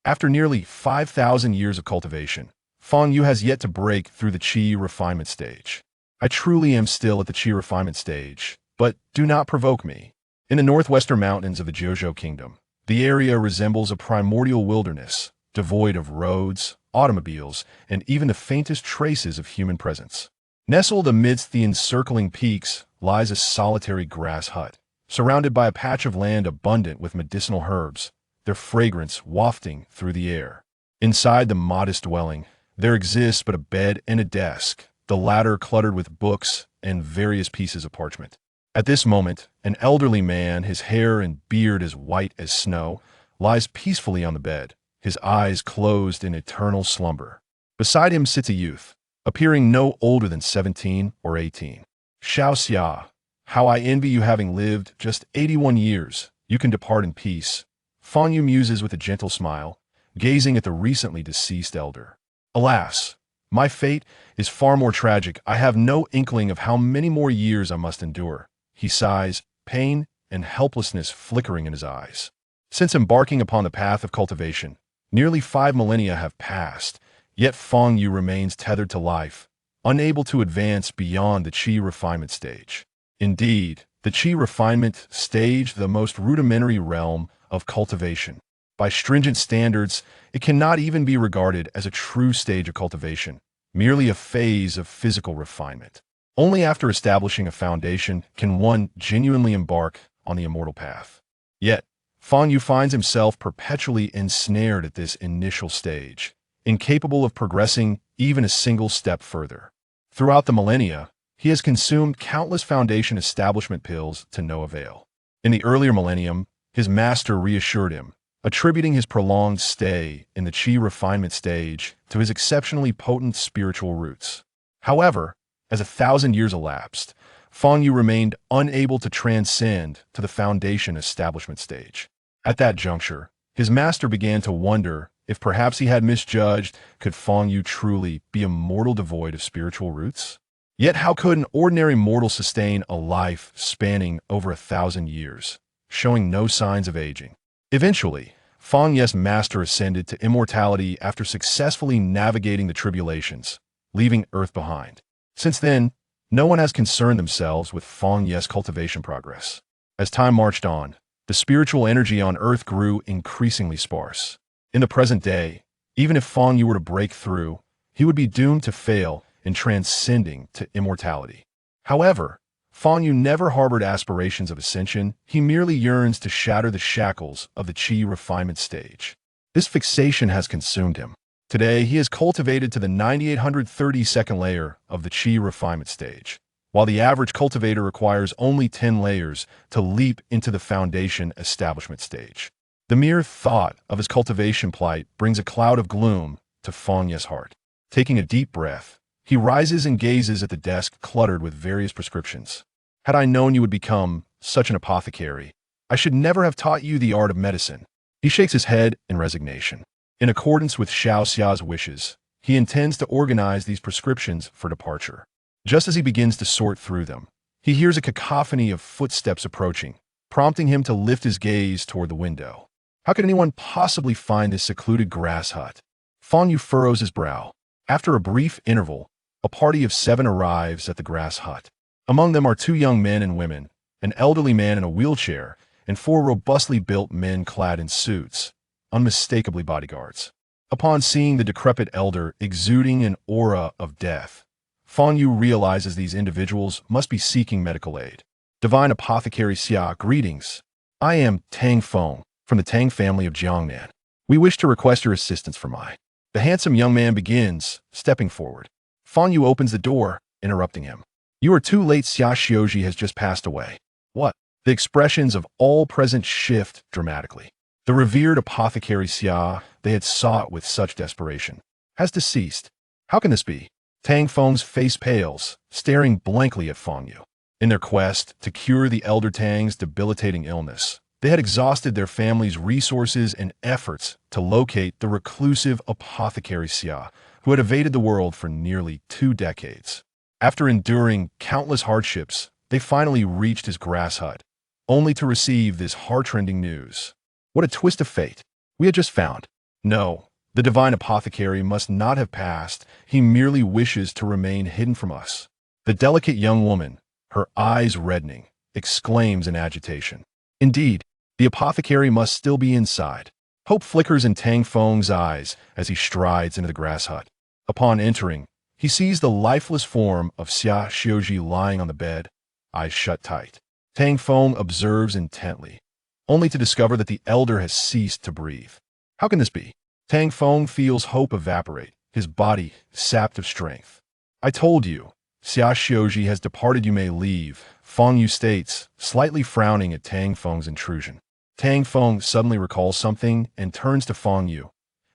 After nearly 5,000 years of cultivation, Fang Yu has yet to break through the Qi refinement stage. I truly am still at the Qi refinement stage, but do not provoke me. In the northwestern mountains of the Jiuzhou Kingdom, the area resembles a primordial wilderness, devoid of roads, automobiles, and even the faintest traces of human presence. Nestled amidst the encircling peaks lies a solitary grass hut, surrounded by a patch of land abundant with medicinal herbs, their fragrance wafting through the air. Inside the modest dwelling, there exists but a bed and a desk, the latter cluttered with books and various pieces of parchment. At this moment, an elderly man, his hair and beard as white as snow, lies peacefully on the bed, his eyes closed in eternal slumber. Beside him sits a youth, appearing no older than 17 or 18. Xiao Xia, how I envy you, having lived just 81 years. You can depart in peace. Fang Yu muses with a gentle smile, gazing at the recently deceased elder. Alas, my fate is far more tragic. I have no inkling of how many more years I must endure. He sighs, pain and helplessness flickering in his eyes. Since embarking upon the path of cultivation, nearly 5 millennia have passed, yet Fang Yu remains tethered to life, unable to advance beyond the Qi refinement stage. Indeed, the Qi refinement stage, the most rudimentary realm of cultivation. By stringent standards, it cannot even be regarded as a true stage of cultivation, merely a phase of physical refinement. Only after establishing a foundation can one genuinely embark on the immortal path. Yet, Fang Yu finds himself perpetually ensnared at this initial stage, incapable of progressing even a single step further. Throughout the millennia, he has consumed countless foundation establishment pills to no avail. In the earlier millennium, his master reassured him, attributing his prolonged stay in the Qi refinement stage to his exceptionally potent spiritual roots. However, as 1,000 years elapsed, Fang Yu remained unable to transcend to the foundation establishment stage. At that juncture, his master began to wonder if perhaps he had misjudged. Could Fang Yu truly be a mortal devoid of spiritual roots? Yet how could an ordinary mortal sustain a life spanning over 1,000 years, showing no signs of aging? Eventually, Fang Yu's master ascended to immortality after successfully navigating the tribulations, leaving Earth behind. Since then, no one has concerned themselves with Fang Yu's cultivation progress. As time marched on, the spiritual energy on Earth grew increasingly sparse. In the present day, even if Fang Yu were to break through, he would be doomed to fail in transcending to immortality. However, Fang Yu never harbored aspirations of ascension. He merely yearns to shatter the shackles of the Qi refinement stage. This fixation has consumed him. Today, he is cultivated to the 9832nd layer of the Qi refinement stage, while the average cultivator requires only 10 layers to leap into the foundation establishment stage. The mere thought of his cultivation plight brings a cloud of gloom to Fang Yu's heart. Taking a deep breath, he rises and gazes at the desk cluttered with various prescriptions. Had I known you would become such an apothecary, I should never have taught you the art of medicine. He shakes his head in resignation. In accordance with Xiao Xia's wishes, he intends to organize these prescriptions for departure. Just as he begins to sort through them, he hears a cacophony of footsteps approaching, prompting him to lift his gaze toward the window. How could anyone possibly find this secluded grass hut? Fang Yu furrows his brow. After a brief interval, a party of 7 arrives at the grass hut. Among them are 2 young men and women, an elderly man in a wheelchair, and 4 robustly built men clad in suits, unmistakably bodyguards. Upon seeing the decrepit elder exuding an aura of death, Fang Yu realizes these individuals must be seeking medical aid. Divine Apothecary Xia, greetings. I am Tang Feng, from the Tang family of Jiangnan. We wish to request your assistance for my... The handsome young man begins, stepping forward. Fang Yu opens the door, interrupting him. You are too late. Xia Xiaoji has just passed away. What? The expressions of all present shift dramatically. The revered apothecary Xia they had sought with such desperation has deceased. How can this be? Tang Feng's face pales, staring blankly at Fang Yu. In their quest to cure the elder Tang's debilitating illness, they had exhausted their family's resources and efforts to locate the reclusive apothecary Xia, who had evaded the world for nearly 2 decades. After enduring countless hardships, they finally reached his grass hut, only to receive this heart-rending news. What a twist of fate. We had just found No, the divine apothecary must not have passed. He merely wishes to remain hidden from us. The delicate young woman, her eyes reddening, exclaims in agitation. Indeed, the apothecary must still be inside. Hope flickers in Tang Feng's eyes as he strides into the grass hut. Upon entering, he sees the lifeless form of Xia Xiuji lying on the bed, eyes shut tight. Tang Feng observes intently, only to discover that the elder has ceased to breathe. How can this be? Tang Feng feels hope evaporate, his body sapped of strength. I told you, Xia Xiuji has departed, you may leave, Fang Yu states, slightly frowning at Tang Feng's intrusion. Tang Feng suddenly recalls something and turns to Fang Yu,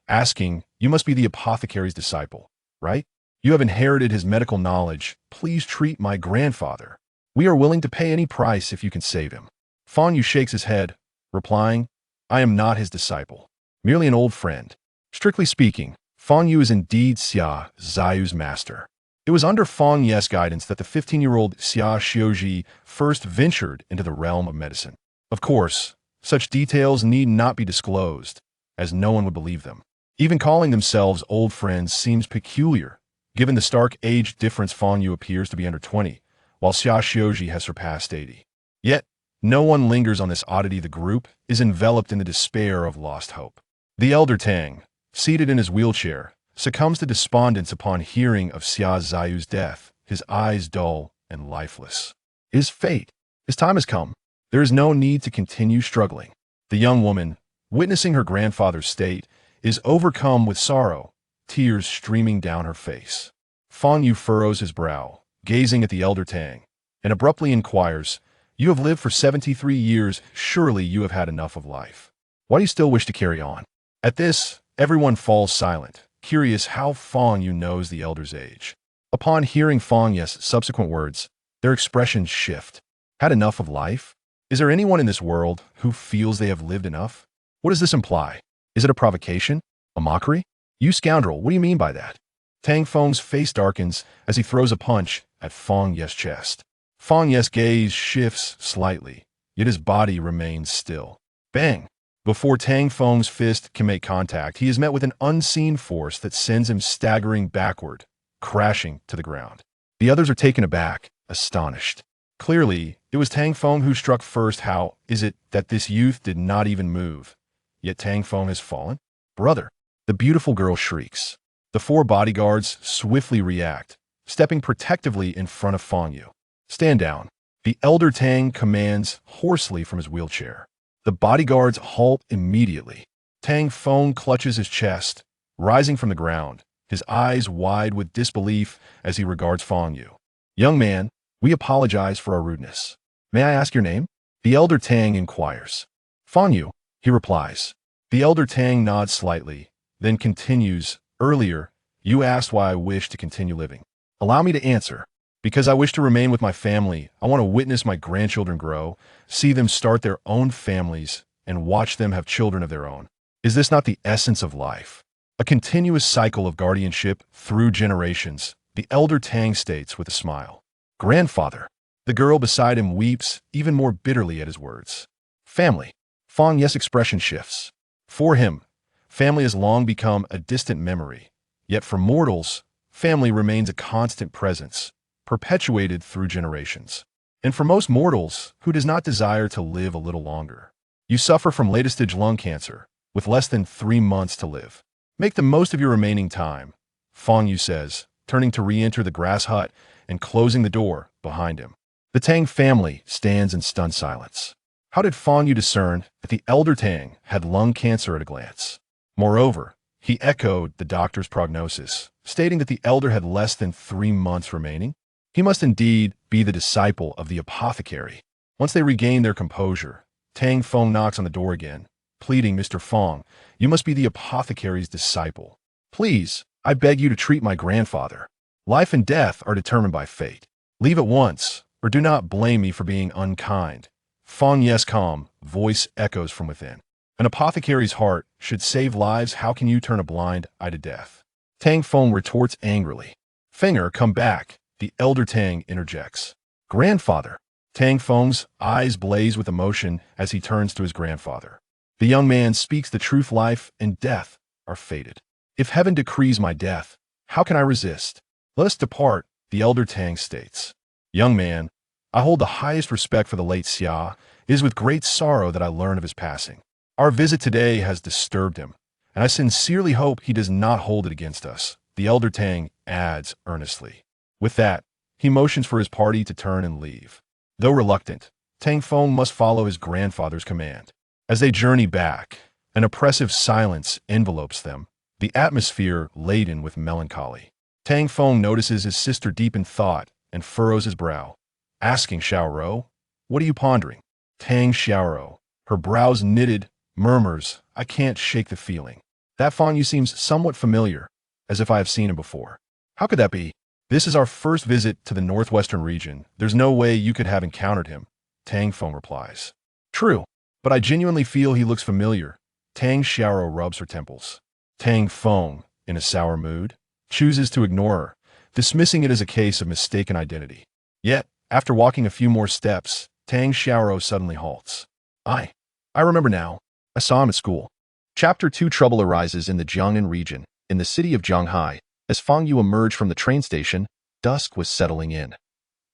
asking, you must be the apothecary's disciple, right? You have inherited his medical knowledge. Please treat my grandfather. We are willing to pay any price if you can save him. Fang Yu shakes his head, replying, I am not his disciple, merely an old friend. Strictly speaking, Fang Yu is indeed Xia Ziyu's master. It was under Fang Yu's guidance that the 15-year-old Xia Xiuji first ventured into the realm of medicine. Of course, such details need not be disclosed, as no one would believe them. Even calling themselves old friends seems peculiar, given the stark age difference. Fang Yu appears to be under 20, while Xia Xiuji has surpassed 80. Yet, no one lingers on this oddity. The group is enveloped in the despair of lost hope. The elder Tang, seated in his wheelchair, succumbs to despondence upon hearing of Xia Ziyu's death, his eyes dull and lifeless. His fate. His time has come. There is no need to continue struggling. The young woman, witnessing her grandfather's state, is overcome with sorrow, tears streaming down her face. Fang Yu furrows his brow, gazing at the elder Tang, and abruptly inquires, you have lived for 73 years, surely you have had enough of life. Why do you still wish to carry on? At this, everyone falls silent, curious how Fang Yu knows the elder's age. Upon hearing Fang Yu's subsequent words, their expressions shift. Had enough of life? Is there anyone in this world who feels they have lived enough? What does this imply? Is it a provocation? A mockery? You scoundrel, what do you mean by that? Tang Feng's face darkens as he throws a punch at Fang Yu's chest. Fang Yu's gaze shifts slightly, yet his body remains still. Bang! Before Tang Feng's fist can make contact, he is met with an unseen force that sends him staggering backward, crashing to the ground. The others are taken aback, astonished. Clearly, it was Tang Feng who struck first. How is it that this youth did not even move? Yet Tang Feng has fallen? Brother! The beautiful girl shrieks. The 4 bodyguards swiftly react, stepping protectively in front of Fang Yu. Stand down. The elder Tang commands hoarsely from his wheelchair. The bodyguards halt immediately. Tang Feng clutches his chest, rising from the ground, his eyes wide with disbelief as he regards Fang Yu. Young man, we apologize for our rudeness. May I ask your name? The elder Tang inquires. Fang Yu, he replies. The elder Tang nods slightly, then continues, earlier, you asked why I wish to continue living. Allow me to answer. Because I wish to remain with my family. I want to witness my grandchildren grow, see them start their own families, and watch them have children of their own. Is this not the essence of life? A continuous cycle of guardianship through generations, the elder Tang states with a smile. Grandfather. The girl beside him weeps even more bitterly at his words. Family. Fang Yu's expression shifts. For him, family has long become a distant memory. Yet for mortals, family remains a constant presence, perpetuated through generations. And for most mortals, who does not desire to live a little longer? You suffer from late-stage lung cancer, with less than 3 months to live. Make the most of your remaining time, Fang Yu says, turning to re-enter the grass hut and closing the door behind him. The Tang family stands in stunned silence. How did Fang Yu discern that the elder Tang had lung cancer at a glance? Moreover, he echoed the doctor's prognosis, stating that the elder had less than 3 months remaining. He must indeed be the disciple of the apothecary. Once they regain their composure, Tang Feng knocks on the door again, pleading, Mr. Fang, you must be the apothecary's disciple. Please, I beg you to treat my grandfather. Life and death are determined by fate. Leave at once, or do not blame me for being unkind. Fang Yu's calm voice echoes from within. An apothecary's heart should save lives. How can you turn a blind eye to death? Tang Feng retorts angrily. Finger, come back, the elder Tang interjects. Grandfather. Tang Feng's eyes blaze with emotion as he turns to his grandfather. The young man speaks the truth. Life and death are fated. If heaven decrees my death, how can I resist? Let us depart, the elder Tang states. Young man, I hold the highest respect for the late Xia. It is with great sorrow that I learn of his passing. Our visit today has disturbed him, and I sincerely hope he does not hold it against us, the elder Tang adds earnestly. With that, he motions for his party to turn and leave. Though reluctant, Tang Feng must follow his grandfather's command. As they journey back, an oppressive silence envelopes them, the atmosphere laden with melancholy. Tang Feng notices his sister deep in thought and furrows his brow, asking Xiaoro, "What are you pondering?" Tang Xiaoro, her brows knitted, murmurs, "I can't shake the feeling. That Fang Yu seems somewhat familiar, as if I have seen him before. How could that be? This is our first visit to the northwestern region. There's no way you could have encountered him," Tang Feng replies. "True, but I genuinely feel he looks familiar." Tang Xiaoro rubs her temples. Tang Feng, in a sour mood, chooses to ignore her, dismissing it as a case of mistaken identity. Yet, after walking a few more steps, Tang Xiaoro suddenly halts. I remember now. I saw him at school." Chapter 2. Trouble arises in the Jiangnan region, in the city of Zhanghai. As Fang Yu emerged from the train station, dusk was settling in.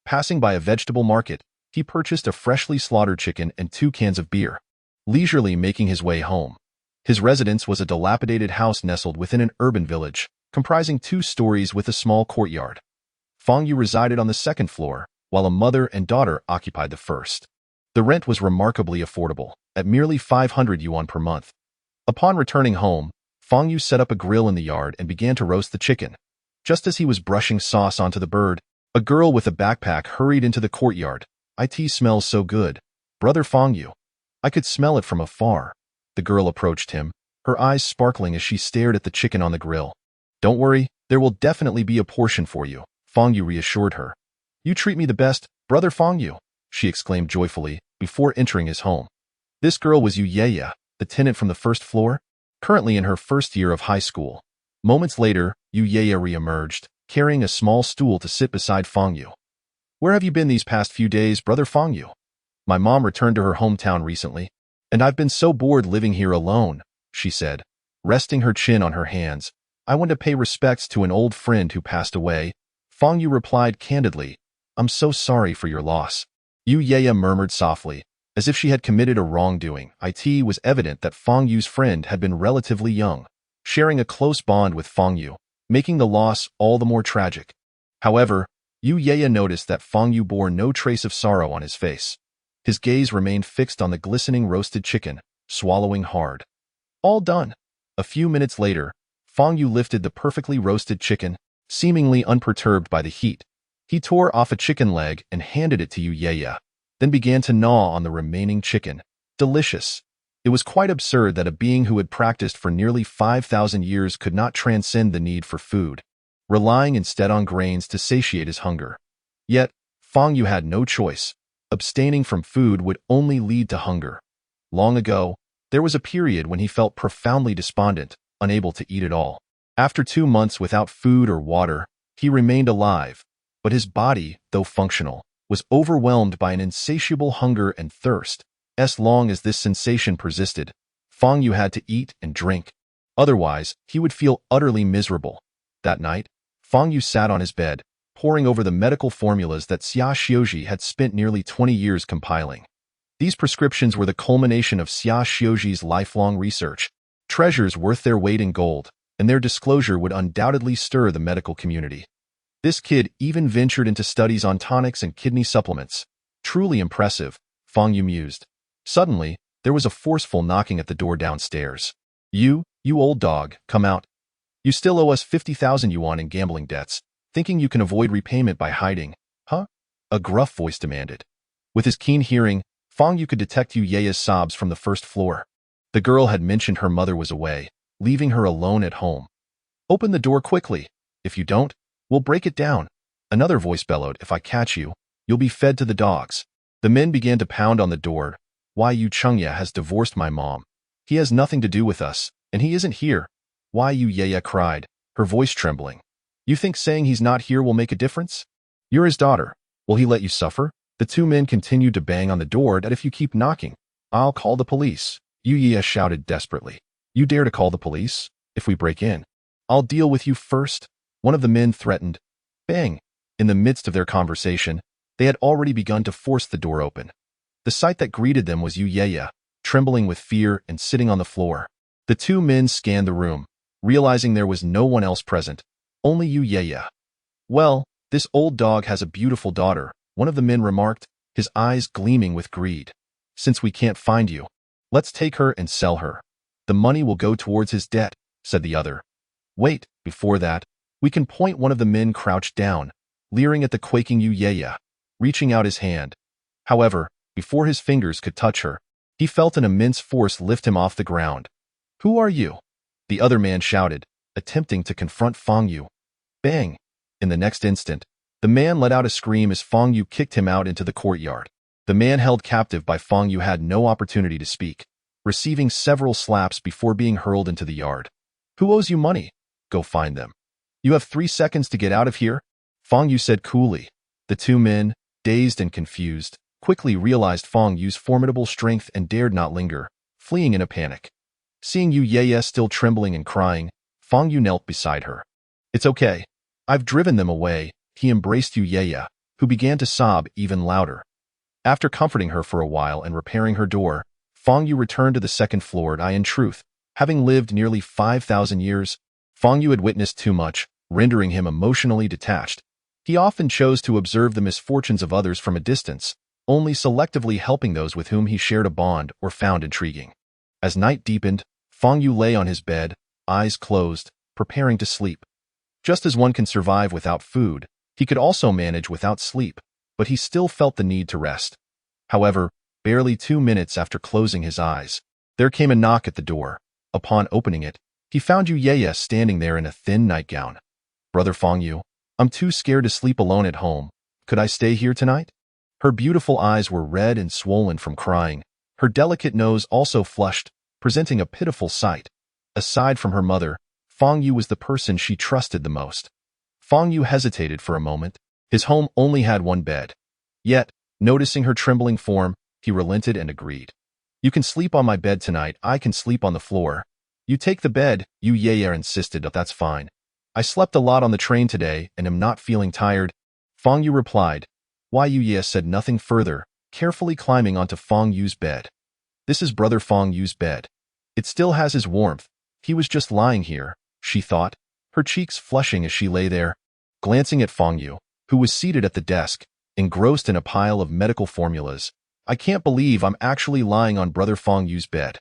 Passing by a vegetable market, he purchased a freshly slaughtered chicken and 2 cans of beer, leisurely making his way home. His residence was a dilapidated house nestled within an urban village, comprising 2 stories with a small courtyard. Fang Yu resided on the 2nd floor, while a mother and daughter occupied the 1st. The rent was remarkably affordable, at merely 500 yuan per month. Upon returning home, Fang Yu set up a grill in the yard and began to roast the chicken. Just as he was brushing sauce onto the bird, a girl with a backpack hurried into the courtyard. "It smells so good. Brother Fang Yu." "I could smell it from afar." The girl approached him, her eyes sparkling as she stared at the chicken on the grill. "Don't worry, there will definitely be a portion for you," Fang Yu reassured her. "You treat me the best, Brother Fang Yu," she exclaimed joyfully, before entering his home. This girl was Yu Yeya, the tenant from the 1st floor, currently in her 1st year of high school. Moments later, Yu Yeya re-emerged, carrying a small stool to sit beside Fang Yu. "Where have you been these past few days, Brother Fang Yu?" "My mom returned to her hometown recently, and I've been so bored living here alone," she said, resting her chin on her hands. "I went to pay respects to an old friend who passed away." Fang Yu replied candidly, "I'm so sorry for your loss." Yu Yeya murmured softly, as if she had committed a wrongdoing. It was evident that Fang Yu's friend had been relatively young, sharing a close bond with Fang Yu, making the loss all the more tragic. However, Yu Yeya noticed that Fang Yu bore no trace of sorrow on his face. His gaze remained fixed on the glistening roasted chicken, swallowing hard. All done. A few minutes later, Fang Yu lifted the perfectly roasted chicken, seemingly unperturbed by the heat. He tore off a chicken leg and handed it to Yu Yeya, then began to gnaw on the remaining chicken. Delicious. It was quite absurd that a being who had practiced for nearly 5,000 years could not transcend the need for food, relying instead on grains to satiate his hunger. Yet, Fang Yu had no choice. Abstaining from food would only lead to hunger. Long ago, there was a period when he felt profoundly despondent, unable to eat at all. After 2 months without food or water, he remained alive, but his body, though functional, was overwhelmed by an insatiable hunger and thirst. As long as this sensation persisted, Fang Yu had to eat and drink. Otherwise, he would feel utterly miserable. That night, Fang Yu sat on his bed, poring over the medical formulas that Xia Xiuji had spent nearly 20 years compiling. These prescriptions were the culmination of Xia Xiuji's lifelong research, treasures worth their weight in gold, and their disclosure would undoubtedly stir the medical community. This kid even ventured into studies on tonics and kidney supplements. Truly impressive, Fang Yu mused. Suddenly, there was a forceful knocking at the door downstairs. You old dog, come out. You still owe us 50,000 yuan in gambling debts, thinking you can avoid repayment by hiding, huh?" a gruff voice demanded. With his keen hearing, Fang Yu could detect Yu Yeya's sobs from the 1st floor. The girl had mentioned her mother was away, leaving her alone at home. "Open the door quickly. If you don't, we'll break it down," another voice bellowed. "If I catch you, you'll be fed to the dogs." The men began to pound on the door. "Why, Yu Chengya has divorced my mom. He has nothing to do with us, and he isn't here." "Why?" Yu Yeya cried, her voice trembling. "You think saying he's not here will make a difference? You're his daughter. Will he let you suffer?" The 2 men continued to bang on the door. "That if you keep knocking, I'll call the police," Yu Yeya shouted desperately. "You dare to call the police? If we break in, I'll deal with you first, one of the men threatened. Bang! In the midst of their conversation, they had already begun to force the door open. The sight that greeted them was Yu, trembling with fear and sitting on the floor. The two men scanned the room, realizing there was no one else present, only Yu. Well, this old dog has a beautiful daughter, one of the men remarked, his eyes gleaming with greed. Since we can't find you, let's take her and sell her. The money will go towards his debt, said the other. Wait, before that, we can point. One of the men crouched down, leering at the quaking Yu, reaching out his hand. However, before his fingers could touch her, he felt an immense force lift him off the ground. Who are you? The other man shouted, attempting to confront Fang Yu. Bang! In the next instant, the man let out a scream as Fang Yu kicked him out into the courtyard. The man held captive by Fang Yu had no opportunity to speak, receiving several slaps before being hurled into the yard. Who owes you money? Go find them. You have 3 seconds to get out of here, Fang Yu said coolly. The two men, dazed and confused, quickly realized Fang Yu's formidable strength and dared not linger, fleeing in a panic. Seeing Yu still trembling and crying, Fang Yu knelt beside her. It's okay. I've driven them away. He embraced Yu, who began to sob even louder. After comforting her for a while and repairing her door, Fang Yu returned to the second floor. In truth, having lived nearly 5,000 years, Fang Yu had witnessed too much, rendering him emotionally detached. He often chose to observe the misfortunes of others from a distance, only selectively helping those with whom he shared a bond or found intriguing. As night deepened, Fang Yu lay on his bed, eyes closed, preparing to sleep. Just as one can survive without food, he could also manage without sleep, but he still felt the need to rest. However, barely 2 minutes after closing his eyes, there came a knock at the door. Upon opening it, he found Yu standing there in a thin nightgown. Brother Fang Yu, I'm too scared to sleep alone at home. Could I stay here tonight? Her beautiful eyes were red and swollen from crying. Her delicate nose also flushed, presenting a pitiful sight. Aside from her mother, Fang Yu was the person she trusted the most. Fang Yu hesitated for a moment. His home only had one bed. Yet, noticing her trembling form, he relented and agreed. You can sleep on my bed tonight. I can sleep on the floor. You take the bed, Yu insisted. That's fine. I slept a lot on the train today and am not feeling tired. Fang Yu replied. Why? Yu said nothing further, carefully climbing onto Fang Yu's bed. This is Brother Fang Yu's bed. It still has his warmth. He was just lying here, she thought, her cheeks flushing as she lay there, glancing at Fang Yu, who was seated at the desk, engrossed in a pile of medical formulas. I can't believe I'm actually lying on Brother Fang Yu's bed.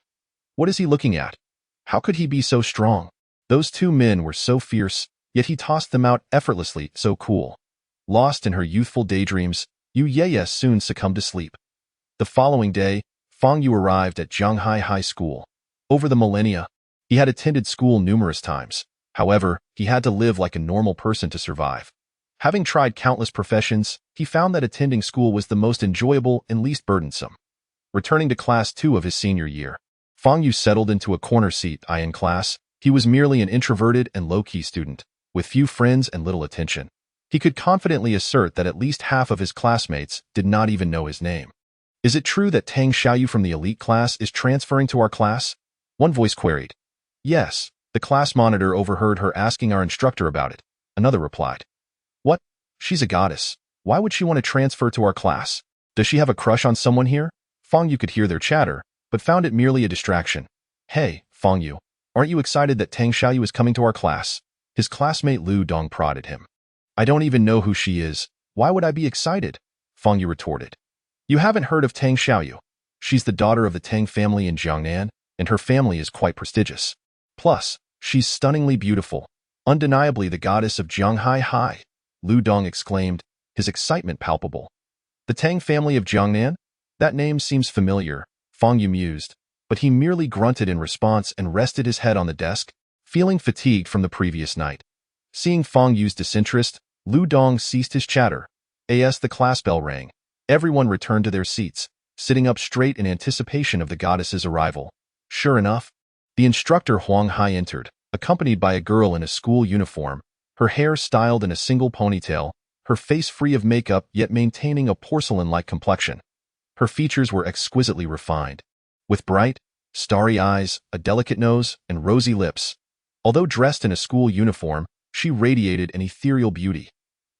What is he looking at? How could he be so strong? Those two men were so fierce, yet he tossed them out effortlessly, so cool. Lost in her youthful daydreams, Yu soon succumbed to sleep. The following day, Fang Yu arrived at Zhanghai High School. Over the millennia, he had attended school numerous times. However, he had to live like a normal person to survive. Having tried countless professions, he found that attending school was the most enjoyable and least burdensome. Returning to class 2 of his senior year, Fang Yu settled into a corner seat in class. He was merely an introverted and low-key student, with few friends and little attention. He could confidently assert that at least half of his classmates did not even know his name. Is it true that Tang Xiaoyu from the elite class is transferring to our class? One voice queried. Yes, the class monitor overheard her asking our instructor about it. Another replied. What? She's a goddess. Why would she want to transfer to our class? Does she have a crush on someone here? Fang Yu could hear their chatter, but found it merely a distraction. Hey, Fang Yu, aren't you excited that Tang Xiaoyu is coming to our class? His classmate Lu Dong prodded him. I don't even know who she is. Why would I be excited? Fang Yu retorted. You haven't heard of Tang Xiaoyu. She's the daughter of the Tang family in Jiangnan, and her family is quite prestigious. Plus, she's stunningly beautiful, undeniably the goddess of Zhanghai High, Lu Dong exclaimed, his excitement palpable. The Tang family of Jiangnan? That name seems familiar, Fang Yu mused, but he merely grunted in response and rested his head on the desk, feeling fatigued from the previous night. Seeing Fang Yu's disinterest, Lu Dong ceased his chatter. As the class bell rang, everyone returned to their seats, sitting up straight in anticipation of the goddess's arrival. Sure enough, the instructor Huang Hai entered, accompanied by a girl in a school uniform, her hair styled in a single ponytail, her face free of makeup yet maintaining a porcelain-like complexion. Her features were exquisitely refined, with bright, starry eyes, a delicate nose, and rosy lips. Although dressed in a school uniform, she radiated an ethereal beauty.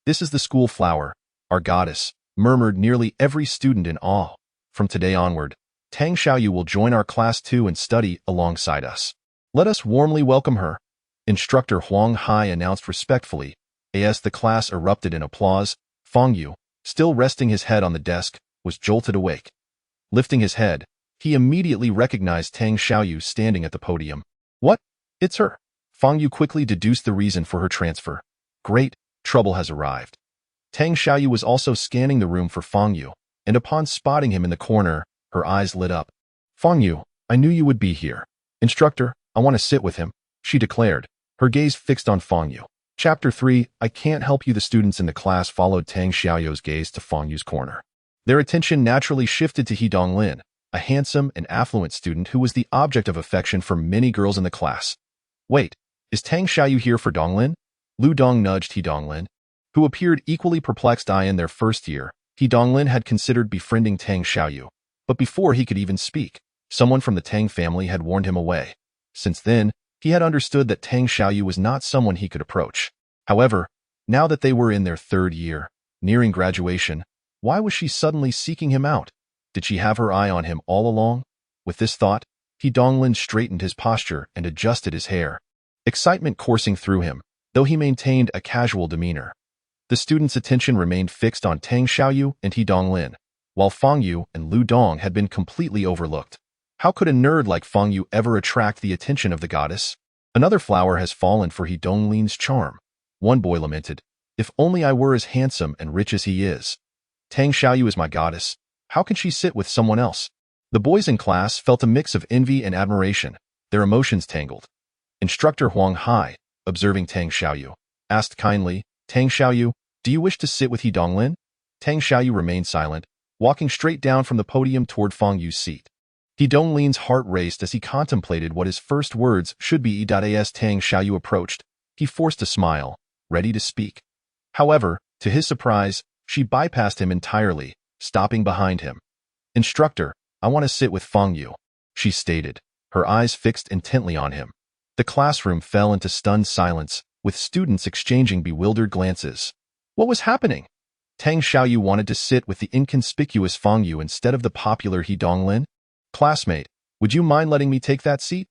"This is the school flower, our goddess," murmured nearly every student in awe. "From today onward, Tang Xiaoyu will join our class too and study alongside us. Let us warmly welcome her," Instructor Huang Hai announced respectfully. As the class erupted in applause, Fang Yu, still resting his head on the desk, was jolted awake. Lifting his head, he immediately recognized Tang Xiaoyu standing at the podium. "What? It's her." Fang Yu quickly deduced the reason for her transfer. "Great, trouble has arrived." Tang Xiaoyu was also scanning the room for Fang Yu, and upon spotting him in the corner, her eyes lit up. "Fang Yu, I knew you would be here. Instructor, I want to sit with him," she declared, her gaze fixed on Fang Yu. Chapter 3, I Can't Help You. The students in the class followed Tang Xiaoyu's gaze to Fang Yu's corner. Their attention naturally shifted to He Donglin, a handsome and affluent student who was the object of affection for many girls in the class. "Wait, is Tang Xiaoyu here for Donglin?" Lu Dong nudged He Donglin, who appeared equally perplexed. In their first year, He Donglin had considered befriending Tang Xiaoyu, but before he could even speak, someone from the Tang family had warned him away. Since then, he had understood that Tang Xiaoyu was not someone he could approach. However, now that they were in their third year, nearing graduation, why was she suddenly seeking him out? Did she have her eye on him all along? With this thought, He Donglin straightened his posture and adjusted his hair, excitement coursing through him, though he maintained a casual demeanor. The students' attention remained fixed on Tang Xiaoyu and He Donglin, while Fang Yu and Lu Dong had been completely overlooked. How could a nerd like Fang Yu ever attract the attention of the goddess? "Another flower has fallen for He Donglin's charm," one boy lamented. "If only I were as handsome and rich as he is. Tang Xiaoyu is my goddess. How can she sit with someone else?" The boys in class felt a mix of envy and admiration, their emotions tangled. Instructor Huang Hai, observing Tang Xiaoyu, asked kindly, "Tang Xiaoyu, do you wish to sit with He Donglin?" Tang Xiaoyu remained silent, walking straight down from the podium toward Fang Yu's seat. He Donglin's heart raced as he contemplated what his first words should be. As Tang Xiaoyu approached, he forced a smile, ready to speak. However, to his surprise, she bypassed him entirely, stopping behind him. "Instructor, I want to sit with Fang Yu," she stated, her eyes fixed intently on him. The classroom fell into stunned silence, with students exchanging bewildered glances. What was happening? Tang Xiaoyu wanted to sit with the inconspicuous Fang Yu instead of the popular He Donglin? "Classmate, would you mind letting me take that seat?"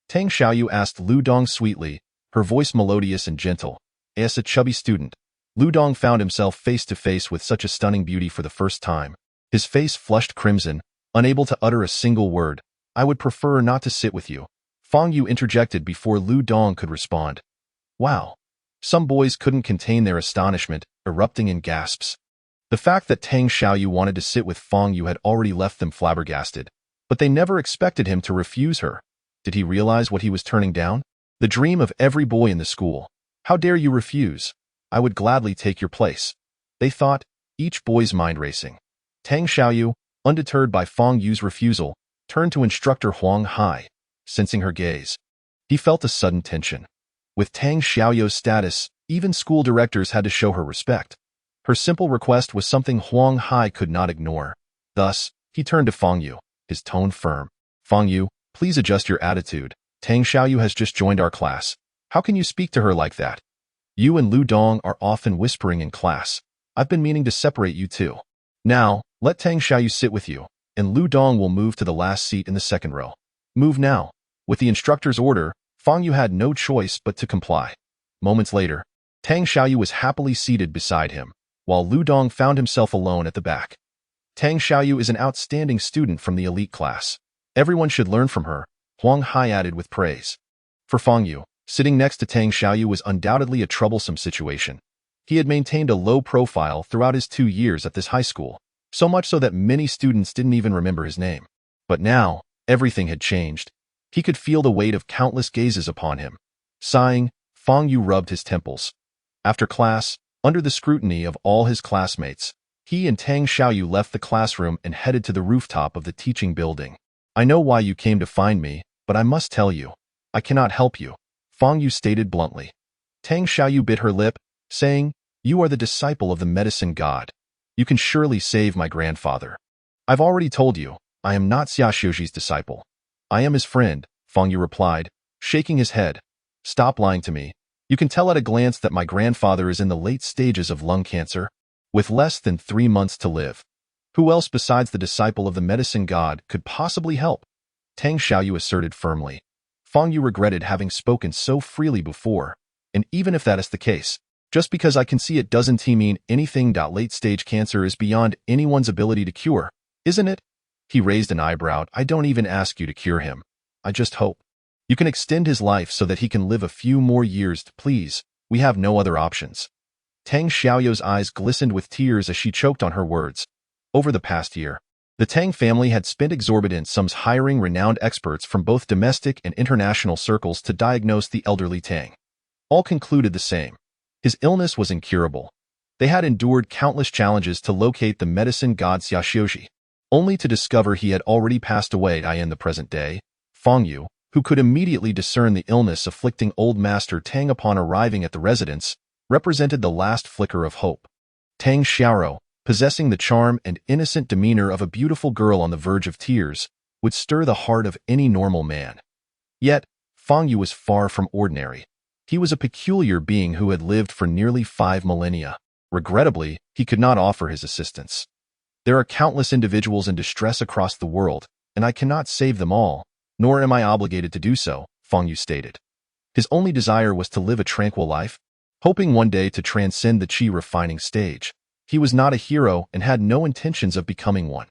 Tang Xiaoyu asked Lu Dong sweetly, her voice melodious and gentle. As a chubby student, Lu Dong found himself face to face with such a stunning beauty for the first time. His face flushed crimson, unable to utter a single word. "I would prefer not to sit with you," Fang Yu interjected before Lu Dong could respond. Wow. Some boys couldn't contain their astonishment, erupting in gasps. The fact that Tang Xiaoyu wanted to sit with Fang Yu had already left them flabbergasted, but they never expected him to refuse her. Did he realize what he was turning down? The dream of every boy in the school. "How dare you refuse? I would gladly take your place," they thought, each boy's mind racing. Tang Xiaoyu, undeterred by Fang Yu's refusal, turned to Instructor Huang Hai, sensing her gaze. He felt a sudden tension. With Tang Xiaoyu's status, even school directors had to show her respect. Her simple request was something Huang Hai could not ignore. Thus, he turned to Fang Yu, his tone firm. "Fang Yu, please adjust your attitude. Tang Xiaoyu has just joined our class. How can you speak to her like that? You and Lu Dong are often whispering in class. I've been meaning to separate you two. Now, let Tang Xiaoyu sit with you, and Lu Dong will move to the last seat in the second row. Move now." With the instructor's order, Fang Yu had no choice but to comply. Moments later, Tang Xiaoyu was happily seated beside him, while Lu Dong found himself alone at the back. Tang Xiaoyu is an outstanding student from the elite class. Everyone should learn from her, Huang Hai added with praise. For Fang Yu, sitting next to Tang Xiaoyu was undoubtedly a troublesome situation. He had maintained a low profile throughout his 2 years at this high school, so much so that many students didn't even remember his name. But now, everything had changed. He could feel the weight of countless gazes upon him. Sighing, Fang Yu rubbed his temples. After class, under the scrutiny of all his classmates, he and Tang Xiaoyu left the classroom and headed to the rooftop of the teaching building. "I know why you came to find me, but I must tell you, I cannot help you," Fang Yu stated bluntly. Tang Xiaoyu bit her lip, saying, "You are the disciple of the medicine god. You can surely save my grandfather." "I've already told you, I am not Xia Xiuji's disciple. I am his friend," Fang Yu replied, shaking his head. Stop lying to me. You can tell at a glance that my grandfather is in the late stages of lung cancer, with less than 3 months to live. Who else besides the disciple of the medicine god could possibly help? Tang Xiaoyu asserted firmly. Fang Yu regretted having spoken so freely before, and even if that is the case, just because I can see it doesn't mean anything. Late-stage cancer is beyond anyone's ability to cure, isn't it? He raised an eyebrow. I don't even ask you to cure him. I just hope you can extend his life so that he can live a few more years. Please, we have no other options. Tang Xiaoyu's eyes glistened with tears as she choked on her words. Over the past year, the Tang family had spent exorbitant sums hiring renowned experts from both domestic and international circles to diagnose the elderly Tang. All concluded the same. His illness was incurable. They had endured countless challenges to locate the medicine god Xiaoxioji, only to discover he had already passed away. In the present day, Fang Yu, who could immediately discern the illness afflicting old Master Tang upon arriving at the residence, represented the last flicker of hope. Tang Xiaoro, possessing the charm and innocent demeanor of a beautiful girl on the verge of tears, would stir the heart of any normal man. Yet, Fang Yu was far from ordinary. He was a peculiar being who had lived for nearly 5 millennia. Regrettably, he could not offer his assistance. There are countless individuals in distress across the world, and I cannot save them all, nor am I obligated to do so, Fang Yu stated. His only desire was to live a tranquil life, hoping one day to transcend the Qi refining stage. He was not a hero and had no intentions of becoming one.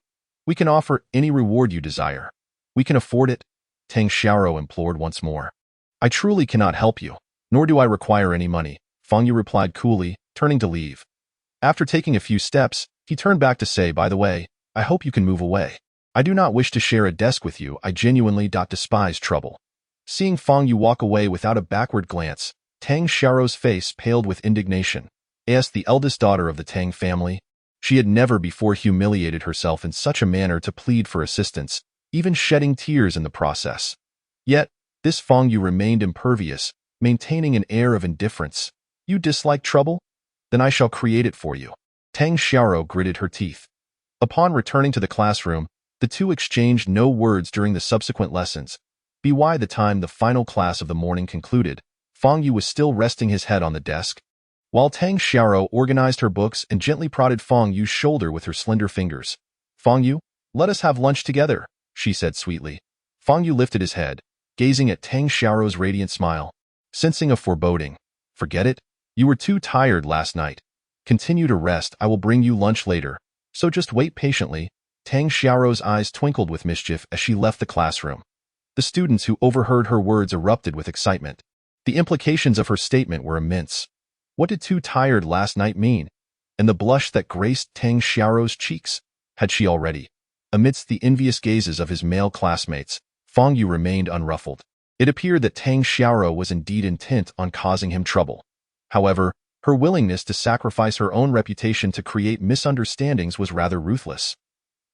We can offer any reward you desire. We can afford it, Tang Xiaoro implored once more. I truly cannot help you, nor do I require any money, Fang Yu replied coolly, turning to leave. After taking a few steps, he turned back to say, by the way, I hope you can move away. I do not wish to share a desk with you. I genuinely despise trouble. Seeing Fang Yu walk away without a backward glance, Tang Xiaoro's face paled with indignation. As the eldest daughter of the Tang family, she had never before humiliated herself in such a manner to plead for assistance, even shedding tears in the process. Yet, this Fang Yu remained impervious, maintaining an air of indifference. You dislike trouble? Then I shall create it for you. Tang Xiaoro gritted her teeth. Upon returning to the classroom, the two exchanged no words during the subsequent lessons. By the time the final class of the morning concluded, Fang Yu was still resting his head on the desk, while Tang Xiaoro organized her books and gently prodded Fang Yu's shoulder with her slender fingers. Fang Yu, let us have lunch together, she said sweetly. Fang Yu lifted his head, gazing at Tang Xiaoro's radiant smile, sensing a foreboding. Forget it. You were too tired last night. Continue to rest. I will bring you lunch later. So just wait patiently. Tang Xiaoro's eyes twinkled with mischief as she left the classroom. The students who overheard her words erupted with excitement. The implications of her statement were immense. What did too tired last night mean? And the blush that graced Tang Xiaoro's cheeks? Had she already? Amidst the envious gazes of his male classmates, Fang Yu remained unruffled. It appeared that Tang Xiaoro was indeed intent on causing him trouble. However, her willingness to sacrifice her own reputation to create misunderstandings was rather ruthless.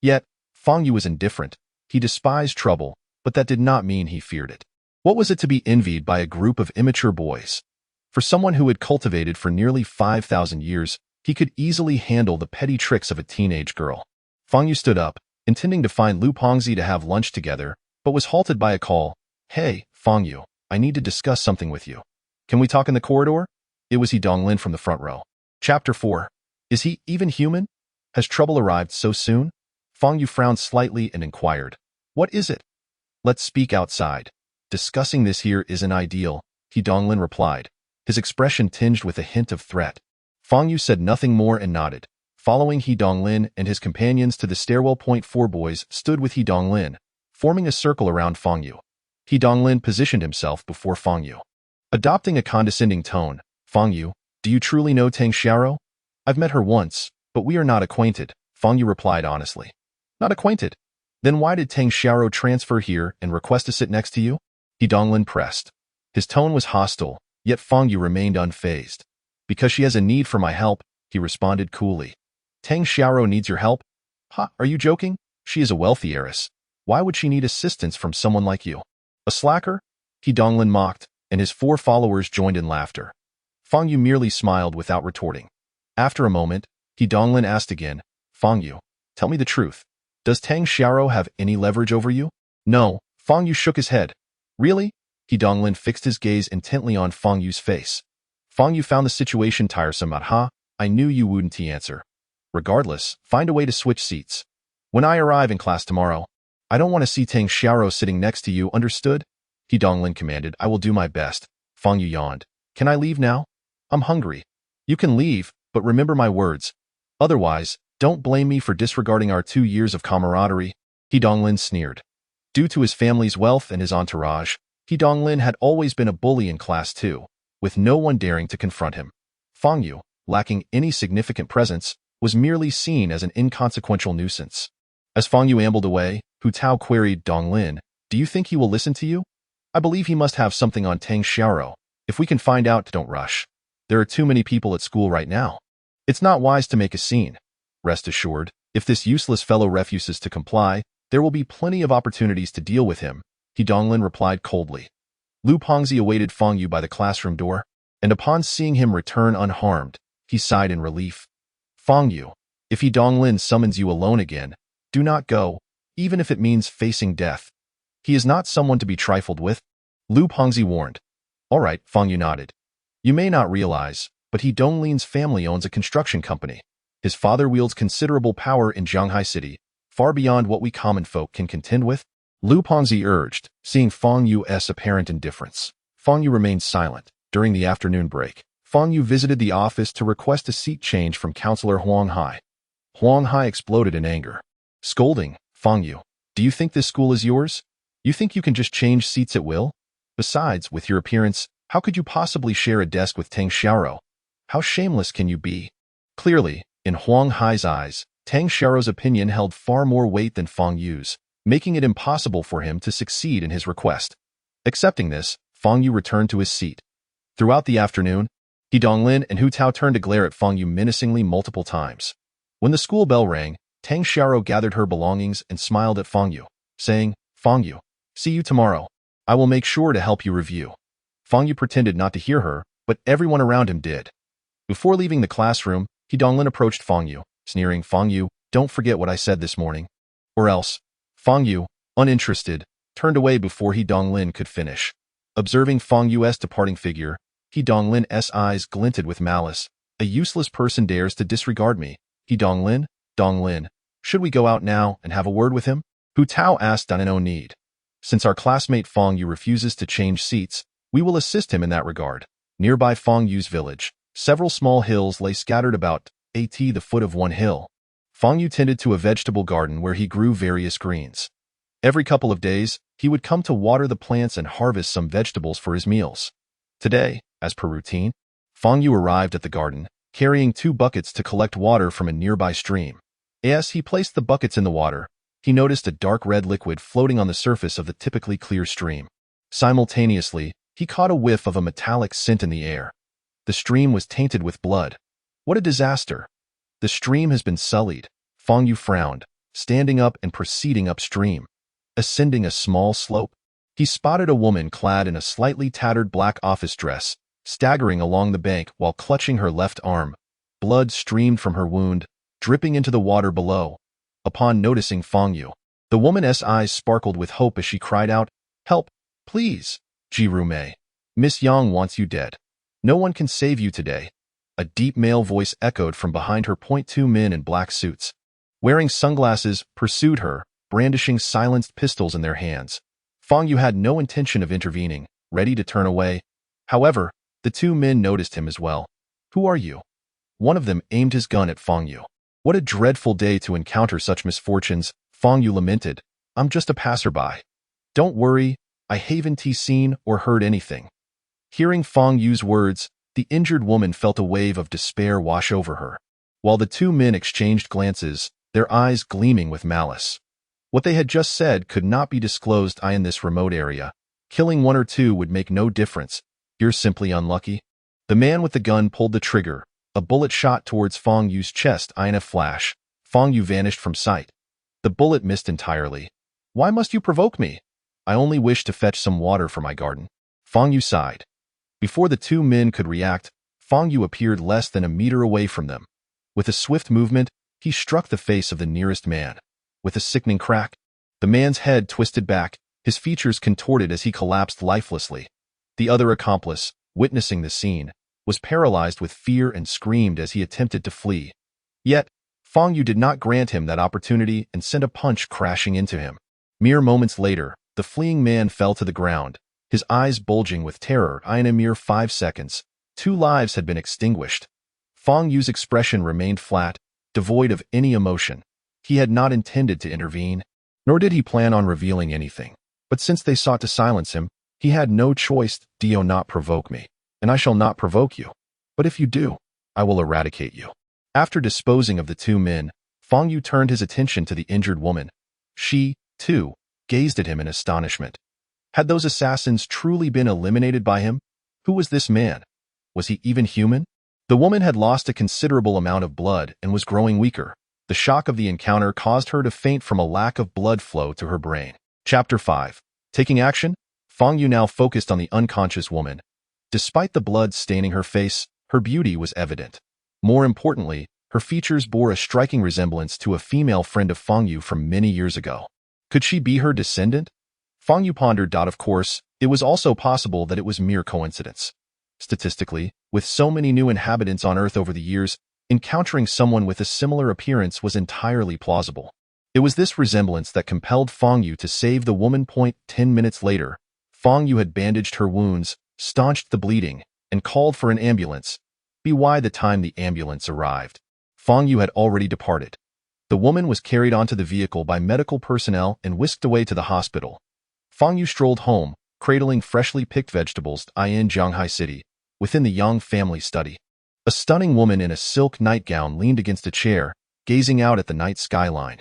Yet, Fang Yu was indifferent. He despised trouble, but that did not mean he feared it. What was it to be envied by a group of immature boys? For someone who had cultivated for nearly 5,000 years, he could easily handle the petty tricks of a teenage girl. Fang Yu stood up, intending to find Lu Pengzi to have lunch together, but was halted by a call. Hey, Fang Yu, I need to discuss something with you. Can we talk in the corridor? It was He Donglin from the front row. Chapter 4. Is he even human? Has trouble arrived so soon? Fang Yu frowned slightly and inquired. What is it? Let's speak outside. Discussing this here isn't ideal, He Donglin replied, his expression tinged with a hint of threat. Fang Yu said nothing more and nodded. Following He Donglin and his companions to the stairwell. 4 boys stood with He Donglin, forming a circle around Fang Yu. He Donglin positioned himself before Fang Yu. Adopting a condescending tone, Fang Yu, do you truly know Tang Xiaoro? I've met her once, but we are not acquainted, Fang Yu replied honestly. Not acquainted? Then why did Tang Xiaoro transfer here and request to sit next to you? He Donglin pressed. His tone was hostile, yet Fang Yu remained unfazed. Because she has a need for my help, he responded coolly. Tang Xiaoro needs your help? Ha, are you joking? She is a wealthy heiress. Why would she need assistance from someone like you? A slacker? He Donglin mocked, and his 4 followers joined in laughter. Fang Yu merely smiled without retorting. After a moment, He Donglin asked again, Fang Yu, tell me the truth. Does Tang Xiaoro have any leverage over you? No, Fang Yu shook his head. Really? He Donglin fixed his gaze intently on Fang Yu's face. Fang Yu found the situation tiresome. I knew you wouldn't answer. Regardless, find a way to switch seats. When I arrive in class tomorrow, I don't want to see Tang Xiaoro sitting next to you, understood? He Donglin commanded. I will do my best. Fang Yu yawned. Can I leave now? I'm hungry. You can leave, but remember my words. Otherwise, don't blame me for disregarding our 2 years of camaraderie. He Donglin sneered. Due to his family's wealth and his entourage, He Donglin had always been a bully in class too, with no one daring to confront him. Fang Yu, lacking any significant presence, was merely seen as an inconsequential nuisance. As Fang Yu ambled away, Hu Tao queried Donglin, "Do you think he will listen to you? I believe he must have something on Tang Xiaoro. If we can find out, don't rush. There are too many people at school right now. It's not wise to make a scene. Rest assured, if this useless fellow refuses to comply, there will be plenty of opportunities to deal with him," He Donglin replied coldly. Lu Pengzi awaited Fang Yu by the classroom door, and upon seeing him return unharmed, he sighed in relief. Fang Yu, if He Donglin summons you alone again, do not go, even if it means facing death. He is not someone to be trifled with, Lu Pengzi warned. All right, Fang Yu nodded. You may not realize, but He Donglin's family owns a construction company. His father wields considerable power in Zhanghai City, far beyond what we common folk can contend with, Lu Pengzi urged, seeing Fang Yu's apparent indifference. Fang Yu remained silent. During the afternoon break, Fang Yu visited the office to request a seat change from Counselor Huang Hai. Huang Hai exploded in anger. Scolding, Fang Yu, do you think this school is yours? You think you can just change seats at will? Besides, with your appearance, how could you possibly share a desk with Tang Xiaoro? How shameless can you be? Clearly, in Huang Hai's eyes, Tang Xiaoro's opinion held far more weight than Fang Yu's, making it impossible for him to succeed in his request. Accepting this, Fang Yu returned to his seat. Throughout the afternoon, He Donglin and Hu Tao turned to glare at Fang Yu menacingly multiple times. When the school bell rang, Tang Xiaoro gathered her belongings and smiled at Fang Yu, saying, Fang Yu, see you tomorrow. I will make sure to help you review. Fang Yu pretended not to hear her, but everyone around him did. Before leaving the classroom, He Donglin approached Fang Yu, sneering, Fang Yu, don't forget what I said this morning. Or else. Fang Yu, uninterested, turned away before He Donglin could finish. Observing Fang Yu's departing figure, He Donglin's eyes glinted with malice. A useless person dares to disregard me. He Donglin? Donglin, should we go out now and have a word with him? Hu Tao asked on no need. Since our classmate Fang Yu refuses to change seats, we will assist him in that regard. Nearby Fang Yu's village, several small hills lay scattered about, at the foot of one hill. Fang Yu tended to a vegetable garden where he grew various greens. Every couple of days, he would come to water the plants and harvest some vegetables for his meals. Today, as per routine, Fang Yu arrived at the garden, carrying 2 buckets to collect water from a nearby stream. As he placed the buckets in the water, he noticed a dark red liquid floating on the surface of the typically clear stream. Simultaneously, he caught a whiff of a metallic scent in the air. The stream was tainted with blood. What a disaster! The stream has been sullied. Fang Yu frowned, standing up and proceeding upstream. Ascending a small slope, he spotted a woman clad in a slightly tattered black office dress, staggering along the bank while clutching her left arm. Blood streamed from her wound, dripping into the water below. Upon noticing Fang Yu, the woman's eyes sparkled with hope as she cried out, Help, please, Ji Rumei. Miss Yang wants you dead. No one can save you today. A deep male voice echoed from behind her. 2 men in black suits, wearing sunglasses, pursued her, brandishing silenced pistols in their hands. Fang Yu had no intention of intervening, ready to turn away. However, the 2 men noticed him as well. Who are you? One of them aimed his gun at Fang Yu. What a dreadful day to encounter such misfortunes, Fang Yu lamented. I'm just a passerby. Don't worry, I haven't seen or heard anything. Hearing Fang Yu's words, the injured woman felt a wave of despair wash over her. While the 2 men exchanged glances, their eyes gleaming with malice. What they had just said could not be disclosed in this remote area. Killing 1 or 2 would make no difference. You're simply unlucky. The man with the gun pulled the trigger. A bullet shot towards Fang Yu's chest. In a flash, Fang Yu vanished from sight. The bullet missed entirely. Why must you provoke me? I only wish to fetch some water for my garden. Fang Yu sighed. Before the 2 men could react, Fang Yu appeared less than a meter away from them. With a swift movement, he struck the face of the nearest man. With a sickening crack, the man's head twisted back, his features contorted as he collapsed lifelessly. The other accomplice, witnessing the scene, was paralyzed with fear and screamed as he attempted to flee. Yet, Fang Yu did not grant him that opportunity and sent a punch crashing into him. Mere moments later, the fleeing man fell to the ground, his eyes bulging with terror. In a mere 5 seconds, 2 lives had been extinguished. Fang Yu's expression remained flat, devoid of any emotion. He had not intended to intervene, nor did he plan on revealing anything. But since they sought to silence him, he had no choice. Do not provoke me, and I shall not provoke you. But if you do, I will eradicate you. After disposing of the 2 men, Fang Yu turned his attention to the injured woman. She, too, gazed at him in astonishment. Had those assassins truly been eliminated by him? Who was this man? Was he even human? The woman had lost a considerable amount of blood and was growing weaker. The shock of the encounter caused her to faint from a lack of blood flow to her brain. Chapter 5. Taking action, Fang Yu now focused on the unconscious woman. Despite the blood staining her face, her beauty was evident. More importantly, her features bore a striking resemblance to a female friend of Fang Yu from many years ago. Could she be her descendant? Fang Yu pondered. Of course, it was also possible that it was mere coincidence. Statistically, with so many new inhabitants on Earth over the years, encountering someone with a similar appearance was entirely plausible. It was this resemblance that compelled Fang Yu to save the woman. 10 minutes later, Fang Yu had bandaged her wounds, staunched the bleeding, and called for an ambulance. By the time the ambulance arrived, Fang Yu had already departed. The woman was carried onto the vehicle by medical personnel and whisked away to the hospital. Fang Yu strolled home, cradling freshly picked vegetables in Zhanghai City, within the Yang family study. A stunning woman in a silk nightgown leaned against a chair, gazing out at the night skyline.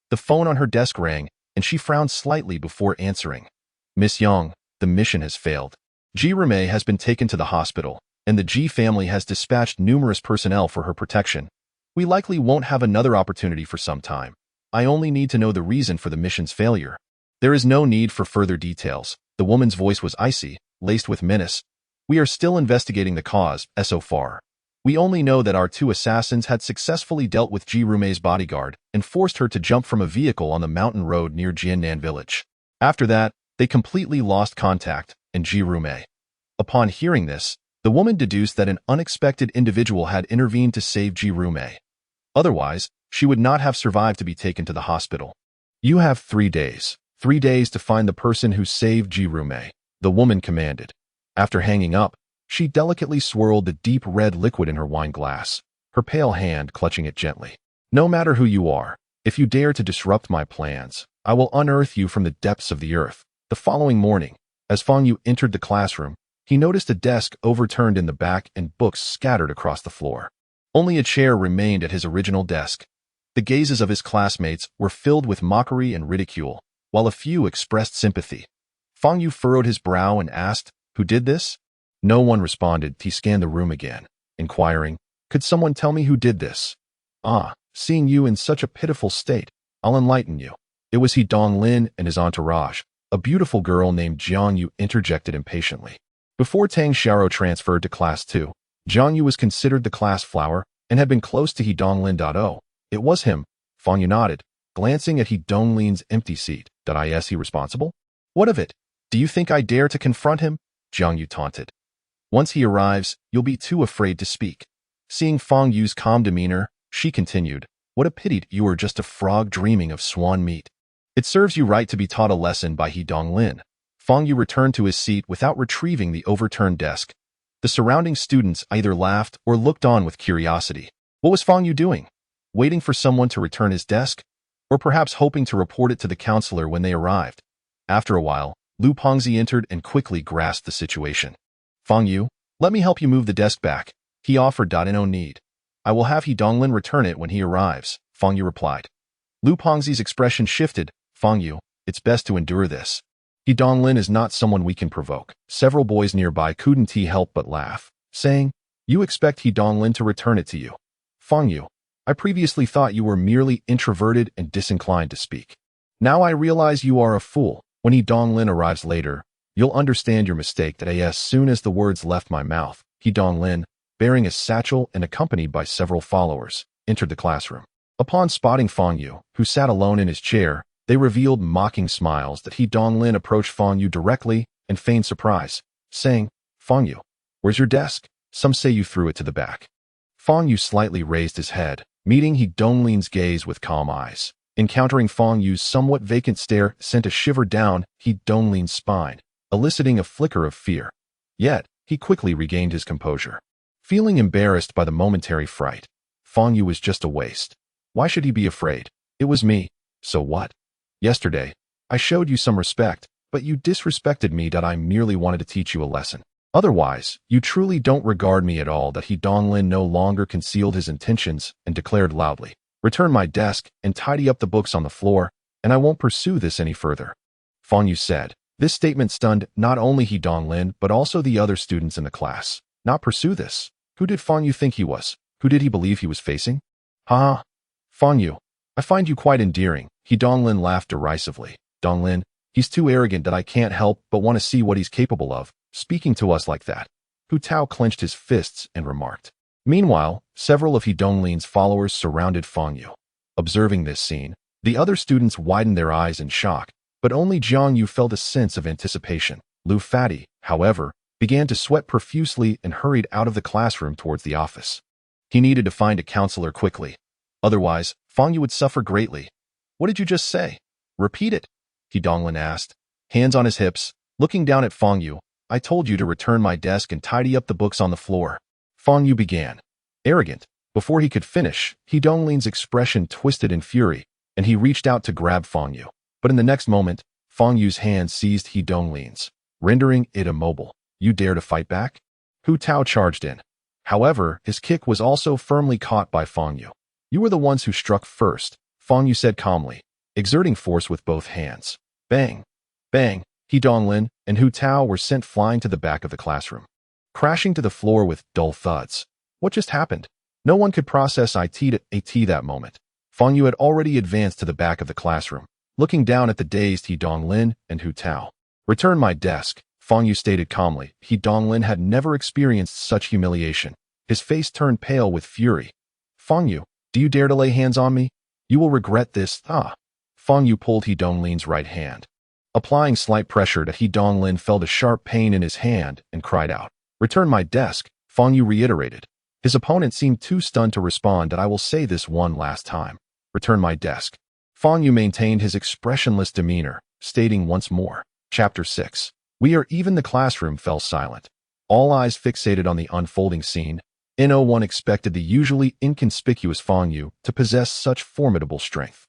The phone on her desk rang, and she frowned slightly before answering. Miss Yang, the mission has failed. Qi Refinement has been taken to the hospital, and the Qi family has dispatched numerous personnel for her protection. We likely won't have another opportunity for some time. I only need to know the reason for the mission's failure. There is no need for further details. The woman's voice was icy, laced with menace. We are still investigating the cause, so far. We only know that our 2 assassins had successfully dealt with Qi Refinement's bodyguard and forced her to jump from a vehicle on the mountain road near Jiannan village. After that, they completely lost contact, and Qi Refinement. Upon hearing this, the woman deduced that an unexpected individual had intervened to save Qi Refinement. Otherwise, she would not have survived to be taken to the hospital. You have 3 days. 3 days to find the person who saved Qi Refinement, the woman commanded. After hanging up, she delicately swirled the deep red liquid in her wine glass, her pale hand clutching it gently. No matter who you are, if you dare to disrupt my plans, I will unearth you from the depths of the earth. The following morning, as Fang Yu entered the classroom, he noticed a desk overturned in the back and books scattered across the floor. Only a chair remained at his original desk. The gazes of his classmates were filled with mockery and ridicule, while a few expressed sympathy. Fang Yu furrowed his brow and asked, "Who did this?" No one responded. He scanned the room again, inquiring, "Could someone tell me who did this?" Seeing you in such a pitiful state, I'll enlighten you. It was he Donglin and his entourage. A beautiful girl named Jiang Yu interjected impatiently. Before Tang Xiao transferred to Class 2, Jiang Yu was considered the class flower and had been close to he Donglin. It was him. Fang Yu nodded, glancing at he Donglin's empty seat. Is he responsible? What of it? Do you think I dare to confront him? Jiang Yu taunted. Once he arrives, you'll be too afraid to speak. Seeing Fang Yu's calm demeanor, she continued, "What a pity you are just a frog dreaming of swan meat. It serves you right to be taught a lesson by he Donglin." Fang Yu returned to his seat without retrieving the overturned desk. The surrounding students either laughed or looked on with curiosity. What was Fang Yu doing? Waiting for someone to return his desk? Or perhaps hoping to report it to the counselor when they arrived? After a while, Lu Pengzi entered and quickly grasped the situation. "Fang Yu, let me help you move the desk back," he offered. "No need. I will have he Donglin return it when he arrives," Fang Yu replied. Lu Pengzi's expression shifted. "Fang Yu, it's best to endure this. He Donglin is not someone we can provoke." Several boys nearby couldn't help but laugh, saying, "You expect he Donglin to return it to you? Fang Yu, I previously thought you were merely introverted and disinclined to speak. Now I realize you are a fool. When he Donglin arrives later, you'll understand your mistake." As soon as the words left my mouth, he Donglin, bearing a satchel and accompanied by several followers, entered the classroom. Upon spotting Fang Yu, who sat alone in his chair, They revealed mocking smiles that He Donglin approached Fang Yu directly and feigned surprise, saying, "Fang Yu, where's your desk? Some say you threw it to the back." Fang Yu slightly raised his head, meeting He Donglin's gaze with calm eyes. Encountering Fang Yu's somewhat vacant stare sent a shiver down He Donglin's spine, eliciting a flicker of fear. Yet, he quickly regained his composure. Feeling embarrassed by the momentary fright, Fang Yu was just a waste. Why should he be afraid? It was me. So what? Yesterday, I showed you some respect, but you disrespected me that I merely wanted to teach you a lesson. Otherwise, you truly don't regard me at all. That He Donglin no longer concealed his intentions and declared loudly, "Return my desk and tidy up the books on the floor, and I won't pursue this any further." Fang Yu said. This statement stunned not only He Donglin but also the other students in the class. Not pursue this? Who did Fang Yu think he was? Who did he believe he was facing? Ha! Fang Yu, I find you quite endearing. He Donglin laughed derisively. Donglin, he's too arrogant that I can't help but want to see what he's capable of, speaking to us like that. Hu Tao clenched his fists and remarked. Meanwhile, several of He Donglin's followers surrounded Fang Yu. Observing this scene, the other students widened their eyes in shock, but only Jiang Yu felt a sense of anticipation. Lu Fadi, however, began to sweat profusely and hurried out of the classroom towards the office. He needed to find a counselor quickly. Otherwise, Fang Yu would suffer greatly. What did you just say? Repeat it, He Donglin asked, hands on his hips, looking down at Fang Yu. I told you to return my desk and tidy up the books on the floor. Fang Yu began. Arrogant. Before he could finish, He Donglin's expression twisted in fury, and he reached out to grab Fang Yu. But in the next moment, Fang Yu's hand seized He Donglin's, rendering it immobile. You dare to fight back? Hu Tao charged in. However, his kick was also firmly caught by Fang Yu. You were the ones who struck first, Fang Yu said calmly, exerting force with both hands. Bang! Bang! He Donglin and Hu Tao were sent flying to the back of the classroom, crashing to the floor with dull thuds. What just happened? No one could process it that moment. Fang Yu had already advanced to the back of the classroom, looking down at the dazed He Donglin and Hu Tao. Return my desk, Fang Yu stated calmly. He Donglin had never experienced such humiliation. His face turned pale with fury. Fang Yu, do you dare to lay hands on me? You will regret this. Fang Yu pulled He Donglin's right hand. Applying slight pressure to He Donglin felt a sharp pain in his hand and cried out. Return my desk, Fang Yu reiterated. His opponent seemed too stunned to respond. That I will say this one last time. Return my desk. Fang Yu maintained his expressionless demeanor, stating once more. Chapter 6. Even the classroom fell silent. All eyes fixated on the unfolding scene. No one expected the usually inconspicuous Fang Yu to possess such formidable strength.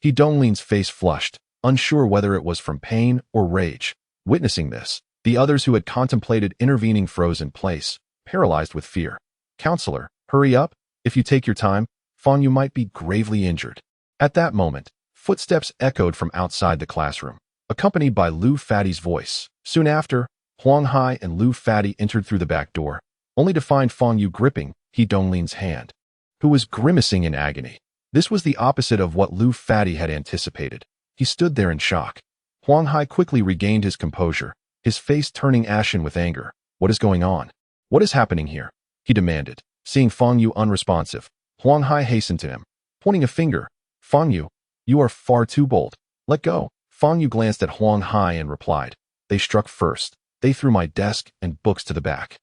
He Donglin's face flushed, unsure whether it was from pain or rage. Witnessing this, the others who had contemplated intervening froze in place, paralyzed with fear. Counselor, hurry up. If you take your time, Fang Yu might be gravely injured. At that moment, footsteps echoed from outside the classroom, accompanied by Lu Fadi's voice. Soon after, Huang Hai and Lu Fadi entered through the back door, only to find Fang Yu gripping He Donglin's hand, who was grimacing in agony. This was the opposite of what Lu Fadi had anticipated. He stood there in shock. Huang Hai quickly regained his composure, his face turning ashen with anger. What is going on? What is happening here? He demanded. Seeing Fang Yu unresponsive, Huang Hai hastened to him, pointing a finger. Fang Yu, you are far too bold. Let go. Fang Yu glanced at Huang Hai and replied. They struck first. They threw my desk and books to the back.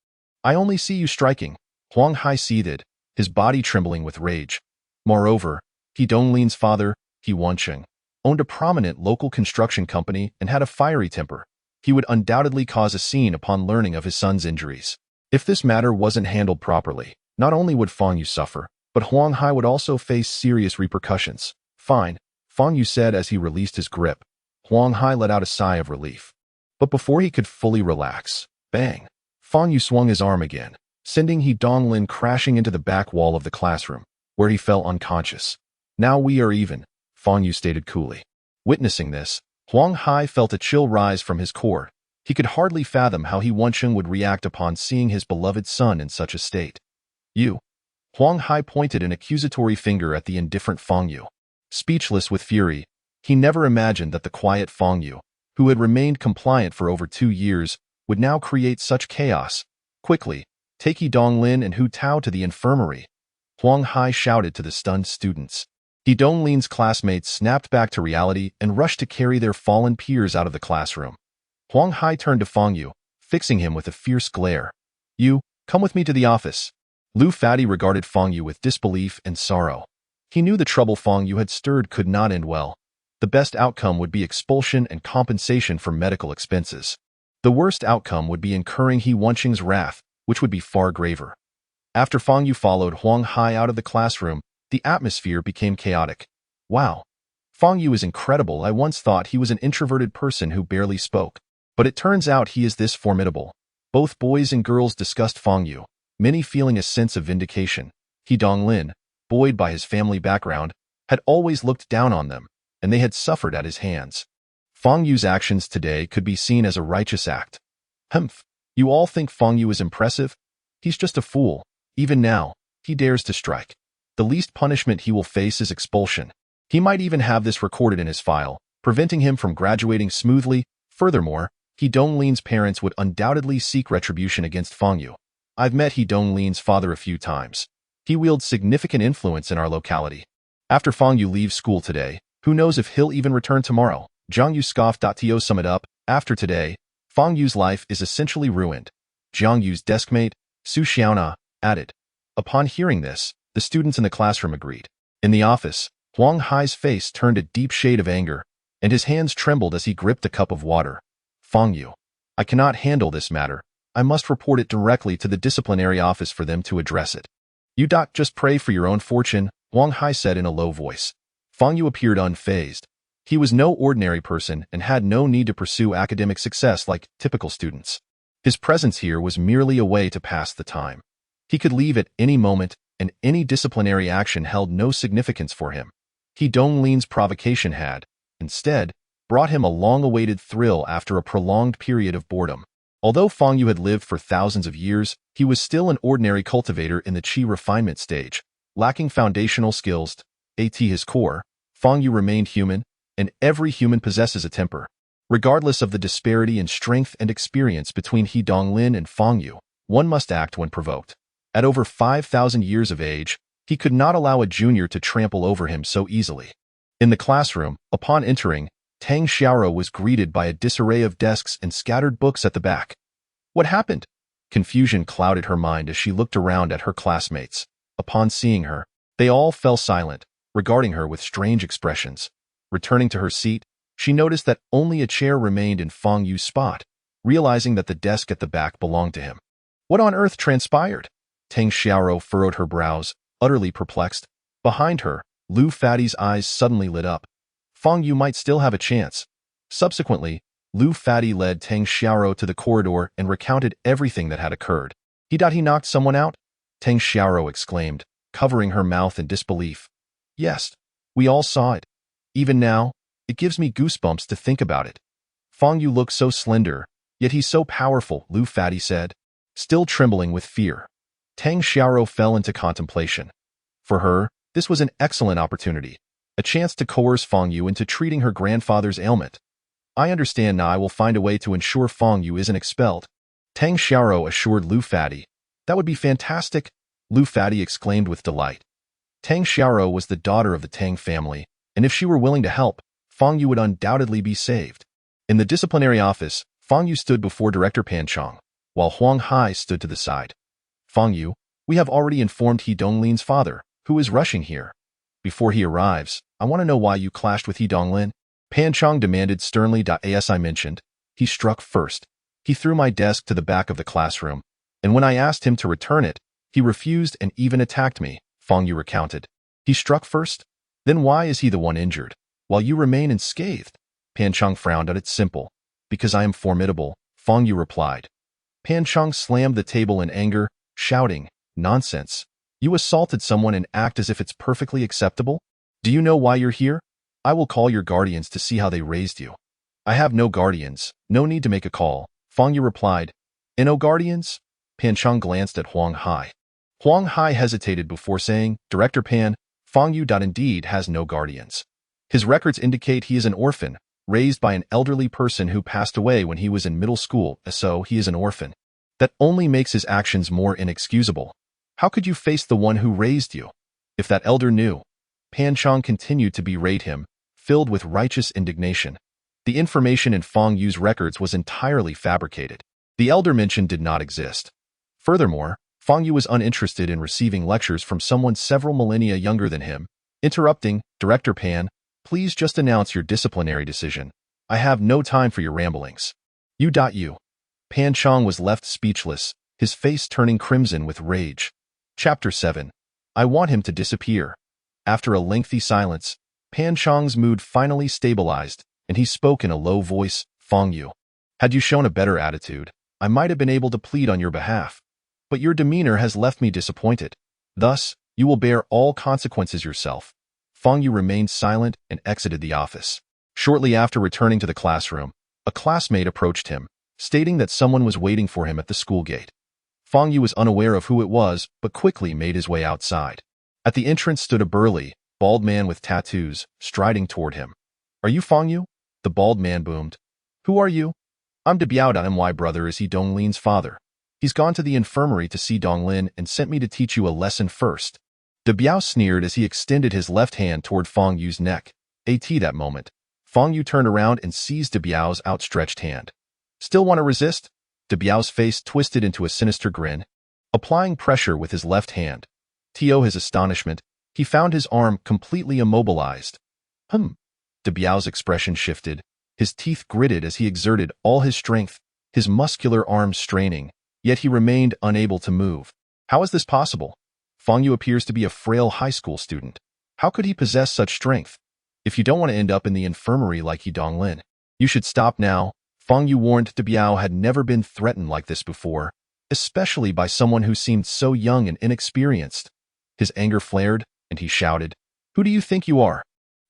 I only see you striking. Huang Hai seethed, his body trembling with rage. Moreover, He Donglin's father, He Wancheng, owned a prominent local construction company and had a fiery temper. He would undoubtedly cause a scene upon learning of his son's injuries. If this matter wasn't handled properly, not only would Fang Yu suffer, but Huang Hai would also face serious repercussions. Fine, Fang Yu said as he released his grip. Huang Hai let out a sigh of relief. But before he could fully relax, bang! Fang Yu swung his arm again, sending He Donglin crashing into the back wall of the classroom, where he fell unconscious. Now we are even, Fang Yu stated coolly. Witnessing this, Huang Hai felt a chill rise from his core. He could hardly fathom how He Wancheng would react upon seeing his beloved son in such a state. You. Huang Hai pointed an accusatory finger at the indifferent Fang Yu. Speechless with fury, he never imagined that the quiet Fang Yu, who had remained compliant for over 2 years, would now create such chaos. Quickly, take He Donglin and Hu Tao to the infirmary, Huang Hai shouted to the stunned students. He Donglin's classmates snapped back to reality and rushed to carry their fallen peers out of the classroom. Huang Hai turned to Fang Yu, fixing him with a fierce glare. "You, come with me to the office." Lu Fadi regarded Fang Yu with disbelief and sorrow. He knew the trouble Fang Yu had stirred could not end well. The best outcome would be expulsion and compensation for medical expenses. The worst outcome would be incurring He Wenqing's wrath, which would be far graver. After Fang Yu followed Huang Hai out of the classroom, the atmosphere became chaotic. Wow. Fang Yu is incredible. I once thought he was an introverted person who barely spoke. But it turns out he is this formidable. Both boys and girls discussed Fang Yu, many feeling a sense of vindication. He Donglin, buoyed by his family background, had always looked down on them, and they had suffered at his hands. Fang Yu's actions today could be seen as a righteous act. Humph, you all think Fang Yu is impressive? He's just a fool. Even now, he dares to strike. The least punishment he will face is expulsion. He might even have this recorded in his file, preventing him from graduating smoothly. Furthermore, He Donglin's parents would undoubtedly seek retribution against Fang Yu. I've met He Donglin's father a few times. He wields significant influence in our locality. After Fang Yu leaves school today, who knows if he'll even return tomorrow? Zhang Yu scoffed. To sum it up, after today, Fang Yu's life is essentially ruined. Zhang Yu's deskmate, Su Xiaona, added. Upon hearing this, the students in the classroom agreed. In the office, Huang Hai's face turned a deep shade of anger, and his hands trembled as he gripped a cup of water. Fang Yu, I cannot handle this matter. I must report it directly to the disciplinary office for them to address it. You just pray for your own fortune, Huang Hai said in a low voice. Fang Yu appeared unfazed. He was no ordinary person and had no need to pursue academic success like typical students. His presence here was merely a way to pass the time. He could leave at any moment, and any disciplinary action held no significance for him. He Donglin's provocation had, instead, brought him a long-awaited thrill after a prolonged period of boredom. Although Fang Yu had lived for thousands of years, he was still an ordinary cultivator in the Qi Refinement stage, lacking foundational skills. At his core, Fang Yu remained human, and every human possesses a temper. Regardless of the disparity in strength and experience between He Donglin and Fang Yu, one must act when provoked. At over 5,000 years of age, he could not allow a junior to trample over him so easily. In the classroom, upon entering, Tang Xiaoro was greeted by a disarray of desks and scattered books at the back. What happened? Confusion clouded her mind as she looked around at her classmates. Upon seeing her, they all fell silent, regarding her with strange expressions. Returning to her seat, she noticed that only a chair remained in Fang Yu's spot, realizing that the desk at the back belonged to him. What on earth transpired? Tang Xiaoro furrowed her brows, utterly perplexed. Behind her, Lu Fadi's eyes suddenly lit up. Fang Yu might still have a chance. Subsequently, Lu Fadi led Tang Xiaoro to the corridor and recounted everything that had occurred. He knocked someone out? Tang Xiaoro exclaimed, covering her mouth in disbelief. Yes, we all saw it. Even now, it gives me goosebumps to think about it. Fang Yu looked so slender, yet he's so powerful, Lu Fadi said, still trembling with fear. Tang Xiaoro fell into contemplation. For her, this was an excellent opportunity, a chance to coerce Fang Yu into treating her grandfather's ailment. I understand now. I will find a way to ensure Fang Yu isn't expelled. Tang Xiaoro assured Lu Fadi. That would be fantastic, Lu Fadi exclaimed with delight. Tang Xiaoro was the daughter of the Tang family, and if she were willing to help, Fang Yu would undoubtedly be saved. In the disciplinary office, Fang Yu stood before Director Pan Chong, while Huang Hai stood to the side. Fang Yu, we have already informed He Donglin's father, who is rushing here. Before he arrives, I want to know why you clashed with He Donglin. Pan Chong demanded sternly. As I mentioned, he struck first. He threw my desk to the back of the classroom, and when I asked him to return it, he refused and even attacked me, Fang Yu recounted. He struck first? Then why is he the one injured, while you remain unscathed? Pan Chong frowned. It's simple. Because I am formidable, Fang Yu replied. Pan Chong slammed the table in anger, shouting, Nonsense. You assaulted someone and act as if it's perfectly acceptable? Do you know why you're here? I will call your guardians to see how they raised you. I have no guardians, no need to make a call, Fang Yu replied. No guardians? Pan Chong glanced at Huang Hai. Huang Hai hesitated before saying, Director Pan, Fang Yu indeed has no guardians. His records indicate he is an orphan, raised by an elderly person who passed away when he was in middle school, so he is an orphan. That only makes his actions more inexcusable. How could you face the one who raised you? If that elder knew. Pan Chong continued to berate him, filled with righteous indignation. The information in Fang Yu's records was entirely fabricated. The elder mentioned did not exist. Furthermore, Fang Yu was uninterested in receiving lectures from someone several millennia younger than him. Interrupting, Director Pan, please just announce your disciplinary decision. I have no time for your ramblings. You. Pan Chong was left speechless, his face turning crimson with rage. Chapter 7. I want him to disappear. After a lengthy silence, Pan Chong's mood finally stabilized, and he spoke in a low voice. Fang Yu, had you shown a better attitude, I might have been able to plead on your behalf. But your demeanor has left me disappointed. Thus, you will bear all consequences yourself. Fang Yu remained silent and exited the office. Shortly after returning to the classroom, a classmate approached him, stating that someone was waiting for him at the school gate. Fang Yu was unaware of who it was, but quickly made his way outside. At the entrance stood a burly, bald man with tattoos, striding toward him. Are you Fang Yu? The bald man boomed. Who are you? I'm De Biao. My brother is He Donglin's father. He's gone to the infirmary to see Donglin and sent me to teach you a lesson first. De Biao sneered as he extended his left hand toward Fang Yu's neck. That moment, Fang Yu turned around and seized De Biao's outstretched hand. Still want to resist? De Biao's face twisted into a sinister grin. Applying pressure with his left hand, to his astonishment, he found his arm completely immobilized. De Biao's expression shifted. His teeth gritted as he exerted all his strength, his muscular arms straining, yet he remained unable to move. How is this possible? Fang Yu appears to be a frail high school student. How could he possess such strength? If you don't want to end up in the infirmary like He Donglin, you should stop now. Fang Yu warned De Biao had never been threatened like this before, especially by someone who seemed so young and inexperienced. His anger flared, and he shouted, Who do you think you are?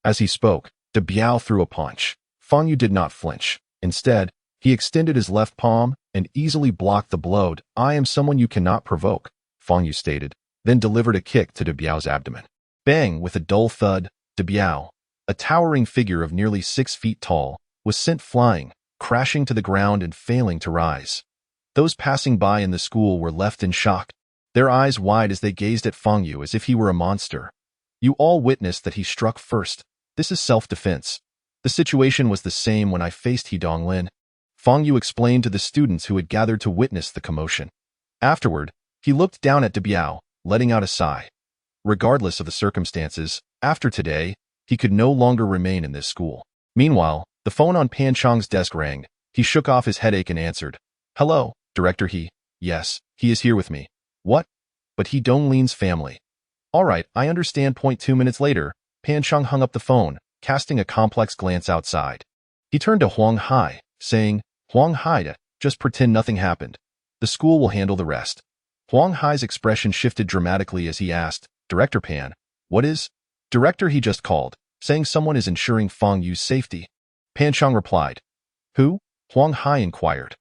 As he spoke, De Biao threw a punch. Fang Yu did not flinch. Instead, he extended his left palm and easily blocked the blow. I am someone you cannot provoke, Fang Yu stated, then delivered a kick to De Biao's abdomen. Bang! With a dull thud, De Biao, a towering figure of nearly 6 feet tall, was sent flying, crashing to the ground and failing to rise. Those passing by in the school were left in shock, their eyes wide as they gazed at Fang Yu as if he were a monster. You all witnessed that he struck first. This is self-defense. The situation was the same when I faced He Donglin. Fang Yu explained to the students who had gathered to witness the commotion. Afterward, he looked down at De Biao, letting out a sigh. Regardless of the circumstances, after today, he could no longer remain in this school. Meanwhile, the phone on Pan Chong's desk rang. He shook off his headache and answered. Hello, Director He. Yes, he is here with me. What? But He Donglin's family. All right, I understand. 2 minutes later, Pan Chong hung up the phone, casting a complex glance outside. He turned to Huang Hai, saying, Huang Hai, just pretend nothing happened. The school will handle the rest. Huang Hai's expression shifted dramatically as he asked, Director Pan, what is? Director He just called, saying someone is ensuring Fang Yu's safety. Pan Chong replied. Who? Huang Hai inquired.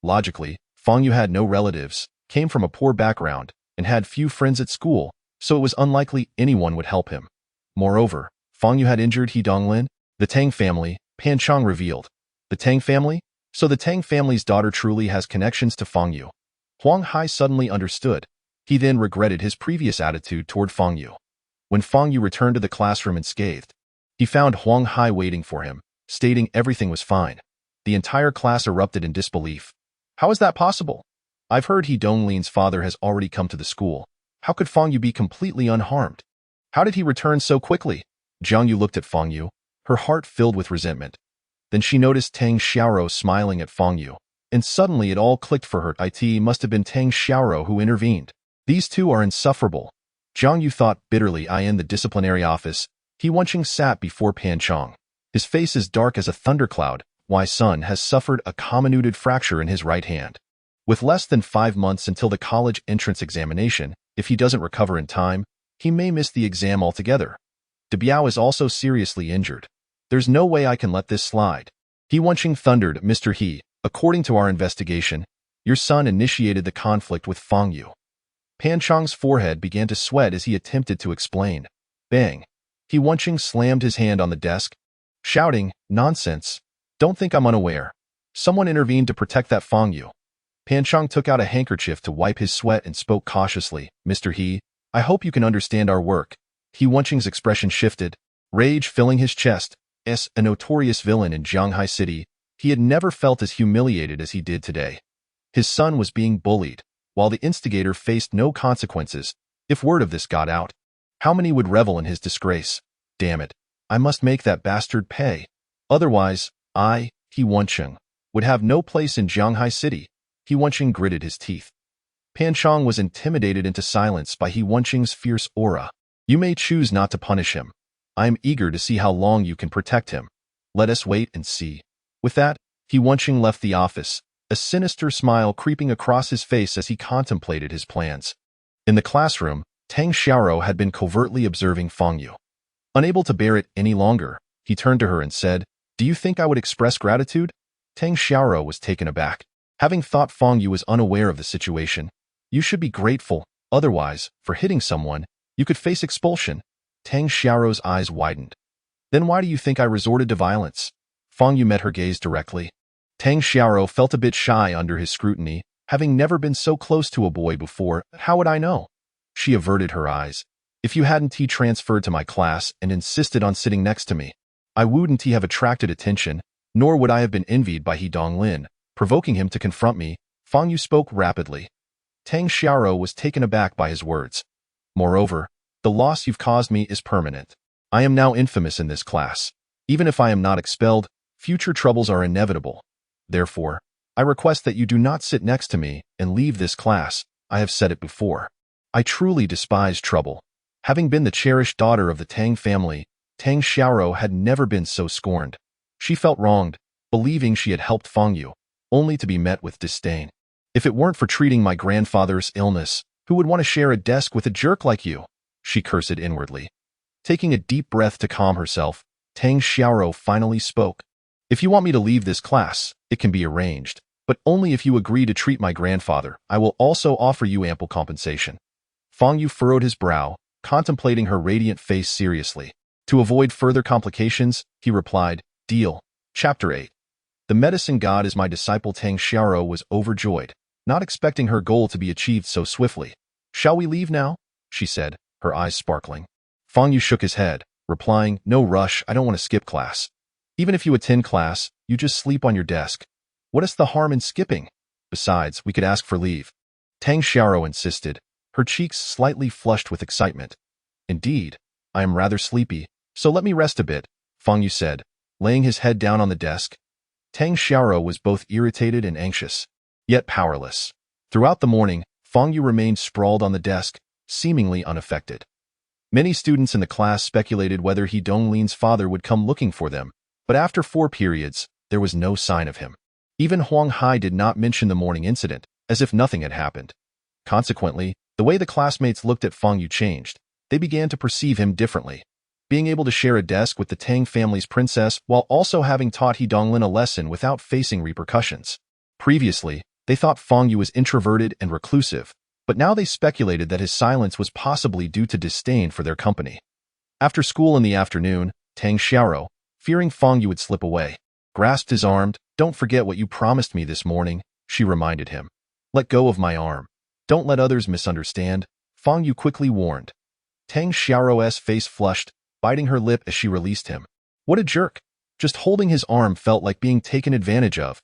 Logically, Fang Yu had no relatives, came from a poor background, and had few friends at school, so it was unlikely anyone would help him. Moreover, Fang Yu had injured He Donglin, the Tang family, Pan Chong revealed. The Tang family? So the Tang family's daughter truly has connections to Fang Yu. Huang Hai suddenly understood. He then regretted his previous attitude toward Fang Yu. When Fang Yu returned to the classroom unscathed, he found Huang Hai waiting for him, stating everything was fine. The entire class erupted in disbelief. How is that possible? I've heard He Donglin's father has already come to the school. How could Fang Yu be completely unharmed? How did he return so quickly? Jiang Yu looked at Fang Yu, her heart filled with resentment. Then she noticed Tang Xiaoro smiling at Fang Yu, and suddenly it all clicked for her. It must have been Tang Xiaoro who intervened. These two are insufferable. Jiang Yu thought bitterly. In the disciplinary office, He Wenqing sat before Pan Chong. His face is dark as a thundercloud. Son has suffered a comminuted fracture in his right hand. With less than 5 months until the college entrance examination, if he doesn't recover in time, he may miss the exam altogether. De Biao is also seriously injured. There's no way I can let this slide. He Wenqing thundered, Mr. He, according to our investigation, your son initiated the conflict with Fang Yu. Pan Chong's forehead began to sweat as he attempted to explain. Bang! He Wenqing slammed his hand on the desk, shouting, Nonsense! Don't think I'm unaware. Someone intervened to protect that Fang Yu. Pan Chong took out a handkerchief to wipe his sweat and spoke cautiously, Mr. He, I hope you can understand our work. He Wenqing's expression shifted, rage filling his chest. As a notorious villain in Shanghai City, he had never felt as humiliated as he did today. His son was being bullied, while the instigator faced no consequences. If word of this got out, how many would revel in his disgrace? Damn it, I must make that bastard pay. Otherwise, He Wenqing, would have no place in Shanghai City. He Wenqing gritted his teeth. Pan Chong was intimidated into silence by He Wenqing's fierce aura. You may choose not to punish him. I am eager to see how long you can protect him. Let us wait and see. With that, He Wenqing left the office, a sinister smile creeping across his face as he contemplated his plans. In the classroom, Tang Xiaoro had been covertly observing Fang Yu. Unable to bear it any longer, he turned to her and said, "Do you think I would express gratitude?" Tang Xiaoro was taken aback. Having thought Fang Yu was unaware of the situation, "You should be grateful, otherwise, for hitting someone, you could face expulsion." Tang Xiaoro's eyes widened. "Then why do you think I resorted to violence?" Fang Yu met her gaze directly. Tang Xiaoro felt a bit shy under his scrutiny, having never been so close to a boy before. "How would I know?" She averted her eyes. "If you hadn't transferred to my class and insisted on sitting next to me, I wouldn't have attracted attention, nor would I have been envied by He Donglin, provoking him to confront me." Fang Yu spoke rapidly. Tang Xiaoro was taken aback by his words. "Moreover, the loss you've caused me is permanent. I am now infamous in this class. Even if I am not expelled, future troubles are inevitable. Therefore, I request that you do not sit next to me and leave this class. I have said it before. I truly despise trouble." Having been the cherished daughter of the Tang family, Tang Xiaoro had never been so scorned. She felt wronged, believing she had helped Fang Yu, only to be met with disdain. "If it weren't for treating my grandfather's illness, who would want to share a desk with a jerk like you?" She cursed inwardly. Taking a deep breath to calm herself, Tang Xiaoro finally spoke. "If you want me to leave this class, it can be arranged, but only if you agree to treat my grandfather. I will also offer you ample compensation." Fang Yu furrowed his brow, contemplating her radiant face seriously. To avoid further complications, he replied, "Deal." Chapter 8. The medicine god is my disciple. Tang Xiaoro was overjoyed, not expecting her goal to be achieved so swiftly. "Shall we leave now?" she said, her eyes sparkling. Fang Yu shook his head, replying, "No rush, I don't want to skip class. Even if you attend class, you just sleep on your desk. What is the harm in skipping? Besides, we could ask for leave." Tang Xiaoro insisted, her cheeks slightly flushed with excitement. "Indeed, I am rather sleepy, so let me rest a bit," Fang Yu said, laying his head down on the desk. Tang Xiaoro was both irritated and anxious, yet powerless. Throughout the morning, Fang Yu remained sprawled on the desk, seemingly unaffected. Many students in the class speculated whether He Donglin's father would come looking for them, but after 4 periods, there was no sign of him. Even Huang Hai did not mention the morning incident, as if nothing had happened. Consequently, the way the classmates looked at Fang Yu changed. They began to perceive him differently. Being able to share a desk with the Tang family's princess while also having taught He Donglin a lesson without facing repercussions. Previously, they thought Fang Yu was introverted and reclusive, but now they speculated that his silence was possibly due to disdain for their company. After school in the afternoon, Tang Xiaoro, fearing Fang Yu would slip away, grasped his arm. "Don't forget what you promised me this morning," she reminded him. "Let go of my arm. Don't let others misunderstand," Fang Yu quickly warned. Tang Xiaoro's face flushed, biting her lip as she released him. What a jerk! Just holding his arm felt like being taken advantage of.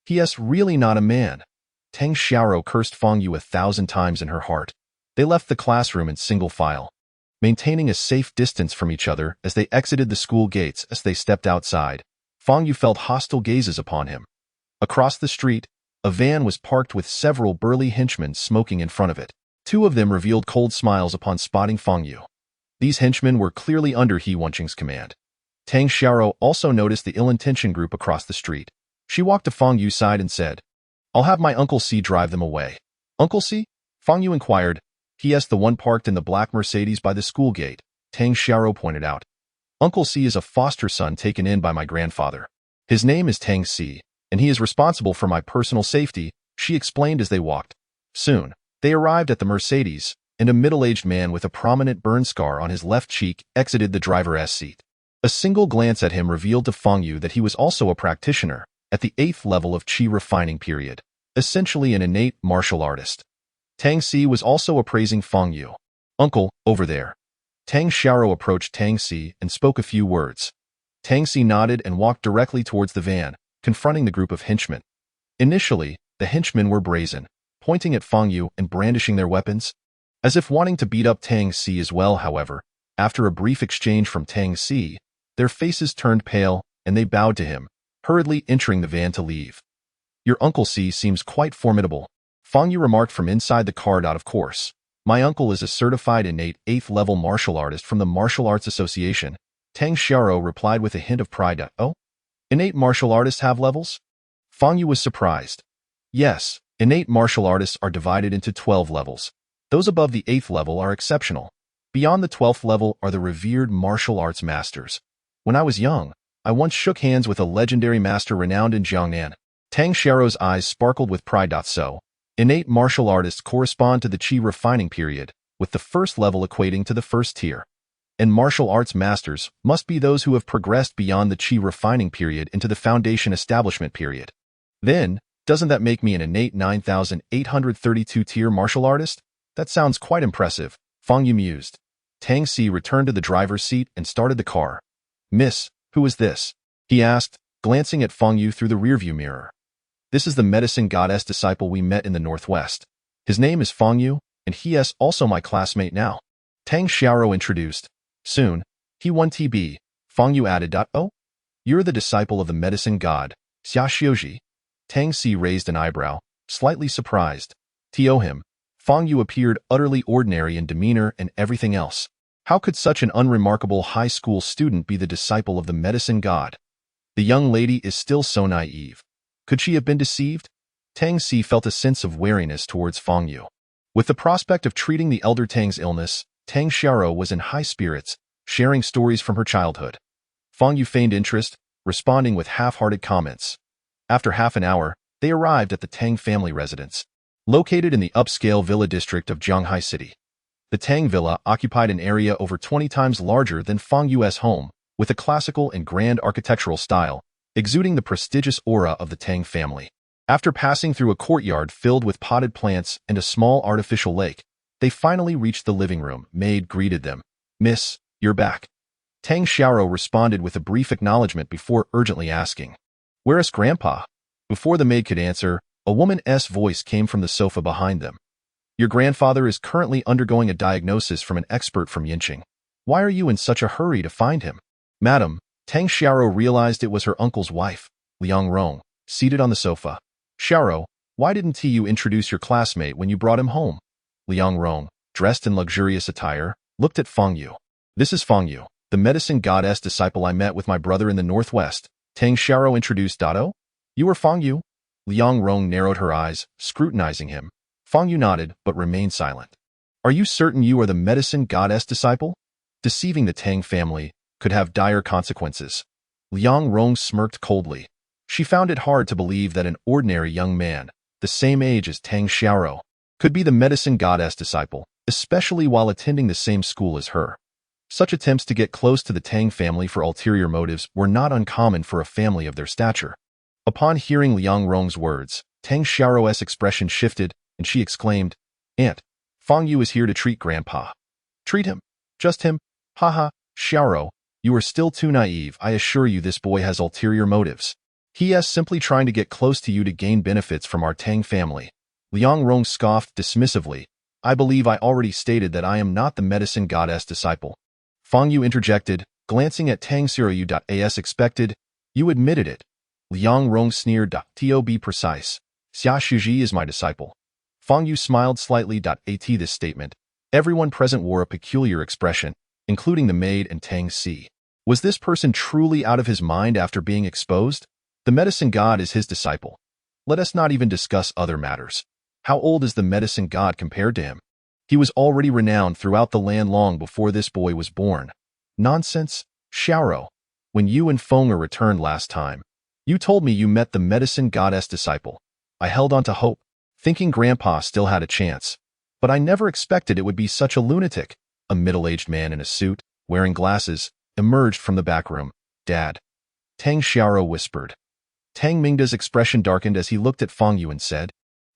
He.S. really not a man. Tang Xiaoro cursed Fang Yu 1,000 times in her heart. They left the classroom in single file, maintaining a safe distance from each other as they exited the school gates. As they stepped outside, Fang Yu felt hostile gazes upon him. Across the street, a van was parked with several burly henchmen smoking in front of it. 2 of them revealed cold smiles upon spotting Fang Yu. These henchmen were clearly under He Wenqing's command. Tang Xiaoro also noticed the ill-intentioned group across the street. She walked to Fang Yu's side and said, "I'll have my Uncle C drive them away." "Uncle C?" Fang Yu inquired. "He.S. the one parked in the black Mercedes by the school gate," Tang Xiaoro pointed out. "Uncle C is a foster son taken in by my grandfather. His name is Tang C, and he is responsible for my personal safety," she explained as they walked. Soon, they arrived at the Mercedes, and a middle-aged man with a prominent burn scar on his left cheek exited the driver's seat. A single glance at him revealed to Fang Yu that he was also a practitioner at the 8th level of Qi Refining period, essentially an innate martial artist. Tang Si was also appraising Fang Yu. "Uncle, over there." Tang Xiao approached Tang Si and spoke a few words. Tang Si nodded and walked directly towards the van, confronting the group of henchmen. Initially, the henchmen were brazen, pointing at Fang Yu and brandishing their weapons, as if wanting to beat up Tang Si as well. However, after a brief exchange from Tang Si, their faces turned pale and they bowed to him, hurriedly entering the van to leave. Your Uncle Si seems quite formidable, Fang Yu remarked from inside the car. Of course. My uncle is a certified innate 8th-level martial artist from the Martial Arts Association, Tang Xiao replied with a hint of pride. Oh? Innate martial artists have levels? Fang Yu was surprised. Yes, innate martial artists are divided into 12 levels. Those above the 8th level are exceptional. Beyond the 12th level are the revered martial arts masters. When I was young, I once shook hands with a legendary master renowned in Jiangnan. Tang Xiao's eyes sparkled with pride. So, innate martial artists correspond to the Qi refining period, with the first level equating to the first tier. And martial arts masters must be those who have progressed beyond the Qi refining period into the foundation establishment period. Then, doesn't that make me an innate 9,832 tier martial artist? That sounds quite impressive, Fang Yu mused. Tang Si returned to the driver's seat and started the car. Miss, who is this? He asked, glancing at Fang Yu through the rearview mirror. This is the medicine goddess disciple we met in the Northwest. His name is Fang Yu, and he is also my classmate now. Tang Xiao introduced. Soon, he won TB. Fang Yu added. Oh? You're the disciple of the medicine god, Xia Xiuji. Tang Si raised an eyebrow, slightly surprised. To him, Fang Yu appeared utterly ordinary in demeanor and everything else. How could such an unremarkable high school student be the disciple of the medicine god? The young lady is still so naive. Could she have been deceived? Tang Si felt a sense of wariness towards Fang Yu. With the prospect of treating the elder Tang's illness, Tang Xiao was in high spirits, sharing stories from her childhood. Fang Yu feigned interest, responding with half-hearted comments. After half an hour, they arrived at the Tang family residence, located in the upscale villa district of Zhanghai City. The Tang villa occupied an area over 20 times larger than Fang Yu's home, with a classical and grand architectural style, exuding the prestigious aura of the Tang family. After passing through a courtyard filled with potted plants and a small artificial lake, they finally reached the living room. Maid greeted them. Miss, you're back. Tang Xiao responded with a brief acknowledgement before urgently asking, where is Grandpa? Before the maid could answer, a woman's voice came from the sofa behind them. Your grandfather is currently undergoing a diagnosis from an expert from Yinqing. Why are you in such a hurry to find him? Madam, Tang Xiao realized it was her uncle's wife, Liang Rong, seated on the sofa. Xiao, why didn't you introduce your classmate when you brought him home? Liang Rong, dressed in luxurious attire, looked at Fang Yu. This is Fang Yu, the medicine goddess disciple I met with my brother in the Northwest. Tang Xiao introduced. Oh? You are Fang Yu? Liang Rong narrowed her eyes, scrutinizing him. Fang Yu nodded, but remained silent. Are you certain you are the medicine goddess disciple? Deceiving the Tang family could have dire consequences. Liang Rong smirked coldly. She found it hard to believe that an ordinary young man, the same age as Tang Xiao, could be the medicine goddess disciple, especially while attending the same school as her. Such attempts to get close to the Tang family for ulterior motives were not uncommon for a family of their stature. Upon hearing Liang Rong's words, Tang Xiao's expression shifted, and she exclaimed, Aunt, Fang Yu is here to treat Grandpa. Treat him? Just him? Haha, Xiao, you are still too naive. I assure you this boy has ulterior motives. He is simply trying to get close to you to gain benefits from our Tang family. Liang Rong scoffed dismissively. I believe I already stated that I am not the medicine goddess disciple. Fang Yu interjected, glancing at Tang Xiao. As expected, you admitted it. Liang Rong sneered. To be precise, Xia Shuji is my disciple. Fang Yu smiled slightly. At this statement, everyone present wore a peculiar expression, including the maid and Tang Si. Was this person truly out of his mind after being exposed? The medicine god is his disciple. Let us not even discuss other matters. How old is the medicine god compared to him? He was already renowned throughout the land long before this boy was born. Nonsense, Xiao. When you and Feng returned last time, you told me you met the medicine goddess disciple. I held on to hope, thinking Grandpa still had a chance. But I never expected it would be such a lunatic. A middle-aged man in a suit, wearing glasses, emerged from the back room. Dad. Tang Xiao whispered. Tang Mingda's expression darkened as he looked at Fang Yu and said,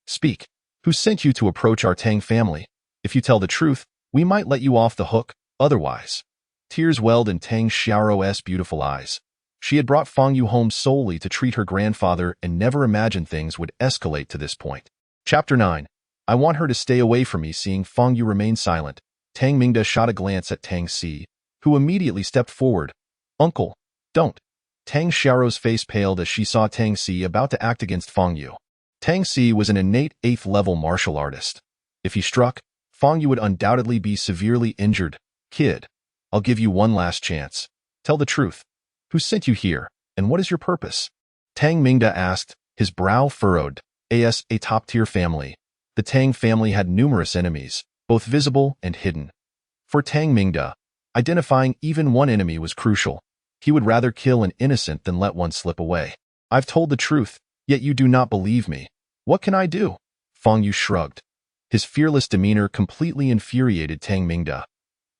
Speak. Who sent you to approach our Tang family? If you tell the truth, we might let you off the hook. otherwise. Tears welled in Tang Xiao's beautiful eyes. She had brought Fang Yu home solely to treat her grandfather and never imagined things would escalate to this point. Chapter 9. I want her to stay away from me. Seeing Fang Yu remain silent, Tang Mingda shot a glance at Tang Si, who immediately stepped forward. Uncle, don't. Tang Xiao's face paled as she saw Tang Si about to act against Fang Yu. Tang Si was an innate 8th-level martial artist. If he struck, Fang Yu would undoubtedly be severely injured. Kid, I'll give you one last chance. Tell the truth. Who sent you here, and what is your purpose? Tang Mingda asked, his brow furrowed. As a top-tier family, the Tang family had numerous enemies, both visible and hidden. For Tang Mingda, identifying even one enemy was crucial. He would rather kill an innocent than let one slip away. I've told the truth, yet you do not believe me. What can I do? Fang Yu shrugged. His fearless demeanor completely infuriated Tang Mingda.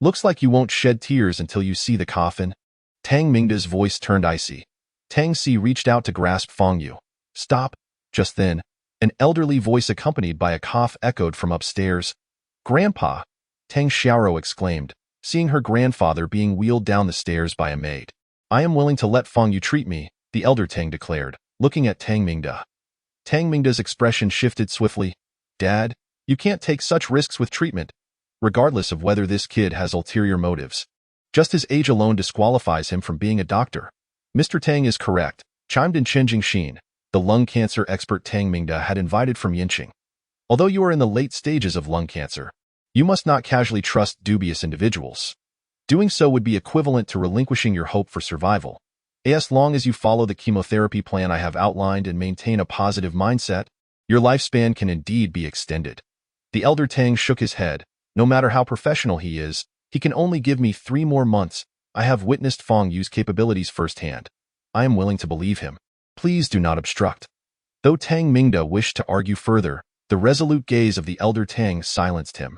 Looks like you won't shed tears until you see the coffin. Tang Mingda's voice turned icy. Tang Si reached out to grasp Fang Yu. Stop. Just then, an elderly voice accompanied by a cough echoed from upstairs. Grandpa! Tang Xiao exclaimed, seeing her grandfather being wheeled down the stairs by a maid. I am willing to let Fang Yu treat me, the elder Tang declared, looking at Tang Mingda. Tang Mingda's expression shifted swiftly. Dad, you can't take such risks with treatment, regardless of whether this kid has ulterior motives. Just his age alone disqualifies him from being a doctor. Mr. Tang is correct, chimed in Chen Jingxin, the lung cancer expert Tang Mingda had invited from Yinqing. Although you are in the late stages of lung cancer, you must not casually trust dubious individuals. Doing so would be equivalent to relinquishing your hope for survival. As long as you follow the chemotherapy plan I have outlined and maintain a positive mindset, your lifespan can indeed be extended. The elder Tang shook his head. No matter how professional he is, he can only give me 3 more months. I have witnessed Fang Yu's capabilities firsthand. I am willing to believe him. Please do not obstruct. Though Tang Mingda wished to argue further, the resolute gaze of the elder Tang silenced him.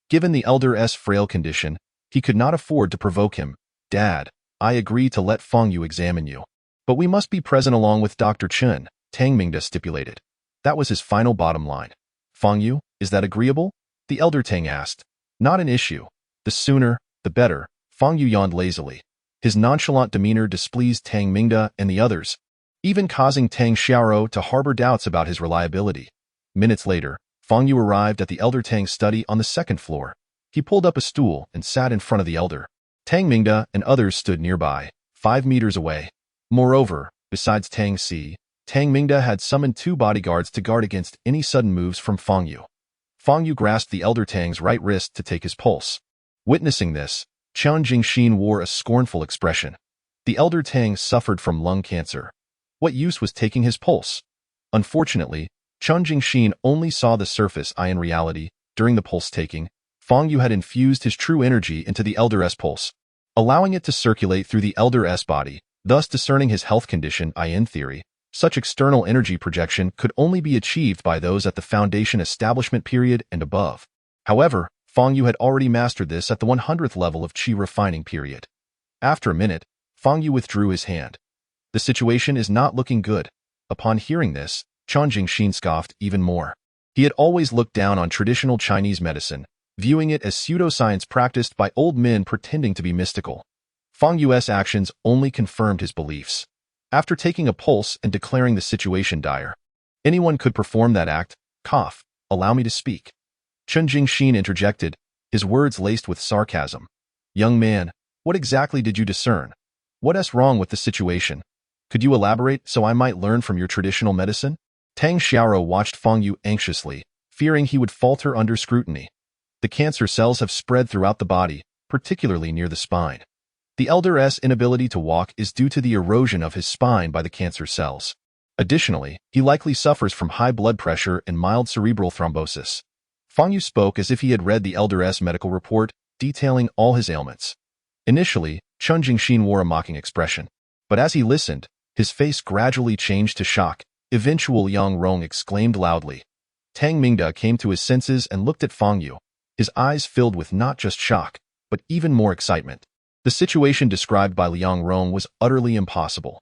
Given the elder's frail condition, he could not afford to provoke him. Dad, I agree to let Fang Yu examine you. But we must be present along with Dr. Chen, Tang Mingda stipulated. That was his final bottom line. Fang Yu, is that agreeable? The elder Tang asked. Not an issue. The sooner, the better, Fang Yu yawned lazily. His nonchalant demeanor displeased Tang Mingda and the others, even causing Tang Xiao to harbor doubts about his reliability. Minutes later, Fang Yu arrived at the elder Tang's study on the 2nd floor. He pulled up a stool and sat in front of the elder. Tang Mingda and others stood nearby, 5 meters away. Moreover, besides Tang Si, Tang Mingda had summoned 2 bodyguards to guard against any sudden moves from Fang Yu. Fang Yu grasped the elder Tang's right wrist to take his pulse. Witnessing this, Chen Jingxin wore a scornful expression. The elder Tang suffered from lung cancer. What use was taking his pulse? Unfortunately, Chen Jingxin only saw the surface. In reality, during the pulse-taking, Fang Yu had infused his true energy into the elder's pulse, allowing it to circulate through the elder's body, thus discerning his health condition. In theory, such external energy projection could only be achieved by those at the Foundation establishment period and above. However, Fang Yu had already mastered this at the 100th level of Qi refining period. After a minute, Fang Yu withdrew his hand. The situation is not looking good. Upon hearing this, Chen Jingxin scoffed even more. He had always looked down on traditional Chinese medicine, viewing it as pseudoscience practiced by old men pretending to be mystical. Fang Yu's actions only confirmed his beliefs. After taking a pulse and declaring the situation dire, anyone could perform that act. Cough. Allow me to speak. Chen Jingxin interjected, his words laced with sarcasm. Young man, what exactly did you discern? What's wrong with the situation? Could you elaborate so I might learn from your traditional medicine? Tang Xiao watched Fang Yu anxiously, fearing he would falter under scrutiny. The cancer cells have spread throughout the body, particularly near the spine. The elder's inability to walk is due to the erosion of his spine by the cancer cells. Additionally, he likely suffers from high blood pressure and mild cerebral thrombosis. Fang Yu spoke as if he had read the elder's medical report, detailing all his ailments. Initially, Chen Jingxin wore a mocking expression, but as he listened, his face gradually changed to shock. Eventual Yang Rong exclaimed loudly. Tang Mingda came to his senses and looked at Fang Yu, his eyes filled with not just shock, but even more excitement. The situation described by Liang Rong was utterly impossible.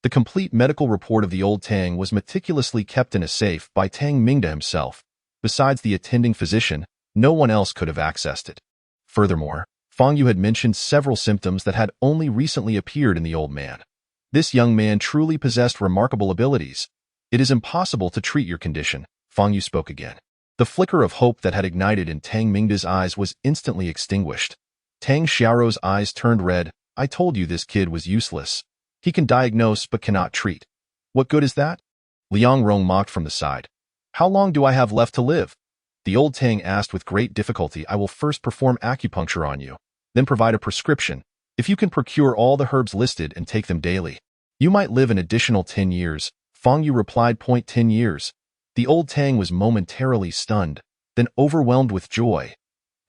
The complete medical report of the old Tang was meticulously kept in a safe by Tang Mingda himself. Besides the attending physician, no one else could have accessed it. Furthermore, Fang Yu had mentioned several symptoms that had only recently appeared in the old man. This young man truly possessed remarkable abilities. It is impossible to treat your condition, Fang Yu spoke again. The flicker of hope that had ignited in Tang Mingda's eyes was instantly extinguished. Tang Xiaoro's eyes turned red. I told you this kid was useless. He can diagnose but cannot treat. What good is that? Liang Rong mocked from the side. How long do I have left to live? The old Tang asked with great difficulty. I will first perform acupuncture on you, then provide a prescription. If you can procure all the herbs listed and take them daily, you might live an additional 10 years. Fang Yu replied. 10 years. The old Tang was momentarily stunned, then overwhelmed with joy.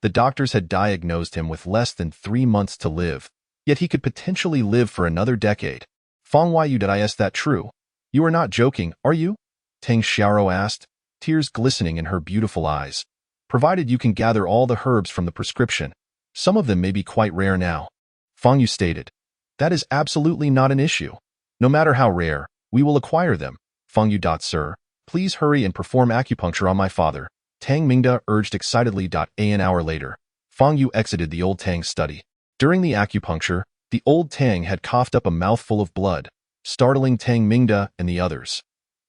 The doctors had diagnosed him with less than 3 months to live, yet he could potentially live for another decade. Fang Yu, did I ask that true? You are not joking, are you? Tang Xiaoro asked, tears glistening in her beautiful eyes. Provided you can gather all the herbs from the prescription. Some of them may be quite rare now. Fang Yu stated. That is absolutely not an issue. No matter how rare, we will acquire them. Fang Yu. Sir, please hurry and perform acupuncture on my father, Tang Mingda urged excitedly. An hour later, Fang Yu exited the old Tang's study. During the acupuncture, the old Tang had coughed up a mouthful of blood, startling Tang Mingda and the others.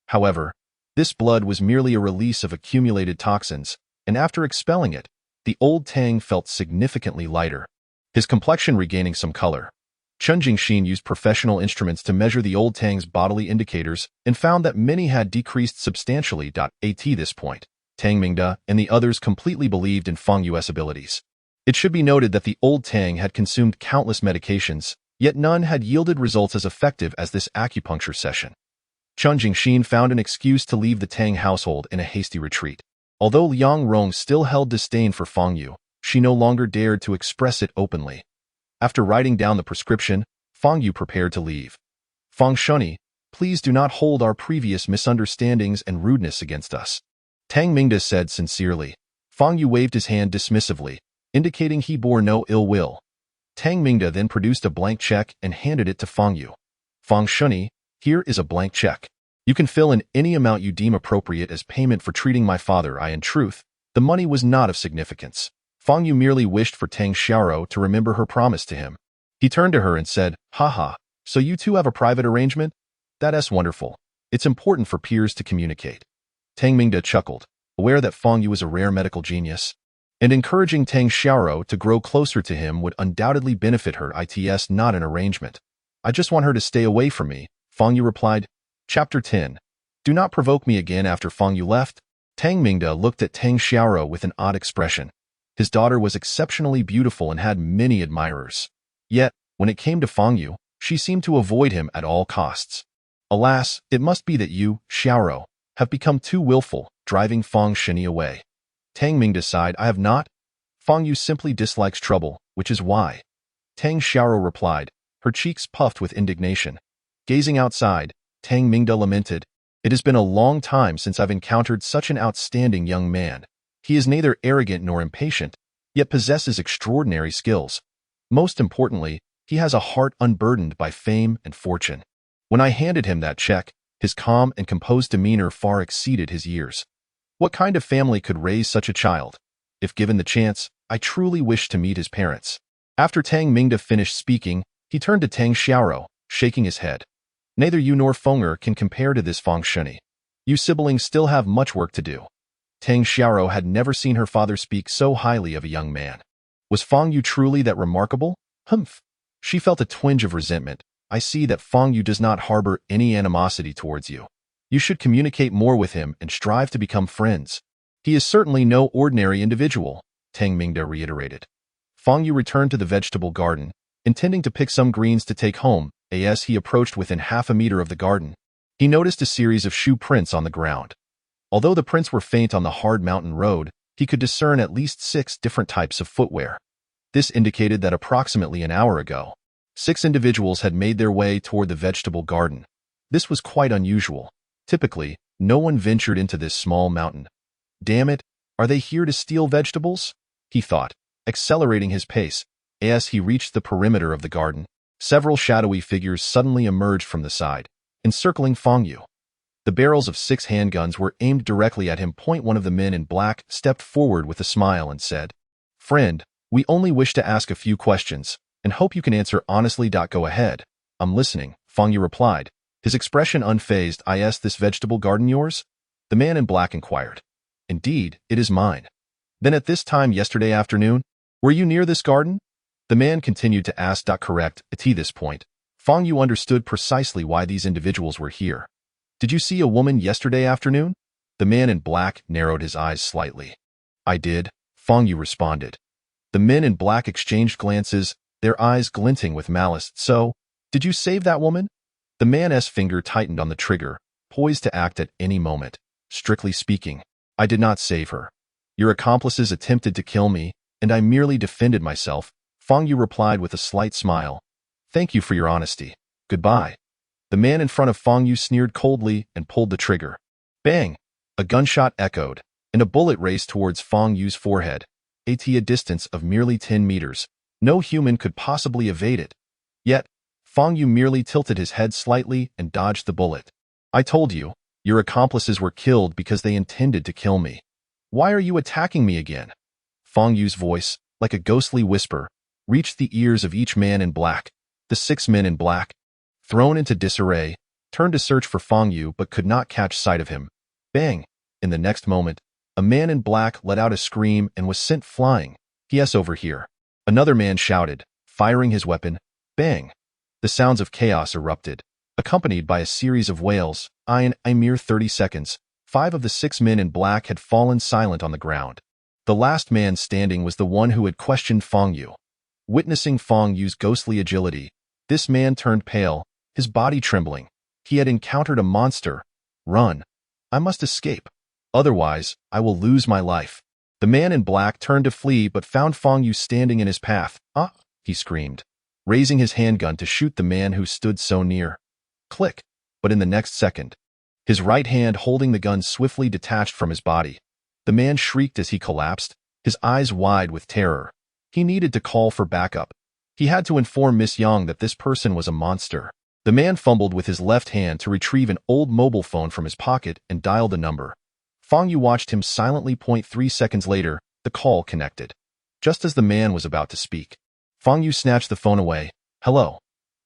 However, this blood was merely a release of accumulated toxins, and after expelling it, the old Tang felt significantly lighter, his complexion regaining some color. Chen Jingxin used professional instruments to measure the old Tang's bodily indicators and found that many had decreased substantially. At this point, Tang Mingda and the others completely believed in Fang Yu's abilities. It should be noted that the old Tang had consumed countless medications, yet none had yielded results as effective as this acupuncture session. Chen Jingxin found an excuse to leave the Tang household in a hasty retreat. Although Liang Rong still held disdain for Fang Yu, she no longer dared to express it openly. After writing down the prescription, Fang Yu prepared to leave. Fang Shunyi, please do not hold our previous misunderstandings and rudeness against us, Tang Mingda said sincerely. Fang Yu waved his hand dismissively, indicating he bore no ill will. Tang Mingda then produced a blank check and handed it to Fang Yu. Fang Shunyi, here is a blank check. You can fill in any amount you deem appropriate as payment for treating my father. In truth, the money was not of significance. Fang Yu merely wished for Tang Xiaoro to remember her promise to him. He turned to her and said, haha, so you two have a private arrangement? That's wonderful. It's important for peers to communicate. Tang Mingda chuckled, aware that Fang Yu was a rare medical genius, and encouraging Tang Xiaoro to grow closer to him would undoubtedly benefit her. It's not an arrangement. I just want her to stay away from me, Fang Yu replied. Chapter 10. Do not provoke me again. After Fang Yu left, Tang Mingda looked at Tang Xiaoro with an odd expression. His daughter was exceptionally beautiful and had many admirers. Yet, when it came to Fang Yu, she seemed to avoid him at all costs. Alas, it must be that you, Xiaoro, have become too willful, driving Fang Shunyi away. Tang Mingda sighed. I have not. Fang Yu simply dislikes trouble, which is why. Tang Xiaoro replied, her cheeks puffed with indignation. Gazing outside, Tang Mingda lamented, it has been a long time since I've encountered such an outstanding young man. He is neither arrogant nor impatient, yet possesses extraordinary skills. Most importantly, he has a heart unburdened by fame and fortune. When I handed him that check, his calm and composed demeanor far exceeded his years. What kind of family could raise such a child? If given the chance, I truly wish to meet his parents. After Tang Mingda finished speaking, he turned to Tang Xiaoro, shaking his head. Neither you nor Fenger can compare to this Fang Shunyi. You siblings still have much work to do. Tang Xiaoro had never seen her father speak so highly of a young man. Was Fang Yu truly that remarkable? Humph. She felt a twinge of resentment. I see that Fang Yu does not harbor any animosity towards you. You should communicate more with him and strive to become friends. He is certainly no ordinary individual, Tang Mingda reiterated. Fang Yu returned to the vegetable garden, intending to pick some greens to take home. As he approached within half a meter of the garden, he noticed a series of shoe prints on the ground. Although the prints were faint on the hard mountain road, he could discern at least 6 different types of footwear. This indicated that approximately an hour ago, 6 individuals had made their way toward the vegetable garden. This was quite unusual. Typically, no one ventured into this small mountain. Damn it, are they here to steal vegetables? He thought, accelerating his pace. As he reached the perimeter of the garden, several shadowy figures suddenly emerged from the side, encircling Fang Yu. The barrels of 6 handguns were aimed directly at him. One of the men in black stepped forward with a smile and said, Friend, We only wish to ask a few questions, and hope you can answer honestly. Go ahead. I'm listening, Fang Yu replied, his expression unfazed. Is this vegetable garden yours? The man in black inquired. Indeed, it is mine. Then at this time yesterday afternoon, were you near this garden? The man continued to ask. Correct. At this point, Fang Yu understood precisely why these individuals were here. Did you see a woman yesterday afternoon? The man in black narrowed his eyes slightly. I did, Fang Yu responded. The men in black exchanged glances, their eyes glinting with malice. So, did you save that woman? The man's finger tightened on the trigger, poised to act at any moment. Strictly speaking, I did not save her. Your accomplices attempted to kill me, and I merely defended myself, Fang Yu replied with a slight smile. Thank you for your honesty. Goodbye. The man in front of Fang Yu sneered coldly and pulled the trigger. Bang! A gunshot echoed, and a bullet raced towards Fang Yu's forehead. At a distance of merely 10 meters, no human could possibly evade it. Yet, Fang Yu merely tilted his head slightly and dodged the bullet. I told you, your accomplices were killed because they intended to kill me. Why are you attacking me again? Fang Yu's voice, like a ghostly whisper, reached the ears of each man in black. The 6 men in black, thrown into disarray, turned to search for Fang Yu but could not catch sight of him. Bang! In the next moment, a man in black let out a scream and was sent flying. Yes, over here. Another man shouted, firing his weapon. Bang! The sounds of chaos erupted, accompanied by a series of wails. In a mere 30 seconds, 5 of the 6 men in black had fallen silent on the ground. The last man standing was the one who had questioned Fang Yu. Witnessing Fang Yu's ghostly agility, this man turned pale, his body trembling. He had encountered a monster. Run. I must escape. Otherwise, I will lose my life. The man in black turned to flee but found Fang Yu standing in his path. Ah! He screamed, raising his handgun to shoot the man who stood so near. Click! But in the next second, his right hand holding the gun swiftly detached from his body. The man shrieked as he collapsed, his eyes wide with terror. He needed to call for backup. He had to inform Miss Yang that this person was a monster. The man fumbled with his left hand to retrieve an old mobile phone from his pocket and dialed a number. Fang Yu watched him silently. 3 seconds later, the call connected. Just as the man was about to speak, Fang Yu snatched the phone away. Hello.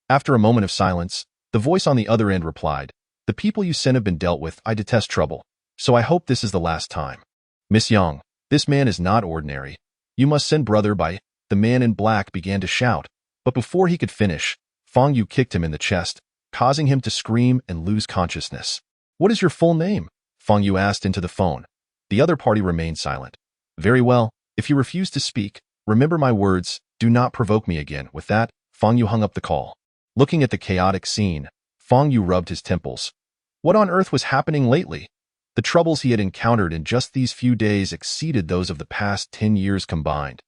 After a moment of silence, the voice on the other end replied, the people you sent have been dealt with. I detest trouble, so I hope this is the last time. Miss Yang, this man is not ordinary. You must send brother by. The man in black began to shout, but before he could finish, Fang Yu kicked him in the chest, causing him to scream and lose consciousness. What is your full name? Fang Yu asked into the phone. The other party remained silent. Very well, if you refuse to speak, remember my words, do not provoke me again. With that, Fang Yu hung up the call. Looking at the chaotic scene, Fang Yu rubbed his temples. What on earth was happening lately? The troubles he had encountered in just these few days exceeded those of the past 10 years combined.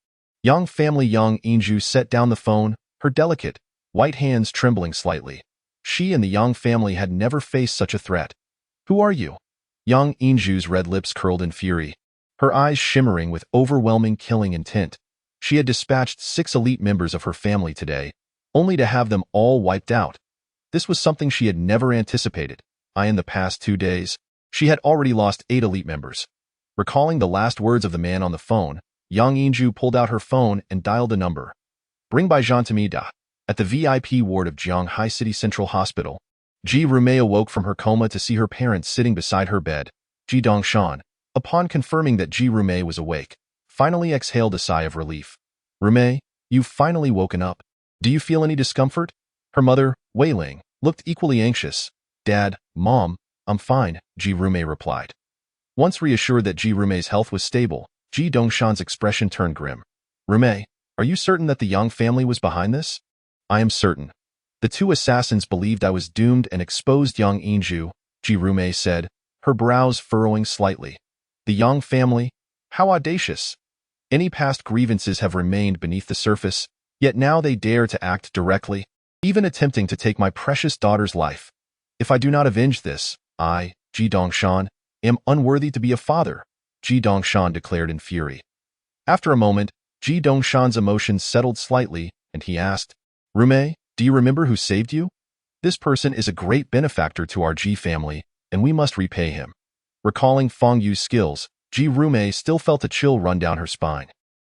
Yang family Yang Inju set down the phone, her delicate, white hands trembling slightly. She and the Yang family had never faced such a threat. Who are you? Yang Inju's red lips curled in fury, her eyes shimmering with overwhelming killing intent. She had dispatched 6 elite members of her family today, only to have them all wiped out. This was something she had never anticipated. In the past 2 days, she had already lost 8 elite members. Recalling the last words of the man on the phone, Yang Inju pulled out her phone and dialed a number. Bring by Jean Tamida. At the VIP ward of Jianghai City Central Hospital, Ji Rumei awoke from her coma to see her parents sitting beside her bed. Ji Dongshan, upon confirming that Ji Rumei was awake, finally exhaled a sigh of relief. Rumei, you've finally woken up. Do you feel any discomfort? Her mother, Wei Ling, looked equally anxious. Dad, Mom, I'm fine, Ji Rumei replied. Once reassured that Ji Rumei's health was stable, Ji Dongshan's expression turned grim. Rumei, are you certain that the Yang family was behind this? I am certain. The 2 assassins believed I was doomed and exposed Yang Inju, Ji Rumei said, her brows furrowing slightly. The Yang family? How audacious! Any past grievances have remained beneath the surface, yet now they dare to act directly, even attempting to take my precious daughter's life. If I do not avenge this, I, Ji Dongshan, am unworthy to be a father, Ji Dongshan declared in fury. After a moment, Ji Dongshan's emotions settled slightly, and he asked, Rumei, do you remember who saved you? This person is a great benefactor to our Ji family, and we must repay him. Recalling Fang Yu's skills, Ji Rumei still felt a chill run down her spine.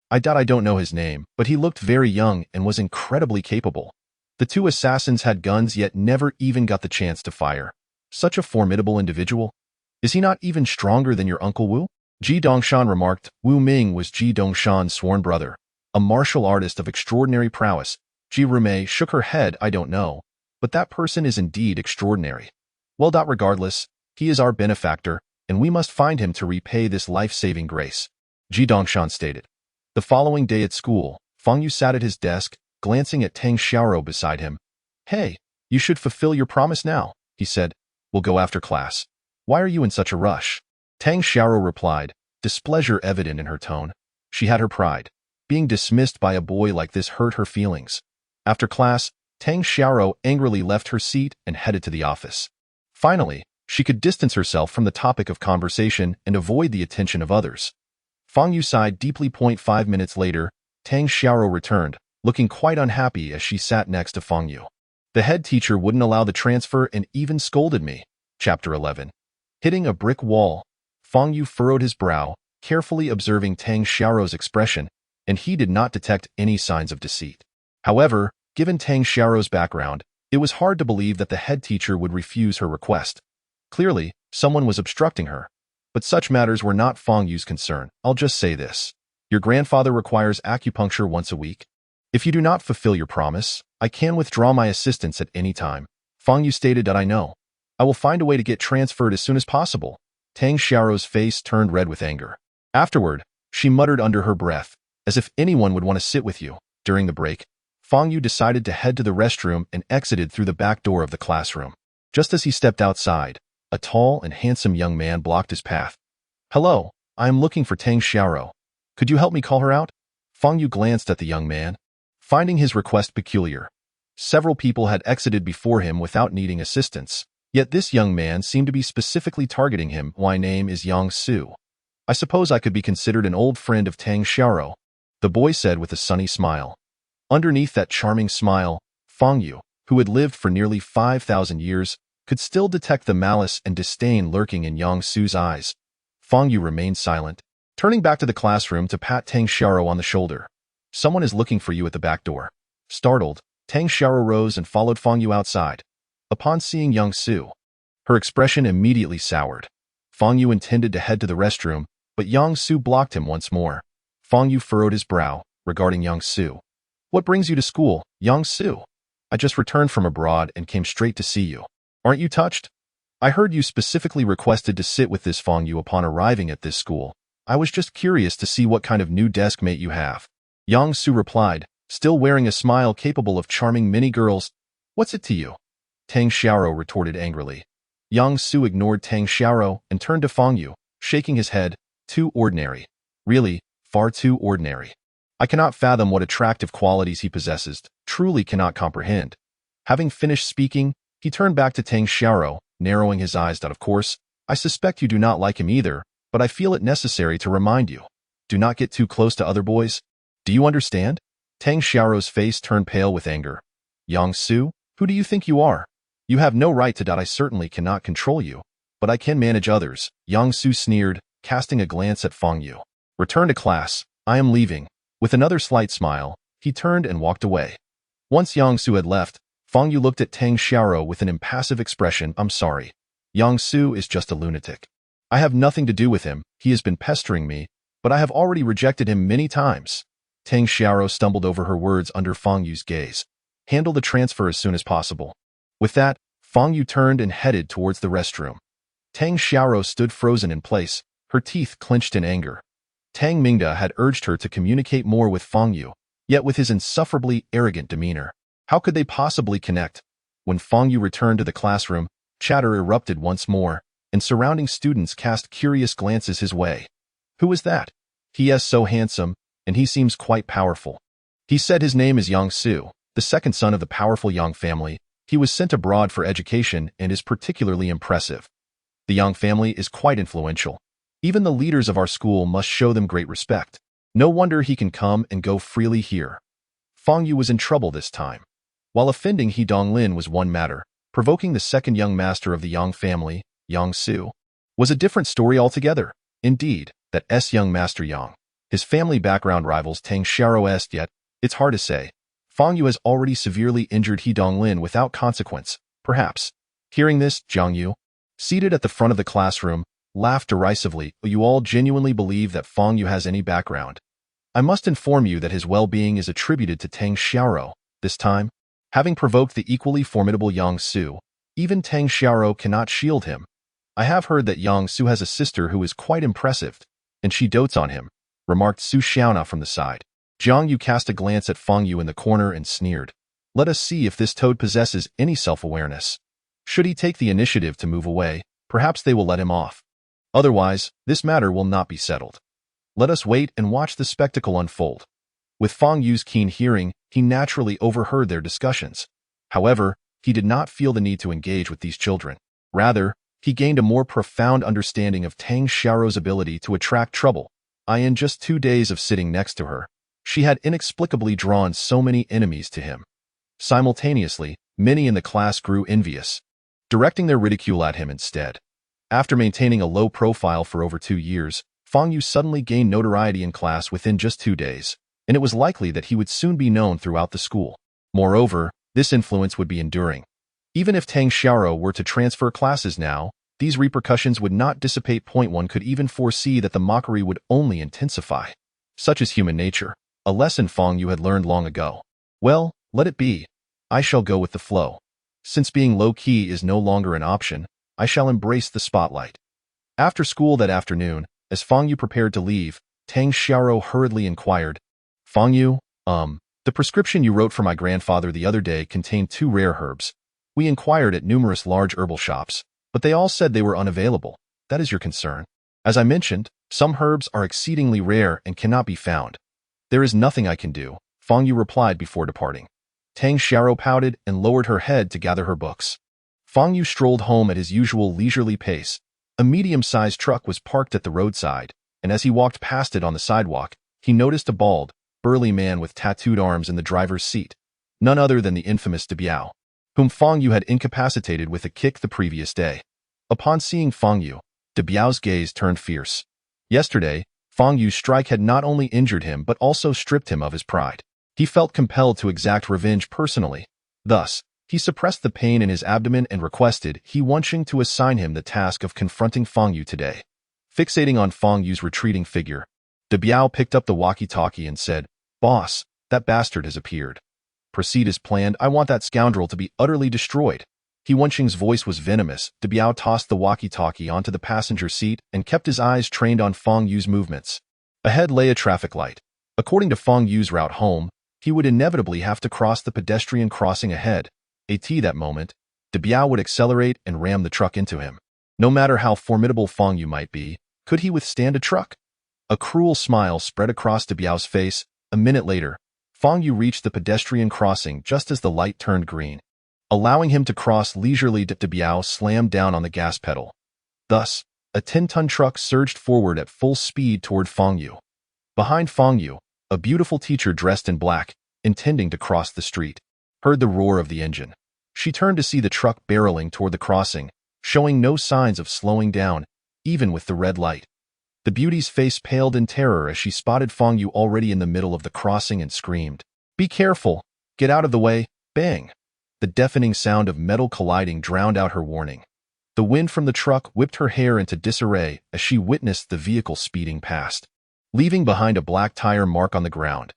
I doubt I don't know his name, but he looked very young and was incredibly capable. The two assassins had guns yet never even got the chance to fire. Such a formidable individual. Is he not even stronger than your Uncle Wu? Ji Dongshan remarked. Wu Ming was Ji Dongshan's sworn brother, a martial artist of extraordinary prowess. Ji Rumei shook her head. I don't know, but that person is indeed extraordinary. Well, regardless, he is our benefactor, and we must find him to repay this life-saving grace, Ji Dongshan stated. The following day at school, Fang Yu sat at his desk, glancing at Tang Xiaoro beside him. Hey, you should fulfill your promise now, he said. We'll go after class. Why are you in such a rush? Tang Xiaoro replied, displeasure evident in her tone. She had her pride. Being dismissed by a boy like this hurt her feelings. After class, Tang Xiaoro angrily left her seat and headed to the office. Finally, she could distance herself from the topic of conversation and avoid the attention of others. Fang Yu sighed deeply. 5 minutes later, Tang Xiaoro returned, looking quite unhappy as she sat next to Fang Yu. The head teacher wouldn't allow the transfer and even scolded me. Chapter 11. Hitting a brick wall. Fang Yu furrowed his brow, carefully observing Tang Xiaoro's expression, and he did not detect any signs of deceit. However, given Tang Xiaoro's background, it was hard to believe that the head teacher would refuse her request. Clearly, someone was obstructing her. But such matters were not Fang Yu's concern. I'll just say this. Your grandfather requires acupuncture once a week. If you do not fulfill your promise, I can withdraw my assistance at any time. Fang Yu stated that I know. I will find a way to get transferred as soon as possible. Tang Xiaoro's face turned red with anger. Afterward, she muttered under her breath, as if anyone would want to sit with you. During the break, Fang Yu decided to head to the restroom and exited through the back door of the classroom. Just as he stepped outside, a tall and handsome young man blocked his path. Hello, I am looking for Tang Xiaoro. Could you help me call her out? Fang Yu glanced at the young man, finding his request peculiar. Several people had exited before him without needing assistance, yet this young man seemed to be specifically targeting him. My name is Yang Su. I suppose I could be considered an old friend of Tang Xiaoro, the boy said with a sunny smile. Underneath that charming smile, Fang Yu, who had lived for nearly 5,000 years, could still detect the malice and disdain lurking in Yang Su's eyes. Fang Yu remained silent, turning back to the classroom to pat Tang Xiaoro on the shoulder. Someone is looking for you at the back door. Startled, Tang Xiaoro rose and followed Fang Yu outside. Upon seeing Yang Su, her expression immediately soured. Fang Yu intended to head to the restroom, but Yang Su blocked him once more. Fang Yu furrowed his brow, regarding Yang Su. What brings you to school, Yang Su? I just returned from abroad and came straight to see you. Aren't you touched? I heard you specifically requested to sit with this Fang Yu upon arriving at this school. I was just curious to see what kind of new desk mate you have. Yang Su replied, still wearing a smile capable of charming many girls. What's it to you? Tang Xiaoro retorted angrily. Yang Su ignored Tang Xiaoro and turned to Fang Yu, shaking his head. Too ordinary. Really, far too ordinary. I cannot fathom what attractive qualities he possesses, truly cannot comprehend. Having finished speaking, he turned back to Tang Xiaoro, narrowing his eyes. Of course, I suspect you do not like him either, but I feel it necessary to remind you. Do not get too close to other boys. Do you understand? Tang Xiaoro's face turned pale with anger. Yang Su, who do you think you are? You have no right to that. I certainly cannot control you, but I can manage others. Yang Su sneered, casting a glance at Fang Yu. Return to class. I am leaving. With another slight smile, he turned and walked away. Once Yang Su had left, Fang Yu looked at Tang Xiaoro with an impassive expression. I'm sorry. Yang Su is just a lunatic. I have nothing to do with him. He has been pestering me, but I have already rejected him many times. Tang Xiaoro stumbled over her words under Fang Yu's gaze. Handle the transfer as soon as possible. With that, Fang Yu turned and headed towards the restroom. Tang Xiaoro stood frozen in place, her teeth clenched in anger. Tang Mingda had urged her to communicate more with Fang Yu, yet with his insufferably arrogant demeanor, how could they possibly connect? When Fang Yu returned to the classroom, chatter erupted once more, and surrounding students cast curious glances his way. Who is that? He is so handsome, and he seems quite powerful. He said his name is Yang Su, the second son of the powerful Yang family. He was sent abroad for education and is particularly impressive. The Yang family is quite influential. Even the leaders of our school must show them great respect. No wonder he can come and go freely here. Fang Yu was in trouble this time. While offending He Donglin was one matter, provoking the second young master of the Yang family, Yang Su, was a different story altogether. Indeed, that young master Yang His family background rivals Tang Xiao est, yet it's hard to say. Fang Yu has already severely injured He Donglin without consequence, perhaps. Hearing this, Jiang Yu, seated at the front of the classroom, laughed derisively. You all genuinely believe that Fang Yu has any background. I must inform you that his well-being is attributed to Tang Xiao. This time, having provoked the equally formidable Yang Su, even Tang Xiao cannot shield him. I have heard that Yang Su has a sister who is quite impressive, and she dotes on him, remarked Su Xiaona from the side. Jiang Yu cast a glance at Fang Yu in the corner and sneered. Let us see if this toad possesses any self-awareness. Should he take the initiative to move away, perhaps they will let him off. Otherwise, this matter will not be settled. Let us wait and watch the spectacle unfold. With Fang Yu's keen hearing, he naturally overheard their discussions. However, he did not feel the need to engage with these children. Rather, he gained a more profound understanding of Tang Xiao's ability to attract trouble. In just 2 days of sitting next to her, she had inexplicably drawn so many enemies to him. Simultaneously, many in the class grew envious, directing their ridicule at him instead. After maintaining a low profile for over 2 years, Fang Yu suddenly gained notoriety in class within just 2 days, and it was likely that he would soon be known throughout the school. Moreover, this influence would be enduring. Even if Tang Xiao were to transfer classes now, these repercussions would not dissipate. One could even foresee that the mockery would only intensify. Such is human nature, a lesson Fang Yu had learned long ago. Well, let it be. I shall go with the flow. Since being low-key is no longer an option, I shall embrace the spotlight. After school that afternoon, as Fang Yu prepared to leave, Tang Xiao hurriedly inquired, Fang Yu, the prescription you wrote for my grandfather the other day contained 2 rare herbs. We inquired at numerous large herbal shops, but they all said they were unavailable. That is your concern. As I mentioned, some herbs are exceedingly rare and cannot be found. There is nothing I can do, Fang Yu replied before departing. Tang Xiao pouted and lowered her head to gather her books. Fang Yu strolled home at his usual leisurely pace. A medium-sized truck was parked at the roadside, and as he walked past it on the sidewalk, he noticed a bald, burly man with tattooed arms in the driver's seat, none other than the infamous De Biao, whom Fang Yu had incapacitated with a kick the previous day. Upon seeing Fang Yu, De Biao's gaze turned fierce. Yesterday, Fang Yu's strike had not only injured him but also stripped him of his pride. He felt compelled to exact revenge personally. Thus, he suppressed the pain in his abdomen and requested He Wenqing to assign him the task of confronting Fang Yu today. Fixating on Fang Yu's retreating figure, De Biao picked up the walkie-talkie and said, Boss, that bastard has appeared. Proceed as planned. I want that scoundrel to be utterly destroyed. He Wenqing's voice was venomous. De Biao tossed the walkie-talkie onto the passenger seat and kept his eyes trained on Fang Yu's movements. Ahead lay a traffic light. According to Fang Yu's route home, he would inevitably have to cross the pedestrian crossing ahead. At that moment, De Biao would accelerate and ram the truck into him. No matter how formidable Fang Yu might be, could he withstand a truck? A cruel smile spread across De Biao's face. A minute later, Fang Yu reached the pedestrian crossing just as the light turned green. Allowing him to cross leisurely, De Biao slammed down on the gas pedal. Thus, a 10-ton truck surged forward at full speed toward Fang Yu. Behind Fang Yu, a beautiful teacher dressed in black, intending to cross the street, heard the roar of the engine. She turned to see the truck barreling toward the crossing, showing no signs of slowing down, even with the red light. The beauty's face paled in terror as she spotted Fang Yu already in the middle of the crossing and screamed, Be careful! Get out of the way! Bang! The deafening sound of metal colliding drowned out her warning. The wind from the truck whipped her hair into disarray as she witnessed the vehicle speeding past, leaving behind a black tire mark on the ground.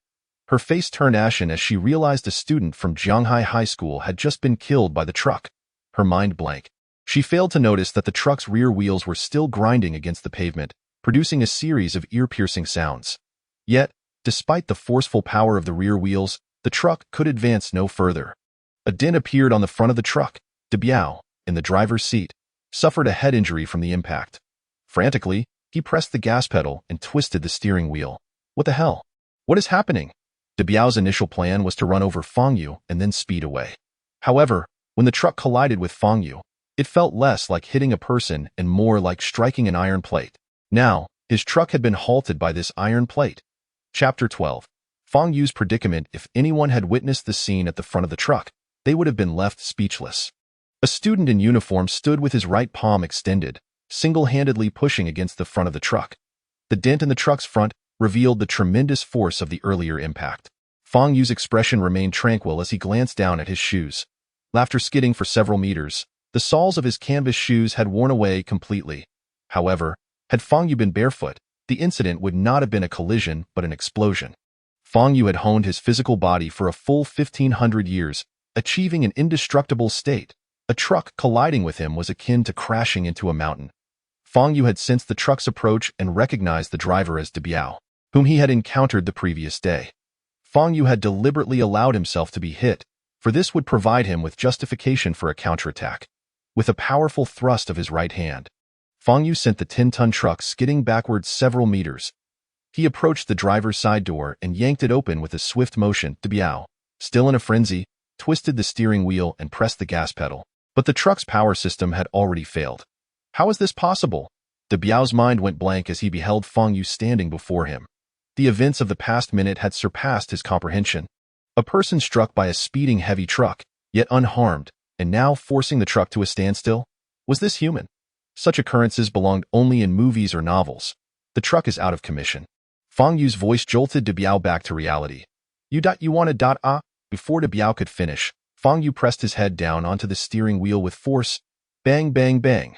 Her face turned ashen as she realized a student from Jianghai High School had just been killed by the truck. Her mind blank. She failed to notice that the truck's rear wheels were still grinding against the pavement, producing a series of ear-piercing sounds. Yet, despite the forceful power of the rear wheels, the truck could advance no further. A dent appeared on the front of the truck. De Biao, in the driver's seat, suffered a head injury from the impact. Frantically, he pressed the gas pedal and twisted the steering wheel. What the hell? What is happening? De Biao's initial plan was to run over Fang Yu and then speed away. However, when the truck collided with Fang Yu, it felt less like hitting a person and more like striking an iron plate. Now, his truck had been halted by this iron plate. Chapter 12. Fang Yu's predicament. If anyone had witnessed the scene at the front of the truck, they would have been left speechless. A student in uniform stood with his right palm extended, single-handedly pushing against the front of the truck. The dent in the truck's front revealed the tremendous force of the earlier impact. Fang Yu's expression remained tranquil as he glanced down at his shoes. After skidding for several meters, the soles of his canvas shoes had worn away completely. However, had Fang Yu been barefoot, the incident would not have been a collision but an explosion. Fang Yu had honed his physical body for a full 1,500 years, achieving an indestructible state. A truck colliding with him was akin to crashing into a mountain. Fang Yu had sensed the truck's approach and recognized the driver as De Biao, whom he had encountered the previous day. Fang Yu had deliberately allowed himself to be hit, for this would provide him with justification for a counterattack. With a powerful thrust of his right hand, Fang Yu sent the 10-ton truck skidding backwards several meters. He approached the driver's side door and yanked it open with a swift motion. De Biao, still in a frenzy, twisted the steering wheel and pressed the gas pedal. But the truck's power system had already failed. How is this possible? De Biao's mind went blank as he beheld Fang Yu standing before him. The events of the past minute had surpassed his comprehension. A person struck by a speeding heavy truck, yet unharmed, and now forcing the truck to a standstill? Was this human? Such occurrences belonged only in movies or novels. The truck is out of commission. Fang Yu's voice jolted De Biao back to reality. You wanna ah? Before De Biao could finish, Fang Yu pressed his head down onto the steering wheel with force. Bang, bang, bang.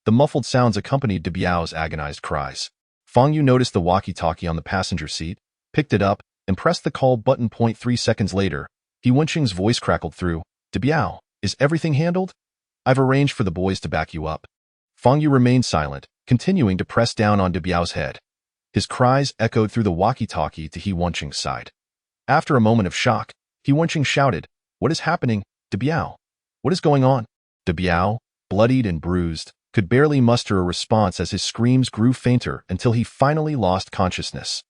The muffled sounds accompanied De Biao's agonized cries. Fang Yu noticed the walkie-talkie on the passenger seat, picked it up, and pressed the call button. 3 seconds later, He Wenqing's voice crackled through. De Biao, is everything handled? I've arranged for the boys to back you up. Fang Yu remained silent, continuing to press down on De Biao's head. His cries echoed through the walkie-talkie to He Wenqing's side. After a moment of shock, He Wenqing shouted, What is happening, De Biao? What is going on? De Biao, bloodied and bruised, could barely muster a response as his screams grew fainter until he finally lost consciousness.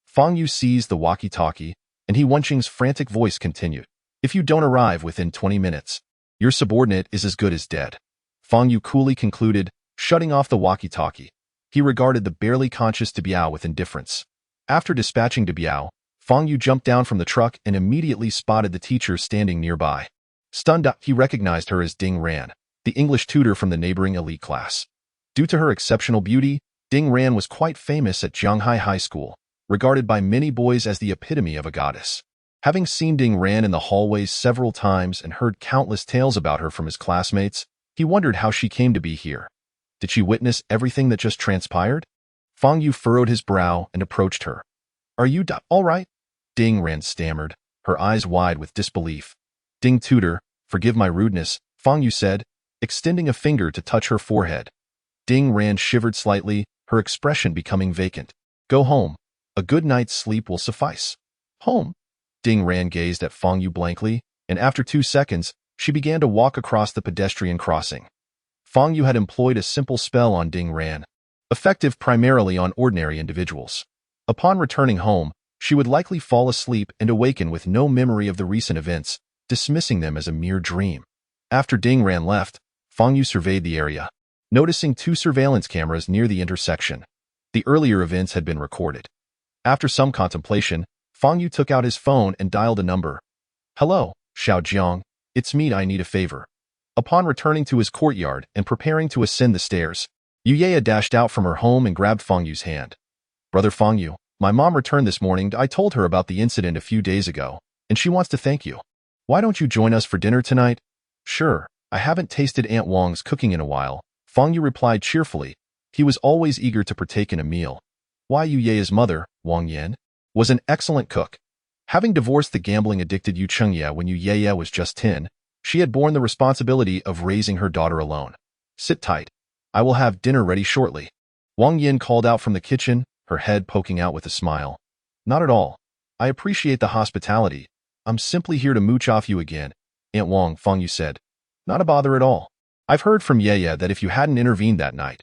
Fang Yu seized the walkie-talkie, and He Wenqing's frantic voice continued. If you don't arrive within 20 minutes, your subordinate is as good as dead. Fang Yu coolly concluded, shutting off the walkie-talkie. He regarded the barely conscious De Biao with indifference. After dispatching De Biao, Fang Yu jumped down from the truck and immediately spotted the teacher standing nearby. Stunned, he recognized her as Ding Ran, the English tutor from the neighboring elite class. Due to her exceptional beauty, Ding Ran was quite famous at Jianghai High School, regarded by many boys as the epitome of a goddess. Having seen Ding Ran in the hallways several times and heard countless tales about her from his classmates, he wondered how she came to be here. Did she witness everything that just transpired? Fang Yu furrowed his brow and approached her. Are you all right? Ding Ran stammered, her eyes wide with disbelief. Ding tutor, forgive my rudeness, Fang Yu said, extending a finger to touch her forehead. Ding Ran shivered slightly, her expression becoming vacant. Go home. A good night's sleep will suffice. Home? Ding Ran gazed at Fang Yu blankly, and after 2 seconds, she began to walk across the pedestrian crossing. Fang Yu had employed a simple spell on Ding Ran, effective primarily on ordinary individuals. Upon returning home, she would likely fall asleep and awaken with no memory of the recent events, dismissing them as a mere dream. After Ding Ran left, Fang Yu surveyed the area, noticing 2 surveillance cameras near the intersection. The earlier events had been recorded. After some contemplation, Fang Yu took out his phone and dialed a number. Hello, Xiao Jiang, it's me. I need a favor. Upon returning to his courtyard and preparing to ascend the stairs, Yu Yaya dashed out from her home and grabbed Fang Yu's hand. Brother Fang Yu, my mom returned this morning. I told her about the incident a few days ago, and she wants to thank you. Why don't you join us for dinner tonight? Sure, I haven't tasted Aunt Wang's cooking in a while, Fang Yu replied cheerfully. He was always eager to partake in a meal. Why Yu Yaya's mother, Wang Yan, was an excellent cook. Having divorced the gambling-addicted Yu Chengye when Yu Yaya was just 10, she had borne the responsibility of raising her daughter alone. Sit tight. I will have dinner ready shortly. Wang Yan called out from the kitchen, her head poking out with a smile. Not at all. I appreciate the hospitality. I'm simply here to mooch off you again, Aunt Wang, Fang Yu said. Not a bother at all. I've heard from Yaya that if you hadn't intervened that night.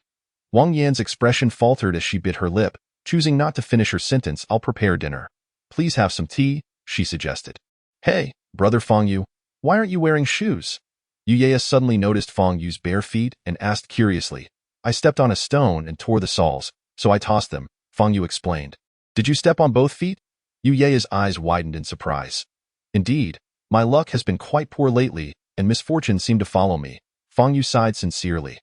Wang Yan's expression faltered as she bit her lip, choosing not to finish her sentence. I'll prepare dinner. Please have some tea, she suggested. Hey, brother Fang Yu, why aren't you wearing shoes? Yu Yaya suddenly noticed Fang Yu's bare feet and asked curiously. I stepped on a stone and tore the soles, so I tossed them, Fang Yu explained. Did you step on both feet? Yu Yaya's eyes widened in surprise. Indeed, my luck has been quite poor lately, and misfortune seemed to follow me. Fang Yu sighed sincerely.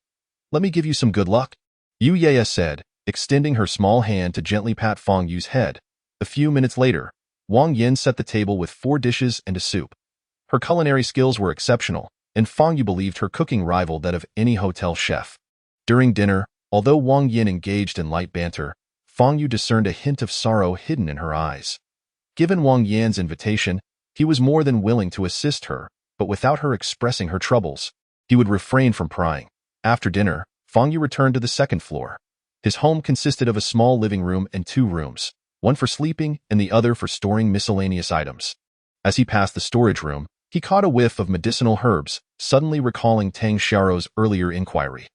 Let me give you some good luck. Yu Yaya said, extending her small hand to gently pat Fang Yu's head. A few minutes later, Wang Yin set the table with 4 dishes and a soup. Her culinary skills were exceptional, and Fang Yu believed her cooking rivaled that of any hotel chef. During dinner, although Wang Yin engaged in light banter, Fang Yu discerned a hint of sorrow hidden in her eyes. Given Wang Yin's invitation, he was more than willing to assist her, but without her expressing her troubles, he would refrain from prying. After dinner, Fang Yu returned to the second floor. His home consisted of a small living room and 2 rooms, one for sleeping and the other for storing miscellaneous items. As he passed the storage room, he caught a whiff of medicinal herbs, suddenly recalling Tang Xiaorou's earlier inquiry.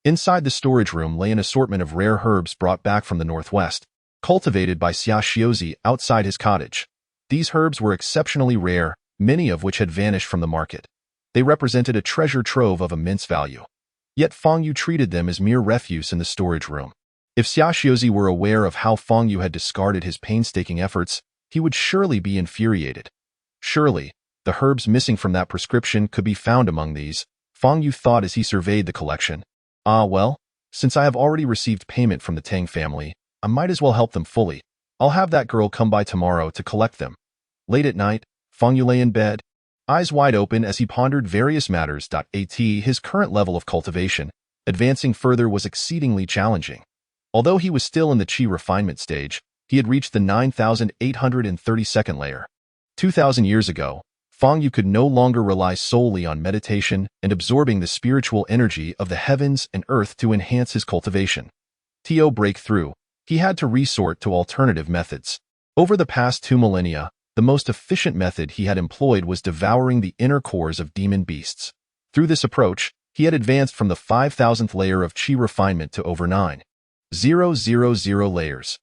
Inside the storage room lay an assortment of rare herbs brought back from the northwest, cultivated by Xia Xiuzi outside his cottage. These herbs were exceptionally rare, many of which had vanished from the market. They represented a treasure trove of immense value. Yet Fang Yu treated them as mere refuse in the storage room. If Xia Xiuzi were aware of how Fang Yu had discarded his painstaking efforts, he would surely be infuriated. Surely, the herbs missing from that prescription could be found among these, Fang Yu thought as he surveyed the collection. Ah well, since I have already received payment from the Tang family, I might as well help them fully. I'll have that girl come by tomorrow to collect them. Late at night, Fang Yu lay in bed, eyes wide open as he pondered various matters. His current level of cultivation, advancing further, was exceedingly challenging. Although he was still in the Qi Refinement stage, he had reached the 9,832nd layer. 2,000 years ago, Fang Yu could no longer rely solely on meditation and absorbing the spiritual energy of the heavens and earth to enhance his cultivation. To break through, he had to resort to alternative methods. Over the past 2 millennia, the most efficient method he had employed was devouring the inner cores of demon beasts. Through this approach, he had advanced from the 5,000th layer of Qi Refinement to over 9,000 layers.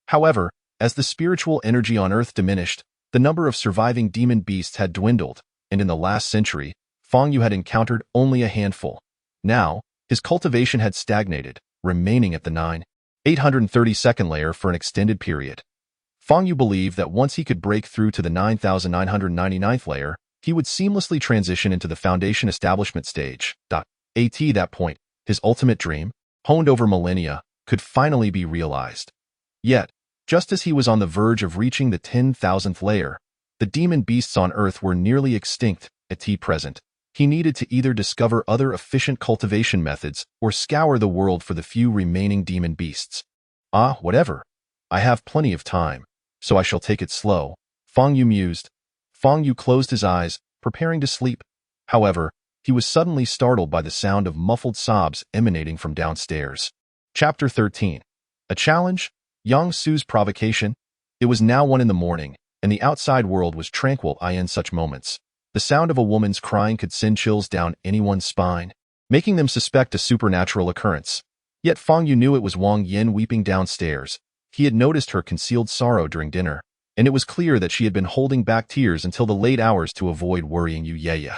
However, as the spiritual energy on Earth diminished, the number of surviving demon beasts had dwindled, and in the last century, Fang Yu had encountered only a handful. Now, his cultivation had stagnated, remaining at the 9,832nd layer for an extended period. Fang Yu believed that once he could break through to the 9,999th layer, he would seamlessly transition into the foundation establishment stage. At that point, his ultimate dream, honed over millennia, could finally be realized. Yet, just as he was on the verge of reaching the 10,000th layer, the demon beasts on Earth were nearly extinct. At present, he needed to either discover other efficient cultivation methods or scour the world for the few remaining demon beasts. Whatever. I have plenty of time, so I shall take it slow, Fang Yu mused. Fang Yu closed his eyes, preparing to sleep. However, he was suddenly startled by the sound of muffled sobs emanating from downstairs. Chapter 13. A challenge? Yang Su's provocation? It was now 1 in the morning, and the outside world was tranquil in such moments. The sound of a woman's crying could send chills down anyone's spine, making them suspect a supernatural occurrence. Yet Fang Yu knew it was Wang Yin weeping downstairs. He had noticed her concealed sorrow during dinner, and it was clear that she had been holding back tears until the late hours to avoid worrying Yu Ye.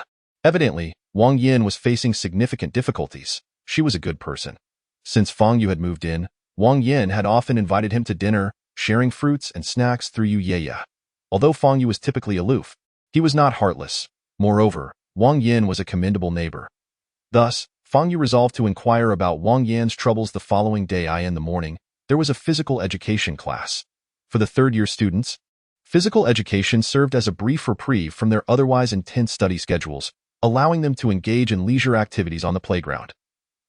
Evidently, Wang Yin was facing significant difficulties. She was a good person. Since Fang Yu had moved in, Wang Yin had often invited him to dinner, sharing fruits and snacks through Yu Ye. Although Fang Yu was typically aloof, he was not heartless. Moreover, Wang Yin was a commendable neighbor. Thus, Fang Yu resolved to inquire about Wang Yin's troubles the following day. In the morning, there was a physical education class. For the third-year students, physical education served as a brief reprieve from their otherwise intense study schedules, allowing them to engage in leisure activities on the playground.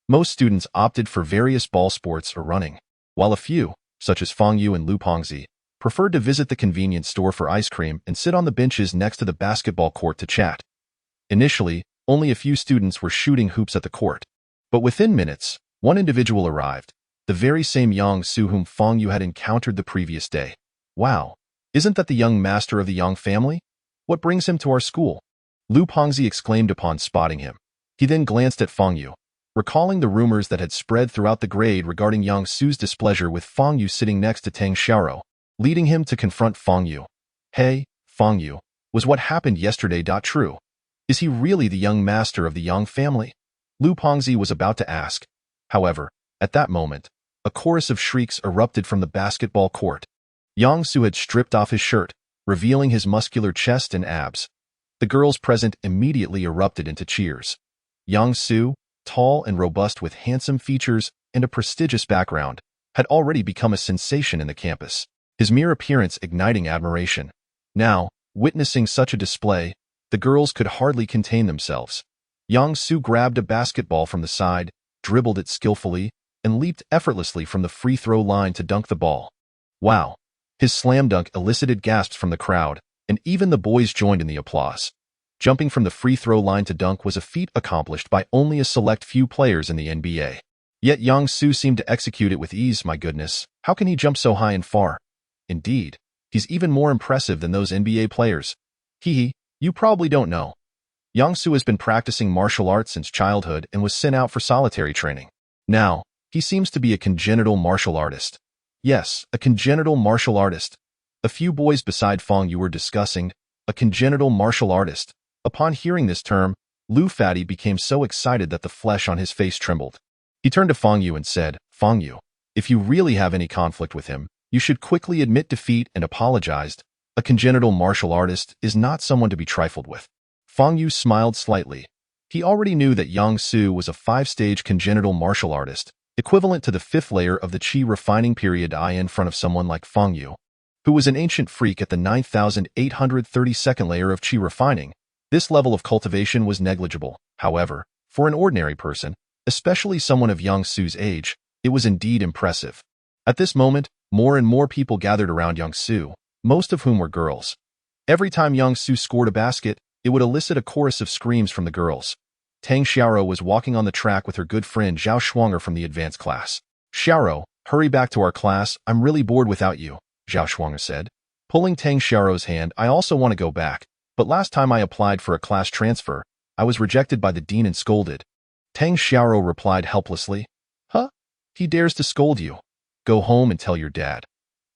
Most students opted for various ball sports or running, while a few, such as Fang Yu and Lu Pengzi, preferred to visit the convenience store for ice cream and sit on the benches next to the basketball court to chat. Initially, only a few students were shooting hoops at the court, but within minutes, one individual arrived, the very same Yang Su whom Fang Yu had encountered the previous day. Wow, isn't that the young master of the Yang family? What brings him to our school? Lu Pengzi exclaimed upon spotting him. He then glanced at Fang Yu, recalling the rumors that had spread throughout the grade regarding Yang Su's displeasure with Fang Yu sitting next to Tang Xiaorou, leading him to confront Fang Yu. Hey, Fang Yu, was what happened yesterday true? Is he really the young master of the Yang family? Lu Pengzi was about to ask. However, at that moment, a chorus of shrieks erupted from the basketball court. Yang Su had stripped off his shirt, revealing his muscular chest and abs. The girls present immediately erupted into cheers. Yang Su, tall and robust with handsome features and a prestigious background, had already become a sensation in the campus, his mere appearance igniting admiration. Now, witnessing such a display, the girls could hardly contain themselves. Yang Su grabbed a basketball from the side, dribbled it skillfully, and leaped effortlessly from the free throw line to dunk the ball. Wow! His slam dunk elicited gasps from the crowd, and even the boys joined in the applause. Jumping from the free throw line to dunk was a feat accomplished by only a select few players in the NBA. Yet Yang Su seemed to execute it with ease. My goodness, how can he jump so high and far? Indeed, he's even more impressive than those NBA players. You probably don't know. Yang Su has been practicing martial arts since childhood and was sent out for solitary training. Now, he seems to be a congenital martial artist. Yes, a congenital martial artist. A few boys beside Fang Yu were discussing a congenital martial artist. Upon hearing this term, Lu Fatty became so excited that the flesh on his face trembled. He turned to Fang Yu and said, Fang Yu, if you really have any conflict with him, you should quickly admit defeat and apologize. A congenital martial artist is not someone to be trifled with. Fang Yu smiled slightly. He already knew that Yang Su was a 5-stage congenital martial artist, equivalent to the 5th layer of the Qi refining period. In front of someone like Fang Yu, who was an ancient freak at the 9,832nd layer of Qi refining, this level of cultivation was negligible. However, for an ordinary person, especially someone of Yang Su's age, it was indeed impressive. At this moment, more and more people gathered around Yang Su, most of whom were girls. Every time Yang Su scored a basket, it would elicit a chorus of screams from the girls. Tang Xiaoro was walking on the track with her good friend Zhao Shuanger from the advanced class. Xiaoro, hurry back to our class, I'm really bored without you, Zhao Shuanger said. Pulling Tang Xiaoro's hand, I also want to go back, but last time I applied for a class transfer, I was rejected by the dean and scolded. Tang Xiaoro replied helplessly. Huh? He dares to scold you. Go home and tell your dad.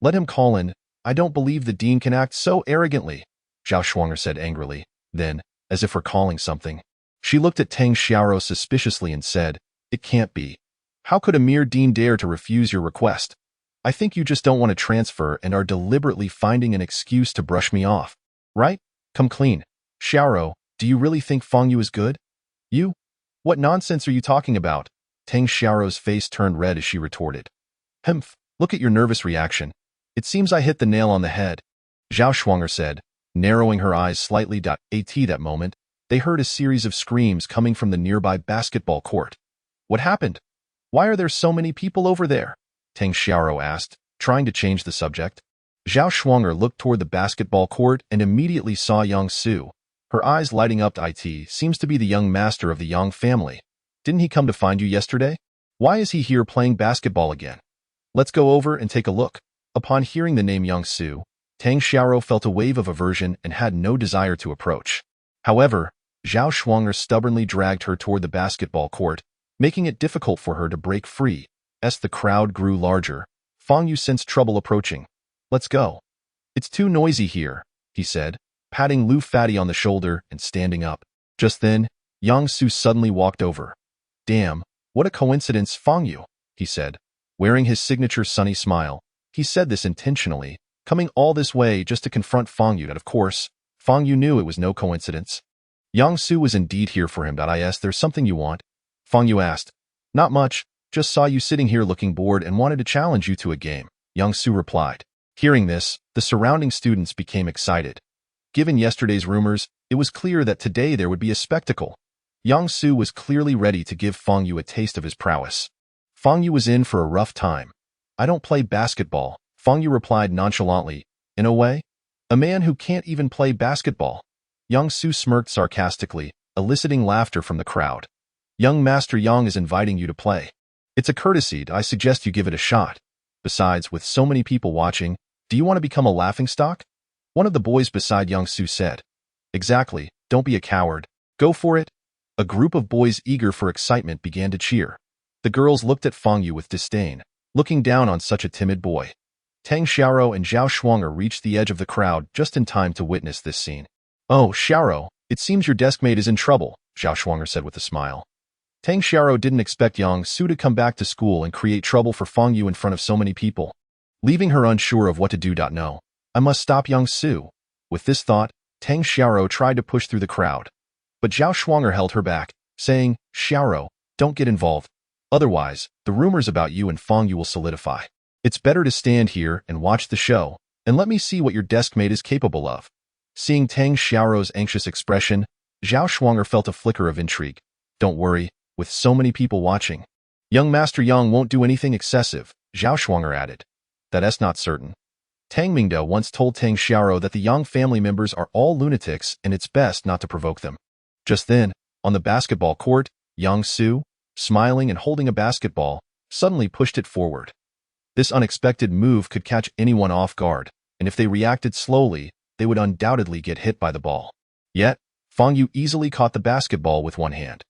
Let him call in. I don't believe the dean can act so arrogantly, Zhao Shuanger said angrily. Then, as if recalling something, she looked at Tang Xiaoro suspiciously and said, It can't be. How could a mere dean dare to refuse your request? I think you just don't want to transfer and are deliberately finding an excuse to brush me off. Right? Come clean. Xiaoro, do you really think Fang Yu is good? You? What nonsense are you talking about? Tang Xiaoro's face turned red as she retorted. Humph, look at your nervous reaction. It seems I hit the nail on the head, Zhao Shuanger said, narrowing her eyes slightly. At that moment, they heard a series of screams coming from the nearby basketball court. What happened? Why are there so many people over there? Tang Xiaoro asked, trying to change the subject. Zhao Shuanger looked toward the basketball court and immediately saw Yang Su, her eyes lighting up. It seems to be the young master of the Yang family. Didn't he come to find you yesterday? Why is he here playing basketball again? Let's go over and take a look. Upon hearing the name Yang Su, Tang Xiaoro felt a wave of aversion and had no desire to approach. However, Zhao Shuanger stubbornly dragged her toward the basketball court, making it difficult for her to break free. As the crowd grew larger, Fang Yu sensed trouble approaching. Let's go. It's too noisy here, he said, patting Lu Fatty on the shoulder and standing up. Just then, Yang Su suddenly walked over. Damn, what a coincidence, Fang Yu, he said, wearing his signature sunny smile. He said this intentionally, coming all this way just to confront Fang Yu. And of course, Fang Yu knew it was no coincidence. Yang Su was indeed here for him. There's something you want? Fang Yu asked. Not much, just saw you sitting here looking bored and wanted to challenge you to a game, Yang Su replied. Hearing this, the surrounding students became excited. Given yesterday's rumors, it was clear that today there would be a spectacle. Yang Su was clearly ready to give Fang Yu a taste of his prowess. Fang Yu was in for a rough time. I don't play basketball, Fang Yu replied nonchalantly. In a way? A man who can't even play basketball. Yang Su smirked sarcastically, eliciting laughter from the crowd. Young Master Yang is inviting you to play. It's a courtesy. I suggest you give it a shot. Besides, with so many people watching, do you want to become a laughingstock? One of the boys beside Yang Su said. Exactly, don't be a coward. Go for it. A group of boys eager for excitement began to cheer. The girls looked at Fang Yu with disdain, looking down on such a timid boy. Tang Xiaoro and Zhao Shuanger reached the edge of the crowd just in time to witness this scene. Oh, Xiaoro, it seems your deskmate is in trouble, Zhao Shuanger said with a smile. Tang Xiaoro didn't expect Yang Su to come back to school and create trouble for Fang Yu in front of so many people. Leaving her unsure of what to do. No, I must stop Yang Su. With this thought, Tang Xiaoro tried to push through the crowd. But Zhao Shuanger held her back, saying, Xiaoro, don't get involved. Otherwise, the rumors about you and Fang Yu will solidify. It's better to stand here and watch the show, and let me see what your deskmate is capable of. Seeing Tang Xiaoro's anxious expression, Zhao Shuanger felt a flicker of intrigue. Don't worry, with so many people watching. Young Master Yang won't do anything excessive, Zhao Shuanger added. That's not certain. Tang Mingde once told Tang Xiaoro that the Yang family members are all lunatics and it's best not to provoke them. Just then, on the basketball court, Yang Su, smiling and holding a basketball, suddenly pushed it forward. This unexpected move could catch anyone off guard, and if they reacted slowly, they would undoubtedly get hit by the ball. Yet, Fang Yu easily caught the basketball with one hand.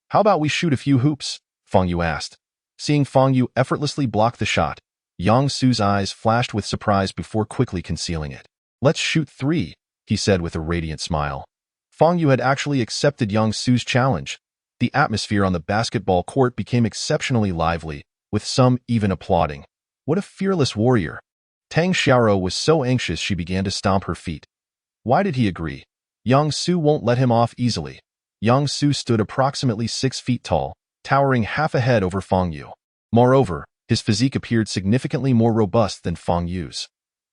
How about we shoot a few hoops? Fang Yu asked. Seeing Fang Yu effortlessly block the shot, Yang Su's eyes flashed with surprise before quickly concealing it. Let's shoot 3, he said with a radiant smile. Fang Yu had actually accepted Yang Su's challenge. The atmosphere on the basketball court became exceptionally lively, with some even applauding. What a fearless warrior! Tang Xiaoro was so anxious she began to stomp her feet. Why did he agree? Yang Su won't let him off easily. Yang Su stood approximately 6 feet tall, towering half a head over Fang Yu. Moreover, his physique appeared significantly more robust than Fang Yu's.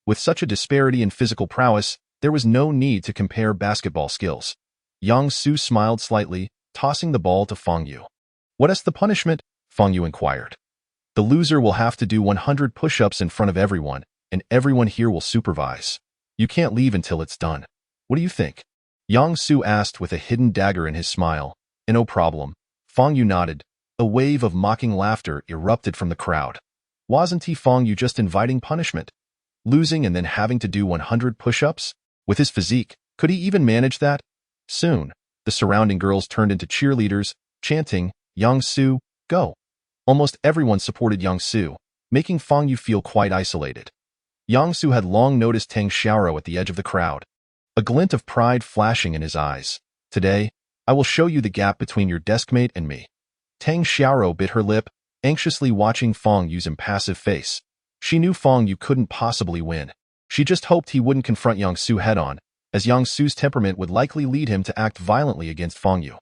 With such a disparity in physical prowess, there was no need to compare basketball skills. Yang Su smiled slightly, tossing the ball to Fang Yu. What is the punishment? Fang Yu inquired. The loser will have to do 100 push-ups in front of everyone, and everyone here will supervise. You can't leave until it's done. What do you think? Yang Su asked with a hidden dagger in his smile. No problem. Fang Yu nodded. A wave of mocking laughter erupted from the crowd. Wasn't Fang Yu just inviting punishment? Losing and then having to do 100 push-ups? With his physique, could he even manage that? Soon, the surrounding girls turned into cheerleaders, chanting, Yang Su, go! Almost everyone supported Yang Su, making Fang Yu feel quite isolated. Yang Su had long noticed Tang Xiaoro at the edge of the crowd, a glint of pride flashing in his eyes. Today, I will show you the gap between your deskmate and me. Tang Xiaoro bit her lip, anxiously watching Fang Yu's impassive face. She knew Fang Yu couldn't possibly win. She just hoped he wouldn't confront Yang Su head-on, as Yang Su's temperament would likely lead him to act violently against Fang Yu.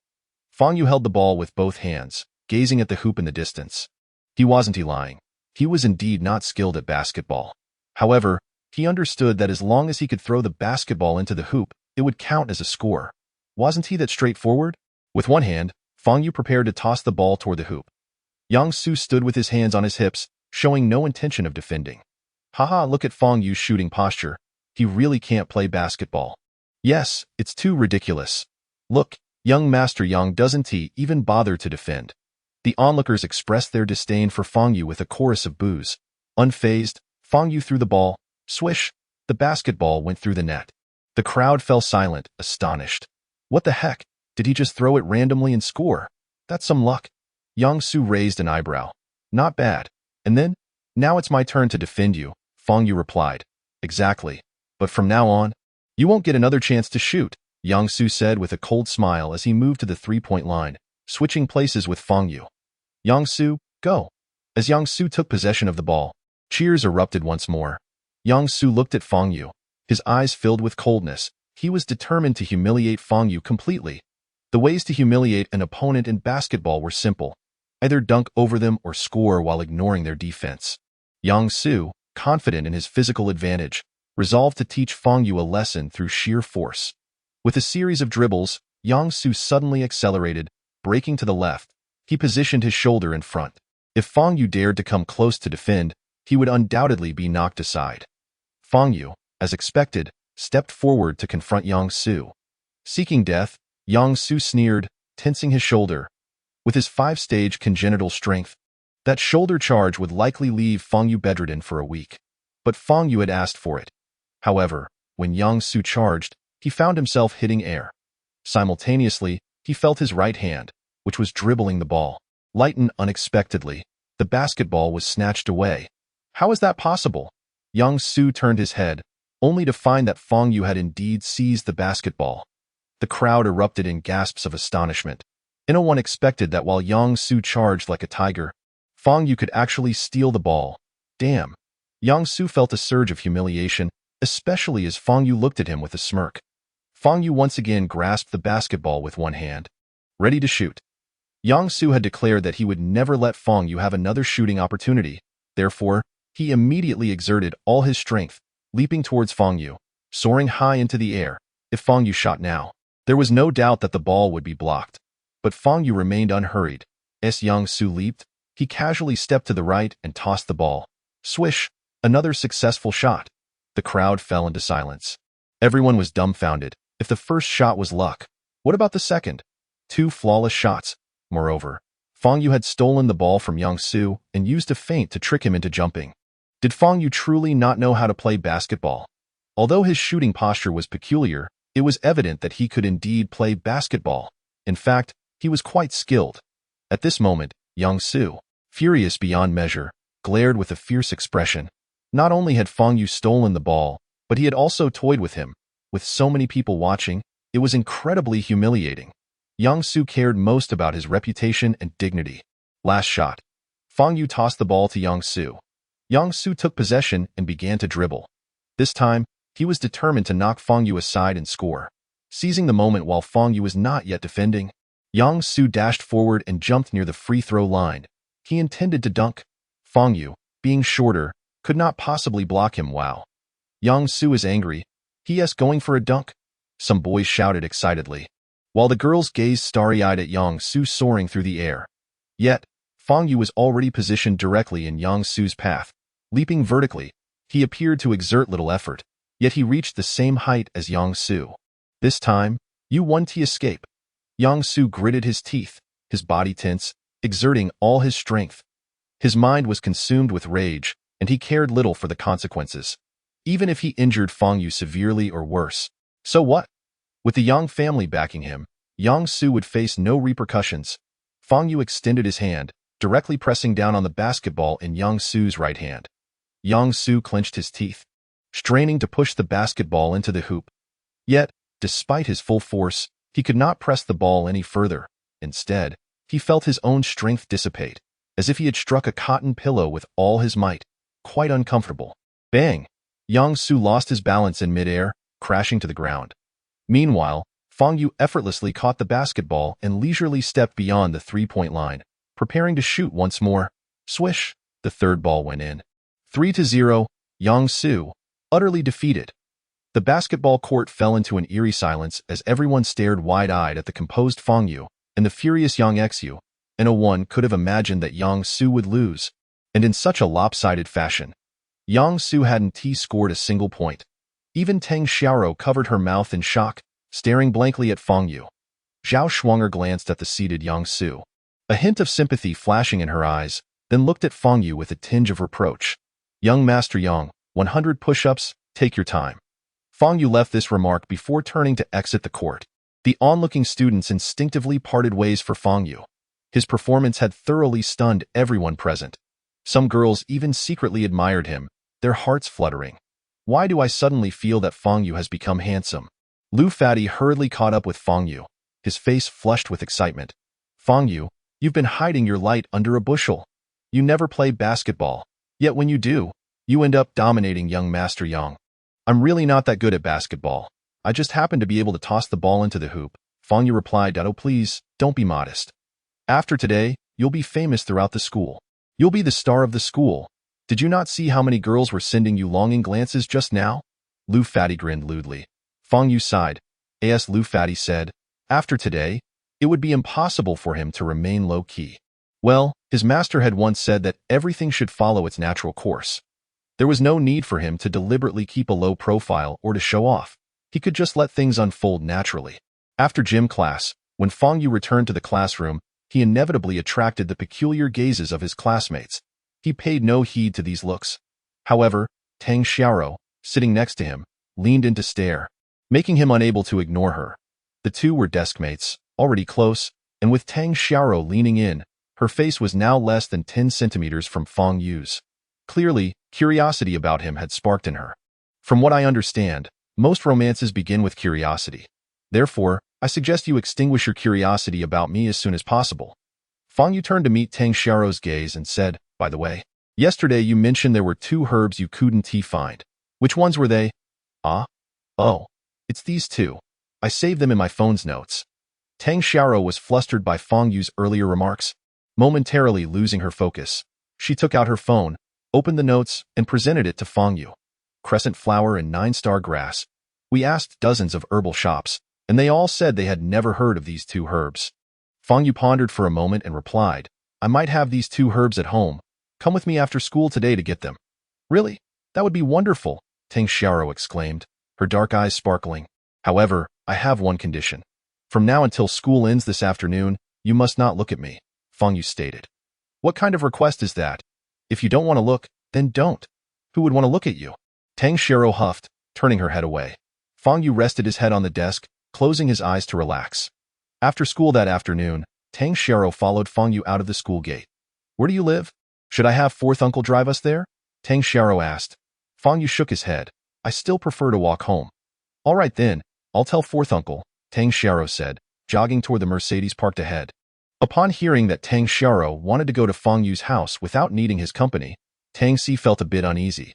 Fang Yu held the ball with both hands, gazing at the hoop in the distance. He wasn't lying. He was indeed not skilled at basketball. However, he understood that as long as he could throw the basketball into the hoop, it would count as a score. Wasn't he that straightforward? With one hand, Fang Yu prepared to toss the ball toward the hoop. Yang Su stood with his hands on his hips, showing no intention of defending. Haha, look at Fang Yu's shooting posture. He really can't play basketball. Yes, it's too ridiculous. Look, young Master Yang doesn't even bother to defend. The onlookers expressed their disdain for Fang Yu with a chorus of boos. Unfazed, Fang Yu threw the ball. Swish! The basketball went through the net. The crowd fell silent, astonished. What the heck? Did he just throw it randomly and score? That's some luck. Yang Su raised an eyebrow. Not bad. And then? Now it's my turn to defend you, Fang Yu replied. Exactly. But from now on, you won't get another chance to shoot, Yang Su said with a cold smile as he moved to the three-point line, switching places with Fang Yu. Yang Su, go! As Yang Su took possession of the ball, cheers erupted once more. Yang Su looked at Fang Yu, his eyes filled with coldness. He was determined to humiliate Fang Yu completely. The ways to humiliate an opponent in basketball were simple. Either dunk over them or score while ignoring their defense. Yang Su, confident in his physical advantage, resolved to teach Fang Yu a lesson through sheer force. With a series of dribbles, Yang Su suddenly accelerated, breaking to the left. He positioned his shoulder in front. If Fang Yu dared to come close to defend, he would undoubtedly be knocked aside. Fang Yu, as expected, stepped forward to confront Yang Su. Seeking death, Yang Su sneered, tensing his shoulder. With his 5-stage congenital strength, that shoulder charge would likely leave Fang Yu bedridden for a week. But Fang Yu had asked for it. However, when Yang Su charged, he found himself hitting air. Simultaneously, he felt his right hand, which was dribbling the ball, lighten unexpectedly. The basketball was snatched away. How is that possible? Yang Su turned his head, only to find that Fang Yu had indeed seized the basketball. The crowd erupted in gasps of astonishment. No one expected that while Yang Su charged like a tiger, Fang Yu could actually steal the ball. Damn. Yang Su felt a surge of humiliation, especially as Fang Yu looked at him with a smirk. Fang Yu once again grasped the basketball with one hand. Ready to shoot. Yang Su had declared that he would never let Fang Yu have another shooting opportunity. Therefore, he immediately exerted all his strength, leaping towards Fang Yu, soaring high into the air. If Fang Yu shot now, there was no doubt that the ball would be blocked. But Fang Yu remained unhurried. As Yang Su leaped, he casually stepped to the right and tossed the ball. Swish! Another successful shot. The crowd fell into silence. Everyone was dumbfounded. If the first shot was luck, what about the second? 2 flawless shots. Moreover, Fang Yu had stolen the ball from Yang Su and used a feint to trick him into jumping. Did Fang Yu truly not know how to play basketball? Although his shooting posture was peculiar, it was evident that he could indeed play basketball. In fact, he was quite skilled. At this moment, Yang Su, furious beyond measure, glared with a fierce expression. Not only had Fang Yu stolen the ball, but he had also toyed with him. With so many people watching, it was incredibly humiliating. Yang Su cared most about his reputation and dignity. Last shot. Fang Yu tossed the ball to Yang Su. Yang Su took possession and began to dribble. This time, he was determined to knock Fang Yu aside and score. Seizing the moment while Fang Yu was not yet defending, Yang Su dashed forward and jumped near the free throw line. He intended to dunk. Fang Yu, being shorter, could not possibly block him. Wow. Yang Su is angry. He is going for a dunk. Some boys shouted excitedly, while the girls gazed starry-eyed at Yang Su soaring through the air. Yet, Fang Yu was already positioned directly in Yang Su's path. Leaping vertically, he appeared to exert little effort, yet he reached the same height as Yang Su. This time, Yu won to escape. Yang Su gritted his teeth, his body tense, exerting all his strength. His mind was consumed with rage, and he cared little for the consequences. Even if he injured Fang Yu severely or worse, so what? With the Yang family backing him, Yang Su would face no repercussions. Fang Yu extended his hand, directly pressing down on the basketball in Yang Su's right hand. Yang Su clenched his teeth, straining to push the basketball into the hoop. Yet, despite his full force, he could not press the ball any further. Instead, he felt his own strength dissipate, as if he had struck a cotton pillow with all his might. Quite uncomfortable. Bang! Yang Su lost his balance in midair, crashing to the ground. Meanwhile, Fang Yu effortlessly caught the basketball and leisurely stepped beyond the three-point line, preparing to shoot once more. Swish! The third ball went in. 3-0, Yang Su, utterly defeated. The basketball court fell into an eerie silence as everyone stared wide-eyed at the composed Fang Yu and the furious Yang Xu, and no one could have imagined that Yang Su would lose, and in such a lopsided fashion. Yang Su hadn't scored a single point. Even Tang Xiaoro covered her mouth in shock, staring blankly at Fang Yu. Zhao Shuanger glanced at the seated Yang Su, a hint of sympathy flashing in her eyes, then looked at Fang Yu with a tinge of reproach. Young Master Yang, 100 push-ups, take your time. Fang Yu left this remark before turning to exit the court. The onlooking students instinctively parted ways for Fang Yu. His performance had thoroughly stunned everyone present. Some girls even secretly admired him, their hearts fluttering. Why do I suddenly feel that Fang Yu has become handsome? Lu Fati hurriedly caught up with Fang Yu, his face flushed with excitement. Fang Yu, you've been hiding your light under a bushel. You never play basketball, yet when you do, you end up dominating young Master Yang. I'm really not that good at basketball. I just happen to be able to toss the ball into the hoop. Fang Yu replied, "Oh please, don't be modest. After today, you'll be famous throughout the school. You'll be the star of the school. Did you not see how many girls were sending you longing glances just now?" Lu Fati grinned lewdly. Fang Yu sighed. As Lu Fati said, after today, it would be impossible for him to remain low-key. Well, his master had once said that everything should follow its natural course. There was no need for him to deliberately keep a low profile or to show off. He could just let things unfold naturally. After gym class, when Fang Yu returned to the classroom, he inevitably attracted the peculiar gazes of his classmates. He paid no heed to these looks. However, Tang Xiaoro, sitting next to him, leaned in to stare, making him unable to ignore her. The two were deskmates, already close, and with Tang Xiaoro leaning in, her face was now less than 10 centimeters from Fang Yu's. Clearly, curiosity about him had sparked in her. From what I understand, most romances begin with curiosity. Therefore, I suggest you extinguish your curiosity about me as soon as possible. Fang Yu turned to meet Tang Xiaoro's gaze and said, "By the way, yesterday you mentioned there were 2 herbs you couldn't find. Which ones were they?" "Ah? Oh, it's these 2. I saved them in my phone's notes." Tang Xiaoro was flustered by Fang Yu's earlier remarks. Momentarily losing her focus, she took out her phone, opened the notes, and presented it to Fang Yu. Crescent flower and 9-star grass. We asked dozens of herbal shops, and they all said they had never heard of these two herbs. Fang Yu pondered for a moment and replied, I might have these two herbs at home. Come with me after school today to get them. Really? That would be wonderful, Tang Xiaoro exclaimed, her dark eyes sparkling. However, I have one condition. From now until school ends this afternoon, you must not look at me, Fang Yu stated. What kind of request is that? If you don't want to look, then don't. Who would want to look at you? Tang Xiaoro huffed, turning her head away. Fang Yu rested his head on the desk, closing his eyes to relax. After school that afternoon, Tang Xiaoro followed Fang Yu out of the school gate. Where do you live? Should I have fourth uncle drive us there? Tang Xiaoro asked. Fang Yu shook his head. I still prefer to walk home. All right then, I'll tell fourth uncle, Tang Xiaoro said, jogging toward the Mercedes parked ahead. Upon hearing that Tang Xiaoro wanted to go to Fang Yu's house without needing his company, Tang Si felt a bit uneasy.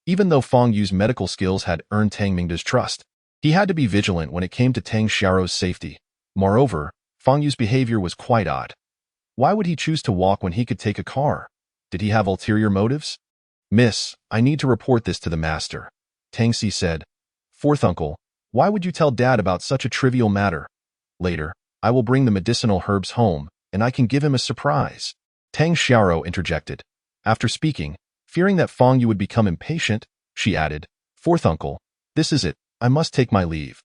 Even though Fang Yu's medical skills had earned Tang Mingda's trust, he had to be vigilant when it came to Tang Xiaoro's safety. Moreover, Fang Yu's behavior was quite odd. Why would he choose to walk when he could take a car? Did he have ulterior motives? Miss, I need to report this to the master, Tang Si said. Fourth uncle, why would you tell Dad about such a trivial matter? Later, I will bring the medicinal herbs home, and I can give him a surprise. Tang Xiaoro interjected. After speaking, fearing that Fang Yu would become impatient, she added, Fourth uncle, this is it, I must take my leave.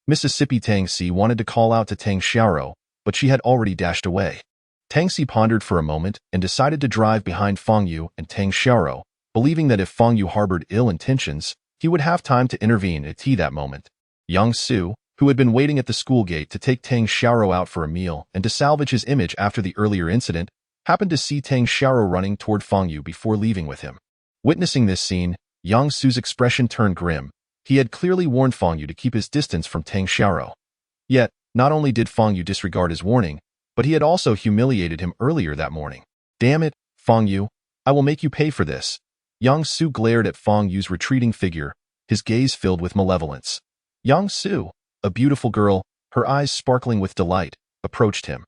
Mississippi Tang Si wanted to call out to Tang Xiaoro, but she had already dashed away. Tang Si pondered for a moment and decided to drive behind Fang Yu and Tang Xiaoro, believing that if Fang Yu harbored ill intentions, he would have time to intervene at that moment. Yang Su, who had been waiting at the school gate to take Tang Xiaoro out for a meal and to salvage his image after the earlier incident, happened to see Tang Xiaoro running toward Fang Yu before leaving with him. Witnessing this scene, Yang Su's expression turned grim. He had clearly warned Fang Yu to keep his distance from Tang Xiaoro. Yet, not only did Fang Yu disregard his warning, but he had also humiliated him earlier that morning. Damn it, Fang Yu, I will make you pay for this. Yang Su glared at Fang Yu's retreating figure, his gaze filled with malevolence. Yang Su, a beautiful girl, her eyes sparkling with delight, approached him.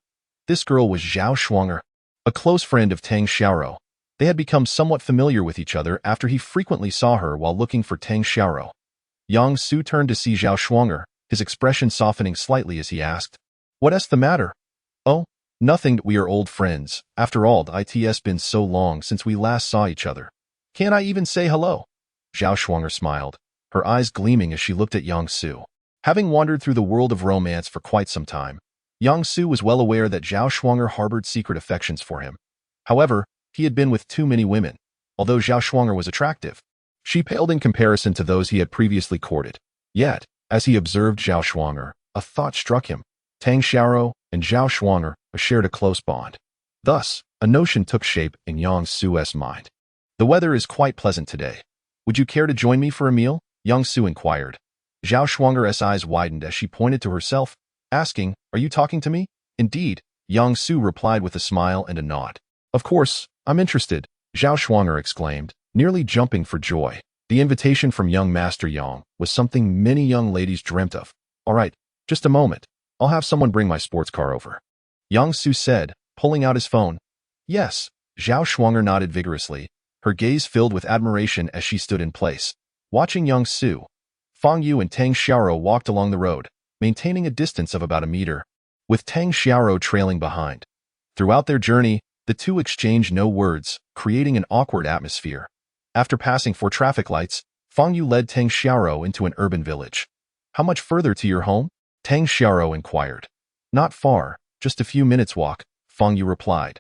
This girl was Zhao Shuanger, a close friend of Tang Xiaoro. They had become somewhat familiar with each other after he frequently saw her while looking for Tang Xiaoro. Yang Su turned to see Zhao Shuanger, his expression softening slightly as he asked, What's the matter? Oh, nothing, we are old friends. After all, it's been so long since we last saw each other. Can't I even say hello? Zhao Shuanger smiled, her eyes gleaming as she looked at Yang Su. Having wandered through the world of romance for quite some time, Yang Su was well aware that Zhao Shuanger harbored secret affections for him. However, he had been with too many women. Although Zhao Shuanger was attractive, she paled in comparison to those he had previously courted. Yet, as he observed Zhao Shuanger, a thought struck him. Tang Xiaoro and Zhao Shuanger shared a close bond. Thus, a notion took shape in Yang Su's mind. The weather is quite pleasant today. Would you care to join me for a meal? Yang Su inquired. Zhao Shuanger's eyes widened as she pointed to herself, asking, Are you talking to me? Indeed, Yang Su replied with a smile and a nod. Of course, I'm interested, Zhao Shuanger exclaimed, nearly jumping for joy. The invitation from young Master Yang was something many young ladies dreamt of. All right, just a moment. I'll have someone bring my sports car over. Yang Su said, pulling out his phone. Yes, Zhao Shuanger nodded vigorously, her gaze filled with admiration as she stood in place. Watching Yang Su, Fang Yu and Tang Xiaoro walked along the road, maintaining a distance of about a meter, with Tang Xiaoro trailing behind. Throughout their journey, the two exchanged no words, creating an awkward atmosphere. After passing 4 traffic lights, Fang Yu led Tang Xiaoro into an urban village. How much further to your home? Tang Xiaoro inquired. Not far, just a few minutes walk, Fang Yu replied.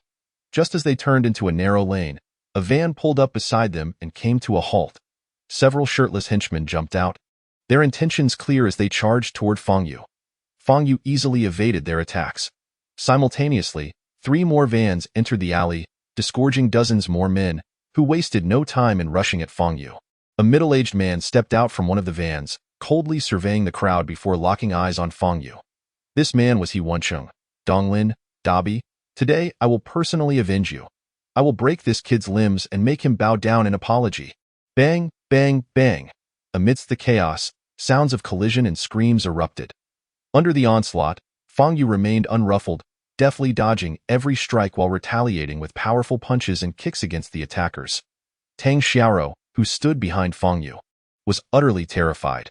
Just as they turned into a narrow lane, a van pulled up beside them and came to a halt. Several shirtless henchmen jumped out, their intentions clear as they charged toward Fang Yu. Fang Yu easily evaded their attacks. Simultaneously, 3 more vans entered the alley, disgorging dozens more men, who wasted no time in rushing at Fang Yu. A middle-aged man stepped out from one of the vans, coldly surveying the crowd before locking eyes on Fang Yu. This man was He Wencheng. Donglin, Dabi, today I will personally avenge you. I will break this kid's limbs and make him bow down in apology. Bang, bang, bang. Amidst the chaos, sounds of collision and screams erupted. Under the onslaught, Fang Yu remained unruffled, deftly dodging every strike while retaliating with powerful punches and kicks against the attackers. Tang Xiaoro, who stood behind Fang Yu, was utterly terrified.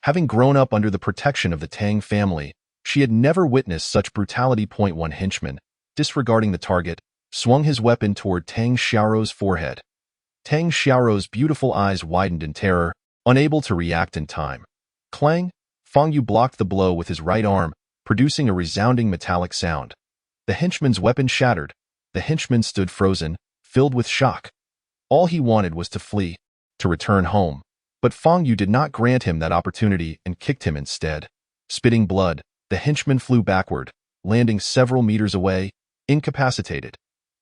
Having grown up under the protection of the Tang family, she had never witnessed such brutality. One henchman, disregarding the target, swung his weapon toward Tang Xiaoro's forehead. Tang Xiaoro's beautiful eyes widened in terror, unable to react in time. Clang! Fang Yu blocked the blow with his right arm, producing a resounding metallic sound. The henchman's weapon shattered. The henchman stood frozen, filled with shock. All he wanted was to flee, to return home. But Fang Yu did not grant him that opportunity and kicked him instead. Spitting blood, the henchman flew backward, landing several meters away, incapacitated.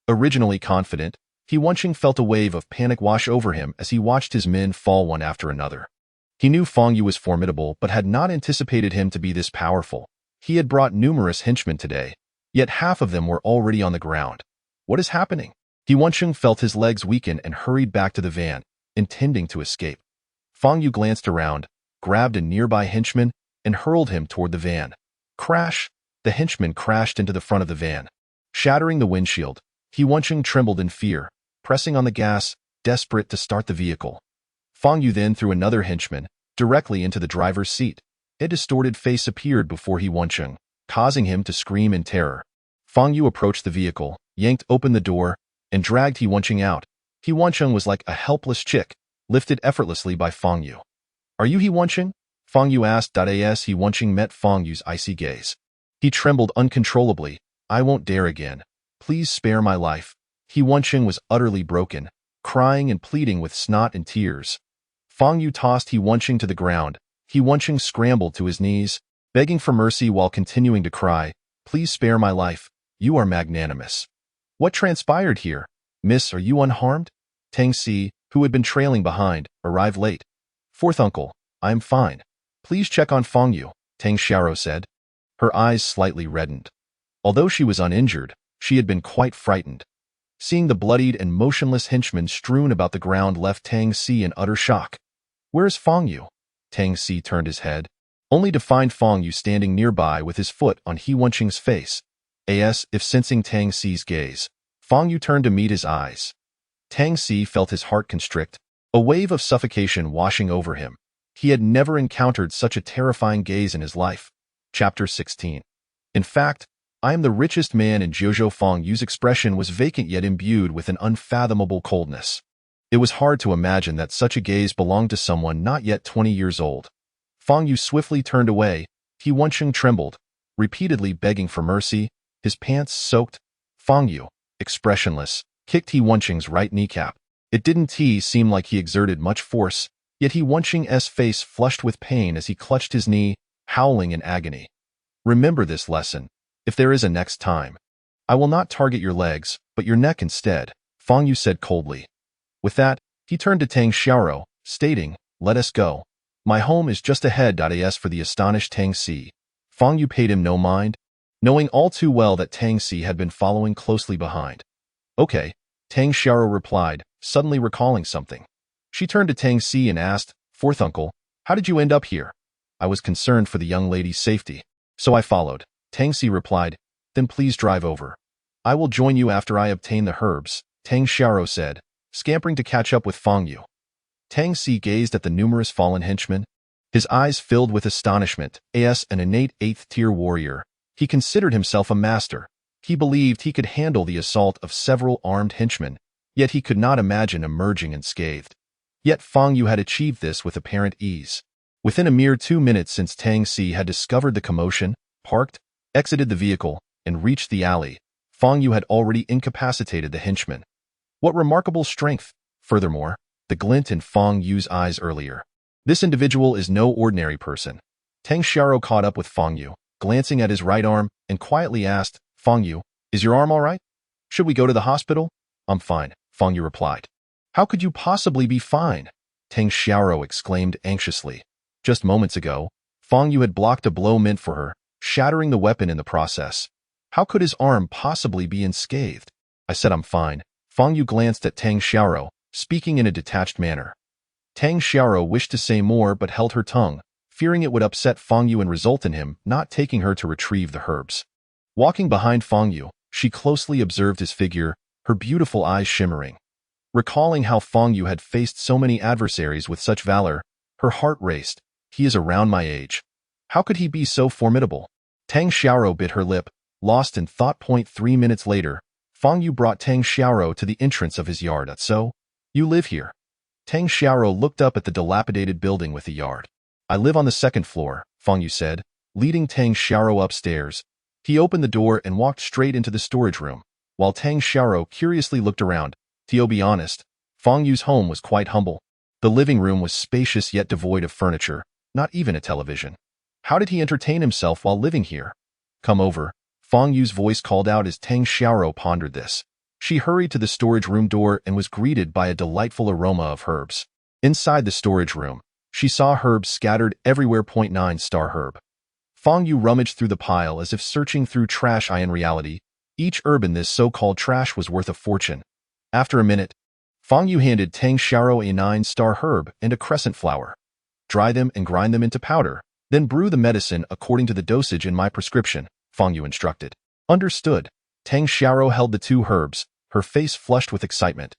Originally confident, He Wenqing felt a wave of panic wash over him as he watched his men fall one after another. He knew Fang Yu was formidable but had not anticipated him to be this powerful. He had brought numerous henchmen today, yet half of them were already on the ground. What is happening? He Wenqing felt his legs weaken and hurried back to the van, intending to escape. Fang Yu glanced around, grabbed a nearby henchman, and hurled him toward the van. Crash! The henchman crashed into the front of the van, shattering the windshield. He Wenqing trembled in fear, pressing on the gas, desperate to start the vehicle. Fang Yu then threw another henchman directly into the driver's seat. A distorted face appeared before He Wenqing, causing him to scream in terror. Fang Yu approached the vehicle, yanked open the door, and dragged He Wenqing out. He Wenqing was like a helpless chick, lifted effortlessly by Fang Yu. Are you He Wenqing? Fang Yu asked. As He Wenqing met Fang Yu's icy gaze, he trembled uncontrollably. I won't dare again. Please spare my life. He Wenqing was utterly broken, crying and pleading with snot and tears. Fang Yu tossed He Wenqing to the ground. He Wenqing scrambled to his knees, begging for mercy while continuing to cry, Please spare my life. You are magnanimous. What transpired here? Miss, are you unharmed? Tang Si, who had been trailing behind, arrived late. Fourth uncle, I am fine. Please check on Fang Yu, Tang Xiaoro said. Her eyes slightly reddened. Although she was uninjured, she had been quite frightened. Seeing the bloodied and motionless henchmen strewn about the ground left Tang Si in utter shock. Where is Fang Yu? Tang Si turned his head, only to find Fang Yu standing nearby with his foot on He Wenqing's face. If sensing Tang Si's gaze, Fang Yu turned to meet his eyes. Tang Si felt his heart constrict, a wave of suffocation washing over him. He had never encountered such a terrifying gaze in his life. Chapter 16. In fact, I am the richest man in Jiuzhou. Fang Yu's expression was vacant yet imbued with an unfathomable coldness. It was hard to imagine that such a gaze belonged to someone not yet 20 years old. Fang Yu swiftly turned away. He Wenqing trembled, repeatedly begging for mercy, his pants soaked. Fang Yu, expressionless, kicked He Wenqing's right kneecap. It didn't seem like he exerted much force, yet He Wenqing's face flushed with pain as he clutched his knee, howling in agony. Remember this lesson. If there is a next time, I will not target your legs, but your neck instead, Fang Yu said coldly. With that, he turned to Tang Xiaoro, stating, Let us go. My home is just ahead. As for the astonished Tang Si, Fang Yu paid him no mind, knowing all too well that Tang Si had been following closely behind. Okay, Tang Xiaoro replied, suddenly recalling something. She turned to Tang Si and asked, Fourth uncle, how did you end up here? I was concerned for the young lady's safety, so I followed. Tang Si replied, Then please drive over. I will join you after I obtain the herbs, Tang Xiaoro said, scampering to catch up with Fang Yu. Tang Si gazed at the numerous fallen henchmen. His eyes filled with astonishment. As an innate 8th-tier warrior, he considered himself a master. He believed he could handle the assault of several armed henchmen, yet he could not imagine emerging unscathed. Yet Fang Yu had achieved this with apparent ease. Within a mere 2 minutes since Tang Si had discovered the commotion, parked, exited the vehicle, and reached the alley, Fang Yu had already incapacitated the henchman. What remarkable strength! Furthermore, the glint in Fang Yu's eyes earlier. This individual is no ordinary person. Tang Xiaoro caught up with Fang Yu, glancing at his right arm, and quietly asked, Fang Yu, is your arm all right? Should we go to the hospital? I'm fine, Fang Yu replied. How could you possibly be fine? Tang Xiaoro exclaimed anxiously. Just moments ago, Fang Yu had blocked a blow meant for her, shattering the weapon in the process. How could his arm possibly be unscathed? I said I'm fine. Fang Yu glanced at Tang Xiaoro, speaking in a detached manner. Tang Xiaoro wished to say more but held her tongue, fearing it would upset Fang Yu and result in him not taking her to retrieve the herbs. Walking behind Fang Yu, she closely observed his figure, her beautiful eyes shimmering. Recalling how Fang Yu had faced so many adversaries with such valor, her heart raced. He is around my age. How could he be so formidable? Tang Xiaoro bit her lip, lost in thought. 3 minutes later, Fang Yu brought Tang Xiaoro to the entrance of his yard. So, you live here? Tang Xiaoro looked up at the dilapidated building with the yard. I live on the second floor, Fang Yu said, leading Tang Xiaoro upstairs. He opened the door and walked straight into the storage room, while Tang Xiaoro curiously looked around. To be honest, Fang Yu's home was quite humble. The living room was spacious yet devoid of furniture, not even a television. How did he entertain himself while living here? Come over, Fang Yu's voice called out as Tang Xiaoro pondered this. She hurried to the storage room door and was greeted by a delightful aroma of herbs. Inside the storage room, she saw herbs scattered everywhere. 9-star herb. Fang Yu rummaged through the pile as if searching through trash. In reality, each herb in this so-called trash was worth a fortune. After a minute, Fang Yu handed Tang Xiaoro a 9-star herb and a crescent flower. Dry them and grind them into powder, then brew the medicine according to the dosage in my prescription, Fang Yu instructed. Understood. Tang Xiaoro held the 2 herbs, her face flushed with excitement.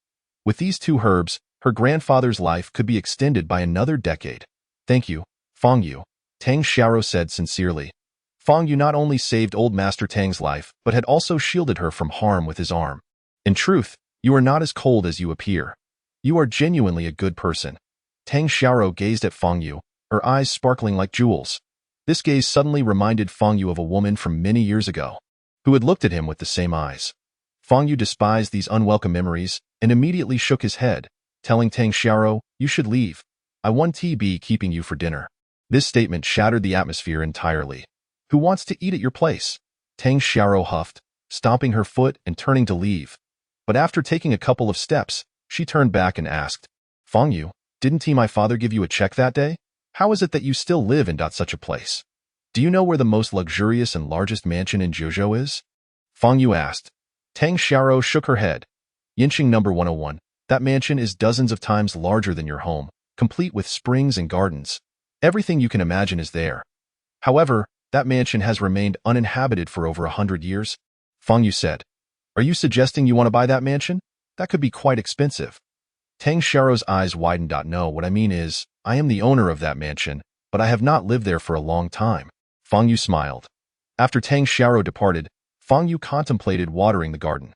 With these 2 herbs, her grandfather's life could be extended by another decade. Thank you, Fang Yu, Tang Xiaoro said sincerely. Fang Yu not only saved old Master Tang's life, but had also shielded her from harm with his arm. In truth, you are not as cold as you appear. You are genuinely a good person. Tang Xiaoro gazed at Fang Yu, her eyes sparkling like jewels. This gaze suddenly reminded Fang Yu of a woman from many years ago, who had looked at him with the same eyes. Fang Yu despised these unwelcome memories and immediately shook his head, telling Tang Xiaoro, you should leave. I won't be keeping you for dinner. This statement shattered the atmosphere entirely. Who wants to eat at your place? Tang Xiaoro huffed, stomping her foot and turning to leave. But after taking a couple of steps, she turned back and asked, Fang Yu, didn't my father give you a check that day? How is it that you still live in such a place? Do you know where the most luxurious and largest mansion in Jiuzhou is? Fang Yu asked. Tang Xiaoro shook her head. Yinqing number 101, that mansion is dozens of times larger than your home, complete with springs and gardens. Everything you can imagine is there. However, that mansion has remained uninhabited for over 100 years, Fang Yu said. Are you suggesting you want to buy that mansion? That could be quite expensive. Tang Xiaoro's eyes widened. No, what I mean is, I am the owner of that mansion, but I have not lived there for a long time. Fang Yu smiled. After Tang Xiaoro departed, Fang Yu contemplated watering the garden.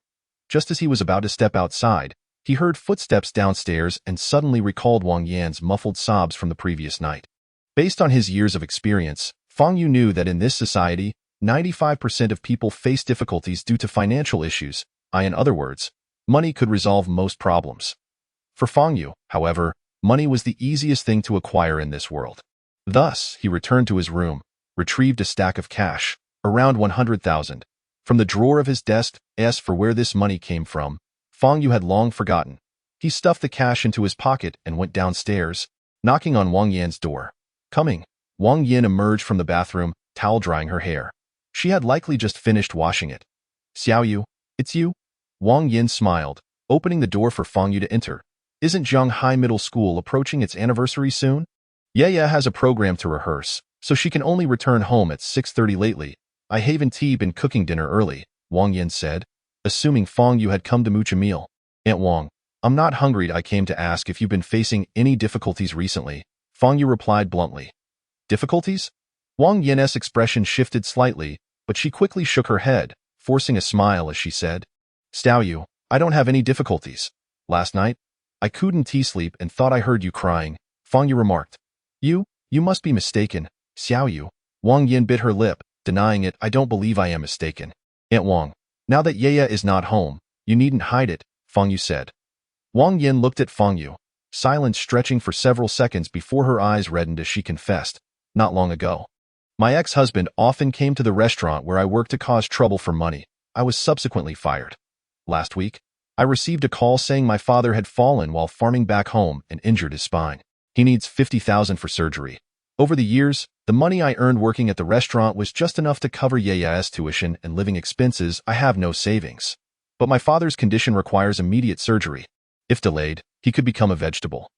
Just as he was about to step outside, he heard footsteps downstairs and suddenly recalled Wang Yan's muffled sobs from the previous night. Based on his years of experience, Fang Yu knew that in this society, 95% of people face difficulties due to financial issues. In other words, money could resolve most problems. For Fang Yu, however, money was the easiest thing to acquire in this world. Thus, he returned to his room, retrieved a stack of cash, around 100,000, from the drawer of his desk. As for where this money came from, Fang Yu had long forgotten. He stuffed the cash into his pocket and went downstairs, knocking on Wang Yan's door. Coming, Wang Yan emerged from the bathroom, towel drying her hair. She had likely just finished washing it. Xiao Yu, it's you? Wang Yan smiled, opening the door for Fang Yu to enter. Isn't Zhanghai Middle School approaching its anniversary soon? Yaya has a program to rehearse, so she can only return home at 6:30 lately. I haven't been cooking dinner early, Wang Yan said, assuming Fang Yu had come to mooch a meal. Aunt Wang, I'm not hungry. I came to ask if you've been facing any difficulties recently, Fang Yu replied bluntly. Difficulties? Wang Yan's expression shifted slightly, but she quickly shook her head, forcing a smile as she said, Xiao Yu, I don't have any difficulties. Last night, I couldn't sleep and thought I heard you crying, Fang Yu remarked. You must be mistaken, Xiao Yu. Wang Yan bit her lip, denying it. I don't believe I am mistaken. Aunt Wang, now that Yaya is not home, you needn't hide it, Fang Yu said. Wang Yan looked at Fang Yu, silence stretching for several seconds before her eyes reddened as she confessed, not long ago. My ex-husband often came to the restaurant where I worked to cause trouble for money. I was subsequently fired. Last week, I received a call saying my father had fallen while farming back home and injured his spine. He needs 50,000 for surgery. Over the years, the money I earned working at the restaurant was just enough to cover Yaya's tuition and living expenses. I have no savings. But my father's condition requires immediate surgery. If delayed, he could become a vegetable.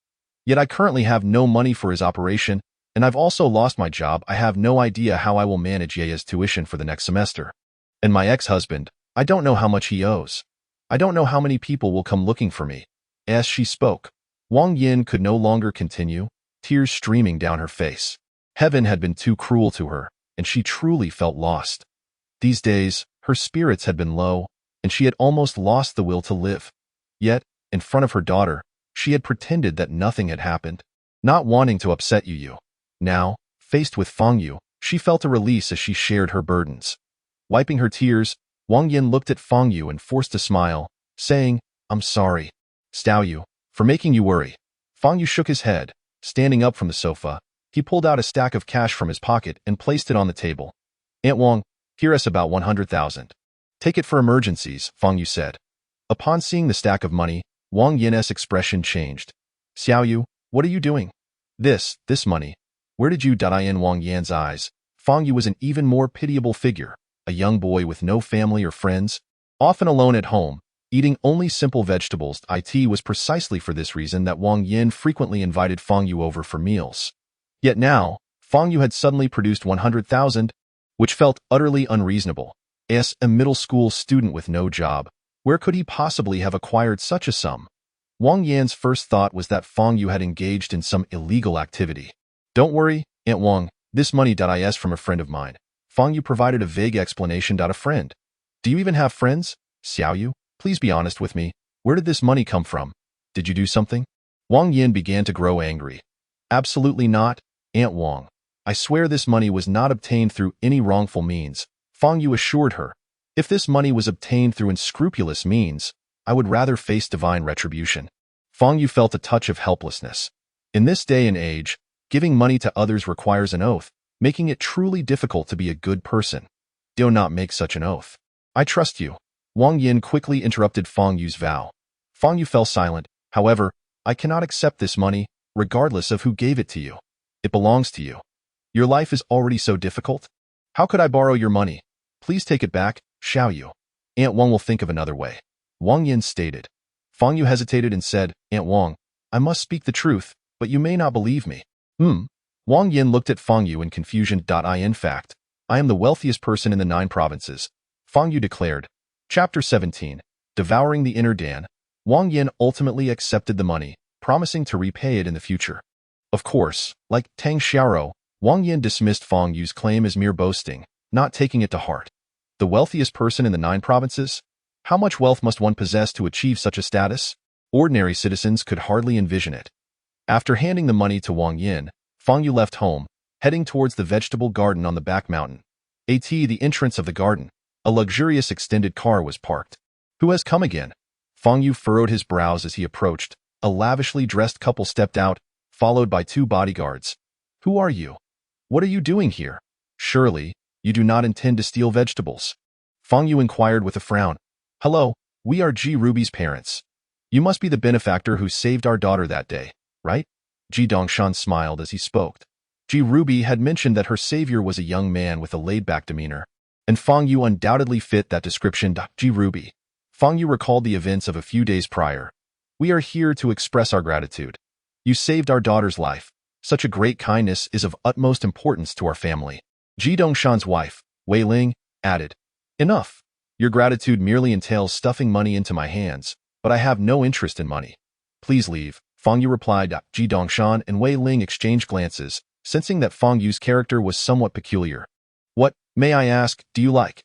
Yet I currently have no money for his operation. And I've also lost my job. I have no idea how I will manage Ye's tuition for the next semester. And my ex-husband, I don't know how much he owes. I don't know how many people will come looking for me. As she spoke, Wang Yin could no longer continue, tears streaming down her face. Heaven had been too cruel to her, and she truly felt lost. These days, her spirits had been low, and she had almost lost the will to live. Yet, in front of her daughter, she had pretended that nothing had happened, not wanting to upset Yu. Now, faced with Fang Yu, she felt a release as she shared her burdens. Wiping her tears, Wang Yin looked at Fang Yu and forced a smile, saying, "I'm sorry, Stao Yu, for making you worry." Fang Yu shook his head. Standing up from the sofa, he pulled out a stack of cash from his pocket and placed it on the table. "Aunt Wang, here is about 100,000. Take it for emergencies," Fang Yu said. Upon seeing the stack of money, Wang Yin's expression changed. "Xiao Yu, what are you doing?" This money. Where did you?" In Wang Yan's eyes, Fang Yu was an even more pitiable figure, a young boy with no family or friends, often alone at home, eating only simple vegetables. It was precisely for this reason that Wang Yin frequently invited Fang Yu over for meals. Yet now, Fang Yu had suddenly produced 100,000, which felt utterly unreasonable. As a middle school student with no job, where could he possibly have acquired such a sum? Wang Yan's first thought was that Fang Yu had engaged in some illegal activity. "Don't worry, Aunt Wang, this money is from a friend of mine." Fang Yu provided a vague explanation. "A friend? Do you even have friends? Xiao Yu, please be honest with me. Where did this money come from? Did you do something?" Wang Yin began to grow angry. "Absolutely not, Aunt Wang. I swear this money was not obtained through any wrongful means," Fang Yu assured her. "If this money was obtained through unscrupulous means, I would rather face divine retribution." Fang Yu felt a touch of helplessness. In this day and age, giving money to others requires an oath, making it truly difficult to be a good person. Do not make such an oath. "I trust you." Wang Yin quickly interrupted Fang Yu's vow. Fang Yu fell silent. "However, I cannot accept this money, regardless of who gave it to you. It belongs to you. Your life is already so difficult. How could I borrow your money? Please take it back, Xiao Yu. Aunt Wang will think of another way," Wang Yin stated. Fang Yu hesitated and said, "Aunt Wang, I must speak the truth, but you may not believe me." Wang Yin looked at Fang Yu in confusion. In fact, I am the wealthiest person in the 9 provinces, Fang Yu declared. Chapter 17. Devouring the Inner Dan. Wang Yin ultimately accepted the money, promising to repay it in the future. Of course, like Tang Xiaoro, Wang Yin dismissed Fang Yu's claim as mere boasting, not taking it to heart. The wealthiest person in the 9 provinces? How much wealth must one possess to achieve such a status? Ordinary citizens could hardly envision it. After handing the money to Wang Yin, Fang Yu left home, heading towards the vegetable garden on the back mountain. At the entrance of the garden, a luxurious extended car was parked. "Who has come again?" Fang Yu furrowed his brows as he approached. A lavishly dressed couple stepped out, followed by 2 bodyguards. "Who are you? What are you doing here? Surely, you do not intend to steal vegetables?" Fang Yu inquired with a frown. "Hello, we are Ji Ruby's parents. You must be the benefactor who saved our daughter that day, right?" Ji Dongshan smiled as he spoke. Ji Ruby had mentioned that her savior was a young man with a laid-back demeanor, and Fang Yu undoubtedly fit that description. Ji Ruby. Fang Yu recalled the events of a few days prior. "We are here to express our gratitude. You saved our daughter's life. Such a great kindness is of utmost importance to our family." Ji Dongshan's wife, Wei Ling, added, "Enough. Your gratitude merely entails stuffing money into my hands, but I have no interest in money. Please leave," Fang Yu replied. Ji Dongshan and Wei Ling exchanged glances, sensing that Fang Yu's character was somewhat peculiar. "What, may I ask, do you like?"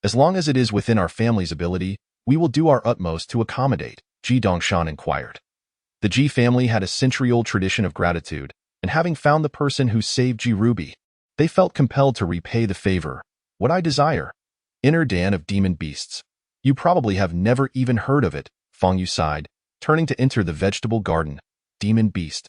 "As long as it is within our family's ability, we will do our utmost to accommodate," Ji Dongshan inquired. The Ji family had a century-old tradition of gratitude, and having found the person who saved Ji Ruby, they felt compelled to repay the favor. "What I desire? Inner Dan of demon beasts. You probably have never even heard of it," Fang Yu sighed, turning to enter the vegetable garden. "Demon beast?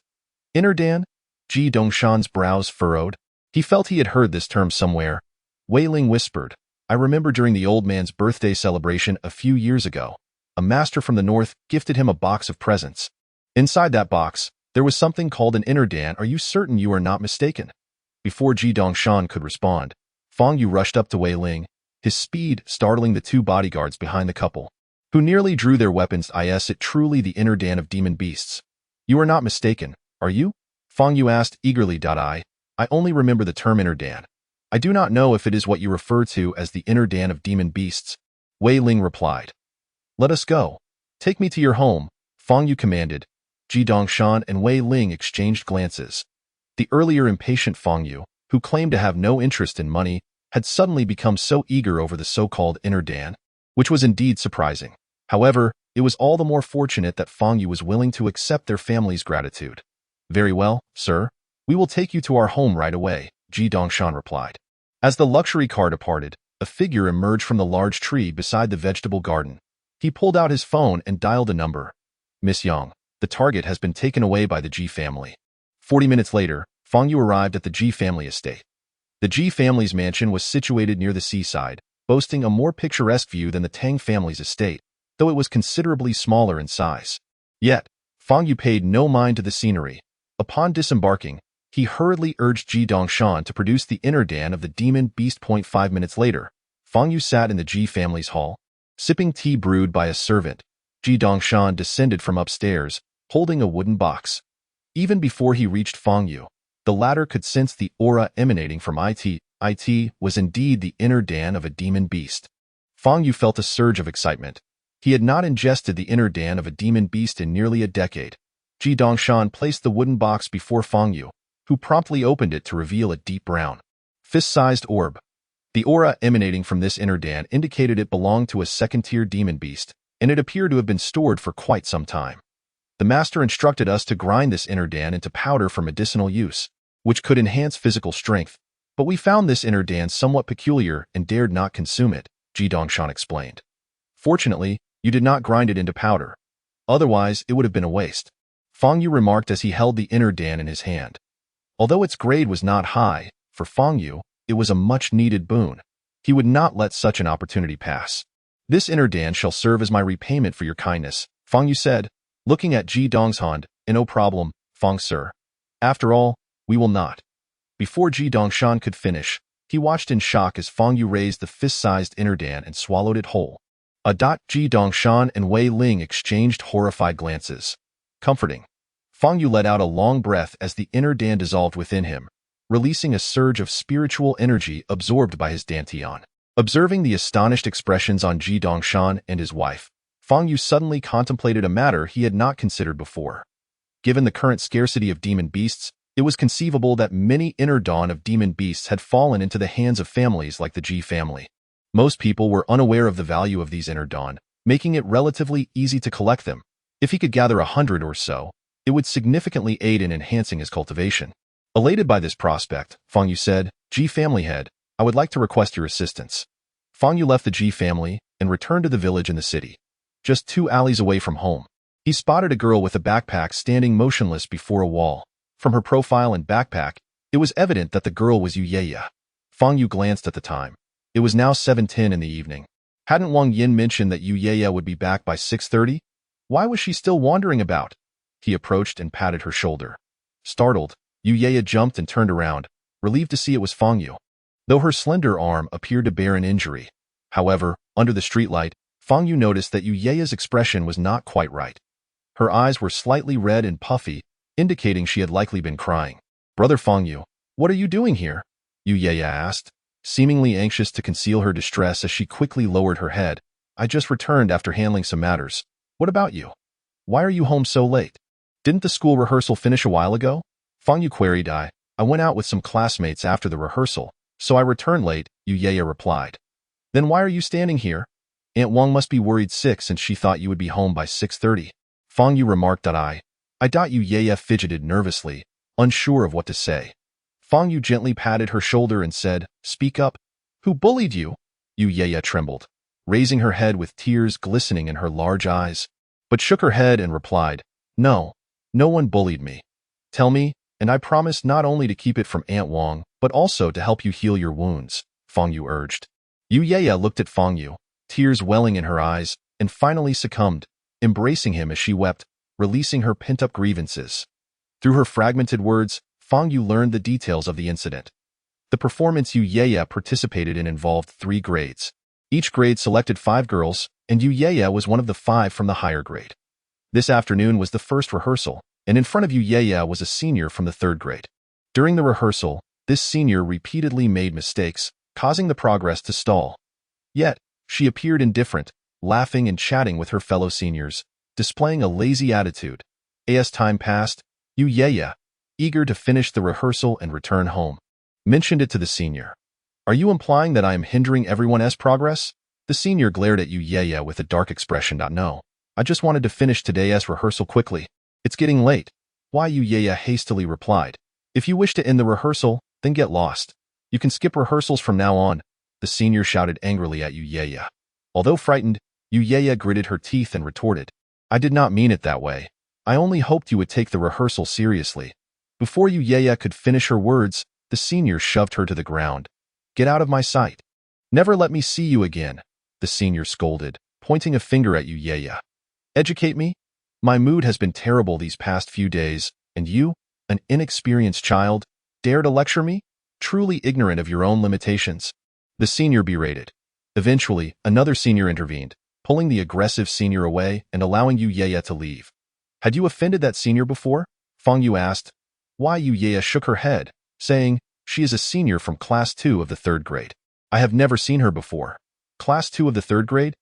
Inner Dan?" Ji Dongshan's brows furrowed. He felt he had heard this term somewhere. Wei Ling whispered, "I remember during the old man's birthday celebration a few years ago, a master from the north gifted him a box of presents. Inside that box, there was something called an inner Dan. Are you certain you are not mistaken?" Before Ji Dongshan could respond, Fang Yu rushed up to Wei Ling, his speed startling the 2 bodyguards behind the couple, who nearly drew their weapons. "Is it truly the inner Dan of demon beasts? You are not mistaken, are you?" Fang Yu asked eagerly. I only remember the term inner Dan. I do not know if it is what you refer to as the inner Dan of demon beasts. Wei Ling replied. Let us go. Take me to your home, Fang Yu commanded. Ji Dongshan and Wei Ling exchanged glances. The earlier impatient Fang Yu, who claimed to have no interest in money, had suddenly become so eager over the so-called inner Dan, which was indeed surprising. However, it was all the more fortunate that Fang Yu was willing to accept their family's gratitude. Very well, sir. We will take you to our home right away, Ji Dongshan replied. As the luxury car departed, a figure emerged from the large tree beside the vegetable garden. He pulled out his phone and dialed a number. Miss Yang, the target has been taken away by the Ji family. 40 minutes later, Fang Yu arrived at the Ji family estate. The Ji family's mansion was situated near the seaside, boasting a more picturesque view than the Tang family's estate, though it was considerably smaller in size. Yet, Fang Yu paid no mind to the scenery. Upon disembarking, he hurriedly urged Ji Dongshan to produce the inner Dan of the demon beast. 5 minutes later, Fang Yu sat in the Ji family's hall, sipping tea brewed by a servant. Ji Dongshan descended from upstairs, holding a wooden box. Even before he reached Fang Yu, the latter could sense the aura emanating from it. It was indeed the inner Dan of a demon beast. Fang Yu felt a surge of excitement. He had not ingested the inner Dan of a demon beast in nearly a decade. Ji Dongshan placed the wooden box before Fang Yu, who promptly opened it to reveal a deep brown, fist-sized orb. The aura emanating from this inner Dan indicated it belonged to a second-tier demon beast, and it appeared to have been stored for quite some time. The master instructed us to grind this inner Dan into powder for medicinal use, which could enhance physical strength, but we found this inner Dan somewhat peculiar and dared not consume it, Ji Dongshan explained. Fortunately, you did not grind it into powder. Otherwise, it would have been a waste. Fang Yu remarked as he held the inner Dan in his hand. Although its grade was not high, for Fang Yu, it was a much-needed boon. He would not let such an opportunity pass. This inner Dan shall serve as my repayment for your kindness, Fang Yu said, looking at Ji Dongshan. No problem, Fang sir. After all, we will not. Before Ji Dongshan could finish, he watched in shock as Fang Yu raised the fist-sized inner Dan and swallowed it whole. Ji Dongshan and Wei Ling exchanged horrified glances. Comforting. Fang Yu let out a long breath as the inner Dan dissolved within him, releasing a surge of spiritual energy absorbed by his dantian. Observing the astonished expressions on Ji Dongshan and his wife, Fang Yu suddenly contemplated a matter he had not considered before. Given the current scarcity of demon beasts, it was conceivable that many inner dawn of demon beasts had fallen into the hands of families like the Ji family. Most people were unaware of the value of these inner dawn, making it relatively easy to collect them. If he could gather 100 or so, it would significantly aid in enhancing his cultivation. Elated by this prospect, Fang Yu said, Ji family head, I would like to request your assistance. Fang Yu left the Ji family and returned to the village in the city. Just 2 alleys away from home, he spotted a girl with a backpack standing motionless before a wall. From her profile and backpack, it was evident that the girl was Yu. Fang Yu glanced at the time. It was now 7:10 in the evening. Hadn't Wang Yin mentioned that Yu would be back by 6:30? Why was she still wandering about? He approached and patted her shoulder. Startled, Yu jumped and turned around, relieved to see it was Fang Yu, though her slender arm appeared to bear an injury. However, under the streetlight, Fang Yu noticed that Yu's expression was not quite right. Her eyes were slightly red and puffy, indicating she had likely been crying. Brother Fang Yu, what are you doing here? Yu asked, seemingly anxious to conceal her distress as she quickly lowered her head. I just returned after handling some matters. What about you? Why are you home so late? Didn't the school rehearsal finish a while ago? Fang Yu queried. I went out with some classmates after the rehearsal, so I returned late, Yu replied. Then why are you standing here? Aunt Wang must be worried sick since she thought you would be home by 6:30. Fang Yu remarked. I Yu fidgeted nervously, unsure of what to say. Fang Yu gently patted her shoulder and said, Speak up. Who bullied you? Yu trembled, raising her head with tears glistening in her large eyes, but shook her head and replied, No one bullied me. Tell me, and I promise not only to keep it from Aunt Wang, but also to help you heal your wounds, Fang Yu urged. Yu looked at Fang Yu, tears welling in her eyes, and finally succumbed, embracing him as she wept, releasing her pent-up grievances. Through her fragmented words, Fang Yu learned the details of the incident. The performance Yu participated in involved 3 grades. Each grade selected 5 girls, and Yu was one of the 5 from the higher grade. This afternoon was the first rehearsal, and in front of Yu was a senior from the 3rd grade. During the rehearsal, This senior repeatedly made mistakes, causing the progress to stall. Yet, she appeared indifferent, laughing and chatting with her fellow seniors, displaying a lazy attitude. As time passed, Yu Yaya, eager to finish the rehearsal and return home, mentioned it to the senior. Are you implying that I am hindering everyone's progress? The senior glared at Yu Yaya with a dark expression. No, I just wanted to finish today's rehearsal quickly. It's getting late. Why? Yu Yaya hastily replied. If you wish to end the rehearsal, then get lost. You can skip rehearsals from now on. The senior shouted angrily at Yu Yaya. Although frightened, Yu Yaya gritted her teeth and retorted. I did not mean it that way. I only hoped you would take the rehearsal seriously. Before Yu Yaya could finish her words, the senior shoved her to the ground. Get out of my sight. Never let me see you again, the senior scolded, pointing a finger at Yu Yaya. Educate me? My mood has been terrible these past few days, and you, an inexperienced child, dare to lecture me? Truly ignorant of your own limitations. The senior berated. Eventually, another senior intervened, pulling the aggressive senior away and allowing Yu Yaya to leave. Had you offended that senior before? Fang Yu asked. Why? Yu Yaya shook her head, saying, she is a senior from Class 2 of the 3rd grade. I have never seen her before. Class 2 of the 3rd grade?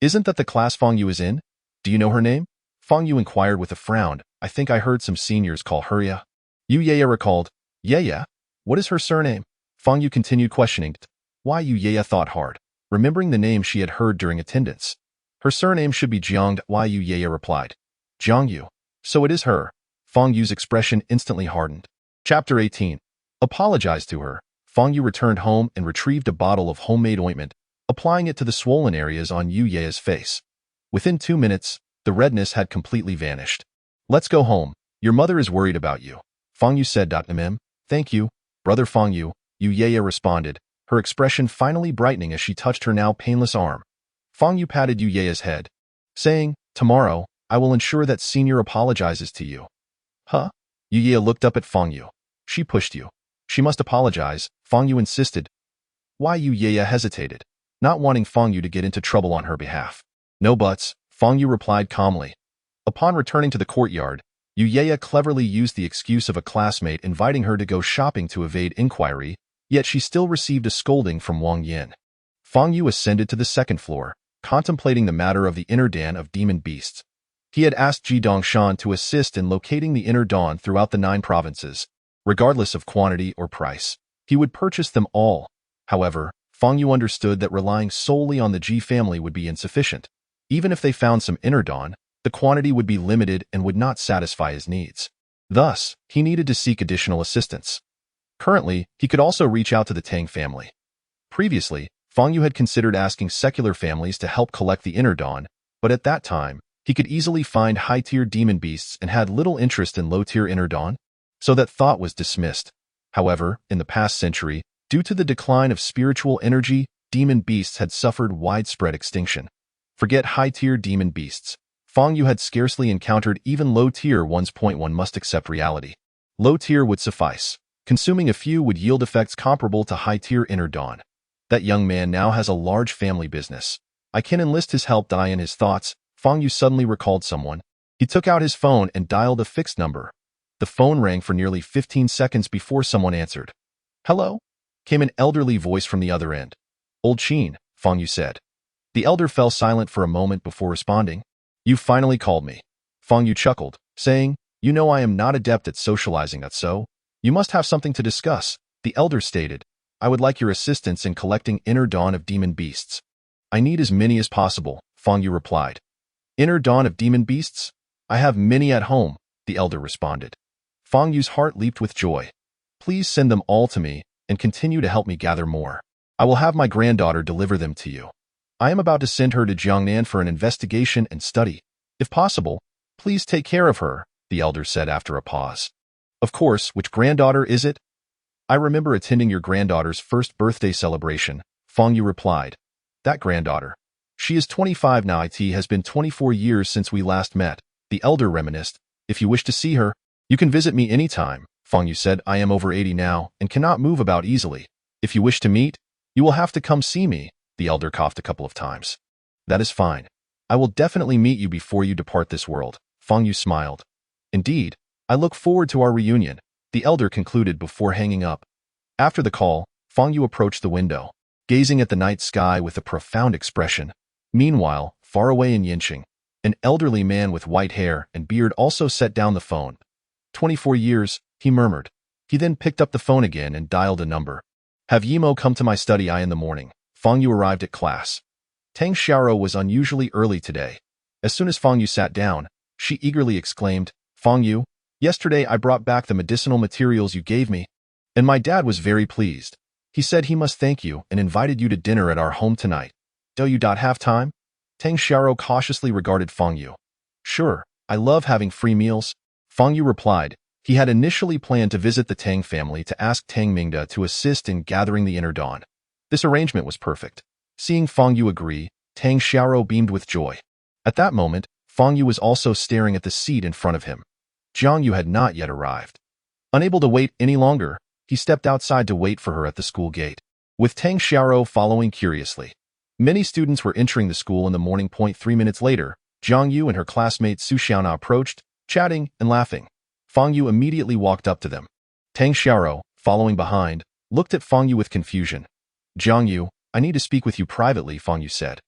Isn't that the class Fang Yu is in? Do you know her name? Fang Yu inquired with a frown. I think I heard some seniors call her Ya. Yu Yaya recalled. Yaya? What is her surname? Fang Yu continued questioning. Why? Yu Yaya thought hard, remembering the name she had heard during attendance. Her surname should be Jiang. Why? Yu Yaya replied. Jiang Yu. So it is her. Fang Yu's expression instantly hardened. Chapter 18. Apologize to her. Fang Yu returned home and retrieved a bottle of homemade ointment, applying it to the swollen areas on Yu Yaya's face. Within 2 minutes, the redness had completely vanished. Let's go home. Your mother is worried about you. Fang Yu said. Thank you, brother Fang Yu, Yu Yaya responded, her expression finally brightening as she touched her now painless arm. Fang Yu patted Yu Yaya's head, saying, tomorrow, I will ensure that senior apologizes to you. Huh? Yu Yaya looked up at Fang Yu. She pushed you. She must apologize, Fang Yu insisted. Why? Yu Yaya hesitated, not wanting Fang Yu to get into trouble on her behalf. No buts, Fang Yu replied calmly. Upon returning to the courtyard, Yu Yaya cleverly used the excuse of a classmate inviting her to go shopping to evade inquiry, yet she still received a scolding from Wang Yin. Fang Yu ascended to the 2nd floor, contemplating the matter of the inner den of demon beasts. He had asked Ji Dongshan to assist in locating the inner dawn throughout the 9 provinces. Regardless of quantity or price, he would purchase them all. However, Fang Yu understood that relying solely on the Ji family would be insufficient. Even if they found some inner dawn, the quantity would be limited and would not satisfy his needs. Thus, he needed to seek additional assistance. Currently, he could also reach out to the Tang family. Previously, Fang Yu had considered asking secular families to help collect the inner dawn, but at that time, he could easily find high-tier demon beasts and had little interest in low-tier inner dawn. So that thought was dismissed. However, in the past century, due to the decline of spiritual energy, demon beasts had suffered widespread extinction. Forget high-tier demon beasts. Fang Yu had scarcely encountered even low-tier ones. One must accept reality. Low-tier would suffice. Consuming a few would yield effects comparable to high-tier inner dawn. That young man now has a large family business. I can enlist his help. In his thoughts, Fang Yu suddenly recalled someone. He took out his phone and dialed a fixed number. The phone rang for nearly 15 seconds before someone answered. Hello? Came an elderly voice from the other end. Old Qin, Fang Yu said. The elder fell silent for a moment before responding. You finally called me. Fang Yu chuckled, saying, you know I am not adept at socializing, so you must have something to discuss. The elder stated, I would like your assistance in collecting inner dawn of demon beasts. I need as many as possible, Fang Yu replied. Inner dawn of demon beasts? I have many at home, the elder responded. Fang Yu's heart leaped with joy. Please send them all to me and continue to help me gather more. I will have my granddaughter deliver them to you. I am about to send her to Jiangnan for an investigation and study. If possible, please take care of her, the elder said after a pause. Of course, which granddaughter is it? I remember attending your granddaughter's first birthday celebration, Fang Yu replied. That granddaughter. She is 25 now. It has been 24 years since we last met, the elder reminisced. If you wish to see her, you can visit me anytime, Fang Yu said. I am over 80 now and cannot move about easily. If you wish to meet, you will have to come see me, the elder coughed a couple of times. That is fine. I will definitely meet you before you depart this world, Fang Yu smiled. Indeed, I look forward to our reunion, the elder concluded before hanging up. After the call, Fang Yu approached the window, gazing at the night sky with a profound expression. Meanwhile, far away in Yinqing, an elderly man with white hair and beard also set down the phone. 24 years, he murmured. He then picked up the phone again and dialed a number. Have Yimo come to my study in the morning. Fang Yu arrived at class. Tang Xiaoro was unusually early today. As soon as Fang Yu sat down, she eagerly exclaimed, Fang Yu, yesterday I brought back the medicinal materials you gave me, and my dad was very pleased. He said he must thank you and invited you to dinner at our home tonight. Do you have time? Tang Xiaoro cautiously regarded Fang Yu. Sure, I love having free meals. Fang Yu replied. He had initially planned to visit the Tang family to ask Tang Mingde to assist in gathering the inner dawn. This arrangement was perfect. Seeing Fang Yu agree, Tang Xiaoro beamed with joy. At that moment, Fang Yu was also staring at the seat in front of him. Jiang Yu had not yet arrived. Unable to wait any longer, he stepped outside to wait for her at the school gate, with Tang Xiaoro following curiously. Many students were entering the school in the morning. 3 minutes later, Jiang Yu and her classmate Su Xiaona approached, chatting and laughing. Fang Yu immediately walked up to them. Tang Xiaoro, following behind, looked at Fang Yu with confusion. Jiang Yu, I need to speak with you privately, Fang Yu said.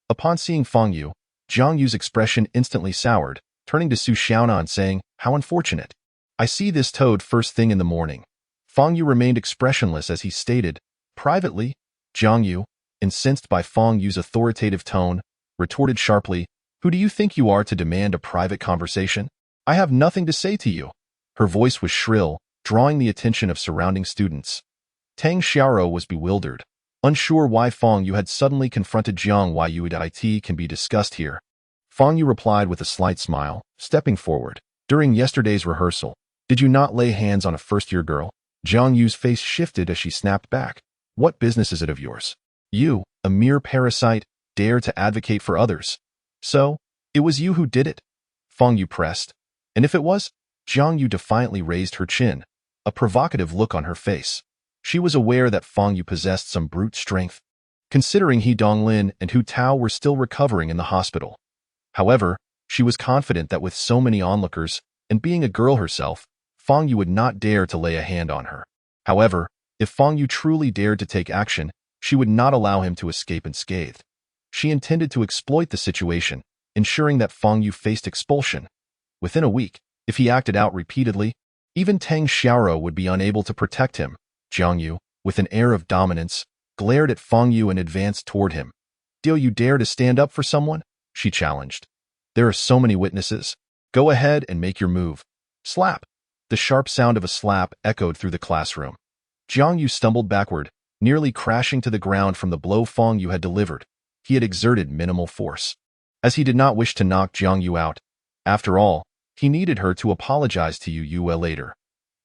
Upon seeing Fang Yu, Jiang Yu's expression instantly soured, turning to Su Xiaona and saying, How unfortunate. I see this toad first thing in the morning. Fang Yu remained expressionless as he stated, Privately? Jiang Yu, incensed by Fang Yu's authoritative tone, retorted sharply, Who do you think you are to demand a private conversation? I have nothing to say to you. Her voice was shrill, drawing the attention of surrounding students. Tang Xiaoro was bewildered, unsure why Fang Yu had suddenly confronted Jiang Yu. It can be discussed here. Fang Yu replied with a slight smile, stepping forward. During yesterday's rehearsal, did you not lay hands on a first-year girl? Jiang Yu's face shifted as she snapped back. What business is it of yours? You, a mere parasite, dare to advocate for others. So, it was you who did it? Fang Yu pressed. And if it was? Jiang Yu defiantly raised her chin, a provocative look on her face. She was aware that Fang Yu possessed some brute strength, considering He Donglin and Hu Tao were still recovering in the hospital. However, she was confident that with so many onlookers, and being a girl herself, Fang Yu would not dare to lay a hand on her. However, if Fang Yu truly dared to take action, she would not allow him to escape unscathed. She intended to exploit the situation, ensuring that Fang Yu faced expulsion. Within a week, if he acted out repeatedly, even Tang Xiaoro would be unable to protect him. Jiang Yu, with an air of dominance, glared at Fang Yu and advanced toward him. Do you dare to stand up for someone? She challenged. There are so many witnesses. Go ahead and make your move. Slap. The sharp sound of a slap echoed through the classroom. Jiang Yu stumbled backward, nearly crashing to the ground from the blow Fang Yu had delivered. He had exerted minimal force, as he did not wish to knock Jiang Yu out. After all, he needed her to apologize to Yu later.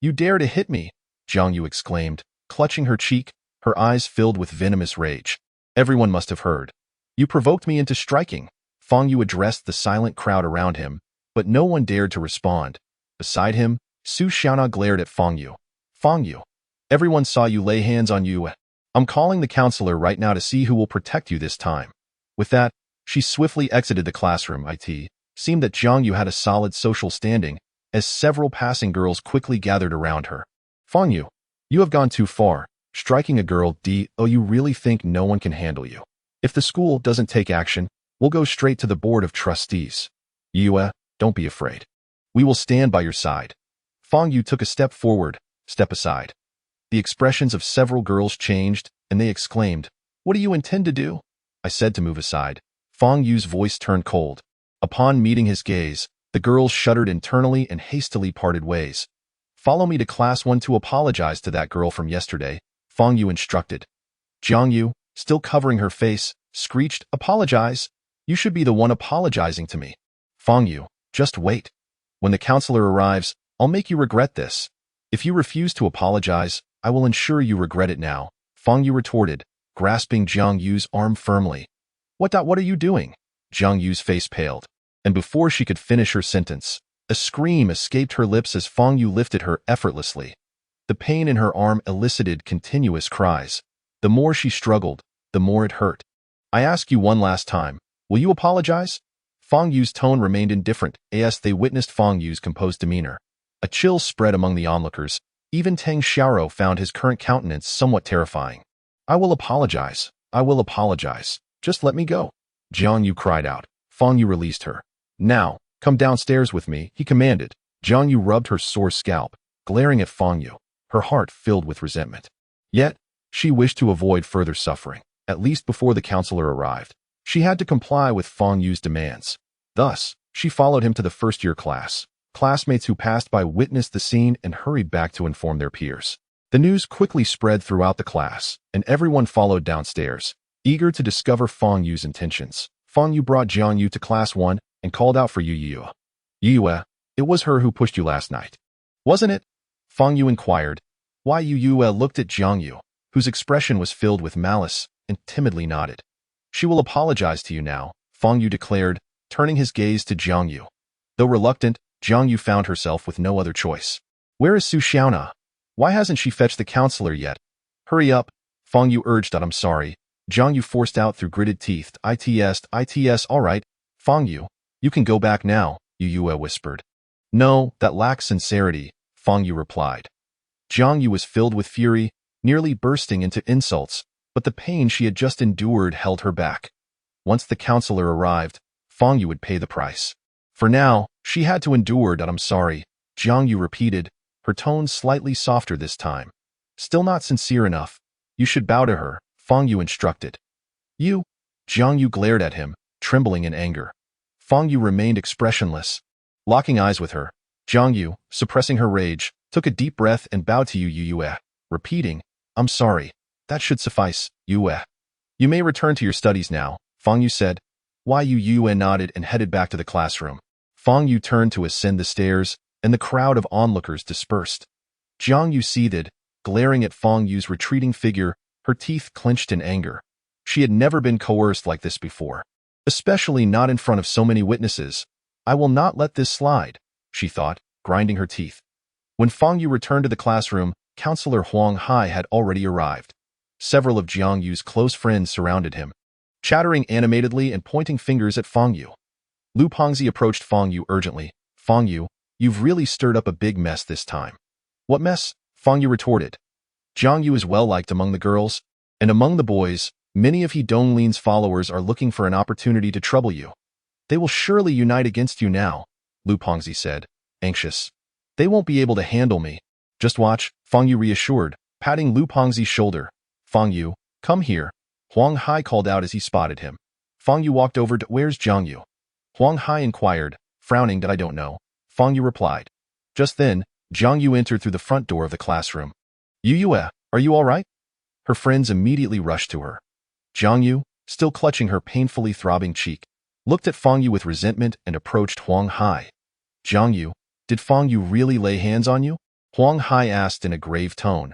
You dare to hit me? Jiang Yu exclaimed, clutching her cheek, her eyes filled with venomous rage. Everyone must have heard. You provoked me into striking. Fang Yu addressed the silent crowd around him, but no one dared to respond. Beside him, Su Xiaona glared at Fang Yu. Fang Yu, everyone saw you lay hands on Yu. I'm calling the counselor right now to see who will protect you this time. With that, she swiftly exited the classroom. It seemed that Jiang Yu had a solid social standing, as several passing girls quickly gathered around her. Fang Yu, you have gone too far, striking a girl. You really think no one can handle you? If the school doesn't take action, we'll go straight to the board of trustees. Yu, don't be afraid. We will stand by your side. Fang Yu took a step forward, step aside. The expressions of several girls changed, and they exclaimed, What do you intend to do? I said to move aside. Fang Yu's voice turned cold. Upon meeting his gaze, the girls shuddered internally and hastily parted ways. Follow me to class 1 to apologize to that girl from yesterday, Fang Yu instructed. Jiang Yu, still covering her face, screeched, Apologize? You should be the one apologizing to me. Fang Yu, just wait. When the counselor arrives, I'll make you regret this. If you refuse to apologize, I will ensure you regret it now, Fang Yu retorted, grasping Jiang Yu's arm firmly. What are you doing? Jiang Yu's face paled, and before she could finish her sentence, a scream escaped her lips as Fang Yu lifted her effortlessly. The pain in her arm elicited continuous cries. The more she struggled, the more it hurt. I ask you one last time, will you apologize? Fang Yu's tone remained indifferent as they witnessed Fang Yu's composed demeanor. A chill spread among the onlookers, Even Tang Xiaoro found his current countenance somewhat terrifying. I will apologize. I will apologize. Just let me go. Jiang Yu cried out. Fang Yu released her. Now, come downstairs with me, he commanded. Jiang Yu rubbed her sore scalp, glaring at Fang Yu, her heart filled with resentment. Yet, she wished to avoid further suffering, at least before the counselor arrived. She had to comply with Fang Yu's demands. Thus, she followed him to the first-year class. Classmates who passed by witnessed the scene and hurried back to inform their peers. The news quickly spread throughout the class, and everyone followed downstairs, eager to discover Fang Yu's intentions. Fang Yu brought Jiang Yu to class 1 and called out for Yu Yue. Yue, it was her who pushed you last night. Wasn't it? Fang Yu inquired. Why Yu Yue looked at Jiang Yu, whose expression was filled with malice, and timidly nodded. She will apologize to you now, Fang Yu declared, turning his gaze to Jiang Yu. Though reluctant, Jiang Yu found herself with no other choice. Where is Su Xiaona? Why hasn't she fetched the counselor yet? Hurry up, Fang Yu urged. I'm sorry. Jiang Yu forced out through gritted teeth. ITS, all right. Fang Yu, you can go back now, Yu Yue whispered. No, that lacks sincerity, Fang Yu replied. Jiang Yu was filled with fury, nearly bursting into insults, but the pain she had just endured held her back. Once the counselor arrived, Fang Yu would pay the price. For now, she had to endure that. I'm sorry, Jiang Yu repeated, her tone slightly softer this time. Still not sincere enough. You should bow to her, Fang Yu instructed. You? Jiang Yu glared at him, trembling in anger. Fang Yu remained expressionless. Locking eyes with her, Jiang Yu, suppressing her rage, took a deep breath and bowed to Yu Yue, repeating, I'm sorry. That should suffice, Yue. You may return to your studies now, Fang Yu said. Why Yu Yue nodded and headed back to the classroom. Fang Yu turned to ascend the stairs, and the crowd of onlookers dispersed. Jiang Yu seethed, glaring at Fang Yu's retreating figure, her teeth clenched in anger. She had never been coerced like this before, especially not in front of so many witnesses. I will not let this slide, she thought, grinding her teeth. When Fang Yu returned to the classroom, Counselor Huang Hai had already arrived. Several of Jiang Yu's close friends surrounded him, chattering animatedly and pointing fingers at Fang Yu. Lu Pengzi approached Fang Yu urgently. Fang Yu, you've really stirred up a big mess this time. What mess? Fang Yu retorted. Jiang Yu is well liked among the girls, and among the boys, many of He Dongling's followers are looking for an opportunity to trouble you. They will surely unite against you now, Lu Pengzi said, anxious. They won't be able to handle me. Just watch, Fang Yu reassured, patting Lu Pengzi's shoulder. Fang Yu, come here. Huang Hai called out as he spotted him. Fang Yu walked over to, where's Jiang Yu? Huang Hai inquired, frowning. That I don't know, Fang Yu replied. Just then, Jiang Yu entered through the front door of the classroom. Yu Yue, are you all right? Her friends immediately rushed to her. Jiang Yu, still clutching her painfully throbbing cheek, looked at Fang Yu with resentment and approached Huang Hai. Jiang Yu, did Fang Yu really lay hands on you? Huang Hai asked in a grave tone.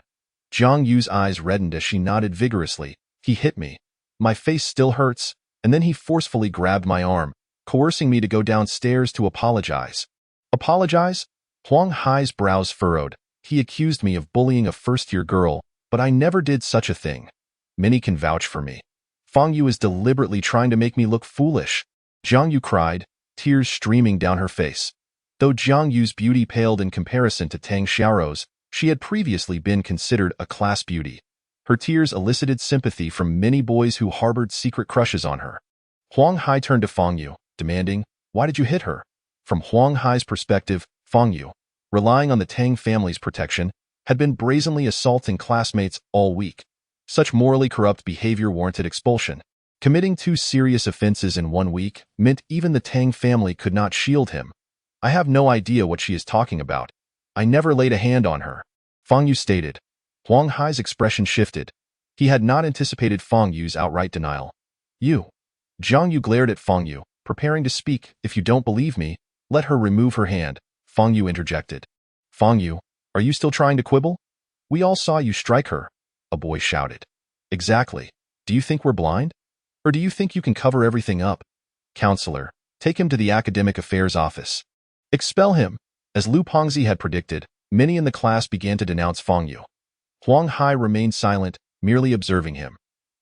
Jiang Yu's eyes reddened as she nodded vigorously. He hit me. My face still hurts, and then he forcefully grabbed my arm, coercing me to go downstairs to apologize. Apologize? Huang Hai's brows furrowed. He accused me of bullying a first-year girl, but I never did such a thing. Many can vouch for me. Fang Yu is deliberately trying to make me look foolish. Jiang Yu cried, tears streaming down her face. Though Jiang Yu's beauty paled in comparison to Tang Xiaoro's, she had previously been considered a class beauty. Her tears elicited sympathy from many boys who harbored secret crushes on her. Huang Hai turned to Fang Yu, demanding, why did you hit her? From Huang Hai's perspective, Fang Yu, relying on the Tang family's protection, had been brazenly assaulting classmates all week. Such morally corrupt behavior warranted expulsion. Committing 2 serious offenses in 1 week meant even the Tang family could not shield him. I have no idea what she is talking about. I never laid a hand on her, Fang Yu stated. Huang Hai's expression shifted. He had not anticipated Fang Yu's outright denial. You. Jiang Yu glared at Fang Yu, preparing to speak. If you don't believe me, let her remove her hand, Fang Yu interjected. Fang Yu, are you still trying to quibble? We all saw you strike her, a boy shouted. Exactly. Do you think we're blind? Or do you think you can cover everything up? Counselor, take him to the academic affairs office. Expel him. As Lu Pengzi had predicted, many in the class began to denounce Fang Yu. Huang Hai remained silent, merely observing him.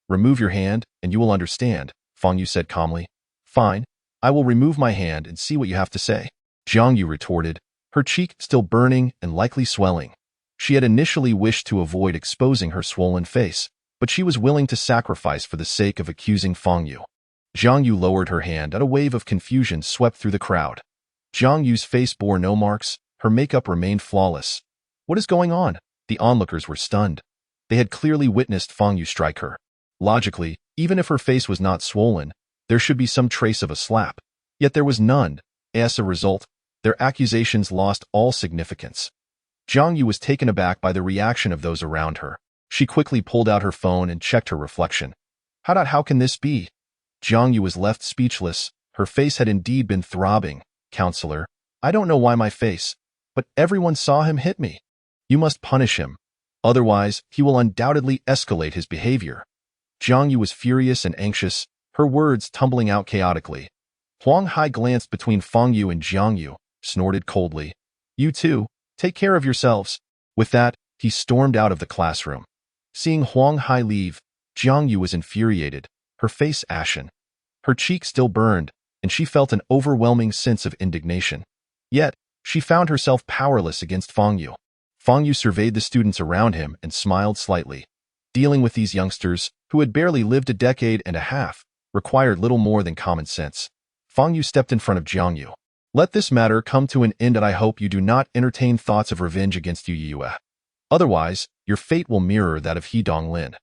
Remove your hand, and you will understand, Fang Yu said calmly. Fine, I will remove my hand and see what you have to say. Jiang Yu retorted, her cheek still burning and likely swelling. She had initially wished to avoid exposing her swollen face, but she was willing to sacrifice for the sake of accusing Fang Yu. Zhang Yu lowered her hand and a wave of confusion swept through the crowd. Zhang Yu's face bore no marks, her makeup remained flawless. What is going on? The onlookers were stunned. They had clearly witnessed Fang Yu strike her. Logically, even if her face was not swollen, there should be some trace of a slap. Yet there was none. As a result, their accusations lost all significance. Zhang Yu was taken aback by the reaction of those around her. She quickly pulled out her phone and checked her reflection. How can this be? Zhang Yu was left speechless. Her face had indeed been throbbing. Counselor, I don't know why my face, but everyone saw him hit me. You must punish him. Otherwise, he will undoubtedly escalate his behavior. Zhang Yu was furious and anxious, her words tumbling out chaotically. Huang Hai glanced between Fang Yu and Zhang Yu, snorted coldly. You two, take care of yourselves. With that, he stormed out of the classroom. Seeing Huang Hai leave, Zhang Yu was infuriated, her face ashen. Her cheek still burned, and she felt an overwhelming sense of indignation. Yet, she found herself powerless against Fang Yu. Fang Yu surveyed the students around him and smiled slightly. Dealing with these youngsters, who had barely lived a decade and a half, required little more than common sense. Fang Yu stepped in front of Zhang Yu. Let this matter come to an end, and I hope you do not entertain thoughts of revenge against Yu Yue. Otherwise, your fate will mirror that of He Donglin.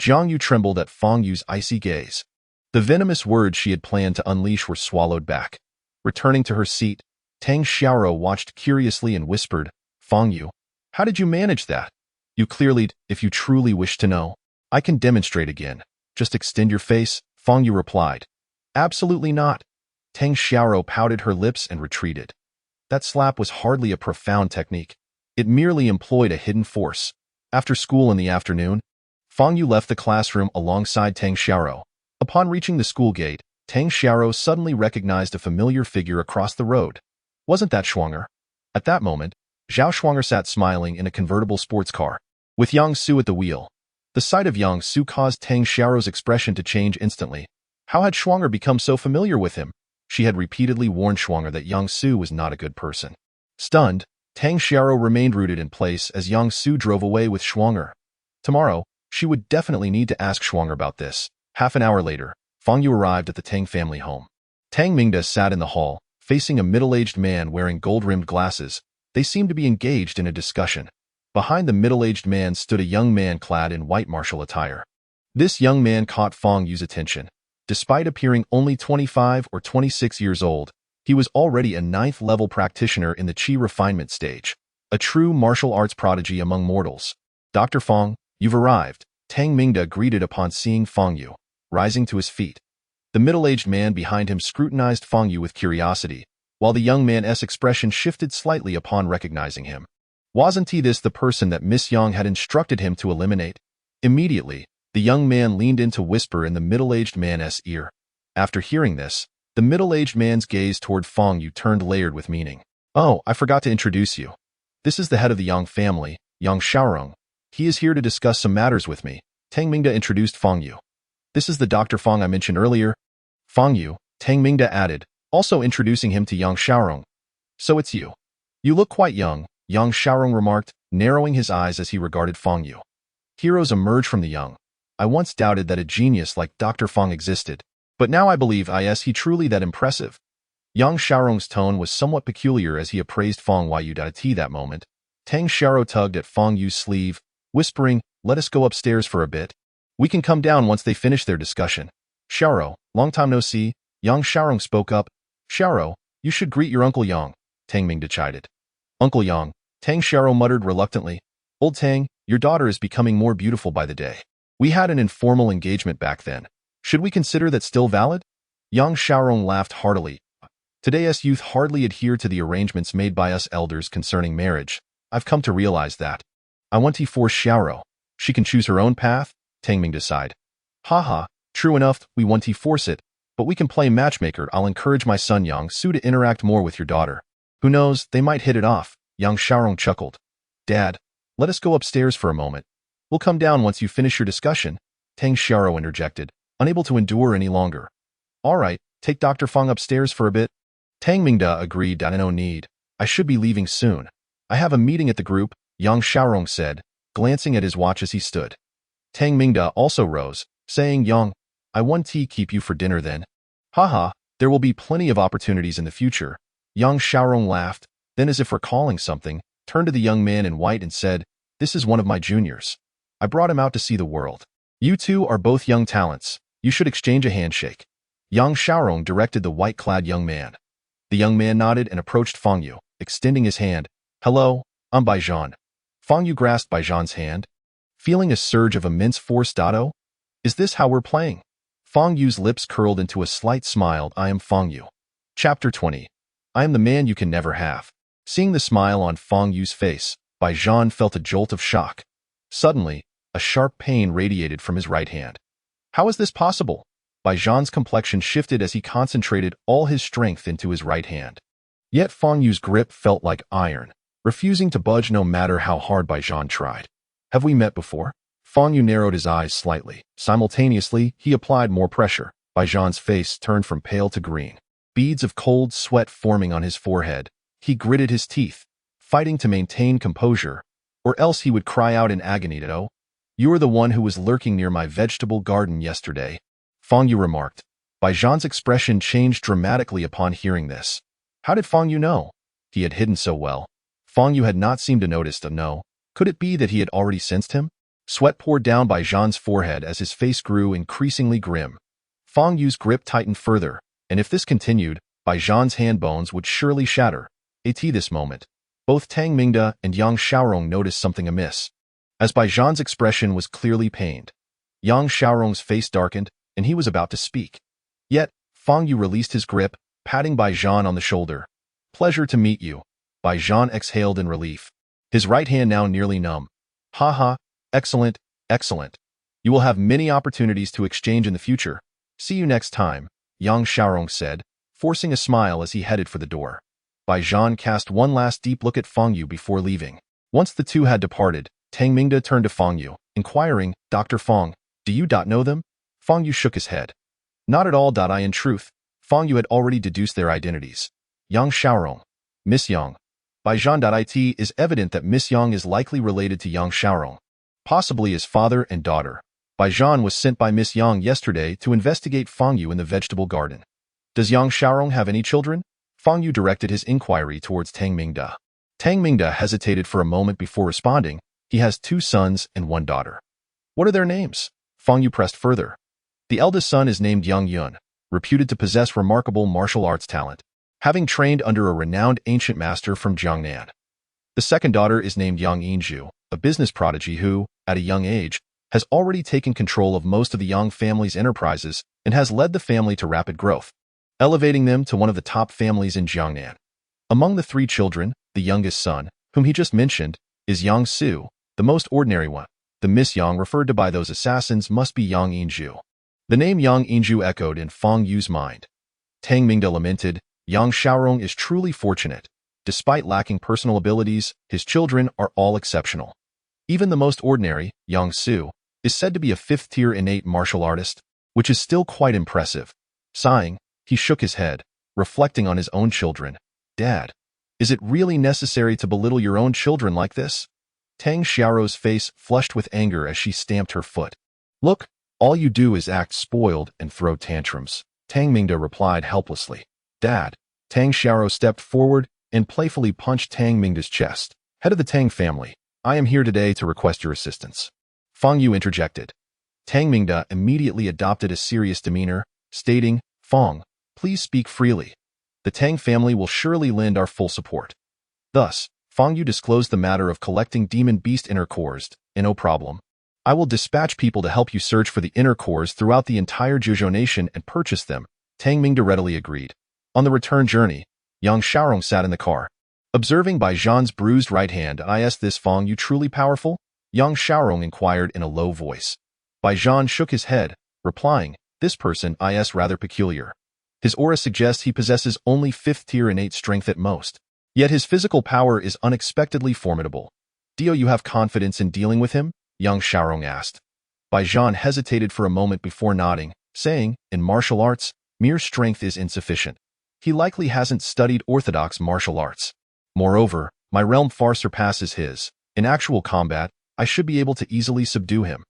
Zhang Yu trembled at Fang Yu's icy gaze. The venomous words she had planned to unleash were swallowed back. Returning to her seat, Tang Xiaoro watched curiously and whispered, Fang Yu, how did you manage that? You clearly, if you truly wish to know, I can demonstrate again. Just extend your face, Fang Yu replied. Absolutely not. Tang Xiaoro pouted her lips and retreated. That slap was hardly a profound technique. It merely employed a hidden force. After school in the afternoon, Fang Yu left the classroom alongside Tang Xiaoro. Upon reaching the school gate, Tang Xiaoro suddenly recognized a familiar figure across the road. Wasn't that Shuanger? At that moment, Zhao Shuanger sat smiling in a convertible sports car, with Yang Su at the wheel. The sight of Yang Su caused Tang Xiaoro's expression to change instantly. How had Shuanger become so familiar with him? She had repeatedly warned Shuanger that Yang Su was not a good person. Stunned, Tang Xiaoro remained rooted in place as Yang Su drove away with Shuanger. Tomorrow, she would definitely need to ask Shuanger about this. Half an hour later, Fang Yu arrived at the Tang family home. Tang Mingda sat in the hall, facing a middle-aged man wearing gold-rimmed glasses. They seemed to be engaged in a discussion. Behind the middle-aged man stood a young man clad in white martial attire. This young man caught Fang Yu's attention. Despite appearing only 25 or 26 years old, he was already a 9th-level practitioner in the Qi Refinement stage, a true martial arts prodigy among mortals. Dr. Fang, you've arrived, Tang Mingda greeted upon seeing Fang Yu, rising to his feet. The middle-aged man behind him scrutinized Fang Yu with curiosity, while the young man's expression shifted slightly upon recognizing him. Wasn't he this the person that Miss Yang had instructed him to eliminate? Immediately, the young man leaned in to whisper in the middle-aged man's ear. After hearing this, the middle-aged man's gaze toward Fang Yu turned layered with meaning. Oh, I forgot to introduce you. This is the head of the Yang family, Yang Xiaorong. He is here to discuss some matters with me. Tang Mingda introduced Fang Yu. This is the Dr. Fang I mentioned earlier. Fang Yu, Tang Mingda added, also introducing him to Yang Xiaorong. So it's you. You look quite young, Yang Xiaorong remarked, narrowing his eyes as he regarded Fang Yu. Heroes emerge from the young. I once doubted that a genius like Dr. Fang existed, but now I believe he truly that impressive. Yang Xiaorong's tone was somewhat peculiar as he appraised Fang Yu at that moment. Tang Xiaoro tugged at Fang Yu's sleeve, whispering, let us go upstairs for a bit. We can come down once they finish their discussion. Xiaoro, long time no see, Yang Xiaorong spoke up. Xiaoro, you should greet your Uncle Yang, Tang Mingda chided. Uncle Yang, Tang Xiaoro muttered reluctantly. Old Tang, your daughter is becoming more beautiful by the day. We had an informal engagement back then. Should we consider that still valid? Yang Xiaorong laughed heartily. Today's youth hardly adhere to the arrangements made by us elders concerning marriage. I've come to realize that. I want to force Xiaoro. She can choose her own path, Tang Ming decided. Haha, true enough, we want to force it, but we can play matchmaker. I'll encourage my son Yang Su to interact more with your daughter. Who knows, they might hit it off, Yang Xiaorong chuckled. Dad, let us go upstairs for a moment. We'll come down once you finish your discussion, Tang Xiaoro interjected, unable to endure any longer. All right, take Dr. Fang upstairs for a bit. Tang Mingda agreed. No need. I should be leaving soon. I have a meeting at the group. Yang Xiaorong said, glancing at his watch as he stood. Tang Mingda also rose, saying, Yang, I want tea keep you for dinner then. Haha, there will be plenty of opportunities in the future. Yang Xiaorong laughed, then as if recalling something, turned to the young man in white and said, This is one of my juniors. I brought him out to see the world. You two are both young talents. You should exchange a handshake. Yang Xiaorong directed the white-clad young man. The young man nodded and approached Fang Yu, extending his hand. Hello, I'm Baijan. Fang Yu grasped Baijan's hand, feeling a surge of immense force. Is this how we're playing? Fang Yu's lips curled into a slight smile. I am Fang Yu. Chapter 20. I am the man you can never have. Seeing the smile on Fang Yu's face, Baijan felt a jolt of shock. Suddenly, a sharp pain radiated from his right hand. How is this possible? Baijan's complexion shifted as he concentrated all his strength into his right hand. Yet Fang Yu's grip felt like iron, refusing to budge no matter how hard Baijan tried. Have we met before? Fang Yu narrowed his eyes slightly. Simultaneously, he applied more pressure. Baijan's face turned from pale to green, beads of cold sweat forming on his forehead. He gritted his teeth, fighting to maintain composure, or else he would cry out in agony. You are the one who was lurking near my vegetable garden yesterday, Fang Yu remarked. Baijan's expression changed dramatically upon hearing this. How did Fang Yu know? He had hidden so well. Fang Yu had not seemed to notice. No. Could it be that he had already sensed him? Sweat poured down Baijan's forehead as his face grew increasingly grim. Fang Yu's grip tightened further, and if this continued, Baijan's hand bones would surely shatter. At this moment, both Tang Mingda and Yang Xiaorong noticed something amiss. As Baijan's expression was clearly pained, Yang Xiaorong's face darkened, and he was about to speak. Yet, Fang Yu released his grip, patting Baijan on the shoulder. Pleasure to meet you. Baijan exhaled in relief, his right hand now nearly numb. Haha, excellent, excellent. You will have many opportunities to exchange in the future. See you next time, Yang Xiaorong said, forcing a smile as he headed for the door. Baijan cast one last deep look at Fang Yu before leaving. Once the two had departed, Tang Mingda turned to Fang Yu, inquiring, Dr. Fang, do you know them? Fang Yu shook his head. Not at all. In truth, Fang Yu had already deduced their identities. Yang Xiaorong, Miss Yang. Baijan. It is evident that Miss Yang is likely related to Yang Xiaorong, possibly as father and daughter. Baijan was sent by Miss Yang yesterday to investigate Fang Yu in the vegetable garden. Does Yang Xiaorong have any children? Fang Yu directed his inquiry towards Tang Mingda. Tang Mingda hesitated for a moment before responding. He has 2 sons and 1 daughter. What are their names? Fang Yu pressed further. The eldest son is named Yang Yun, reputed to possess remarkable martial arts talent, having trained under a renowned ancient master from Jiangnan. The second daughter is named Yang Yinju, a business prodigy who, at a young age, has already taken control of most of the Yang family's enterprises and has led the family to rapid growth, elevating them to one of the top families in Jiangnan. Among the 3 children, the youngest son, whom he just mentioned, is Yang Su, the most ordinary one. The Miss Yang referred to by those assassins must be Yang Yinju. The name Yang Yinju echoed in Fang Yu's mind. Tang Mingda lamented, Yang Xiaorong is truly fortunate. Despite lacking personal abilities, his children are all exceptional. Even the most ordinary, Yang Su, is said to be a 5th-tier innate martial artist, which is still quite impressive. Sighing, he shook his head, reflecting on his own children. Dad, is it really necessary to belittle your own children like this? Tang Xiaorong's face flushed with anger as she stamped her foot. Look, all you do is act spoiled and throw tantrums. Tang Mingda replied helplessly. Dad. Tang Xiaorong stepped forward and playfully punched Tang Mingda's chest. Head of the Tang family, I am here today to request your assistance. Fang Yu interjected. Tang Mingda immediately adopted a serious demeanor, stating, Fang, please speak freely. The Tang family will surely lend our full support. Thus, Fang Yu disclosed the matter of collecting demon beast inner cores. No problem. I will dispatch people to help you search for the inner cores throughout the entire Zhuzhou nation and purchase them. Tang Mingda readily agreed. On the return journey, Yang Xiaorong sat in the car. Observing Baijan's bruised right hand, is this Fang Yu truly powerful? Yang Xiaorong inquired in a low voice. Baijan shook his head, replying, this person is rather peculiar. His aura suggests he possesses only 5th-tier innate strength at most. Yet his physical power is unexpectedly formidable. Do you have confidence in dealing with him? Yang Xiaorong asked. Baijan hesitated for a moment before nodding, saying, in martial arts, mere strength is insufficient. He likely hasn't studied orthodox martial arts. Moreover, my realm far surpasses his. In actual combat, I should be able to easily subdue him.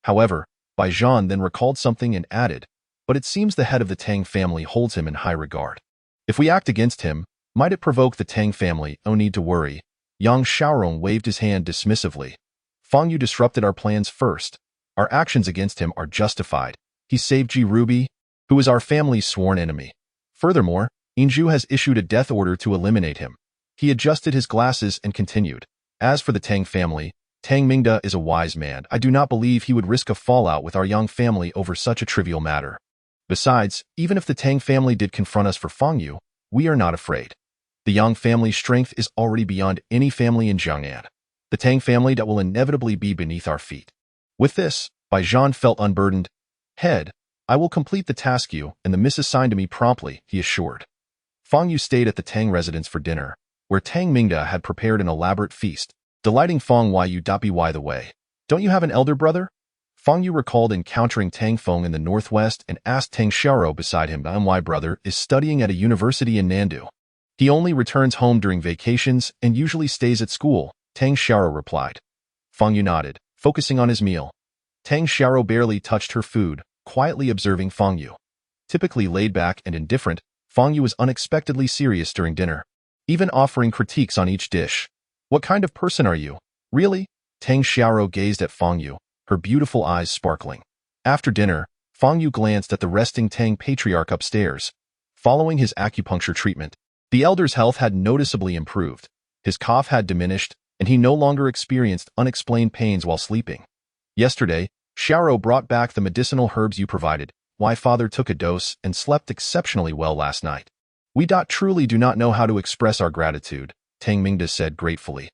However, Bai Zhan then recalled something and added, but it seems the head of the Tang family holds him in high regard. If we act against him, might it provoke the Tang family? No need to worry. Yang Xiaorong waved his hand dismissively. Fang Yu disrupted our plans first. Our actions against him are justified. He saved Ji Ruby, who is our family's sworn enemy. Furthermore, Yinzhu has issued a death order to eliminate him. He adjusted his glasses and continued. As for the Tang family, Tang Mingda is a wise man. I do not believe he would risk a fallout with our Yang family over such a trivial matter. Besides, even if the Tang family did confront us for Fang Yu, we are not afraid. The Yang family's strength is already beyond any family in Jiangnan. The Tang family that will inevitably be beneath our feet. With this, Bai Zhan felt unburdened. Head, I will complete the task you and the miss assigned to me promptly, he assured. Fang Yu stayed at the Tang residence for dinner, where Tang Mingda had prepared an elaborate feast, delighting Fang Yu. By the way, don't you have an elder brother? Fang Yu recalled encountering Tang Feng in the northwest and asked Tang Xiaoro beside him. My brother is studying at a university in Nandu. He only returns home during vacations and usually stays at school, Tang Xiaoro replied. Fang Yu nodded, focusing on his meal. Tang Xiaoro barely touched her food, quietly observing Fang Yu. Typically laid back and indifferent, Fang Yu was unexpectedly serious during dinner, even offering critiques on each dish. What kind of person are you? Really? Tang Xiaoro gazed at Fang Yu, her beautiful eyes sparkling. After dinner, Fang Yu glanced at the resting Tang patriarch upstairs. Following his acupuncture treatment, the elder's health had noticeably improved. His cough had diminished, and he no longer experienced unexplained pains while sleeping. Yesterday, Xiaoro brought back the medicinal herbs you provided. Why father took a dose and slept exceptionally well last night. We truly do not know how to express our gratitude, Tang Mingda said gratefully.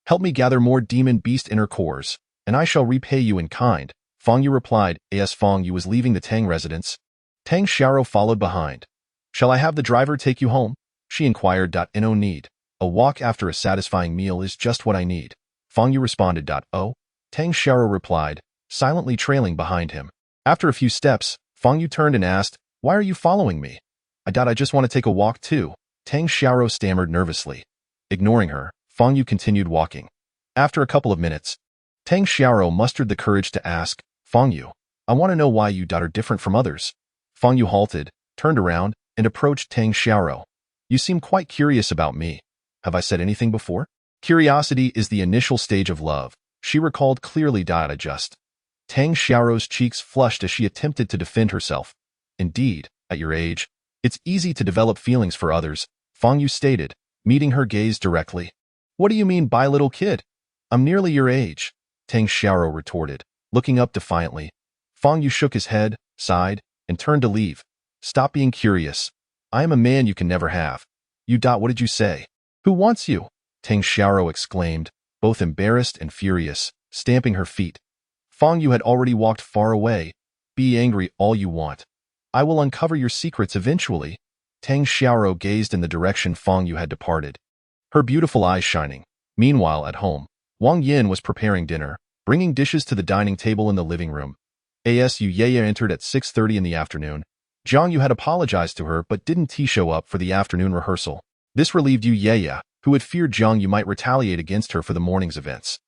Help me gather more demon beast inner cores, and I shall repay you in kind, Fang Yu replied. As Fang Yu was leaving the Tang residence, Tang Xiaoro followed behind. Shall I have the driver take you home? She inquired. No need. A walk after a satisfying meal is just what I need, Fang Yu responded. Oh? Tang Xiaoro replied, silently trailing behind him. After a few steps, Fang Yu turned and asked, why are you following me? I just want to take a walk too, Tang Xiaoro stammered nervously. Ignoring her, Fang Yu continued walking. After a couple of minutes, Tang Xiaoro mustered the courage to ask, Fang Yu, I want to know why you are different from others. Fang Yu halted, turned around, and approached Tang Xiaoro. You seem quite curious about me. Have I said anything before? Curiosity is the initial stage of love, she recalled clearly. Adjust. Tang Xiaoro's cheeks flushed as she attempted to defend herself. Indeed, at your age, it's easy to develop feelings for others, Fang Yu stated, meeting her gaze directly. What do you mean by little kid? I'm nearly your age, Tang Xiaoro retorted, looking up defiantly. Fang Yu shook his head, sighed, and turned to leave. Stop being curious. I am a man you can never have. You. What did you say? Who wants you? Tang Xiaoro exclaimed, both embarrassed and furious, stamping her feet. Fang Yu had already walked far away. Be angry all you want. I will uncover your secrets eventually. Tang Xiaoro gazed in the direction Fang Yu had departed, her beautiful eyes shining. Meanwhile, at home, Wang Yin was preparing dinner, bringing dishes to the dining table in the living room. Asu Yaya entered at 6:30 in the afternoon. Zhang Yu had apologized to her but didn't show up for the afternoon rehearsal. This relieved Yu Yaya, who had feared Zhang Yu might retaliate against her for the morning's events.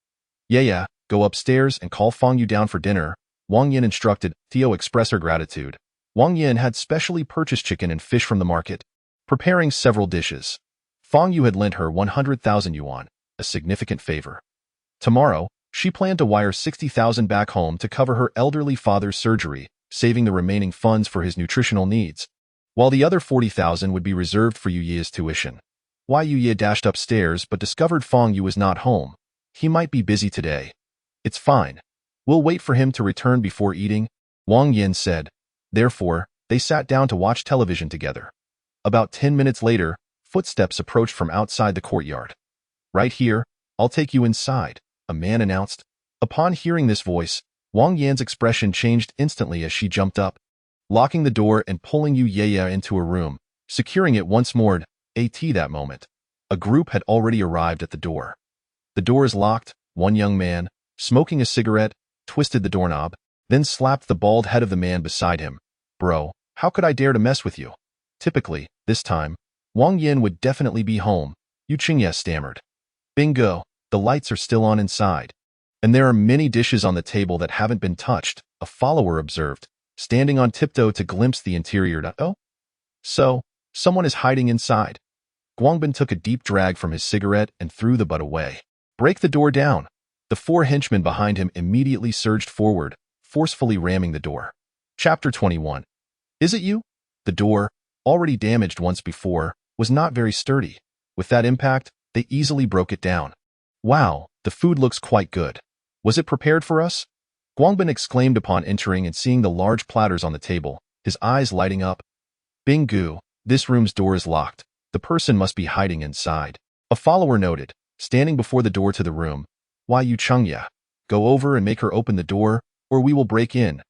Yaya, go upstairs and call Fang Yu down for dinner, Wang Yin instructed. Theo expressed her gratitude. Wang Yin had specially purchased chicken and fish from the market, preparing several dishes. Fang Yu had lent her 100,000 yuan, a significant favor. Tomorrow, she planned to wire 60,000 back home to cover her elderly father's surgery, saving the remaining funds for his nutritional needs, while the other 40,000 would be reserved for Yu Ye's tuition. Yu Ye dashed upstairs but discovered Fang Yu was not home. He might be busy today. It's fine. We'll wait for him to return before eating, Wang Yin said. Therefore, they sat down to watch television together. About 10 minutes later, footsteps approached from outside the courtyard. Right here, I'll take you inside, a man announced. Upon hearing this voice, Wang Yan's expression changed instantly as she jumped up, locking the door and pulling Yu Yaya into a room, securing it once more. That moment, a group had already arrived at the door. The door is locked. One young man, smoking a cigarette, twisted the doorknob, then slapped the bald head of the man beside him. Bro, how could I dare to mess with you? Typically, this time, Wang Yin would definitely be home, Yu Qingye stammered. Bingo, The lights are still on inside. And there are many dishes on the table that haven't been touched, a follower observed, standing on tiptoe to glimpse the interior. Oh? So, someone is hiding inside. Guangbin took a deep drag from his cigarette and threw the butt away. Break the door down. The 4 henchmen behind him immediately surged forward, forcefully ramming the door. Chapter 21. Is it you? The door, already damaged once before, was not very sturdy. With that impact, they easily broke it down. Wow, the food looks quite good. Was it prepared for us? Guangbin exclaimed upon entering and seeing the large platters on the table, his eyes lighting up. Bing Gu, this room's door is locked. The person must be hiding inside. A follower noted, standing before the door to the room. Why Yu Chengya? Go over and make her open the door, or we will break in.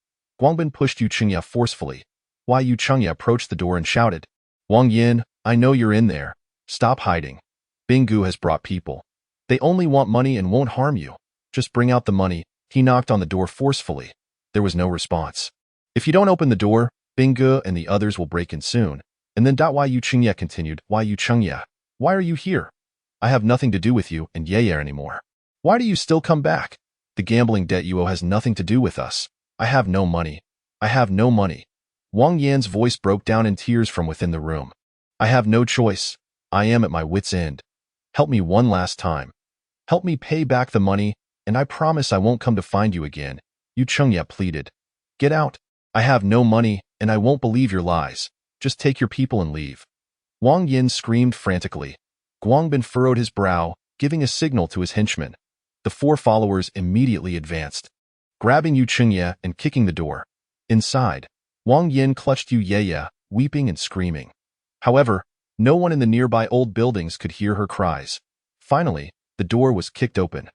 Guangbin pushed Yu Chengya forcefully. Why Yu Chengya approached the door and shouted, Wang Yin, I know you're in there. Stop hiding. Bing Gu has brought people. They only want money and won't harm you. Just bring out the money. He knocked on the door forcefully. There was no response. If you don't open the door, Bing Gu and the others will break in soon. And then Why Yu Chengya continued, Why Yu Chengya? Why are you here? I have nothing to do with you and Ye anymore. Why do you still come back? The gambling debt you owe has nothing to do with us. I have no money. I have no money. Wang Yan's voice broke down in tears from within the room. I have no choice. I am at my wit's end. Help me one last time. Help me pay back the money, and I promise I won't come to find you again. Yu Chengya pleaded. Get out. I have no money, and I won't believe your lies. Just take your people and leave. Wang Yin screamed frantically. Guangbin furrowed his brow, giving a signal to his henchmen. The 4 followers immediately advanced, grabbing Yu Chengya and kicking the door. Inside, Wang Yin clutched Yu Yeye, weeping and screaming. However, no one in the nearby old buildings could hear her cries. Finally, the door was kicked open.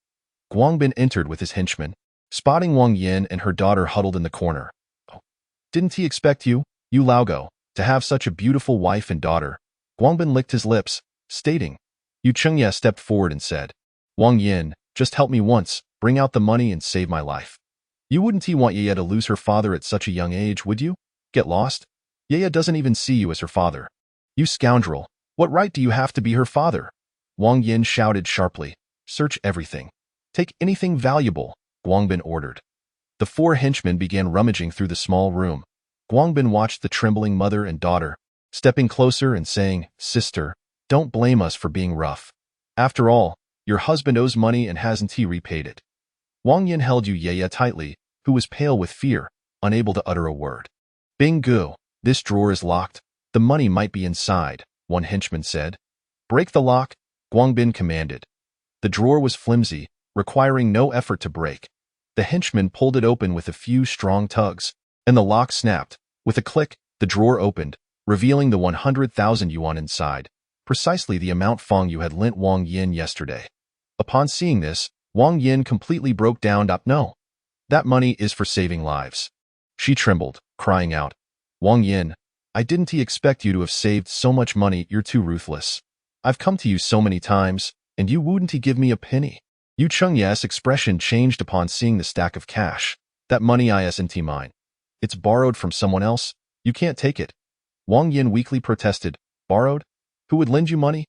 Guangbin entered with his henchmen, spotting Wang Yin and her daughter huddled in the corner. Oh, didn't he expect you, Yu Laogo, to have such a beautiful wife and daughter? Guangbin licked his lips, stating. Yu Chengya stepped forward and said, Wang Yin, just help me once, bring out the money and save my life. You wouldn't want Yeye to lose her father at such a young age, would you? Get lost? Yeye doesn't even see you as her father. You scoundrel, what right do you have to be her father? Wang Yin shouted sharply. Search everything. Take anything valuable, Guangbin ordered. The 4 henchmen began rummaging through the small room. Guangbin watched the trembling mother and daughter, stepping closer and saying, Sister, don't blame us for being rough. After all, your husband owes money and hasn't he repaid it? Wang Yin held Yu Yeye tightly, who was pale with fear, unable to utter a word. Bing Gu, this drawer is locked. The money might be inside, one henchman said. Break the lock, Guangbin commanded. The drawer was flimsy, requiring no effort to break. The henchman pulled it open with a few strong tugs, and the lock snapped. With a click, the drawer opened, revealing the 100,000 yuan inside, precisely the amount Fang Yu had lent Wang Yin yesterday. Upon seeing this, Wang Yin completely broke down. No, that money is for saving lives. She trembled, crying out, Wang Yin, I didn't expect you to have saved so much money. You're too ruthless. I've come to you so many times, and you wouldn't give me a penny. Yu Chengya's expression changed upon seeing the stack of cash. That money isn't mine. It's borrowed from someone else. You can't take it. Wang Yin weakly protested. Borrowed? Who would lend you money?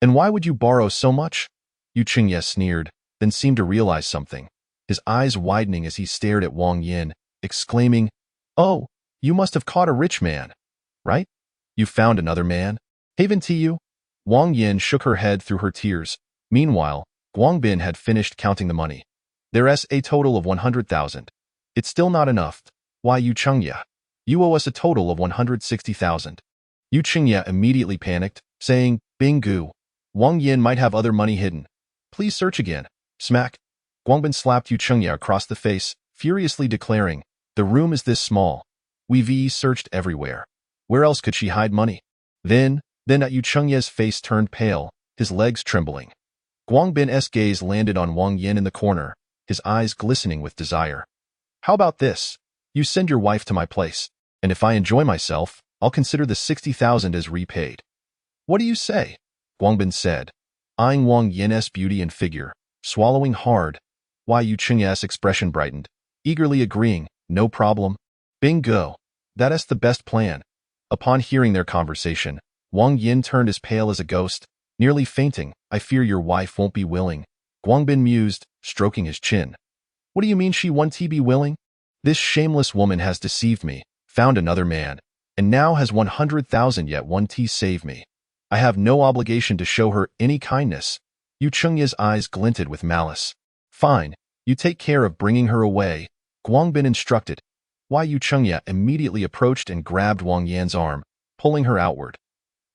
And why would you borrow so much? Yu Chengya sneered, then seemed to realize something, his eyes widening as he stared at Wang Yin, exclaiming, Oh, you must have caught a rich man, right? You found another man? Haven't you? Wang Yin shook her head through her tears. Meanwhile, Guangbin had finished counting the money. There's a total of 100,000. It's still not enough. Why Yu Chengya? You owe us a total of 160,000. Yu Chengya immediately panicked, saying, Bing Gu, Wang Yin might have other money hidden. Please search again. Smack. Guangbin slapped Yu Chengya across the face, furiously declaring, The room is this small. We've searched everywhere. Where else could she hide money? Then Yu Chengya's face turned pale, his legs trembling. Guangbin's gaze landed on Wang Yin in the corner, his eyes glistening with desire. How about this? You send your wife to my place, and if I enjoy myself, I'll consider the 60,000 as repaid. What do you say? Guangbin said, eyeing Wang Yin's beauty and figure, swallowing hard. Why Yu Chengya's expression brightened, eagerly agreeing, no problem. Bingo. That's the best plan. Upon hearing their conversation, Wang Yin turned as pale as a ghost, nearly fainting. I fear your wife won't be willing. Guangbin mused, stroking his chin. What do you mean she won't be willing? This shameless woman has deceived me, found another man, and now has 100,000 yet one T save me. I have no obligation to show her any kindness. Yu Chengya's eyes glinted with malice. Fine, you take care of bringing her away, Guangbin instructed. Why Yu Chengya immediately approached and grabbed Wang Yan's arm, pulling her outward.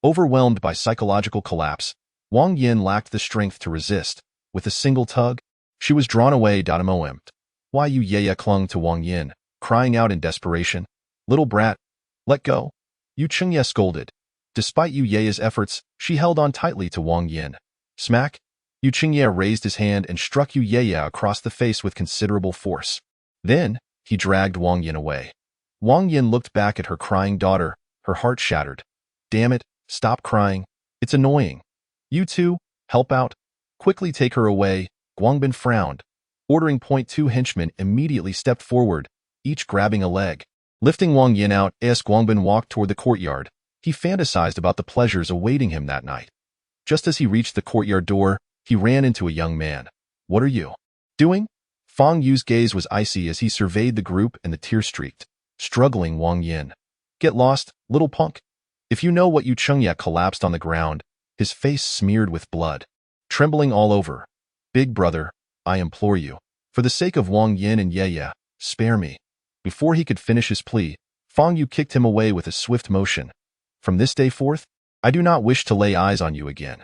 Overwhelmed by psychological collapse, Wang Yan lacked the strength to resist. With a single tug, she was drawn away. Moemed. Why Yu Yaya clung to Wang Yan, crying out in desperation. Little brat, let go. Yu Chengya scolded. Despite Yu Yaya's efforts, she held on tightly to Wang Yan. Smack! Yu Chengya raised his hand and struck Yu Yaya across the face with considerable force. Then, he dragged Wang Yan away. Wang Yan looked back at her crying daughter, her heart shattered. Damn it, stop crying. It's annoying. You two, help out. Quickly take her away, Guangbin frowned. Ordering .2 henchmen immediately stepped forward, each grabbing a leg. Lifting Wang Yan out as Guangbin walked toward the courtyard, he fantasized about the pleasures awaiting him that night. Just as he reached the courtyard door, he ran into a young man. What are you doing? Fang Yu's gaze was icy as he surveyed the group and the tear-streaked, struggling Wang Yan. Get lost, little punk. If you know what Yu Chengya collapsed on the ground, his face smeared with blood, trembling all over. Big brother, I implore you, for the sake of Wang Yan and Yaya, spare me. Before he could finish his plea, Fang Yu kicked him away with a swift motion. From this day forth, I do not wish to lay eyes on you again.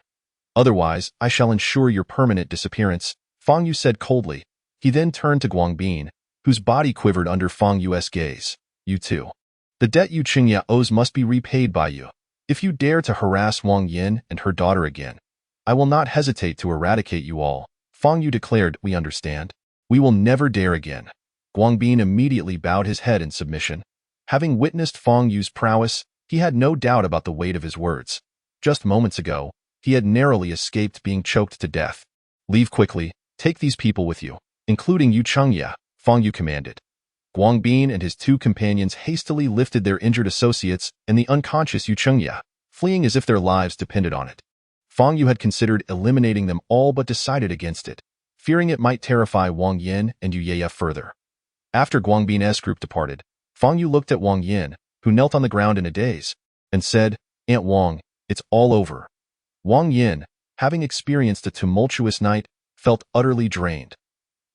Otherwise, I shall ensure your permanent disappearance, Fang Yu said coldly. He then turned to Guangbin, whose body quivered under Fang Yu's gaze. You too. The debt Yu Chengya owes must be repaid by you. If you dare to harass Wang Yan and her daughter again, I will not hesitate to eradicate you all. Fang Yu declared, we understand. We will never dare again. Guangbin immediately bowed his head in submission. Having witnessed Fang Yu's prowess, he had no doubt about the weight of his words. Just moments ago, he had narrowly escaped being choked to death. Leave quickly, take these people with you, including Yu Chengya, Fang Yu commanded. Guangbin and his two companions hastily lifted their injured associates and the unconscious Yu Chengya, fleeing as if their lives depended on it. Fang Yu had considered eliminating them all but decided against it, fearing it might terrify Wang Yan and Yu Yaya further. After Guangbin's group departed, Fang Yu looked at Wang Yan, who knelt on the ground in a daze, and said, Aunt Wang, it's all over. Wang Yan, having experienced a tumultuous night, felt utterly drained.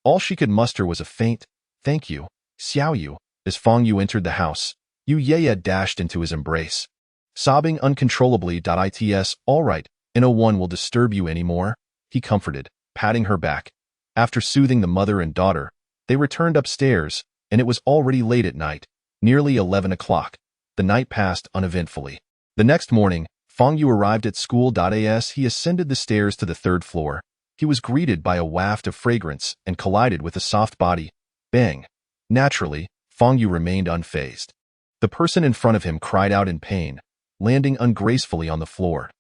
All she could muster was a faint, thank you, Xiao Yu. As Fang Yu entered the house, Yu Yaya dashed into his embrace. Sobbing uncontrollably, "It's all right, no one will disturb you anymore," he comforted, patting her back. After soothing the mother and daughter, they returned upstairs, and it was already late at night, nearly 11 o'clock. The night passed uneventfully. The next morning, Fang Yu arrived at school. As he ascended the stairs to the third floor, he was greeted by a waft of fragrance and collided with a soft body. Bang! Naturally, Fang Yu remained unfazed. The person in front of him cried out in pain, landing ungracefully on the floor.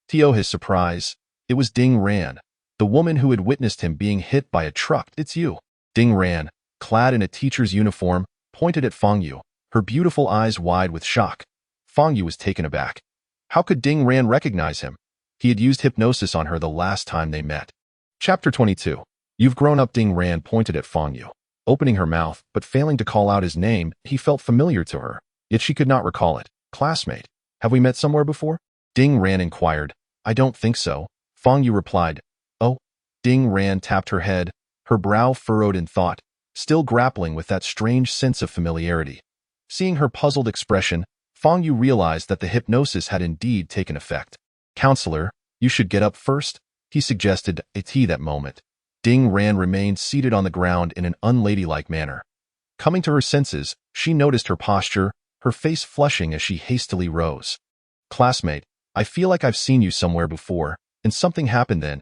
To his surprise, it was Ding Ran, the woman who had witnessed him being hit by a truck. It's you. Ding Ran, clad in a teacher's uniform, pointed at Fang Yu, her beautiful eyes wide with shock. Fang Yu was taken aback. How could Ding Ran recognize him? He had used hypnosis on her the last time they met. Chapter 22. You've grown up. Ding Ran pointed at Fang Yu, opening her mouth but failing to call out his name. He felt familiar to her, yet she could not recall it. Classmate, have we met somewhere before? Ding Ran inquired. I don't think so, Fang Yu replied. Oh. Ding Ran tapped her head, her brow furrowed in thought, still grappling with that strange sense of familiarity. Seeing her puzzled expression, Fang Yu realized that the hypnosis had indeed taken effect. Counselor, you should get up first, he suggested. At that moment, Ding Ran remained seated on the ground in an unladylike manner. Coming to her senses, she noticed her posture, her face flushing as she hastily rose. Classmate, I feel like I've seen you somewhere before, and something happened then.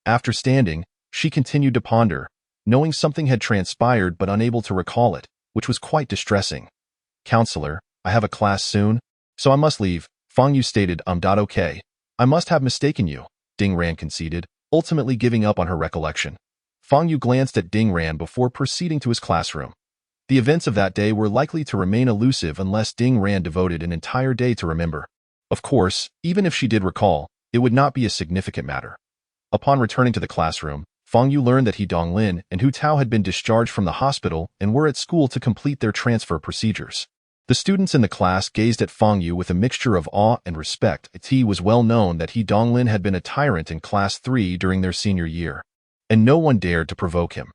After standing, she continued to ponder, knowing something had transpired but unable to recall it, which was quite distressing. Counselor, I have a class soon, so I must leave, Fang Yu stated. Okay. I must have mistaken you, Ding Ran conceded, ultimately giving up on her recollection. Fang Yu glanced at Ding Ran before proceeding to his classroom. The events of that day were likely to remain elusive unless Ding Ran devoted an entire day to remember. Of course, even if she did recall, it would not be a significant matter. Upon returning to the classroom, Fang Yu learned that He Donglin and Hu Tao had been discharged from the hospital and were at school to complete their transfer procedures. The students in the class gazed at Fang Yu with a mixture of awe and respect. It was well known that He Donglin had been a tyrant in Class 3 during their senior year, and no one dared to provoke him.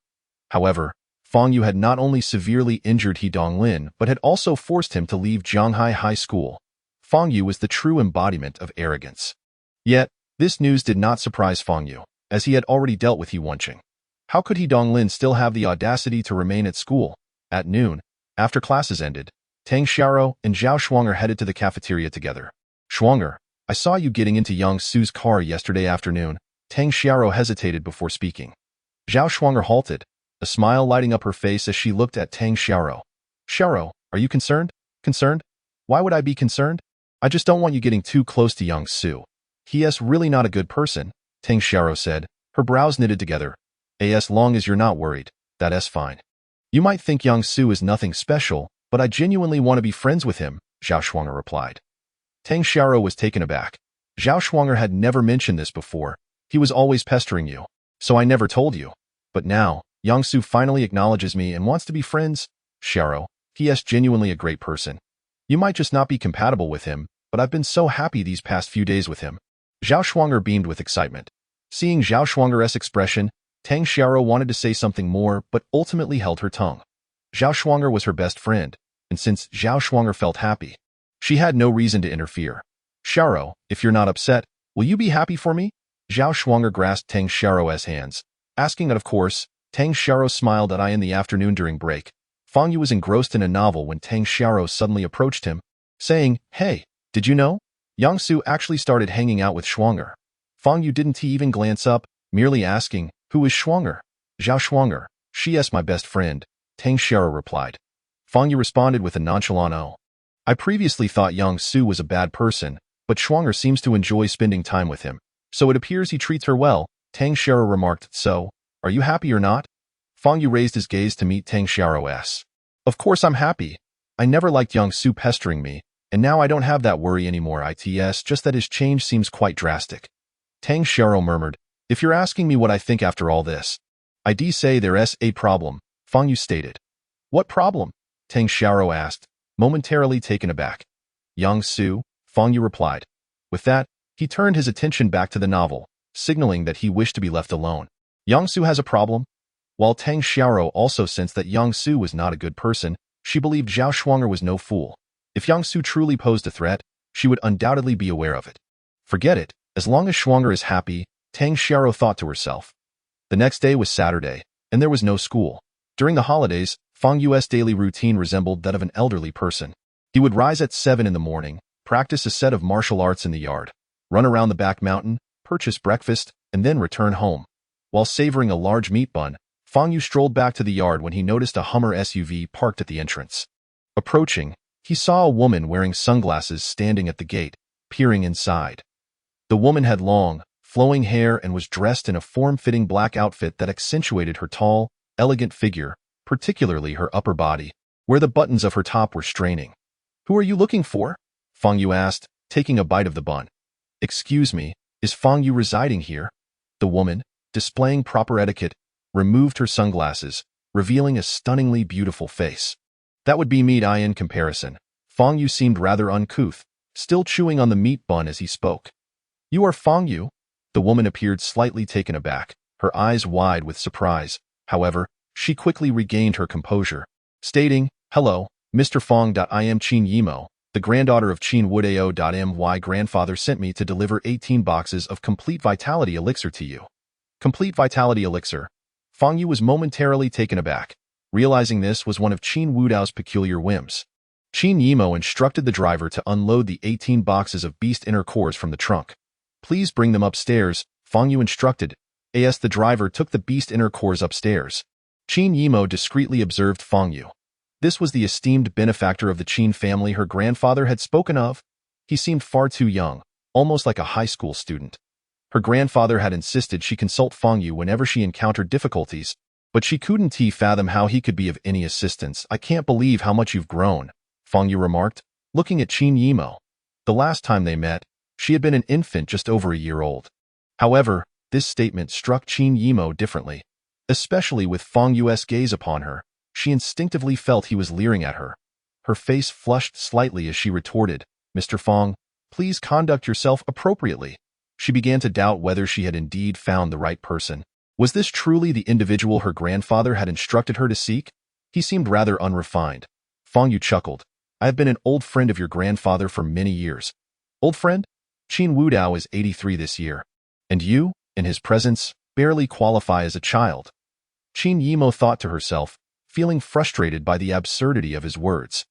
However, Fang Yu had not only severely injured He Donglin, but had also forced him to leave Zhanghai High School. Fang Yu was the true embodiment of arrogance. Yet, this news did not surprise Fang Yu, as he had already dealt with He Wenqing. How could He Donglin still have the audacity to remain at school? At noon, after classes ended, Tang Xiaoro and Zhao Shuanger headed to the cafeteria together. Shuanger, I saw you getting into Yang Su's car yesterday afternoon. Tang Xiaoro hesitated before speaking. Zhao Shuanger halted, a smile lighting up her face as she looked at Tang Xiaoro. Xiaoro, are you concerned? Concerned? Why would I be concerned? I just don't want you getting too close to Yang Su. He is really not a good person, Tang Xiaoro said, her brows knitted together. As long as you're not worried, that's fine. You might think Yang Su is nothing special, but I genuinely want to be friends with him, Zhao Shuanger replied. Tang Xiaoro was taken aback. Zhao Shuanger had never mentioned this before. He was always pestering you, so I never told you. But now, Yang Su finally acknowledges me and wants to be friends. Xiaoro, he is genuinely a great person. You might just not be compatible with him, but I've been so happy these past few days with him. Zhao Shuanger beamed with excitement. Seeing Zhao Shuanger's expression, Tang Xiaoro wanted to say something more, but ultimately held her tongue. Zhao Shuanger was her best friend, and since Zhao Shuanger felt happy, she had no reason to interfere. Xiaoro, if you're not upset, will you be happy for me? Zhao Shuanger grasped Tang Xiaoro's hands, asking that of course. Tang Xiaoro smiled at I in the afternoon during break. Fang Yu was engrossed in a novel when Tang Xiaoro suddenly approached him, saying, Hey, did you know? Yang Su actually started hanging out with Shuanger. Fang Yu didn't even glance up, merely asking, Who is Shuanger? Zhao Shuanger, she is my best friend, Tang Xiaoro replied. Fang Yu responded with a nonchalant oh. I previously thought Yang Su was a bad person, but Shuanger seems to enjoy spending time with him, so it appears he treats her well, Tang Xiaoro remarked. So, are you happy or not? Fang Yu raised his gaze to meet Tang Xiaoro's. Of course I'm happy. I never liked Yang Su pestering me, and now I don't have that worry anymore. It's just that his change seems quite drastic. Tang Xiaoro murmured, If you're asking me what I think after all this, I'd say there's a problem, Fang Yu stated. What problem? Tang Xiaoro asked, momentarily taken aback. Yang Su, Fang Yu replied. With that, he turned his attention back to the novel, signaling that he wished to be left alone. Yang Su has a problem? While Tang Xiaoro also sensed that Yang Su was not a good person, she believed Zhao Shuanger was no fool. If Yang Su truly posed a threat, she would undoubtedly be aware of it. Forget it, as long as Shuanger is happy, Tang Xiaoro thought to herself. The next day was Saturday, and there was no school. During the holidays, Fang Yu's daily routine resembled that of an elderly person. He would rise at 7 in the morning, practice a set of martial arts in the yard, run around the back mountain, purchase breakfast, and then return home. While savoring a large meat bun, Fang Yu strolled back to the yard when he noticed a Hummer SUV parked at the entrance. Approaching, he saw a woman wearing sunglasses standing at the gate, peering inside. The woman had long, flowing hair and was dressed in a form-fitting black outfit that accentuated her tall, elegant figure, particularly her upper body, where the buttons of her top were straining. Who are you looking for? Fang Yu asked, taking a bite of the bun. Excuse me, is Fang Yu residing here? The woman, displaying proper etiquette, removed her sunglasses, revealing a stunningly beautiful face. That would be me in comparison. Fang Yu seemed rather uncouth, still chewing on the meat bun as he spoke. You are Fang Yu? The woman appeared slightly taken aback, her eyes wide with surprise. However, she quickly regained her composure, stating, Hello, Mr. Fang. I am Qin Yimo, the granddaughter of Qin Wudao. My grandfather sent me to deliver 18 boxes of Complete Vitality Elixir to you. Complete Vitality Elixir. Fang Yu was momentarily taken aback, realizing this was one of Qin Wudao's peculiar whims. Qin Yimo instructed the driver to unload the 18 boxes of beast inner cores from the trunk. Please bring them upstairs, Fang Yu instructed. As the driver took the beast inner cores upstairs, Qin Yimo discreetly observed Fang Yu. This was the esteemed benefactor of the Qin family her grandfather had spoken of. He seemed far too young, almost like a high school student. Her grandfather had insisted she consult Fang Yu whenever she encountered difficulties, but she couldn't fathom how he could be of any assistance. I can't believe how much you've grown, Fang Yu remarked, looking at Qin Yimo. The last time they met, she had been an infant just over a year old. However, This statement struck Qin Yimo differently. Especially with Fang Yu's gaze upon her, she instinctively felt he was leering at her. Her face flushed slightly as she retorted, "Mr. Fang, please conduct yourself appropriately." She began to doubt whether she had indeed found the right person. Was this truly the individual her grandfather had instructed her to seek? He seemed rather unrefined. Fang Yu chuckled. "I have been an old friend of your grandfather for many years." "Old friend?" "Qin Wudao is 83 this year. And you, in his presence, barely qualify as a child." Qin Yimo thought to herself, feeling frustrated by the absurdity of his words.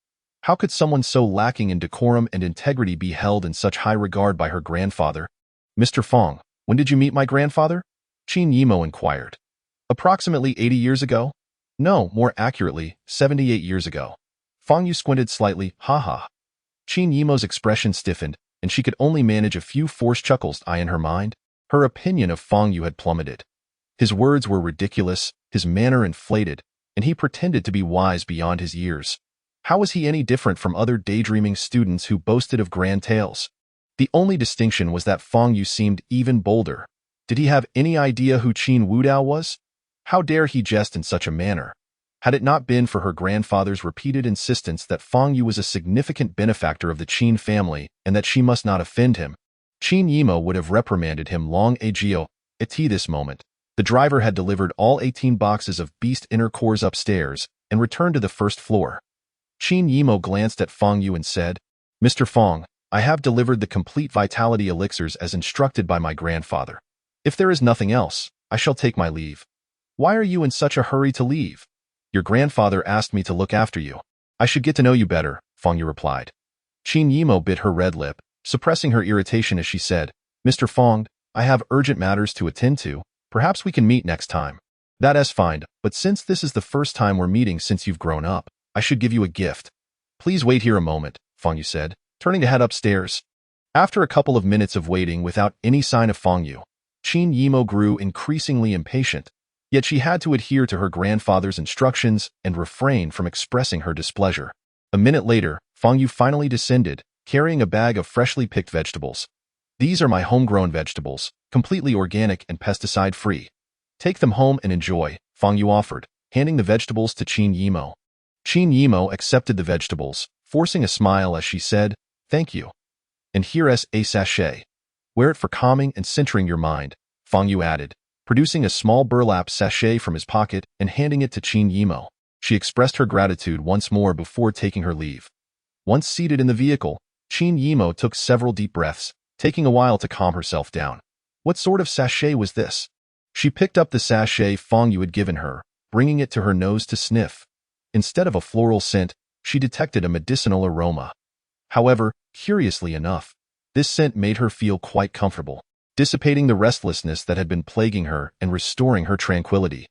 How could someone so lacking in decorum and integrity be held in such high regard by her grandfather? "Mr. Fang, when did you meet my grandfather?" Qin Yimo inquired. "Approximately 80 years ago? No, more accurately, 78 years ago." Fang Yu squinted slightly, "Ha." Qin Yimo's expression stiffened, and she could only manage a few forced chuckles in her mind. Her opinion of Fang Yu had plummeted. His words were ridiculous, his manner inflated, and he pretended to be wise beyond his years. How was he any different from other daydreaming students who boasted of grand tales? The only distinction was that Fang Yu seemed even bolder. Did he have any idea who Qin Wudao was? How dare he jest in such a manner? Had it not been for her grandfather's repeated insistence that Fang Yu was a significant benefactor of the Qin family and that she must not offend him, Qin Yimo would have reprimanded him long ago. At this moment, the driver had delivered all 18 boxes of beast inner cores upstairs and returned to the first floor. Qin Yimo glanced at Fang Yu and said, "Mr. Fang, I have delivered the complete vitality elixirs as instructed by my grandfather. If there is nothing else, I shall take my leave." "Why are you in such a hurry to leave?" "Your grandfather asked me to look after you." "I should get to know you better," Fang Yu replied. Qin Yimo bit her red lip, suppressing her irritation as she said, "Mr. Fang, I have urgent matters to attend to. Perhaps we can meet next time." "That is fine, but since this is the first time we're meeting since you've grown up, I should give you a gift." "Please wait here a moment," Fang Yu said, turning to head upstairs. After a couple of minutes of waiting without any sign of Fang Yu, Qin Yimo grew increasingly impatient, yet she had to adhere to her grandfather's instructions and refrain from expressing her displeasure. A minute later, Fang Yu finally descended, carrying a bag of freshly picked vegetables. "These are my homegrown vegetables, completely organic and pesticide-free. Take them home and enjoy," Fang Yu offered, handing the vegetables to Qin Yimo. Qin Yimo accepted the vegetables, forcing a smile as she said, "Thank you. And here's a sachet. Wear it for calming and centering your mind," Fang Yu added, producing a small burlap sachet from his pocket and handing it to Qin Yimo. She expressed her gratitude once more before taking her leave. Once seated in the vehicle, Qin Yimo took several deep breaths, taking a while to calm herself down. What sort of sachet was this? She picked up the sachet Fang Yu had given her, bringing it to her nose to sniff. Instead of a floral scent, she detected a medicinal aroma. However, curiously enough, this scent made her feel quite comfortable, dissipating the restlessness that had been plaguing her and restoring her tranquility.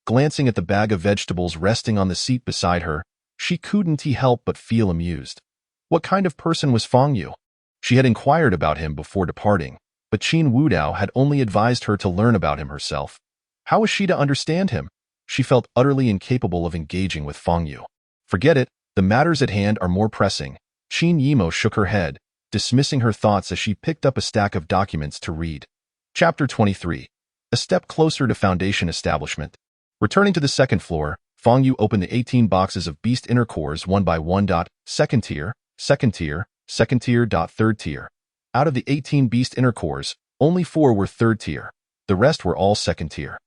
Glancing at the bag of vegetables resting on the seat beside her, she couldn't help but feel amused. What kind of person was Fang Yu? She had inquired about him before departing, but Qin Wudao had only advised her to learn about him herself. How was she to understand him? She felt utterly incapable of engaging with Fang Yu. "Forget it, the matters at hand are more pressing." Qin Yimo shook her head, dismissing her thoughts as she picked up a stack of documents to read. Chapter 23. A step closer to foundation establishment. Returning to the second floor, Fang Yu opened the 18 boxes of beast inner cores one by one. Second tier, second tier, second tier. Third tier. Out of the 18 beast inner cores, only 4 were third tier. The rest were all second tier.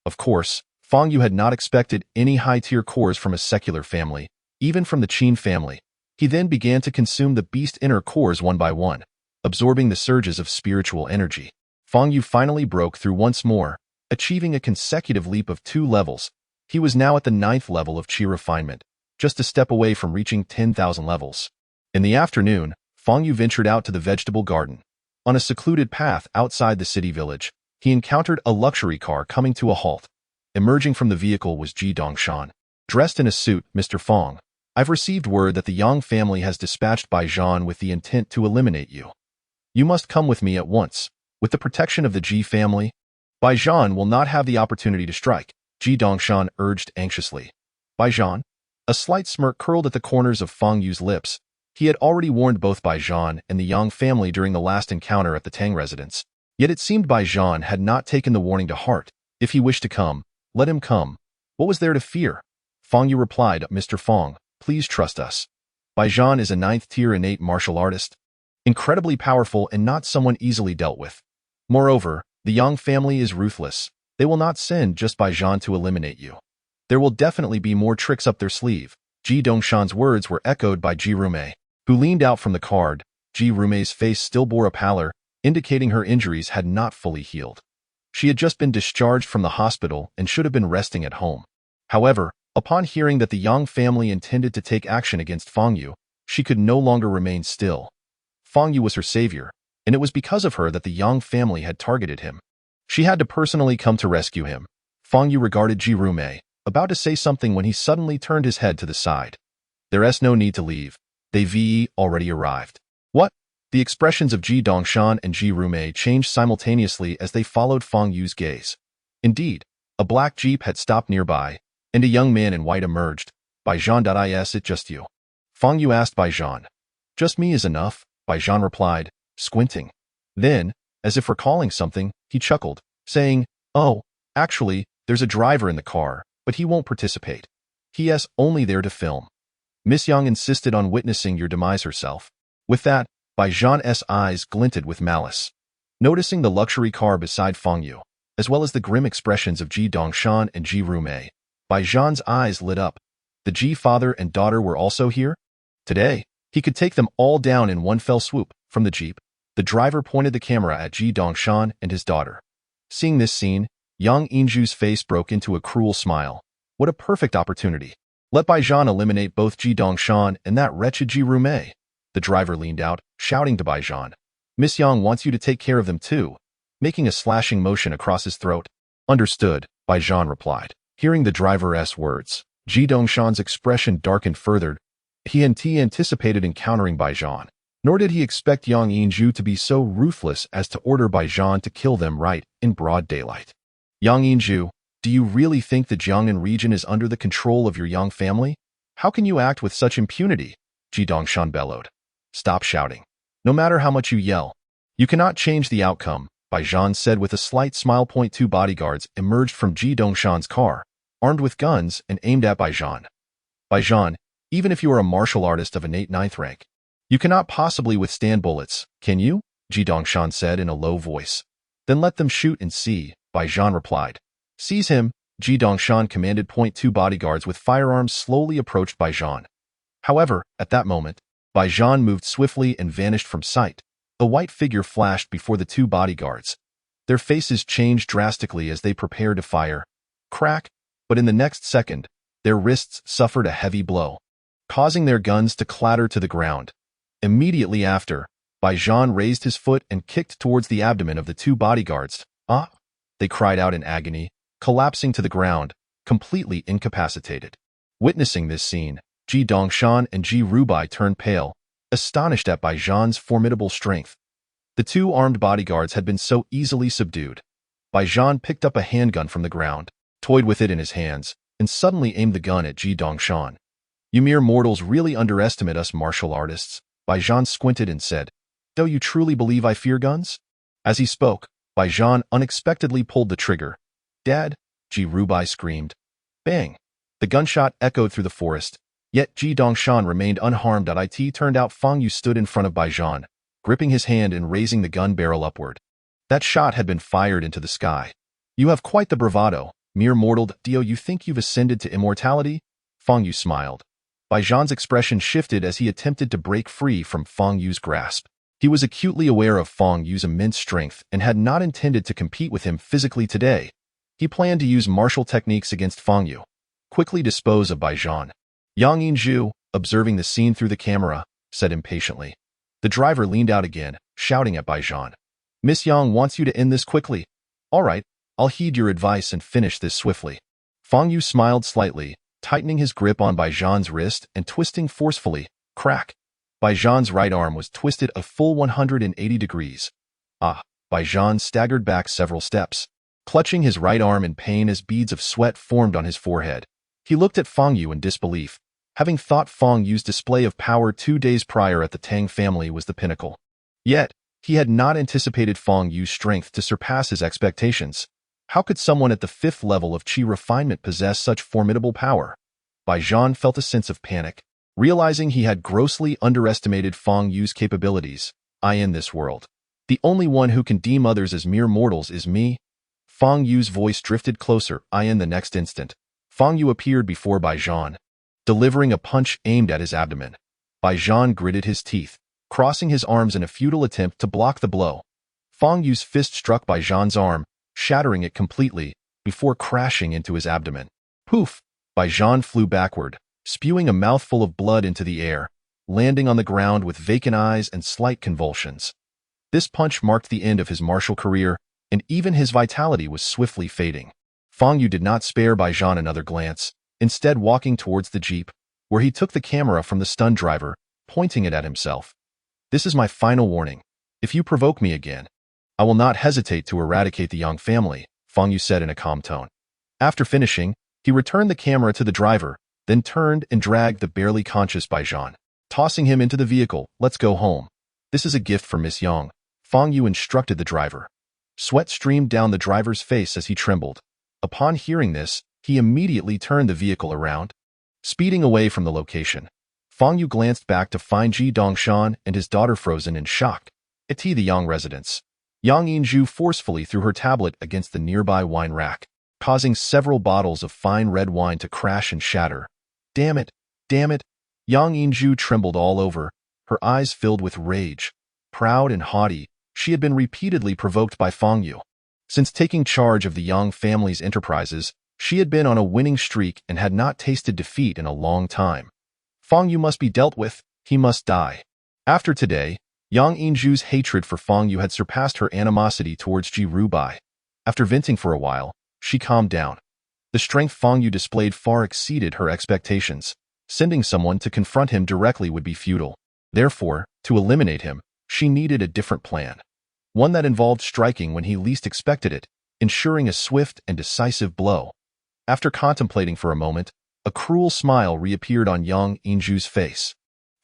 Of course, Fang Yu had not expected any high-tier cores from a secular family, even from the Qin family. He then began to consume the beast inner cores one by one, absorbing the surges of spiritual energy. Fang Yu finally broke through once more, achieving a consecutive leap of 2 levels. He was now at the 9th level of Qi Refinement, just a step away from reaching 10,000 levels. In the afternoon, Fang Yu ventured out to the vegetable garden. On a secluded path outside the city village, he encountered a luxury car coming to a halt. Emerging from the vehicle was Ji Dongshan. "Dressed in a suit, Mr. Fang, I've received word that the Yang family has dispatched Bai Zhan with the intent to eliminate you. You must come with me at once. With the protection of the Ji family, Bai Zhan will not have the opportunity to strike," Ji Dongshan urged anxiously. "Bai Zhan?" A slight smirk curled at the corners of Fang Yu's lips. He had already warned both Bai Zhan and the Yang family during the last encounter at the Tang residence. Yet it seemed Baijan had not taken the warning to heart. If he wished to come, let him come. What was there to fear? Fang Yu replied, Mr. Fang, please trust us. Baijan is a 9th-tier innate martial artist, incredibly powerful and not someone easily dealt with. Moreover, the Yang family is ruthless. They will not send just Baijan to eliminate you. There will definitely be more tricks up their sleeve. Ji Dongshan's words were echoed by Ji Rumei, who leaned out from the card. Ji Rumei's face still bore a pallor, indicating her injuries had not fully healed. She had just been discharged from the hospital and should have been resting at home. However, upon hearing that the Yang family intended to take action against Fang Yu, she could no longer remain still. Fang Yu was her savior, and it was because of her that the Yang family had targeted him. She had to personally come to rescue him. Fang Yu regarded Ji Rumei, about to say something when he suddenly turned his head to the side. There's no need to leave. They've already arrived. What? The expressions of Ji Dongshan and Ji Rumei changed simultaneously as they followed Fang Yu's gaze. Indeed, a black jeep had stopped nearby, and a young man in white emerged. Baijan, is it just you? Fang Yu asked Baijan. Just me is enough, Baijan replied, squinting. Then, as if recalling something, he chuckled, saying, Oh, actually, there's a driver in the car, but he won't participate. He's only there to film. Miss Yang insisted on witnessing your demise herself. With that, Baijan's eyes glinted with malice. Noticing the luxury car beside Fang Yu, as well as the grim expressions of Ji Dongshan and Ji Rumei, Baijan's eyes lit up. The Ji father and daughter were also here? Today, he could take them all down in one fell swoop. From the jeep, the driver pointed the camera at Ji Dongshan and his daughter. Seeing this scene, Yang Yinju's face broke into a cruel smile. What a perfect opportunity. Let Baijan eliminate both Ji Dongshan and that wretched Ji Rumei. The driver leaned out, shouting to Baijan. Miss Yang wants you to take care of them too, making a slashing motion across his throat. Understood, Baijan replied. Hearing the driver's words, Ji Dongshan's expression darkened further. He anticipated encountering Baijan, nor did he expect Yang Yinju to be so ruthless as to order Baijan to kill them right in broad daylight. Yang Yinju, do you really think the Jiangnan region is under the control of your Yang family? How can you act with such impunity? Ji Dongshan bellowed. Stop shouting. No matter how much you yell, you cannot change the outcome, Baijan said with a slight smile. 2 bodyguards emerged from Ji Dongshan's car, armed with guns and aimed at Baijan. Baijan, even if you are a martial artist of innate 9th rank, you cannot possibly withstand bullets, can you? Ji Dongshan said in a low voice. Then let them shoot and see, Baijan replied. Seize him, Ji Dongshan commanded. 2 bodyguards with firearms slowly approached Baijan. However, at that moment, Baijan moved swiftly and vanished from sight. A white figure flashed before the 2 bodyguards. Their faces changed drastically as they prepared to fire. Crack! But in the next second, their wrists suffered a heavy blow, causing their guns to clatter to the ground. Immediately after, Baijan raised his foot and kicked towards the abdomen of the 2 bodyguards. Ah! They cried out in agony, collapsing to the ground, completely incapacitated. Witnessing this scene, Ji Dongshan and Ji Rubai turned pale, astonished at Baijan's formidable strength. The 2 armed bodyguards had been so easily subdued. Baijan picked up a handgun from the ground, toyed with it in his hands, and suddenly aimed the gun at Ji Dongshan. You mere mortals really underestimate us martial artists, Baijan squinted and said. Do you truly believe I fear guns? As he spoke, Baijan unexpectedly pulled the trigger. Dad, Ji Rubai screamed. Bang! The gunshot echoed through the forest. Yet Ji Dongshan remained unharmed. It turned out Fang Yu stood in front of Baijan, gripping his hand and raising the gun barrel upward. That shot had been fired into the sky. You have quite the bravado, mere mortal. Do you think you've ascended to immortality? Fang Yu smiled. Baijan's expression shifted as he attempted to break free from Fang Yu's grasp. He was acutely aware of Fang Yu's immense strength and had not intended to compete with him physically today. He planned to use martial techniques against Fang Yu, quickly dispose of Baijan. Yang Yinju, observing the scene through the camera, said impatiently. The driver leaned out again, shouting at Baijan. Miss Yang wants you to end this quickly. All right, I'll heed your advice and finish this swiftly. Fang Yu smiled slightly, tightening his grip on Baijan's wrist and twisting forcefully. Crack! Baijan's right arm was twisted a full 180 degrees. Ah! Baijan staggered back several steps, clutching his right arm in pain as beads of sweat formed on his forehead. He looked at Fang Yu in disbelief, having thought Fang Yu's display of power 2 days prior at the Tang family was the pinnacle. Yet, He had not anticipated Fang Yu's strength to surpass his expectations. How could someone at the 5th level of Qi Refinement possess such formidable power? Bai Zhan felt a sense of panic, realizing he had grossly underestimated Fang Yu's capabilities. I in this world. The only one who can deem others as mere mortals is me. Fang Yu's voice drifted closer. In the next instant, Fang Yu appeared before Bai Zhan, delivering a punch aimed at his abdomen. Bai Zhan gritted his teeth, crossing his arms in a futile attempt to block the blow. Fang Yu's fist struck Bai Zhan's arm, shattering it completely, before crashing into his abdomen. Poof! Bai Zhan flew backward, spewing a mouthful of blood into the air, landing on the ground with vacant eyes and slight convulsions. This punch marked the end of his martial career, and even his vitality was swiftly fading. Fang Yu did not spare Bai Zhan another glance, instead walking towards the jeep, where he took the camera from the stunned driver, pointing it at himself. This is my final warning. If you provoke me again, I will not hesitate to eradicate the Yang family, Fang Yu said in a calm tone. After finishing, he returned the camera to the driver, then turned and dragged the barely conscious Bai Zhan, tossing him into the vehicle. Let's go home. This is a gift for Miss Yang, Fang Yu instructed the driver. Sweat streamed down the driver's face as he trembled. Upon hearing this, he immediately turned the vehicle around, speeding away from the location. Fang Yu glanced back to find Ji Dongshan and his daughter frozen in shock at the Yang residence. Yang Yinzhu forcefully threw her tablet against the nearby wine rack, causing several bottles of fine red wine to crash and shatter. Damn it! Damn it! Yang Yinzhu trembled all over, her eyes filled with rage. Proud and haughty, she had been repeatedly provoked by Fang Yu. Since taking charge of the Yang family's enterprises, she had been on a winning streak and had not tasted defeat in a long time. Fang Yu must be dealt with, he must die. After today, Yang Yinzhu's hatred for Fang Yu had surpassed her animosity towards Ji Rubai. After venting for a while, she calmed down. The strength Fang Yu displayed far exceeded her expectations. Sending someone to confront him directly would be futile. Therefore, to eliminate him, she needed a different plan. One that involved striking when he least expected it, ensuring a swift and decisive blow. After contemplating for a moment, a cruel smile reappeared on Yang Yinzhu's face.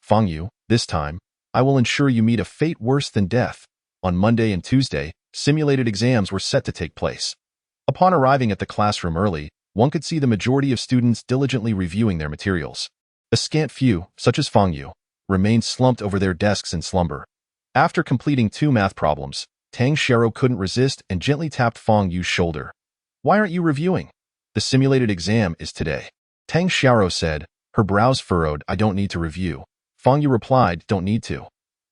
Fang Yu, this time, I will ensure you meet a fate worse than death. On Monday and Tuesday, simulated exams were set to take place. Upon arriving at the classroom early, one could see the majority of students diligently reviewing their materials. A scant few, such as Fang Yu, remained slumped over their desks in slumber. After completing 2 math problems, Tang Xiao couldn't resist and gently tapped Fang Yu's shoulder. Why aren't you reviewing? The simulated exam is today. Tang Xiao said, her brows furrowed. I don't need to review. Fang Yu replied, don't need to.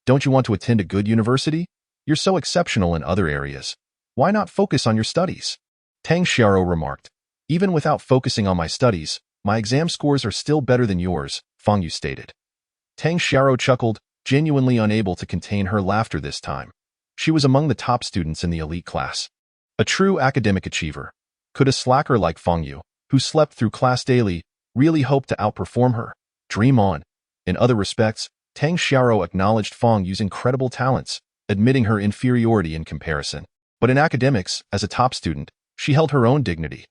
Don't you want to attend a good university? You're so exceptional in other areas. Why not focus on your studies? Tang Xiao remarked, even without focusing on my studies, my exam scores are still better than yours, Fang Yu stated. Tang Xiao chuckled, genuinely unable to contain her laughter this time. She was among the top students in the elite class. A true academic achiever. Could a slacker like Fang Yu, who slept through class daily, really hope to outperform her? Dream on. In other respects, Tang Xiao acknowledged Fang Yu's incredible talents, admitting her inferiority in comparison. But in academics, as a top student, she held her own dignity.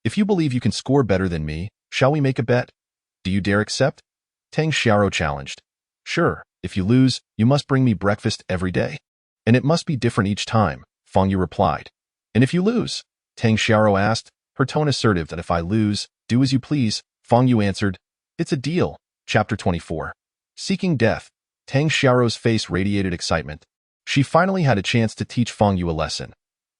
If you believe you can score better than me, shall we make a bet? Do you dare accept? Tang Xiao challenged. Sure, if you lose, you must bring me breakfast every day. And it must be different each time, Fang Yu replied. And if you lose? Tang Xiao asked, her tone assertive. That if I lose, do as you please, Fang Yu answered. It's a deal. Chapter 24. Seeking death. Tang Xiao's face radiated excitement. She finally had a chance to teach Fang Yu a lesson.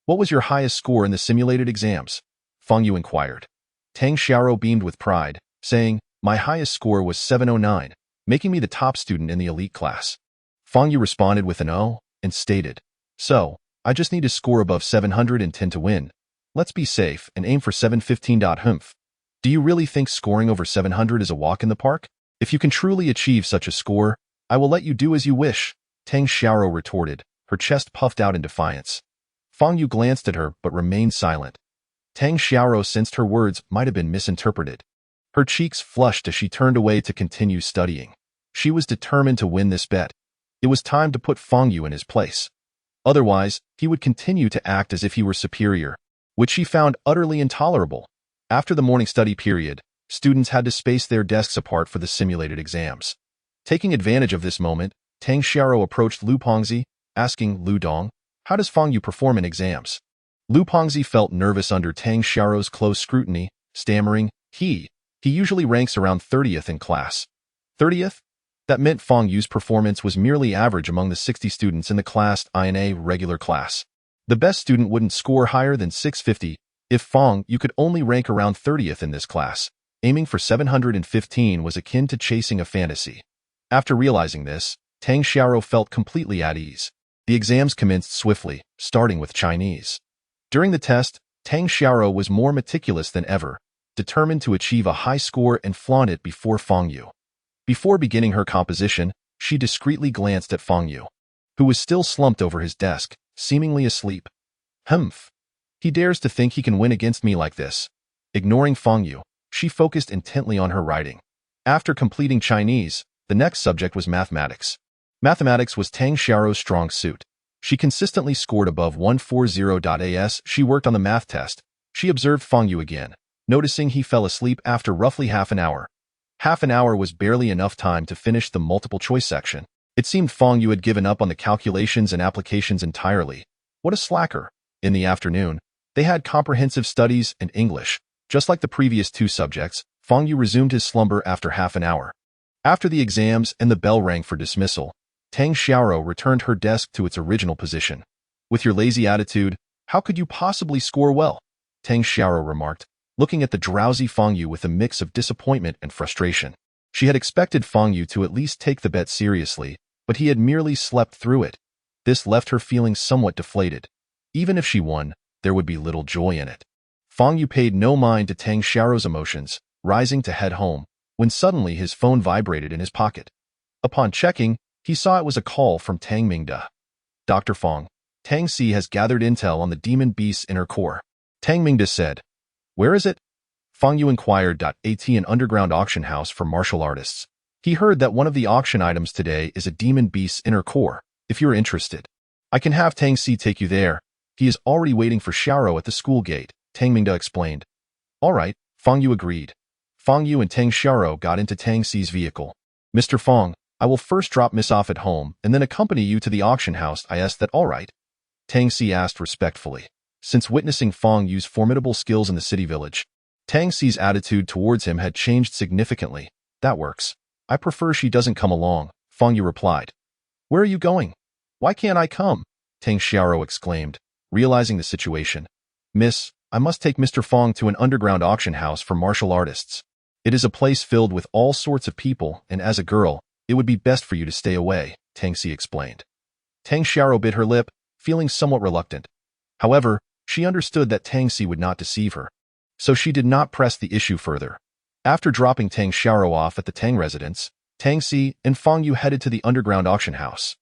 What was your highest score in the simulated exams? Fang Yu inquired. Tang Xiao beamed with pride, saying, my highest score was 709, making me the top student in the elite class. Fang Yu responded with an O, and stated, so, I just need to score above 710 to win. Let's be safe and aim for 715. Humph. Do you really think scoring over 700 is a walk in the park? If you can truly achieve such a score, I will let you do as you wish, Tang Xiao retorted, her chest puffed out in defiance. Fang Yu glanced at her but remained silent. Tang Xiao sensed her words might have been misinterpreted. Her cheeks flushed as she turned away to continue studying. She was determined to win this bet. It was time to put Fang Yu in his place. Otherwise, he would continue to act as if he were superior, which she found utterly intolerable. After the morning study period, students had to space their desks apart for the simulated exams. Taking advantage of this moment, Tang Xiao approached Lu Pengzi. asking Lu Dong, "How does Fang Yu perform in exams?" Lu Pengzi felt nervous under Tang Xiaorou's close scrutiny, stammering, He usually ranks around 30th in class." 30th? That meant Fang Yu's performance was merely average among the 60 students in the class INA regular class. The best student wouldn't score higher than 650 if Fang Yu could only rank around 30th in this class. Aiming for 715 was akin to chasing a fantasy. After realizing this, Tang Xiaorou felt completely at ease. The exams commenced swiftly, starting with Chinese. During the test, Tang Xiaorou was more meticulous than ever, determined to achieve a high score and flaunt it before Fang Yu. Before beginning her composition, she discreetly glanced at Fang Yu, who was still slumped over his desk, seemingly asleep. Humph. He dares to think he can win against me like this. Ignoring Fang Yu, she focused intently on her writing. After completing Chinese, the next subject was mathematics. Mathematics was Tang Xiaorou's strong suit. She consistently scored above 140. As she worked on the math test, she observed Fang Yu again, noticing he fell asleep after roughly half an hour. Half an hour was barely enough time to finish the multiple-choice section. It seemed Fang Yu had given up on the calculations and applications entirely. What a slacker. In the afternoon, they had comprehensive studies and English. Just like the previous two subjects, Fang Yu resumed his slumber after half an hour. After the exams and the bell rang for dismissal, Tang Xiaorou returned her desk to its original position. "With your lazy attitude, how could you possibly score well?" Tang Xiaorou remarked, looking at the drowsy Fang Yu with a mix of disappointment and frustration. She had expected Fang Yu to at least take the bet seriously, but he had merely slept through it. This left her feeling somewhat deflated. Even if she won, there would be little joy in it. Fang Yu paid no mind to Tang Xiaorou's emotions, rising to head home, when suddenly his phone vibrated in his pocket. Upon checking, he saw it was a call from Tang Mingde. "Dr. Fang, Tang Si has gathered intel on the demon beast's inner core," Tang Mingde said. "Where is it?" Fang Yu inquired. "At an underground auction house for martial artists. He heard that one of the auction items today is a demon beast's inner core. If you're interested, I can have Tang Si take you there. He is already waiting for Xiaorou at the school gate," Tang Mingde explained. "All right," Fang Yu agreed. Fang Yu and Tang Xiaorou got into Tang Si's vehicle. "Mr. Fang, I will first drop Miss off at home and then accompany you to the auction house. Is that all right?" Tang Si asked respectfully. Since witnessing Fang Yu's formidable skills in the city village, Tang Si's attitude towards him had changed significantly. "That works. I prefer she doesn't come along," Fang Yu replied. "Where are you going?" "Why can't I come?" Tang Xiaorou exclaimed, realizing the situation. "Miss, I must take Mr. Fang to an underground auction house for martial artists. It is a place filled with all sorts of people, and as a girl, it would be best for you to stay away," Tang Si explained. Tang Xiaorou bit her lip, feeling somewhat reluctant. However, she understood that Tang Si would not deceive her, so she did not press the issue further. After dropping Tang Xiaorou off at the Tang residence, Tang Si and Fang Yu headed to the underground auction house.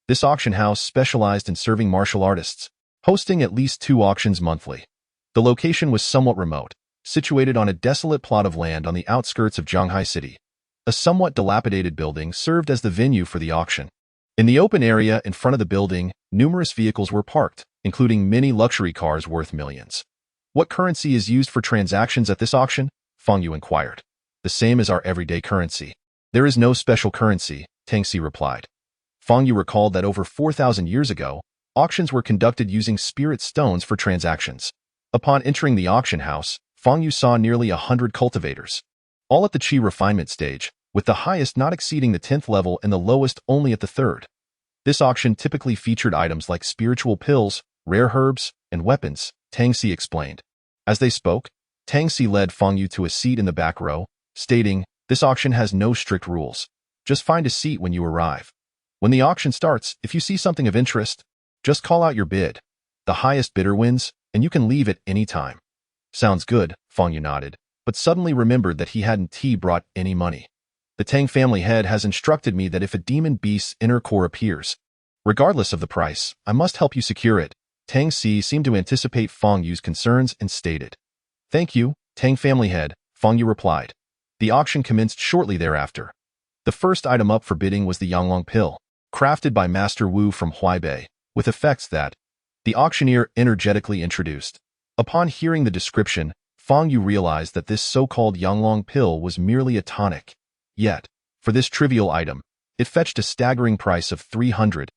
This auction house specialized in serving martial artists, hosting at least 2 auctions monthly. The location was somewhat remote, situated on a desolate plot of land on the outskirts of Zhanghai City. A somewhat dilapidated building served as the venue for the auction. In the open area in front of the building, numerous vehicles were parked, including many luxury cars worth millions. "What currency is used for transactions at this auction?" Fang Yu inquired. "The same as our everyday currency. There is no special currency," Tang Si replied. Fang Yu recalled that over 4,000 years ago, auctions were conducted using spirit stones for transactions. Upon entering the auction house, Fang Yu saw nearly 100 cultivators, all at the Qi Refinement stage, with the highest not exceeding the 10th level and the lowest only at the 3rd. This auction typically featured items like spiritual pills, rare herbs, and weapons, Tang Si explained. As they spoke, Tang Si led Fang Yu to a seat in the back row, stating, "This auction has no strict rules. Just find a seat when you arrive. When the auction starts, if you see something of interest, just call out your bid. The highest bidder wins, and you can leave at any time." "Sounds good," Fang Yu nodded, but suddenly remembered that he hadn't brought any money. "The Tang family head has instructed me that if a demon beast's inner core appears, regardless of the price, I must help you secure it." Tang Si seemed to anticipate Fang Yu's concerns and stated, "Thank you, Tang family head," Fang Yu replied. The auction commenced shortly thereafter. The first item up for bidding was the Yanglong pill, crafted by Master Wu from Huaibei, with effects that the auctioneer energetically introduced. Upon hearing the description, Fang Yu realized that this so-called Yanglong pill was merely a tonic. Yet, for this trivial item, it fetched a staggering price of 300.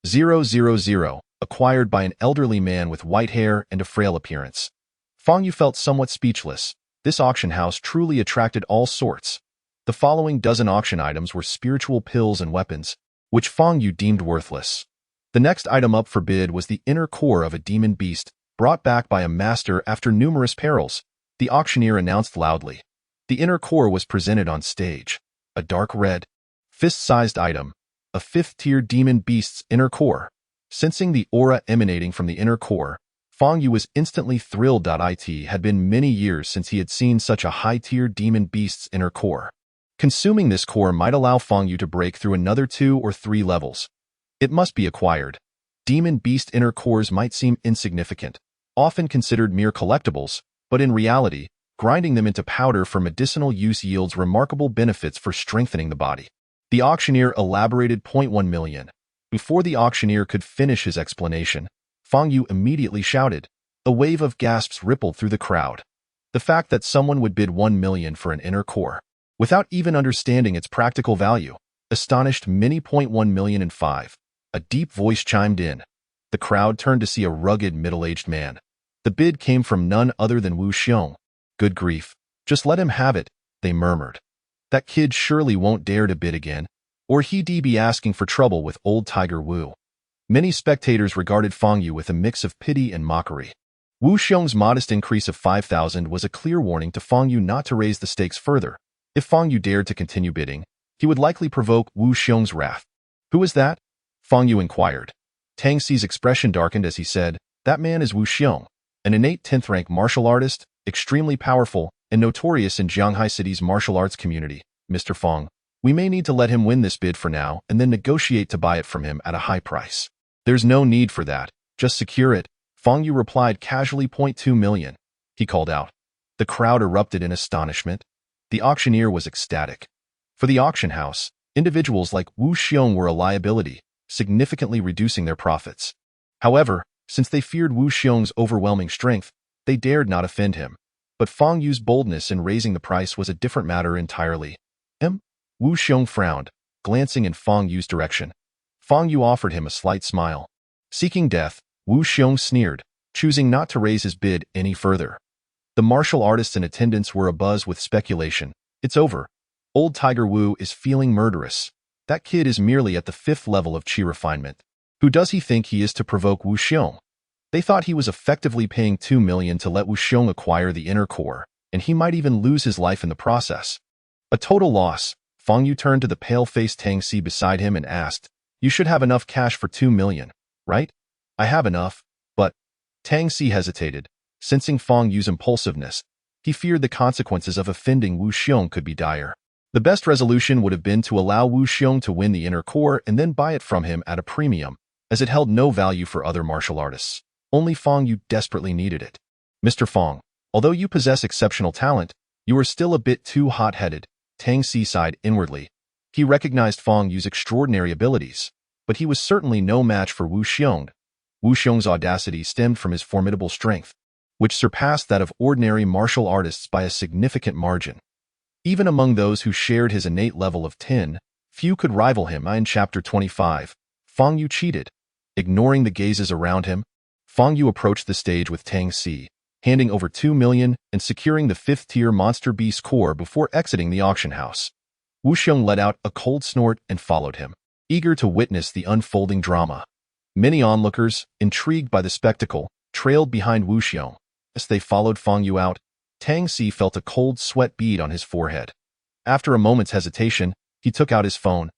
000, acquired by an elderly man with white hair and a frail appearance. Fang Yu felt somewhat speechless. This auction house truly attracted all sorts. The following dozen auction items were spiritual pills and weapons, which Fang Yu deemed worthless. The next item up for bid was the inner core of a demon beast, brought back by a master after numerous perils. The auctioneer announced loudly. The inner core was presented on stage. A dark red, fist-sized item, a fifth-tier demon beast's inner core. Sensing the aura emanating from the inner core, Fang Yu was instantly thrilled. It had been many years since he had seen such a high-tier demon beast's inner core. Consuming this core might allow Fang Yu to break through another 2 or 3 levels. It must be acquired. Demon beast inner cores might seem insignificant, often considered mere collectibles, but in reality, grinding them into powder for medicinal use yields remarkable benefits for strengthening the body. The auctioneer elaborated. 1 million. Before the auctioneer could finish his explanation, Fang Yu immediately shouted. A wave of gasps rippled through the crowd. The fact that someone would bid 1 million for an inner core, without even understanding its practical value, astonished many. 1 million and 5. A deep voice chimed in. The crowd turned to see a rugged, middle-aged man. The bid came from none other than Wu Xiong. Good grief. Just let him have it, they murmured. That kid surely won't dare to bid again, or he'd be asking for trouble with old Tiger Wu. Many spectators regarded Fang Yu with a mix of pity and mockery. Wu Xiong's modest increase of 5,000 was a clear warning to Fang Yu not to raise the stakes further. If Fang Yu dared to continue bidding, he would likely provoke Wu Xiong's wrath. Who is that? Fang Yu inquired. Tang Xi's expression darkened as he said, That man is Wu Xiong, an innate 10th-rank martial artist, extremely powerful, and notorious in Jianghai City's martial arts community. Mr. Fang, we may need to let him win this bid for now and then negotiate to buy it from him at a high price. There's no need for that. Just secure it. Fang Yu replied casually. 2 million. He called out. The crowd erupted in astonishment. The auctioneer was ecstatic. For the auction house, individuals like Wu Xiong were a liability, significantly reducing their profits. However, since they feared Wu Xiong's overwhelming strength, they dared not offend him. But Fang Yu's boldness in raising the price was a different matter entirely. Wu Xiong frowned, glancing in Fang Yu's direction. Fang Yu offered him a slight smile. Seeking death, Wu Xiong sneered, choosing not to raise his bid any further. The martial artists in attendance were abuzz with speculation. It's over. Old Tiger Wu is feeling murderous. That kid is merely at the 5th level of Qi Refinement. Who does he think he is to provoke Wu Xiong? They thought he was effectively paying 2 million to let Wu Xiong acquire the inner core, and he might even lose his life in the process. A total loss. Fang Yu turned to the pale-faced Tang Xi beside him and asked, You should have enough cash for 2 million, right? I have enough, but... Tang Xi hesitated. Sensing Fang Yu's impulsiveness, he feared the consequences of offending Wu Xiong could be dire. The best resolution would have been to allow Wu Xiong to win the inner core and then buy it from him at a premium, as it held no value for other martial artists. Only Fang Yu desperately needed it. Mr. Fang, although you possess exceptional talent, you are still a bit too hot-headed. Tang Xi sighed inwardly. He recognized Fang Yu's extraordinary abilities, but he was certainly no match for Wu Xiong. Wu Xiong's audacity stemmed from his formidable strength, which surpassed that of ordinary martial artists by a significant margin. Even among those who shared his innate level of 10, few could rival him. In Chapter 25, Fang Yu cheated. Ignoring the gazes around him, Fang Yu approached the stage with Tang Xi, handing over 2 million and securing the 5th-tier monster beast core before exiting the auction house. Wu Xiong let out a cold snort and followed him, eager to witness the unfolding drama. Many onlookers, intrigued by the spectacle, trailed behind Wu Xiong. As they followed Fang Yu out, Tang Xi felt a cold sweat bead on his forehead. After a moment's hesitation, he took out his phone.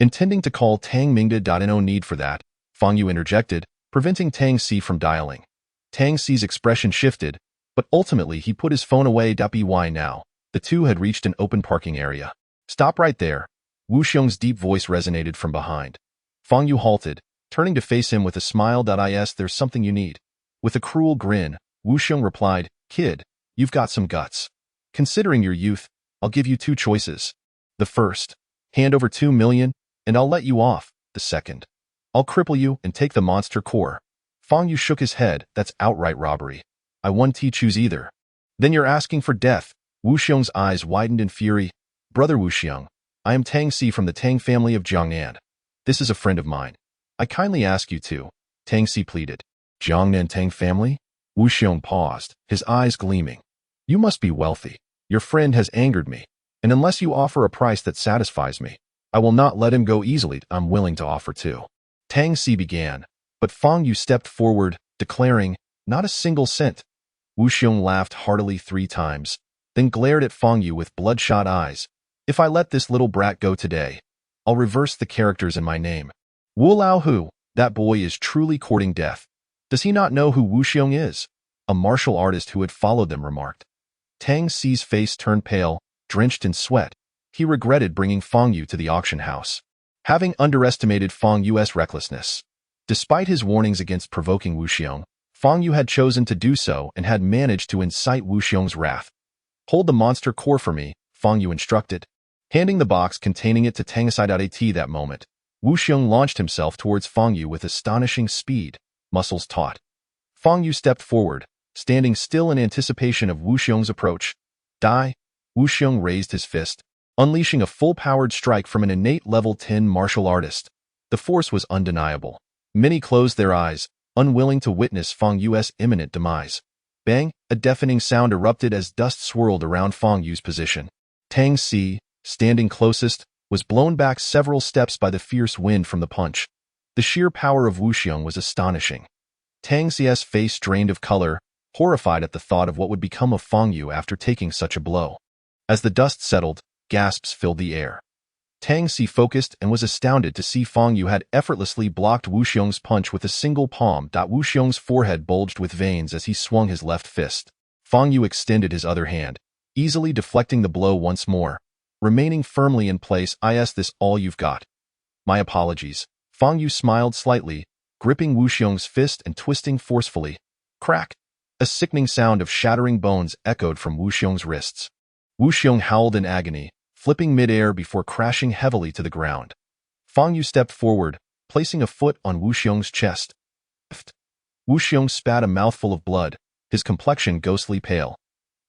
Intending to call Tang Mingda. No need for that, Fang Yu interjected, preventing Tang Xi from dialing. Tang Xi's expression shifted, but ultimately he put his phone away. By now, the two had reached an open parking area. Stop right there. Wu Xiong's deep voice resonated from behind. Fang Yu halted, turning to face him with a smile. There's something you need. With a cruel grin, Wu Xiong replied, Kid, you've got some guts. Considering your youth, I'll give you 2 choices. The first, hand over 2 million, and I'll let you off. The second, I'll cripple you and take the monster core. Fang Yu shook his head. That's outright robbery. I won't choose either. Then you're asking for death. Wu Xiong's eyes widened in fury. Brother Wu Xiong, I am Tang Xi from the Tang family of Jiangnan. This is a friend of mine. I kindly ask you to, Tang Si pleaded. Jiang and Tang family? Wu Xiong paused, his eyes gleaming. You must be wealthy. Your friend has angered me, and unless you offer a price that satisfies me, I will not let him go easily. I'm willing to offer too. Tang Si began, but Fang Yu stepped forward, declaring, not a single cent. Wu Xiong laughed heartily 3 times, then glared at Fang Yu with bloodshot eyes. If I let this little brat go today, I'll reverse the characters in my name. Wu Lao Hu, that boy is truly courting death. Does he not know who Wu Xiong is? A martial artist who had followed them remarked. Tang Si's face turned pale, drenched in sweat. He regretted bringing Fang Yu to the auction house, having underestimated Fang Yu's recklessness. Despite his warnings against provoking Wu Xiong, Fang Yu had chosen to do so and had managed to incite Wu Xiong's wrath. Hold the monster core for me, Fang Yu instructed. Handing the box containing it to Tang Si that moment, Wu Xiong launched himself towards Fang Yu with astonishing speed, muscles taut. Fang Yu stepped forward, standing still in anticipation of Wu Xiong's approach. Die! Wu Xiong raised his fist, unleashing a full-powered strike from an innate level 10 martial artist. The force was undeniable. Many closed their eyes, unwilling to witness Fang Yu's imminent demise. Bang! A deafening sound erupted as dust swirled around Fang Yu's position. Tang Si, standing closest, was blown back several steps by the fierce wind from the punch. The sheer power of Wu Xiong was astonishing. Tang Si's face drained of color, horrified at the thought of what would become of Fang Yu after taking such a blow. As the dust settled, gasps filled the air. Tang Si focused and was astounded to see Fang Yu had effortlessly blocked Wu Xiong's punch with a single palm. Wu Xiong's forehead bulged with veins as he swung his left fist. Fang Yu extended his other hand, easily deflecting the blow once more. Remaining firmly in place, is this all you've got? My apologies. Fang Yu smiled slightly, gripping Wu Xiong's fist and twisting forcefully. Crack! A sickening sound of shattering bones echoed from Wu Xiong's wrists. Wu Xiong howled in agony, flipping mid-air before crashing heavily to the ground. Fang Yu stepped forward, placing a foot on Wu Xiong's chest. Wu Xiong spat a mouthful of blood, his complexion ghostly pale.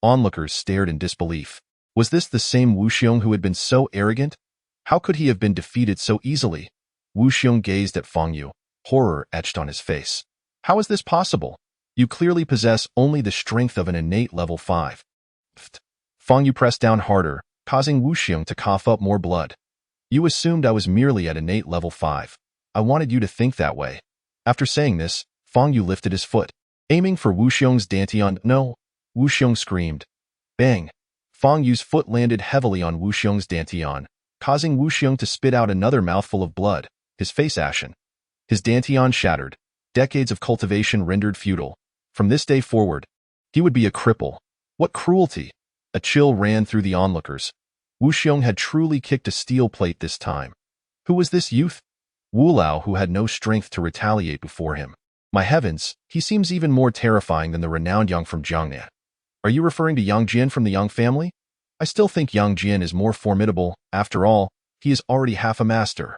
Onlookers stared in disbelief. Was this the same Wu Xiong who had been so arrogant? How could he have been defeated so easily? Wu Xiong gazed at Fang Yu, horror etched on his face. How is this possible? You clearly possess only the strength of an innate level 5. Fang Yu pressed down harder, causing Wu Xiong to cough up more blood. You assumed I was merely at innate level 5. I wanted you to think that way. After saying this, Fang Yu lifted his foot, aiming for Wu Xiong's dantian. No! Wu Xiong screamed. Bang! Fang Yu's foot landed heavily on Wu Xiong's dantian, causing Wu Xiong to spit out another mouthful of blood, his face ashen. His dantian shattered, decades of cultivation rendered futile. From this day forward, he would be a cripple. What cruelty! A chill ran through the onlookers. Wu Xiong had truly kicked a steel plate this time. Who was this youth? Wu Lao, who had no strength to retaliate before him. My heavens, he seems even more terrifying than the renowned Yang from Jiangnan. Are you referring to Yang Jian from the Yang family? I still think Yang Jian is more formidable. After all, he is already half a master.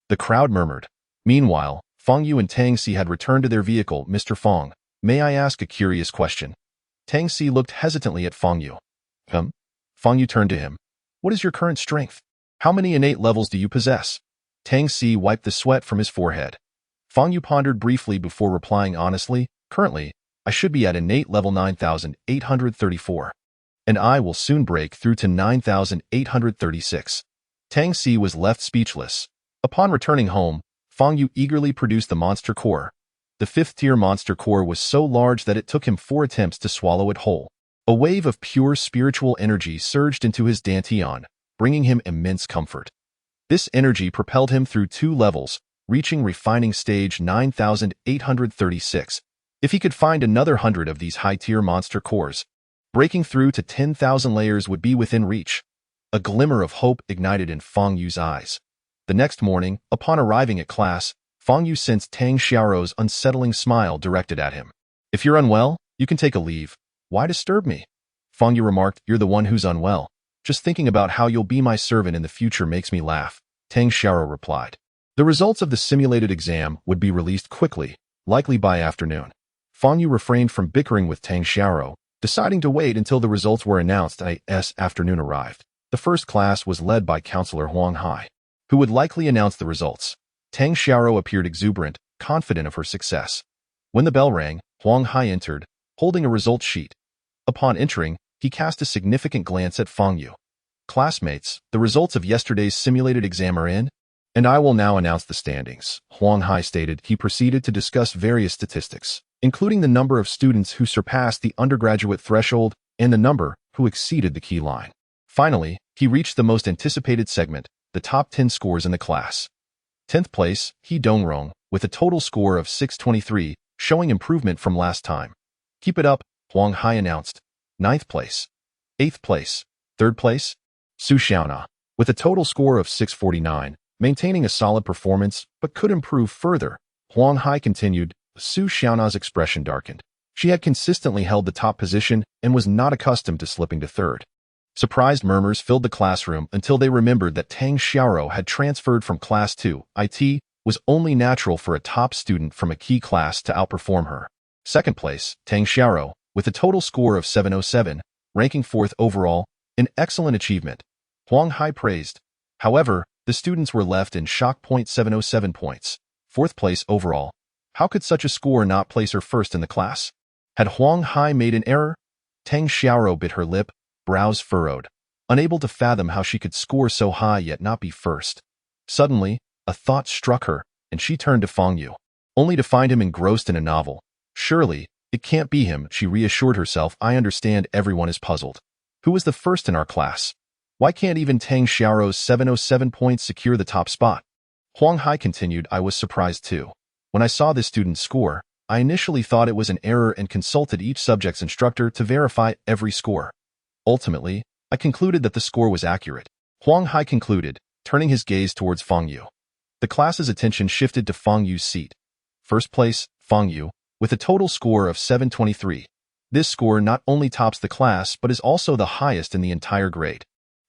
The crowd murmured. Meanwhile, Fang Yu and Tang Si had returned to their vehicle. Mr. Fang, may I ask a curious question? Tang Si looked hesitantly at Fang Yu. Fang Yu turned to him. What is your current strength? How many innate levels do you possess? Tang Si wiped the sweat from his forehead. Fang Yu pondered briefly before replying honestly. Currently, I should be at innate level 9,834. And I will soon break through to 9,836. Tang Si was left speechless. Upon returning home, Fang Yu eagerly produced the monster core. The 5th-tier monster core was so large that it took him 4 attempts to swallow it whole. A wave of pure spiritual energy surged into his dantian, bringing him immense comfort. This energy propelled him through 2 levels, reaching refining stage 9,836. If he could find another 100 of these high-tier monster cores, breaking through to 10,000 layers would be within reach. A glimmer of hope ignited in Fang Yu's eyes. The next morning, upon arriving at class, Fang Yu sensed Tang Xiaoro's unsettling smile directed at him. If you're unwell, you can take a leave. Why disturb me? Fang Yu remarked, you're the one who's unwell. Just thinking about how you'll be my servant in the future makes me laugh. Tang Xiaoro replied. The results of the simulated exam would be released quickly, likely by afternoon. Fang Yu refrained from bickering with Tang Xiaoro, deciding to wait until the results were announced as afternoon arrived. The first class was led by Counselor Huang Hai, who would likely announce the results. Tang Xiaoro appeared exuberant, confident of her success. When the bell rang, Huang Hai entered, holding a results sheet. Upon entering, he cast a significant glance at Fang Yu. "Classmates, the results of yesterday's simulated exam are in, and I will now announce the standings," Huang Hai stated. He proceeded to discuss various statistics, including the number of students who surpassed the undergraduate threshold and the number who exceeded the key line. Finally, he reached the most anticipated segment, the top 10 scores in the class. 10th place, He Dongrong, with a total score of 623, showing improvement from last time. "Keep it up," Huang Hai announced. 9th place. 8th place. 3rd place, Su Xiaona, with a total score of 649, maintaining a solid performance, but could improve further. Huang Hai continued. Su Xiaona's expression darkened. She had consistently held the top position and was not accustomed to slipping to 3rd. Surprised murmurs filled the classroom until they remembered that Tang Xiaoro had transferred from Class 2. It was only natural for a top student from a key class to outperform her. 2nd place, Tang Xiaoro, with a total score of 707, ranking 4th overall, an excellent achievement. Huang Hai praised. However, the students were left in shock. 707 points. 4th place overall. How could such a score not place her first in the class? Had Huang Hai made an error? Tang Xiaoro bit her lip, brows furrowed, unable to fathom how she could score so high yet not be first. Suddenly, a thought struck her, and she turned to Fang Yu, only to find him engrossed in a novel. Surely, it can't be him, she reassured herself. I understand everyone is puzzled. Who was the first in our class? Why can't even Tang Xiaoro's 707 points secure the top spot? Huang Hai continued. I was surprised too. When I saw this student's score, I initially thought it was an error and consulted each subject's instructor to verify every score. Ultimately, I concluded that the score was accurate. Huang Hai concluded, turning his gaze towards Fang Yu. The class's attention shifted to Fang Yu's seat. 1st place, Fang Yu, with a total score of 723. This score not only tops the class but is also the highest in the entire grade.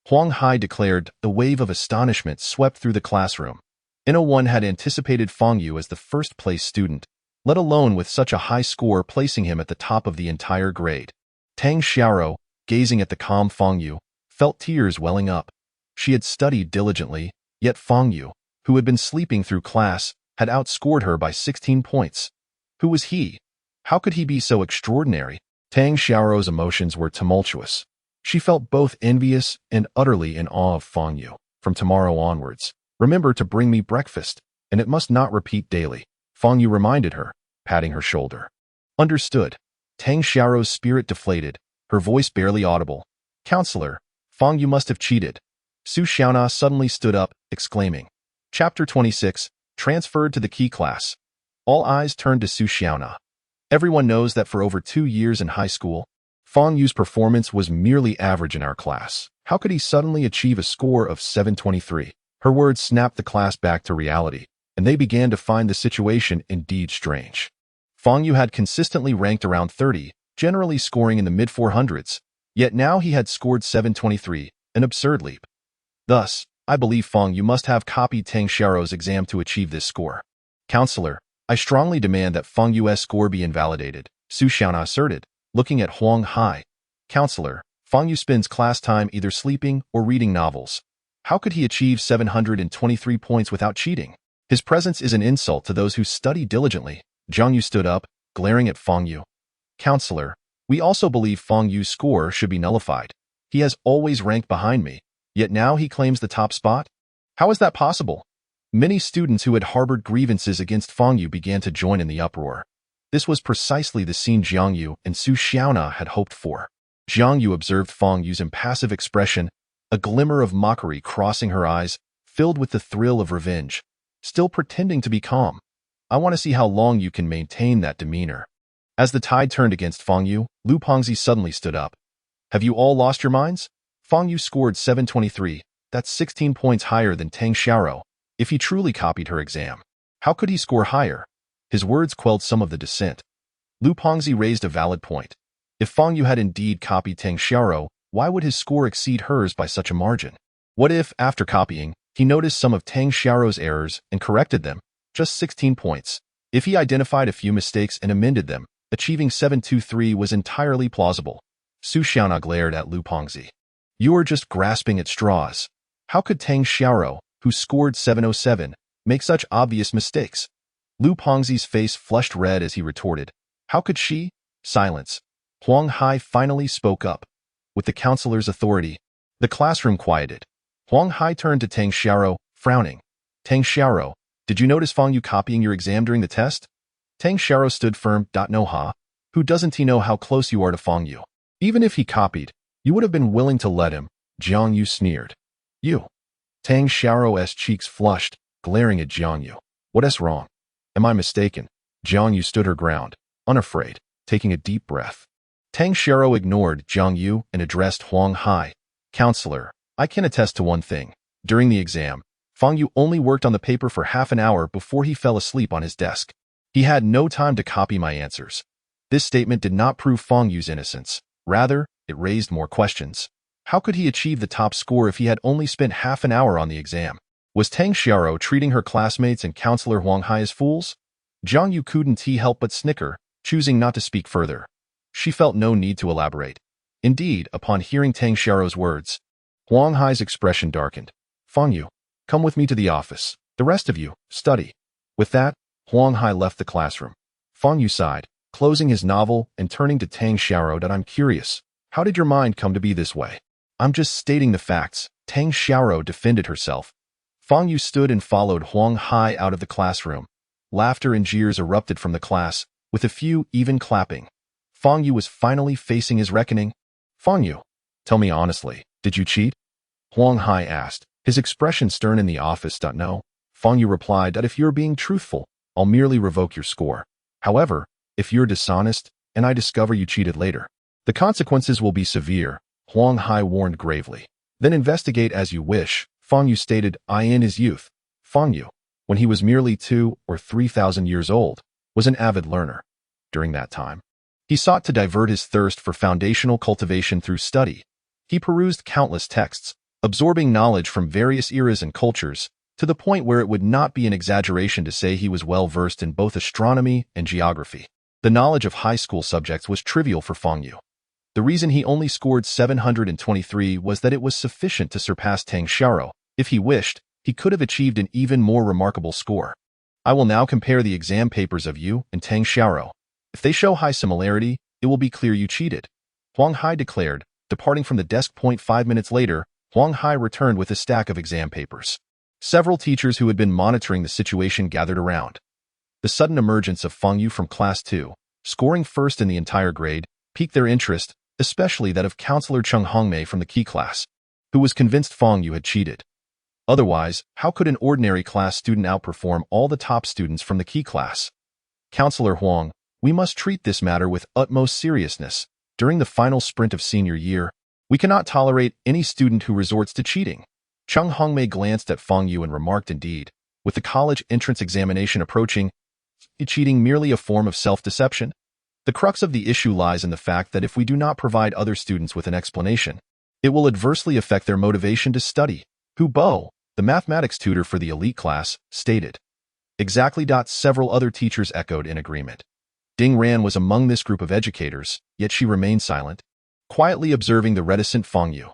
Huang Hai declared. A wave of astonishment swept through the classroom. No one had anticipated Fang Yu as the first-place student, let alone with such a high score placing him at the top of the entire grade. Tang Xiaoro, gazing at the calm Fang Yu, felt tears welling up. She had studied diligently, yet Fang Yu, who had been sleeping through class, had outscored her by 16 points. Who was he? How could he be so extraordinary? Tang Xiaoro's emotions were tumultuous. She felt both envious and utterly in awe of Fang Yu. From tomorrow onwards, remember to bring me breakfast, and it must not repeat daily, Fang Yu reminded her, patting her shoulder. Understood. Tang Xiaoro's spirit deflated, her voice barely audible. Counselor, Fang Yu must have cheated. Su Xiaona suddenly stood up, exclaiming. Chapter 26, transferred to the key class. All eyes turned to Su Xiaona. Everyone knows that for over 2 years in high school, Fang Yu's performance was merely average in our class. How could he suddenly achieve a score of 723? Her words snapped the class back to reality, and they began to find the situation indeed strange. Fang Yu had consistently ranked around 30, generally scoring in the mid-400s, yet now he had scored 723, an absurd leap. Thus, I believe Fang Yu must have copied Tang Xiaoro's exam to achieve this score. Counselor, I strongly demand that Fang Yu's score be invalidated, Su Xiaona asserted, looking at Huang Hai. Counselor, Fang Yu spends class time either sleeping or reading novels. How could he achieve 723 points without cheating? His presence is an insult to those who study diligently. Jiang Yu stood up, glaring at Fang Yu. Counselor, we also believe Fang Yu's score should be nullified. He has always ranked behind me, yet now he claims the top spot? How is that possible? Many students who had harbored grievances against Fang Yu began to join in the uproar. This was precisely the scene Jiang Yu and Su Xiaona had hoped for. Jiang Yu observed Fang Yu's impassive expression, a glimmer of mockery crossing her eyes, filled with the thrill of revenge, still pretending to be calm. I want to see how long you can maintain that demeanor. As the tide turned against Fang Yu, Lu Pengzi suddenly stood up. Have you all lost your minds? Fang Yu scored 723, that's 16 points higher than Tang Xiaoro. If he truly copied her exam, how could he score higher? His words quelled some of the dissent. Lu Pengzi raised a valid point. If Fang Yu had indeed copied Tang Xiaoro, why would his score exceed hers by such a margin? What if, after copying, he noticed some of Tang Xiaoro's errors and corrected them? Just 16 points. If he identified a few mistakes and amended them, achieving 723 was entirely plausible. Su Xiaona glared at Lu Pengzi. You are just grasping at straws. How could Tang Xiaoro, who scored 707, make such obvious mistakes? Lu Pengzi's face flushed red as he retorted, how could she? Silence. Huang Hai finally spoke up. With the counselor's authority, the classroom quieted. Huang Hai turned to Tang Xiaoro, frowning. Tang Xiaoro, did you notice Fang Yu copying your exam during the test? Tang Xiaoro stood firm. No ha. Who doesn't he know how close you are to Fang Yu? Even if he copied, you would have been willing to let him, Jiang Yu sneered. You. Tang Xiaoro's cheeks flushed, glaring at Jiang Yu. What's wrong? Am I mistaken? Jiang Yu stood her ground, unafraid, taking a deep breath. Tang Xiaoro ignored Jiang Yu and addressed Huang Hai. Counselor, I can attest to one thing. During the exam, Fang Yu only worked on the paper for half an hour before he fell asleep on his desk. He had no time to copy my answers. This statement did not prove Fang Yu's innocence. Rather, it raised more questions. How could he achieve the top score if he had only spent half an hour on the exam? Was Tang Xiaoro treating her classmates and Counselor Huang Hai as fools? Jiang Yu couldn't help but snicker, choosing not to speak further. She felt no need to elaborate. Indeed, upon hearing Tang Xiaoro's words, Huang Hai's expression darkened. Fang Yu, come with me to the office. The rest of you, study. With that, Huang Hai left the classroom. Fang Yu sighed, closing his novel and turning to Tang Xiaoro. I'm curious. How did your mind come to be this way? I'm just stating the facts. Tang Xiaoro defended herself. Fang Yu stood and followed Huang Hai out of the classroom. Laughter and jeers erupted from the class, with a few even clapping. Fang Yu was finally facing his reckoning. Fang Yu, tell me honestly, did you cheat? Huang Hai asked, his expression stern in the office. No. Fang Yu replied that if you're being truthful, I'll merely revoke your score. However, if you're dishonest and I discover you cheated later, the consequences will be severe, Huang Hai warned gravely. Then investigate as you wish, Fang Yu stated. In his youth, Fang Yu, when he was merely 2,000 or 3,000 years old, was an avid learner. During that time, he sought to divert his thirst for foundational cultivation through study. He perused countless texts, absorbing knowledge from various eras and cultures, to the point where it would not be an exaggeration to say he was well versed in both astronomy and geography. The knowledge of high school subjects was trivial for Fang Yu. The reason he only scored 723 was that it was sufficient to surpass Tang Xiaoro. If he wished, he could have achieved an even more remarkable score. I will now compare the exam papers of you and Tang Xiaoro. If they show high similarity, it will be clear you cheated, Huang Hai declared. Departing from the desk. 5 minutes later, Huang Hai returned with a stack of exam papers. Several teachers who had been monitoring the situation gathered around. The sudden emergence of Fang Yu from Class 2, scoring first in the entire grade, piqued their interest, especially that of Counselor Cheng Hongmei from the Qi class, who was convinced Fang Yu had cheated. Otherwise, how could an ordinary class student outperform all the top students from the Qi class? Counselor Huang, we must treat this matter with utmost seriousness. During the final sprint of senior year, we cannot tolerate any student who resorts to cheating. Cheng Hongmei glanced at Fang Yu and remarked, indeed, with the college entrance examination approaching, is cheating merely a form of self-deception? The crux of the issue lies in the fact that if we do not provide other students with an explanation, it will adversely affect their motivation to study. Hu Bo, the mathematics tutor for the elite class, stated. Exactly. Several other teachers echoed in agreement. Ding Ran was among this group of educators, yet she remained silent, quietly observing the reticent Fang Yu.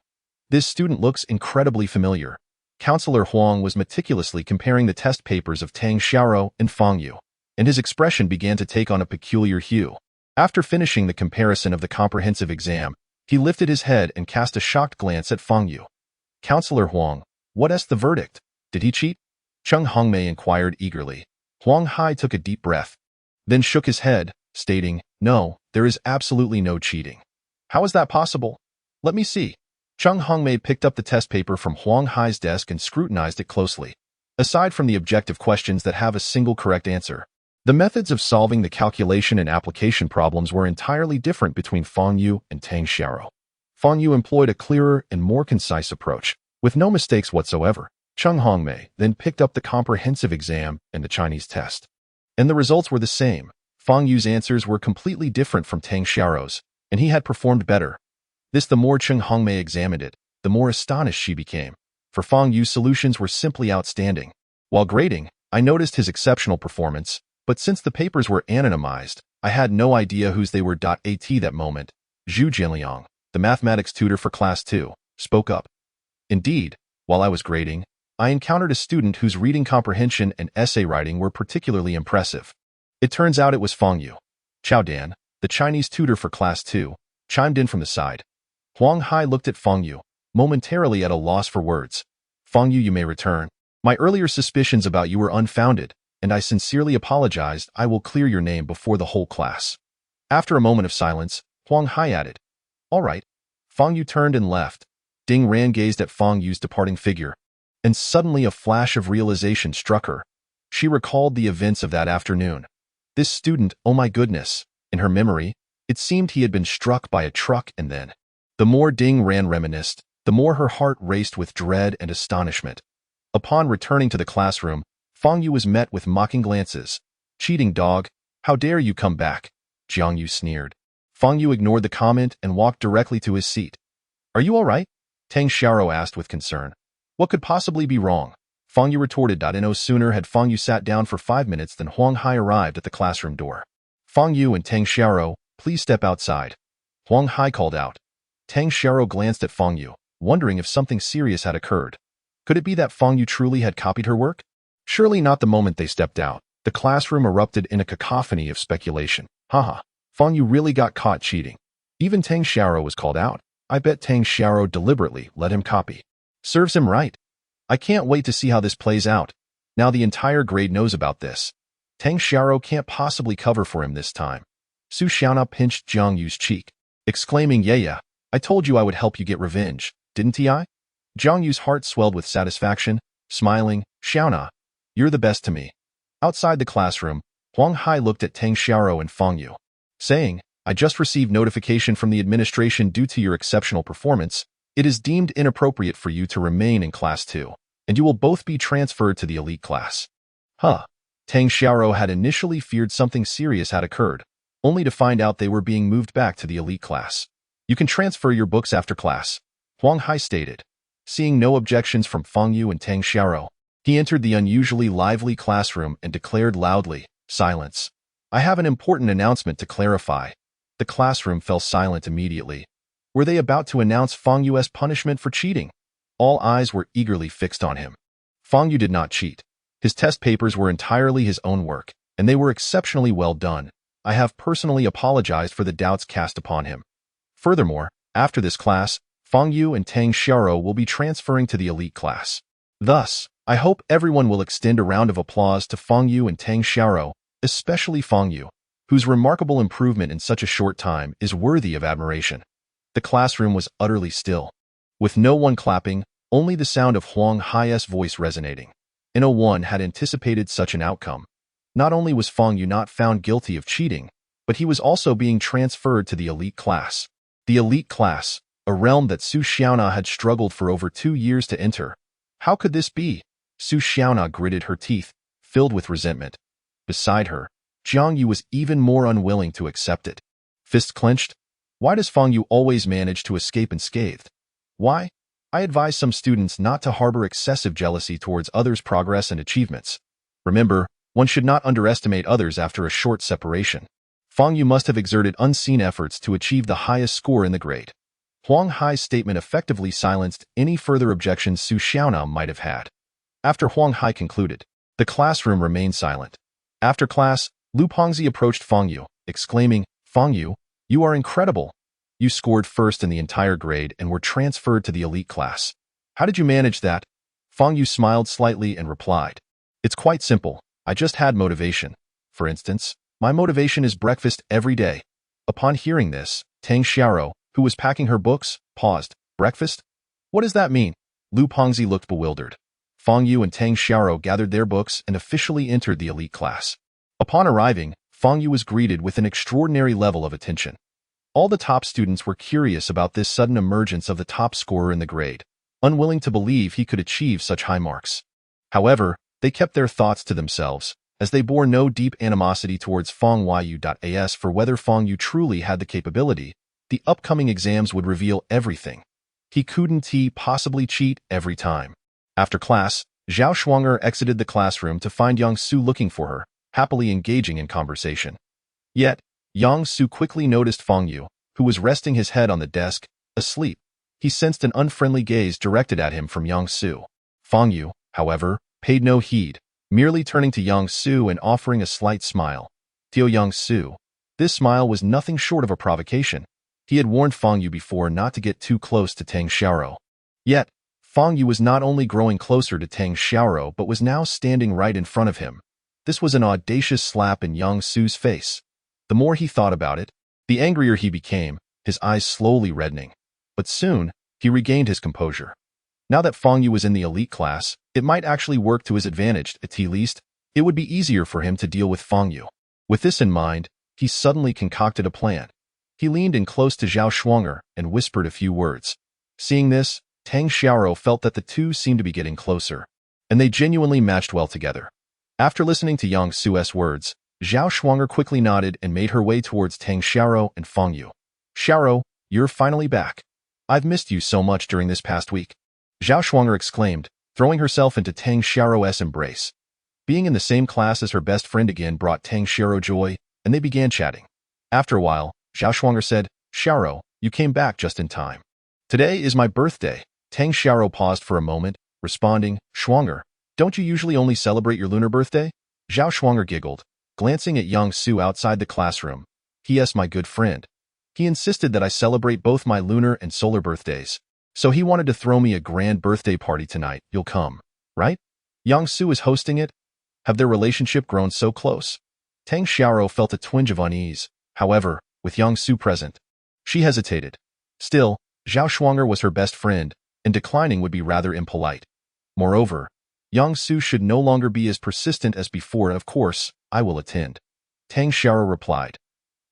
This student looks incredibly familiar. Counselor Huang was meticulously comparing the test papers of Tang Xiaoro and Fang Yu, and his expression began to take on a peculiar hue. After finishing the comparison of the comprehensive exam, he lifted his head and cast a shocked glance at Fang Yu. Counselor Huang, what's the verdict? Did he cheat? Cheng Hongmei inquired eagerly. Huang Hai took a deep breath, then shook his head, stating, no, there is absolutely no cheating. How is that possible? Let me see. Cheng Hongmei picked up the test paper from Huang Hai's desk and scrutinized it closely. Aside from the objective questions that have a single correct answer, the methods of solving the calculation and application problems were entirely different between Fang Yu and Tang Xiaoro. Fang Yu employed a clearer and more concise approach, with no mistakes whatsoever. Cheng Hongmei then picked up the comprehensive exam and the Chinese test. And the results were the same. Fang Yu's answers were completely different from Tang Xiaoro's, and he had performed better. The more Cheng Hongmei examined it, the more astonished she became, for Fang Yu's solutions were simply outstanding. While grading, I noticed his exceptional performance, but since the papers were anonymized, I had no idea whose they were. At that moment, Zhu Jianliang, the mathematics tutor for Class 2, spoke up. Indeed, while I was grading, I encountered a student whose reading comprehension and essay writing were particularly impressive. It turns out it was Fang Yu. Chao Dan, the Chinese tutor for Class 2, chimed in from the side. Huang Hai looked at Fang Yu, momentarily at a loss for words. Fang Yu, you may return. My earlier suspicions about you were unfounded, and I sincerely apologized. I will clear your name before the whole class. After a moment of silence, Huang Hai added, All right. Fang Yu turned and left. Ding Ran gazed at Fang Yu's departing figure, and suddenly a flash of realization struck her. She recalled the events of that afternoon. This student, oh my goodness, in her memory, it seemed he had been struck by a truck and then. The more Ding Ran reminisced, the more her heart raced with dread and astonishment. Upon returning to the classroom, Fang Yu was met with mocking glances. Cheating dog, how dare you come back? Jiang Yu sneered. Fang Yu ignored the comment and walked directly to his seat. Are you all right? Tang Xiaoro asked with concern. What could possibly be wrong? Fang Yu retorted. No sooner had Fang Yu sat down for 5 minutes than Huang Hai arrived at the classroom door. Fang Yu and Tang Xiaoro, please step outside. Huang Hai called out. Tang Xiaoro glanced at Fang Yu, wondering if something serious had occurred. Could it be that Fang Yu truly had copied her work? Surely not. The moment they stepped out, the classroom erupted in a cacophony of speculation. Haha, Fang Yu really got caught cheating. Even Tang Xiaoro was called out. I bet Tang Xiaoro deliberately let him copy. Serves him right. I can't wait to see how this plays out. Now the entire grade knows about this. Tang Xiaoro can't possibly cover for him this time. Su Xiaona pinched Jiang Yu's cheek, exclaiming, Yeah, I told you I would help you get revenge, didn't I? Jiang Yu's heart swelled with satisfaction, smiling, Xiaona, you're the best to me. Outside the classroom, Huang Hai looked at Tang Xiaoro and Fang Yu, saying, I just received notification from the administration due to your exceptional performance. It is deemed inappropriate for you to remain in Class 2, and you will both be transferred to the elite class. Huh. Tang Xiaoro had initially feared something serious had occurred, only to find out they were being moved back to the elite class. You can transfer your books after class, Huang Hai stated. Seeing no objections from Fang Yu and Tang Xiaoro, he entered the unusually lively classroom and declared loudly, Silence. I have an important announcement to clarify. The classroom fell silent immediately. Were they about to announce Fang Yu's punishment for cheating? All eyes were eagerly fixed on him. Fang Yu did not cheat. His test papers were entirely his own work, and they were exceptionally well done. I have personally apologized for the doubts cast upon him. Furthermore, after this class, Fang Yu and Tang Xiaoro will be transferring to the elite class. Thus, I hope everyone will extend a round of applause to Fang Yu and Tang Xiaoro, especially Fang Yu, whose remarkable improvement in such a short time is worthy of admiration. The classroom was utterly still, with no one clapping, only the sound of Huang Hai's voice resonating. No one had anticipated such an outcome. Not only was Fang Yu not found guilty of cheating, but he was also being transferred to the elite class. The elite class, a realm that Su Xiaona had struggled for over 2 years to enter. How could this be? Su Xiaona gritted her teeth, filled with resentment. Beside her, Jiang Yu was even more unwilling to accept it. Fists clenched. Why does Fang Yu always manage to escape unscathed? Why? I advise some students not to harbor excessive jealousy towards others' progress and achievements. Remember, one should not underestimate others after a short separation. Fang Yu must have exerted unseen efforts to achieve the highest score in the grade. Huang Hai's statement effectively silenced any further objections Su Xiaona might have had. After Huang Hai concluded, the classroom remained silent. After class, Lu Pengzi approached Fang Yu, exclaiming, Fang Yu, you are incredible. You scored first in the entire grade and were transferred to the elite class. How did you manage that? Fang Yu smiled slightly and replied, It's quite simple. I just had motivation. For instance, my motivation is breakfast every day. Upon hearing this, Tang Xiaoro, who was packing her books, paused. Breakfast? What does that mean? Lu Pengzi looked bewildered. Fang Yu and Tang Xiaoro gathered their books and officially entered the elite class. Upon arriving, Fang Yu was greeted with an extraordinary level of attention. All the top students were curious about this sudden emergence of the top scorer in the grade, unwilling to believe he could achieve such high marks. However, they kept their thoughts to themselves, as they bore no deep animosity towards Fang Yu.as for whether Fang Yu truly had the capability. The upcoming exams would reveal everything. He couldn't possibly cheat every time. After class, Zhao Shuanger exited the classroom to find Yang Su looking for her, happily engaging in conversation. Yet, Yang Su quickly noticed Fang Yu, who was resting his head on the desk, asleep. He sensed an unfriendly gaze directed at him from Yang Su. Fang Yu, however, paid no heed, merely turning to Yang Su and offering a slight smile. To Yang Su, this smile was nothing short of a provocation. He had warned Fang Yu before not to get too close to Tang Xiaoro. Yet, Fang Yu was not only growing closer to Tang Xiaoro but was now standing right in front of him. This was an audacious slap in Yang Su's face. The more he thought about it, the angrier he became, his eyes slowly reddening. But soon, he regained his composure. Now that Fang Yu was in the elite class, it might actually work to his advantage. At least, it would be easier for him to deal with Fang Yu. With this in mind, he suddenly concocted a plan. He leaned in close to Zhao Shuang'er and whispered a few words. Seeing this, Tang Xiaoro felt that the two seemed to be getting closer, and they genuinely matched well together. After listening to Yang Su's words, Zhao Shuang'er quickly nodded and made her way towards Tang Xiaoro and Fang Yu. "Xiaoro, you're finally back. I've missed you so much during this past week," Zhao Shuang'er exclaimed, throwing herself into Tang Xiaoro's embrace. Being in the same class as her best friend again brought Tang Xiaoro joy, and they began chatting. After a while, Zhao Shuang'er said, "Xiaoro, you came back just in time. Today is my birthday." Tang Xiaoro paused for a moment, responding, "Shuang'er, don't you usually only celebrate your lunar birthday?" Zhao Shuang'er giggled, glancing at Yang Su outside the classroom. "Yes, my good friend. He insisted that I celebrate both my lunar and solar birthdays. So he wanted to throw me a grand birthday party tonight. You'll come, right?" Yang Su is hosting it? Have their relationship grown so close? Tang Xiaoro felt a twinge of unease. However, with Yang Su present, she hesitated. Still, Zhao Shuang'er was her best friend, and declining would be rather impolite. Moreover, Yang Su should no longer be as persistent as before, and of course, I will attend. Tang Xiaoro replied.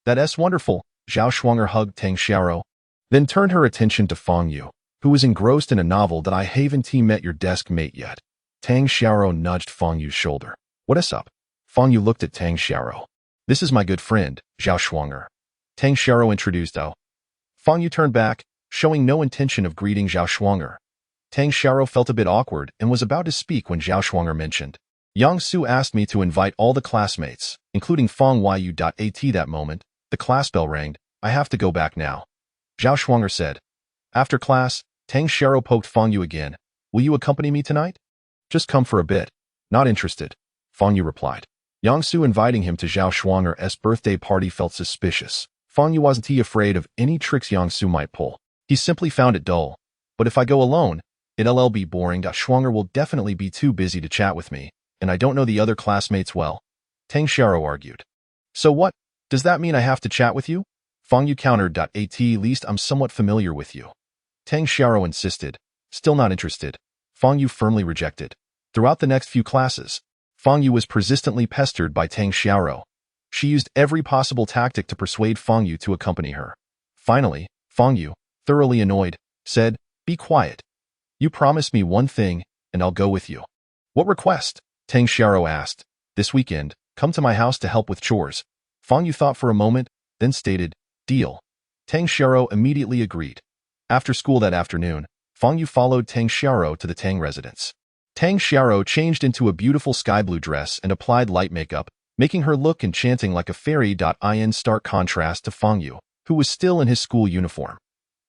"That's wonderful." Zhao Shuang'er hugged Tang Xiaoro, then turned her attention to Fang Yu, who was engrossed in a novel that I haven't met your desk mate yet. Tang Xiaoro nudged Fang Yu's shoulder. "What's up?" Fang Yu looked at Tang Xiaoro. "This is my good friend, Zhao Shuang'er." Tang Xiaoro introduced Ao. Fang Yu turned back, showing no intention of greeting Zhao Shuang'er. Tang Xiaoro felt a bit awkward and was about to speak when Zhao Shuang'er mentioned, "Yang Su asked me to invite all the classmates, including Fang Yu. At that moment, the class bell rang. I have to go back now." Zhao Shuang'er said. After class, Tang Xiaoro poked Fang Yu again. "Will you accompany me tonight?" "Just come for a bit." "Not interested," Fang Yu replied. Yang Su inviting him to Zhao Shuang'er's birthday party felt suspicious. Fang Yu wasn't afraid of any tricks Yang Su might pull. He simply found it dull. "But if I go alone, it'll be boring. Shuang'er will definitely be too busy to chat with me, and I don't know the other classmates well," Tang Xiaoro argued. "So what? Does that mean I have to chat with you?" Fang Yu countered. "At least I'm somewhat familiar with you." Tang Xiaoro insisted. Still not interested, Fang Yu firmly rejected. Throughout the next few classes, Fang Yu was persistently pestered by Tang Xiaoro. She used every possible tactic to persuade Fang Yu to accompany her. Finally, Fang Yu, thoroughly annoyed, said, "Be quiet. You promise me one thing, and I'll go with you." "What request?" Tang Xiaoro asked. "This weekend, come to my house to help with chores." Fang Yu thought for a moment, then stated, "Deal." Tang Xiaoro immediately agreed. After school that afternoon, Fang Yu followed Tang Xiaoro to the Tang residence. Tang Xiaoro changed into a beautiful sky blue dress and applied light makeup, making her look enchanting like a fairy. In stark contrast to Fang Yu, who was still in his school uniform.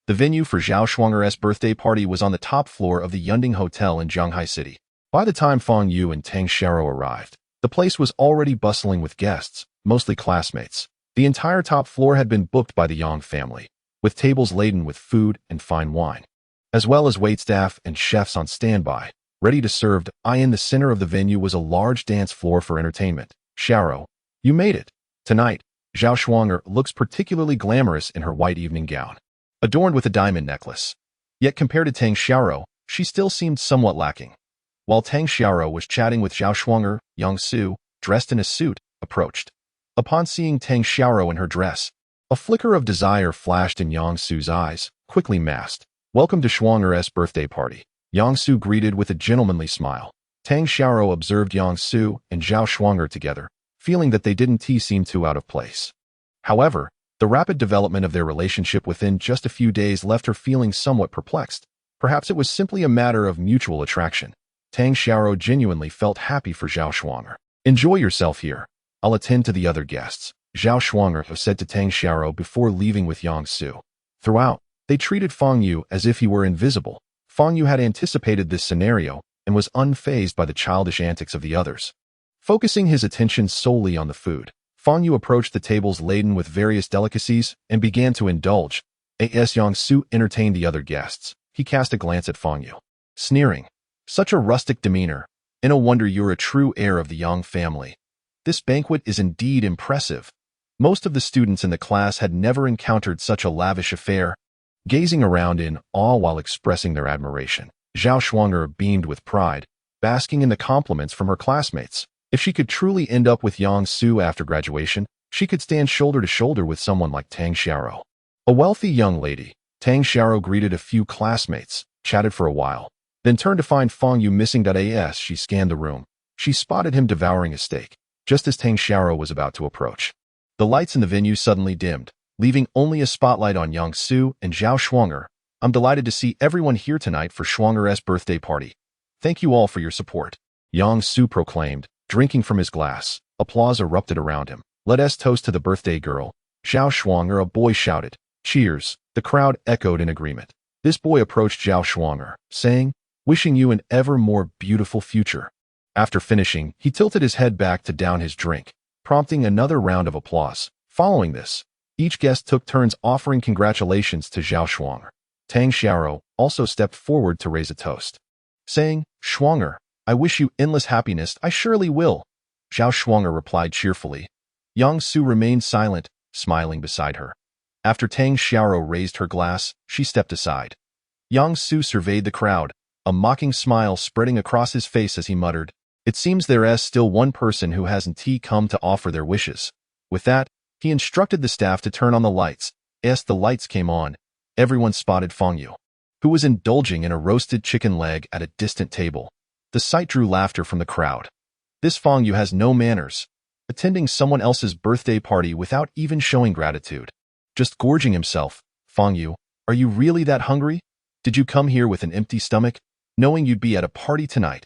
The venue for Zhao Shuang'er's birthday party was on the top floor of the Yunding Hotel in Zhanghai City. By the time Fang Yu and Tang Xiaoro arrived, the place was already bustling with guests, mostly classmates. The entire top floor had been booked by the Yang family, with tables laden with food and fine wine, as well as waitstaff and chefs on standby, ready to serve. In the center of the venue was a large dance floor for entertainment. "Xiaoro, you made it. Tonight, Zhao Shuang'er looks particularly glamorous in her white evening gown, adorned with a diamond necklace. Yet compared to Tang Xiaoro, she still seemed somewhat lacking." While Tang Xiaoro was chatting with Zhao Shuang'er, Yang Su, dressed in a suit, approached. Upon seeing Tang Xiaoro in her dress, a flicker of desire flashed in Yang Su's eyes, quickly masked. "Welcome to Shuang'er's birthday party," Yang Su greeted with a gentlemanly smile. Tang Xiaoro observed Yang Su and Zhao Shuang'er together, feeling that they didn't seem too out of place. However, the rapid development of their relationship within just a few days left her feeling somewhat perplexed. Perhaps it was simply a matter of mutual attraction. Tang Xiaoro genuinely felt happy for Zhao Shuang'er. "Enjoy yourself here. I'll attend to the other guests," Zhao Shuang'er said to Tang Xiaoro before leaving with Yang Su. Throughout, they treated Fang Yu as if he were invisible. Fang Yu had anticipated this scenario and was unfazed by the childish antics of the others. Focusing his attention solely on the food, Fang Yu approached the tables laden with various delicacies and began to indulge. As Yang Su entertained the other guests, he cast a glance at Fang Yu, sneering, "Such a rustic demeanor, and no wonder you're a true heir of the Yang family. This banquet is indeed impressive." Most of the students in the class had never encountered such a lavish affair. Gazing around in awe while expressing their admiration, Zhao Shuanger beamed with pride, basking in the compliments from her classmates. If she could truly end up with Yang Su after graduation, she could stand shoulder to shoulder with someone like Tang Xiao. A wealthy young lady, Tang Xiao greeted a few classmates, chatted for a while, then turned to find Fang Yu missing. As she scanned the room, she spotted him devouring a steak, just as Tang Xiao was about to approach. The lights in the venue suddenly dimmed, leaving only a spotlight on Yang Su and Zhao Shuanger. "I'm delighted to see everyone here tonight for Shuanger's birthday party. Thank you all for your support," Yang Su proclaimed, drinking from his glass. Applause erupted around him. "Let us toast to the birthday girl." Zhao Shuanger, a boy, shouted. "Cheers." The crowd echoed in agreement. This boy approached Zhao Shuanger, saying, "Wishing you an ever more beautiful future." After finishing, he tilted his head back to down his drink, prompting another round of applause. Following this, each guest took turns offering congratulations to Zhao Shuanger. Tang Xiao also stepped forward to raise a toast, saying, "Shuanger, I wish you endless happiness." "I surely will," Zhao Shuanger replied cheerfully. Yang Su remained silent, smiling beside her. After Tang Xiao raised her glass, she stepped aside. Yang Su surveyed the crowd, a mocking smile spreading across his face as he muttered, "It seems there is still one person who hasn't come to offer their wishes." With that, he instructed the staff to turn on the lights. As the lights came on, everyone spotted Fang Yu, who was indulging in a roasted chicken leg at a distant table. The sight drew laughter from the crowd. This Fang Yu has no manners, attending someone else's birthday party without even showing gratitude. Just gorging himself. "Fang Yu, are you really that hungry? Did you come here with an empty stomach, knowing you'd be at a party tonight?"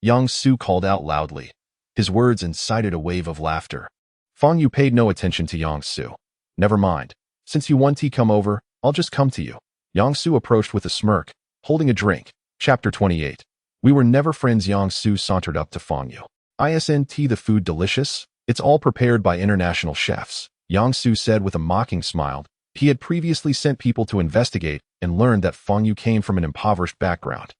Yang Su called out loudly. His words incited a wave of laughter. Fang Yu paid no attention to Yang Su. "Never mind. Since you want to come over, I'll just come to you." Yang Su approached with a smirk, holding a drink. Chapter 28. "We were never friends." Yang Su sauntered up to Fang Yu. "Isn't the food delicious? It's all prepared by international chefs," Yang Su said with a mocking smile. He had previously sent people to investigate and learned that Fang Yu came from an impoverished background.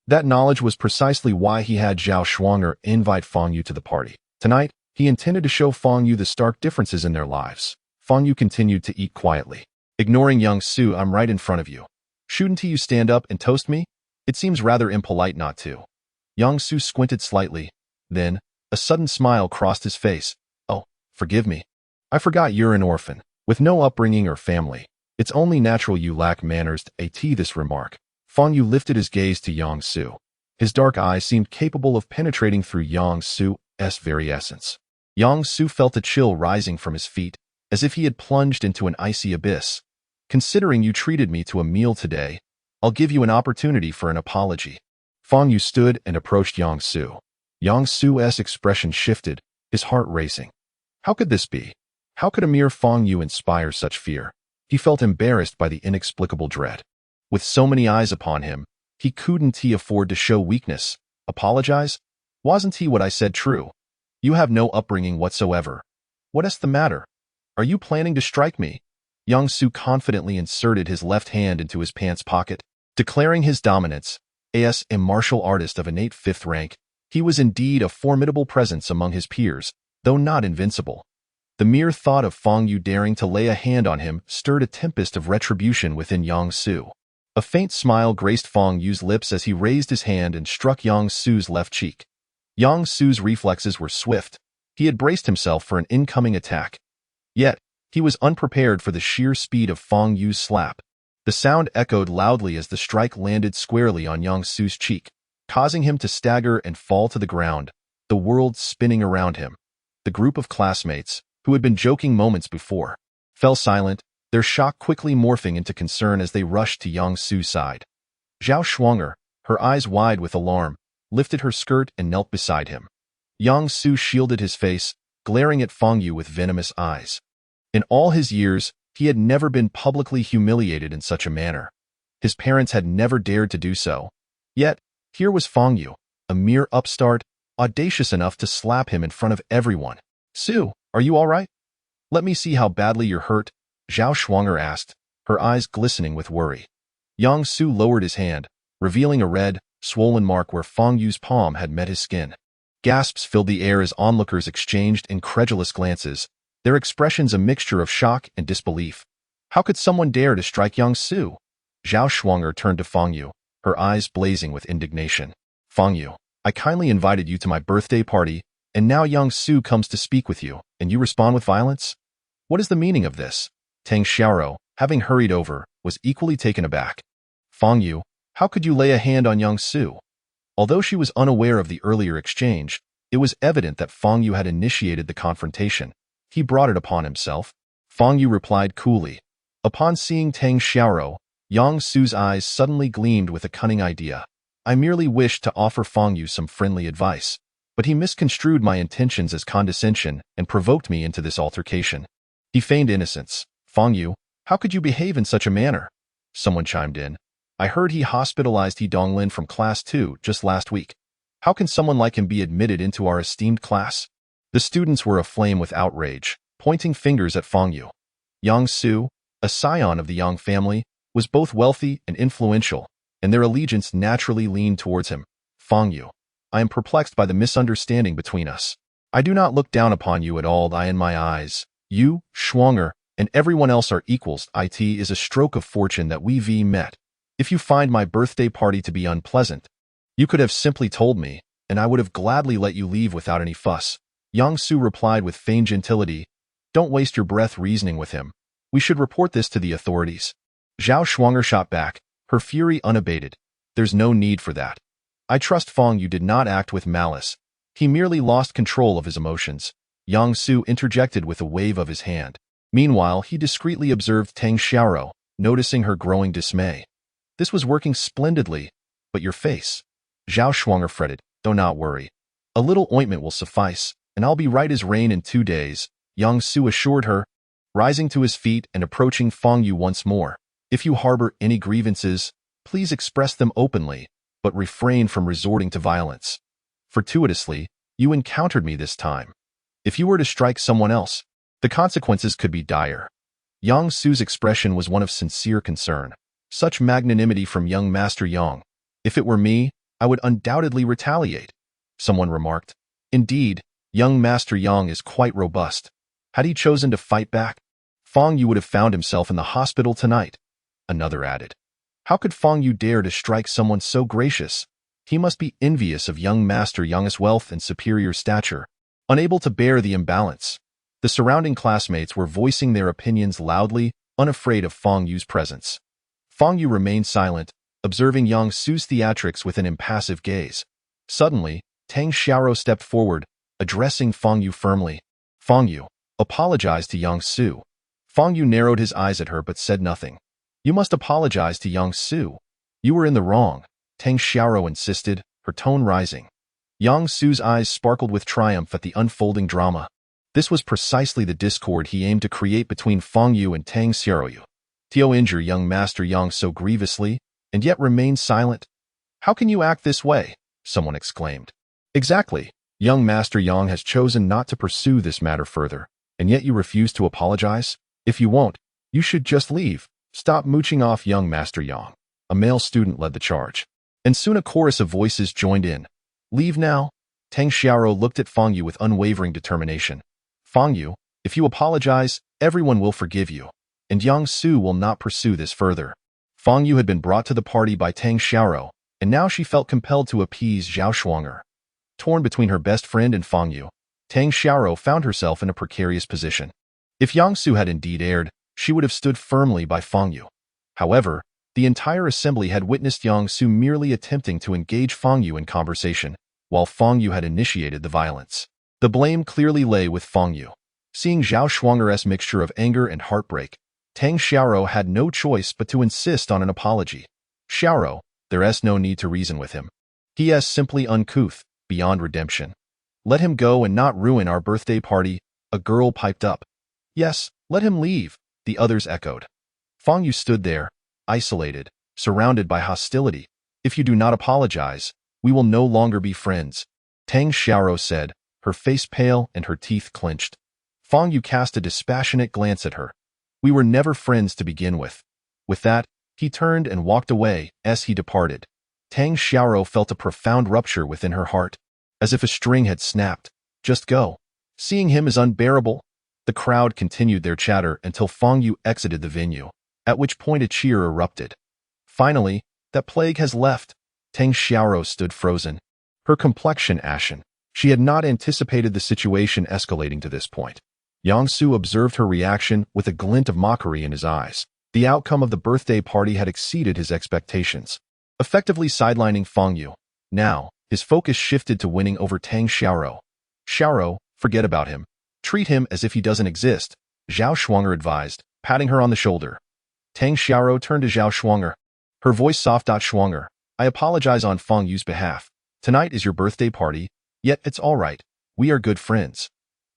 That knowledge was precisely why he had Zhao Shuanger invite Fang Yu to the party. Tonight, he intended to show Fang Yu the stark differences in their lives. Fang Yu continued to eat quietly, ignoring Yang Su. "I'm right in front of you. Shouldn't you stand up and toast me? It seems rather impolite not to." Yang Su squinted slightly. Then, a sudden smile crossed his face. "Oh, forgive me. I forgot you're an orphan, with no upbringing or family. It's only natural you lack manners." This remark. Fang Yu lifted his gaze to Yang Su. His dark eyes seemed capable of penetrating through Yang Su's very essence. Yang Su felt a chill rising from his feet, as if he had plunged into an icy abyss. "Considering you treated me to a meal today, I'll give you an opportunity for an apology." Fang Yu stood and approached Yang Su. Yang Su's expression shifted, his heart racing. How could this be? How could a mere Fang Yu inspire such fear? He felt embarrassed by the inexplicable dread. With so many eyes upon him, he couldn't afford to show weakness. "Apologize? Wasn't what I said true? You have no upbringing whatsoever. What's the matter? Are you planning to strike me?" Yang Su confidently inserted his left hand into his pants pocket, declaring his dominance. As a martial artist of innate fifth rank, he was indeed a formidable presence among his peers, though not invincible. The mere thought of Fang Yu daring to lay a hand on him stirred a tempest of retribution within Yang Su. A faint smile graced Fang Yu's lips as he raised his hand and struck Yang Su's left cheek. Yang Su's reflexes were swift. He had braced himself for an incoming attack. Yet, he was unprepared for the sheer speed of Fang Yu's slap. The sound echoed loudly as the strike landed squarely on Yang Su's cheek, causing him to stagger and fall to the ground, the world spinning around him. The group of classmates, who had been joking moments before, fell silent, their shock quickly morphing into concern as they rushed to Yang Su's side. Zhao Shuanger, her eyes wide with alarm, lifted her skirt and knelt beside him. Yang Su shielded his face, glaring at Fang Yu with venomous eyes. In all his years, he had never been publicly humiliated in such a manner. His parents had never dared to do so. Yet, here was Fang Yu, a mere upstart, audacious enough to slap him in front of everyone. "Su, are you all right? Let me see how badly you're hurt," Zhao Shuanger asked, her eyes glistening with worry. Yang Su lowered his hand, revealing a red, swollen mark where Fang Yu's palm had met his skin. Gasps filled the air as onlookers exchanged incredulous glances, their expressions a mixture of shock and disbelief. How could someone dare to strike Yang Su? Zhao Shuanger turned to Fang Yu, her eyes blazing with indignation. "Fang Yu, I kindly invited you to my birthday party, and now Yang Su comes to speak with you, and you respond with violence? What is the meaning of this?" Tang Xiaoro, having hurried over, was equally taken aback. "Fang Yu, how could you lay a hand on Yang Su?" Although she was unaware of the earlier exchange, it was evident that Fang Yu had initiated the confrontation. He brought it upon himself. Fang Yu replied coolly. Upon seeing Tang Xiaoro, Yang Su's eyes suddenly gleamed with a cunning idea. "I merely wished to offer Fang Yu some friendly advice, but he misconstrued my intentions as condescension and provoked me into this altercation." He feigned innocence. "Fang Yu, how could you behave in such a manner?" Someone chimed in. "I heard he hospitalized He Donglin from Class 2 just last week. How can someone like him be admitted into our esteemed class?" The students were aflame with outrage, pointing fingers at Fang Yu. Yang Su, a scion of the Yang family, was both wealthy and influential, and their allegiance naturally leaned towards him. "Fang Yu, I am perplexed by the misunderstanding between us. I do not look down upon you at all. In my eyes, you, Shuanger, and everyone else are equals. It is a stroke of fortune that we met. If you find my birthday party to be unpleasant, you could have simply told me, and I would have gladly let you leave without any fuss." Yang Su replied with feigned gentility. "Don't waste your breath reasoning with him. We should report this to the authorities." Zhao Shuanger shot back, her fury unabated. "There's no need for that. I trust Fang Yu did not act with malice. He merely lost control of his emotions." Yang Su interjected with a wave of his hand. Meanwhile, he discreetly observed Tang Xiaoro, noticing her growing dismay. "This was working splendidly, but your face." Zhao Shuanger fretted. "Do not worry. A little ointment will suffice, and I'll be right as rain in 2 days," Yang Su assured her, rising to his feet and approaching Fang Yu once more. "If you harbor any grievances, please express them openly, but refrain from resorting to violence. Fortuitously, you encountered me this time. If you were to strike someone else, the consequences could be dire." Yang Su's expression was one of sincere concern. Such magnanimity from young Master Yang. "If it were me, I would undoubtedly retaliate," someone remarked. "Indeed, young Master Yang is quite robust. Had he chosen to fight back, Fang Yu would have found himself in the hospital tonight," another added. "How could Fang Yu dare to strike someone so gracious? He must be envious of young Master Yang's wealth and superior stature, unable to bear the imbalance." The surrounding classmates were voicing their opinions loudly, unafraid of Fang Yu's presence. Fang Yu remained silent, observing Yang Su's theatrics with an impassive gaze. Suddenly, Tang Xiaoro stepped forward, addressing Fang Yu firmly. "Fang Yu, apologize to Yang Su." Fang Yu narrowed his eyes at her but said nothing. "You must apologize to Yang Su. You were in the wrong," Tang Xiaoro insisted, her tone rising. Yang Su's eyes sparkled with triumph at the unfolding drama. This was precisely the discord he aimed to create between Fang Yu and Tang Xiaoyu. "To injure young Master Yang so grievously, and yet remain silent? How can you act this way?" someone exclaimed. "Exactly. Young Master Yang has chosen not to pursue this matter further, and yet you refuse to apologize? If you won't, you should just leave. Stop mooching off young Master Yang." A male student led the charge. And soon a chorus of voices joined in. "Leave now?" Tang Xiaoro looked at Fang Yu with unwavering determination. "Fang Yu, if you apologize, everyone will forgive you, and Yang Su will not pursue this further." Fang Yu had been brought to the party by Tang Xiaoro, and now she felt compelled to appease Zhao Shuanger. Torn between her best friend and Fang Yu, Tang Xiaoro found herself in a precarious position. If Yang Su had indeed erred, she would have stood firmly by Fang Yu. However, the entire assembly had witnessed Yang Su merely attempting to engage Fang Yu in conversation, while Fang Yu had initiated the violence. The blame clearly lay with Fang Yu. Seeing Zhao Shuanger's mixture of anger and heartbreak, Tang Xiaoro had no choice but to insist on an apology. "Xiaoro, there's no need to reason with him. He is simply uncouth, beyond redemption. Let him go and not ruin our birthday party," a girl piped up. "Yes, let him leave," the others echoed. Fang Yu stood there, isolated, surrounded by hostility. "If you do not apologize, We will no longer be friends, Tang Xiaoro said, her face pale and her teeth clenched. Fang Yu cast a dispassionate glance at her. We were never friends to begin with. With that, he turned and walked away. As he departed, Tang Xiaoro felt a profound rupture within her heart, as if a string had snapped. Just go. Seeing him as unbearable, the crowd continued their chatter until Fang Yu exited the venue, at which point a cheer erupted. Finally, that plague has left. Tang Xiaoro stood frozen, her complexion ashen. She had not anticipated the situation escalating to this point. Yang Su observed her reaction with a glint of mockery in his eyes. The outcome of the birthday party had exceeded his expectations, effectively sidelining Fang Yu. Now, his focus shifted to winning over Tang Xiaoro. Xiaoro, forget about him. Treat him as if he doesn't exist, Zhao Shuanger advised, patting her on the shoulder. Tang Xiaoro turned to Zhao Shuanger, her voice soft. Shuanger, I apologize on Fang Yu's behalf. Tonight is your birthday party, yet it's all right. We are good friends.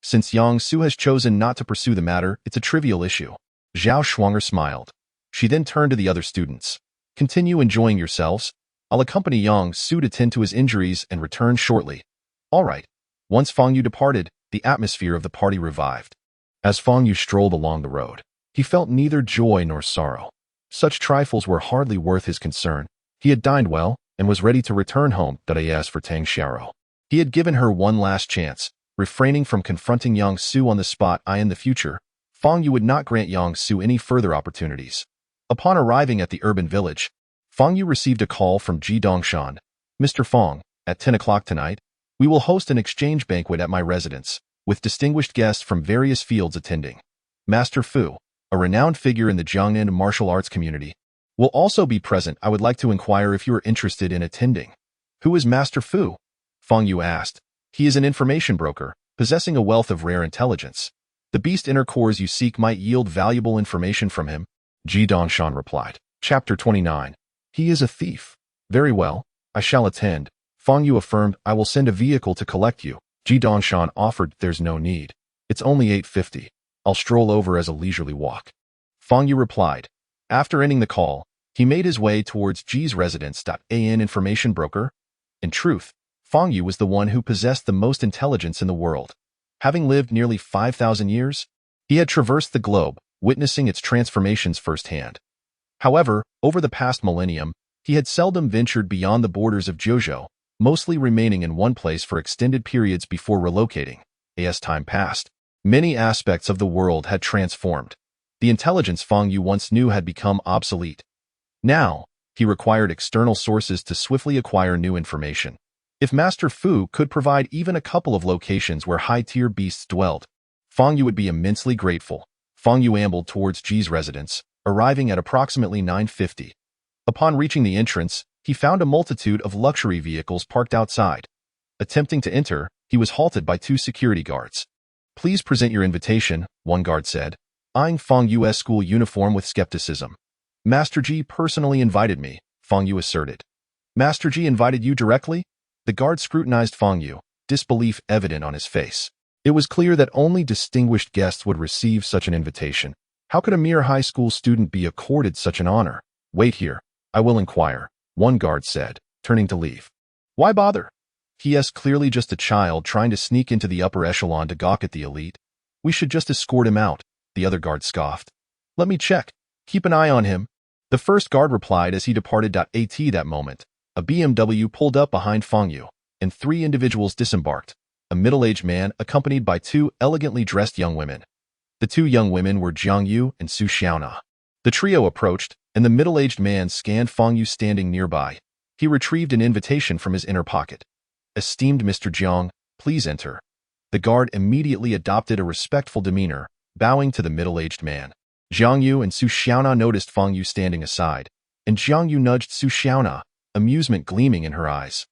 Since Yang Su has chosen not to pursue the matter, it's a trivial issue. Zhao Shuanger smiled. She then turned to the other students. Continue enjoying yourselves. I'll accompany Yang Su to tend to his injuries and return shortly. All right. Once Fang Yu departed, the atmosphere of the party revived. As Fang Yu strolled along the road, he felt neither joy nor sorrow. Such trifles were hardly worth his concern. He had dined well and was ready to return home. As for Tang Xiaoro, he had given her one last chance, refraining from confronting Yang Su on the spot. In the future, Fang Yu would not grant Yang Su any further opportunities. Upon arriving at the urban village, Fang Yu received a call from Ji Dongshan. Mr. Fang, at 10 o'clock tonight, we will host an exchange banquet at my residence, with distinguished guests from various fields attending. Master Fu, a renowned figure in the Jiangnan martial arts community, will also be present. I would like to inquire if you are interested in attending. Who is Master Fu? Fang Yu asked. He is an information broker, possessing a wealth of rare intelligence. The beast inner cores you seek might yield valuable information from him, Ji Dongshan replied. Chapter 29. He is a thief. Very well, I shall attend. Fang Yu affirmed. I will send a vehicle to collect you. Ji Dongshan offered. There's no need. It's only 8:50. I'll stroll over as a leisurely walk. Fang Yu replied. After ending the call, he made his way towards Ji's residence. An information broker. In truth, Fang Yu was the one who possessed the most intelligence in the world. Having lived nearly 5,000 years, he had traversed the globe, witnessing its transformations firsthand. However, over the past millennium, he had seldom ventured beyond the borders of Jiuzhou, mostly remaining in one place for extended periods before relocating. As time passed, many aspects of the world had transformed. The intelligence Fang Yu once knew had become obsolete. Now, he required external sources to swiftly acquire new information. If Master Fu could provide even a couple of locations where high-tier beasts dwelled, Fang Yu would be immensely grateful. Fang Yu ambled towards Ji's residence, arriving at approximately 9:50. Upon reaching the entrance, he found a multitude of luxury vehicles parked outside. Attempting to enter, he was halted by two security guards. Please present your invitation, one guard said, eyeing Fang Yu's school uniform with skepticism. Master Ji personally invited me, Fang Yu asserted. Master Ji invited you directly? The guard scrutinized Fang Yu, disbelief evident on his face. It was clear that only distinguished guests would receive such an invitation. How could a mere high school student be accorded such an honor? Wait here, I will inquire, one guard said, turning to leave. Why bother? He is clearly just a child trying to sneak into the upper echelon to gawk at the elite. We should just escort him out, the other guard scoffed. Let me check. Keep an eye on him. The first guard replied as he departed. At that moment, a BMW pulled up behind Fang Yu, and three individuals disembarked, a middle-aged man accompanied by two elegantly dressed young women. The two young women were Jiang Yu and Su Xiaona. The trio approached, and the middle-aged man scanned Fang Yu standing nearby. He retrieved an invitation from his inner pocket. Esteemed Mr. Jiang, please enter. The guard immediately adopted a respectful demeanor, bowing to the middle-aged man. Jiang Yu and Su Xiaona noticed Fang Yu standing aside, and Jiang Yu nudged Su Xiaona, amusement gleaming in her eyes.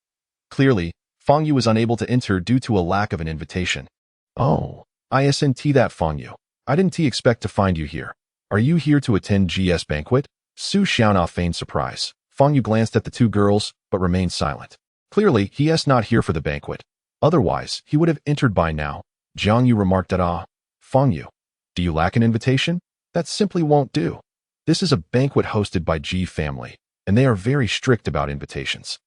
Clearly, Fang Yu was unable to enter due to a lack of an invitation. Oh, isn't that Fang Yu? I didn't expect to find you here. Are you here to attend GS banquet? Su Xiaona feigned surprise. Fang Yu glanced at the two girls, but remained silent. Clearly, he is not here for the banquet. Otherwise, he would have entered by now. Jiang Yu remarked Fang Yu, do you lack an invitation? That simply won't do. This is a banquet hosted by Ji family, and they are very strict about invitations.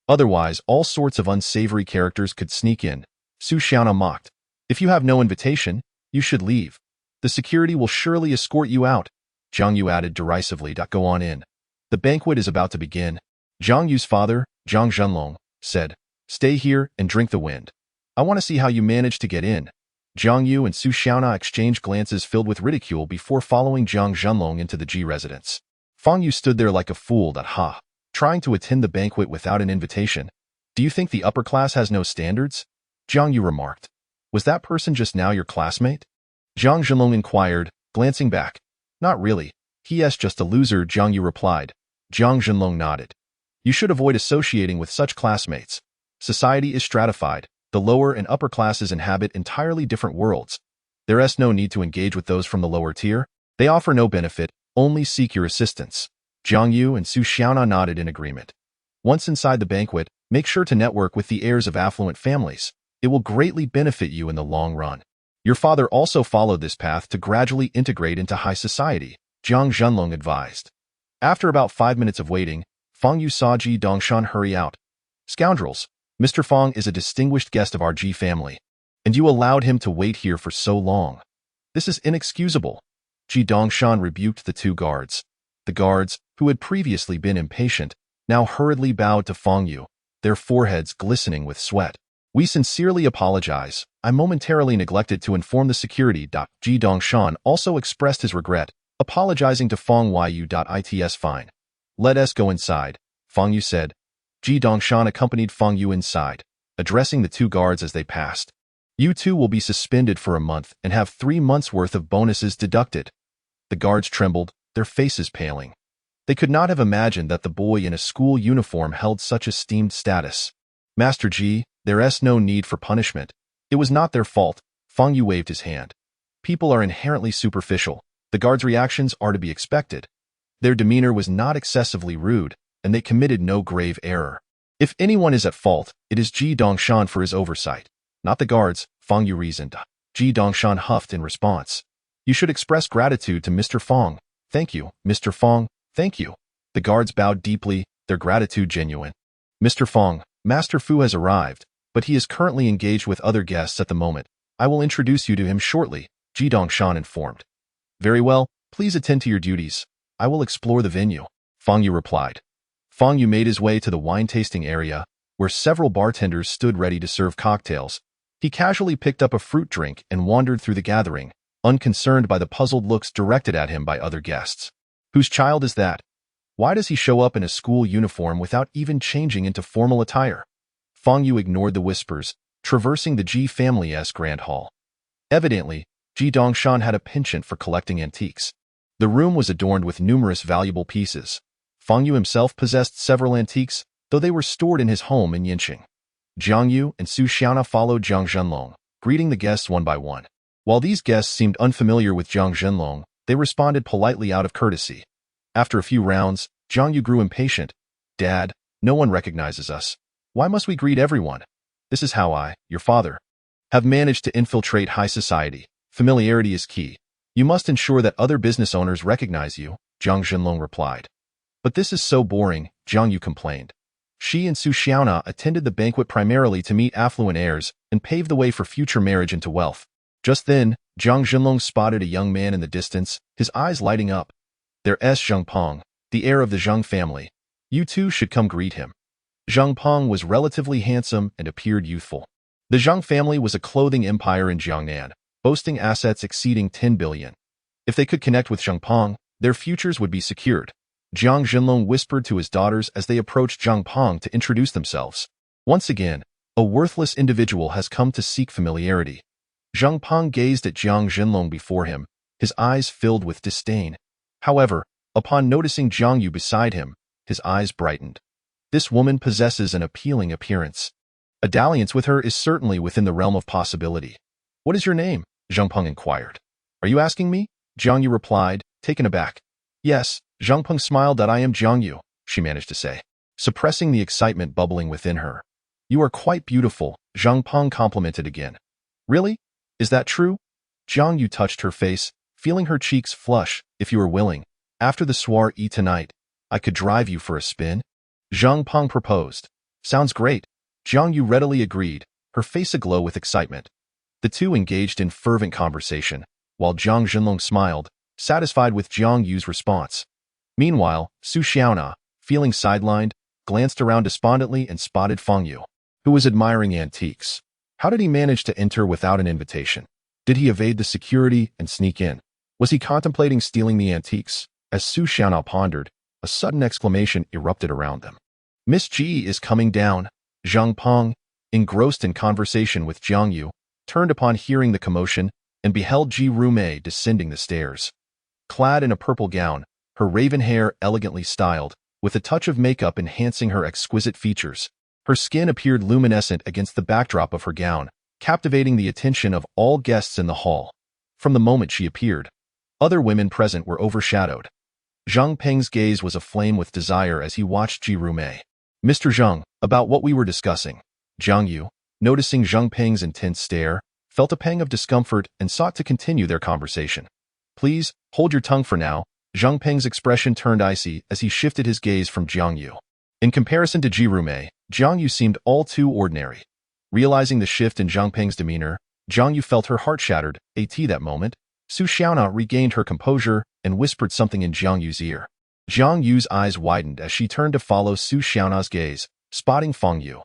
Otherwise, all sorts of unsavory characters could sneak in. Su Xiaona mocked. If you have no invitation, you should leave. The security will surely escort you out. Zhang Yu added derisively. Go on in. The banquet is about to begin. Zhang Yu's father, Zhang Zhenlong, said, stay here and drink the wind. I want to see how you manage to get in. Zhang Yu and Su Xiaona exchanged glances filled with ridicule before following Zhang Zhenlong into the Qi residence. Fang Yu stood there like a fool. Trying to attend the banquet without an invitation. Do you think the upper class has no standards? Zhang Yu remarked. Was that person just now your classmate? Zhang Zhenlong inquired, glancing back. Not really. He is just a loser, Zhang Yu replied. Zhang Zhenlong nodded. You should avoid associating with such classmates. Society is stratified. The lower and upper classes inhabit entirely different worlds. There is no need to engage with those from the lower tier. They offer no benefit, only seek your assistance. Zhang Yu and Su Xiaona nodded in agreement. Once inside the banquet, make sure to network with the heirs of affluent families. It will greatly benefit you in the long run. Your father also followed this path to gradually integrate into high society, Zhang Zhenlong advised. After about 5 minutes of waiting, Fang Yu saw Ji Dongshan hurry out. Scoundrels, Mr. Fang is a distinguished guest of our Ji family, and you allowed him to wait here for so long. This is inexcusable. Ji Dongshan rebuked the two guards. The guards, who had previously been impatient, now hurriedly bowed to Fang Yu, their foreheads glistening with sweat. We sincerely apologize. I momentarily neglected to inform the security. Ji Dongshan also expressed his regret, apologizing to Fang Yu. It's fine. Let us go inside, Fang Yu said. Ji Dongshan accompanied Fang Yu inside, addressing the two guards as they passed. You two will be suspended for a month and have 3 months' worth of bonuses deducted. The guards trembled, their faces paling. They could not have imagined that the boy in a school uniform held such esteemed status. Master Ji, there is no need for punishment. It was not their fault. Fang Yu waved his hand. People are inherently superficial. The guards' reactions are to be expected. Their demeanor was not excessively rude, and they committed no grave error. If anyone is at fault, it is Ji Dongshan for his oversight, not the guards, Fang Yu reasoned. Ji Dongshan huffed in response. You should express gratitude to Mr. Fang. Thank you, Mr. Fang, thank you. The guards bowed deeply, their gratitude genuine. Mr. Fang, Master Fu has arrived, but he is currently engaged with other guests at the moment. I will introduce you to him shortly, Ji Dongshan informed. Very well, please attend to your duties. I will explore the venue, Fang Yu replied. Fang Yu made his way to the wine-tasting area, where several bartenders stood ready to serve cocktails. He casually picked up a fruit drink and wandered through the gathering, unconcerned by the puzzled looks directed at him by other guests. Whose child is that? Why does he show up in a school uniform without even changing into formal attire? Fang Yu ignored the whispers, traversing the Ji family's grand hall. Evidently, Ji Dongshan had a penchant for collecting antiques. The room was adorned with numerous valuable pieces. Fang Yu himself possessed several antiques, though they were stored in his home in Yinqing. Zhang Yu and Su Xiaona followed Zhang Zhenlong, greeting the guests one by one. While these guests seemed unfamiliar with Zhang Zhenlong, they responded politely out of courtesy. After a few rounds, Zhang Yu grew impatient. Dad, no one recognizes us. Why must we greet everyone? This is how I, your father, have managed to infiltrate high society. Familiarity is key. You must ensure that other business owners recognize you, Zhang Zhenlong replied. But this is so boring, Zhang Yu complained. She and Su Xiaona attended the banquet primarily to meet affluent heirs and pave the way for future marriage into wealth. Just then, Zhang Zhenlong spotted a young man in the distance, his eyes lighting up. There is Zhang Peng, the heir of the Zhang family. You two should come greet him. Zhang Peng was relatively handsome and appeared youthful. The Zhang family was a clothing empire in Jiangnan, boasting assets exceeding 10 billion. If they could connect with Zhang Peng, their futures would be secured. Zhang Zhenlong whispered to his daughters as they approached Zhang Peng to introduce themselves. Once again, a worthless individual has come to seek familiarity. Zhang Peng gazed at Zhang Zhenlong before him, his eyes filled with disdain. However, upon noticing Zhang Yu beside him, his eyes brightened. This woman possesses an appealing appearance. A dalliance with her is certainly within the realm of possibility. What is your name? Zhang Peng inquired. Are you asking me? Zhang Yu replied, taken aback. Yes, Zhang Peng smiled. I am Zhang Yu, she managed to say, suppressing the excitement bubbling within her. You are quite beautiful, Zhang Peng complimented again. Really? Is that true? Zhang Yu touched her face, feeling her cheeks flush. If you are willing, after the soiree tonight, I could drive you for a spin. Zhang Peng proposed. Sounds great. Jiang Yu readily agreed, her face aglow with excitement. The two engaged in fervent conversation, while Jiang Zhenlong smiled, satisfied with Jiang Yu's response. Meanwhile, Su Xiaona, feeling sidelined, glanced around despondently and spotted Fang Yu, who was admiring antiques. How did he manage to enter without an invitation? Did he evade the security and sneak in? Was he contemplating stealing the antiques? As Su Xiaona pondered, a sudden exclamation erupted around them. Miss Ji is coming down. Zhang Peng, engrossed in conversation with Jiang Yu, turned upon hearing the commotion and beheld Ji Rumei descending the stairs. Clad in a purple gown, her raven hair elegantly styled, with a touch of makeup enhancing her exquisite features, her skin appeared luminescent against the backdrop of her gown, captivating the attention of all guests in the hall. From the moment she appeared, other women present were overshadowed. Zhang Peng's gaze was aflame with desire as he watched Ji Rumei. Mr. Zhang, about what we were discussing. Jiang Yu, noticing Zhang Peng's intense stare, felt a pang of discomfort and sought to continue their conversation. Please, hold your tongue for now. Zhang Peng's expression turned icy as he shifted his gaze from Jiang Yu. In comparison to Ji Rumei, Jiang Yu seemed all too ordinary. Realizing the shift in Zhang Peng's demeanor, Jiang Yu felt her heart shattered. At that moment, Su Xiaona regained her composure and whispered something in Jiang Yu's ear. Jiang Yu's eyes widened as she turned to follow Su Xiaona's gaze, spotting Fang Yu.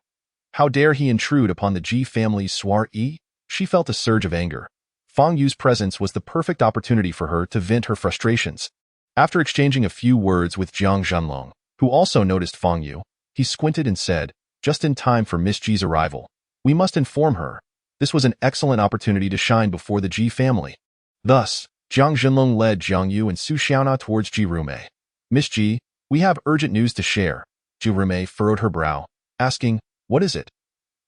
How dare he intrude upon the Ji family's soiree? She felt a surge of anger. Fang Yu's presence was the perfect opportunity for her to vent her frustrations. After exchanging a few words with Jiang Zhenlong, who also noticed Fang Yu, he squinted and said, just in time for Miss Ji's arrival. We must inform her. This was an excellent opportunity to shine before the Ji family. Thus, Jiang Zhenlong led Jiang Yu and Su Xiaona towards Ji Rumei. Miss Ji, we have urgent news to share. Ji Rumei furrowed her brow, asking, what is it?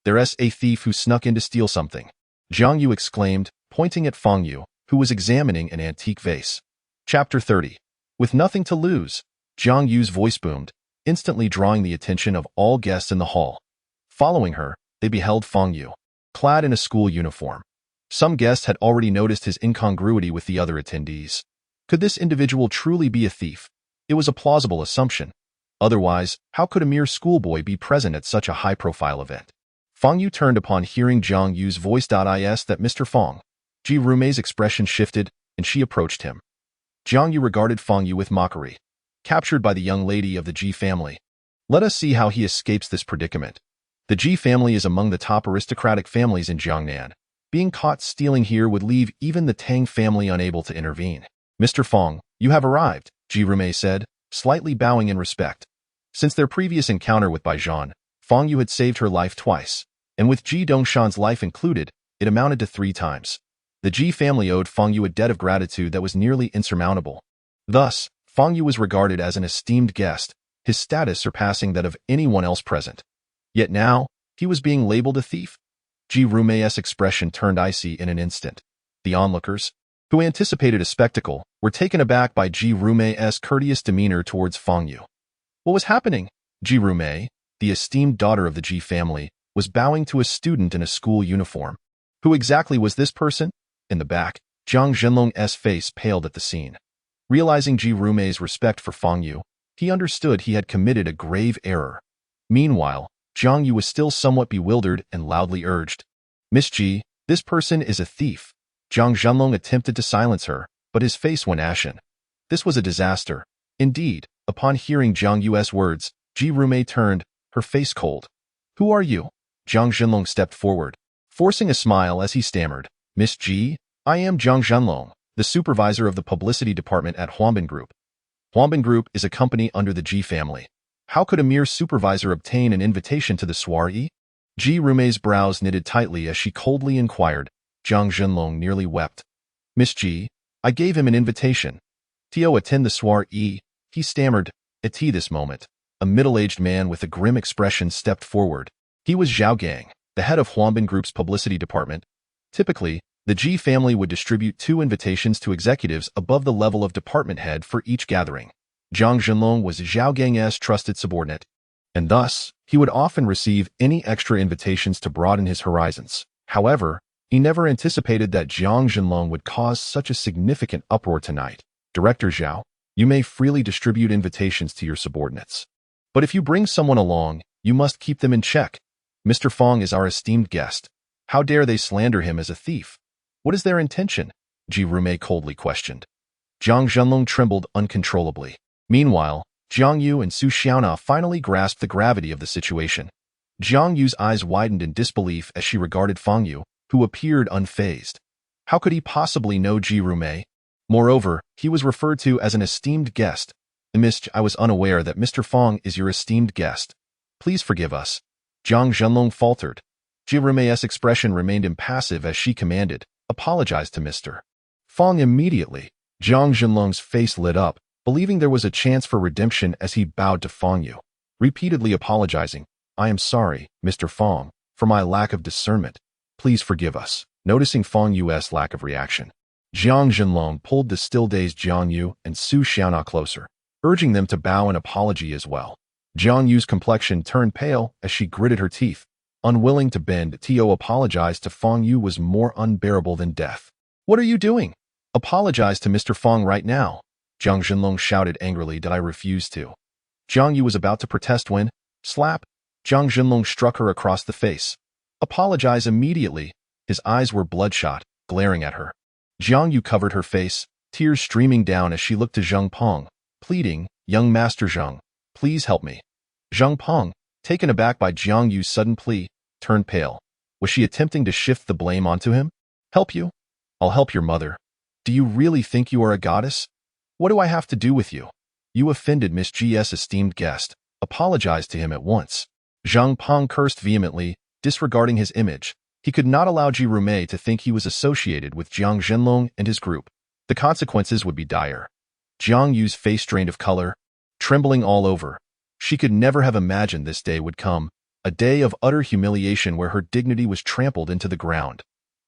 There's a thief who snuck in to steal something. Jiang Yu exclaimed, pointing at Fang Yu, who was examining an antique vase. Chapter 30. With nothing to lose, Jiang Yu's voice boomed, instantly drawing the attention of all guests in the hall. Following her, they beheld Fang Yu, clad in a school uniform. Some guests had already noticed his incongruity with the other attendees. Could this individual truly be a thief? It was a plausible assumption. Otherwise, how could a mere schoolboy be present at such a high-profile event? Fang Yu turned upon hearing Jiang Yu's voice. Is that Mr. Fang? Ji Rumei's expression shifted, and she approached him. Jiang Yu regarded Fang Yu with mockery. Captured by the young lady of the Ji family. Let us see how he escapes this predicament. The Ji family is among the top aristocratic families in Jiangnan. Being caught stealing here would leave even the Tang family unable to intervene. Mr. Fang, you have arrived, Ji Rumei said, slightly bowing in respect. Since their previous encounter with Baijian, Fang Yu had saved her life twice, and with Ji Dongshan's life included, it amounted to 3 times. The Ji family owed Fang Yu a debt of gratitude that was nearly insurmountable. Thus, Fang Yu was regarded as an esteemed guest, his status surpassing that of anyone else present. Yet now, he was being labeled a thief. Ji Rumei's expression turned icy in an instant. The onlookers, who anticipated a spectacle, were taken aback by Ji Rumei's courteous demeanor towards Fang Yu. What was happening? Ji Rumei, the esteemed daughter of the Ji family, was bowing to a student in a school uniform. Who exactly was this person? In the back, Jiang Zhenlong's face paled at the scene. Realizing Ji Rumei's respect for Fang Yu, he understood he had committed a grave error. Meanwhile, Jiang Yu was still somewhat bewildered and loudly urged, Miss Ji, this person is a thief. Jiang Zhenlong attempted to silence her, but his face went ashen. This was a disaster. Indeed, upon hearing Jiang Yu's words, Ji Rumei turned, her face cold. Who are you? Jiang Zhenlong stepped forward, forcing a smile as he stammered, Miss Ji, I am Jiang Zhenlong, the supervisor of the publicity department at Huanbin Group. Huanbin Group is a company under the Ji family. How could a mere supervisor obtain an invitation to the soiree? Ji Rumei's brows knitted tightly as she coldly inquired. Jiang Zhenlong nearly wept. Miss Ji, I gave him an invitation. To attend the soiree, he stammered. At this moment, a middle-aged man with a grim expression stepped forward. He was Zhao Gang, the head of Huanbin Group's publicity department. Typically, the Ji family would distribute 2 invitations to executives above the level of department head for each gathering. Jiang Zhenlong was Zhao Gang's trusted subordinate, and thus, he would often receive any extra invitations to broaden his horizons. However, he never anticipated that Jiang Zhenlong would cause such a significant uproar tonight. Director Zhao, you may freely distribute invitations to your subordinates. But if you bring someone along, You must keep them in check. Mr. Fang is our esteemed guest. How dare they slander him as a thief? What is their intention? Ji Rumei coldly questioned. Zhang Zhenlong trembled uncontrollably. Meanwhile, Jiang Yu and Su Xiaona finally grasped the gravity of the situation. Jiang Yu's eyes widened in disbelief as she regarded Fang Yu, who appeared unfazed. How could he possibly know Ji Rumei? Moreover, he was referred to as an esteemed guest. Miss, I was unaware that Mr. Fang is your esteemed guest. Please forgive us. Zhang Zhenlong faltered. Ji Rumei's expression remained impassive as she commanded, apologize to Mr. Fang immediately. Zhang Zhenlong's face lit up, believing there was a chance for redemption as he bowed to Fang Yu, repeatedly apologizing. I am sorry, Mr. Fang, for my lack of discernment. Please forgive us. Noticing Fang Yu's lack of reaction, Zhang Zhenlong pulled the still-dazed Jiang Yu and Su Xiaona closer, urging them to bow an apology as well. Jiang Yu's complexion turned pale as she gritted her teeth. Unwilling to bend, To apologize to Fang Yu was more unbearable than death. What are you doing? Apologize to Mr. Fang right now. Zhang Zhenlong shouted angrily. Did I refuse to? Jiang Yu was about to protest when, slap, Zhang Zhenlong struck her across the face. Apologize immediately. His eyes were bloodshot, glaring at her. Jiang Yu covered her face, tears streaming down as she looked to Zhang Peng, pleading, Young Master Zhang, please help me. Zhang Peng, taken aback by Jiang Yu's sudden plea, turned pale. Was she attempting to shift the blame onto him? Help you? I'll help your mother. Do you really think you are a goddess? What do I have to do with you? You offended Miss G's esteemed guest. Apologize to him at once. Zhang Peng cursed vehemently, disregarding his image. He could not allow Ji Rumei to think he was associated with Zhang Zhenlong and his group. The consequences would be dire. Jiang Yu's face drained of color, trembling all over. She could never have imagined this day would come, a day of utter humiliation where her dignity was trampled into the ground.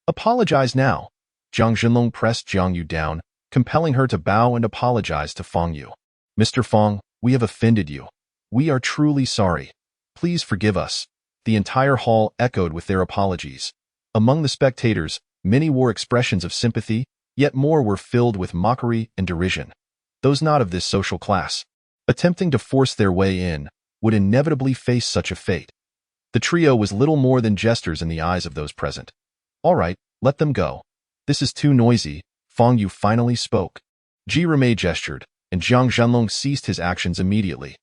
Apologize now. Zhang Zhenlong pressed Jiang Yu down, compelling her to bow and apologize to Fang Yu. Mr. Fang, we have offended you. We are truly sorry. Please forgive us. The entire hall echoed with their apologies. Among the spectators, many wore expressions of sympathy, yet more were filled with mockery and derision. Those not of this social class, attempting to force their way in, would inevitably face such a fate. The trio was little more than jesters in the eyes of those present. All right, let them go. This is too noisy. Fang Yu finally spoke. Ji Rumei gestured, and Zhang Zhenlong ceased his actions immediately.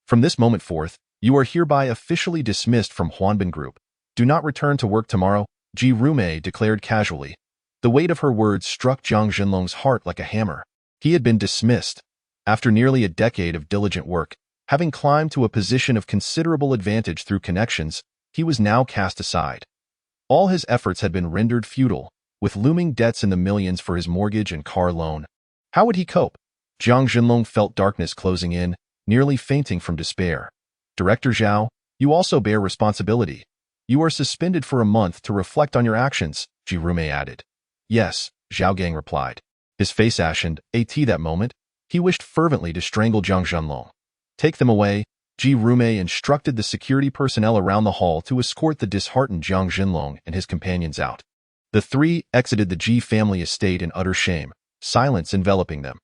From this moment forth, you are hereby officially dismissed from Huanbin Group. Do not return to work tomorrow, Ji Rumei declared casually. The weight of her words struck Zhang Zhenlong's heart like a hammer. He had been dismissed. After nearly a decade of diligent work, having climbed to a position of considerable advantage through connections, he was now cast aside. All his efforts had been rendered futile, with looming debts in the millions for his mortgage and car loan. How would he cope? Zhang Zhenlong felt darkness closing in, nearly fainting from despair. Director Zhao, you also bear responsibility. You are suspended for a month to reflect on your actions, Ji Rumei added. Yes, Zhao Gang replied. His face ashened. That moment, he wished fervently to strangle Zhang Zhenlong. Take them away, Ji Rumei instructed the security personnel around the hall to escort the disheartened Zhang Zhenlong and his companions out. The three exited the Ji family estate in utter shame, silence enveloping them.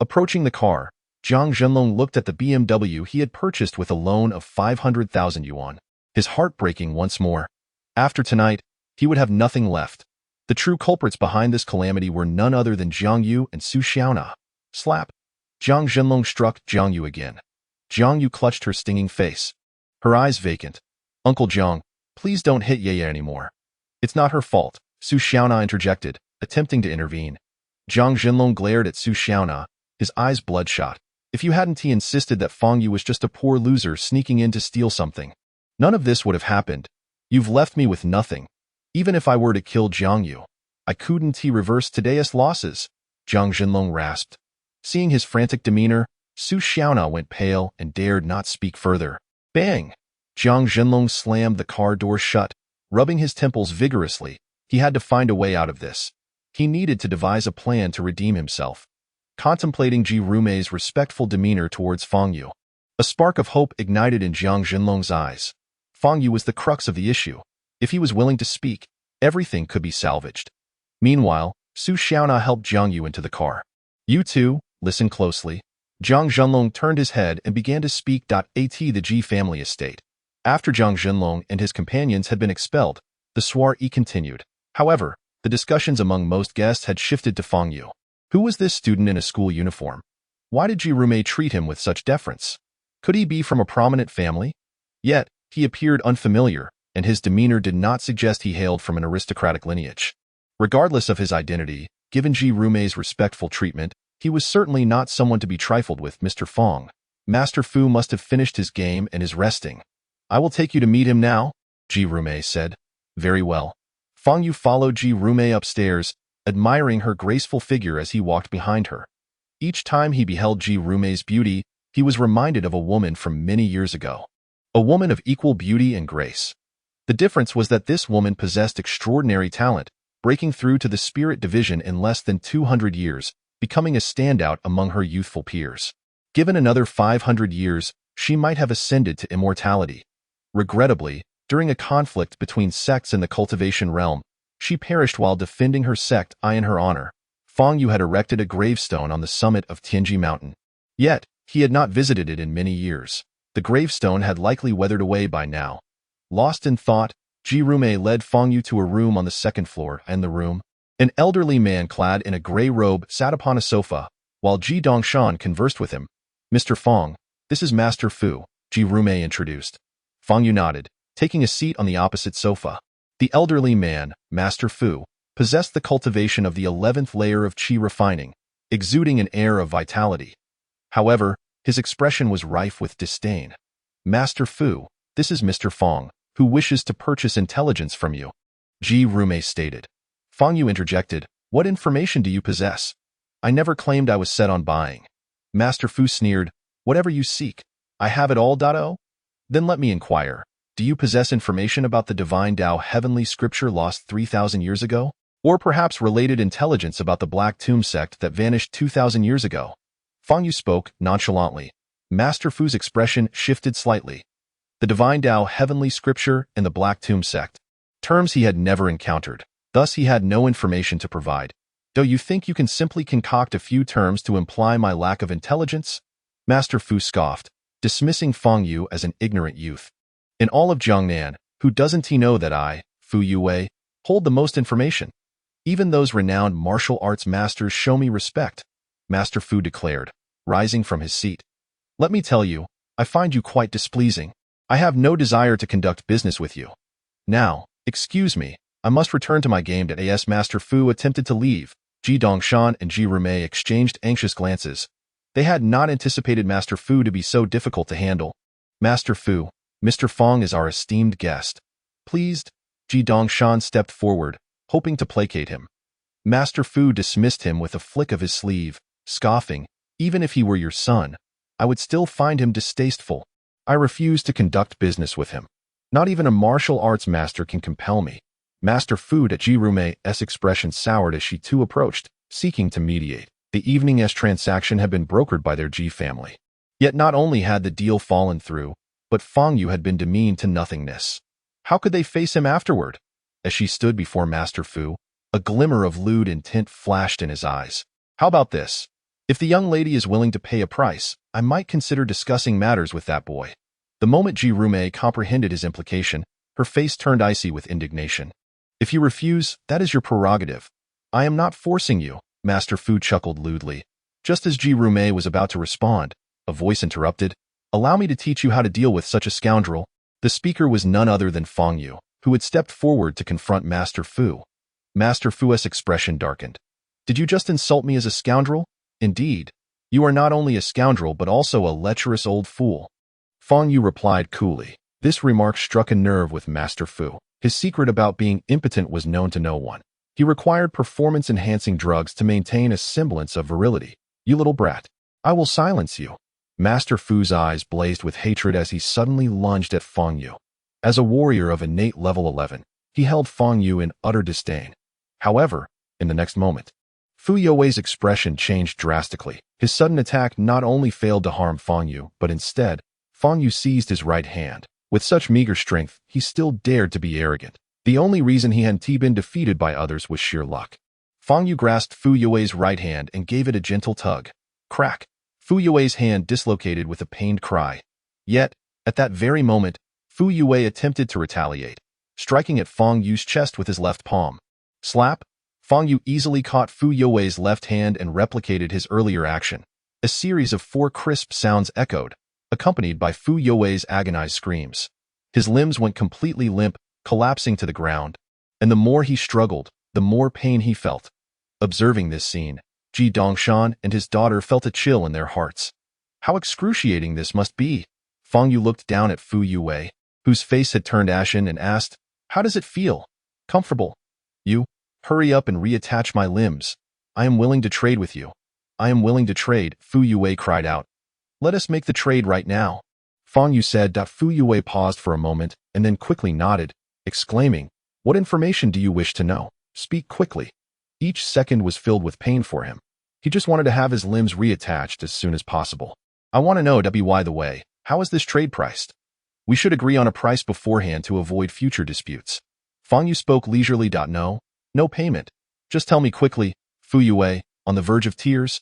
Approaching the car, Zhang Zhenlong looked at the BMW he had purchased with a loan of 500,000 yuan, his heart breaking once more. After tonight, he would have nothing left. The true culprits behind this calamity were none other than Jiang Yu and Su Xiaona. Slap. Zhang Zhenlong struck Jiang Yu again. Jiang Yu clutched her stinging face, her eyes vacant. Uncle Jiang, please don't hit Yeye anymore. It's not her fault, Su Xiaona interjected, attempting to intervene. Zhang Zhenlong glared at Su Xiaona, his eyes bloodshot. If you hadn't he insisted that Fang Yu was just a poor loser sneaking in to steal something. None of this would have happened. You've left me with nothing. Even if I were to kill Jiang Yu, I couldn't he reverse today's losses, Zhang Zhenlong rasped. Seeing his frantic demeanor, Su Xiaona went pale and dared not speak further. Bang! Zhang Zhenlong slammed the car door shut, rubbing his temples vigorously. He had to find a way out of this. He needed to devise a plan to redeem himself. Contemplating Ji Rumei's respectful demeanor towards Fang Yu, a spark of hope ignited in Zhang Zhenlong's eyes. Fang Yu was the crux of the issue. If he was willing to speak, everything could be salvaged. Meanwhile, Su Xiaona helped Jiang Yu into the car. You two, listen closely. Zhang Zhenlong turned his head and began to speak. At the Ji family estate. After Zhang Zhenlong and his companions had been expelled, the soiree continued. However, the discussions among most guests had shifted to Fang Yu. Who was this student in a school uniform? Why did Ji treat him with such deference? Could he be from a prominent family? Yet, he appeared unfamiliar, and his demeanor did not suggest he hailed from an aristocratic lineage. Regardless of his identity, given Ji Rumei's respectful treatment, he was certainly not someone to be trifled with. Mr. Fang. Master Fu must have finished his game and is resting. I will take you to meet him now, Ji Rumei said. Very well. Fang Yu followed Ji Rumei upstairs, admiring her graceful figure as he walked behind her. Each time he beheld Ji Rumei's beauty, he was reminded of a woman from many years ago. A woman of equal beauty and grace. The difference was that this woman possessed extraordinary talent, breaking through to the spirit division in less than 200 years, becoming a standout among her youthful peers. Given another 500 years, she might have ascended to immortality. Regrettably, during a conflict between sects in the cultivation realm, she perished while defending her sect. In her honor, Fang Yu had erected a gravestone on the summit of Tianji Mountain. Yet, he had not visited it in many years. The gravestone had likely weathered away by now. Lost in thought, Ji Rumei led Fang Yu to a room on the second floor. In the room, an elderly man clad in a gray robe sat upon a sofa, while Ji Dongshan conversed with him. Mr. Fang, this is Master Fu, Ji Rumei introduced. Fang Yu nodded, taking a seat on the opposite sofa. The elderly man, Master Fu, possessed the cultivation of the 11th layer of Qi refining, exuding an air of vitality. However, his expression was rife with disdain. Master Fu, this is Mr. Fang, who wishes to purchase intelligence from you, Ji Rumei stated. Fang Yu interjected, what information do you possess? I never claimed I was set on buying. Master Fu sneered, whatever you seek, I have it all. Then let me inquire, do you possess information about the divine Tao heavenly scripture lost 3,000 years ago? Or perhaps related intelligence about the Black Tomb sect that vanished 2,000 years ago? Fang Yu spoke nonchalantly. Master Fu's expression shifted slightly. The divine Tao heavenly scripture and the Black Tomb sect. Terms he had never encountered. Thus he had no information to provide. Do you think you can simply concoct a few terms to imply my lack of intelligence? Master Fu scoffed, dismissing Fang Yu as an ignorant youth. In all of Jiangnan, who doesn't he know that I, Fu Yue, hold the most information? Even those renowned martial arts masters show me respect, Master Fu declared, rising from his seat. Let me tell you, I find you quite displeasing. I have no desire to conduct business with you. Now, excuse me, I must return to my game. As Master Fu attempted to leave, Ji Dongshan and Ji Rumei exchanged anxious glances. They had not anticipated Master Fu to be so difficult to handle. Master Fu, Mr. Fang is our esteemed guest. Pleased, Ji Dongshan stepped forward, hoping to placate him. Master Fu dismissed him with a flick of his sleeve, scoffing, even if he were your son, I would still find him distasteful. I refuse to conduct business with him. Not even a martial arts master can compel me. Master Fu at Ji Rumei's expression soured as she too approached, seeking to mediate. The evening's transaction had been brokered by their Ji family. Yet not only had the deal fallen through, but Fang Yu had been demeaned to nothingness. How could they face him afterward? As she stood before Master Fu, a glimmer of lewd intent flashed in his eyes. How about this? If the young lady is willing to pay a price, I might consider discussing matters with that boy. The moment Ji Rumei comprehended his implication, her face turned icy with indignation. If you refuse, that is your prerogative. I am not forcing you, Master Fu chuckled lewdly. Just as Ji Rumei was about to respond, a voice interrupted. Allow me to teach you how to deal with such a scoundrel. The speaker was none other than Fang Yu, who had stepped forward to confront Master Fu. Master Fu's expression darkened. Did you just insult me as a scoundrel? Indeed, you are not only a scoundrel but also a lecherous old fool. Fang Yu replied coolly. This remark struck a nerve with Master Fu. His secret about being impotent was known to no one. He required performance-enhancing drugs to maintain a semblance of virility. You little brat. I will silence you. Master Fu's eyes blazed with hatred as he suddenly lunged at Fang Yu. As a warrior of innate level 11, he held Fang Yu in utter disdain. However, in the next moment, Fu You's expression changed drastically. His sudden attack not only failed to harm Fang Yu, but instead, Fang Yu seized his right hand. With such meager strength, he still dared to be arrogant. The only reason he hadn't been defeated by others was sheer luck. Fang Yu grasped Fu You's right hand and gave it a gentle tug. Crack! Fu You's hand dislocated with a pained cry. Yet, at that very moment, Fu Yue attempted to retaliate, striking at Fang Yu's chest with his left palm. Slap! Fang Yu easily caught Fu Yue's left hand and replicated his earlier action. A series of 4 crisp sounds echoed, accompanied by Fu Yue's agonized screams. His limbs went completely limp, collapsing to the ground, and the more he struggled, the more pain he felt. Observing this scene, Ji Dongshan and his daughter felt a chill in their hearts. How excruciating this must be! Fang Yu looked down at Fu Yue, whose face had turned ashen, and asked, "How does it feel? Comfortable? You? Hurry up and reattach my limbs. I am willing to trade with you." "I am willing to trade," Fu Yue cried out. "Let us make the trade right now." Fang Yu said. Fu Yue paused for a moment and then quickly nodded, exclaiming, "What information do you wish to know? Speak quickly." Each second was filled with pain for him. He just wanted to have his limbs reattached as soon as possible. "I want to know, by the way, how is this trade priced? We should agree on a price beforehand to avoid future disputes." Fang Yu spoke leisurely. No payment. Just tell me quickly," Fu Yue, on the verge of tears,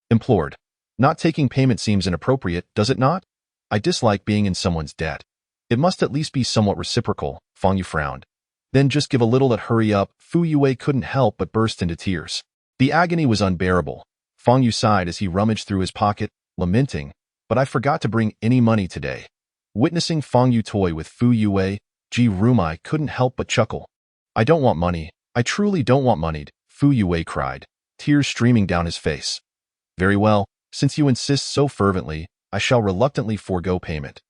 implored. "Not taking payment seems inappropriate, does it not? I dislike being in someone's debt. It must at least be somewhat reciprocal," Fang Yu frowned. "Then just give a little. Hurry up." Fu Yue couldn't help but burst into tears. The agony was unbearable. Fang Yu sighed as he rummaged through his pocket, lamenting, "But I forgot to bring any money today." Witnessing Fang Yu toy with Fu Yue, Ji Rumai couldn't help but chuckle. "I don't want money. I truly don't want money," Fu Yue cried, tears streaming down his face. "Very well, since you insist so fervently, I shall reluctantly forego payment."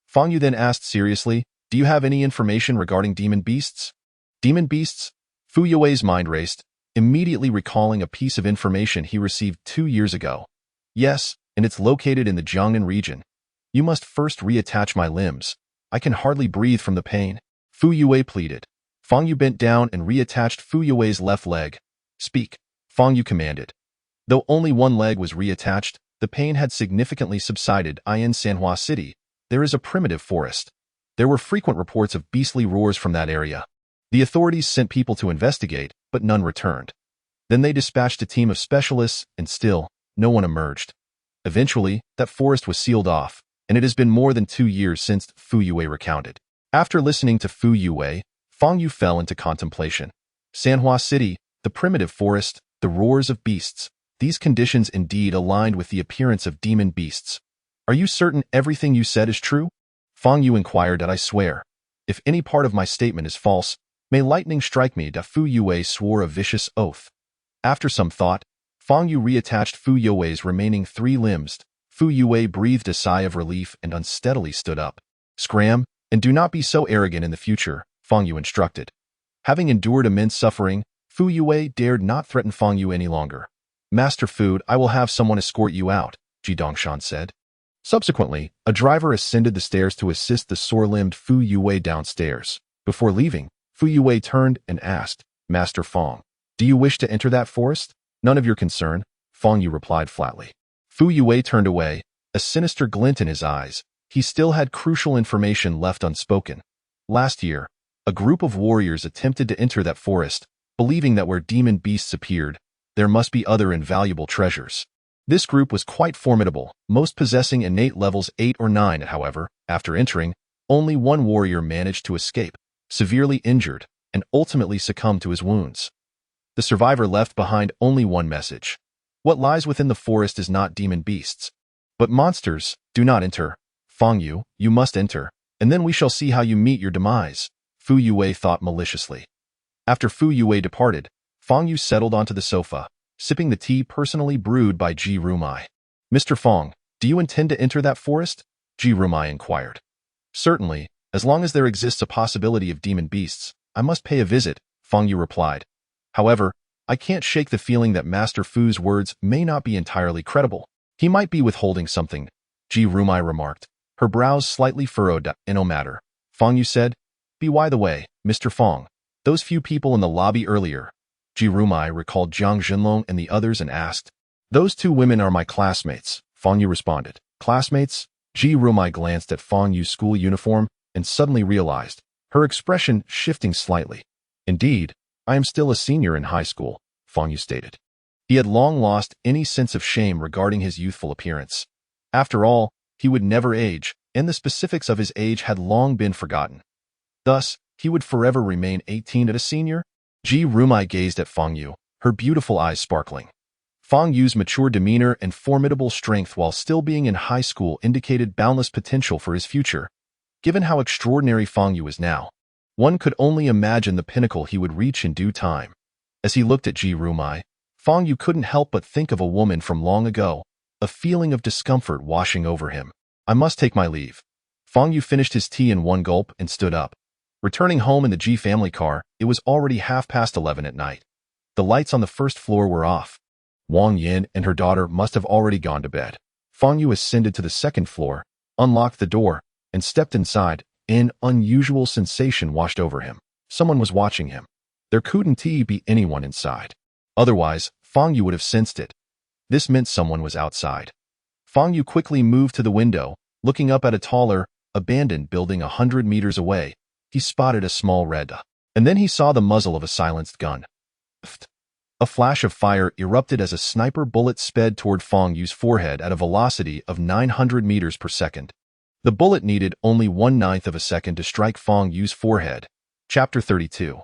Fang Yu then asked seriously, "Do you have any information regarding demon beasts?" "Demon beasts?" Fu Yue's mind raced, immediately recalling a piece of information he received 2 years ago. "Yes, and it's located in the Jiangnan region. You must first reattach my limbs. I can hardly breathe from the pain," Fu Yue pleaded. Fang Yu bent down and reattached Fu Yue's left leg. "Speak," Fang Yu commanded. Though only one leg was reattached, the pain had significantly subsided. In Sanhua City, there is a primitive forest. There were frequent reports of beastly roars from that area. The authorities sent people to investigate, but none returned. Then they dispatched a team of specialists, and still, no one emerged. Eventually, that forest was sealed off, and it has been more than 2 years since, Fu Yue recounted. After listening to Fu Yue, Fang Yu fell into contemplation. Sanhua City, the primitive forest, the roars of beasts. These conditions indeed aligned with the appearance of demon beasts. "Are you certain everything you said is true?" Fang Yu inquired. "I swear. If any part of my statement is false, may lightning strike me." Fu Yue swore a vicious oath. After some thought, Fang Yu reattached Fu Yue's remaining 3 limbs. Fu Yue breathed a sigh of relief and unsteadily stood up. "Scram, and do not be so arrogant in the future," Fang Yu instructed. Having endured immense suffering, Fu Yue dared not threaten Fang Yu any longer. "Master Fu, I will have someone escort you out," Ji Dongshan said. Subsequently, a driver ascended the stairs to assist the sore-limbed Fu Yue downstairs. Before leaving, Fu Yue turned and asked, "Master Fang, do you wish to enter that forest?" "None of your concern," Fang Yu replied flatly. Fu Yue turned away, a sinister glint in his eyes. He still had crucial information left unspoken. Last year, a group of warriors attempted to enter that forest, believing that where demon beasts appeared, there must be other invaluable treasures. This group was quite formidable, most possessing innate levels 8 or 9. However, after entering, only one warrior managed to escape, severely injured, and ultimately succumbed to his wounds. The survivor left behind only one message. "What lies within the forest is not demon beasts, but monsters. Do not enter. Fang Yu, you must enter, and then we shall see how you meet your demise," Fu Yue thought maliciously. After Fu Yue departed, Fang Yu settled onto the sofa, sipping the tea personally brewed by Ji Rumai. "Mr. Fang, do you intend to enter that forest?" Ji Rumai inquired. "Certainly, as long as there exists a possibility of demon beasts, I must pay a visit," Fang Yu replied. "However, I can't shake the feeling that Master Fu's words may not be entirely credible. He might be withholding something," Ji Rumai remarked, her brows slightly furrowed. "No matter," Fang Yu said. By the way, Mr. Fang, those few people in the lobby earlier." Ji Rumai recalled Jiang Jinlong and the others and asked. "Those 2 women are my classmates," Fang Yu responded. "Classmates?" Ji Rumai glanced at Fang Yu's school uniform and suddenly realized, her expression shifting slightly. "Indeed, I am still a senior in high school," Fang Yu stated. He had long lost any sense of shame regarding his youthful appearance. After all, he would never age, and the specifics of his age had long been forgotten. Thus, he would forever remain 18 at a senior? Ji Rumai gazed at Fang Yu, her beautiful eyes sparkling. Fang Yu's mature demeanor and formidable strength while still being in high school indicated boundless potential for his future. Given how extraordinary Fang Yu is now, one could only imagine the pinnacle he would reach in due time. As he looked at Ji Rumai, Fang Yu couldn't help but think of a woman from long ago, a feeling of discomfort washing over him. I must take my leave. Fang Yu finished his tea in one gulp and stood up. Returning home in the Ji family car, it was already 11:30 at night. The lights on the first floor were off. Wang Yin and her daughter must have already gone to bed. Fang Yu ascended to the second floor, unlocked the door, and stepped inside. An unusual sensation washed over him. Someone was watching him. There couldn't be anyone inside. Otherwise, Fang Yu would have sensed it. This meant someone was outside. Fang Yu quickly moved to the window, looking up at a taller, abandoned building 100 meters away. He spotted a small red, and then he saw the muzzle of a silenced gun. A flash of fire erupted as a sniper bullet sped toward Fang Yu's forehead at a velocity of 900 meters per second. The bullet needed only 1/9 of a second to strike Fang Yu's forehead. Chapter 32.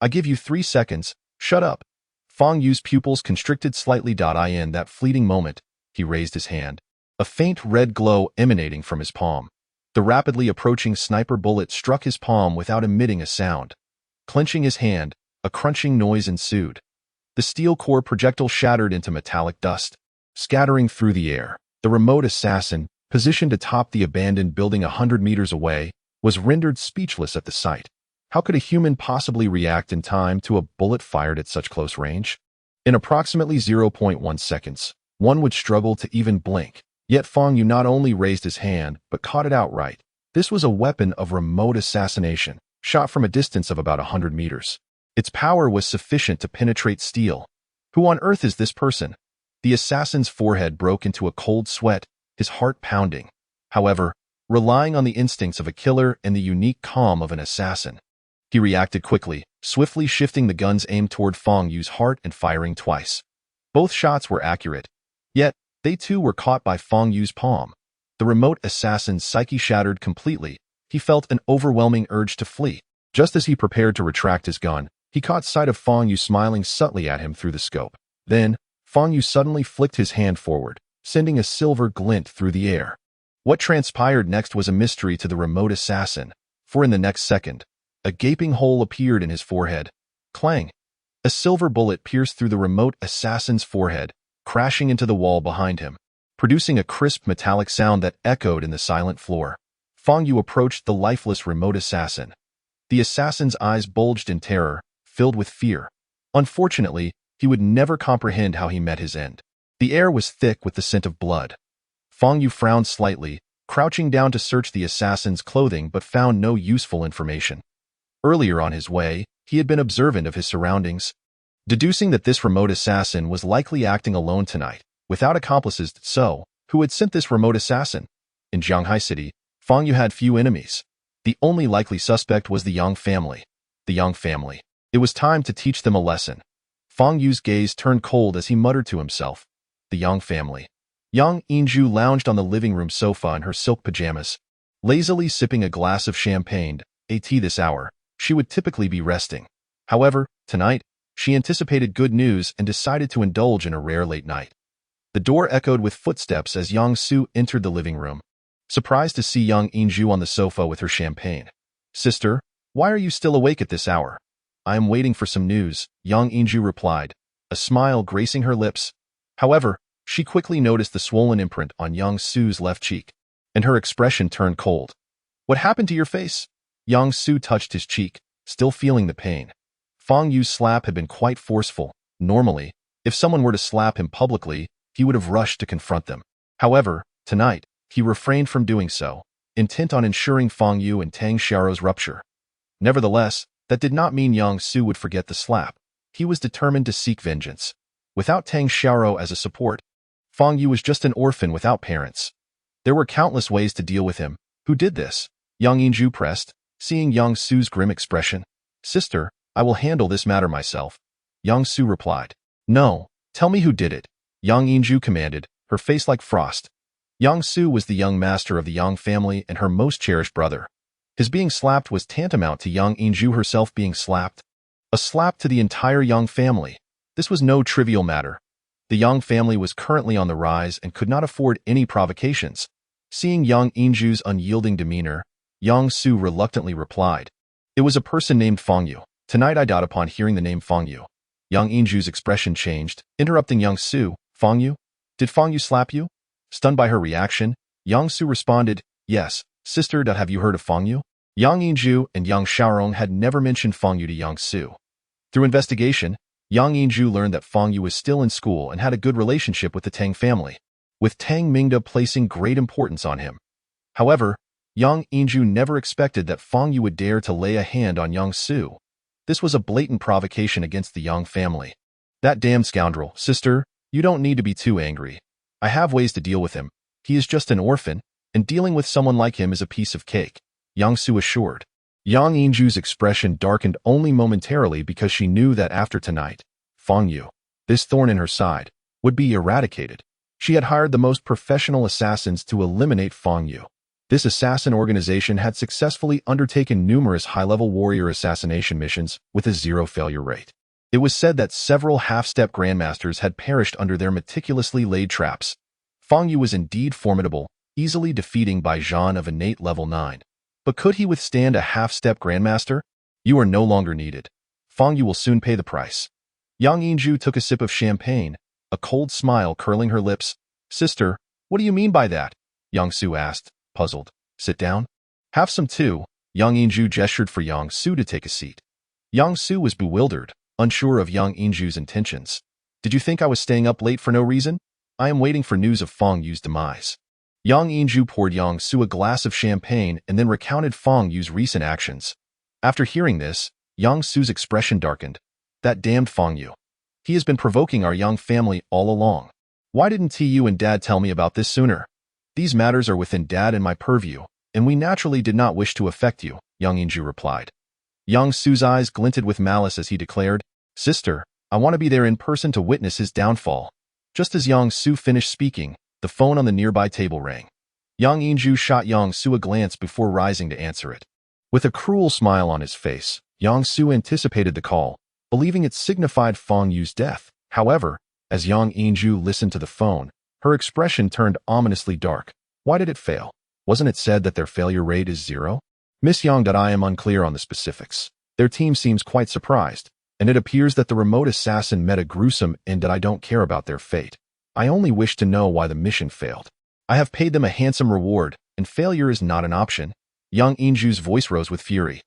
I give you 3 seconds. Shut up. Fang Yu's pupils constricted slightly. In that fleeting moment, he raised his hand, a faint red glow emanating from his palm. The rapidly approaching sniper bullet struck his palm without emitting a sound. Clenching his hand, a crunching noise ensued. The steel core projectile shattered into metallic dust, scattering through the air. The remote assassin, positioned atop the abandoned building 100 meters away, was rendered speechless at the sight. How could a human possibly react in time to a bullet fired at such close range? In approximately 0.1 seconds, one would struggle to even blink. Yet Fang Yu not only raised his hand, but caught it outright. This was a weapon of remote assassination, shot from a distance of about 100 meters. Its power was sufficient to penetrate steel. Who on earth is this person? The assassin's forehead broke into a cold sweat, his heart pounding. However, relying on the instincts of a killer and the unique calm of an assassin, he reacted quickly, swiftly shifting the gun's aim toward Fang Yu's heart and firing twice. Both shots were accurate. Yet, they too were caught by Fang Yu's palm. The remote assassin's psyche shattered completely. He felt an overwhelming urge to flee. Just as he prepared to retract his gun, he caught sight of Fang Yu smiling subtly at him through the scope. Then, Fang Yu suddenly flicked his hand forward, sending a silver glint through the air. What transpired next was a mystery to the remote assassin, for in the next second, a gaping hole appeared in his forehead. Clang! A silver bullet pierced through the remote assassin's forehead, crashing into the wall behind him, producing a crisp metallic sound that echoed in the silent floor. Fang Yu approached the lifeless remote assassin. The assassin's eyes bulged in terror, filled with fear. Unfortunately, he would never comprehend how he met his end. The air was thick with the scent of blood. Fang Yu frowned slightly, crouching down to search the assassin's clothing but found no useful information. Earlier on his way, he had been observant of his surroundings, deducing that this remote assassin was likely acting alone tonight, without accomplices. So, who had sent this remote assassin? In Jianghai City, Fang Yu had few enemies. The only likely suspect was the Yang family. The Yang family. It was time to teach them a lesson. Fang Yu's gaze turned cold as he muttered to himself. The Yang family. Yang Yinju lounged on the living room sofa in her silk pajamas, lazily sipping a glass of champagne. At this hour, she would typically be resting. However, tonight, she anticipated good news and decided to indulge in a rare late night. The door echoed with footsteps as Yang Su entered the living room, surprised to see Yang Yinju on the sofa with her champagne. Sister, why are you still awake at this hour? I am waiting for some news, Yang Yinju replied, a smile gracing her lips. However, she quickly noticed the swollen imprint on Yang Su's left cheek, and her expression turned cold. What happened to your face? Yang Su touched his cheek, still feeling the pain. Fang Yu's slap had been quite forceful. Normally, if someone were to slap him publicly, he would have rushed to confront them. However, tonight, he refrained from doing so, intent on ensuring Fang Yu and Tang Xiaorou's rupture. Nevertheless, that did not mean Yang Su would forget the slap. He was determined to seek vengeance. Without Tang Xiaorou as a support, Fang Yu was just an orphan without parents. There were countless ways to deal with him. Who did this? Yang Yinju pressed, seeing Yang Su's grim expression. Sister, I will handle this matter myself. Yang Su replied. No, tell me who did it. Yang Yinju commanded, her face like frost. Yang Su was the young master of the Yang family and her most cherished brother. His being slapped was tantamount to Yang Inju herself being slapped. A slap to the entire Yang family. This was no trivial matter. The Yang family was currently on the rise and could not afford any provocations. Seeing Yang Inju's unyielding demeanor, Yang Su reluctantly replied, "It was a person named Fang Yu. Tonight I died upon hearing the name Fang Yu." Yang Inju's expression changed, interrupting Yang Su. "Fang Yu? Did Fang Yu slap you?" Stunned by her reaction, Yang Su responded, "Yes, sister. Have you heard of Fang Yu?" Yang Inju and Yang Xiaorong had never mentioned Fang Yu to Yang Su. Through investigation, Yang Inju learned that Fang Yu was still in school and had a good relationship with the Tang family, with Tang Mingda placing great importance on him. However, Yang Inju never expected that Fang Yu would dare to lay a hand on Yang Su. This was a blatant provocation against the Yang family. "That damn scoundrel, sister, you don't need to be too angry. I have ways to deal with him. He is just an orphan, and dealing with someone like him is a piece of cake," Yang Su assured. Yang Inju's expression darkened only momentarily because she knew that after tonight, Fang Yu, this thorn in her side, would be eradicated. She had hired the most professional assassins to eliminate Fang Yu. This assassin organization had successfully undertaken numerous high-level warrior assassination missions with a zero-failure rate. It was said that several half-step grandmasters had perished under their meticulously laid traps. Fang Yu was indeed formidable, easily defeating Bai Zhan of innate level 9. But could he withstand a half-step grandmaster? "You are no longer needed. Fang Yu will soon pay the price." Yang Inju took a sip of champagne, a cold smile curling her lips. "Sister, what do you mean by that?" Yang Su asked, puzzled. "Sit down. Have some too." Yang Inju gestured for Yang Su to take a seat. Yang Su was bewildered, unsure of Yang Inju's intentions. "Did you think I was staying up late for no reason? I am waiting for news of Fang Yu's demise." Yang Inju poured Yang Su a glass of champagne and then recounted Fang Yu's recent actions. After hearing this, Yang Su's expression darkened. "That damned Fang Yu. He has been provoking our Yang family all along. Why didn't you and Dad tell me about this sooner? These matters are within Dad and my purview, and we naturally did not wish to affect you," Yang Inju replied. Yang Su's eyes glinted with malice as he declared, "Sister, I want to be there in person to witness his downfall." Just as Yang Su finished speaking, the phone on the nearby table rang. Yang Inju shot Yang Su a glance before rising to answer it. With a cruel smile on his face, Yang Su anticipated the call, believing it signified Fang Yu's death. However, as Yang Inju listened to the phone, her expression turned ominously dark. Why did it fail? Wasn't it said that their failure rate is 0? "Miss Yang, I am unclear on the specifics. Their team seems quite surprised, and it appears that the remote assassin met a gruesome end that I don't care about their fate. I only wish to know why the mission failed. I have paid them a handsome reward, and failure is not an option." Yang Inju's voice rose with fury.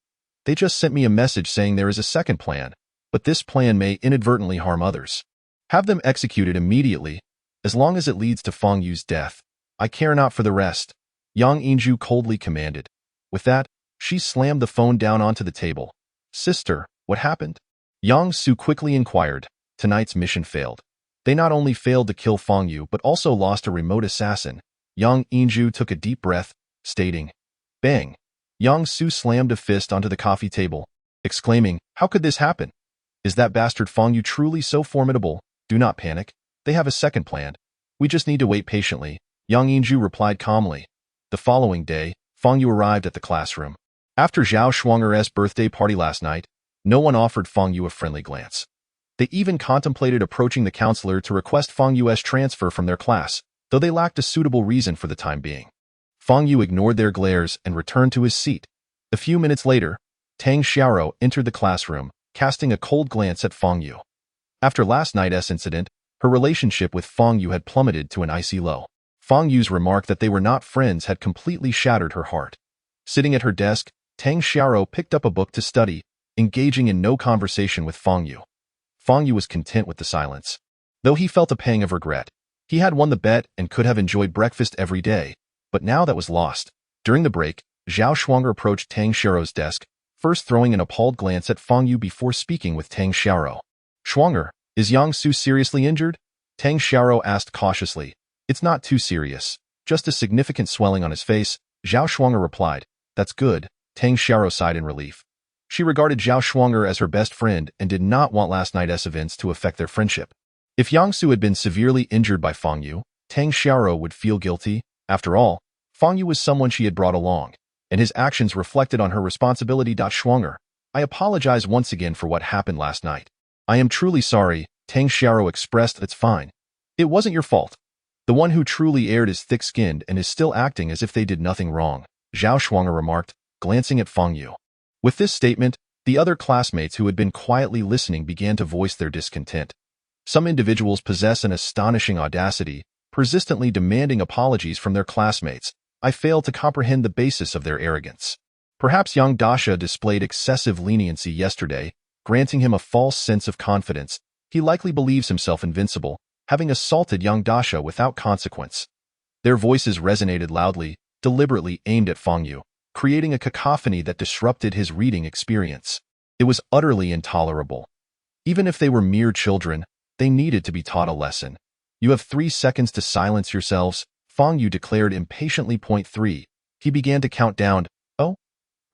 "They just sent me a message saying there is a second plan, but this plan may inadvertently harm others. Have them executed immediately, as long as it leads to Fang Yu's death. I care not for the rest," Yang Inju coldly commanded. With that, she slammed the phone down onto the table. "Sister, what happened?" Yang Su quickly inquired. Tonight's mission failed. They not only failed to kill Fang Yu but also lost a remote assassin. Yang Inju took a deep breath, stating, "Bang!" Yang Su slammed a fist onto the coffee table, exclaiming, "How could this happen? Is that bastard Fang Yu truly so formidable? Do not panic. They have a second plan. We just need to wait patiently," Yang Inju replied calmly. The following day, Fang Yu arrived at the classroom. After Zhao Shuang'er's birthday party last night, no one offered Fang Yu a friendly glance. They even contemplated approaching the counselor to request Fang Yu's transfer from their class, though they lacked a suitable reason for the time being. Fang Yu ignored their glares and returned to his seat. A few minutes later, Tang Xiaoro entered the classroom, casting a cold glance at Fang Yu. After last night's incident, her relationship with Fang Yu had plummeted to an icy low. Fang Yu's remark that they were not friends had completely shattered her heart. Sitting at her desk, Tang Xiaoro picked up a book to study, engaging in no conversation with Fang Yu. Fang Yu was content with the silence. Though he felt a pang of regret, he had won the bet and could have enjoyed breakfast every day, but now that was lost. During the break, Zhao Shuang'er approached Tang Xiaoro's desk, first throwing an appalled glance at Fang Yu before speaking with Tang Xiaoro. "Shuang'er, is Yang Su seriously injured?" Tang Xiaoro asked cautiously. "It's not too serious, just a significant swelling on his face," Zhao Shuang'er replied. "That's good," Tang Xiaoro sighed in relief. She regarded Zhao Shuang'er as her best friend and did not want last night's events to affect their friendship. If Yang Su had been severely injured by Fang Yu, Tang Xiaoro would feel guilty, After all, Fang Yu was someone she had brought along, and his actions reflected on her responsibility. Schwanger, I apologize once again for what happened last night. I am truly sorry, Tang Xiao expressed. It's fine. It wasn't your fault. The one who truly erred is thick-skinned and is still acting as if they did nothing wrong, Zhao Shuanger remarked, glancing at Fang Yu. With this statement, the other classmates who had been quietly listening began to voice their discontent. Some individuals possess an astonishing audacity, persistently demanding apologies from their classmates. I fail to comprehend the basis of their arrogance. Perhaps young Dasha displayed excessive leniency yesterday, granting him a false sense of confidence. He likely believes himself invincible, having assaulted young Dasha without consequence. Their voices resonated loudly, deliberately aimed at Fang Yu, creating a cacophony that disrupted his reading experience. It was utterly intolerable. Even if they were mere children, they needed to be taught a lesson. You have 3 seconds to silence yourselves, Fang Yu declared impatiently. Point 3. He began to count down. Oh?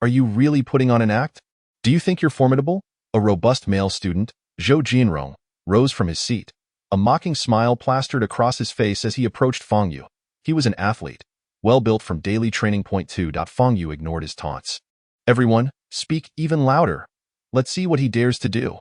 Are you really putting on an act? Do you think you're formidable? A robust male student, Zhou Jinrong, rose from his seat. A mocking smile plastered across his face as he approached Fang Yu. He was an athlete, well-built from daily training. Point 2. Fang Yu ignored his taunts. Everyone, speak even louder. Let's see what he dares to do.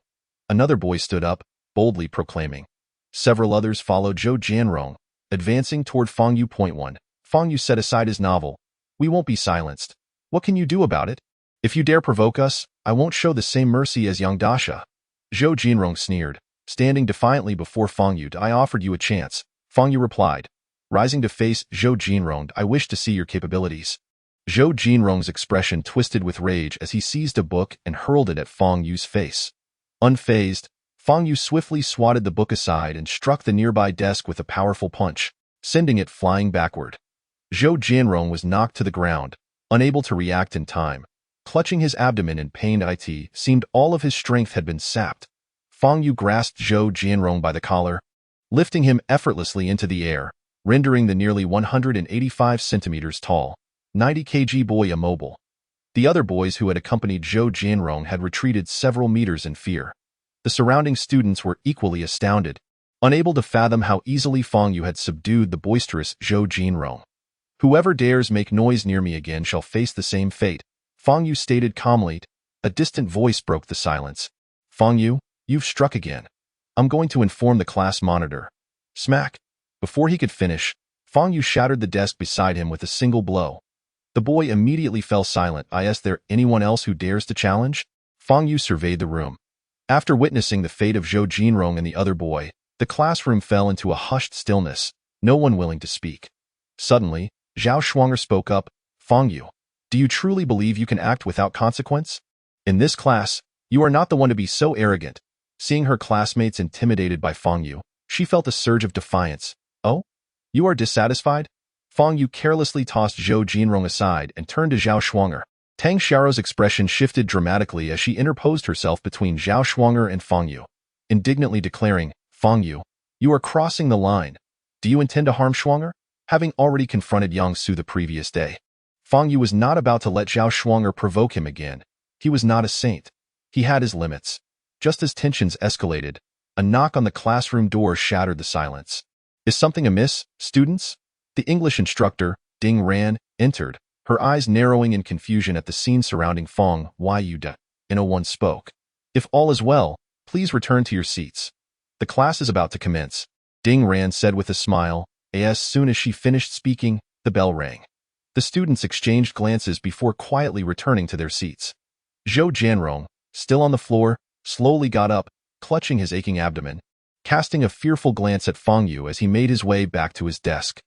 Another boy stood up, boldly proclaiming. Several others followed Zhou Jinrong, advancing toward Fang Yu. Point 1. Fang Yu set aside his novel. We won't be silenced. What can you do about it? If you dare provoke us, I won't show the same mercy as young Dasha. Zhou Jinrong sneered, standing defiantly before Fang Yu. I offered you a chance, Fang Yu replied. Rising to face Zhou Jinrong, I wish to see your capabilities. Zhou Jinrong's expression twisted with rage as he seized a book and hurled it at Fang Yu's face. Unfazed, Fang Yu swiftly swatted the book aside and struck the nearby desk with a powerful punch, sending it flying backward. Zhou Jinrong was knocked to the ground, unable to react in time. Clutching his abdomen in pain, it seemed all of his strength had been sapped. Fang Yu grasped Zhou Jinrong by the collar, lifting him effortlessly into the air, rendering the nearly 185 centimeters tall, 90 kg boy immobile. The other boys who had accompanied Zhou Jinrong had retreated several meters in fear. The surrounding students were equally astounded, unable to fathom how easily Fang Yu had subdued the boisterous Zhou Jinrong. Whoever dares make noise near me again shall face the same fate, Fang Yu stated calmly. A distant voice broke the silence. Fang Yu, you've struck again. I'm going to inform the class monitor. Smack. Before he could finish, Fang Yu shattered the desk beside him with a single blow. The boy immediately fell silent. Is there anyone else who dares to challenge? Fang Yu surveyed the room. After witnessing the fate of Zhou Jinrong and the other boy, the classroom fell into a hushed stillness, no one willing to speak. Suddenly, Zhao Shuanger spoke up. Fang Yu, do you truly believe you can act without consequence? In this class, you are not the one to be so arrogant. Seeing her classmates intimidated by Fang Yu, she felt a surge of defiance. Oh? You are dissatisfied? Fang Yu carelessly tossed Zhou Jinrong aside and turned to Zhao Shuanger. Tang Xiao's expression shifted dramatically as she interposed herself between Zhao Shuanger and Fang Yu, indignantly declaring, Fang Yu, you are crossing the line. Do you intend to harm Shuanger? Having already confronted Yang Su the previous day, Fang Yu was not about to let Zhao Shuanger provoke him again. He was not a saint. He had his limits. Just as tensions escalated, a knock on the classroom door shattered the silence. Is something amiss, students? The English instructor, Ding Ran, entered, her eyes narrowing in confusion at the scene surrounding Fang Yu. One spoke. If all is well, please return to your seats. The class is about to commence, Ding Ran said with a smile. As soon as she finished speaking, the bell rang. The students exchanged glances before quietly returning to their seats. Zhou Jinrong, still on the floor, slowly got up, clutching his aching abdomen, casting a fearful glance at Fang Yu as he made his way back to his desk.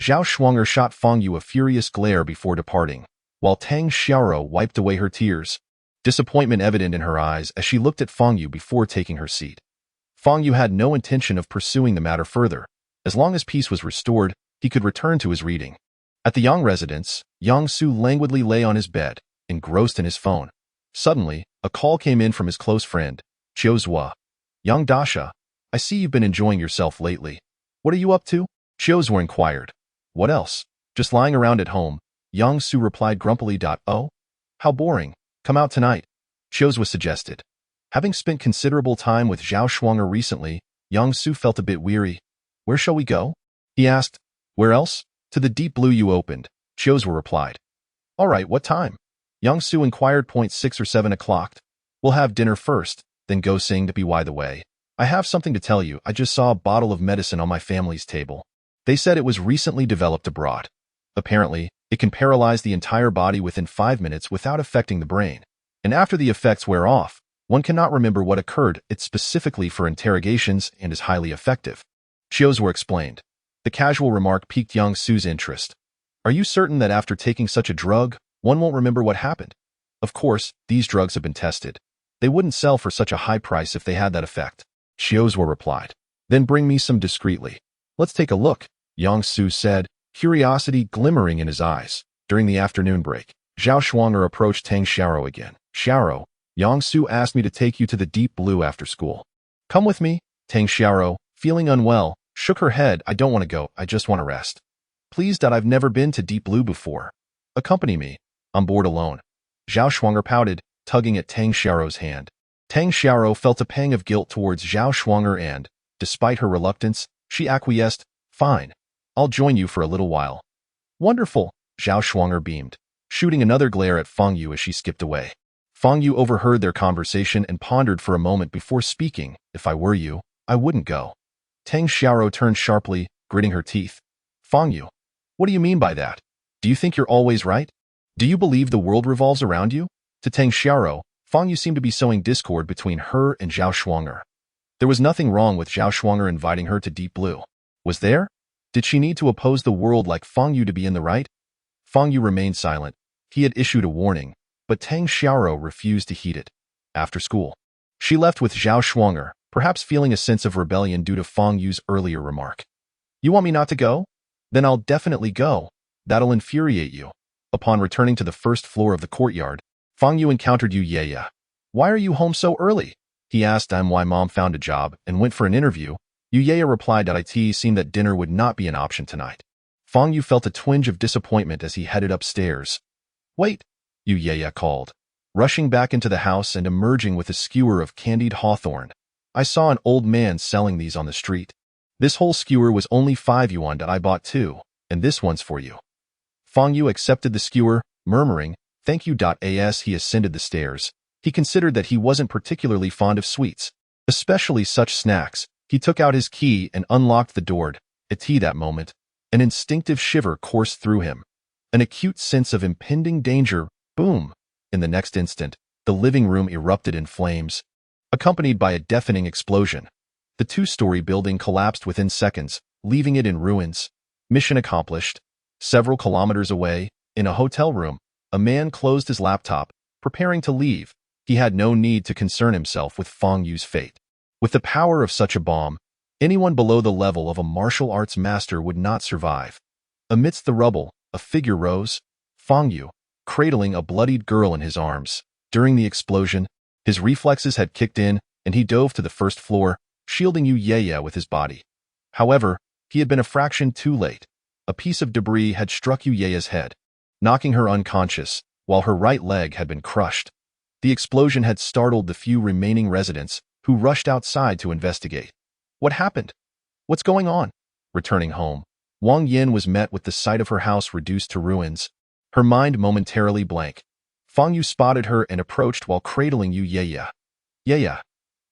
Zhao Shuanger shot Fang Yu a furious glare before departing, while Tang Xiao wiped away her tears, disappointment evident in her eyes as she looked at Fang Yu before taking her seat. Fang Yu had no intention of pursuing the matter further. As long as peace was restored, he could return to his reading. At the Yang residence, Yang Su languidly lay on his bed, engrossed in his phone. Suddenly, a call came in from his close friend, Chiu Zhua. Young Dasha, I see you've been enjoying yourself lately. What are you up to? Chiu Zhua inquired. What else? Just lying around at home, Yang Su replied grumpily. Oh? How boring. Come out tonight, Chiu Zhua suggested. Having spent considerable time with Zhao Shuanger recently, Yang Su felt a bit weary. Where shall we go? He asked. Where else? To the deep blue you opened, Chiozwa replied. All right, what time? Yang Su inquired. 6 or 7 o'clock. We'll have dinner first, then go sing to by the way. I have something to tell you. I just saw a bottle of medicine on my family's table. They said it was recently developed abroad. Apparently, it can paralyze the entire body within 5 minutes without affecting the brain. And after the effects wear off, one cannot remember what occurred. It's specifically for interrogations and is highly effective. Chiozwa explained. The casual remark piqued Yang Su's interest. Are you certain that after taking such a drug, one won't remember what happened? Of course, these drugs have been tested. They wouldn't sell for such a high price if they had that effect. Chiozwa replied. Then bring me some discreetly. Let's take a look, Yang Su said, curiosity glimmering in his eyes. During the afternoon break, Zhao Shuanger approached Tang Xiao again. Xiao, Yang Su asked me to take you to the deep blue after school. Come with me. Tang Xiao, feeling unwell, shook her head. I don't want to go. I just want to rest. Please, Dad, I've never been to Deep Blue before. Accompany me. I'm bored alone. Zhao Shuanger pouted, tugging at Tang Xiao's hand. Tang Xiao felt a pang of guilt towards Zhao Shuanger and, despite her reluctance, she acquiesced. Fine. I'll join you for a little while. Wonderful, Zhao Shuanger beamed, shooting another glare at Fang Yu as she skipped away. Fang Yu overheard their conversation and pondered for a moment before speaking. If I were you, I wouldn't go. Tang Xiao turned sharply, gritting her teeth. Fang Yu, what do you mean by that? Do you think you're always right? Do you believe the world revolves around you? To Tang Xiao, Fang Yu seemed to be sowing discord between her and Zhao Shuanger. There was nothing wrong with Zhao Shuanger inviting her to Deep Blue. Was there? Did she need to oppose the world like Fang Yu to be in the right? Fang Yu remained silent. He had issued a warning, but Tang Xiao refused to heed it. After school, she left with Zhao Shuanger, perhaps feeling a sense of rebellion due to Fang Yu's earlier remark. You want me not to go? Then I'll definitely go. That'll infuriate you. Upon returning to the first floor of the courtyard, Fang Yu encountered Yu Ye. Why are you home so early? He asked why Mom found a job and went for an interview. Yu Ye replied that it seemed that dinner would not be an option tonight. Fang Yu felt a twinge of disappointment as he headed upstairs. Wait, Yu Ye called, rushing back into the house and emerging with a skewer of candied hawthorn. I saw an old man selling these on the street. This whole skewer was only 5 yuan that I bought too, and this one's for you. Fang Yu accepted the skewer, murmuring, thank you. As he ascended the stairs, he considered that he wasn't particularly fond of sweets, especially such snacks. He took out his key and unlocked the door. At that moment, an instinctive shiver coursed through him. An acute sense of impending danger. Boom! In the next instant, the living room erupted in flames, accompanied by a deafening explosion. The 2-story building collapsed within seconds, leaving it in ruins. Mission accomplished. Several kilometers away, in a hotel room, a man closed his laptop, preparing to leave. He had no need to concern himself with Fang Yu's fate. With the power of such a bomb, anyone below the level of a martial arts master would not survive. Amidst the rubble, a figure rose, Fang Yu, cradling a bloodied girl in his arms. During the explosion, his reflexes had kicked in, and he dove to the first floor, shielding Yu Ye with his body. However, he had been a fraction too late. A piece of debris had struck Yu Ye's head, knocking her unconscious, while her right leg had been crushed. The explosion had startled the few remaining residents, who rushed outside to investigate. What happened? What's going on? Returning home, Wang Yin was met with the sight of her house reduced to ruins, her mind momentarily blank. Fang Yu spotted her and approached while cradling Yu Ye. Ye.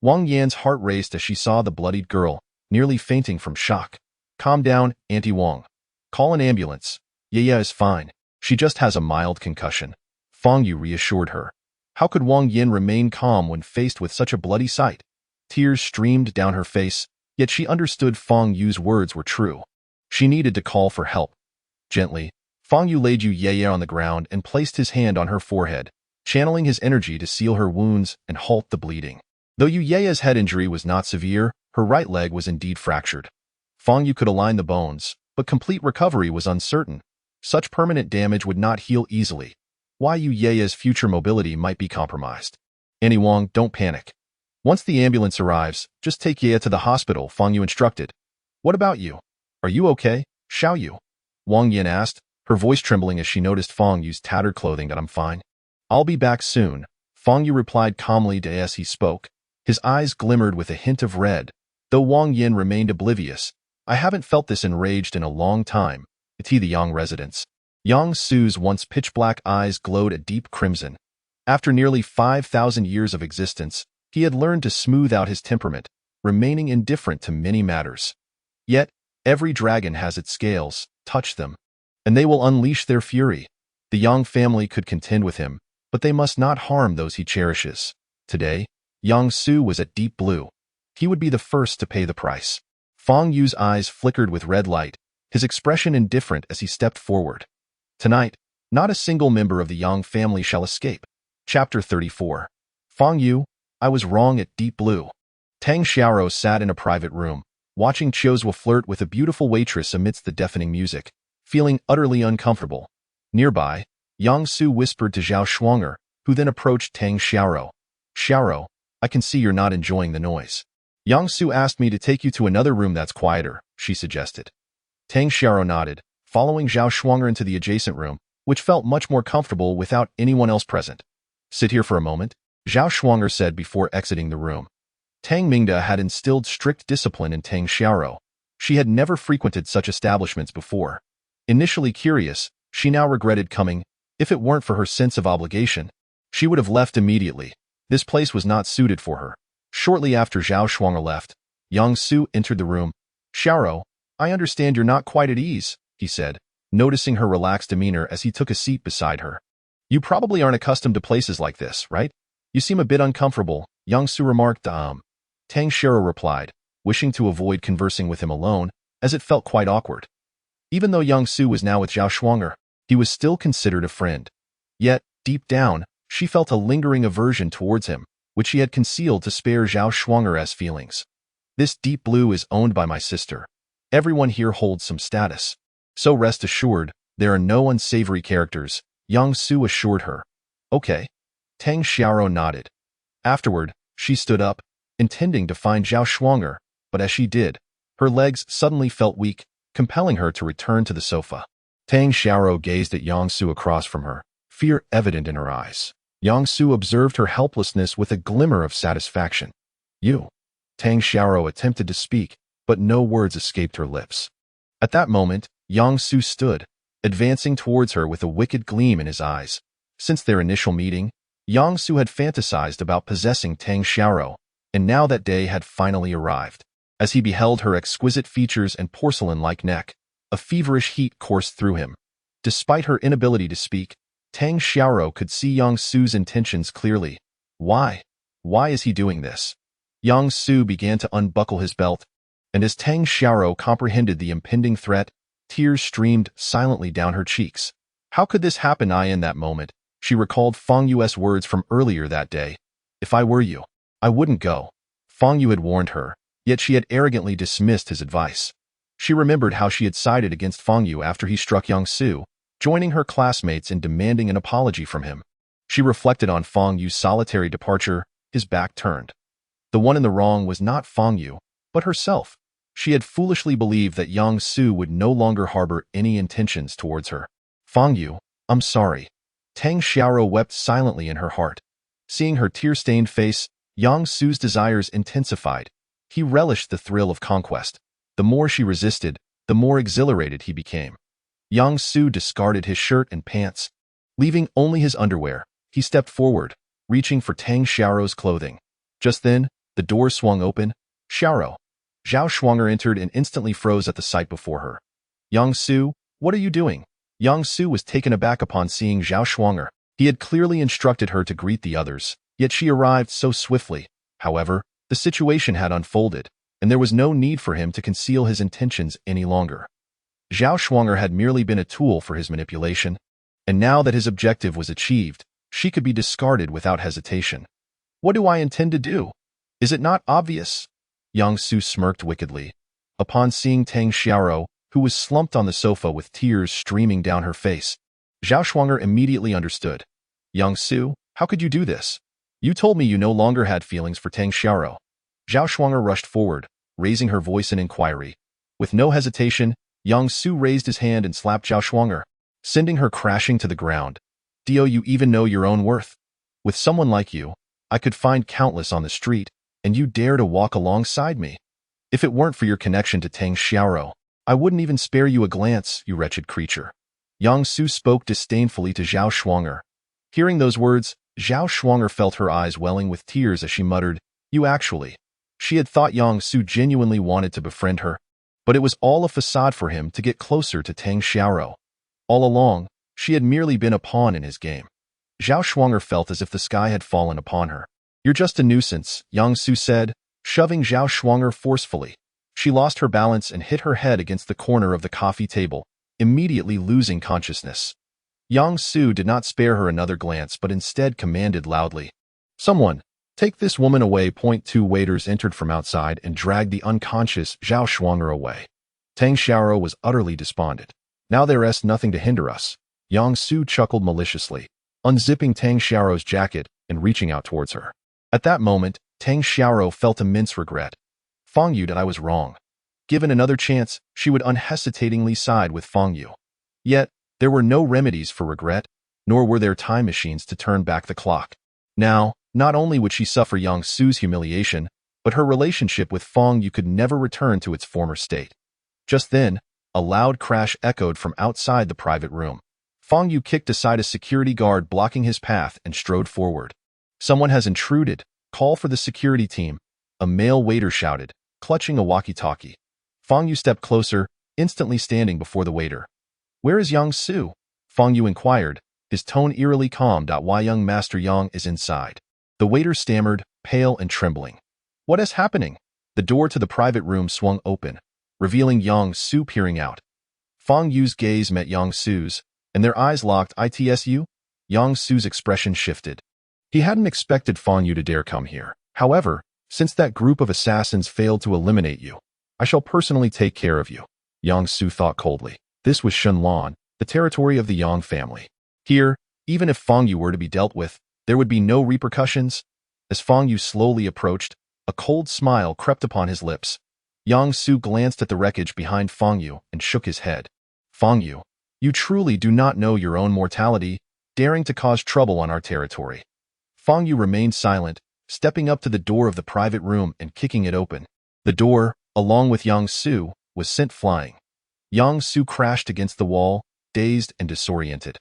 Wang Yan's heart raced as she saw the bloodied girl, nearly fainting from shock. Calm down, Auntie Wang. Call an ambulance. Ye is fine. She just has a mild concussion. Fang Yu reassured her. How could Wang Yin remain calm when faced with such a bloody sight? Tears streamed down her face, yet she understood Fang Yu's words were true. She needed to call for help. Gently, Fang Yu laid Yu Ye on the ground and placed his hand on her forehead, channeling his energy to seal her wounds and halt the bleeding. Though Yu Ye's head injury was not severe, her right leg was indeed fractured. Fang Yu could align the bones, but complete recovery was uncertain. Such permanent damage would not heal easily. Why Yu Ye's future mobility might be compromised. Annie Wang, don't panic. Once the ambulance arrives, just take Ye to the hospital, Fang Yu instructed. What about you? Are you okay, Xiao Yu? Wang Yin asked, her voice trembling as she noticed Fang Yu's tattered clothing. I'm fine. I'll be back soon, Fang Yu replied calmly as he spoke. His eyes glimmered with a hint of red, though Wang Yin remained oblivious. I haven't felt this enraged in a long time. The Yang residence. Yang Su's once pitch-black eyes glowed a deep crimson. After nearly 5,000 years of existence, he had learned to smooth out his temperament, remaining indifferent to many matters. Yet, every dragon has its scales. Touch them, and they will unleash their fury. The Yang family could contend with him, but they must not harm those he cherishes. Today, Yang Su was at deep blue. He would be the first to pay the price. Fang Yu's eyes flickered with red light, his expression indifferent as he stepped forward. Tonight, not a single member of the Yang family shall escape. Chapter 34. Fang Yu, I was wrong at deep blue. Tang Xiaoro sat in a private room, watching Qiuzhua flirt with a beautiful waitress amidst the deafening music, feeling utterly uncomfortable. Nearby, Yang Su whispered to Zhao Shuanger, who then approached Tang Xiaoro. Xiaoro, I can see you're not enjoying the noise. Yang Su asked me to take you to another room that's quieter, she suggested. Tang Xiaoro nodded, following Zhao Shuanger into the adjacent room, which felt much more comfortable without anyone else present. Sit here for a moment, Zhao Shuanger said before exiting the room. Tang Mingda had instilled strict discipline in Tang Xiaoro. She had never frequented such establishments before. Initially curious, she now regretted coming. If it weren't for her sense of obligation, she would have left immediately. This place was not suited for her. Shortly after Zhao Shuanger left, Yang Su entered the room. Xiaoro, I understand you're not quite at ease, he said, noticing her relaxed demeanor as he took a seat beside her. You probably aren't accustomed to places like this, right? You seem a bit uncomfortable, Yang Su remarked. Tang Xiaoro replied, wishing to avoid conversing with him alone, as it felt quite awkward. Even though Yang Su was now with Zhao Shuanger, he was still considered a friend. Yet, deep down, she felt a lingering aversion towards him, which she had concealed to spare Zhao Shuanger's feelings. This deep blue is owned by my sister. Everyone here holds some status. So rest assured, there are no unsavory characters, Yang Su assured her. Okay. Tang Xiaoro nodded. Afterward, she stood up, intending to find Zhao Shuanger, but as she did, her legs suddenly felt weak, compelling her to return to the sofa. Tang Xiaoro gazed at Yang Su across from her, fear evident in her eyes. Yang Su observed her helplessness with a glimmer of satisfaction. You. Tang Xiaoro attempted to speak, but no words escaped her lips. At that moment, Yang Su stood, advancing towards her with a wicked gleam in his eyes. Since their initial meeting, Yang Su had fantasized about possessing Tang Xiaoro, and now that day had finally arrived. As he beheld her exquisite features and porcelain-like neck, a feverish heat coursed through him. Despite her inability to speak, Tang Xiaoro could see Yang Su's intentions clearly. Why? Why is he doing this? Yang Su began to unbuckle his belt, and as Tang Xiaoro comprehended the impending threat, tears streamed silently down her cheeks. How could this happen? In that moment, she recalled Fang Yu's words from earlier that day. If I were you, I wouldn't go. Fang Yu had warned her, yet she had arrogantly dismissed his advice. She remembered how she had sided against Fang Yu after he struck Yang Su, joining her classmates in demanding an apology from him. She reflected on Fang Yu's solitary departure, his back turned. The one in the wrong was not Fang Yu, but herself. She had foolishly believed that Yang Su would no longer harbor any intentions towards her. Fang Yu, I'm sorry. Tang Xiaoro wept silently in her heart. Seeing her tear-stained face, Yang Su's desires intensified. He relished the thrill of conquest. The more she resisted, the more exhilarated he became. Yang Su discarded his shirt and pants. Leaving only his underwear, he stepped forward, reaching for Tang Xiaoro's clothing. Just then, the door swung open. Xiaoro. Zhao Shuanger entered and instantly froze at the sight before her. Yang Su, what are you doing? Yang Su was taken aback upon seeing Zhao Shuanger. He had clearly instructed her to greet the others, yet she arrived so swiftly. However, the situation had unfolded, and there was no need for him to conceal his intentions any longer. Zhao Shuanger had merely been a tool for his manipulation, and now that his objective was achieved, she could be discarded without hesitation. What do I intend to do? Is it not obvious? Yang Su smirked wickedly. Upon seeing Tang Xiaoro, who was slumped on the sofa with tears streaming down her face, Zhao Shuanger immediately understood. Yang Su, how could you do this? You told me you no longer had feelings for Tang Xiaoro. Zhao Shuanger rushed forward, raising her voice in inquiry. With no hesitation, Yang Su raised his hand and slapped Zhao Shuanger, sending her crashing to the ground. Do you even know your own worth? With someone like you, I could find countless on the street, and you dare to walk alongside me. If it weren't for your connection to Tang Xiaoro, I wouldn't even spare you a glance, you wretched creature. Yang Su spoke disdainfully to Zhao Shuanger. Hearing those words, Zhao Shuanger felt her eyes welling with tears as she muttered, "You actually." She had thought Yang Su genuinely wanted to befriend her, but it was all a facade for him to get closer to Tang Xiaorou. All along, she had merely been a pawn in his game. Zhao Shuanger felt as if the sky had fallen upon her. "You're just a nuisance," Yang Su said, shoving Zhao Shuanger forcefully. She lost her balance and hit her head against the corner of the coffee table, immediately losing consciousness. Yang Su did not spare her another glance but instead commanded loudly, "Someone, take this woman away." 2 waiters entered from outside and dragged the unconscious Zhao Shuanger away. Tang Xiaorou was utterly despondent. "Now there is nothing to hinder us." Yang Su chuckled maliciously, unzipping Tang Xiaorou's jacket and reaching out towards her. At that moment, Tang Xiaorou felt immense regret. Fang Yu, that I was wrong. Given another chance, she would unhesitatingly side with Fang Yu. Yet, there were no remedies for regret, nor were there time machines to turn back the clock. Now, not only would she suffer Yang Su's humiliation, but her relationship with Fang Yu could never return to its former state. Just then, a loud crash echoed from outside the private room. Fang Yu kicked aside a security guard blocking his path and strode forward. "Someone has intruded. Call for the security team," a male waiter shouted, clutching a walkie-talkie. Fang Yu stepped closer, instantly standing before the waiter. "Where is Yang Su?" Fang Yu inquired, his tone eerily calm. "Why, young Master Yang is inside." The waiter stammered, pale and trembling. "What is happening?" The door to the private room swung open, revealing Yang Su peering out. Fang Yu's gaze met Yang Su's, and their eyes locked. "Itsu?" Yang Su's expression shifted. He hadn't expected Fang Yu to dare come here. "However, since that group of assassins failed to eliminate you, I shall personally take care of you." Yang Su thought coldly. This was Shenlan, the territory of the Yang family. Here, even if Fang Yu were to be dealt with, there would be no repercussions. As Fang Yu slowly approached, a cold smile crept upon his lips. Yang Su glanced at the wreckage behind Fang Yu and shook his head. "Fang Yu, you truly do not know your own mortality, daring to cause trouble on our territory." Fang Yu remained silent, stepping up to the door of the private room and kicking it open. The door, along with Yang Su, was sent flying. Yang Su crashed against the wall, dazed and disoriented.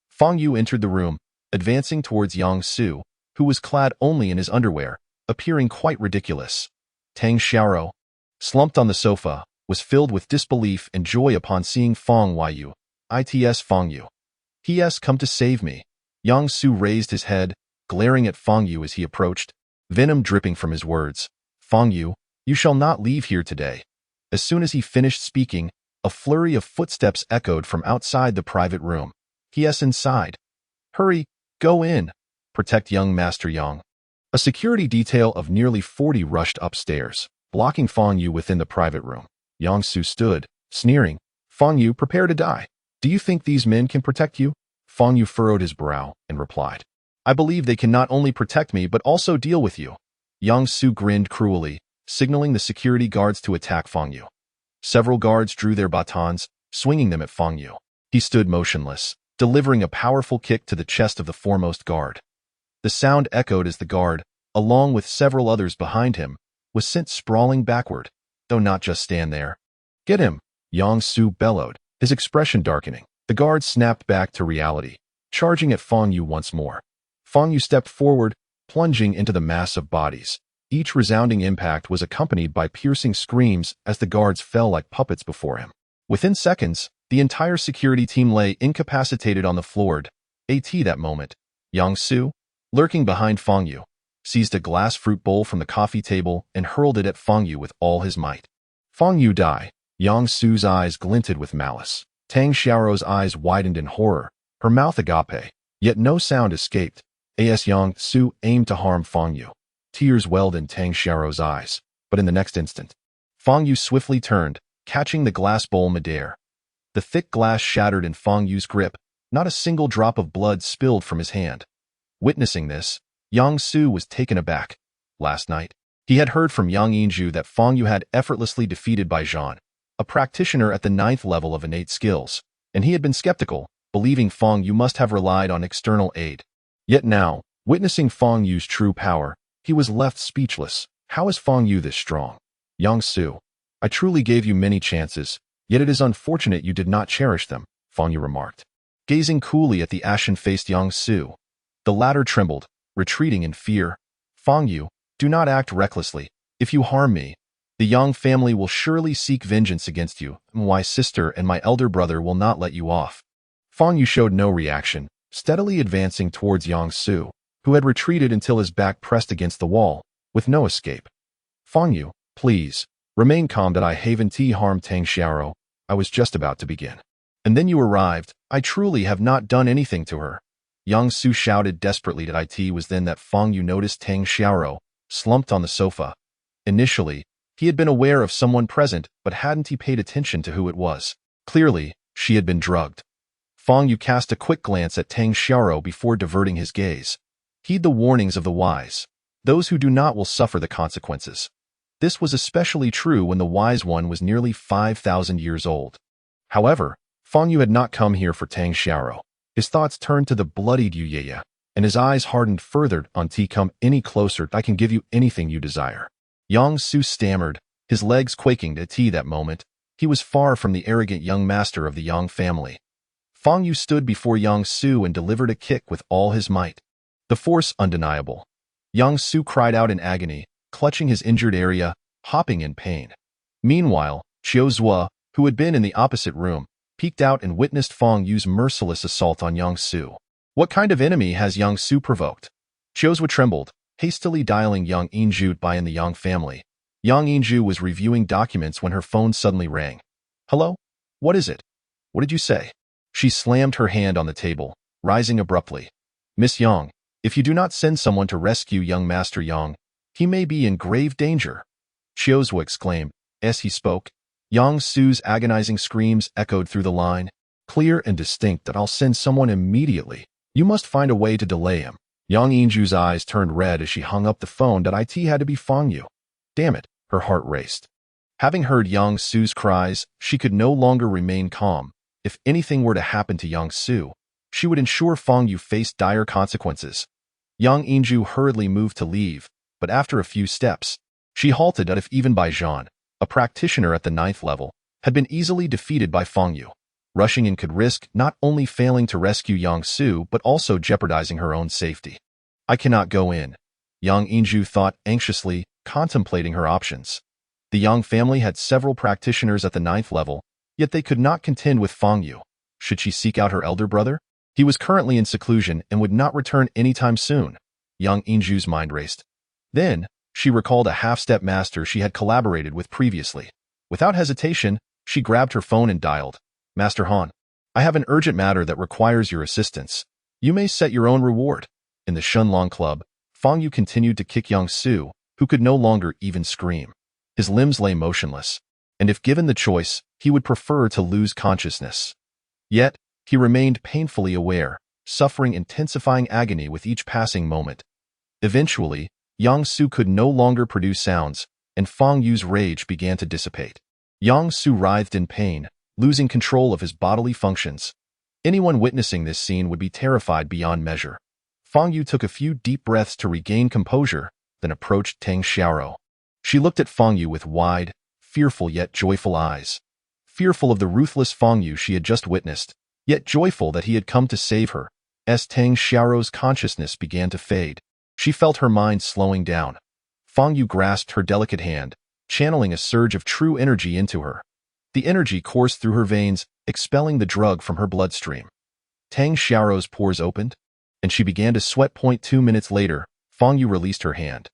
Fang Yu entered the room, advancing towards Yang Su, who was clad only in his underwear, appearing quite ridiculous. Tang Xiaorou, slumped on the sofa, was filled with disbelief and joy upon seeing Fang Yu. "It's Fang Yu. He has come to save me." Yang Su raised his head, glaring at Fang Yu as he approached, venom dripping from his words. "Fang Yu, you shall not leave here today." As soon as he finished speaking, a flurry of footsteps echoed from outside the private room. "He is inside. Hurry, go in. Protect young Master Yang." A security detail of nearly 40 rushed upstairs, blocking Fang Yu within the private room. Yang Su stood, sneering. "Fang Yu, prepare to die. Do you think these men can protect you?" Fang Yu furrowed his brow and replied, "I believe they can not only protect me but also deal with you." Yang Su grinned cruelly, signaling the security guards to attack Fang Yu. Several guards drew their batons, swinging them at Fang Yu. He stood motionless, delivering a powerful kick to the chest of the foremost guard. The sound echoed as the guard, along with several others behind him, was sent sprawling backward, though not just stand there. "Get him!" Yang Su bellowed, his expression darkening. The guard snapped back to reality, charging at Fang Yu once more. Fang Yu stepped forward, plunging into the mass of bodies. Each resounding impact was accompanied by piercing screams as the guards fell like puppets before him. Within seconds, the entire security team lay incapacitated on the floor. That moment, Yang Su, lurking behind Fang Yu, seized a glass fruit bowl from the coffee table and hurled it at Fang Yu with all his might. "Fang Yu, die." Yang Su's eyes glinted with malice. Tang Xiaorou's eyes widened in horror, her mouth agape, yet no sound escaped. As Yang Su aimed to harm Fang Yu. Tears welled in Tang Xiaorou's eyes, but in the next instant, Fang Yu swiftly turned, catching the glass bowl midair. The thick glass shattered in Fang Yu's grip, not a single drop of blood spilled from his hand. Witnessing this, Yang Su was taken aback. Last night, he had heard from Yang Yinju that Fang Yu had effortlessly defeated Bai Zhan, a practitioner at the 9th level of innate skills, and he had been skeptical, believing Fang Yu must have relied on external aid. Yet now, witnessing Fang Yu's true power, he was left speechless. How is Fang Yu this strong? Yang Su, I truly gave you many chances, Yet it is unfortunate you did not cherish them, Fang Yu remarked, gazing coolly at the ashen-faced young Su. The latter trembled, retreating in fear. Fang Yu, do not act recklessly. If you harm me, the Yang family will surely seek vengeance against you. My sister and my elder brother will not let you off. Fang Yu showed no reaction, steadily advancing towards Yang Su, who had retreated until his back pressed against the wall, with no escape. Fang Yu, please, remain calm. That I haven't harmed Tang Xiaoro. I was just about to begin. And then you arrived. I truly have not done anything to her. Yang Su shouted desperately. It was then that Fang Yu noticed Tang Xiaoro, slumped on the sofa. Initially, he had been aware of someone present, but hadn't he paid attention to who it was. Clearly, she had been drugged. Fang Yu cast a quick glance at Tang Xiaoro before diverting his gaze. Heed the warnings of the wise. Those who do not will suffer the consequences. This was especially true when the wise one was nearly 5,000 years old. However, Fang Yu had not come here for Tang Xiaoro. His thoughts turned to the bloodied Yu, and his eyes hardened further. Come any closer, I can give you anything you desire. Yang Su stammered, his legs quaking at that moment. He was far from the arrogant young master of the Yang family. Fang Yu stood before Yang Su and delivered a kick with all his might. The force undeniable. Yang Su cried out in agony, clutching his injured area, hopping in pain. Meanwhile, Qiu Zhuo, who had been in the opposite room, peeked out and witnessed Fang Yu's merciless assault on Yang Su. What kind of enemy has Yang Su provoked? Qiu Zhuo trembled, hastily dialing Yang Yinju by in the Yang family. Yang Yinju was reviewing documents when her phone suddenly rang. Hello? What is it? What did you say? She slammed her hand on the table, rising abruptly. Miss Yang, if you do not send someone to rescue young Master Yang, he may be in grave danger. Qiu Zhuo exclaimed, as he spoke. Yang Su's agonizing screams echoed through the line, clear and distinct. That I'll send someone immediately. You must find a way to delay him. Yang Yinju's eyes turned red as she hung up the phone. That it had to be Fang Yu. Damn it, her heart raced. Having heard Yang Su's cries, she could no longer remain calm. If anything were to happen to Yang Su, she would ensure Fang Yu faced dire consequences. Yang Yinju hurriedly moved to leave, but after a few steps, she halted. If even Bai Zhan, a practitioner at the 9th level, had been easily defeated by Fang Yu, rushing in could risk not only failing to rescue Yang Su but also jeopardizing her own safety. I cannot go in, Yang Yinju thought anxiously, contemplating her options. The Yang family had several practitioners at the 9th level, yet they could not contend with Fang Yu. Should she seek out her elder brother? He was currently in seclusion and would not return anytime soon. Yang Yinju's mind raced. Then, she recalled a half-step master she had collaborated with previously. Without hesitation, she grabbed her phone and dialed. Master Han, I have an urgent matter that requires your assistance. You may set your own reward. In the Shunlong Club, Fang Yu continued to kick Yang Su, who could no longer even scream. His limbs lay motionless, and if given the choice, he would prefer to lose consciousness. Yet, he remained painfully aware, suffering intensifying agony with each passing moment. Eventually, Yang Su could no longer produce sounds, and Fang Yu's rage began to dissipate. Yang Su writhed in pain, losing control of his bodily functions. Anyone witnessing this scene would be terrified beyond measure. Fang Yu took a few deep breaths to regain composure, then approached Tang Xiaoro. She looked at Fang Yu with wide, fearful yet joyful eyes. Fearful of the ruthless Fang Yu she had just witnessed, yet joyful that he had come to save her. As Tang Xiaoro's consciousness began to fade, she felt her mind slowing down. Fang Yu grasped her delicate hand, channeling a surge of true energy into her. The energy coursed through her veins, expelling the drug from her bloodstream. Tang Xiaoro's pores opened, and she began to sweat. 2 minutes later, Fang Yu released her hand.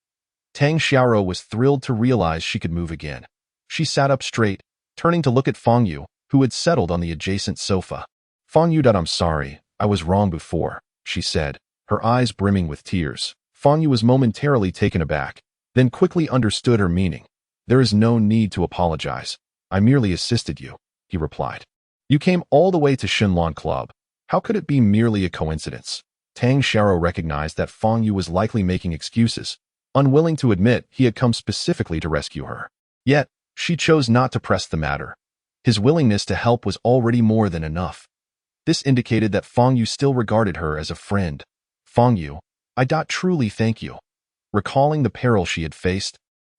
Tang Xiaoro was thrilled to realize she could move again. She sat up straight, turning to look at Fang Yu, who had settled on the adjacent sofa. Fang Yu, I'm sorry, I was wrong before, she said, her eyes brimming with tears. Fang Yu was momentarily taken aback, then quickly understood her meaning. There is no need to apologize. I merely assisted you, he replied. You came all the way to Shenlong Club. How could it be merely a coincidence? Tang Xiaoro recognized that Fang Yu was likely making excuses, unwilling to admit he had come specifically to rescue her. Yet, she chose not to press the matter. His willingness to help was already more than enough. This indicated that Fang Yu still regarded her as a friend. Fang Yu, I truly thank you. Recalling the peril she had faced,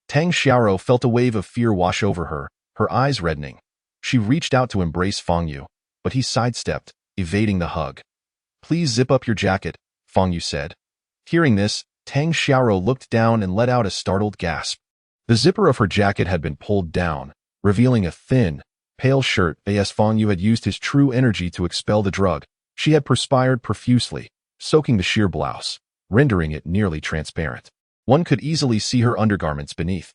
Tang Xiaoro felt a wave of fear wash over her, her eyes reddening. She reached out to embrace Fang Yu, but he sidestepped, evading the hug. "Please zip up your jacket," Fang Yu said. Hearing this, Tang Xiaoro looked down and let out a startled gasp. The zipper of her jacket had been pulled down, revealing a thin, pale shirt. As Fang Yu had used his true energy to expel the drug, she had perspired profusely, soaking the sheer blouse, rendering it nearly transparent. One could easily see her undergarments beneath.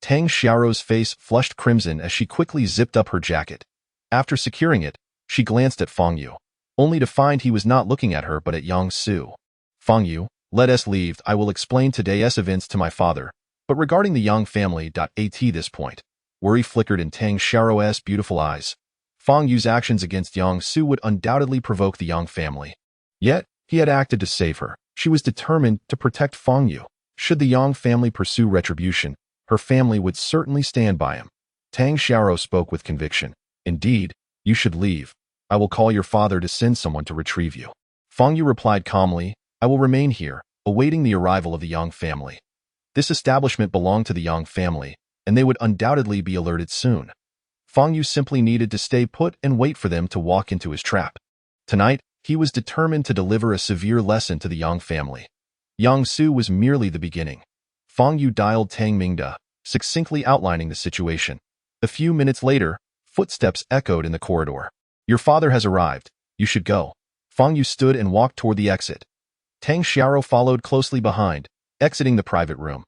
Tang Xiaoro's face flushed crimson as she quickly zipped up her jacket. After securing it, she glanced at Fang Yu, only to find he was not looking at her but at Yang Su. "Fang Yu, let us leave. I will explain today's events to my father. But regarding the Yang family, at this point, worry flickered in Tang Xiaoro's beautiful eyes. Fang Yu's actions against Yang Su would undoubtedly provoke the Yang family. Yet, he had acted to save her. She was determined to protect Fang Yu. Should the Yang family pursue retribution, her family would certainly stand by him. Tang Xiaoro spoke with conviction. "Indeed, you should leave. I will call your father to send someone to retrieve you." Fang Yu replied calmly, "I will remain here, awaiting the arrival of the Yang family." This establishment belonged to the Yang family, and they would undoubtedly be alerted soon. Fang Yu simply needed to stay put and wait for them to walk into his trap. Tonight, he was determined to deliver a severe lesson to the Yang family. Yang Su was merely the beginning. Fang Yu dialed Tang Mingda, succinctly outlining the situation. A few minutes later, footsteps echoed in the corridor. "Your father has arrived. You should go." Fang Yu stood and walked toward the exit. Tang Xiaoro followed closely behind, exiting the private room.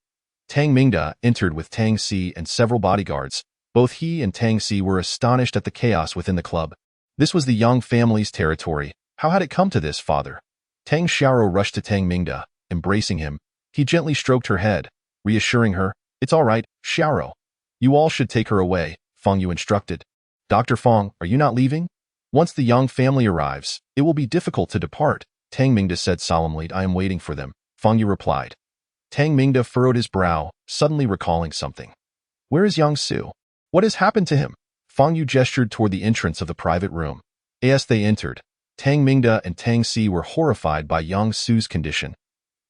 Tang Mingda entered with Tang Si and several bodyguards. Both he and Tang Si were astonished at the chaos within the club. This was the Yang family's territory. How had it come to this, father? Tang Xiaoro rushed to Tang Mingda, embracing him. He gently stroked her head, reassuring her, "It's all right, Xiaoro. You all should take her away," Fang Yu instructed. "Dr. Fang, are you not leaving? Once the Yang family arrives, it will be difficult to depart," Tang Mingda said solemnly. "I am waiting for them," Fang Yu replied. Tang Mingda furrowed his brow, suddenly recalling something. "Where is Yang Su? What has happened to him?" Fang Yu gestured toward the entrance of the private room. As they entered, Tang Mingda and Tang Si were horrified by Yang Su's condition.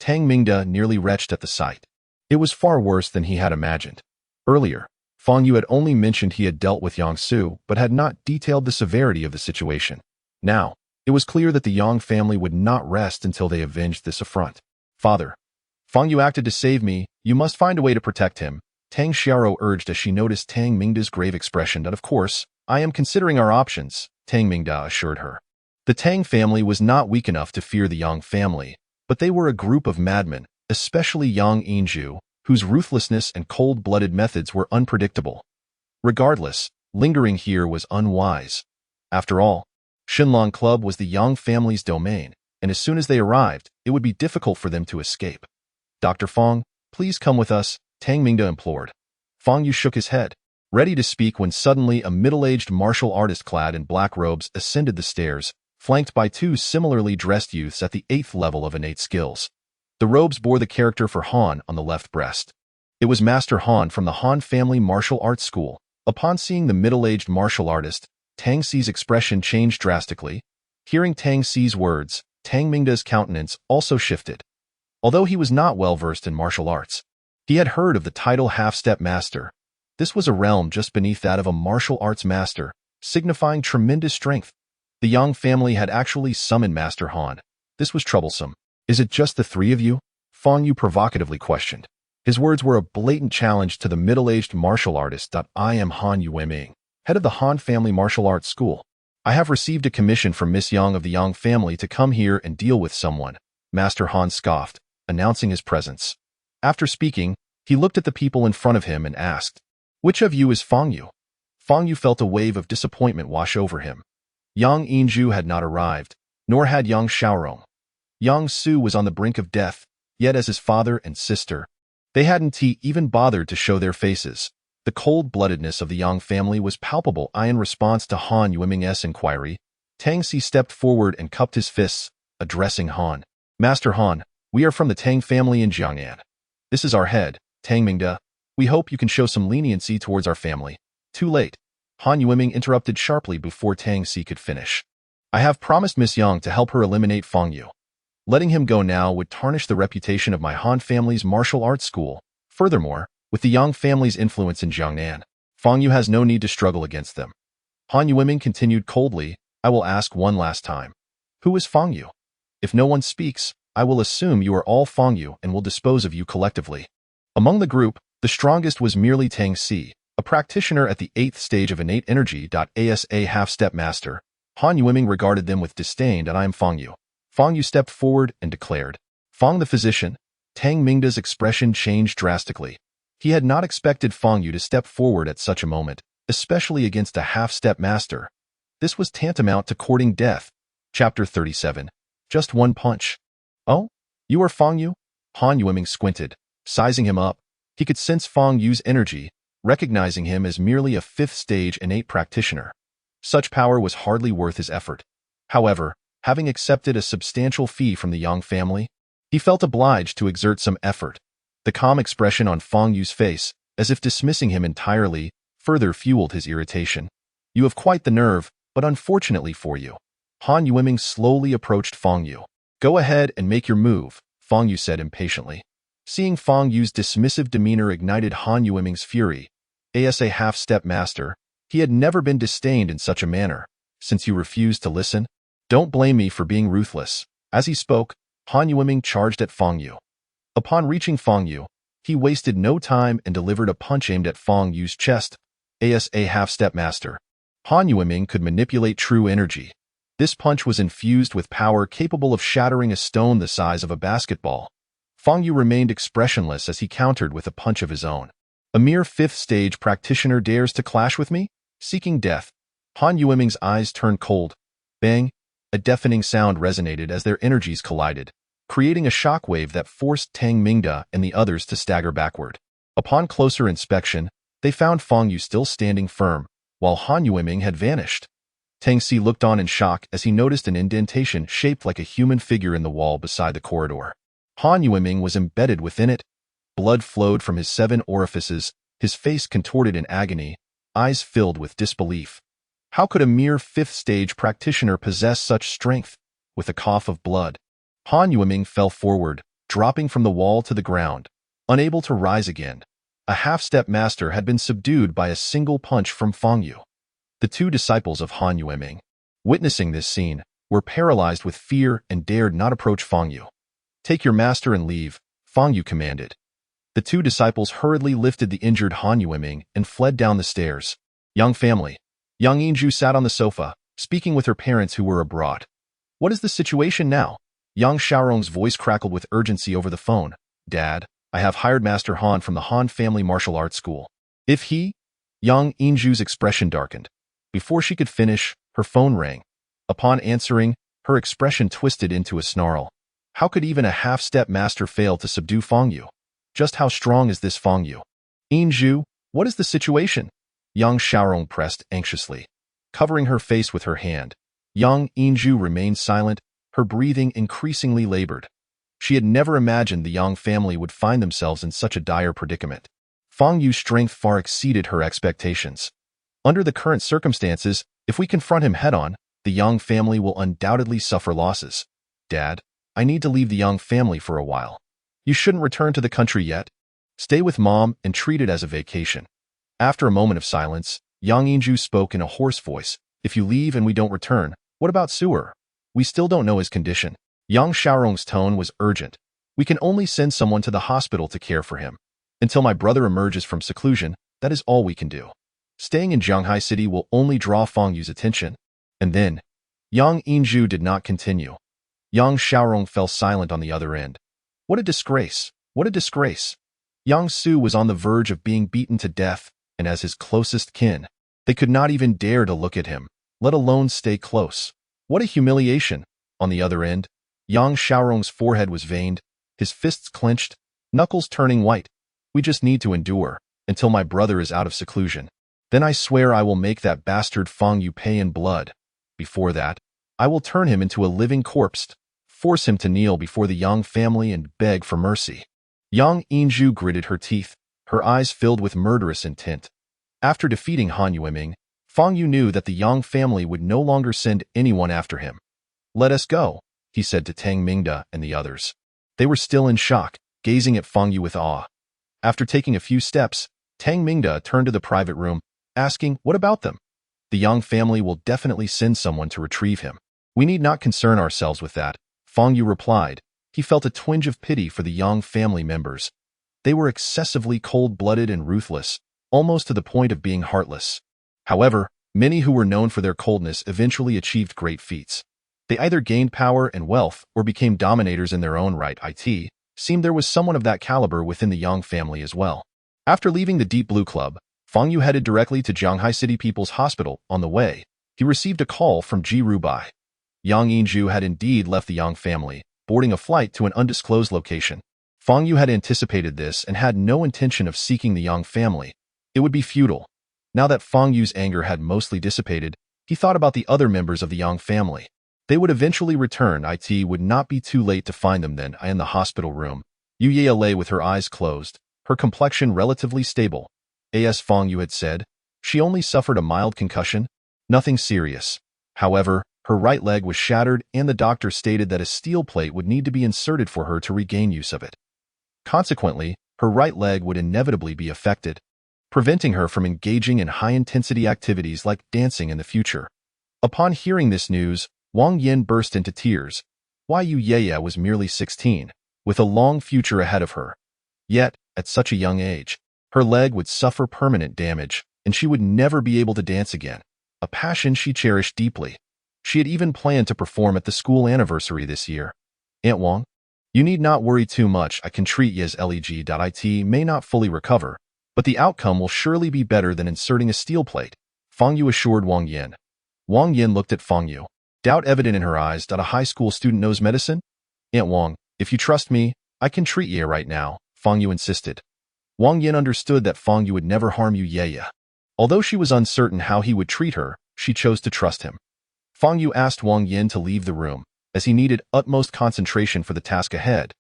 Tang Mingda nearly retched at the sight. It was far worse than he had imagined. Earlier, Fang Yu had only mentioned he had dealt with Yang Su, but had not detailed the severity of the situation. Now, it was clear that the Yang family would not rest until they avenged this affront. "Father, Fang Yu acted to save me. You must find a way to protect him," Tang Xiaoro urged as she noticed Tang Mingda's grave expression. "And of course, I am considering our options," Tang Mingda assured her. The Tang family was not weak enough to fear the Yang family, but they were a group of madmen, especially Yang Yingzhu, whose ruthlessness and cold-blooded methods were unpredictable. Regardless, lingering here was unwise. After all, Shenlong Club was the Yang family's domain, and as soon as they arrived, it would be difficult for them to escape. "Dr. Fang, please come with us," Tang Mingda implored. Fang Yu shook his head, ready to speak when suddenly a middle-aged martial artist clad in black robes ascended the stairs, flanked by two similarly dressed youths at the 8th level of innate skills. The robes bore the character for Han on the left breast. It was Master Han from the Han family martial arts school. Upon seeing the middle-aged martial artist, Tang Si's expression changed drastically. Hearing Tang Si's words, Tang Mingda's countenance also shifted. Although he was not well-versed in martial arts, he had heard of the title half-step master. This was a realm just beneath that of a martial arts master, signifying tremendous strength. The Yang family had actually summoned Master Han. This was troublesome. "Is it just the three of you?" Fang Yu provocatively questioned. His words were a blatant challenge to the middle-aged martial artist. "I am Han Yueming, head of the Han family martial arts school. I have received a commission from Miss Yang of the Yang family to come here and deal with someone," Master Han scoffed, announcing his presence. After speaking, he looked at the people in front of him and asked, "Which of you is Fang Yu?" Fang Yu felt a wave of disappointment wash over him. Yang Yingzhu had not arrived, nor had Yang Xiaorong. Yang Su was on the brink of death, yet as his father and sister, they hadn't even bothered to show their faces. The cold-bloodedness of the Yang family was palpable. In response to Han Yueming's inquiry, Tang Si stepped forward and cupped his fists, addressing Han. "Master Han, we are from the Tang family in Jiangnan. This is our head, Tang Mingda. We hope you can show some leniency towards our family." Too late. Han Yueming interrupted sharply before Tang Si could finish. "I have promised Miss Yang to help her eliminate Fang Yu. Letting him go now would tarnish the reputation of my Han family's martial arts school. Furthermore, with the Yang family's influence in Jiangnan, Fang Yu has no need to struggle against them." Han Yueming continued coldly, I will ask one last time. Who is Fang Yu? If no one speaks, I will assume you are all Fang Yu and will dispose of you collectively. Among the group, the strongest was merely Tang Si, a practitioner at the 8th stage of innate energy. As a half-step master, Han Yueming regarded them with disdain, and I am Fang Yu. Fang Yu stepped forward and declared. Fang the physician. Tang Mingda's expression changed drastically. He had not expected Fang Yu to step forward at such a moment, especially against a half-step master. This was tantamount to courting death. Chapter 37. Just one punch. Oh? You are Fang Yu? Han Yueming squinted, sizing him up. He could sense Fang Yu's energy, recognizing him as merely a 5th stage innate practitioner. Such power was hardly worth his effort. However, having accepted a substantial fee from the Yang family, he felt obliged to exert some effort. The calm expression on Fang Yu's face, as if dismissing him entirely, further fueled his irritation. You have quite the nerve, but unfortunately for you. Han Yueming slowly approached Fang Yu. Go ahead and make your move, Fang Yu said impatiently. Seeing Fang Yu's dismissive demeanor ignited Han Yueming's fury. As a half-step master, he had never been disdained in such a manner. Since you refused to listen, don't blame me for being ruthless. As he spoke, Han Yueming charged at Fang Yu. Upon reaching Fang Yu, he wasted no time and delivered a punch aimed at Fang Yu's chest. As a half-step master, Han Yueming could manipulate true energy. This punch was infused with power capable of shattering a stone the size of a basketball. Fang Yu remained expressionless as he countered with a punch of his own. A mere 5th stage practitioner dares to clash with me? Seeking death. Han Yueming's eyes turned cold. Bang! A deafening sound resonated as their energies collided, creating a shockwave that forced Tang Mingda and the others to stagger backward. Upon closer inspection, they found Fang Yu still standing firm, while Han Yueming had vanished. Tang Si looked on in shock as he noticed an indentation shaped like a human figure in the wall beside the corridor. Han Yueming was embedded within it. Blood flowed from his 7 orifices, his face contorted in agony, eyes filled with disbelief. How could a mere 5th stage practitioner possess such strength? With a cough of blood, Han Yueming fell forward, dropping from the wall to the ground, unable to rise again. A half-step master had been subdued by a single punch from Fang Yu. The 2 disciples of Han Yueming, witnessing this scene, were paralyzed with fear and dared not approach Fang Yu. Take your master and leave, Fang Yu commanded. The 2 disciples hurriedly lifted the injured Han Yueming and fled down the stairs. Young family. Young Yinju sat on the sofa, speaking with her parents who were abroad. What is the situation now? Young Xiaorong's voice crackled with urgency over the phone. Dad, I have hired Master Han from the Han family martial arts school. If he... Young Yinju's expression darkened. Before she could finish, her phone rang. Upon answering, her expression twisted into a snarl. How could even a half-step master fail to subdue Fang Yu? Just how strong is this Fang Yu? Yinju, what is the situation? Young Xiaorong pressed anxiously. Covering her face with her hand, young Yinju remained silent, her breathing increasingly labored. She had never imagined the Yang family would find themselves in such a dire predicament. Fang Yu's strength far exceeded her expectations. Under the current circumstances, if we confront him head-on, the Yang family will undoubtedly suffer losses. Dad, I need to leave the Yang family for a while. You shouldn't return to the country yet. Stay with Mom and treat it as a vacation. After a moment of silence, Yang Yinju spoke in a hoarse voice. If you leave and we don't return, what about Su'er? We still don't know his condition. Yang Xiaorong's tone was urgent. We can only send someone to the hospital to care for him. Until my brother emerges from seclusion, that is all we can do. Staying in Zhanghai City will only draw Fang Yu's attention. And then, Yang Yinju did not continue. Yang Xiaorong fell silent on the other end. What a disgrace! What a disgrace! Yang Su was on the verge of being beaten to death, and as his closest kin, they could not even dare to look at him, let alone stay close. What a humiliation! On the other end, Yang Xiaorong's forehead was veined, his fists clenched, knuckles turning white. We just need to endure, until my brother is out of seclusion. Then I swear I will make that bastard Fang Yu pay in blood. Before that, I will turn him into a living corpse, force him to kneel before the Yang family and beg for mercy. Yang Yinju gritted her teeth, her eyes filled with murderous intent. After defeating Han Yueming, Fang Yu knew that the Yang family would no longer send anyone after him. Let us go, he said to Tang Mingda and the others. They were still in shock, gazing at Fang Yu with awe. After taking a few steps, Tang Mingda turned to the private room, asking, what about them? The Yang family will definitely send someone to retrieve him. We need not concern ourselves with that, Fang Yu replied. He felt a twinge of pity for the Yang family members. They were excessively cold-blooded and ruthless, almost to the point of being heartless. However, many who were known for their coldness eventually achieved great feats. They either gained power and wealth or became dominators in their own right. It seemed there was someone of that caliber within the Yang family as well. After leaving the Deep Blue Club, Fang Yu headed directly to Shanghai City People's Hospital. On the way, he received a call from Qi Refinement. Yang Yinju had indeed left the Yang family, boarding a flight to an undisclosed location. Fang Yu had anticipated this and had no intention of seeking the Yang family. It would be futile. Now that Fang Yu's anger had mostly dissipated, he thought about the other members of the Yang family. They would eventually return. It would not be too late to find them then. In the hospital room, Yu Ye lay with her eyes closed, her complexion relatively stable. As Fang Yu had said, she only suffered a mild concussion, nothing serious. However, her right leg was shattered and the doctor stated that a steel plate would need to be inserted for her to regain use of it. Consequently, her right leg would inevitably be affected, preventing her from engaging in high-intensity activities like dancing in the future. Upon hearing this news, Wang Yin burst into tears. Yu Ye was merely 16, with a long future ahead of her. Yet, at such a young age, her leg would suffer permanent damage, and she would never be able to dance again, a passion she cherished deeply. She had even planned to perform at the school anniversary this year. Aunt Wang, you need not worry too much. I can treat Ye's leg. It may not fully recover, but the outcome will surely be better than inserting a steel plate, Fang Yu assured Wang Yin. Wang Yin looked at Fang Yu, doubt evident in her eyes. A high school student knows medicine? Aunt Wang, if you trust me, I can treat Ye right now, Fang Yu insisted. Wang Yin understood that Fang Yu would never harm Yu Ye. Although she was uncertain how he would treat her, she chose to trust him. Fang Yu asked Wang Yin to leave the room, as he needed utmost concentration for the task ahead.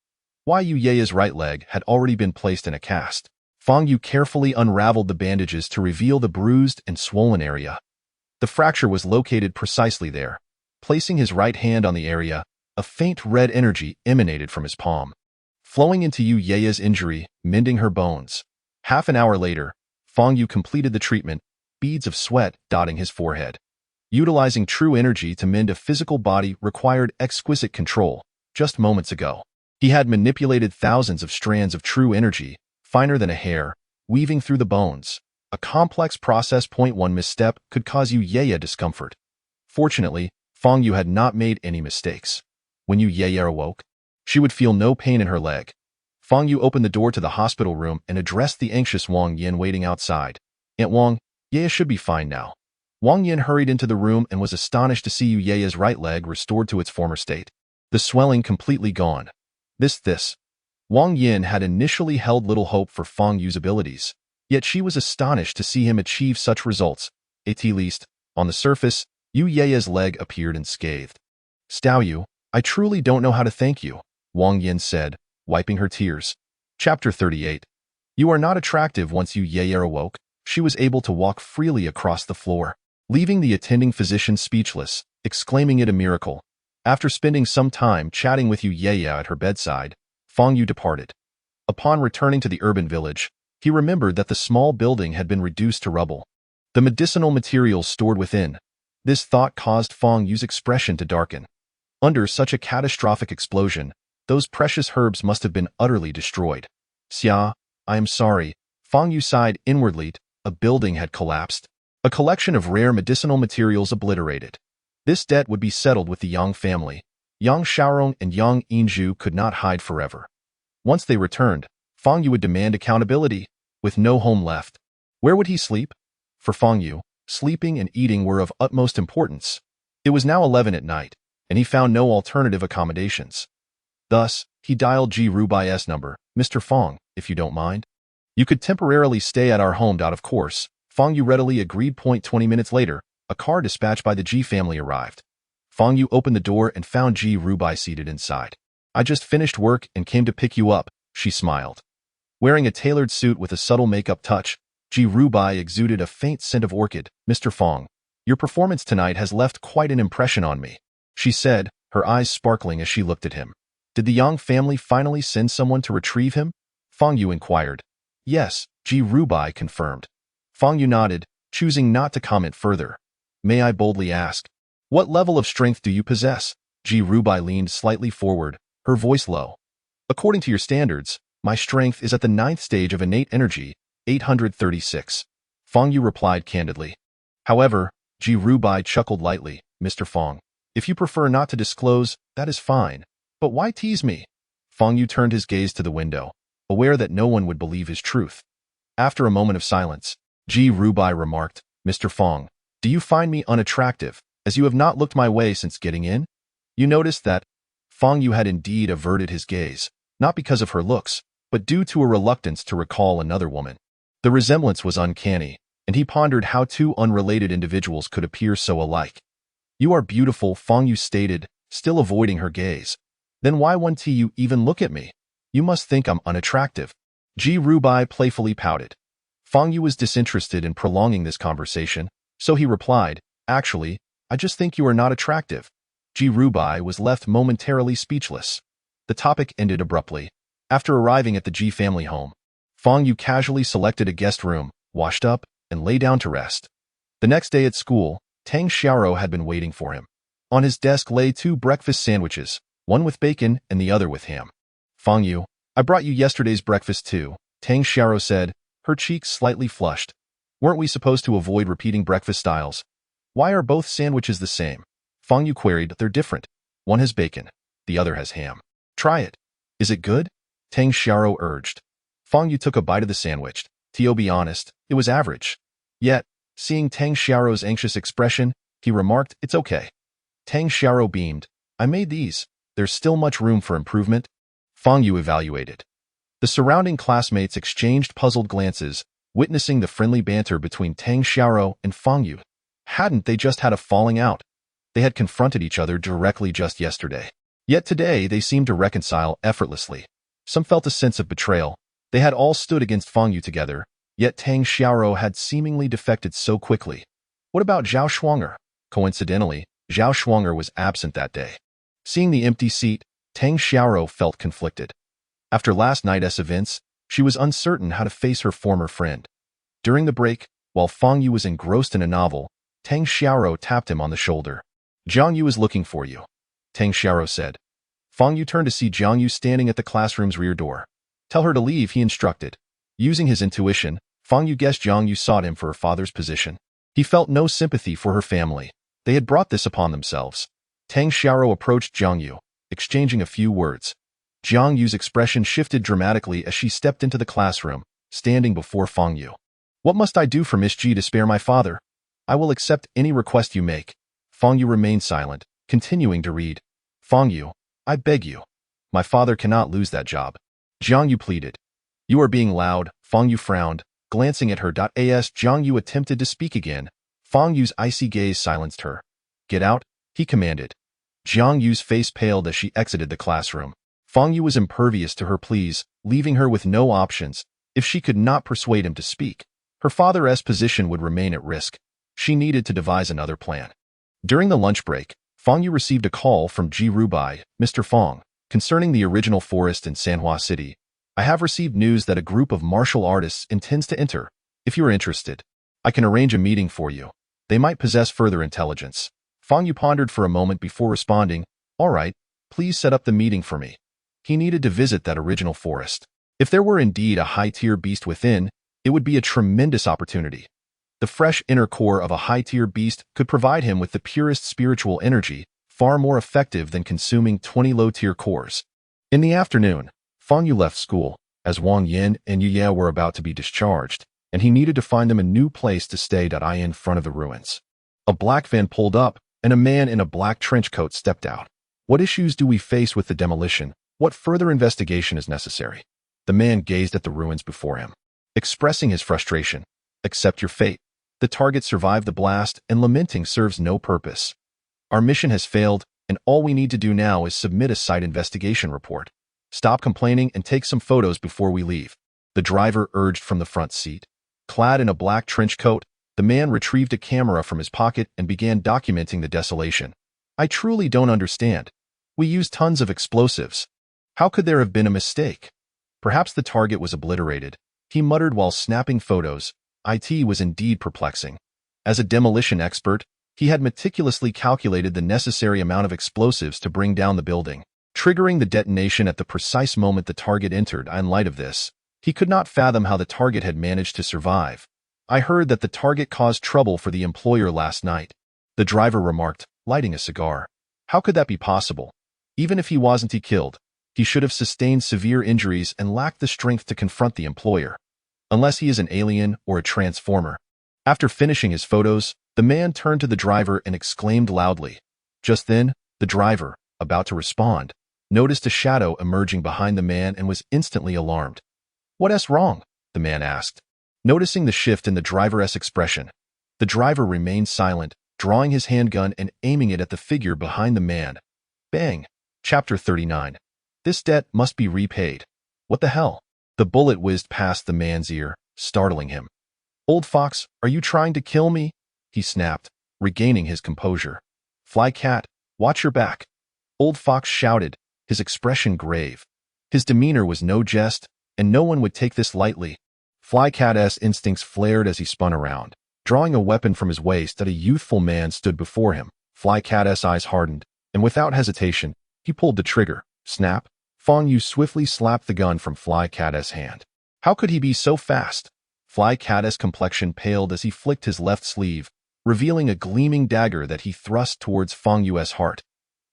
Yu Ye's right leg had already been placed in a cast. Fang Yu carefully unraveled the bandages to reveal the bruised and swollen area. The fracture was located precisely there. Placing his right hand on the area, a faint red energy emanated from his palm, flowing into Yu Ye's injury, mending her bones. Half an hour later, Fang Yu completed the treatment, beads of sweat dotting his forehead. Utilizing true energy to mend a physical body required exquisite control. Just moments ago, he had manipulated thousands of strands of true energy, finer than a hair, weaving through the bones. A complex process. One misstep could cause Yu Ye discomfort. Fortunately, Fang Yu had not made any mistakes. When Yu Ye awoke, she would feel no pain in her leg. Fang Yu opened the door to the hospital room and addressed the anxious Wang Yin waiting outside. Aunt Wang, Ye should be fine now. Wang Yin hurried into the room and was astonished to see Yu Ye's right leg restored to its former state, the swelling completely gone. This. Wang Yin had initially held little hope for Fang Yu's abilities, yet she was astonished to see him achieve such results. At least, on the surface, Yu Ye's leg appeared unscathed. Stao Yu, I truly don't know how to thank you, Wang Yin said, wiping her tears. Chapter 38. You are not attractive. Once Yu Ye awoke, she was able to walk freely across the floor, leaving the attending physician speechless, exclaiming it a miracle. After spending some time chatting with Yu Ye at her bedside, Fang Yu departed. Upon returning to the urban village, he remembered that the small building had been reduced to rubble, the medicinal materials stored within. This thought caused Fang Yu's expression to darken. Under such a catastrophic explosion, those precious herbs must have been utterly destroyed. Xia, I am sorry, Fang Yu sighed inwardly. A building had collapsed, a collection of rare medicinal materials obliterated. This debt would be settled with the Yang family. Yang Xiaorong and Yang Yinju could not hide forever. Once they returned, Fang Yu would demand accountability. With no home left, where would he sleep? For Fang Yu, sleeping and eating were of utmost importance. It was now 11 at night, and he found no alternative accommodations. Thus, he dialed Qi Refinement's number. Mr. Fang, if you don't mind, you could temporarily stay at our home. Of course, Fang Yu readily agreed. 20 minutes later, a car dispatched by the Qi family arrived. Fang Yu opened the door and found Qi Refinement seated inside. I just finished work and came to pick you up, she smiled. Wearing a tailored suit with a subtle makeup touch, Qi Refinement exuded a faint scent of orchid. Mr. Fang, your performance tonight has left quite an impression on me, she said, her eyes sparkling as she looked at him. Did the Yang family finally send someone to retrieve him? Fang Yu inquired. Yes, Qi Refinement confirmed. Fang Yu nodded, choosing not to comment further. May I boldly ask, what level of strength do you possess? Qi Rubai leaned slightly forward, her voice low. According to your standards, my strength is at the 9th stage of innate energy, 836. Fang Yu replied candidly. However, Qi Rubai chuckled lightly. Mr. Fang, if you prefer not to disclose, that is fine. But why tease me? Fang Yu turned his gaze to the window, aware that no one would believe his truth. After a moment of silence, Qi Rubai remarked, Mr. Fang, do you find me unattractive, as you have not looked my way since getting in? You noticed that Fang Yu had indeed averted his gaze, not because of her looks, but due to a reluctance to recall another woman. The resemblance was uncanny, and he pondered how two unrelated individuals could appear so alike. You are beautiful, Fang Yu stated, still avoiding her gaze. Then why won't you even look at me? You must think I'm unattractive. Qi Rubai playfully pouted. Fang Yu was disinterested in prolonging this conversation, so he replied, actually, I just think you are not attractive. Qi Rubai was left momentarily speechless. The topic ended abruptly. After arriving at the Qi family home, Fang Yu casually selected a guest room, washed up, and lay down to rest. The next day at school, Tang Xiaoro had been waiting for him. On his desk lay 2 breakfast sandwiches, one with bacon and the other with ham. Fang Yu, I brought you yesterday's breakfast too, Tang Xiaoro said, her cheeks slightly flushed. Weren't we supposed to avoid repeating breakfast styles? Why are both sandwiches the same? Fang Yu queried. They're different. One has bacon, the other has ham. Try it. Is it good? Tang Xiaoro urged. Fang Yu took a bite of the sandwich. To be honest, it was average. Yet, seeing Tang Xiaoro's anxious expression, he remarked, it's okay. Tang Xiaoro beamed. I made these. There's still much room for improvement. Fang Yu evaluated. The surrounding classmates exchanged puzzled glances, witnessing the friendly banter between Tang Xiaoro and Fang Yu. Hadn't they just had a falling out? They had confronted each other directly just yesterday. Yet today they seemed to reconcile effortlessly. Some felt a sense of betrayal. They had all stood against Fang Yu together, yet Tang Xiaoro had seemingly defected so quickly. What about Zhao Shuanger? Coincidentally, Zhao Shuanger was absent that day. Seeing the empty seat, Tang Xiaoro felt conflicted. After last night's events, she was uncertain how to face her former friend. During the break, while Fang Yu was engrossed in a novel, Tang Xiaoro tapped him on the shoulder. Jiang Yu is looking for you, Tang Xiaoro said. Fang Yu turned to see Jiang Yu standing at the classroom's rear door. Tell her to leave, he instructed. Using his intuition, Fang Yu guessed Jiang Yu sought him for her father's position. He felt no sympathy for her family. They had brought this upon themselves. Tang Xiaoro approached Jiang Yu, exchanging a few words. Jiang Yu's expression shifted dramatically as she stepped into the classroom, standing before Fang Yu. What must I do for Miss Ji to spare my father? I will accept any request you make. Fang Yu remained silent, continuing to read. Fang Yu, I beg you. My father cannot lose that job. Jiang Yu pleaded. You are being loud, Fang Yu frowned, glancing at her. As Jiang Yu attempted to speak again, Fang Yu's icy gaze silenced her. Get out, he commanded. Jiang Yu's face paled as she exited the classroom. Fang Yu was impervious to her pleas, leaving her with no options. If she could not persuade him to speak, her father's position would remain at risk. She needed to devise another plan. During the lunch break, Fang Yu received a call from Qi Rubai. Mr. Fang, concerning the original forest in Sanhua City, I have received news that a group of martial artists intends to enter. If you are interested, I can arrange a meeting for you. They might possess further intelligence. Fang Yu pondered for a moment before responding, all right, please set up the meeting for me. He needed to visit that original forest. If there were indeed a high-tier beast within, it would be a tremendous opportunity. The fresh inner core of a high-tier beast could provide him with the purest spiritual energy, far more effective than consuming 20 low-tier cores. In the afternoon, Fang Yu left school, as Wang Yin and Yu Ye were about to be discharged, and he needed to find them a new place to stay. In front of the ruins. A black van pulled up, and a man in a black trench coat stepped out. What issues do we face with the demolition? What further investigation is necessary? The man gazed at the ruins before him, expressing his frustration. Accept your fate. The target survived the blast, and lamenting serves no purpose. Our mission has failed, and all we need to do now is submit a site investigation report. Stop complaining and take some photos before we leave, the driver urged from the front seat. Clad in a black trench coat, the man retrieved a camera from his pocket and began documenting the desolation. I truly don't understand. We used tons of explosives. How could there have been a mistake? Perhaps the target was obliterated, he muttered while snapping photos. IT was indeed perplexing. As a demolition expert, He had meticulously calculated the necessary amount of explosives to bring down the building, triggering the detonation at the precise moment the target entered. In light of this, he could not fathom how the target had managed to survive. I heard that the target caused trouble for the employer last night, the driver remarked, lighting a cigar. How could that be possible? Even if he wasn't killed, he should have sustained severe injuries and lacked the strength to confront the employer. Unless he is an alien or a transformer. After finishing his photos, the man turned to the driver and exclaimed loudly. Just then, the driver, about to respond, noticed a shadow emerging behind the man and was instantly alarmed. "What's wrong?" the man asked. Noticing the shift in the driver's expression, the driver remained silent, drawing his handgun and aiming it at the figure behind the man. Bang! Chapter 39. This debt must be repaid. What the hell? The bullet whizzed past the man's ear, startling him. "Old fox, are you trying to kill me?" he snapped, regaining his composure. "Fly cat, watch your back." Old fox shouted, his expression grave. His demeanor was no jest, and no one would take this lightly. Fly cat's instincts flared as he spun around, drawing a weapon from his waist. That a youthful man stood before him. Fly cat's eyes hardened, and without hesitation, he pulled the trigger. Snap! Fang Yu swiftly slapped the gun from Fly cat's hand. How could he be so fast? Fly cat's complexion paled as he flicked his left sleeve, revealing a gleaming dagger that he thrust towards Fang Yu's heart.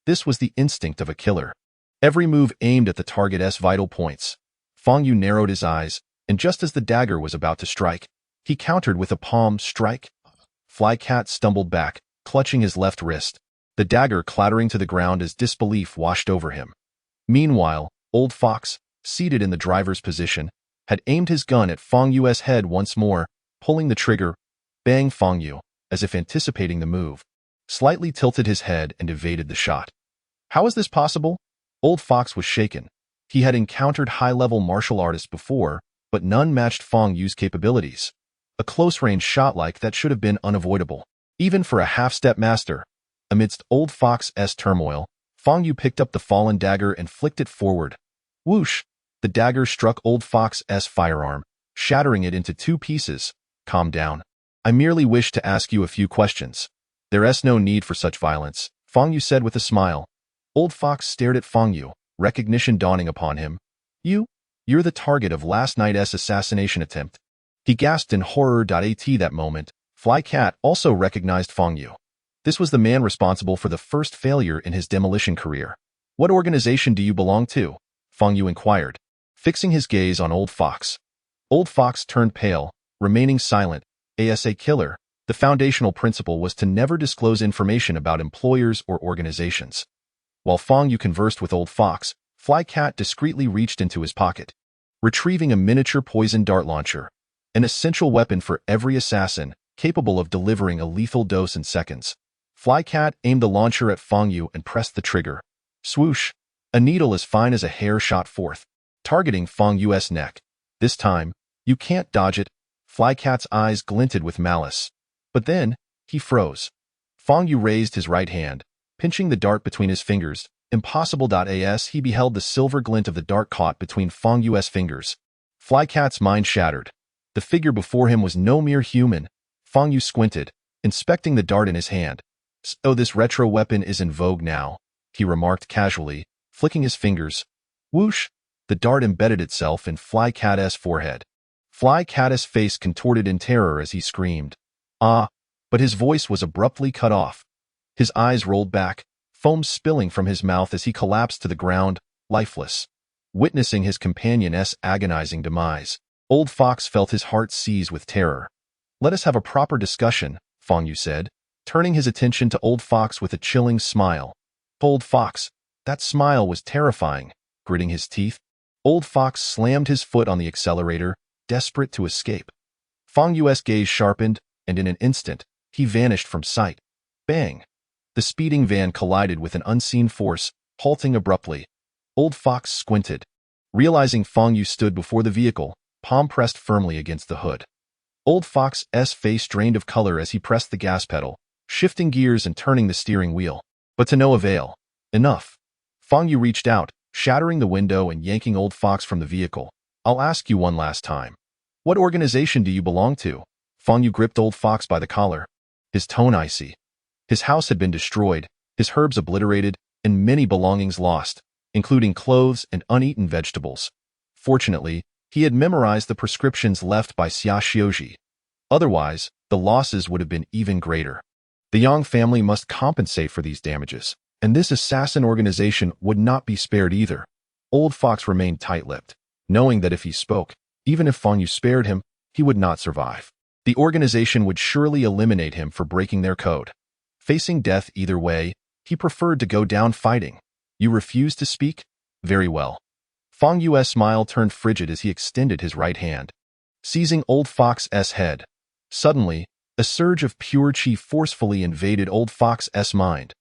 This was the instinct of a killer. Every move aimed at the target's vital points. Fang Yu narrowed his eyes, and just as the dagger was about to strike, he countered with a palm strike. Fly cat stumbled back, clutching his left wrist, the dagger clattering to the ground as disbelief washed over him. Meanwhile, Old Fox, seated in the driver's position, had aimed his gun at Fang Yu's head once more, pulling the trigger. Bang! Fang Yu, as if anticipating the move, slightly tilted his head and evaded the shot. How is this possible? Old Fox was shaken. He had encountered high-level martial artists before, but none matched Fang Yu's capabilities. A close-range shot like that should have been unavoidable, even for a half-step master. Amidst Old Fox's turmoil, Fang Yu picked up the fallen dagger and flicked it forward. Whoosh! The dagger struck Old Fox's firearm, shattering it into two pieces. Calm down. I merely wish to ask you a few questions. There's no need for such violence, Fang Yu said with a smile. Old Fox stared at Fang Yu, recognition dawning upon him. You're the target of last night's assassination attempt. He gasped in horror. At that moment, Fly Cat also recognized Fang Yu. This was the man responsible for the first failure in his demolition career. What organization do you belong to? Fang Yu inquired, fixing his gaze on Old Fox. Old Fox turned pale, remaining silent. As a killer, the foundational principle was to never disclose information about employers or organizations. While Fang Yu conversed with Old Fox, Fly Cat discreetly reached into his pocket, retrieving a miniature poison dart launcher, an essential weapon for every assassin, capable of delivering a lethal dose in seconds. Fly Cat aimed the launcher at Fang Yu and pressed the trigger. Swoosh! A needle as fine as a hair shot forth, targeting Fang Yu's neck. This time, you can't dodge it. Fly Cat's eyes glinted with malice. But then, he froze. Fang Yu raised his right hand, pinching the dart between his fingers. Impossible. As he beheld the silver glint of the dart caught between Fang Yu's fingers, Fly Cat's mind shattered. The figure before him was no mere human. Fang Yu squinted, inspecting the dart in his hand. So this retro weapon is in vogue now, he remarked casually, flicking his fingers. Whoosh! The dart embedded itself in Fly Cat's forehead. Fly Cat's face contorted in terror as he screamed. Ah! But his voice was abruptly cut off. His eyes rolled back, foam spilling from his mouth as he collapsed to the ground, lifeless. Witnessing his companion's agonizing demise, Old Fox felt his heart seize with terror. Let us have a proper discussion, Fang Yu said, turning his attention to Old Fox with a chilling smile. Old Fox, that smile was terrifying, gritting his teeth. Old Fox slammed his foot on the accelerator, desperate to escape. Fang Yu's gaze sharpened, and in an instant, he vanished from sight. Bang! The speeding van collided with an unseen force, halting abruptly. Old Fox squinted. Realizing Fang Yu stood before the vehicle, palm pressed firmly against the hood. Old Fox's face drained of color as he pressed the gas pedal, shifting gears and turning the steering wheel. But to no avail. Enough. Fang Yu reached out, shattering the window and yanking Old Fox from the vehicle. I'll ask you one last time. What organization do you belong to? Fang Yu gripped Old Fox by the collar, his tone icy. His house had been destroyed, his herbs obliterated, and many belongings lost, including clothes and uneaten vegetables. Fortunately, he had memorized the prescriptions left by Xia Xiuji. Otherwise, the losses would have been even greater. The Yang family must compensate for these damages, and this assassin organization would not be spared either. Old Fox remained tight-lipped, knowing that if he spoke, even if Fang Yu spared him, he would not survive. The organization would surely eliminate him for breaking their code. Facing death either way, he preferred to go down fighting. You refuse to speak? Very well. Fang Yu's smile turned frigid as he extended his right hand, seizing Old Fox's head. Suddenly, a surge of pure qi forcefully invaded Old Fox's mind.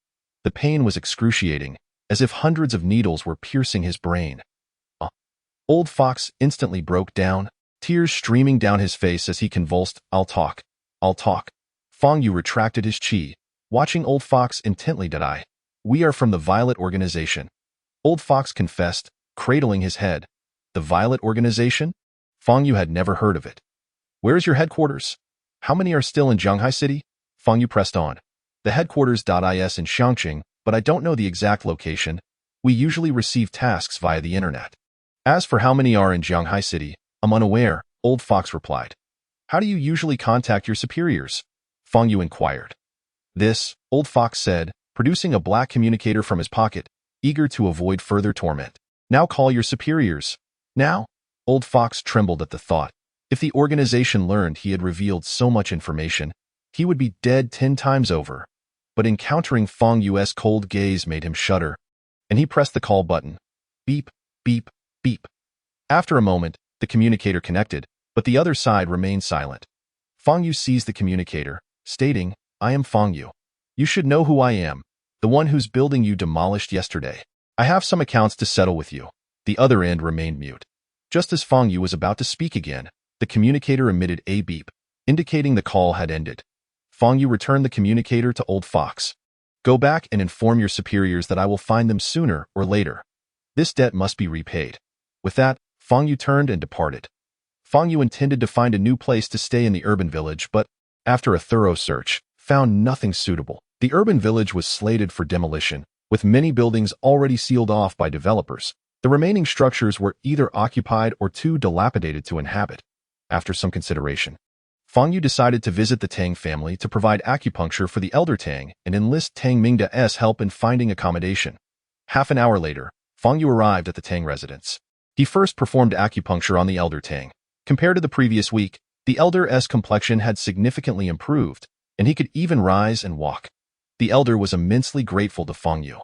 The pain was excruciating, as if hundreds of needles were piercing his brain. Old Fox instantly broke down, tears streaming down his face as he convulsed. I'll talk. I'll talk. Fang Yu retracted his qi, watching Old Fox intently. We are from the Violet Organization. Old Fox confessed, cradling his head. The Violet Organization? Fang Yu had never heard of it. Where is your headquarters? How many are still in Zhanghai City? Fang Yu pressed on. The headquarters is in Shangqing, but I don't know the exact location. We usually receive tasks via the internet. As for how many are in Zhanghai City, I'm unaware, Old Fox replied. How do you usually contact your superiors? Fang Yu inquired. This, Old Fox said, producing a black communicator from his pocket, eager to avoid further torment. Now call your superiors. Now? Old Fox trembled at the thought. If the organization learned he had revealed so much information, he would be dead 10 times over. But encountering Fang Yu's cold gaze made him shudder, and he pressed the call button. Beep, beep, beep. After a moment, the communicator connected, but the other side remained silent. Fang Yu seized the communicator, stating, I am Fang Yu. You should know who I am, the one whose building you demolished yesterday. I have some accounts to settle with you. The other end remained mute. Just as Fang Yu was about to speak again, the communicator emitted a beep, indicating the call had ended. Fang Yu returned the communicator to Old Fox. Go back and inform your superiors that I will find them sooner or later. This debt must be repaid. With that, Fang Yu turned and departed. Fang Yu intended to find a new place to stay in the urban village, but, after a thorough search, found nothing suitable. The urban village was slated for demolition, with many buildings already sealed off by developers. The remaining structures were either occupied or too dilapidated to inhabit. After some consideration, Fang Yu decided to visit the Tang family to provide acupuncture for the elder Tang and enlist Tang Mingda's help in finding accommodation. Half an hour later, Fang Yu arrived at the Tang residence. He first performed acupuncture on the elder Tang. Compared to the previous week, the elder's complexion had significantly improved, and he could even rise and walk. The elder was immensely grateful to Fang Yu.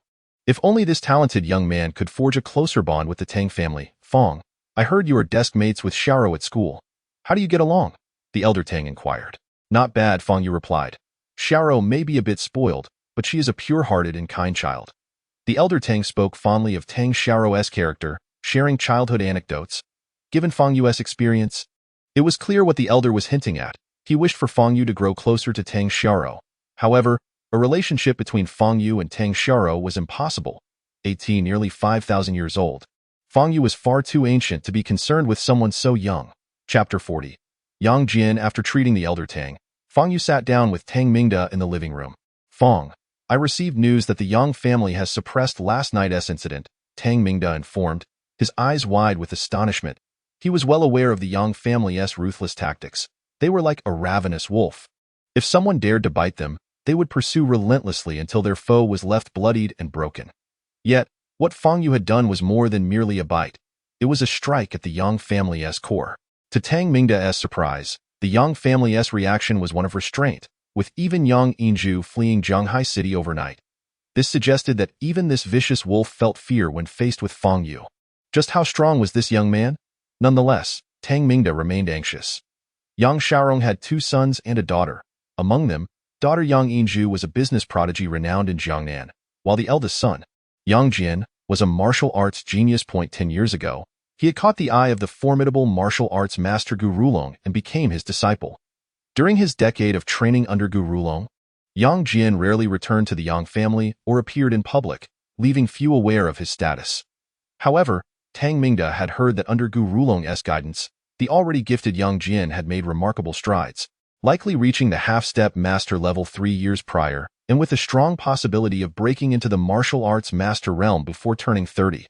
If only this talented young man could forge a closer bond with the Tang family. Fang, I heard you are desk mates with Xiao at school. How do you get along? The elder Tang inquired. Not bad, Fang Yu replied. Xiao may be a bit spoiled, but she is a pure-hearted and kind child. The elder Tang spoke fondly of Tang Xiao's character, sharing childhood anecdotes. Given Fang Yu's experience, it was clear what the elder was hinting at. He wished for Fang Yu to grow closer to Tang Xiao. However, a relationship between Fang Yu and Tang Xiao was impossible. 18, nearly 5,000 years old. Fang Yu was far too ancient to be concerned with someone so young. Chapter 40. Yang Jian. After treating the elder Tang, Fang Yu sat down with Tang Mingda in the living room. Fang, I received news that the Yang family has suppressed last night's incident, Tang Mingda informed, his eyes wide with astonishment. He was well aware of the Yang family's ruthless tactics. They were like a ravenous wolf. If someone dared to bite them, they would pursue relentlessly until their foe was left bloodied and broken. Yet, what Fang Yu had done was more than merely a bite. It was a strike at the Yang family's core. To Tang Mingda's surprise, the Yang family's reaction was one of restraint, with even Yang Yinju fleeing Zhanghai City overnight. This suggested that even this vicious wolf felt fear when faced with Fang Yu. Just how strong was this young man? Nonetheless, Tang Mingda remained anxious. Yang Xiaorong had 2 sons and a daughter. Among them, daughter Yang Yinju was a business prodigy renowned in Jiangnan, while the eldest son, Yang Jian, was a martial arts genius. 10 years ago, he had caught the eye of the formidable martial arts master Gu Rulong and became his disciple. During his decade of training under Gu Rulong, Yang Jian rarely returned to the Yang family or appeared in public, leaving few aware of his status. However, Tang Mingda had heard that under Gu Rulong's guidance, the already gifted Yang Jian had made remarkable strides. likely reaching the half-step master level 3 years prior, and with a strong possibility of breaking into the martial arts master realm before turning 30.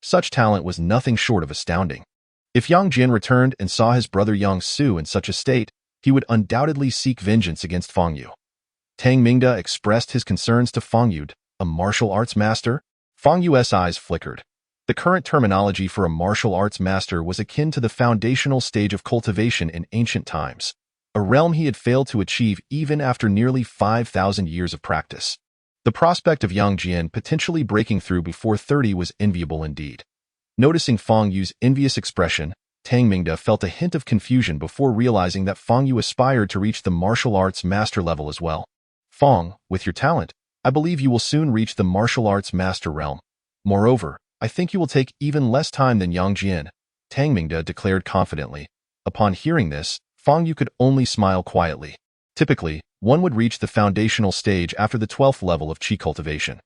Such talent was nothing short of astounding. If Yang Jin returned and saw his brother Yang Su in such a state, he would undoubtedly seek vengeance against Fang Yu. Tang Mingda expressed his concerns to Fang Yu. A martial arts master? Fang Yu's eyes flickered. The current terminology for a martial arts master was akin to the foundational stage of cultivation in ancient times, a realm he had failed to achieve even after nearly 5,000 years of practice. The prospect of Yang Jian potentially breaking through before 30 was enviable indeed. Noticing Fang Yu's envious expression, Tang Mingda felt a hint of confusion before realizing that Fang Yu aspired to reach the martial arts master level as well. Fang, with your talent, I believe you will soon reach the martial arts master realm. Moreover, I think you will take even less time than Yang Jian, Tang Mingda declared confidently. Upon hearing this, Fang Yu could only smile quietly. Typically, one would reach the foundational stage after the 12th level of Qi cultivation.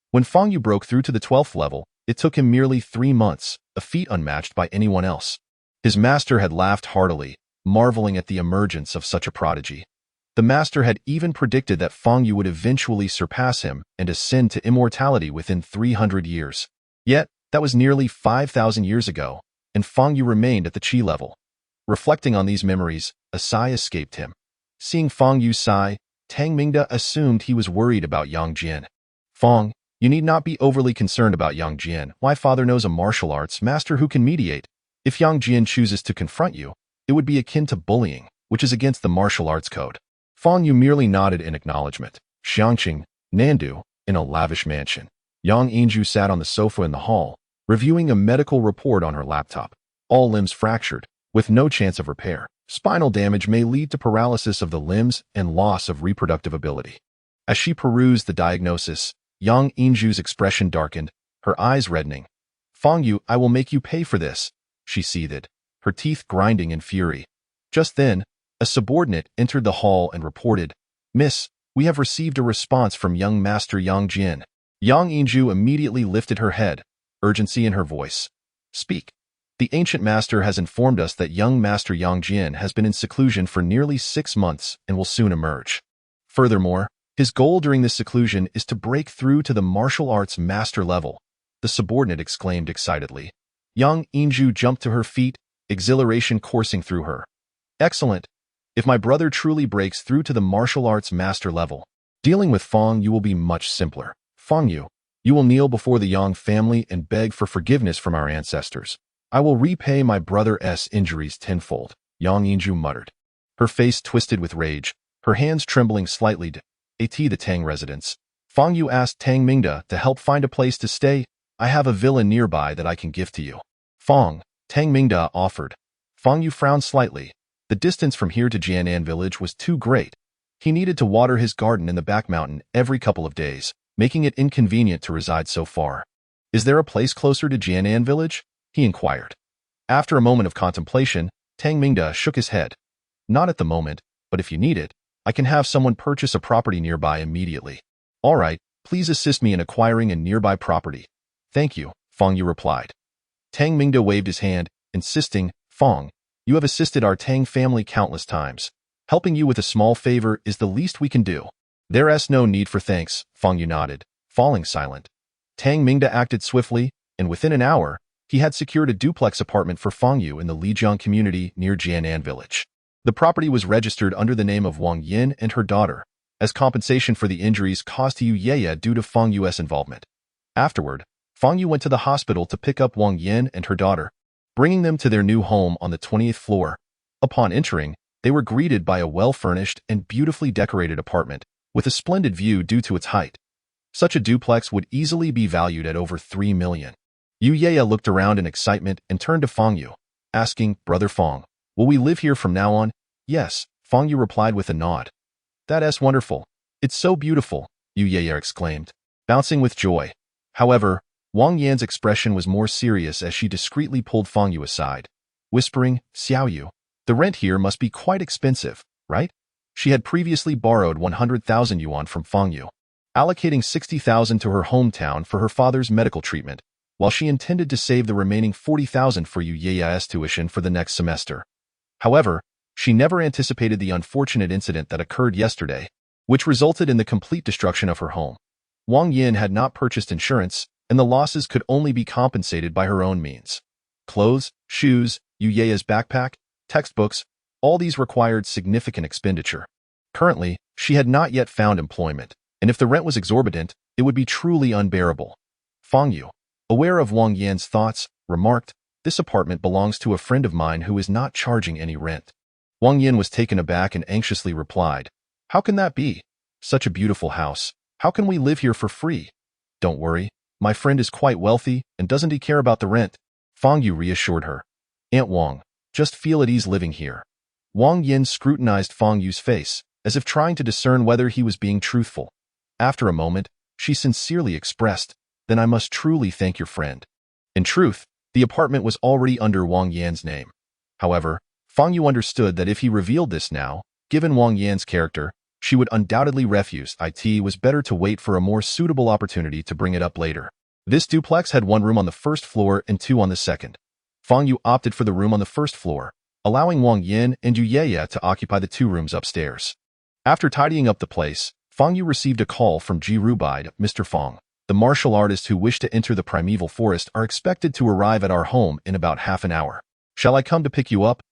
When Fang Yu broke through to the 12th level, it took him merely 3 months, a feat unmatched by anyone else. His master had laughed heartily, marveling at the emergence of such a prodigy. The master had even predicted that Fang Yu would eventually surpass him and ascend to immortality within 300 years. Yet, that was nearly 5,000 years ago, and Fang Yu remained at the Qi level. Reflecting on these memories, a sigh escaped him. Seeing Fang Yu sigh, Tang Mingda assumed he was worried about Yang Jian. Fang, you need not be overly concerned about Yang Jian. My father knows a martial arts master who can mediate. If Yang Jian chooses to confront you, it would be akin to bullying, which is against the martial arts code. Fang Yu merely nodded in acknowledgement. Xiangqing, Nandu, in a lavish mansion. Yang Yingju sat on the sofa in the hall, reviewing a medical report on her laptop. All limbs fractured, with no chance of repair. Spinal damage may lead to paralysis of the limbs and loss of reproductive ability. As she perused the diagnosis, Yang Yingju's expression darkened, her eyes reddening. Fang Yu, I will make you pay for this, she seethed, her teeth grinding in fury. Just then, a subordinate entered the hall and reported, Miss, we have received a response from young Master Yang Jian. Yang Yingju immediately lifted her head, urgency in her voice. Speak. The ancient master has informed us that young Master Yang Jian has been in seclusion for nearly 6 months and will soon emerge. Furthermore, his goal during this seclusion is to break through to the martial arts master level, the subordinate exclaimed excitedly. Yang Yingju jumped to her feet, exhilaration coursing through her. Excellent. If my brother truly breaks through to the martial arts master level, dealing with Fang Yu will be much simpler. Fang Yu, you will kneel before the Yang family and beg for forgiveness from our ancestors. I will repay my brother's injuries tenfold, Yang Yingju muttered. Her face twisted with rage, her hands trembling slightly. At the Tang residence, Fang Yu asked Tang Mingda to help find a place to stay. I have a villa nearby that I can give to you. Tang Mingda offered. Fang Yu frowned slightly. The distance from here to Jianan village was too great. He needed to water his garden in the back mountain every couple of days, making it inconvenient to reside so far. Is there a place closer to Jianan village? He inquired. After a moment of contemplation, Tang Mingda shook his head. Not at the moment, but if you need it, I can have someone purchase a property nearby immediately. All right, please assist me in acquiring a nearby property. Thank you, Fang Yu replied. Tang Mingda waved his hand, insisting, Fang, you have assisted our Tang family countless times. Helping you with a small favor is the least we can do. There's no need for thanks, Fang Yu nodded, falling silent. Tang Mingda acted swiftly, and within an hour, he had secured a duplex apartment for Fang Yu in the Lijiang community near Jianan village. The property was registered under the name of Wang Yin and her daughter, as compensation for the injuries caused to Yu Yeye due to Fang Yu's involvement. Afterward, Fang Yu went to the hospital to pick up Wang Yin and her daughter, bringing them to their new home on the 20th floor. Upon entering, they were greeted by a well-furnished and beautifully decorated apartment, with a splendid view due to its height. Such a duplex would easily be valued at over 3 million. Yu Yeye looked around in excitement and turned to Fang Yu, asking, Brother Fang, will we live here from now on? Yes, Fang Yu replied with a nod. That's wonderful. It's so beautiful, Yu Yeye exclaimed, bouncing with joy. However, Wang Yan's expression was more serious as she discreetly pulled Fang Yu aside, whispering, Xiao Yu, the rent here must be quite expensive, right? She had previously borrowed 100,000 yuan from Fang Yu, allocating 60,000 to her hometown for her father's medical treatment, while she intended to save the remaining 40,000 for Yu Yeye's tuition for the next semester. However, She never anticipated the unfortunate incident that occurred yesterday, which resulted in the complete destruction of her home. Wang Yin had not purchased insurance, and the losses could only be compensated by her own means. Clothes, shoes, Yuye's backpack, textbooks, all these required significant expenditure. Currently, she had not yet found employment, and if the rent was exorbitant, it would be truly unbearable. Fang Yu, aware of Wang Yan's thoughts, remarked, "This apartment belongs to a friend of mine who is not charging any rent." Wang Yin was taken aback and anxiously replied, "How can that be? Such a beautiful house. How can we live here for free?" "Don't worry, my friend is quite wealthy, and doesn't he care about the rent?" Fang Yu reassured her. "Aunt Wang, just feel at ease living here." Wang Yin scrutinized Fang Yu's face, as if trying to discern whether he was being truthful. After a moment, she sincerely expressed, "Then I must truly thank your friend." In truth, the apartment was already under Wang Yan's name. However, Fang Yu understood that if he revealed this now, given Wang Yan's character, she would undoubtedly refuse. It was better to wait for a more suitable opportunity to bring it up later. This duplex had one room on the first floor and two on the second. Fang Yu opted for the room on the first floor, allowing Wang Yin and Yuye to occupy the two rooms upstairs. After tidying up the place, Fang Yu received a call from Qi Refinement. "Mr. Fang, the martial artists who wish to enter the primeval forest are expected to arrive at our home in about half an hour. Shall I come to pick you up?"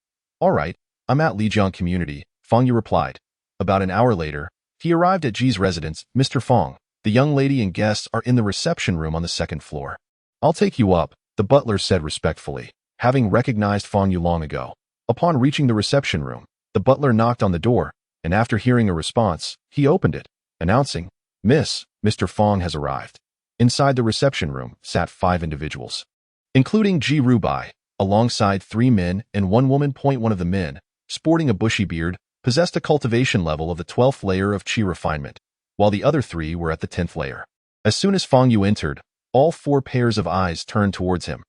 "All right, I'm at Lijiang Community," Fang Yu replied. About an hour later, he arrived at Ji's residence. "Mr. Fang, the young lady and guests are in the reception room on the second floor." "I'll take you up," the butler said respectfully, having recognized Fang Yu long ago. Upon reaching the reception room, the butler knocked on the door, and after hearing a response, he opened it, announcing, "Mr. Fang has arrived." Inside the reception room sat 5 individuals, including Qi Refinement, alongside 3 men and 1 woman. One of the men, sporting a bushy beard, possessed a cultivation level of the 12th layer of Qi Refinement, while the other 3 were at the 10th layer. As soon as Fang Yu entered, all 4 pairs of eyes turned towards him.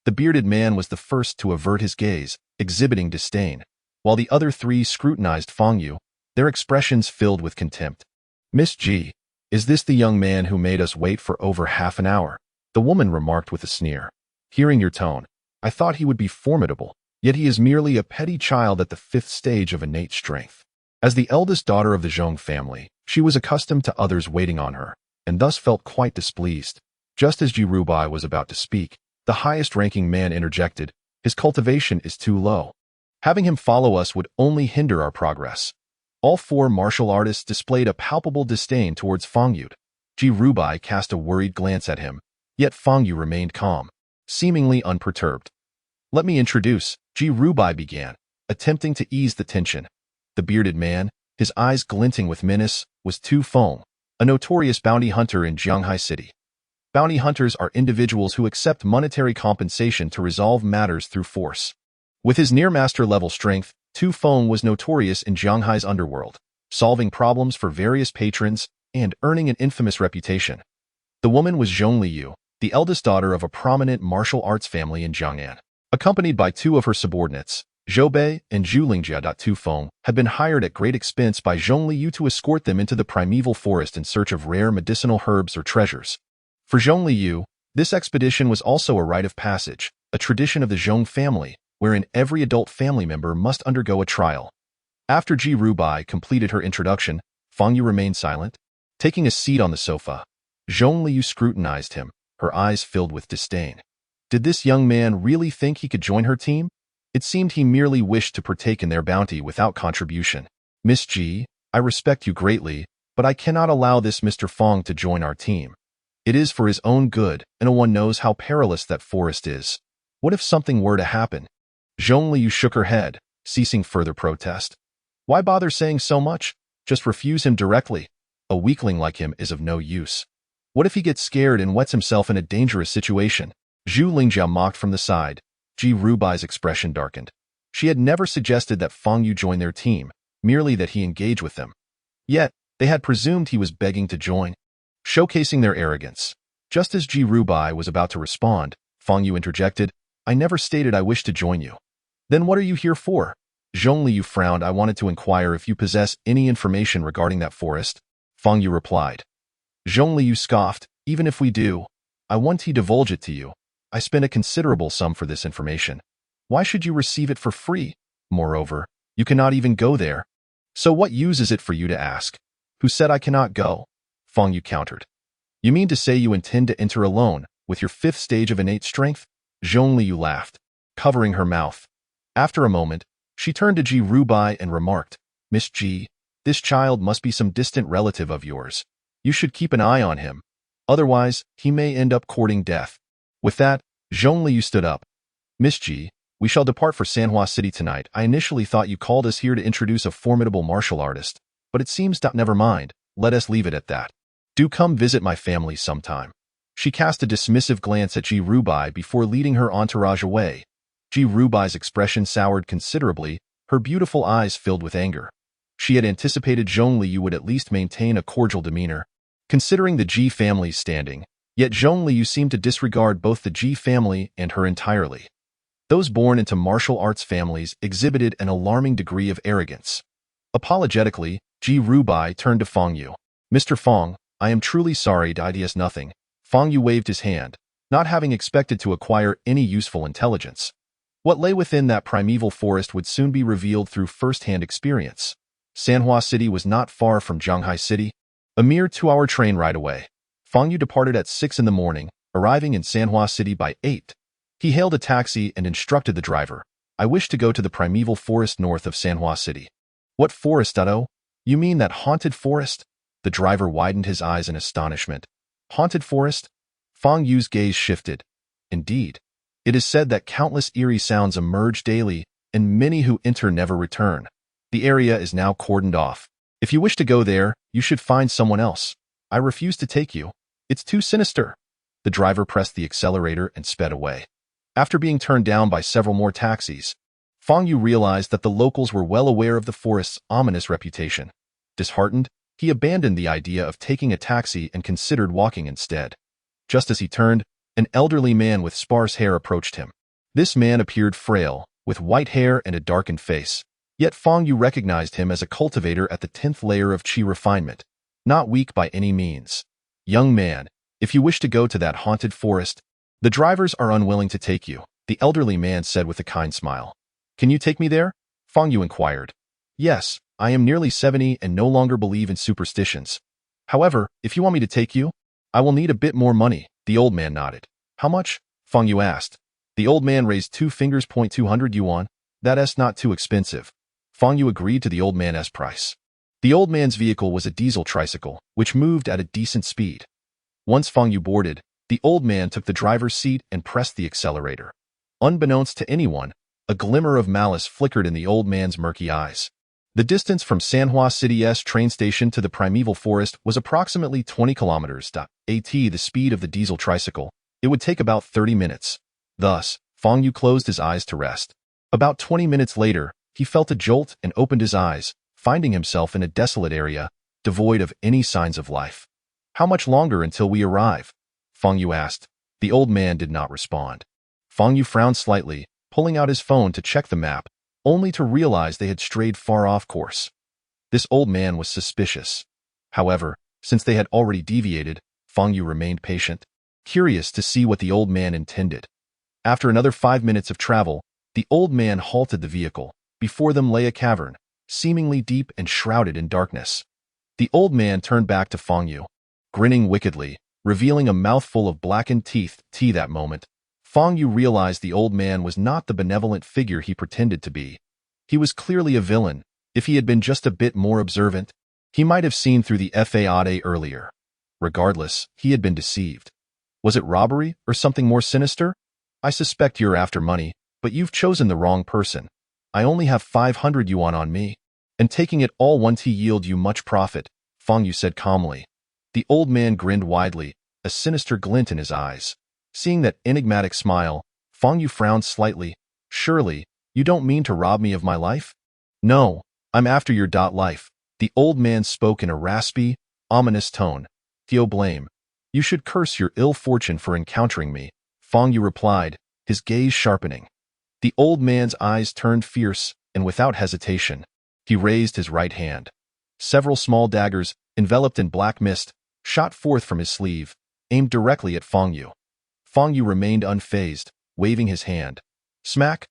The bearded man was the first to avert his gaze, exhibiting disdain, while the other 3 scrutinized Fang Yu, their expressions filled with contempt. "Miss Ji, is this the young man who made us wait for over half an hour?" the woman remarked with a sneer. "Hearing your tone, I thought he would be formidable, yet he is merely a petty child at the 5th stage of innate strength." As the eldest daughter of the Zhong family, she was accustomed to others waiting on her, and thus felt quite displeased. Just as Qi Refinement was about to speak, the highest-ranking man interjected, "His cultivation is too low. Having him follow us would only hinder our progress." All 4 martial artists displayed a palpable disdain towards Fang Yu. Qi Refinement cast a worried glance at him, yet Fang Yu remained calm, seemingly unperturbed. "Let me introduce," Qi Refinement began, attempting to ease the tension. The bearded man, his eyes glinting with menace, was Tu Feng, a notorious bounty hunter in Jianghai City. Bounty hunters are individuals who accept monetary compensation to resolve matters through force. With his near-master level strength, Tu Feng was notorious in Jianghai's underworld, solving problems for various patrons and earning an infamous reputation. The woman was Zhong Yu, the eldest daughter of a prominent martial arts family in Jiangnan. Accompanied by 2 of her subordinates, Zhou Bei and Zhu Lingjia. Tu Feng had been hired at great expense by Zhong Yu to escort them into the primeval forest in search of rare medicinal herbs or treasures. For Zhong Yu, this expedition was also a rite of passage, a tradition of the Zhong family, wherein every adult family member must undergo a trial. After Qi Refinement completed her introduction, Fang Yu remained silent. Taking a seat on the sofa, Zhong Yu scrutinized him, her eyes filled with disdain. Did this young man really think he could join her team? It seemed he merely wished to partake in their bounty without contribution. "Miss Ji, I respect you greatly, but I cannot allow this Mr. Fang to join our team. It is for his own good, and no one knows how perilous that forest is. What if something were to happen?" Zhong Yu shook her head, ceasing further protest. "Why bother saying so much? Just refuse him directly. A weakling like him is of no use. What if he gets scared and wets himself in a dangerous situation?" Zhu Lingjia mocked from the side. Qi Refinement's expression darkened. She had never suggested that Fang Yu join their team, merely that he engage with them. Yet, they had presumed he was begging to join, showcasing their arrogance. Just as Qi Refinement was about to respond, Fang Yu interjected, "I never stated I wish to join you." "Then what are you here for?" Zhong Yu frowned. "I wanted to inquire if you possess any information regarding that forest," Fang Yu replied. Zhong Yu scoffed, "Even if we do, I want to divulge it to you. I spent a considerable sum for this information. Why should you receive it for free? Moreover, You cannot even go there. So what use is it for you to ask? Who said I cannot go? Fang Yu countered. You mean to say you intend to enter alone, with your 5th stage of innate strength? Zhongli laughed, covering her mouth. After a moment, she turned to Ji Rubai and remarked, Miss Ji, this child must be some distant relative of yours. You should keep an eye on him. Otherwise, he may end up courting death. With that, Zhongli stood up. Miss Ji, we shall depart for Sanhua City tonight. I initially thought you called us here to introduce a formidable martial artist, but it seems never mind. Let us leave it at that. Do come visit my family sometime. She cast a dismissive glance at Ji Rubai before leading her entourage away. Ji Rubai's expression soured considerably, her beautiful eyes filled with anger. She had anticipated Zhongli would at least maintain a cordial demeanor, considering the Ji family's standing, yet Zhongli seemed to disregard both the Ji family and her entirely. Those born into martial arts families exhibited an alarming degree of arrogance. Apologetically, Ji Rubai turned to Fang Yu. Mr. Fang, I am truly sorry, IDS nothing. Fang Yu waved his hand, not having expected to acquire any useful intelligence. What lay within that primeval forest would soon be revealed through first-hand experience. Sanhua City was not far from Zhanghai City, a mere 2-hour train ride away. Fang Yu departed at 6 in the morning, arriving in Sanhua City by 8. He hailed a taxi and instructed the driver, I wish to go to the primeval forest north of Sanhua City. What forest, Dutto? You mean that haunted forest? The driver widened his eyes in astonishment. Haunted forest? Fang Yu's gaze shifted. Indeed. It is said that countless eerie sounds emerge daily, and many who enter never return. The area is now cordoned off. If you wish to go there, you should find someone else. I refuse to take you. It's too sinister. The driver pressed the accelerator and sped away. After being turned down by several more taxis, Fang Yu realized that the locals were well aware of the forest's ominous reputation. Disheartened, he abandoned the idea of taking a taxi and considered walking instead. Just as he turned, an elderly man with sparse hair approached him. This man appeared frail, with white hair and a darkened face. Yet Fang Yu recognized him as a cultivator at the 10th layer of Qi Refinement, not weak by any means. Young man, if you wish to go to that haunted forest, the drivers are unwilling to take you, the elderly man said with a kind smile. Can you take me there? Fang Yu inquired. Yes, I am nearly 70 and no longer believe in superstitions. However, if you want me to take you, I will need a bit more money, the old man nodded. How much? Fang Yu asked. The old man raised 2 fingers. 200 yuan. That's not too expensive. Fang Yu agreed to the old man's price. The old man's vehicle was a diesel tricycle, which moved at a decent speed. Once Fang Yu boarded, the old man took the driver's seat and pressed the accelerator. Unbeknownst to anyone, a glimmer of malice flickered in the old man's murky eyes. The distance from Sanhua City's train station to the primeval forest was approximately 20 kilometers. At the speed of the diesel tricycle, it would take about 30 minutes. Thus, Fang Yu closed his eyes to rest. About 20 minutes later, he felt a jolt and opened his eyes, finding himself in a desolate area, devoid of any signs of life. How much longer until we arrive? Fang Yu asked. The old man did not respond. Fang Yu frowned slightly, pulling out his phone to check the map, only to realize they had strayed far off course. This old man was suspicious. However, since they had already deviated, Fang Yu remained patient, curious to see what the old man intended. After another 5 minutes of travel, the old man halted the vehicle. Before them lay a cavern, seemingly deep and shrouded in darkness. The old man turned back to Fang Yu, grinning wickedly, revealing a mouthful of blackened teeth. That moment, Fang Yu realized the old man was not the benevolent figure he pretended to be. He was clearly a villain. If he had been just a bit more observant, he might have seen through the facade earlier. Regardless, he had been deceived. Was it robbery or something more sinister? I suspect you're after money, but you've chosen the wrong person. I only have 500 yuan on me, and taking it all won't yield you much profit, Fang Yu said calmly. The old man grinned widely, a sinister glint in his eyes. Seeing that enigmatic smile, Fang Yu frowned slightly. Surely, you don't mean to rob me of my life? No, I'm after your life. The old man spoke in a raspy, ominous tone. Theo blame. You should curse your ill fortune for encountering me, Fang Yu replied, his gaze sharpening. The old man's eyes turned fierce, and without hesitation, he raised his right hand. Several small daggers, enveloped in black mist, shot forth from his sleeve, aimed directly at Fang Yu. Fang Yu remained unfazed, waving his hand. Smack!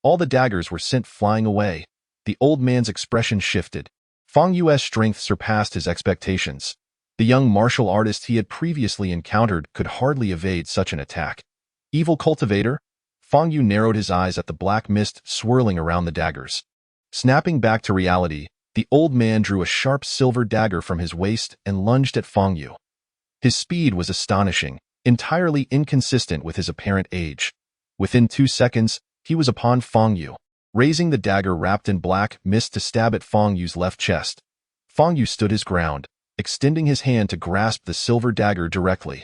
All the daggers were sent flying away. The old man's expression shifted. Fang Yu's strength surpassed his expectations. The young martial artist he had previously encountered could hardly evade such an attack. Evil cultivator? Fang Yu narrowed his eyes at the black mist swirling around the daggers. Snapping back to reality, the old man drew a sharp silver dagger from his waist and lunged at Fang Yu. His speed was astonishing, entirely inconsistent with his apparent age. Within 2 seconds, he was upon Fang Yu, raising the dagger wrapped in black mist to stab at Fang Yu's left chest. Fang Yu stood his ground, extending his hand to grasp the silver dagger directly.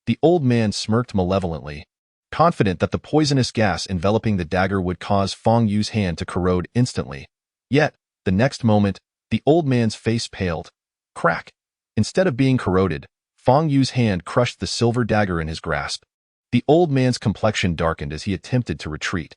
The old man smirked malevolently, confident that the poisonous gas enveloping the dagger would cause Fang Yu's hand to corrode instantly. Yet, the next moment, the old man's face paled. Crack! Instead of being corroded, Fang Yu's hand crushed the silver dagger in his grasp. The old man's complexion darkened as he attempted to retreat.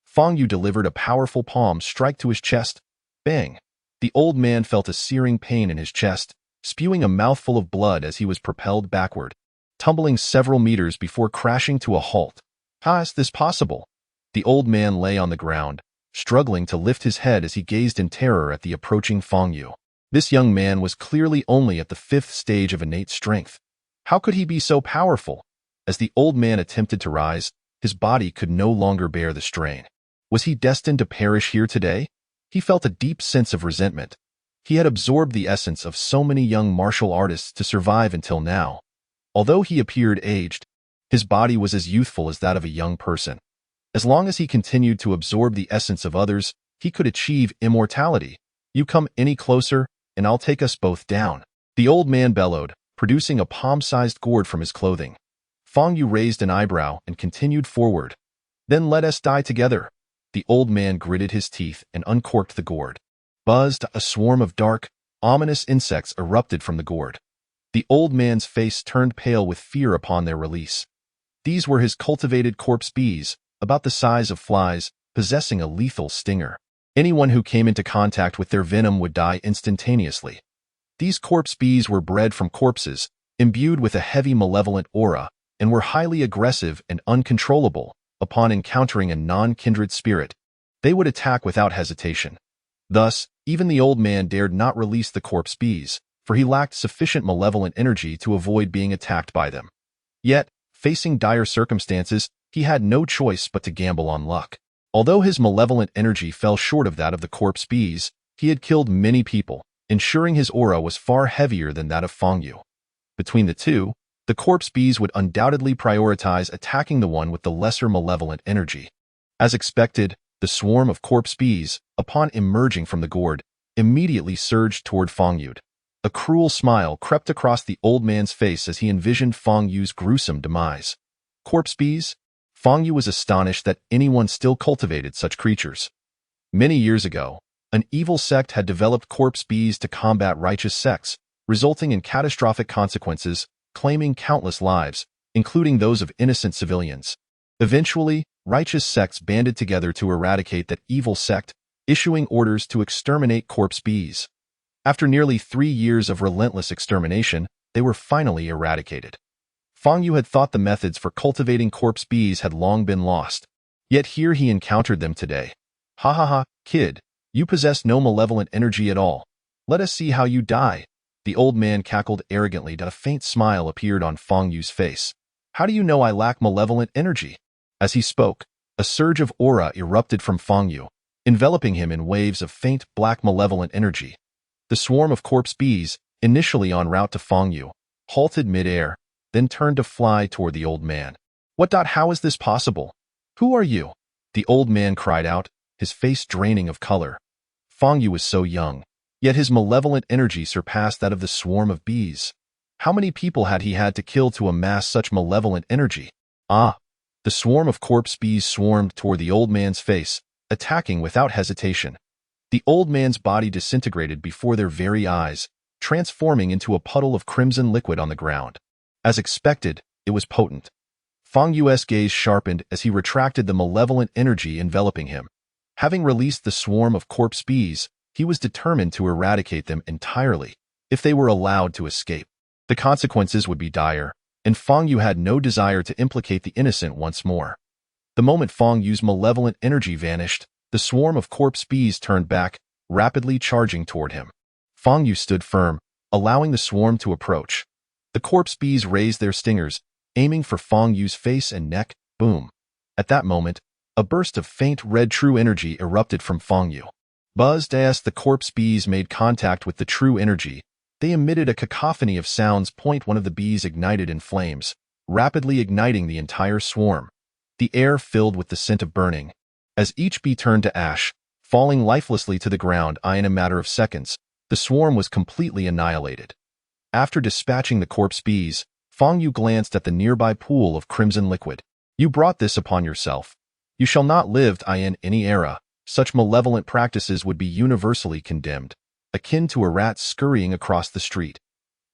Fang Yu delivered a powerful palm strike to his chest. Bang! The old man felt a searing pain in his chest, spewing a mouthful of blood as he was propelled backward, tumbling several meters before crashing to a halt. How is this possible? The old man lay on the ground, struggling to lift his head as he gazed in terror at the approaching Fang Yu. This young man was clearly only at the 5th stage of innate strength. How could he be so powerful? As the old man attempted to rise, his body could no longer bear the strain. Was he destined to perish here today? He felt a deep sense of resentment. He had absorbed the essence of so many young martial artists to survive until now. Although he appeared aged, his body was as youthful as that of a young person. As long as he continued to absorb the essence of others, he could achieve immortality. You come any closer, and I'll take us both down. The old man bellowed, producing a palm-sized gourd from his clothing. Fang Yu raised an eyebrow and continued forward. Then let us die together. The old man gritted his teeth and uncorked the gourd. Buzzed, a swarm of dark, ominous insects erupted from the gourd. The old man's face turned pale with fear upon their release. These were his cultivated corpse bees, about the size of flies, possessing a lethal stinger. Anyone who came into contact with their venom would die instantaneously. These corpse bees were bred from corpses, imbued with a heavy malevolent aura, and were highly aggressive and uncontrollable. Upon encountering a non-kindred spirit, they would attack without hesitation. Thus, even the old man dared not release the corpse bees, for he lacked sufficient malevolent energy to avoid being attacked by them. Yet, facing dire circumstances, he had no choice but to gamble on luck. Although his malevolent energy fell short of that of the corpse bees, he had killed many people, ensuring his aura was far heavier than that of Fang Yu. Between the two, the corpse bees would undoubtedly prioritize attacking the one with the lesser malevolent energy. As expected, the swarm of corpse bees, upon emerging from the gourd, immediately surged toward Fang Yu. A cruel smile crept across the old man's face as he envisioned Fang Yu's gruesome demise. Corpse bees? Fang Yu was astonished that anyone still cultivated such creatures. Many years ago, an evil sect had developed corpse bees to combat righteous sects, resulting in catastrophic consequences, claiming countless lives, including those of innocent civilians. Eventually, righteous sects banded together to eradicate that evil sect, issuing orders to exterminate corpse bees. After nearly 3 years of relentless extermination, they were finally eradicated. Fang Yu had thought the methods for cultivating corpse bees had long been lost. Yet here he encountered them today. Ha ha ha, kid, you possess no malevolent energy at all. Let us see how you die. The old man cackled arrogantly, and a faint smile appeared on Fang Yu's face. How do you know I lack malevolent energy? As he spoke, a surge of aura erupted from Fang Yu, enveloping him in waves of faint black malevolent energy. The swarm of corpse bees, initially en route to Fang Yu, halted mid-air, then turned to fly toward the old man. How is this possible? Who are you? The old man cried out, his face draining of color. Fang Yu was so young, yet his malevolent energy surpassed that of the swarm of bees. How many people had he had to kill to amass such malevolent energy? Ah! The swarm of corpse bees swarmed toward the old man's face, attacking without hesitation. The old man's body disintegrated before their very eyes, transforming into a puddle of crimson liquid on the ground. As expected, it was potent. Fang Yu's gaze sharpened as he retracted the malevolent energy enveloping him. Having released the swarm of corpse bees, he was determined to eradicate them entirely, if they were allowed to escape. The consequences would be dire, and Fang Yu had no desire to implicate the innocent once more. The moment Fang Yu's malevolent energy vanished, The swarm of corpse bees turned back, rapidly charging toward him. Fang Yu stood firm, allowing the swarm to approach. The corpse bees raised their stingers, aiming for Fang Yu's face and neck. Boom. At that moment, a burst of faint red true energy erupted from Fang Yu. Buzzed as the corpse bees made contact with the true energy, they emitted a cacophony of sounds. One of the bees ignited in flames, rapidly igniting the entire swarm. The air filled with the scent of burning. As each bee turned to ash, falling lifelessly to the ground in a matter of seconds, the swarm was completely annihilated. After dispatching the corpse bees, Fang Yu glanced at the nearby pool of crimson liquid. You brought this upon yourself. You shall not live in any era. Such malevolent practices would be universally condemned, akin to a rat scurrying across the street.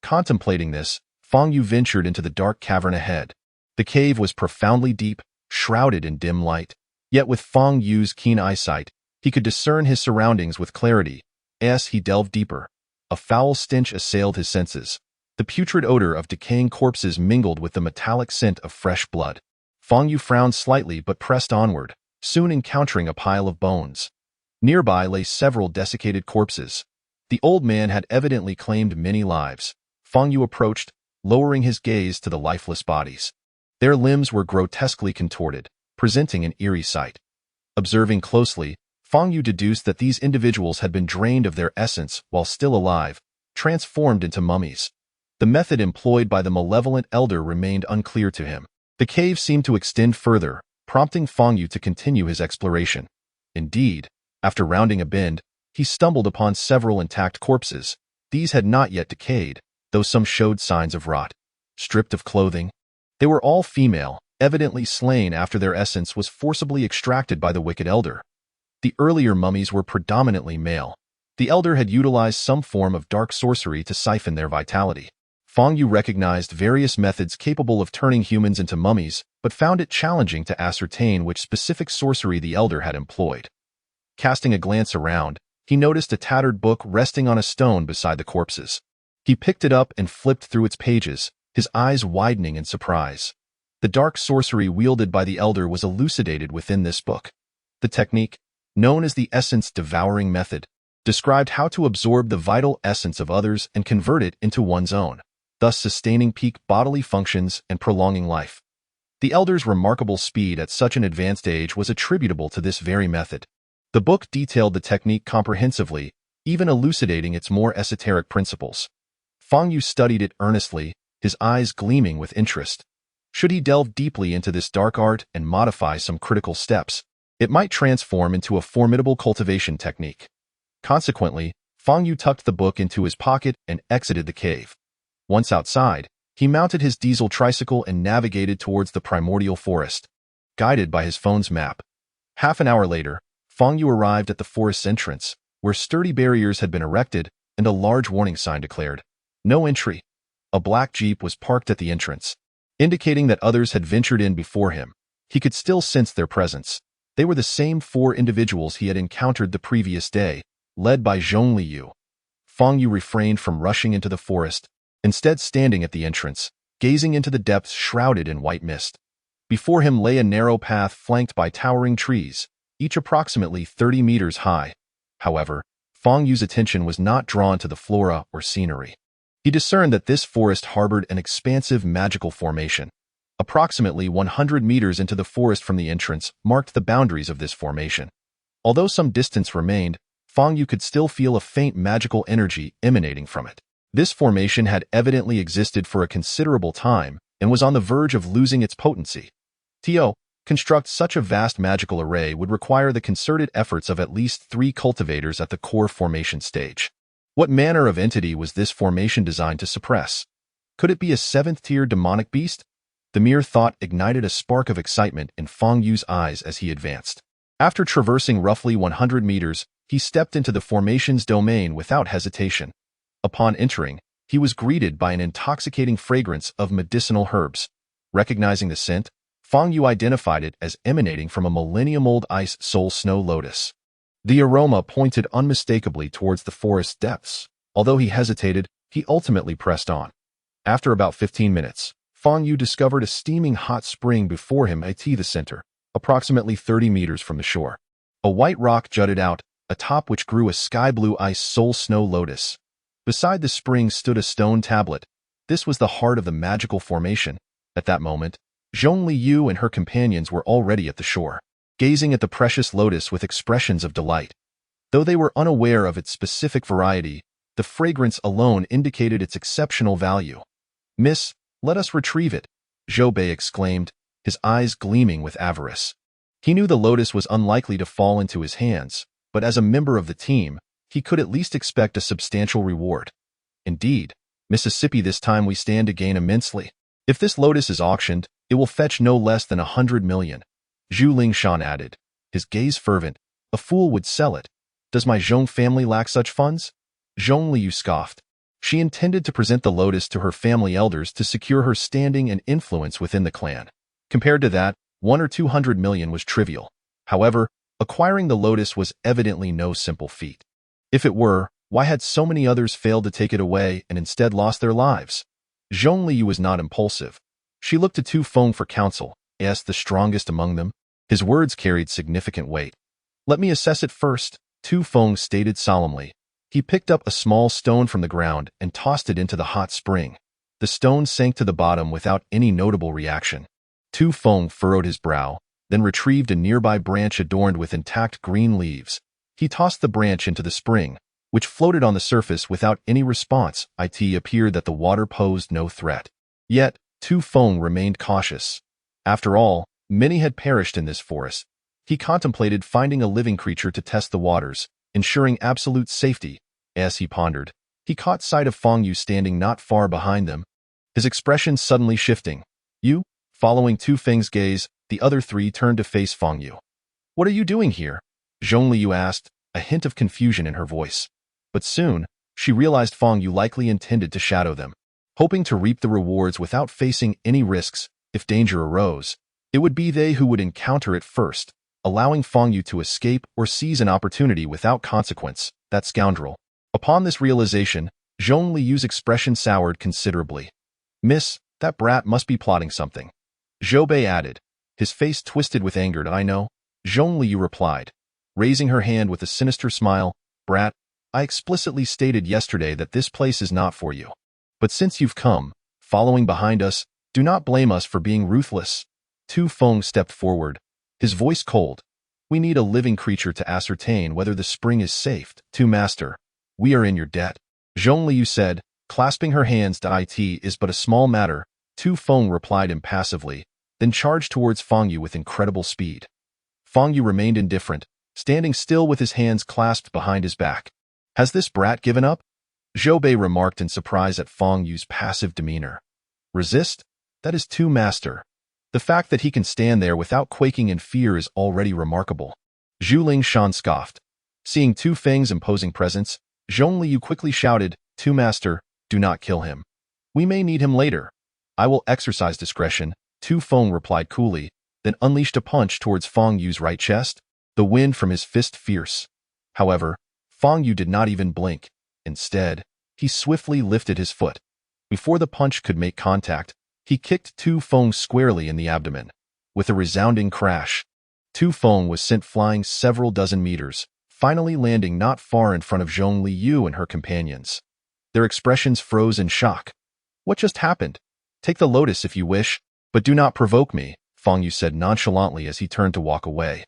Contemplating this, Fang Yu ventured into the dark cavern ahead. The cave was profoundly deep, shrouded in dim light. Yet with Fang Yu's keen eyesight, he could discern his surroundings with clarity. As he delved deeper, a foul stench assailed his senses. The putrid odor of decaying corpses mingled with the metallic scent of fresh blood. Fang Yu frowned slightly but pressed onward, soon encountering a pile of bones. Nearby lay several desiccated corpses. The old man had evidently claimed many lives. Fang Yu approached, lowering his gaze to the lifeless bodies. Their limbs were grotesquely contorted, presenting an eerie sight. Observing closely, Fang Yu deduced that these individuals had been drained of their essence while still alive, transformed into mummies. The method employed by the malevolent elder remained unclear to him. The cave seemed to extend further, prompting Fang Yu to continue his exploration. Indeed, after rounding a bend, he stumbled upon several intact corpses. These had not yet decayed, though some showed signs of rot. Stripped of clothing, they were all female, evidently slain after their essence was forcibly extracted by the wicked elder. The earlier mummies were predominantly male. The elder had utilized some form of dark sorcery to siphon their vitality. Fang Yu recognized various methods capable of turning humans into mummies, but found it challenging to ascertain which specific sorcery the elder had employed. Casting a glance around, he noticed a tattered book resting on a stone beside the corpses. He picked it up and flipped through its pages, his eyes widening in surprise. The dark sorcery wielded by the elder was elucidated within this book. The technique, known as the essence-devouring method, described how to absorb the vital essence of others and convert it into one's own, thus sustaining peak bodily functions and prolonging life. The elder's remarkable speed at such an advanced age was attributable to this very method. The book detailed the technique comprehensively, even elucidating its more esoteric principles. Fang Yu studied it earnestly, his eyes gleaming with interest. Should he delve deeply into this dark art and modify some critical steps, it might transform into a formidable cultivation technique. Consequently, Fang Yu tucked the book into his pocket and exited the cave. Once outside, he mounted his diesel tricycle and navigated towards the primordial forest, guided by his phone's map. Half an hour later, Fang Yu arrived at the forest's entrance, where sturdy barriers had been erected and a large warning sign declared, "No entry." A black jeep was parked at the entrance, indicating that others had ventured in before him. He could still sense their presence. They were the same 4 individuals he had encountered the previous day, led by Zhongli Yu. Fang Yu refrained from rushing into the forest, instead standing at the entrance, gazing into the depths shrouded in white mist. Before him lay a narrow path flanked by towering trees, each approximately 30 meters high. However, Fang Yu's attention was not drawn to the flora or scenery. He discerned that this forest harbored an expansive magical formation. Approximately 100 meters into the forest from the entrance marked the boundaries of this formation. Although some distance remained, Fang Yu could still feel a faint magical energy emanating from it. This formation had evidently existed for a considerable time and was on the verge of losing its potency. To construct such a vast magical array would require the concerted efforts of at least 3 cultivators at the core formation stage. What manner of entity was this formation designed to suppress? Could it be a 7th-tier demonic beast? The mere thought ignited a spark of excitement in Fang Yu's eyes as he advanced. After traversing roughly 100 meters, he stepped into the formation's domain without hesitation. Upon entering, he was greeted by an intoxicating fragrance of medicinal herbs. Recognizing the scent, Fang Yu identified it as emanating from a millennium-old ice soul snow lotus. The aroma pointed unmistakably towards the forest's depths. Although he hesitated, he ultimately pressed on. After about 15 minutes, Fang Yu discovered a steaming hot spring before him at the center, approximately 30 meters from the shore. A white rock jutted out, atop which grew a sky-blue ice soul snow lotus. Beside the spring stood a stone tablet. This was the heart of the magical formation. At that moment, Zhongli Yu and her companions were already at the shore, gazing at the precious lotus with expressions of delight. Though they were unaware of its specific variety, the fragrance alone indicated its exceptional value. "Miss, let us retrieve it," Zhou Bei exclaimed, his eyes gleaming with avarice. He knew the lotus was unlikely to fall into his hands, but as a member of the team, he could at least expect a substantial reward. "Indeed, Mississippi, this time we stand to gain immensely. If this lotus is auctioned, it will fetch no less than 100 million. Zhu Lingshan added, his gaze fervent. "A fool would sell it. Does my Zhong family lack such funds?" Zhong Liu scoffed. She intended to present the lotus to her family elders to secure her standing and influence within the clan. Compared to that, 100 or 200 million was trivial. However, acquiring the lotus was evidently no simple feat. If it were, why had so many others failed to take it away and instead lost their lives? Zhong Liu was not impulsive. She looked to Tu Feng for counsel, as the strongest among them. His words carried significant weight. "Let me assess it first," Tu Feng stated solemnly. He picked up a small stone from the ground and tossed it into the hot spring. The stone sank to the bottom without any notable reaction. Tu Feng furrowed his brow, then retrieved a nearby branch adorned with intact green leaves. He tossed the branch into the spring, which floated on the surface without any response. It appeared that the water posed no threat. Yet, Tu Feng remained cautious. After all, many had perished in this forest. He contemplated finding a living creature to test the waters, ensuring absolute safety. As he pondered, he caught sight of Fang Yu standing not far behind them, his expression suddenly shifting. "You?" Following Tu Feng's gaze, the other three turned to face Fang Yu. "What are you doing here?" Zhongli Yu asked, a hint of confusion in her voice. But soon, she realized Fang Yu likely intended to shadow them. Hoping to reap the rewards without facing any risks, if danger arose, it would be they who would encounter it first, allowing Fang Yu to escape or seize an opportunity without consequence. That scoundrel. Upon this realization, Zhongli Yu's expression soured considerably. "Miss, that brat must be plotting something," Zhou Bei added, his face twisted with anger. "I know," Zhongli Yu replied, raising her hand with a sinister smile. "Brat, I explicitly stated yesterday that this place is not for you. But since you've come, following behind us, do not blame us for being ruthless." Tu Feng stepped forward, his voice cold. "We need a living creature to ascertain whether the spring is safe. Tu Master, we are in your debt." Zhongli Yu said, clasping her hands. "It is but a small matter," Tu Feng replied impassively, then charged towards Fang Yu with incredible speed. Fang Yu remained indifferent, standing still with his hands clasped behind his back. "Has this brat given up?" Zhou Bei remarked in surprise at Fang Yu's passive demeanor. "Resist? That is Tu Master. The fact that he can stand there without quaking in fear is already remarkable." Zhu Lingshan scoffed. Seeing Tu Feng's imposing presence, Zhongli Yu quickly shouted, "Tu Master, do not kill him. We may need him later." "I will exercise discretion," Tu Feng replied coolly, then unleashed a punch towards Fang Yu's right chest, the wind from his fist fierce. However, Fang Yu did not even blink. Instead, he swiftly lifted his foot. Before the punch could make contact, he kicked Tu Feng squarely in the abdomen. With a resounding crash, Tu Feng was sent flying several dozen meters, finally landing not far in front of Zhongli Yu and her companions. Their expressions froze in shock. "What just happened? Take the lotus if you wish, but do not provoke me," Fang Yu said nonchalantly as he turned to walk away.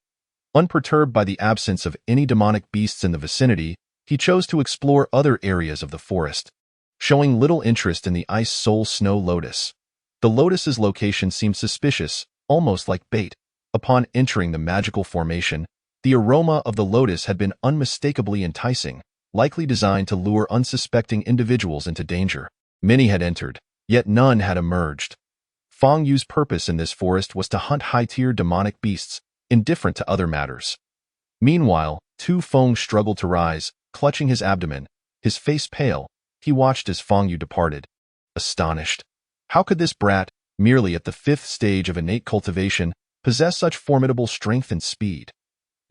Unperturbed by the absence of any demonic beasts in the vicinity, he chose to explore other areas of the forest, showing little interest in the ice soul snow lotus. The lotus's location seemed suspicious, almost like bait. Upon entering the magical formation, the aroma of the lotus had been unmistakably enticing, likely designed to lure unsuspecting individuals into danger. Many had entered, yet none had emerged. Fang Yu's purpose in this forest was to hunt high-tier demonic beasts, indifferent to other matters. Meanwhile, Tu Feng struggled to rise, clutching his abdomen, his face pale. He watched as Fang Yu departed, astonished. How could this brat, merely at the 5th stage of innate cultivation, possess such formidable strength and speed?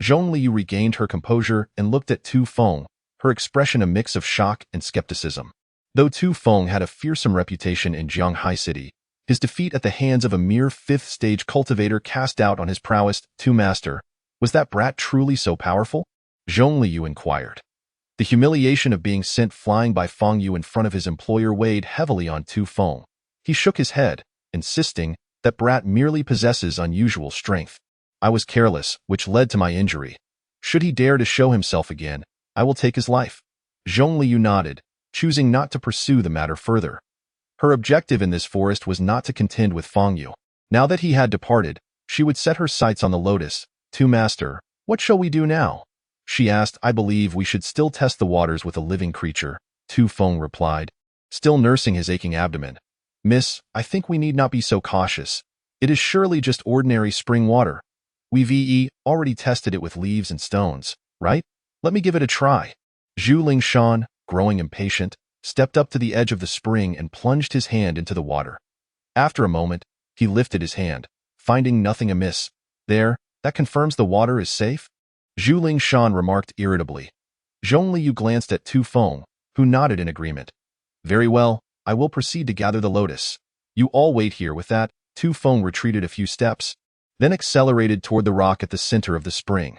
Zhongli Yu regained her composure and looked at Tu Feng, her expression a mix of shock and skepticism. Though Tu Feng had a fearsome reputation in Jianghai City, his defeat at the hands of a mere 5th-stage cultivator cast doubt on his prowess. "Tu Master, Was that brat truly so powerful? Zhong Liu inquired. The humiliation of being sent flying by Fang Yu in front of his employer weighed heavily on Tu Feng. He shook his head, insisting that brat merely possesses unusual strength. I was careless, which led to my injury. Should he dare to show himself again, I will take his life. Zhong Liu nodded, choosing not to pursue the matter further. Her objective in this forest was not to contend with Fang Yu. Now that he had departed, she would set her sights on the lotus. Tu Master, what shall we do now? She asked. I believe we should still test the waters with a living creature, Tu Feng replied, still nursing his aching abdomen. Miss, I think we need not be so cautious. It is surely just ordinary spring water. We've already tested it with leaves and stones, right? Let me give it a try. Zhu Lingshan, growing impatient, stepped up to the edge of the spring and plunged his hand into the water. After a moment, he lifted his hand, finding nothing amiss. There, that confirms the water is safe? Zhu Lingshan remarked irritably. Zhong Liu glanced at Tu Feng, who nodded in agreement. Very well, I will proceed to gather the lotus. You all wait here. With that, Tu Feng retreated a few steps, then accelerated toward the rock at the center of the spring.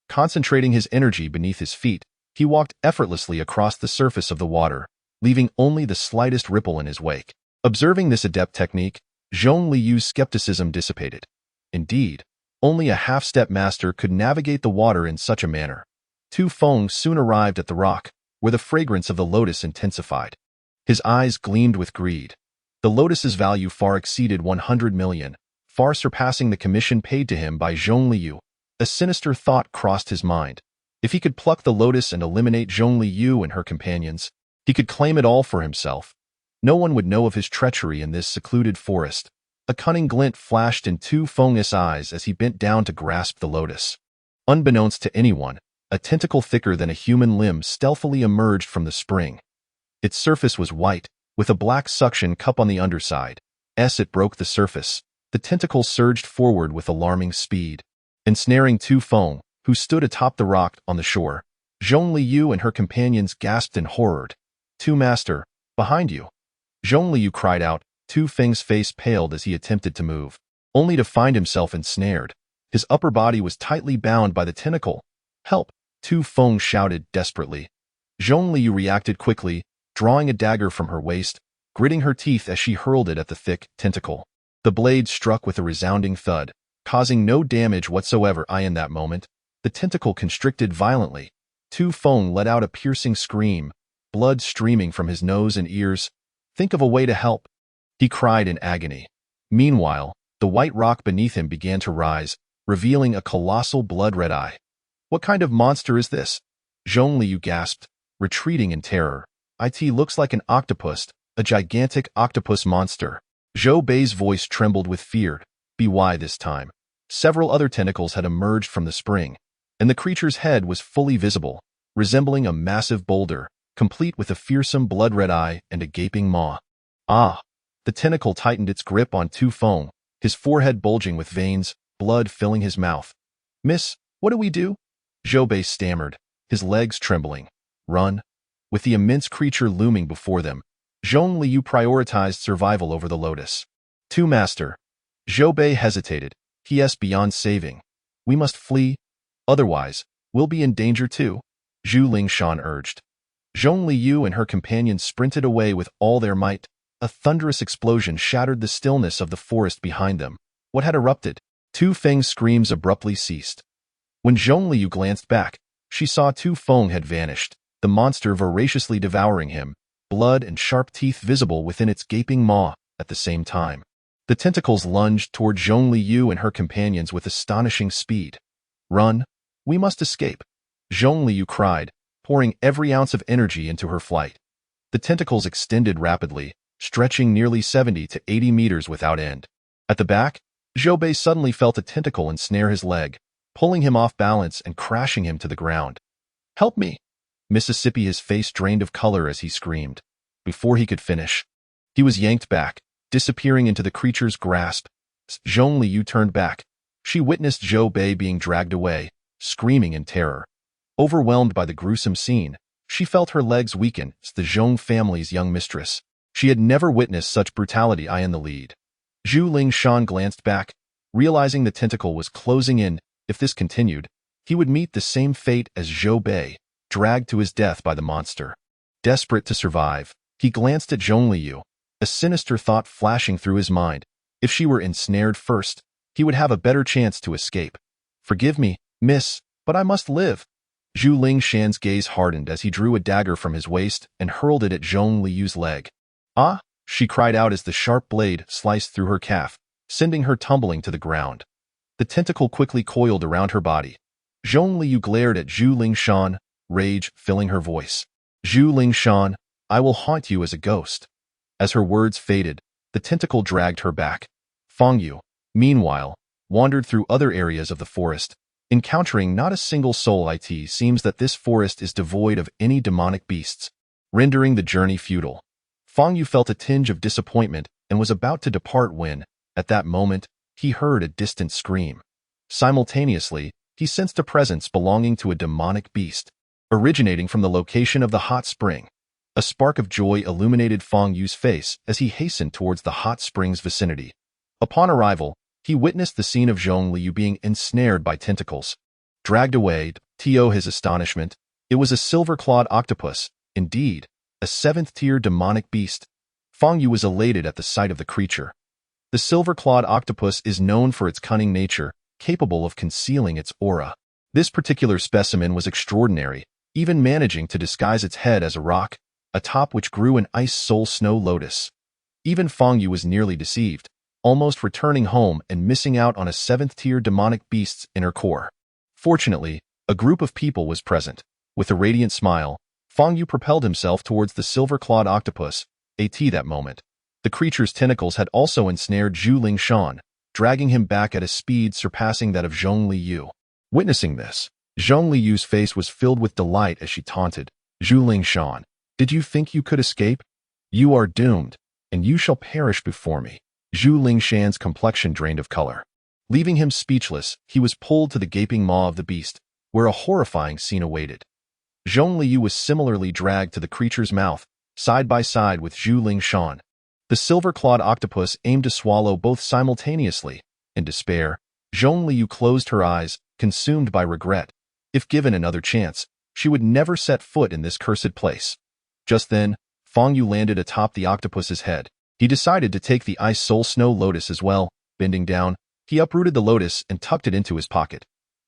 Concentrating his energy beneath his feet, he walked effortlessly across the surface of the water, leaving only the slightest ripple in his wake. Observing this adept technique, Zhong Liu's skepticism dissipated. Indeed, only a half-step master could navigate the water in such a manner. Tu Feng soon arrived at the rock, where the fragrance of the lotus intensified. His eyes gleamed with greed. The lotus's value far exceeded 100 million, far surpassing the commission paid to him by Zhong Liu. A sinister thought crossed his mind. If he could pluck the lotus and eliminate Zhong Liu and her companions, he could claim it all for himself. No one would know of his treachery in this secluded forest. A cunning glint flashed in Tu Feng's eyes as he bent down to grasp the lotus. Unbeknownst to anyone, a tentacle thicker than a human limb stealthily emerged from the spring. Its surface was white, with a black suction cup on the underside. As it broke the surface, the tentacle surged forward with alarming speed, ensnaring Tu Feng, who stood atop the rock on the shore. Zhong Liu and her companions gasped in horror. Tu Master, behind you! Zhong Liu cried out. Tu Feng's face paled as he attempted to move, only to find himself ensnared. His upper body was tightly bound by the tentacle. Help! Tu Feng shouted desperately. Zhong Liu reacted quickly, drawing a dagger from her waist, gritting her teeth as she hurled it at the thick tentacle. The blade struck with a resounding thud, causing no damage whatsoever. In that moment, the tentacle constricted violently. Tu Feng let out a piercing scream, blood streaming from his nose and ears. Think of a way to help, he cried in agony. Meanwhile, the white rock beneath him began to rise, revealing a colossal blood-red eye. What kind of monster is this? Zhong Liu gasped, retreating in terror. It looks like an octopus, a gigantic octopus monster. Zhou Bei's voice trembled with fear. By this time, several other tentacles had emerged from the spring, and the creature's head was fully visible, resembling a massive boulder, complete with a fearsome blood-red eye and a gaping maw. Ah! The tentacle tightened its grip on Tu Feng, his forehead bulging with veins, blood filling his mouth. Miss, what do we do? Zhou Bei stammered, his legs trembling. Run. With the immense creature looming before them, Zhong Liu prioritized survival over the lotus. Tu Master. Zhou Bei hesitated. He is beyond saving. We must flee. Otherwise, we'll be in danger too, Zhu Lingshan urged. Zhong Liu and her companions sprinted away with all their might. A thunderous explosion shattered the stillness of the forest behind them. What had erupted? Tu Feng's screams abruptly ceased. When Zhong Liu glanced back, she saw Tu Feng had vanished, the monster voraciously devouring him, blood and sharp teeth visible within its gaping maw at the same time. The tentacles lunged toward Zhong Liu and her companions with astonishing speed. Run! We must escape! Zhong Liu cried, pouring every ounce of energy into her flight. The tentacles extended rapidly, stretching nearly 70 to 80 meters without end. At the back, Zhou Bei suddenly felt a tentacle ensnare his leg, pulling him off balance and crashing him to the ground. Help me! Mississippi, his face drained of color as he screamed. Before he could finish, he was yanked back, disappearing into the creature's grasp. Zhong Liu turned back. She witnessed Zhou Bei being dragged away, screaming in terror. Overwhelmed by the gruesome scene, she felt her legs weaken as the Zhong family's young mistress. She had never witnessed such brutality. In the lead. Zhu Lingshan glanced back, realizing the tentacle was closing in. If this continued, he would meet the same fate as Zhou Bei, dragged to his death by the monster. Desperate to survive, he glanced at Zhongliu, a sinister thought flashing through his mind. If she were ensnared first, he would have a better chance to escape. "Forgive me, miss, but I must live." Zhu Lingshan's gaze hardened as he drew a dagger from his waist and hurled it at Zhongliu's leg. "Ah!" she cried out as the sharp blade sliced through her calf, sending her tumbling to the ground. The tentacle quickly coiled around her body. Zhongliu glared at Zhu Lingshan, rage filling her voice. "Zhu Lingshan, I will haunt you as a ghost." As her words faded, the tentacle dragged her back. Fang Yu, meanwhile, wandered through other areas of the forest, encountering not a single soul. It seems that this forest is devoid of any demonic beasts, rendering the journey futile. Fang Yu felt a tinge of disappointment and was about to depart when, at that moment, he heard a distant scream. Simultaneously, he sensed a presence belonging to a demonic beast, originating from the location of the hot spring. A spark of joy illuminated Fang Yu's face as he hastened towards the hot spring's vicinity. Upon arrival, he witnessed the scene of Zhongliu being ensnared by tentacles. Dragged away, to his astonishment, it was a silver-clawed octopus, indeed, a seventh-tier demonic beast. Fang Yu was elated at the sight of the creature. The silver-clawed octopus is known for its cunning nature, capable of concealing its aura. This particular specimen was extraordinary, even managing to disguise its head as a rock, atop which grew an ice soul snow lotus. Even Fang Yu was nearly deceived, almost returning home and missing out on a seventh-tier demonic beast's inner core. Fortunately, a group of people was present. With a radiant smile, Fang Yu propelled himself towards the silver-clawed octopus. That moment, the creature's tentacles had also ensnared Zhu Lingshan, dragging him back at a speed surpassing that of Zhongliu. Witnessing this, Zhongliu's face was filled with delight as she taunted, "Zhu Lingshan, did you think you could escape? You are doomed, and you shall perish before me." Zhu Lingshan's complexion drained of color. Leaving him speechless, he was pulled to the gaping maw of the beast, where a horrifying scene awaited. Zhongliu was similarly dragged to the creature's mouth, side by side with Zhu Lingshan. The silver-clawed octopus aimed to swallow both simultaneously. In despair, Zhongliu closed her eyes, consumed by regret. If given another chance, she would never set foot in this cursed place. Just then, Fang Yu landed atop the octopus's head. He decided to take the ice soul snow lotus as well. Bending down, he uprooted the lotus and tucked it into his pocket.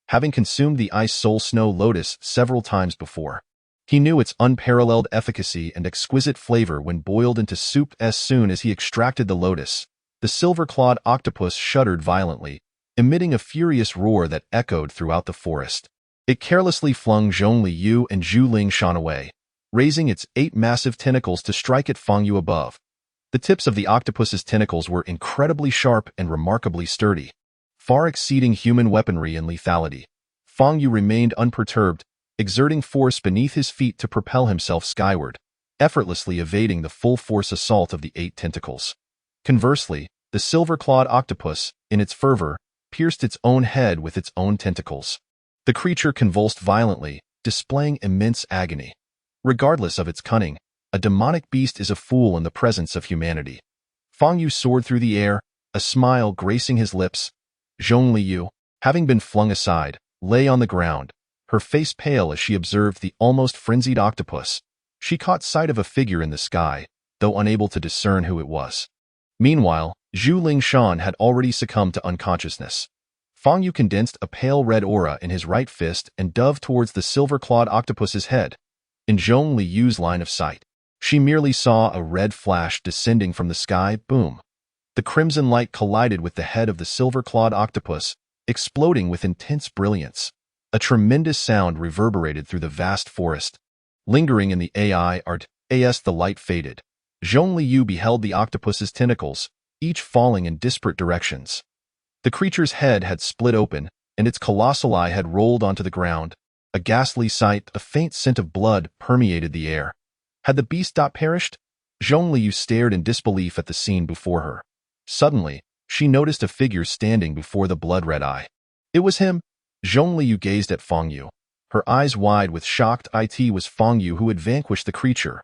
Having consumed the ice soul snow lotus several times before, he knew its unparalleled efficacy and exquisite flavor when boiled into soup. As soon as he extracted the lotus, the silver-clawed octopus shuddered violently, emitting a furious roar that echoed throughout the forest. It carelessly flung Zhongliu and Zhu Lingshan away, raising its 8 massive tentacles to strike at Fang Yu above. The tips of the octopus's tentacles were incredibly sharp and remarkably sturdy, far exceeding human weaponry and lethality. Fang Yu remained unperturbed, exerting force beneath his feet to propel himself skyward, effortlessly evading the full-force assault of the 8 tentacles. Conversely, the silver-clawed octopus, in its fervor, pierced its own head with its own tentacles. The creature convulsed violently, displaying immense agony. Regardless of its cunning, a demonic beast is a fool in the presence of humanity. Fang Yu soared through the air, a smile gracing his lips. Zhongliu, having been flung aside, lay on the ground, her face pale as she observed the almost frenzied octopus. She caught sight of a figure in the sky, though unable to discern who it was. Meanwhile, Zhu Lingshan had already succumbed to unconsciousness. Fang Yu condensed a pale red aura in his right fist and dove towards the silver-clawed octopus's head. In Zhongliu's line of sight, she merely saw a red flash descending from the sky. Boom! The crimson light collided with the head of the silver-clawed octopus, exploding with intense brilliance. A tremendous sound reverberated through the vast forest. Lingering in the as the light faded, Zhongliu beheld the octopus's tentacles, each falling in disparate directions. The creature's head had split open, and its colossal eye had rolled onto the ground. A ghastly sight, a faint scent of blood permeated the air. Had the beast not perished? Zhongliu stared in disbelief at the scene before her. Suddenly, she noticed a figure standing before the blood-red eye. It was him. Zhongliu gazed at Fang Yu, her eyes wide with shocked. It was Fang Yu who had vanquished the creature.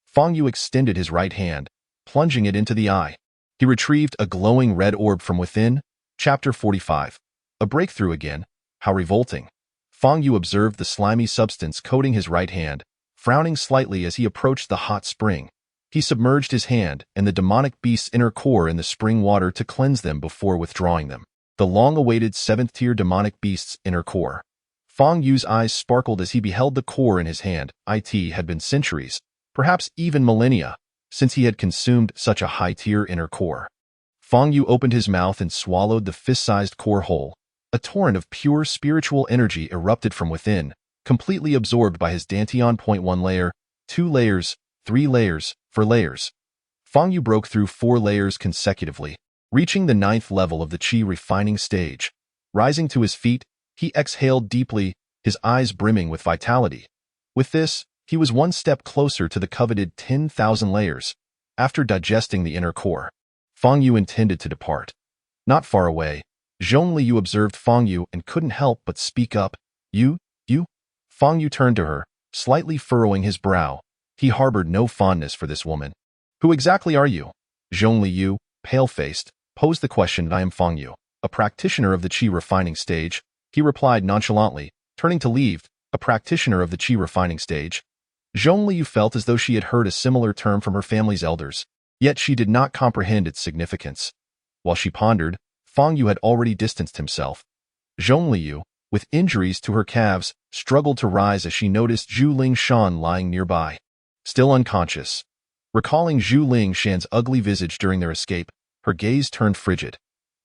Fang Yu extended his right hand, plunging it into the eye. He retrieved a glowing red orb from within. Chapter 45. A breakthrough again. How revolting. Fang Yu observed the slimy substance coating his right hand, frowning slightly as he approached the hot spring. He submerged his hand and the demonic beast's inner core in the spring water to cleanse them before withdrawing them. The long-awaited seventh-tier demonic beast's inner core. Fang Yu's eyes sparkled as he beheld the core in his hand. It had been centuries, perhaps even millennia, since he had consumed such a high-tier inner core. Fang Yu opened his mouth and swallowed the fist-sized core whole. A torrent of pure spiritual energy erupted from within, completely absorbed by his dantian. 1 layer, 2 layers, 3 layers, 4 layers. Fang Yu broke through 4 layers consecutively, reaching the 9th level of the Qi refining stage. Rising to his feet, he exhaled deeply, his eyes brimming with vitality. With this, he was one step closer to the coveted 10,000 layers. After digesting the inner core, Fang Yu intended to depart. Not far away, Zhongli observed Fang Yu and couldn't help but speak up. You? Fang Yu turned to her, slightly furrowing his brow. He harbored no fondness for this woman. Who exactly are you? Zhongli, pale-faced, posed the question. I am Fang Yu, a practitioner of the Qi refining stage, he replied nonchalantly, turning to leave. A practitioner of the Qi refining stage? Zhongli felt as though she had heard a similar term from her family's elders, yet she did not comprehend its significance. While she pondered, Fang Yu had already distanced himself. Zhongli, with injuries to her calves, struggled to rise as she noticed Zhu Lingshan lying nearby, still unconscious. Recalling Zhu Lingshan's ugly visage during their escape, her gaze turned frigid.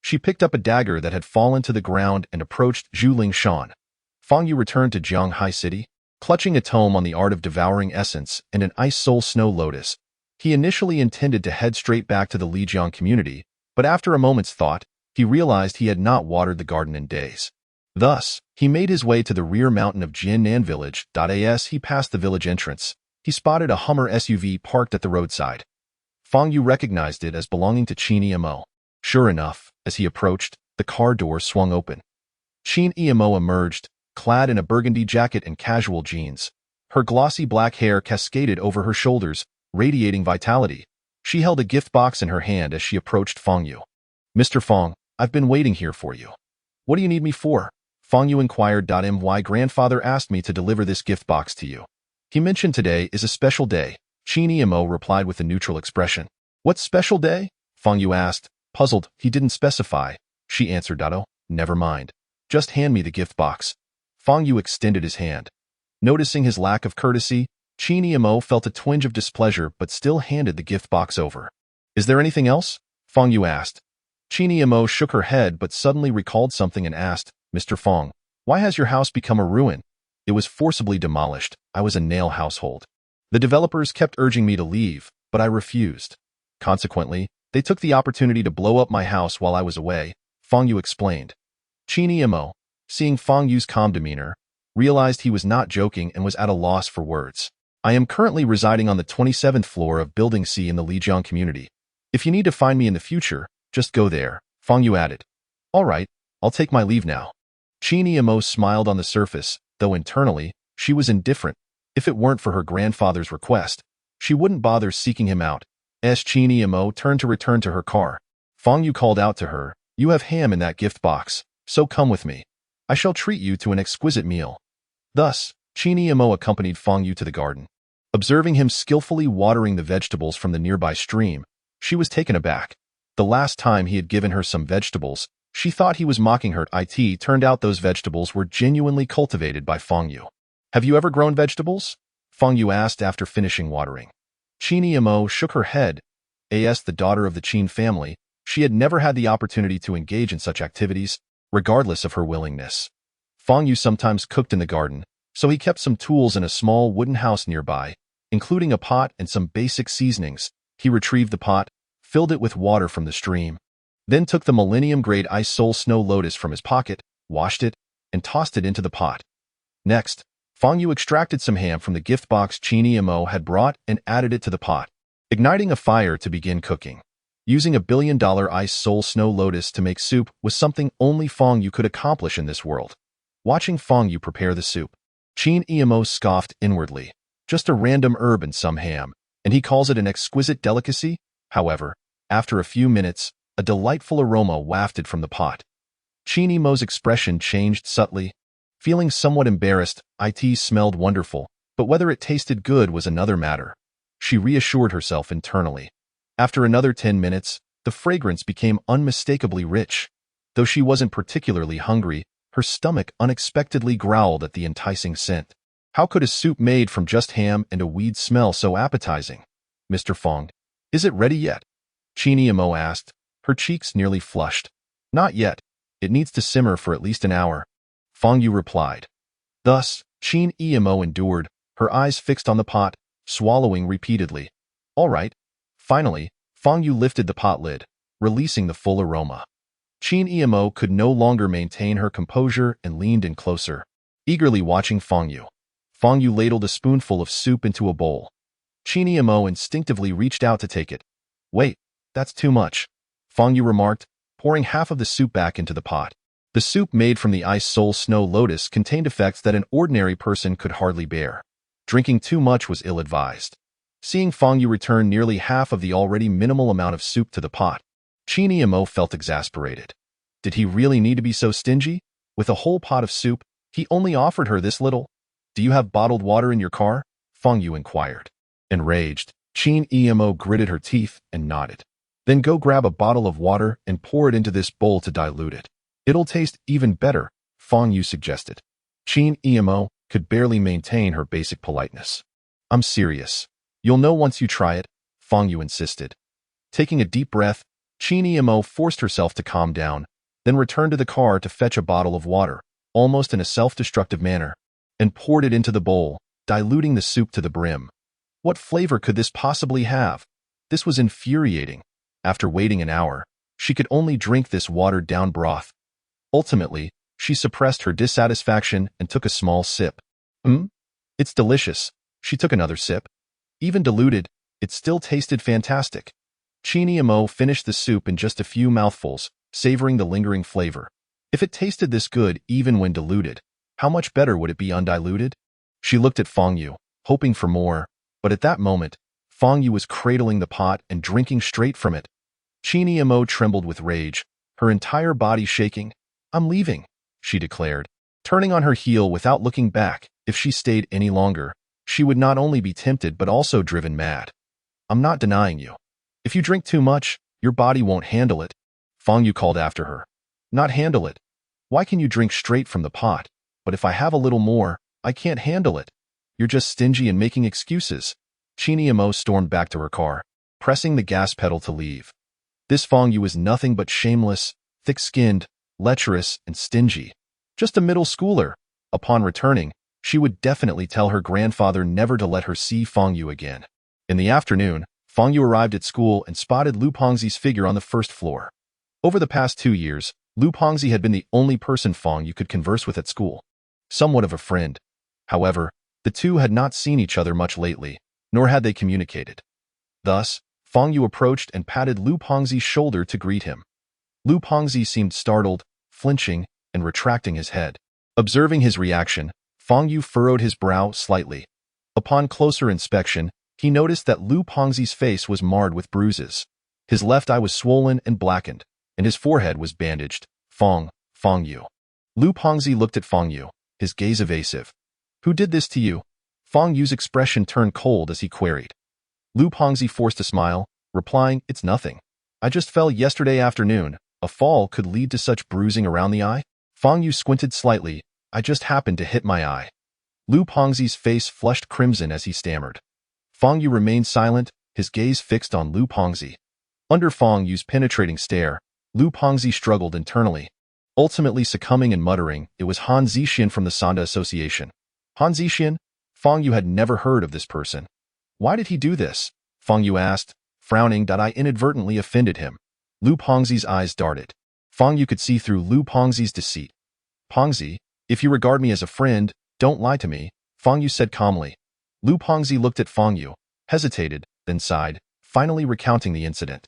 She picked up a dagger that had fallen to the ground and approached Zhu Lingshan. Fang Yu returned to Jianghai City, clutching a tome on the art of devouring essence and an ice soul snow lotus. He initially intended to head straight back to the Lijiang community, but after a moment's thought, he realized he had not watered the garden in days. Thus, he made his way to the rear mountain of Jiannan village. As he passed the village entrance, he spotted a Hummer SUV parked at the roadside. Fang Yu recognized it as belonging to Qin Emo. Sure enough, as he approached, the car door swung open. Qin Emo emerged, clad in a burgundy jacket and casual jeans. Her glossy black hair cascaded over her shoulders, radiating vitality. She held a gift box in her hand as she approached Fang Yu. Mr. Fang, I've been waiting here for you. What do you need me for? Fang Yu inquired. My grandfather asked me to deliver this gift box to you. He mentioned today is a special day. Qin Emo replied with a neutral expression. What special day? Fang Yu asked, puzzled. He didn't specify. She answered. Never mind. Just hand me the gift box. Fang Yu extended his hand. Noticing his lack of courtesy, Qin Emo felt a twinge of displeasure but still handed the gift box over. Is there anything else? Fang Yu asked. Qin Emo shook her head but suddenly recalled something and asked, Mr. Fang, why has your house become a ruin? It was forcibly demolished. I was a nail household. The developers kept urging me to leave, but I refused. Consequently, they took the opportunity to blow up my house while I was away, Fang Yu explained. Qin Emo, seeing Fang Yu's calm demeanor, realized he was not joking and was at a loss for words. I am currently residing on the 27th floor of Building C in the Lijiang community. If you need to find me in the future, just go there, Fang Yu added. All right, I'll take my leave now. Qin Emo smiled on the surface, though internally, she was indifferent. If it weren't for her grandfather's request, she wouldn't bother seeking him out. As Qin Emo turned to return to her car, Fang Yu called out to her, You have ham in that gift box, so come with me. I shall treat you to an exquisite meal. Thus, Qin Emo accompanied Fang Yu to the garden. Observing him skillfully watering the vegetables from the nearby stream, she was taken aback. The last time he had given her some vegetables, she thought he was mocking her. It turned out those vegetables were genuinely cultivated by Fang Yu. Have you ever grown vegetables? Fang Yu asked after finishing watering. Qin Emo shook her head. As the daughter of the Qin family, she had never had the opportunity to engage in such activities, regardless of her willingness. Fang Yu sometimes cooked in the garden, so he kept some tools in a small wooden house nearby, including a pot and some basic seasonings. He retrieved the pot, filled it with water from the stream, then took the Millennium-grade Ice Soul Snow Lotus from his pocket, washed it, and tossed it into the pot. Next, Fang Yu extracted some ham from the gift box Qin Emo had brought and added it to the pot, igniting a fire to begin cooking. Using a $1 billion Ice Soul Snow Lotus to make soup was something only Fang Yu could accomplish in this world. Watching Fang Yu prepare the soup, Qin Emo scoffed inwardly. Just a random herb and some ham, and he calls it an exquisite delicacy? However, after a few minutes, a delightful aroma wafted from the pot. Qi Mo's expression changed subtly. Feeling somewhat embarrassed, it smelled wonderful, but whether it tasted good was another matter. She reassured herself internally. After another 10 minutes, the fragrance became unmistakably rich. Though she wasn't particularly hungry, her stomach unexpectedly growled at the enticing scent. How could a soup made from just ham and a weed smell so appetizing? Mr. Fang, is it ready yet? Qi Mo asked, her cheeks nearly flushed. Not yet. It needs to simmer for at least an hour. Fang Yu replied. Thus, Qi Mo endured, her eyes fixed on the pot, swallowing repeatedly. All right. Finally, Fang Yu lifted the pot lid, releasing the full aroma. Qi Mo could no longer maintain her composure and leaned in closer, eagerly watching Fang Yu. Fang Yu ladled a spoonful of soup into a bowl. Qi Mo instinctively reached out to take it. Wait, that's too much, Fang Yu remarked, pouring half of the soup back into the pot. The soup made from the ice soul snow lotus contained effects that an ordinary person could hardly bear. Drinking too much was ill-advised. Seeing Fang Yu return nearly half of the already minimal amount of soup to the pot, Qi Mo felt exasperated. Did he really need to be so stingy? With a whole pot of soup, he only offered her this little. Do you have bottled water in your car? Fang Yu inquired. Enraged, Qi Mo gritted her teeth and nodded. Then go grab a bottle of water and pour it into this bowl to dilute it. It'll taste even better, Fang Yu suggested. Qi Mo could barely maintain her basic politeness. I'm serious. You'll know once you try it, Fang Yu insisted. Taking a deep breath, Qi Mo forced herself to calm down, then returned to the car to fetch a bottle of water, almost in a self-destructive manner, and poured it into the bowl, diluting the soup to the brim. What flavor could this possibly have? This was infuriating. After waiting an hour, she could only drink this watered-down broth. Ultimately, she suppressed her dissatisfaction and took a small sip. It's delicious. She took another sip. Even diluted, it still tasted fantastic. Qi Mo finished the soup in just a few mouthfuls, savoring the lingering flavor. If it tasted this good even when diluted, how much better would it be undiluted? She looked at Fang Yu, hoping for more, but at that moment, Fang Yu was cradling the pot and drinking straight from it. Qi Mo trembled with rage, her entire body shaking. I'm leaving, she declared, turning on her heel without looking back. If she stayed any longer, she would not only be tempted but also driven mad. I'm not denying you. If you drink too much, your body won't handle it, Fang Yu called after her. Not handle it? Why can you drink straight from the pot? But if I have a little more, I can't handle it. You're just stingy and making excuses. Qi Mo stormed back to her car, pressing the gas pedal to leave. This Fang Yu is nothing but shameless, thick-skinned, lecherous, and stingy. Just a middle schooler. Upon returning, she would definitely tell her grandfather never to let her see Fang Yu again. In the afternoon, Fang Yu arrived at school and spotted Lu Pengzi's figure on the first floor. Over the past 2 years, Lu Pengzi had been the only person Fang Yu could converse with at school. Somewhat of a friend. However, the two had not seen each other much lately, nor had they communicated. Thus, Fang Yu approached and patted Lu Pengzi's shoulder to greet him. Lu Pengzi seemed startled, flinching, and retracting his head. Observing his reaction, Fang Yu furrowed his brow slightly. Upon closer inspection, he noticed that Lu Pengzi's face was marred with bruises. His left eye was swollen and blackened, and his forehead was bandaged. Fang Yu. Lu Pengzi looked at Fang Yu, his gaze evasive. Who did this to you? Fang Yu's expression turned cold as he queried. Lu Pengzi forced a smile, replying, It's nothing. I just fell yesterday afternoon. A fall could lead to such bruising around the eye? Fang Yu squinted slightly. I just happened to hit my eye. Lu Pengzi's face flushed crimson as he stammered. Fang Yu remained silent, his gaze fixed on Lu Pengzi. Under Fang Yu's penetrating stare, Lu Pengzi struggled internally. Ultimately succumbing and muttering, it was Han Zixian from the Sanda Association. Han Zixian? Fang Yu had never heard of this person. Why did he do this? Fang Yu asked, frowning that I inadvertently offended him. Lu Pengzi's eyes darted. Fang Yu could see through Lu Pengzi's deceit. Pengzi, if you regard me as a friend, don't lie to me, Fang Yu said calmly. Lu Pengzi looked at Fang Yu, hesitated, then sighed, finally recounting the incident.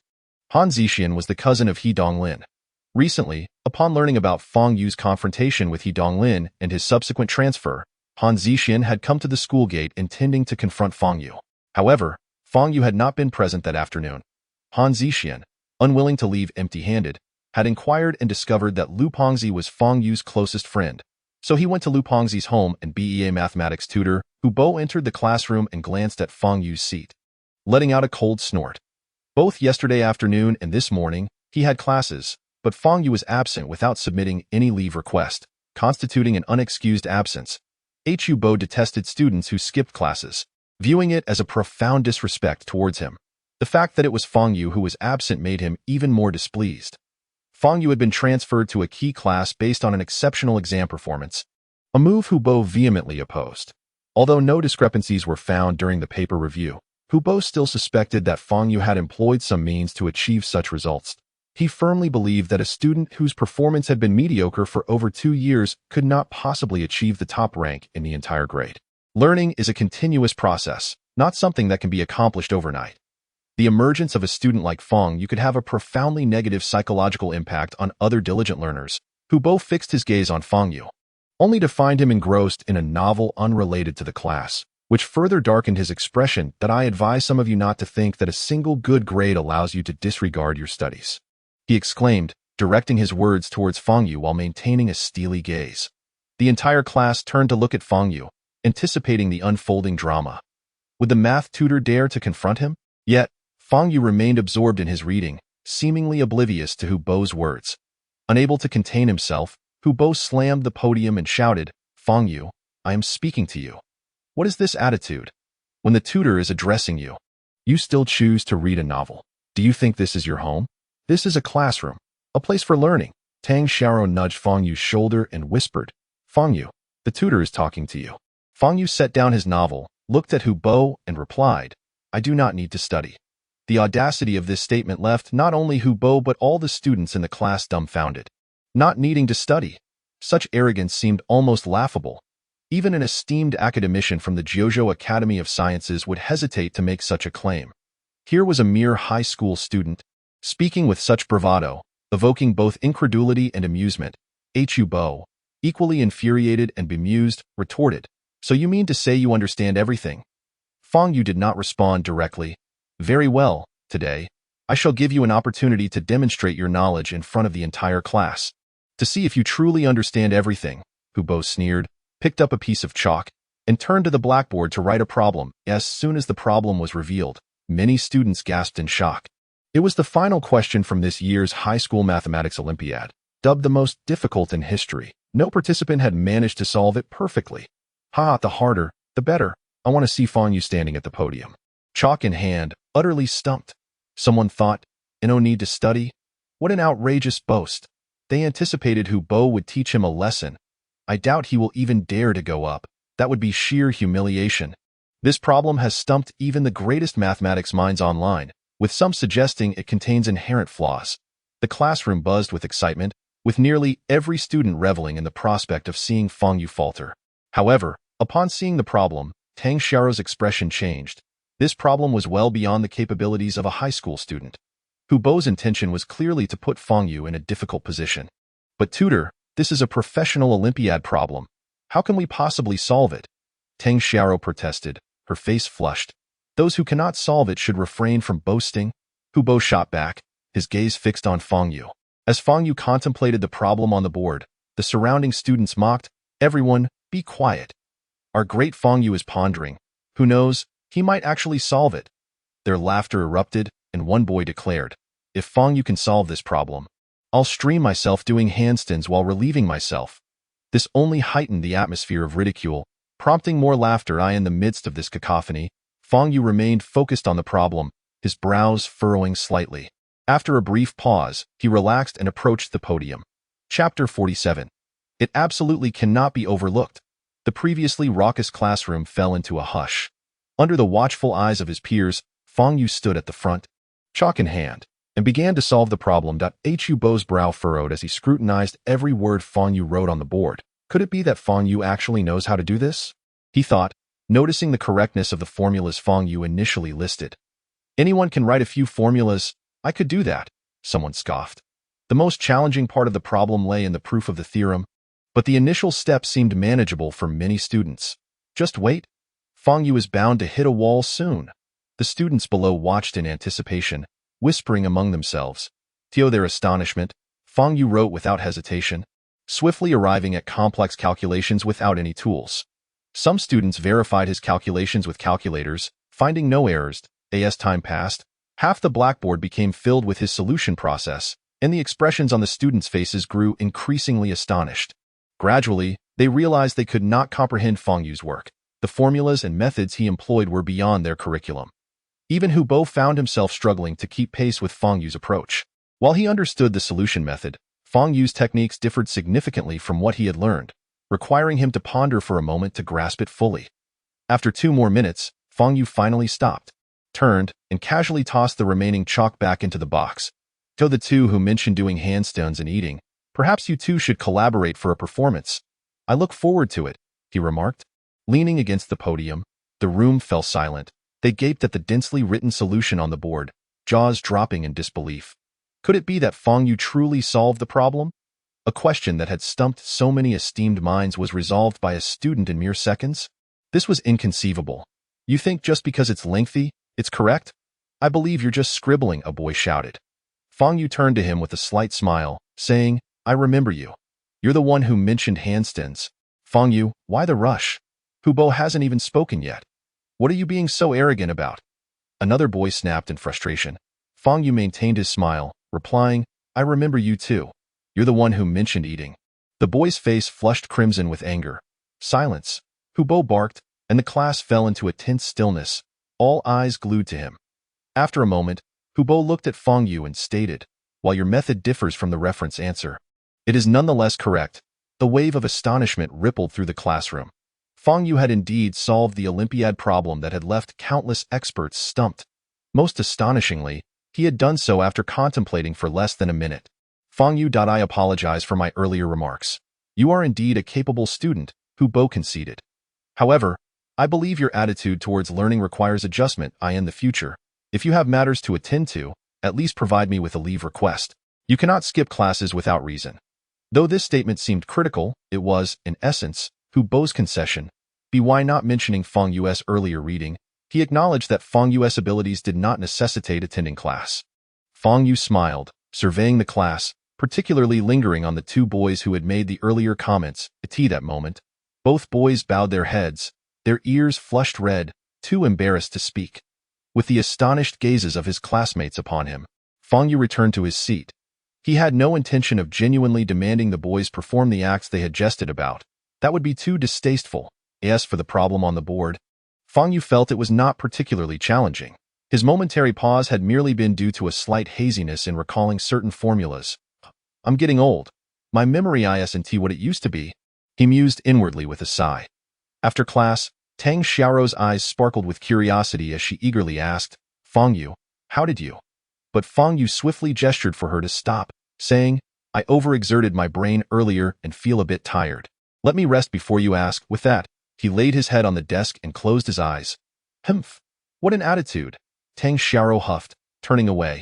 Han Zixian was the cousin of He Donglin. Recently, upon learning about Fang Yu's confrontation with He Donglin and his subsequent transfer, Han Zixian had come to the school gate intending to confront Fang Yu. However, Fang Yu had not been present that afternoon. Han Zixian, unwilling to leave empty-handed, had inquired and discovered that Lu Pengzi was Fang Yu's closest friend. So he went to Lu Pengzi's home and BEA mathematics tutor, Hu Bo entered the classroom and glanced at Fang Yu's seat, letting out a cold snort. Both yesterday afternoon and this morning, he had classes, but Fang Yu was absent without submitting any leave request, constituting an unexcused absence. Hu Bo detested students who skipped classes, viewing it as a profound disrespect towards him. The fact that it was Fang Yu who was absent made him even more displeased. Fang Yu had been transferred to a key class based on an exceptional exam performance, a move Hu Bo vehemently opposed. Although no discrepancies were found during the paper review, Hu Bo still suspected that Fang Yu had employed some means to achieve such results. He firmly believed that a student whose performance had been mediocre for over 2 years could not possibly achieve the top rank in the entire grade. Learning is a continuous process, not something that can be accomplished overnight. The emergence of a student like Fang Yu could have a profoundly negative psychological impact on other diligent learners. Hu Bo fixed his gaze on Fang Yu, only to find him engrossed in a novel unrelated to the class, which further darkened his expression that I advise some of you not to think that a single good grade allows you to disregard your studies. He exclaimed, directing his words towards Fang Yu while maintaining a steely gaze. The entire class turned to look at Fang Yu, anticipating the unfolding drama. Would the math tutor dare to confront him? Yet, Fang Yu remained absorbed in his reading, seemingly oblivious to Hu Bo's words. Unable to contain himself, Hu Bo slammed the podium and shouted, "Fang Yu, I am speaking to you. What is this attitude? When the tutor is addressing you, you still choose to read a novel. Do you think this is your home? This is a classroom, a place for learning." Tang Xiao nudged Fang Yu's shoulder and whispered, "Fang Yu, the tutor is talking to you." Fang Yu set down his novel, looked at Hu Bo, and replied, "I do not need to study." The audacity of this statement left not only Hu Bo but all the students in the class dumbfounded. Not needing to study. Such arrogance seemed almost laughable. Even an esteemed academician from the Jiuzhou Academy of Sciences would hesitate to make such a claim. Here was a mere high school student, speaking with such bravado, evoking both incredulity and amusement. Hu Bo, equally infuriated and bemused, retorted, "So you mean to say you understand everything?" Fang Yu did not respond directly. "Very well, today, I shall give you an opportunity to demonstrate your knowledge in front of the entire class. To see if you truly understand everything," Hu Bo sneered, picked up a piece of chalk, and turned to the blackboard to write a problem. As soon as the problem was revealed, many students gasped in shock. It was the final question from this year's high school mathematics Olympiad, dubbed the most difficult in history. No participant had managed to solve it perfectly. "Ha, the harder, the better. I want to see Fang Yu standing at the podium, chalk in hand, utterly stumped." Someone thought, "No need to study? What an outrageous boast." They anticipated Hu Bo would teach him a lesson. "I doubt he will even dare to go up. That would be sheer humiliation." This problem has stumped even the greatest mathematics minds online, with some suggesting it contains inherent flaws. The classroom buzzed with excitement, with nearly every student reveling in the prospect of seeing Fang Yu falter. However, upon seeing the problem, Tang Xiao's expression changed. This problem was well beyond the capabilities of a high school student. Hu Bo's intention was clearly to put Fang Yu in a difficult position. "But tutor, this is a professional Olympiad problem. How can we possibly solve it?" Tang Xiao protested, her face flushed. "Those who cannot solve it should refrain from boasting." Hu Bo shot back, his gaze fixed on Fang Yu. As Fang Yu contemplated the problem on the board, the surrounding students mocked, "Everyone, be quiet. Our great Fang Yu is pondering. Who knows, he might actually solve it." Their laughter erupted, and one boy declared, "If Fang Yu can solve this problem, I'll stream myself doing handstands while relieving myself." This only heightened the atmosphere of ridicule, prompting more laughter. In the midst of this cacophony, Fang Yu remained focused on the problem, his brows furrowing slightly. After a brief pause, he relaxed and approached the podium. Chapter 47. It absolutely cannot be overlooked. The previously raucous classroom fell into a hush. Under the watchful eyes of his peers, Fang Yu stood at the front, chalk in hand, and began to solve the problem. Hu Bo's brow furrowed as he scrutinized every word Fang Yu wrote on the board. Could it be that Fang Yu actually knows how to do this? He thought, noticing the correctness of the formulas Fang Yu initially listed. "Anyone can write a few formulas. I could do that," someone scoffed. The most challenging part of the problem lay in the proof of the theorem, but the initial step seemed manageable for many students. Just wait. Fang Yu is bound to hit a wall soon. The students below watched in anticipation, whispering among themselves. To their astonishment, Fang Yu wrote without hesitation, swiftly arriving at complex calculations without any tools. Some students verified his calculations with calculators, finding no errors. As time passed, half the blackboard became filled with his solution process, and the expressions on the students' faces grew increasingly astonished. Gradually, they realized they could not comprehend Fang Yu's work. The formulas and methods he employed were beyond their curriculum. Even Hubo found himself struggling to keep pace with Fang Yu's approach. While he understood the solution method, Fang Yu's techniques differed significantly from what he had learned, requiring him to ponder for a moment to grasp it fully. After 2 more minutes, Fang Yu finally stopped, turned, and casually tossed the remaining chalk back into the box. To the two who mentioned doing handstands and eating, perhaps you two should collaborate for a performance. I look forward to it, he remarked. Leaning against the podium, the room fell silent. They gaped at the densely written solution on the board, jaws dropping in disbelief. Could it be that Fang Yu truly solved the problem? A question that had stumped so many esteemed minds was resolved by a student in mere seconds? This was inconceivable. You think just because it's lengthy, it's correct? I believe you're just scribbling, a boy shouted. Fang Yu turned to him with a slight smile, saying, I remember you. You're the one who mentioned handstands. Fang Yu, why the rush? Hubo hasn't even spoken yet. What are you being so arrogant about? Another boy snapped in frustration. Fang Yu maintained his smile, replying, I remember you too. You're the one who mentioned eating. The boy's face flushed crimson with anger. Silence. Hubo barked, and the class fell into a tense stillness, all eyes glued to him. After a moment, Hubo looked at Fang Yu and stated, while your method differs from the reference answer, it is nonetheless correct. The wave of astonishment rippled through the classroom. Fang Yu had indeed solved the Olympiad problem that had left countless experts stumped. Most astonishingly, he had done so after contemplating for less than a minute. Fang Yu, I apologize for my earlier remarks. You are indeed a capable student, Hubo conceded. However, I believe your attitude towards learning requires adjustment in the future. If you have matters to attend to, at least provide me with a leave request. You cannot skip classes without reason. Though this statement seemed critical, it was, in essence, Hubo's concession. Why not mentioning Fang Yu's earlier reading, he acknowledged that Fang Yu's abilities did not necessitate attending class. Fang Yu smiled, surveying the class, particularly lingering on the 2 boys who had made the earlier comments. At that moment, both boys bowed their heads, their ears flushed red, too embarrassed to speak. With the astonished gazes of his classmates upon him, Fang Yu returned to his seat. He had no intention of genuinely demanding the boys perform the acts they had jested about. That would be too distasteful. As for the problem on the board, Fang Yu felt it was not particularly challenging. His momentary pause had merely been due to a slight haziness in recalling certain formulas. I'm getting old. My memory isn't what it used to be, he mused inwardly with a sigh. After class, Tang Xiaoro's eyes sparkled with curiosity as she eagerly asked, Fang Yu, how did you? But Fang Yu swiftly gestured for her to stop, saying, I overexerted my brain earlier and feel a bit tired. Let me rest before you ask. With that, he laid his head on the desk and closed his eyes. Humph! What an attitude! Tang Xiaoro huffed, turning away.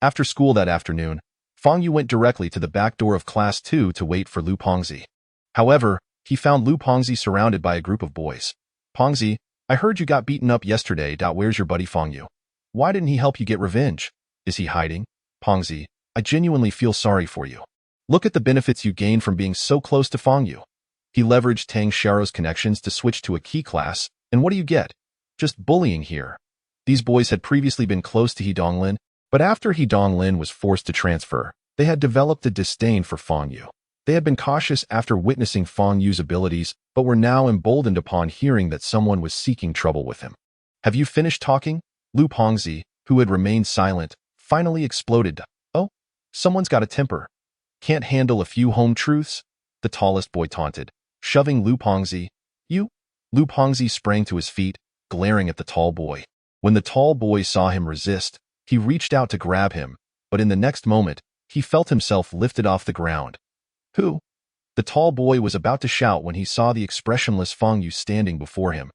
After school that afternoon, Fang Yu went directly to the back door of Class 2 to wait for Lu Pengzi. However, he found Lu Pengzi surrounded by a group of boys. Pengzi, I heard you got beaten up yesterday. Where's your buddy Fang Yu? Why didn't he help you get revenge? Is he hiding? Pengzi, I genuinely feel sorry for you. Look at the benefits you gained from being so close to Fang Yu. He leveraged Tang Xiaoro's connections to switch to a Qi class, and what do you get? Just bullying here. These boys had previously been close to He Donglin, but after He Donglin was forced to transfer, they had developed a disdain for Fang Yu. They had been cautious after witnessing Fang Yu's abilities, but were now emboldened upon hearing that someone was seeking trouble with him. Have you finished talking? Lu Pengzi, who had remained silent, finally exploded. Oh, someone's got a temper. Can't handle a few home truths? The tallest boy taunted, shoving Lu Pengzi. You? Lu Pengzi sprang to his feet, glaring at the tall boy. When the tall boy saw him resist, he reached out to grab him, but in the next moment, he felt himself lifted off the ground. Who? The tall boy was about to shout when he saw the expressionless Fang Yu standing before him,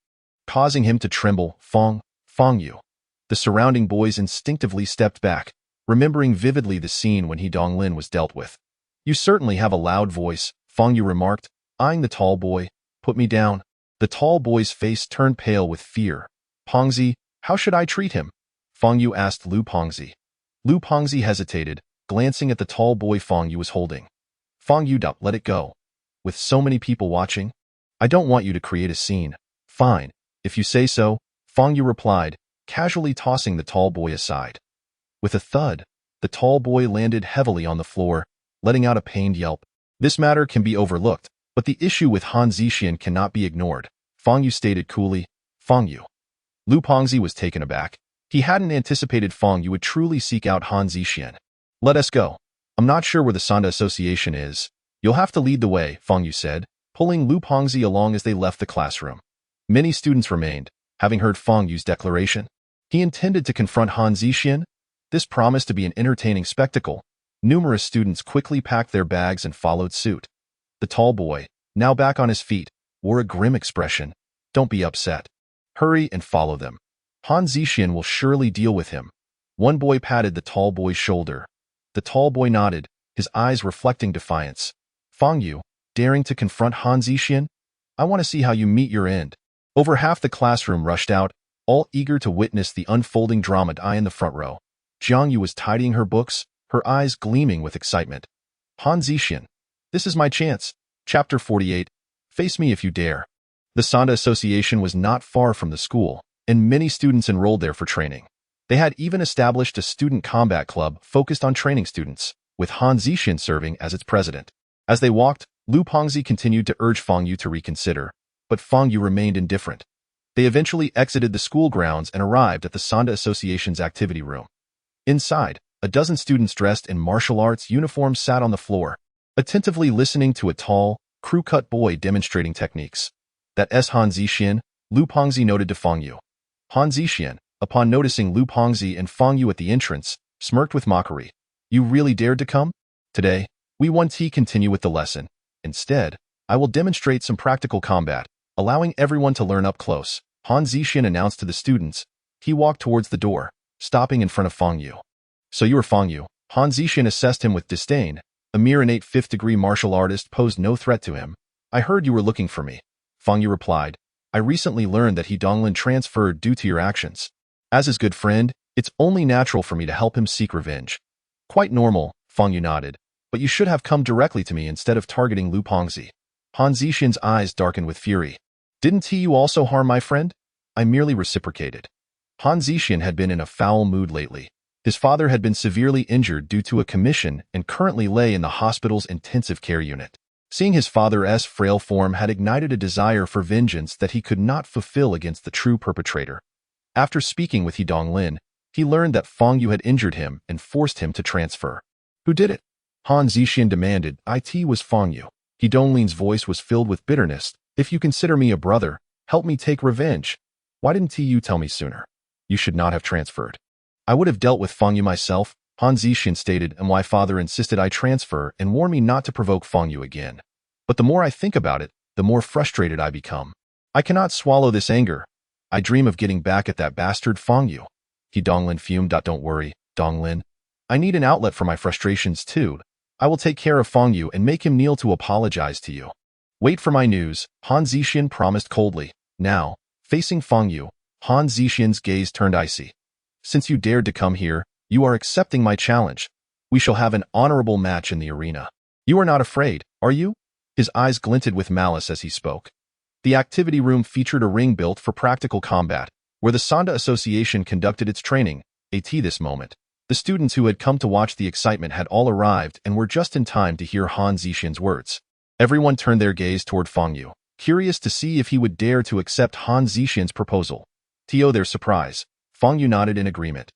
causing him to tremble. Fang Yu. The surrounding boys instinctively stepped back, remembering vividly the scene when He Donglin was dealt with. You certainly have a loud voice, Fang Yu remarked, eyeing the tall boy. Put me down. The tall boy's face turned pale with fear. Pengzi, how should I treat him? Fang Yu asked Lu Pengzi. Lu Pengzi hesitated, glancing at the tall boy Fang Yu was holding. Fang Yu, let it go. With so many people watching, I don't want you to create a scene. Fine, if you say so, Fang Yu replied, casually tossing the tall boy aside. With a thud, the tall boy landed heavily on the floor, letting out a pained yelp. This matter can be overlooked, but the issue with Han Zixian cannot be ignored, Fang Yu stated coolly. Fang Yu. Lu Pengzi was taken aback. He hadn't anticipated Fang Yu would truly seek out Han Zixian. Let us go. I'm not sure where the Sanda Association is. You'll have to lead the way, Fang Yu said, pulling Lu Pengzi along as they left the classroom. Many students remained, having heard Fang Yu's declaration. He intended to confront Han Zixian. This promised to be an entertaining spectacle. Numerous students quickly packed their bags and followed suit. The tall boy, now back on his feet, wore a grim expression. Don't be upset. Hurry and follow them. Han Zixian will surely deal with him. One boy patted the tall boy's shoulder. The tall boy nodded, his eyes reflecting defiance. Fang Yu, daring to confront Han Zixian? I want to see how you meet your end. Over half the classroom rushed out, all eager to witness the unfolding drama. I in the front row. Jiang Yu was tidying her books, her eyes gleaming with excitement. Han Zixian. This is my chance. Chapter 48. Face me if you dare. The Sanda Association was not far from the school, and many students enrolled there for training. They had even established a student combat club focused on training students, with Han Zixian serving as its president. As they walked, Lu Pengzi continued to urge Fang Yu to reconsider, but Fang Yu remained indifferent. They eventually exited the school grounds and arrived at the Sanda Association's activity room. Inside, a dozen students dressed in martial arts uniforms sat on the floor, attentively listening to a tall, crew-cut boy demonstrating techniques. That's Han Zixian, Lu Pengzi noted to Fang Yu. Han Zixian, upon noticing Lu Pengzi and Fang Yu at the entrance, smirked with mockery. You really dared to come? Today, we won't continue with the lesson. Instead, I will demonstrate some practical combat, allowing everyone to learn up close, Han Zixian announced to the students. He walked towards the door, stopping in front of Fang Yu. So you are Fang Yu? Han Zixian assessed him with disdain. A mere innate fifth-degree martial artist posed no threat to him. I heard you were looking for me. Fang Yu replied. I recently learned that he Donglin transferred due to your actions. As his good friend, it's only natural for me to help him seek revenge. Quite normal, Fang Yu nodded. But you should have come directly to me instead of targeting Lu Pengzi. Han Zixian's eyes darkened with fury. Didn't you also harm my friend? I merely reciprocated. Han Zixian had been in a foul mood lately. His father had been severely injured due to a commission and currently lay in the hospital's intensive care unit. Seeing his father's frail form had ignited a desire for vengeance that he could not fulfill against the true perpetrator. After speaking with He Donglin, he learned that Fang Yu had injured him and forced him to transfer. Who did it? Han Zixian demanded. It was Fang Yu. He Donglin's voice was filled with bitterness. If you consider me a brother, help me take revenge. Why didn't you tell me sooner? You should not have transferred. I would have dealt with Fang Yu myself, Han Zixian stated, and my father insisted I transfer and warned me not to provoke Fang Yu again. But the more I think about it, the more frustrated I become. I cannot swallow this anger. I dream of getting back at that bastard Fang Yu. He Donglin fumed. Don't worry, Donglin. I need an outlet for my frustrations too. I will take care of Fang Yu and make him kneel to apologize to you. Wait for my news, Han Zixian promised coldly. Now, facing Fang Yu, Han Zixian's gaze turned icy. Since you dared to come here, you are accepting my challenge. We shall have an honorable match in the arena. You are not afraid, are you? His eyes glinted with malice as he spoke. The activity room featured a ring built for practical combat, where the Sanda Association conducted its training. At this moment, the students who had come to watch the excitement had all arrived and were just in time to hear Han Zixian's words. Everyone turned their gaze toward Fang Yu, curious to see if he would dare to accept Han Zixian's proposal. To their surprise, Fang Yu nodded in agreement.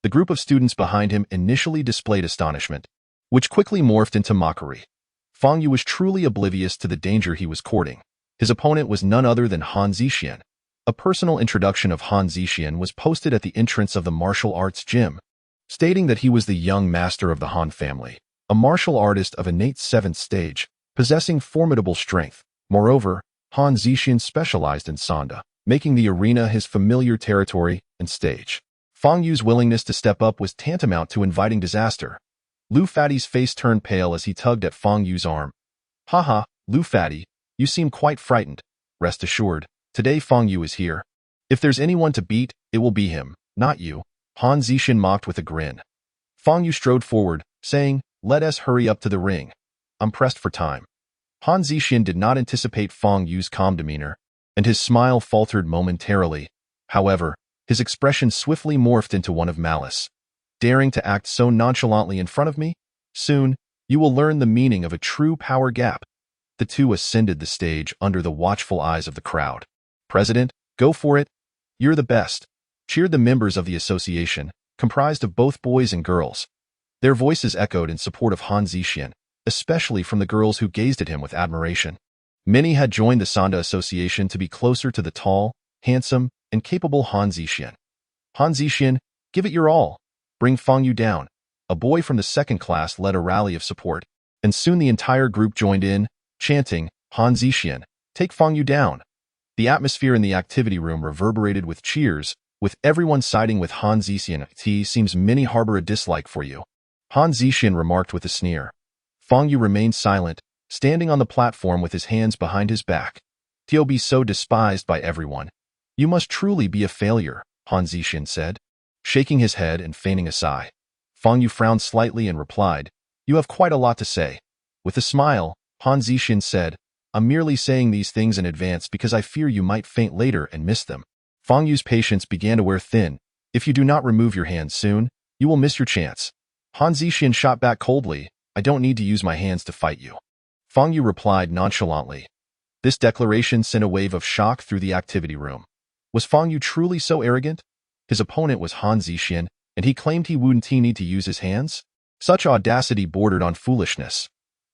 The group of students behind him initially displayed astonishment, which quickly morphed into mockery. Fang Yu was truly oblivious to the danger he was courting. His opponent was none other than Han Zixian. A personal introduction of Han Zixian was posted at the entrance of the martial arts gym, stating that he was the young master of the Han family, a martial artist of innate 7th stage, possessing formidable strength. Moreover, Han Zixian specialized in Sanda, making the arena his familiar territory and stage. Fang Yu's willingness to step up was tantamount to inviting disaster. Lu Fatty's face turned pale as he tugged at Fang Yu's arm. Haha, Lu Fatty, you seem quite frightened. Rest assured, today Fang Yu is here. If there's anyone to beat, it will be him, not you. Han Zixian mocked with a grin. Fang Yu strode forward, saying, "Let us hurry up to the ring. I'm pressed for time." Han Zixuan did not anticipate Fang Yu's calm demeanor, and his smile faltered momentarily. However, his expression swiftly morphed into one of malice. "Daring to act so nonchalantly in front of me? Soon, you will learn the meaning of a true power gap." The two ascended the stage under the watchful eyes of the crowd. "President, go for it. You're the best," cheered the members of the association, comprised of both boys and girls. Their voices echoed in support of Han Zixuan, especially from the girls who gazed at him with admiration. Many had joined the Sanda Association to be closer to the tall, handsome, and capable Han Zixuan. "Han Zixuan, give it your all. Bring Fang Yu down." A boy from the second class led a rally of support, and soon the entire group joined in, chanting, "Han Zixuan, take Fang Yu down." The atmosphere in the activity room reverberated with cheers, with everyone siding with Han Zixuan. "It seems many harbor a dislike for you," Han Zixuan remarked with a sneer. Fang Yu remained silent, standing on the platform with his hands behind his back. "To be so despised by everyone. You must truly be a failure," Han Zixuan said, shaking his head and feigning a sigh. Fang Yu frowned slightly and replied, "You have quite a lot to say." With a smile, Han Zixuan said, "I'm merely saying these things in advance because I fear you might faint later and miss them." Fang Yu's patience began to wear thin. "If you do not remove your hands soon, you will miss your chance." Han Zixuan shot back coldly, "I don't need to use my hands to fight you." Fang Yu replied nonchalantly. This declaration sent a wave of shock through the activity room. Was Fang Yu truly so arrogant? His opponent was Han Zixuan, and he claimed he wouldn't need to use his hands? Such audacity bordered on foolishness.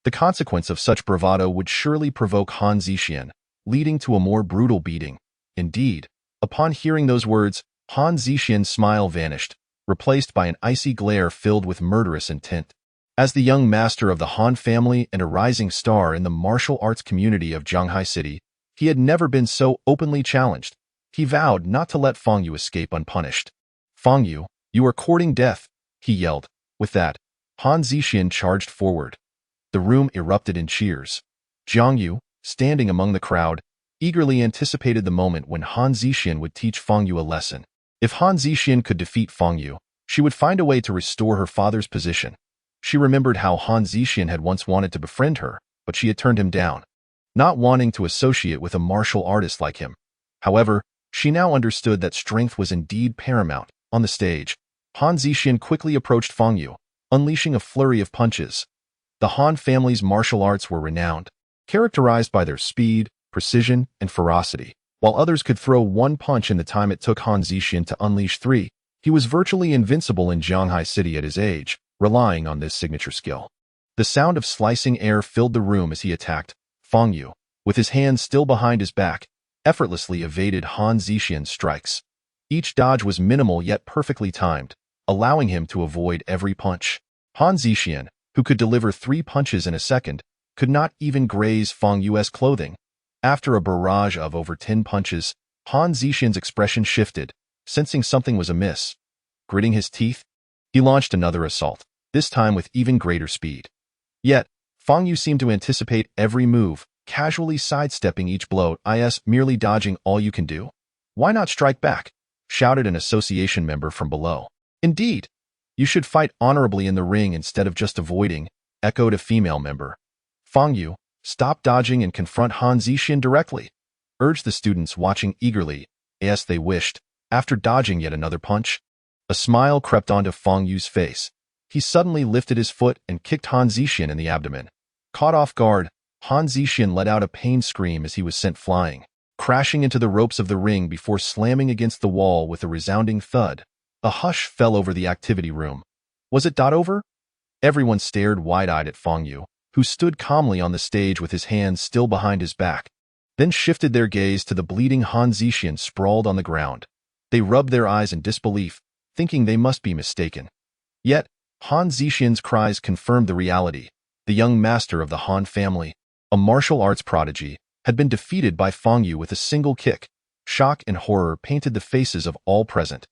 The consequence of such bravado would surely provoke Han Zixuan, leading to a more brutal beating. Indeed, upon hearing those words, Han Zixuan's smile vanished, replaced by an icy glare filled with murderous intent. As the young master of the Han family and a rising star in the martial arts community of Zhanghai City, he had never been so openly challenged. He vowed not to let Fang Yu escape unpunished. "Fang Yu, you are courting death," he yelled. With that, Han Zixuan charged forward. The room erupted in cheers. Jiang Yu, standing among the crowd, eagerly anticipated the moment when Han Zixuan would teach Fang Yu a lesson. If Han Zixuan could defeat Fang Yu, she would find a way to restore her father's position. She remembered how Han Zixuan had once wanted to befriend her, but she had turned him down, not wanting to associate with a martial artist like him. However, she now understood that strength was indeed paramount. On the stage, Han Zixuan quickly approached Fang Yu, unleashing a flurry of punches. The Han family's martial arts were renowned, characterized by their speed, precision, and ferocity. While others could throw one punch in the time it took Han Zixuan to unleash three, he was virtually invincible in Zhanghai City at his age, relying on this signature skill. The sound of slicing air filled the room as he attacked. Fang Yu, with his hands still behind his back, effortlessly evaded Han Zixuan's strikes. Each dodge was minimal yet perfectly timed, allowing him to avoid every punch. Han Zixuan, who could deliver 3 punches in a second, could not even graze Fang Yu's clothing. After a barrage of over 10 punches, Han Zixuan's expression shifted, sensing something was amiss. Gritting his teeth, he launched another assault, this time with even greater speed. Yet, Fang Yu seemed to anticipate every move, casually sidestepping each blow. "Merely dodging all you can do? Why not strike back?" shouted an association member from below. "Indeed, you should fight honorably in the ring instead of just avoiding," echoed a female member. "Fang Yu, stop dodging and confront Han Zixuan directly," urged the students watching eagerly, as they wished. After dodging yet another punch, a smile crept onto Fang Yu's face. He suddenly lifted his foot and kicked Han Zixuan in the abdomen. Caught off guard, Han Zixuan let out a pained scream as he was sent flying, crashing into the ropes of the ring before slamming against the wall with a resounding thud. A hush fell over the activity room. Was it over? Everyone stared wide-eyed at Fang Yu, who stood calmly on the stage with his hands still behind his back, then shifted their gaze to the bleeding Han Zixuan sprawled on the ground. They rubbed their eyes in disbelief, thinking they must be mistaken. Yet, Han Zixuan's cries confirmed the reality. The young master of the Han family, a martial arts prodigy, had been defeated by Fang Yu with a single kick. Shock and horror painted the faces of all present.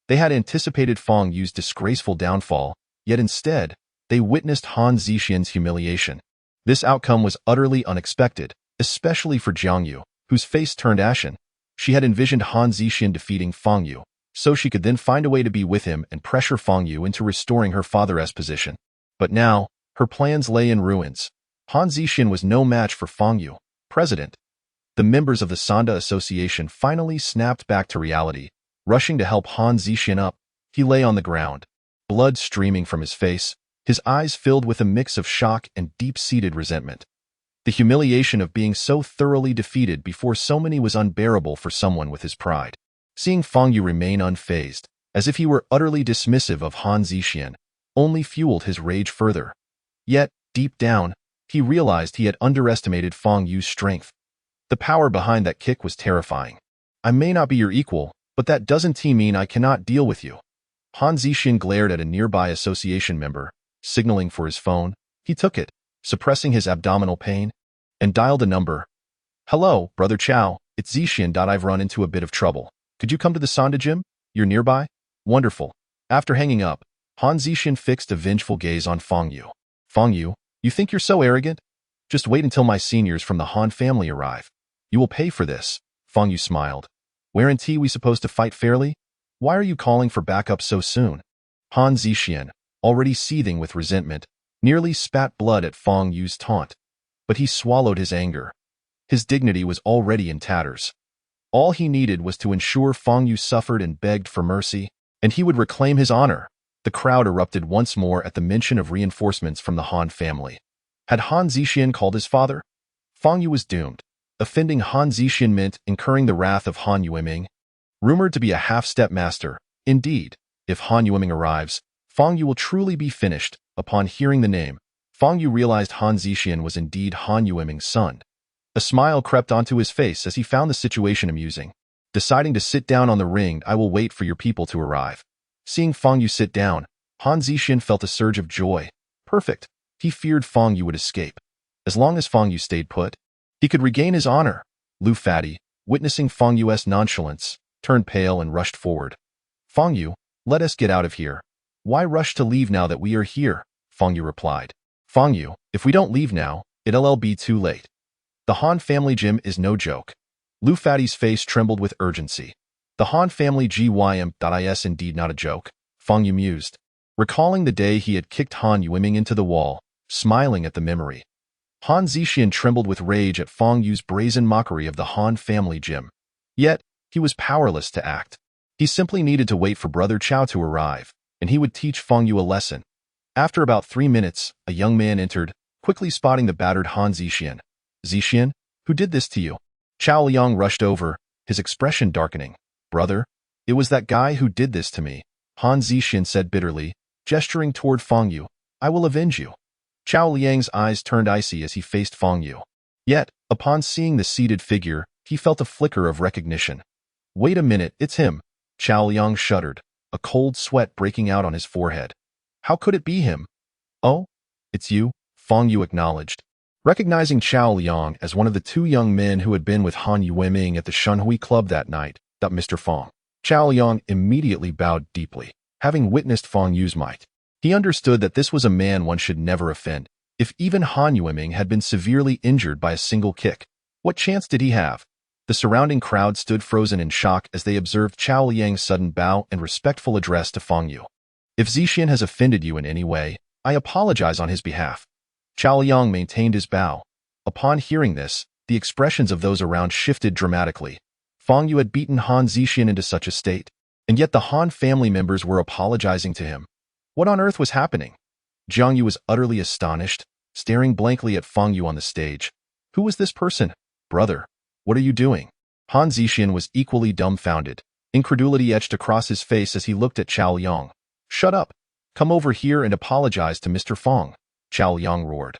They had anticipated Fang Yu's disgraceful downfall, yet instead, they witnessed Han Zixuan's humiliation. This outcome was utterly unexpected, especially for Jiang Yu, whose face turned ashen. She had envisioned Han Zixuan defeating Fang Yu, so she could then find a way to be with him and pressure Fang Yu into restoring her father's position. But now, her plans lay in ruins. Han Zixin was no match for Fang Yu, president. The members of the Sanda Association finally snapped back to reality. Rushing to help Han Zixin up, he lay on the ground, blood streaming from his face, his eyes filled with a mix of shock and deep-seated resentment. The humiliation of being so thoroughly defeated before so many was unbearable for someone with his pride. Seeing Fang Yu remain unfazed, as if he were utterly dismissive of Han Zixin, only fueled his rage further. Yet, deep down, he realized he had underestimated Fang Yu's strength. The power behind that kick was terrifying. I may not be your equal, but that doesn't mean I cannot deal with you. Han Zixin glared at a nearby association member, signaling for his phone. He took it, suppressing his abdominal pain, and dialed a number. Hello, Brother Chow, it's Zixin. I've run into a bit of trouble. Could you come to the Sanda gym? You're nearby? Wonderful. After hanging up, Han Zixin fixed a vengeful gaze on Fang Yu. Fang Yu, you think you're so arrogant? Just wait until my seniors from the Han family arrive. You will pay for this. Fang Yu smiled. Weren't we supposed to fight fairly? Why are you calling for backup so soon? Han Zixin, already seething with resentment, nearly spat blood at Fang Yu's taunt. But he swallowed his anger. His dignity was already in tatters. All he needed was to ensure Fang Yu suffered and begged for mercy, and he would reclaim his honor. The crowd erupted once more at the mention of reinforcements from the Han family. Had Han Zixin called his father? Fang Yu was doomed. Offending Han Zixin meant incurring the wrath of Han Yueming. Rumored to be a half-step master, indeed, if Han Yueming arrives, Fang Yu will truly be finished. Upon hearing the name, Fang Yu realized Han Zixin was indeed Han Yueming's son. A smile crept onto his face as he found the situation amusing. Deciding to sit down on the ring, I will wait for your people to arrive. Seeing Fang Yu sit down, Han Zixin felt a surge of joy. Perfect. He feared Fang Yu would escape. As long as Fang Yu stayed put, he could regain his honor. Lu Fati, witnessing Fang Yu's nonchalance, turned pale and rushed forward. Fang Yu, let us get out of here. Why rush to leave now that we are here? Fang Yu replied. Fang Yu, if we don't leave now, it'll be too late. The Han family gym is no joke. Lu Fati's face trembled with urgency. The Han family gym.is indeed not a joke, Fang Yu mused, recalling the day he had kicked Han Yueming into the wall, smiling at the memory. Han Zixin trembled with rage at Fang Yu's brazen mockery of the Han family gym. Yet, he was powerless to act. He simply needed to wait for Brother Chow to arrive, and he would teach Fang Yu a lesson. After about 3 minutes, a young man entered, quickly spotting the battered Han Zixin. Zixin, who did this to you? Chow Liang rushed over, his expression darkening. Brother, it was that guy who did this to me, Han Zixin said bitterly, gesturing toward Fang Yu. I will avenge you. Chow Liang's eyes turned icy as he faced Fang Yu. Yet, upon seeing the seated figure, he felt a flicker of recognition. Wait a minute, it's him. Chow Liang shuddered, a cold sweat breaking out on his forehead. How could it be him? Oh, it's you, Fang Yu acknowledged. Recognizing Chow Liang as one of the 2 young men who had been with Han Yueming at the Shunhui Club that night, Mr. Fang. Chow Liang immediately bowed deeply, having witnessed Fang Yu's might. He understood that this was a man one should never offend. If even Han Yueming had been severely injured by a single kick, what chance did he have? The surrounding crowd stood frozen in shock as they observed Chow Liang's sudden bow and respectful address to Fang Yu. If Zixin has offended you in any way, I apologize on his behalf. Chow Liang maintained his bow. Upon hearing this, the expressions of those around shifted dramatically. Fang Yu had beaten Han Zixin into such a state, and yet the Han family members were apologizing to him. What on earth was happening? Jiang Yu was utterly astonished, staring blankly at Fang Yu on the stage. Who was this person? Brother, what are you doing? Han Zixin was equally dumbfounded. Incredulity etched across his face as he looked at Chow Liang. Shut up. Come over here and apologize to Mr. Fang, Chow Liang roared.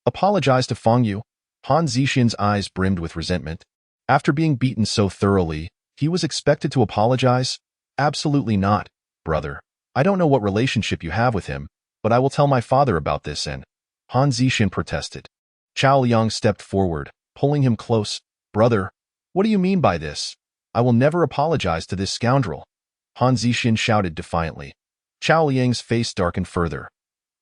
Apologize to Fang Yu? Han Zixin's eyes brimmed with resentment. After being beaten so thoroughly, he was expected to apologize? Absolutely not, brother. I don't know what relationship you have with him, but I will tell my father about this and... Han Zixin protested. Chow Liang stepped forward, pulling him close. Brother, what do you mean by this? I will never apologize to this scoundrel. Han Zixin shouted defiantly. Chow Liang's face darkened further.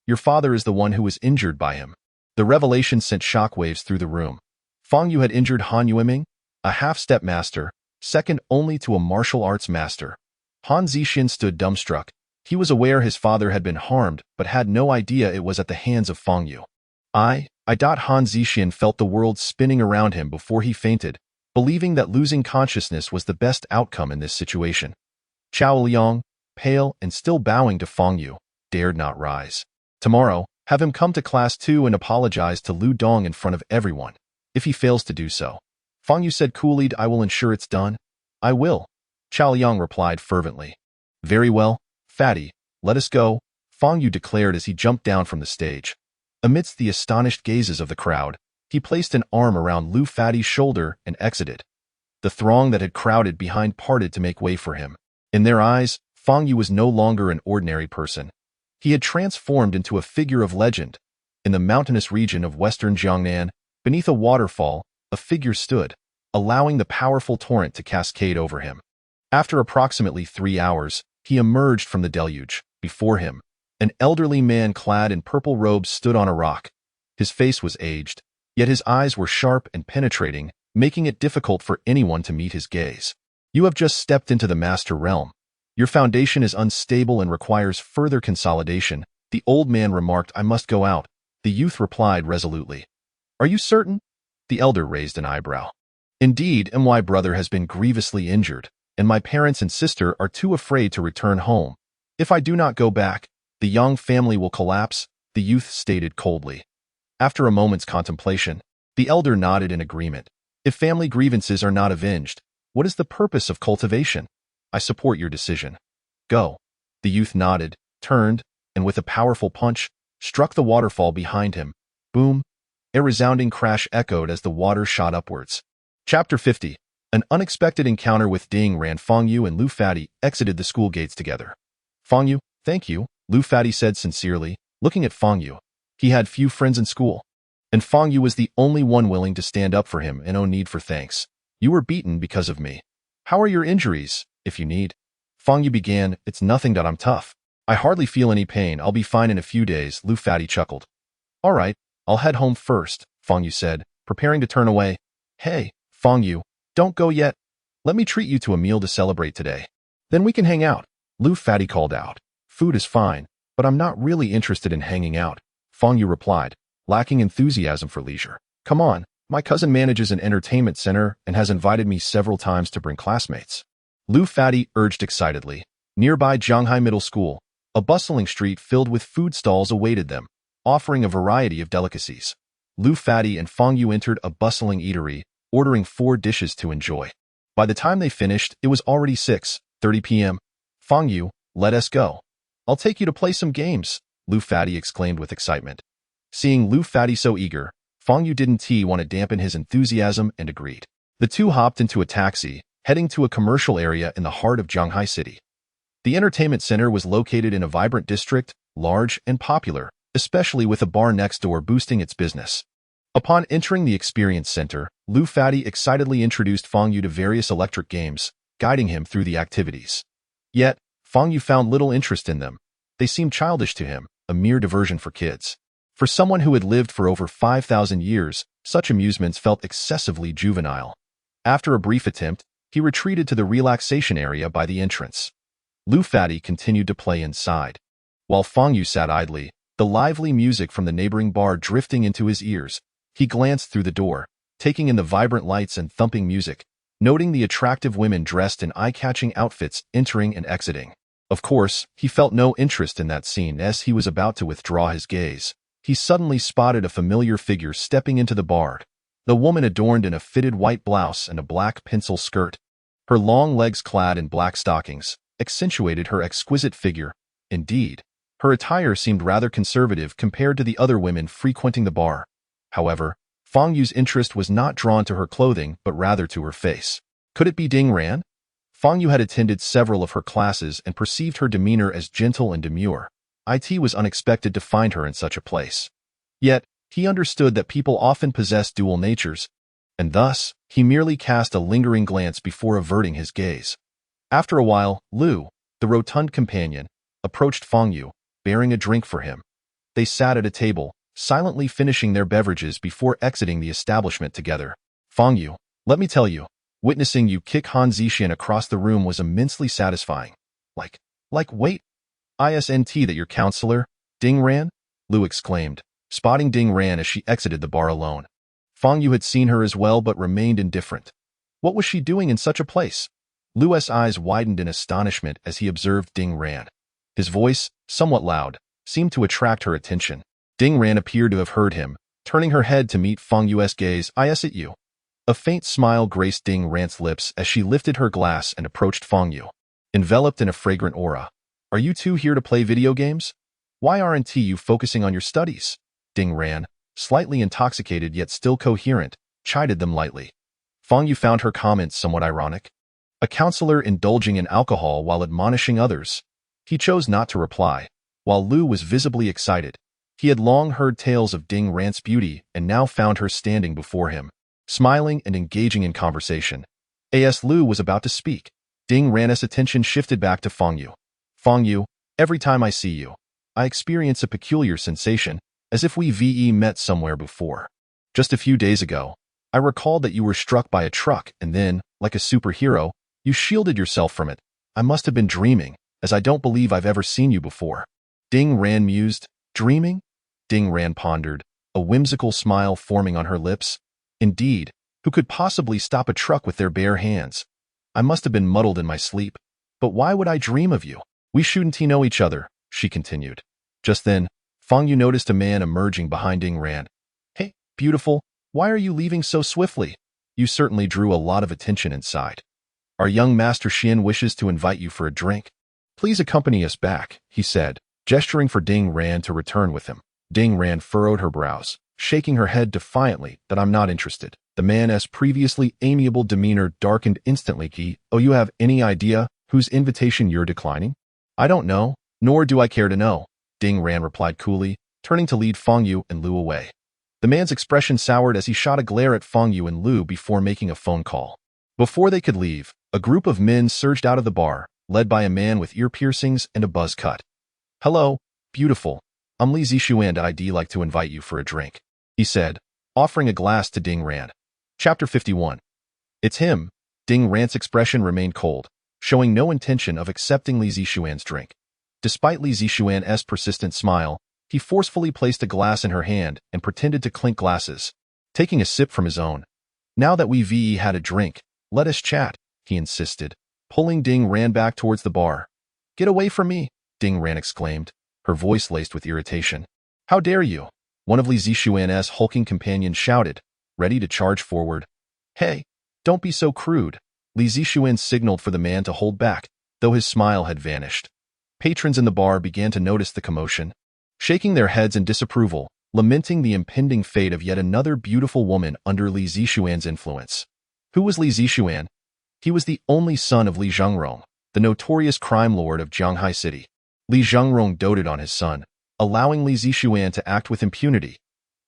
Your father is the one who was injured by him. The revelation sent shockwaves through the room. Fang Yu had injured Han Yueming, a half-step master, second only to a martial arts master. Han Zixin stood dumbstruck, He was aware his father had been harmed, but had no idea it was at the hands of Fang Yu. Han Zixian felt the world spinning around him before he fainted, believing that losing consciousness was the best outcome in this situation. Chao Liang, pale and still bowing to Fang Yu, dared not rise. Tomorrow, have him come to class 2 and apologize to Lu Dong in front of everyone. If he fails to do so, Fang Yu said coolly, I will ensure it's done. I will, Chao Liang replied fervently. Very well, fatty, let us go, Fang Yu declared as he jumped down from the stage. Amidst the astonished gazes of the crowd, he placed an arm around Lu Fatty's shoulder and exited. The throng that had crowded behind parted to make way for him. In their eyes, Fang Yu was no longer an ordinary person. He had transformed into a figure of legend. In the mountainous region of western Jiangnan, beneath a waterfall, a figure stood, allowing the powerful torrent to cascade over him. After approximately 3 hours, he emerged from the deluge. Before him, an elderly man clad in purple robes stood on a rock. His face was aged, yet his eyes were sharp and penetrating, making it difficult for anyone to meet his gaze. You have just stepped into the master realm. Your foundation is unstable and requires further consolidation, the old man remarked. I must go out, the youth replied resolutely. Are you certain? The elder raised an eyebrow. Indeed, my brother has been grievously injured, and my parents and sister are too afraid to return home. If I do not go back, the Yang family will collapse, the youth stated coldly. After a moment's contemplation, the elder nodded in agreement. If family grievances are not avenged, what is the purpose of cultivation? I support your decision. Go. The youth nodded, turned, and with a powerful punch, struck the waterfall behind him. Boom! A resounding crash echoed as the water shot upwards. Chapter 50. An unexpected encounter with Ding Ran. Fang Yu and Lu Fatty exited the school gates together. Fang Yu, thank you, Lu Fatty said sincerely, looking at Fang Yu. He had few friends in school, and Fang Yu was the only one willing to stand up for him and no need for thanks. You were beaten because of me. How are your injuries, if you need? Fang Yu began, it's nothing. I'm tough. I hardly feel any pain. I'll be fine in a few days, Lu Fatty chuckled. All right, I'll head home first, Fang Yu said, preparing to turn away. Hey, Fang Yu, don't go yet. Let me treat you to a meal to celebrate today. Then we can hang out, Lu Fatty called out. Food is fine, but I'm not really interested in hanging out, Fang Yu replied, lacking enthusiasm for leisure. Come on, my cousin manages an entertainment center and has invited me several times to bring classmates. Lu Fatty urged excitedly. Nearby Zhanghai Middle School, a bustling street filled with food stalls awaited them, offering a variety of delicacies. Lu Fatty and Fang Yu entered a bustling eatery, ordering 4 dishes to enjoy. By the time they finished, it was already 6:30 p.m. Fang Yu, let us go. I'll take you to play some games, Lu Fatty exclaimed with excitement. Seeing Lu Fatty so eager, Fang Yu didn't want to dampen his enthusiasm and agreed. The two hopped into a taxi, heading to a commercial area in the heart of Zhanghai City. The entertainment center was located in a vibrant district, large and popular, especially with a bar next door boosting its business. Upon entering the experience center, Lu Fatty excitedly introduced Fang Yu to various electric games, guiding him through the activities. Yet, Fang Yu found little interest in them. They seemed childish to him, a mere diversion for kids. For someone who had lived for over 5,000 years, such amusements felt excessively juvenile. After a brief attempt, he retreated to the relaxation area by the entrance. Lu Fatty continued to play inside. While Fang Yu sat idly, the lively music from the neighboring bar drifting into his ears, he glanced through the door, taking in the vibrant lights and thumping music, noting the attractive women dressed in eye-catching outfits entering and exiting. Of course, he felt no interest in that scene. As he was about to withdraw his gaze, he suddenly spotted a familiar figure stepping into the bar. The woman adorned in a fitted white blouse and a black pencil skirt. Her long legs clad in black stockings accentuated her exquisite figure. Indeed, her attire seemed rather conservative compared to the other women frequenting the bar. However, Fang Yu's interest was not drawn to her clothing but rather to her face. Could it be Ding Ran? Fang Yu had attended several of her classes and perceived her demeanor as gentle and demure. It was unexpected to find her in such a place. Yet, he understood that people often possess dual natures, and thus, he merely cast a lingering glance before averting his gaze. After a while, Lu, the rotund companion, approached Fang Yu, bearing a drink for him. They sat at a table, silently finishing their beverages before exiting the establishment together. Fang Yu, let me tell you, witnessing you kick Han Zixian across the room was immensely satisfying. Wait, "Isn't that your counselor, Ding Ran?" Lu exclaimed, spotting Ding Ran as she exited the bar alone. Fang Yu had seen her as well but remained indifferent. What was she doing in such a place? Lu's eyes widened in astonishment as he observed Ding Ran. His voice, somewhat loud, seemed to attract her attention. Ding Ran appeared to have heard him, turning her head to meet Fang Yu's gaze. "Is it you?" A faint smile graced Ding Ran's lips as she lifted her glass and approached Fang Yu. Enveloped in a fragrant aura. "Are you two here to play video games? Why aren't you focusing on your studies?" Ding Ran, slightly intoxicated yet still coherent, chided them lightly. Fang Yu found her comments somewhat ironic. A counselor indulging in alcohol while admonishing others. He chose not to reply, while Lu was visibly excited. He had long heard tales of Ding Ran's beauty and now found her standing before him, smiling and engaging in conversation. As Lu was about to speak, Ding Ran's attention shifted back to Fang Yu. "Fang Yu, every time I see you, I experience a peculiar sensation, as if we met somewhere before. Just a few days ago, I recalled that you were struck by a truck and then, like a superhero, you shielded yourself from it. I must have been dreaming, as I don't believe I've ever seen you before." Ding Ran mused. "Dreaming?" Ding Ran pondered, a whimsical smile forming on her lips. "Indeed, who could possibly stop a truck with their bare hands? I must have been muddled in my sleep. But why would I dream of you? We shouldn't know each other," she continued. Just then, Fang Yu noticed a man emerging behind Ding Ran. "Hey, beautiful, why are you leaving so swiftly? You certainly drew a lot of attention inside. Our young Master Xian wishes to invite you for a drink. Please accompany us back," he said, gesturing for Ding Ran to return with him. Ding Ran furrowed her brows, shaking her head defiantly that "I'm not interested." The man's previously amiable demeanor darkened instantly. "Oh, you have any idea whose invitation you're declining?" "I don't know, nor do I care to know," Ding Ran replied coolly, turning to lead Fang Yu and Lu away. The man's expression soured as he shot a glare at Fang Yu and Lu before making a phone call. Before they could leave, a group of men surged out of the bar, led by a man with ear piercings and a buzz cut. "Hello, beautiful. I'm Li Zixuan. I'd like to invite you for a drink," he said, offering a glass to Ding Ran. Chapter 51. "It's him." Ding Ran's expression remained cold, showing no intention of accepting Li Zixuan's drink. Despite Li Zixuan's persistent smile, he forcefully placed a glass in her hand and pretended to clink glasses, taking a sip from his own. "Now that we've had a drink, let us chat," he insisted, pulling Ding Ran back towards the bar. "Get away from me," Ding Ran exclaimed, her voice laced with irritation. "How dare you?" one of Li Zixuan's hulking companions shouted, ready to charge forward. "Hey, don't be so crude," Li Zixuan signaled for the man to hold back, though his smile had vanished. Patrons in the bar began to notice the commotion, shaking their heads in disapproval, lamenting the impending fate of yet another beautiful woman under Li Zixuan's influence. Who was Li Zixuan? He was the only son of Li Zhengrong, the notorious crime lord of Jianghai City. Li Zhengrong doted on his son, allowing Li Zixuan to act with impunity.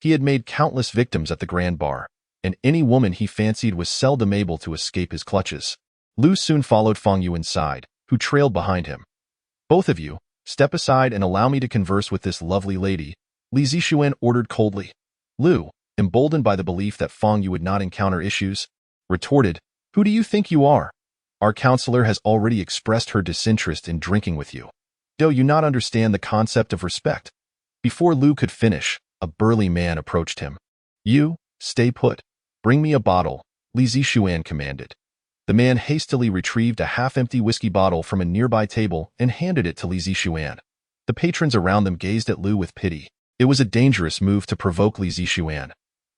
He had made countless victims at the Grand Bar, and any woman he fancied was seldom able to escape his clutches. Lu soon followed Fang Yu inside, who trailed behind him. "Both of you, step aside and allow me to converse with this lovely lady," Li Zixuan ordered coldly. Lu, emboldened by the belief that Fang Yu would not encounter issues, retorted, "Who do you think you are? Our counselor has already expressed her disinterest in drinking with you. Do you not understand the concept of respect?" Before Lu could finish, a burly man approached him. "You, stay put. Bring me a bottle," Li Zixuan commanded. The man hastily retrieved a half-empty whiskey bottle from a nearby table and handed it to Li Zixuan. The patrons around them gazed at Lu with pity. It was a dangerous move to provoke Li Zixuan.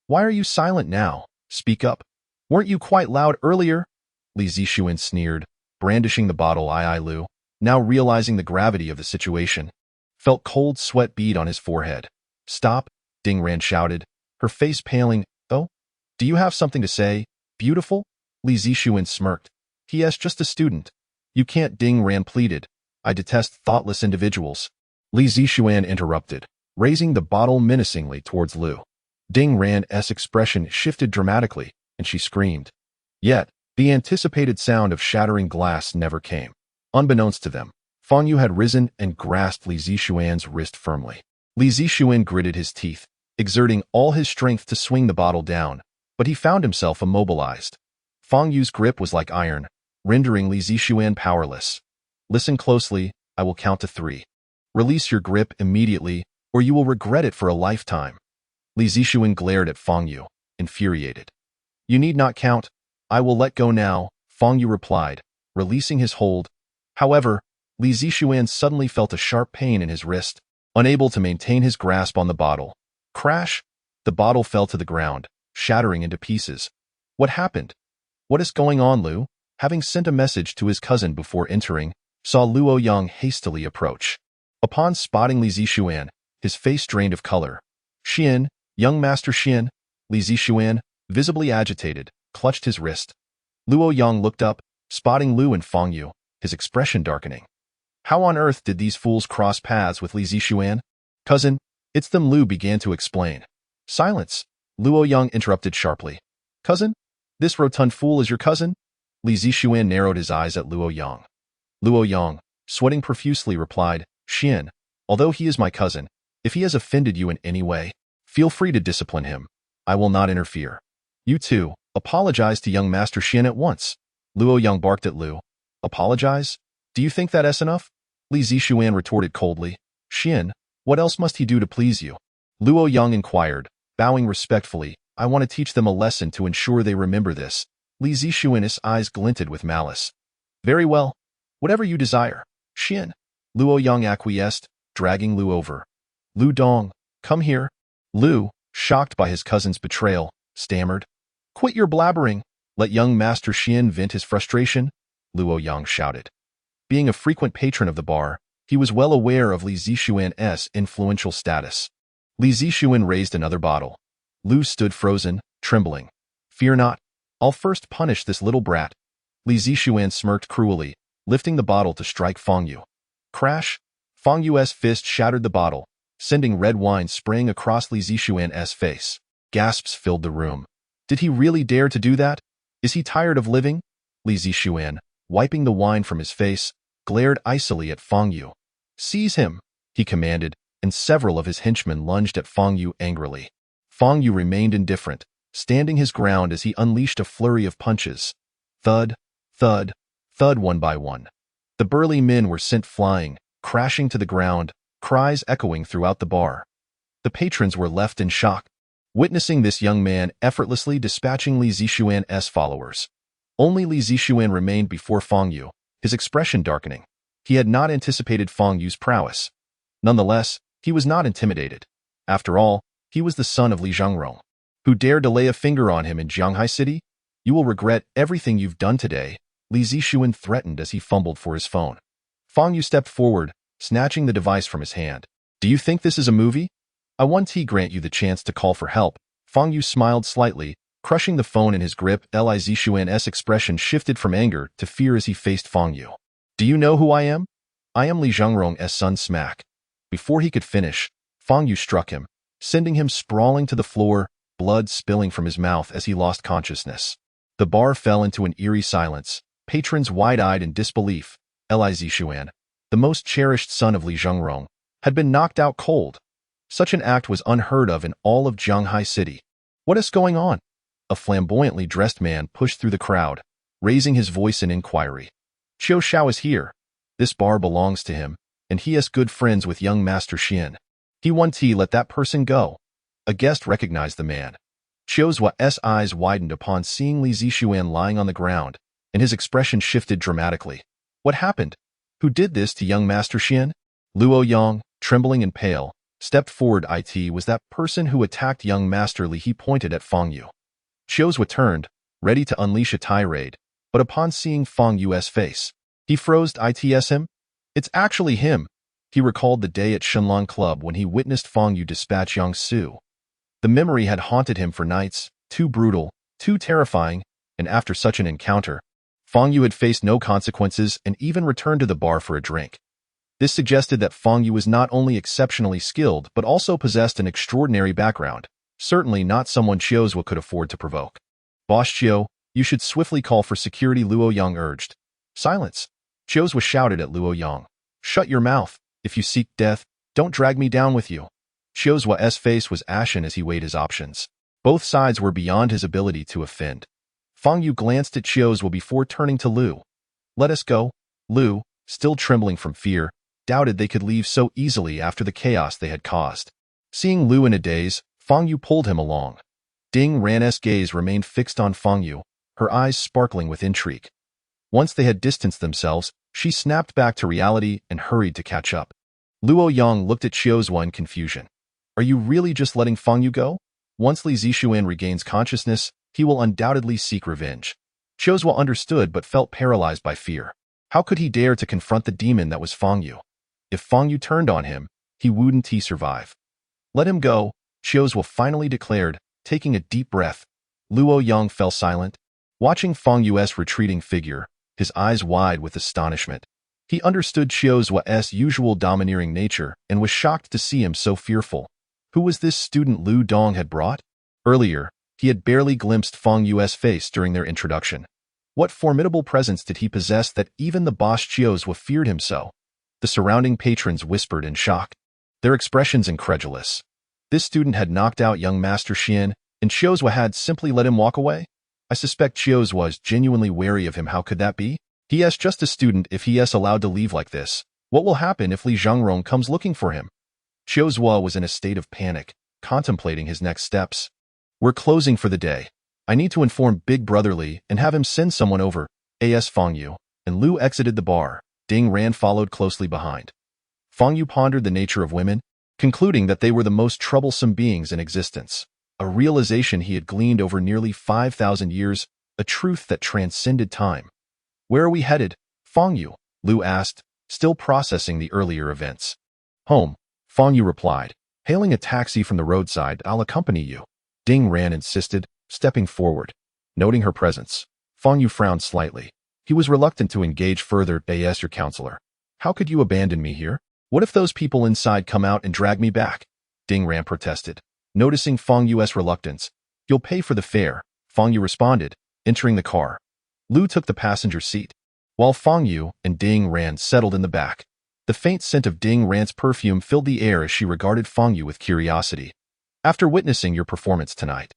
"Why are you silent now? Speak up. Weren't you quite loud earlier?" Li Zixuan sneered, brandishing the bottle. Lu, now realizing the gravity of the situation, felt cold sweat bead on his forehead. "Stop," Ding Ran shouted, her face paling. "Oh? Do you have something to say, beautiful?" Li Zixuan smirked. "He is just a student. You can't," Ding Ran pleaded. "I detest thoughtless individuals." Li Zixuan interrupted, raising the bottle menacingly towards Lu. Ding Ran's expression shifted dramatically, and she screamed. Yet, the anticipated sound of shattering glass never came. Unbeknownst to them, Fang Yu had risen and grasped Li Zixuan's wrist firmly. Li Zixuan gritted his teeth, exerting all his strength to swing the bottle down, but he found himself immobilized. Fang Yu's grip was like iron, rendering Li Zixuan powerless. "Listen closely, I will count to 3. Release your grip immediately, or you will regret it for a lifetime. Li Zixuan glared at Fang Yu, infuriated. You need not count. I will let go now, Fang Yu replied, releasing his hold. However, Li Zixuan suddenly felt a sharp pain in his wrist, unable to maintain his grasp on the bottle. Crash! The bottle fell to the ground, shattering into pieces. What happened? What is going on, Lu? Having sent a message to his cousin before entering, saw Luo Yang hastily approach. Upon spotting Li Zixuan, his face drained of color. Xian, young Master Xian, Li Zixuan, visibly agitated, clutched his wrist. Luo Yang looked up, spotting Lu and Fang Yu, his expression darkening. How on earth did these fools cross paths with Li Zixuan? Cousin, it's them, Lu began to explain. Silence, Luo Yang interrupted sharply. Cousin? This rotund fool is your cousin? Li Zixuan narrowed his eyes at Luo Yang. Luo Yang, sweating profusely, replied, Xian, although he is my cousin, if he has offended you in any way, feel free to discipline him. I will not interfere. You too, apologize to young Master Xian at once. Luo Yang barked at Lu. Apologize? Do you think that's enough? Li Zixuan retorted coldly. Xian, what else must he do to please you? Luo Yang inquired, bowing respectfully. I want to teach them a lesson to ensure they remember this. Li Zixuan's eyes glinted with malice. Very well. Whatever you desire. Xian. Luo Yang acquiesced, dragging Lu over. Lu Dong, come here. Lu, shocked by his cousin's betrayal, stammered. Quit your blabbering. Let young Master Xian vent his frustration, Luo Yang shouted. Being a frequent patron of the bar, he was well aware of Li Zixuan's influential status. Li Zixuan raised another bottle. Lu stood frozen, trembling. Fear not. I'll first punish this little brat. Li Zixuan smirked cruelly, lifting the bottle to strike Fang Yu. Crash! Fang Yu's fist shattered the bottle, sending red wine spraying across Li Zixuan's face. Gasps filled the room. Did he really dare to do that? Is he tired of living? Li Zixuan, wiping the wine from his face, glared icily at Fang Yu. Seize him, he commanded, and several of his henchmen lunged at Fang Yu angrily. Fang Yu remained indifferent, standing his ground as he unleashed a flurry of punches. Thud, thud, thud, one by one. The burly men were sent flying, crashing to the ground, cries echoing throughout the bar. The patrons were left in shock, witnessing this young man effortlessly dispatching Li Zixuan's followers. Only Li Zixuan remained before Fang Yu, his expression darkening. He had not anticipated Fang Yu's prowess. Nonetheless, he was not intimidated. After all, he was the son of Li Zhengrong. Who dared to lay a finger on him in Jianghai City? You will regret everything you've done today, Li Zixuan threatened as he fumbled for his phone. Fang Yu stepped forward, snatching the device from his hand. Do you think this is a movie? I want to grant you the chance to call for help. Fang Yu smiled slightly, crushing the phone in his grip. Li Zixuan's expression shifted from anger to fear as he faced Fang Yu. Do you know who I am? I am Li Zhengrong's son. Smack. Before he could finish, Fang Yu struck him, sending him sprawling to the floor, blood spilling from his mouth as he lost consciousness. The bar fell into an eerie silence, patrons wide-eyed in disbelief. Li Zixuan, the most cherished son of Li Zhengrong, had been knocked out cold. Such an act was unheard of in all of Jianghai City. What is going on? A flamboyantly dressed man pushed through the crowd, raising his voice in inquiry. Qiu Shao is here. This bar belongs to him, and he is good friends with young Master Xian. He want to let that person go. A guest recognized the man. Qiu Zhua's eyes widened upon seeing Li Zixuan lying on the ground, and his expression shifted dramatically. What happened? Who did this to young Master Xian? Luo Yang, trembling and pale, stepped forward. It was that person who attacked young Master Li. He pointed at Fang Yu. Qiu Zhua turned, ready to unleash a tirade, but upon seeing Fang Yu's face, he froze. It's him? It's actually him. He recalled the day at Shenlong Club when he witnessed Fang Yu dispatch Yang Su. The memory had haunted him for nights, too brutal, too terrifying, and after such an encounter, Fang Yu had faced no consequences and even returned to the bar for a drink. This suggested that Fang Yu was not only exceptionally skilled but also possessed an extraordinary background, certainly not someone Qiu Zhua could afford to provoke. Boss Qiu, you should swiftly call for security, Luo Yang urged. Silence. Qiu Zhua shouted at Luo Yang. Shut your mouth. If you seek death, don't drag me down with you. Qiu Zhua's face was ashen as he weighed his options. Both sides were beyond his ability to offend. Fang Yu glanced at Qiu Zhua before turning to Lu. Let us go. Lu, still trembling from fear, doubted they could leave so easily after the chaos they had caused. Seeing Lu in a daze, Fang Yu pulled him along. Ding Ran's gaze remained fixed on Fang Yu, her eyes sparkling with intrigue. Once they had distanced themselves, she snapped back to reality and hurried to catch up. Luo Yang looked at Qiuzhua in confusion. Are you really just letting Fang Yu go? Once Li Zixuan regains consciousness, he will undoubtedly seek revenge. Qiuzhua understood but felt paralyzed by fear. How could he dare to confront the demon that was Fang Yu? If Fang Yu turned on him, wouldn't he survive? Let him go, Qiuzhua finally declared, taking a deep breath. Luo Yang fell silent, watching Fang Yu's retreating figure, his eyes wide with astonishment. He understood Qiuzhua's usual domineering nature and was shocked to see him so fearful. Who was this student Lu Dong had brought? Earlier, he had barely glimpsed Fang Yu's face during their introduction. What formidable presence did he possess that even the boss Qiuzhua feared him so? The surrounding patrons whispered in shock, their expressions incredulous. This student had knocked out young Master Xian, and Qiuzhua had simply let him walk away? I suspect Qiuzhua was genuinely wary of him. How could that be? He is just a student. If he is allowed to leave like this, what will happen if Li Zhengrong comes looking for him? Qiuzhua was in a state of panic, contemplating his next steps. We're closing for the day. I need to inform Big Brother Li and have him send someone over. As Fang Yu and Lu exited the bar, Ding Ran followed closely behind. Fang Yu pondered the nature of women, concluding that they were the most troublesome beings in existence. A realization he had gleaned over nearly 5,000 years, a truth that transcended time. Where are we headed, Fang Yu? Lu asked, still processing the earlier events. Home, Fang Yu replied. Hailing a taxi from the roadside, I'll accompany you. Ding Ran insisted, stepping forward. Noting her presence, Fang Yu frowned slightly. He was reluctant to engage further. As your counselor, how could you abandon me here? What if those people inside come out and drag me back? Ding Ran protested. Noticing Fang Yu's reluctance, you'll pay for the fare, Fang Yu responded, entering the car. Lu took the passenger seat, while Fang Yu and Ding Ran settled in the back. The faint scent of Ding Ran's perfume filled the air as she regarded Fang Yu with curiosity. After witnessing your performance tonight,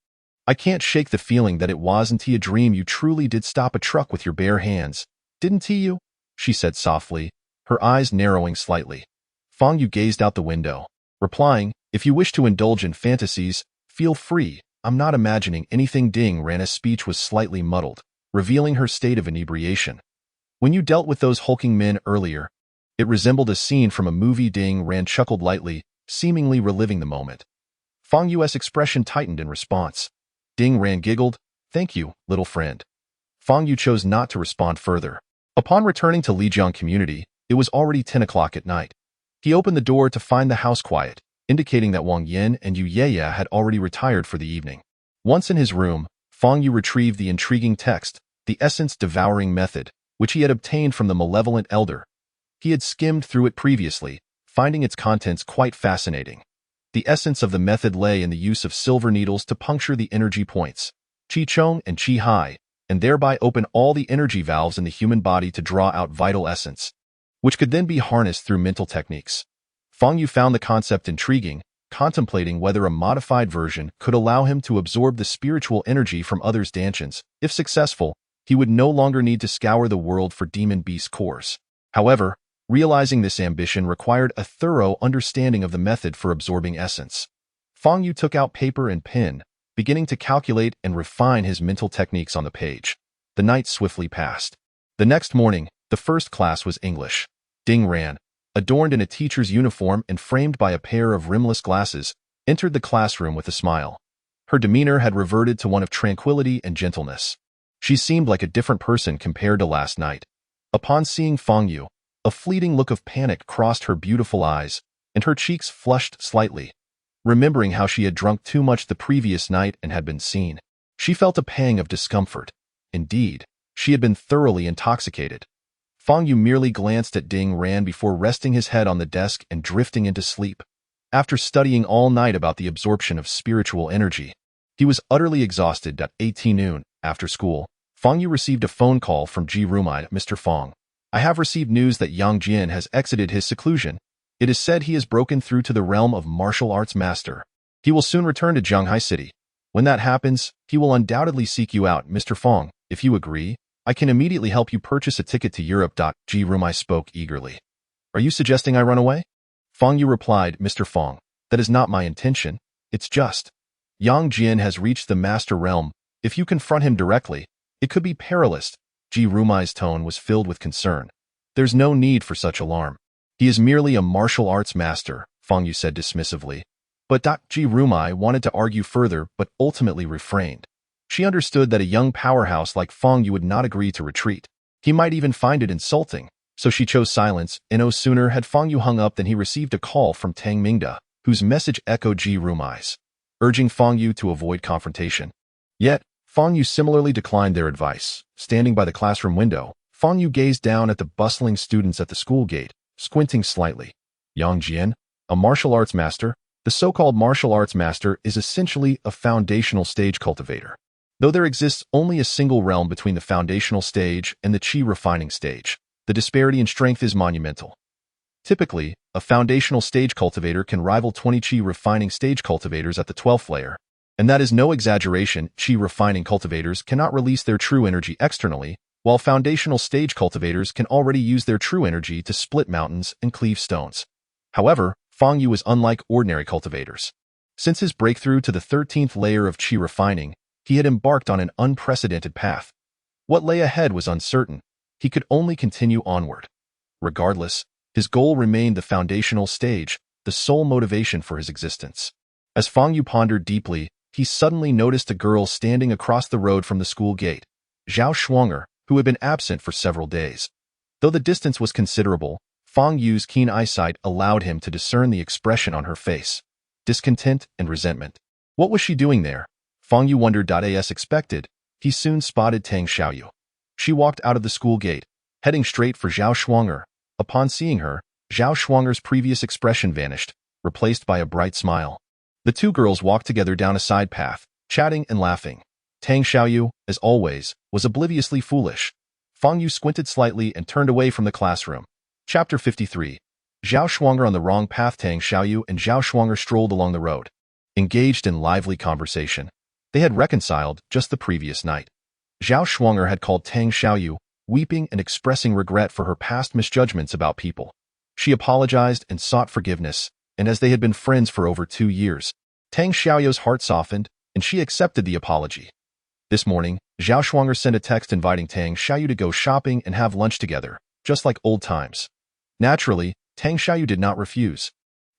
I can't shake the feeling that it wasn't a dream. You truly did stop a truck with your bare hands, didn't you? She said softly, her eyes narrowing slightly. Fang Yu gazed out the window, replying, if you wish to indulge in fantasies, feel free. I'm not imagining anything. Ding Ran's speech was slightly muddled, revealing her state of inebriation. When you dealt with those hulking men earlier, it resembled a scene from a movie. Ding Ran chuckled lightly, seemingly reliving the moment. Fang Yu's expression tightened in response. Ding Ran giggled, thank you, little friend. Fang Yu chose not to respond further. Upon returning to Lijiang community, it was already 10 o'clock at night. He opened the door to find the house quiet, indicating that Wang Yin and Yu Yeye had already retired for the evening. Once in his room, Fang Yu retrieved the intriguing text, the essence-devouring method, which he had obtained from the malevolent elder. He had skimmed through it previously, finding its contents quite fascinating. The essence of the method lay in the use of silver needles to puncture the energy points, Qi Chong and Qi Hai, and thereby open all the energy valves in the human body to draw out vital essence, which could then be harnessed through mental techniques. Fang Yu found the concept intriguing, contemplating whether a modified version could allow him to absorb the spiritual energy from others' dantians. If successful, he would no longer need to scour the world for demon beast cores. However, realizing this ambition required a thorough understanding of the method for absorbing essence. Fang Yu took out paper and pen, beginning to calculate and refine his mental techniques on the page. The night swiftly passed. The next morning, the first class was English. Ding Ran, adorned in a teacher's uniform and framed by a pair of rimless glasses, entered the classroom with a smile. Her demeanor had reverted to one of tranquility and gentleness. She seemed like a different person compared to last night. Upon seeing Fang Yu, a fleeting look of panic crossed her beautiful eyes, and her cheeks flushed slightly. Remembering how she had drunk too much the previous night and had been seen, she felt a pang of discomfort. Indeed, she had been thoroughly intoxicated. Fang Yu merely glanced at Ding Ran before resting his head on the desk and drifting into sleep. After studying all night about the absorption of spiritual energy, he was utterly exhausted. At 18 noon, after school, Fang Yu received a phone call from Ji Rumai. Mr. Fang, I have received news that Yang Jian has exited his seclusion. It is said he has broken through to the realm of martial arts master. He will soon return to Zhanghai City. When that happens, he will undoubtedly seek you out. Mr. Fang, if you agree, I can immediately help you purchase a ticket to Europe. Ji Rumai spoke eagerly. Are you suggesting I run away? Fang Yu replied, Mr. Fang, that is not my intention. It's just. Yang Jian has reached the master realm. If you confront him directly, it could be perilous. Ji Rumai's tone was filled with concern. There's no need for such alarm. He is merely a martial arts master, Fang Yu said dismissively. But Ji Rumai wanted to argue further but ultimately refrained. She understood that a young powerhouse like Fang Yu would not agree to retreat. He might even find it insulting, so she chose silence, and no sooner had Fang Yu hung up than he received a call from Tang Mingda, whose message echoed Ji Rumai's, urging Fang Yu to avoid confrontation. Yet, Fang Yu similarly declined their advice. Standing by the classroom window, Fang Yu gazed down at the bustling students at the school gate, squinting slightly. Yang Jian, a martial arts master. The so-called martial arts master is essentially a foundational stage cultivator. Though there exists only a single realm between the foundational stage and the Qi refining stage, the disparity in strength is monumental. Typically, a foundational stage cultivator can rival 20 Qi refining stage cultivators at the 12th layer. And that is no exaggeration. Qi refining cultivators cannot release their true energy externally, while foundational stage cultivators can already use their true energy to split mountains and cleave stones. However, Fang Yu is unlike ordinary cultivators. Since his breakthrough to the 13th layer of Qi refining, he had embarked on an unprecedented path. What lay ahead was uncertain. He could only continue onward. Regardless, his goal remained the foundational stage, the sole motivation for his existence. As Fang Yu pondered deeply, he suddenly noticed a girl standing across the road from the school gate, Zhao Shuanger, who had been absent for several days. Though the distance was considerable, Fang Yu's keen eyesight allowed him to discern the expression on her face, discontent and resentment. What was she doing there? Fang Yu wondered. As expected, he soon spotted Tang Xiaoyu. She walked out of the school gate, heading straight for Zhao Shuanger. Upon seeing her, Zhao Shuanger's previous expression vanished, replaced by a bright smile. The two girls walked together down a side path, chatting and laughing. Tang Xiaoyu, as always, was obliviously foolish. Fang Yu squinted slightly and turned away from the classroom. Chapter 53. Zhao Shuanger on the wrong path. Tang Xiaoyu and Zhao Shuanger strolled along the road, engaged in lively conversation. They had reconciled just the previous night. Zhao Shuanger had called Tang Xiaoyu, weeping and expressing regret for her past misjudgments about people. She apologized and sought forgiveness, and as they had been friends for over 2 years, Tang Xiaoyu's heart softened, and she accepted the apology. This morning, Zhao Shuanger sent a text inviting Tang Xiaoyu to go shopping and have lunch together, just like old times. Naturally, Tang Xiaoyu did not refuse.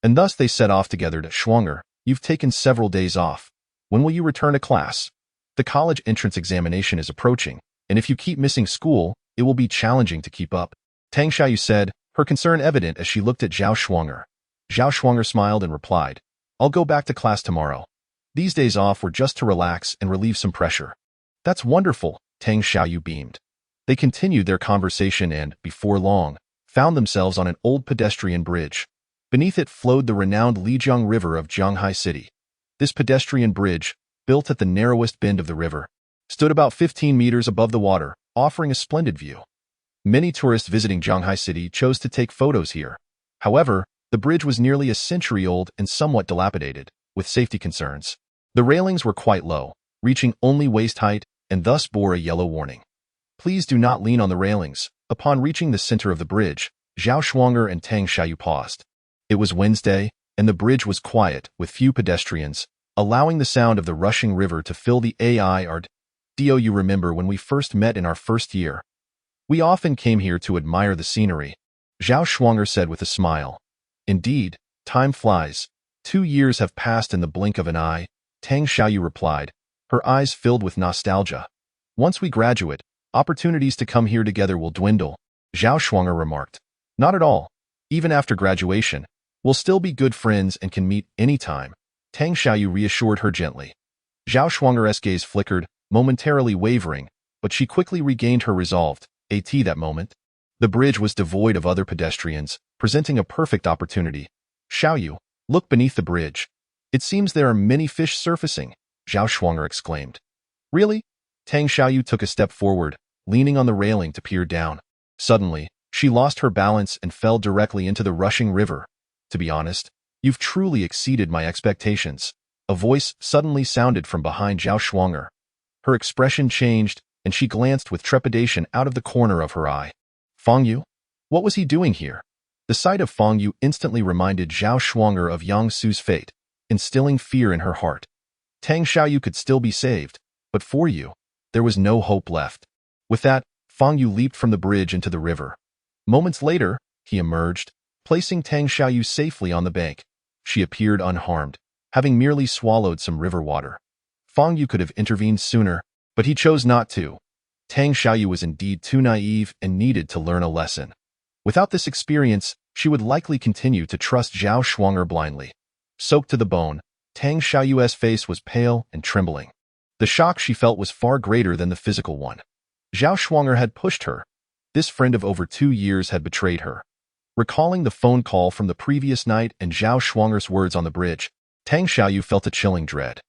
And thus they set off together. To Shuanger, you've taken several days off. When will you return to class? The college entrance examination is approaching, and if you keep missing school, it will be challenging to keep up. Tang Xiaoyu said, her concern evident as she looked at Zhao Shuanger. Zhao Shuanger smiled and replied, I'll go back to class tomorrow. These days off were just to relax and relieve some pressure. That's wonderful, Tang Xiaoyu beamed. They continued their conversation and, before long, found themselves on an old pedestrian bridge. Beneath it flowed the renowned Lijiang River of Zhanghai City. This pedestrian bridge, built at the narrowest bend of the river, stood about 15 meters above the water, offering a splendid view. Many tourists visiting Zhanghai City chose to take photos here. However, the bridge was nearly a century old and somewhat dilapidated, with safety concerns. The railings were quite low, reaching only waist height, and thus bore a yellow warning. Please do not lean on the railings. Upon reaching the center of the bridge, Zhao Shuanger and Tang Xiaoyu paused. It was Wednesday, and the bridge was quiet, with few pedestrians, allowing the sound of the rushing river to fill the air. Do you remember when we first met in our first year? We often came here to admire the scenery, Zhao Shuanger said with a smile. Indeed, time flies. 2 years have passed in the blink of an eye, Tang Xiaoyu replied, her eyes filled with nostalgia. Once we graduate, opportunities to come here together will dwindle, Zhao Shuanger remarked. Not at all. Even after graduation, we'll still be good friends and can meet anytime, Tang Xiaoyu reassured her gently. Zhao Shuanger's gaze flickered, momentarily wavering, but she quickly regained her resolve. That moment, the bridge was devoid of other pedestrians, presenting a perfect opportunity. Xiaoyu, look beneath the bridge. It seems there are many fish surfacing, Zhao Shuanger exclaimed. Really? Tang Xiaoyu took a step forward, leaning on the railing to peer down. Suddenly, she lost her balance and fell directly into the rushing river. To be honest, you've truly exceeded my expectations. A voice suddenly sounded from behind Zhao Shuanger. Her expression changed, and she glanced with trepidation out of the corner of her eye. Fang Yu? What was he doing here? The sight of Fang Yu instantly reminded Zhao Shuang'er of Yang Su's fate, instilling fear in her heart. Tang Xiaoyu could still be saved, but for Yu, there was no hope left. With that, Fang Yu leaped from the bridge into the river. Moments later, he emerged, placing Tang Xiaoyu safely on the bank. She appeared unharmed, having merely swallowed some river water. Fang Yu could have intervened sooner, but he chose not to. Tang Xiaoyu was indeed too naive and needed to learn a lesson. Without this experience, she would likely continue to trust Zhao Shuang'er blindly. Soaked to the bone, Tang Xiaoyu's face was pale and trembling. The shock she felt was far greater than the physical one. Zhao Shuang'er had pushed her. This friend of over 2 years had betrayed her. Recalling the phone call from the previous night and Zhao Shuang'er's words on the bridge, Tang Xiaoyu felt a chilling dread.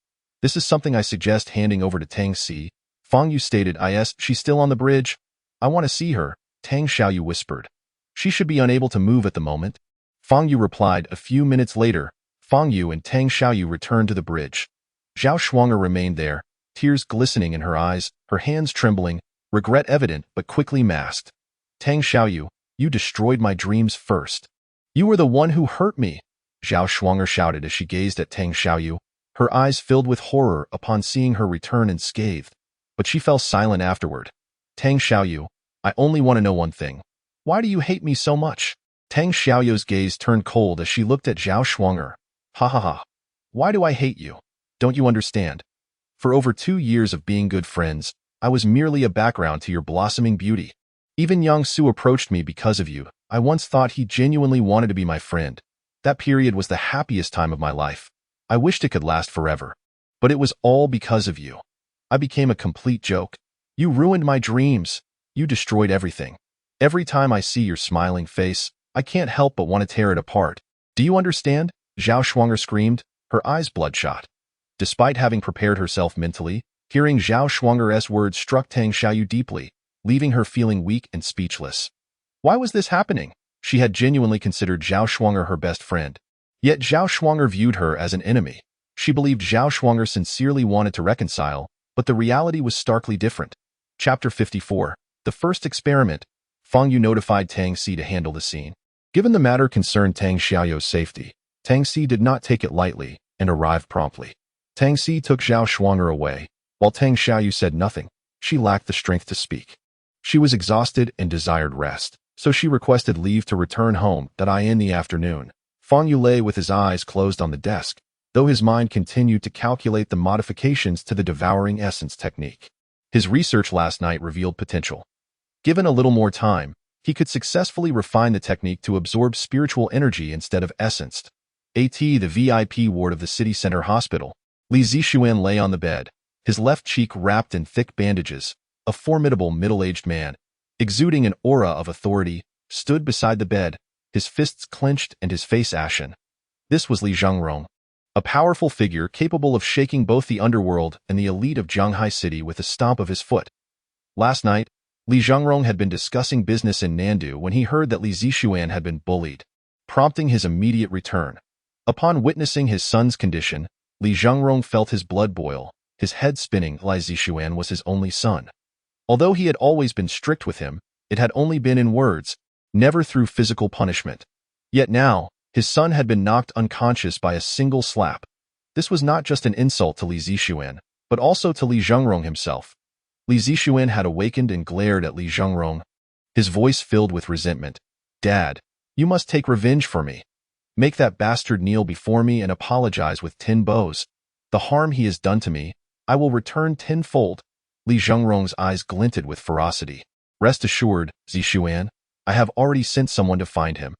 This is something I suggest handing over to Tang Si. Fang Yu stated, she's still on the bridge. I want to see her, Tang Xiaoyu whispered. She should be unable to move at the moment. Fang Yu replied. A few minutes later, Fang Yu and Tang Xiaoyu returned to the bridge. Zhao Shuang'er remained there, tears glistening in her eyes, her hands trembling, regret evident but quickly masked. Tang Xiaoyu, you destroyed my dreams first. You were the one who hurt me, Zhao Shuang'er shouted as she gazed at Tang Xiaoyu, her eyes filled with horror upon seeing her return unscathed. But she fell silent afterward. Tang Xiaoyu, I only want to know one thing. Why do you hate me so much? Tang Xiaoyu's gaze turned cold as she looked at Zhao Shuang'er. Ha ha ha. Why do I hate you? Don't you understand? For over 2 years of being good friends, I was merely a background to your blossoming beauty. Even Yang Su approached me because of you. I once thought he genuinely wanted to be my friend. That period was the happiest time of my life. I wished it could last forever. But it was all because of you. I became a complete joke. You ruined my dreams. You destroyed everything. Every time I see your smiling face, I can't help but want to tear it apart. Do you understand? Zhao Shuang'er screamed, her eyes bloodshot. Despite having prepared herself mentally, hearing Zhao Shuang'er's words struck Tang Xiaoyu deeply, leaving her feeling weak and speechless. Why was this happening? She had genuinely considered Zhao Shuang'er her best friend. Yet Zhao Shuang'er viewed her as an enemy. She believed Zhao Shuang'er sincerely wanted to reconcile, but the reality was starkly different. Chapter 54. The First Experiment. Fang Yu notified Tang Si to handle the scene. Given the matter concerned Tang Xiaoyu's safety, Tang Si did not take it lightly and arrived promptly. Tang Si took Zhao Shuang'er away, while Tang Xiaoyu said nothing. She lacked the strength to speak. She was exhausted and desired rest, so she requested leave to return home in the afternoon. Fang Yu lay with his eyes closed on the desk, though his mind continued to calculate the modifications to the devouring essence technique. His research last night revealed potential. Given a little more time, he could successfully refine the technique to absorb spiritual energy instead of essence. The VIP ward of the city center hospital. Li Zixuan lay on the bed, his left cheek wrapped in thick bandages. A formidable middle-aged man, exuding an aura of authority, stood beside the bed, his fists clenched and his face ashen. This was Li Zhengrong, a powerful figure capable of shaking both the underworld and the elite of Zhanghai City with a stomp of his foot. Last night, Li Zhengrong had been discussing business in Nandu when he heard that Li Zixuan had been bullied, prompting his immediate return. Upon witnessing his son's condition, Li Zhengrong felt his blood boil, his head spinning. Li Zixuan was his only son. Although he had always been strict with him, it had only been in words, never through physical punishment. Yet now, his son had been knocked unconscious by a single slap. This was not just an insult to Li Zixuan, but also to Li Zhengrong himself. Li Zixuan had awakened and glared at Li Zhengrong, his voice filled with resentment. Dad, you must take revenge for me. Make that bastard kneel before me and apologize with 10 bows. The harm he has done to me, I will return tenfold. Li Zhengrong's eyes glinted with ferocity. Rest assured, Zixuan, I have already sent someone to find him.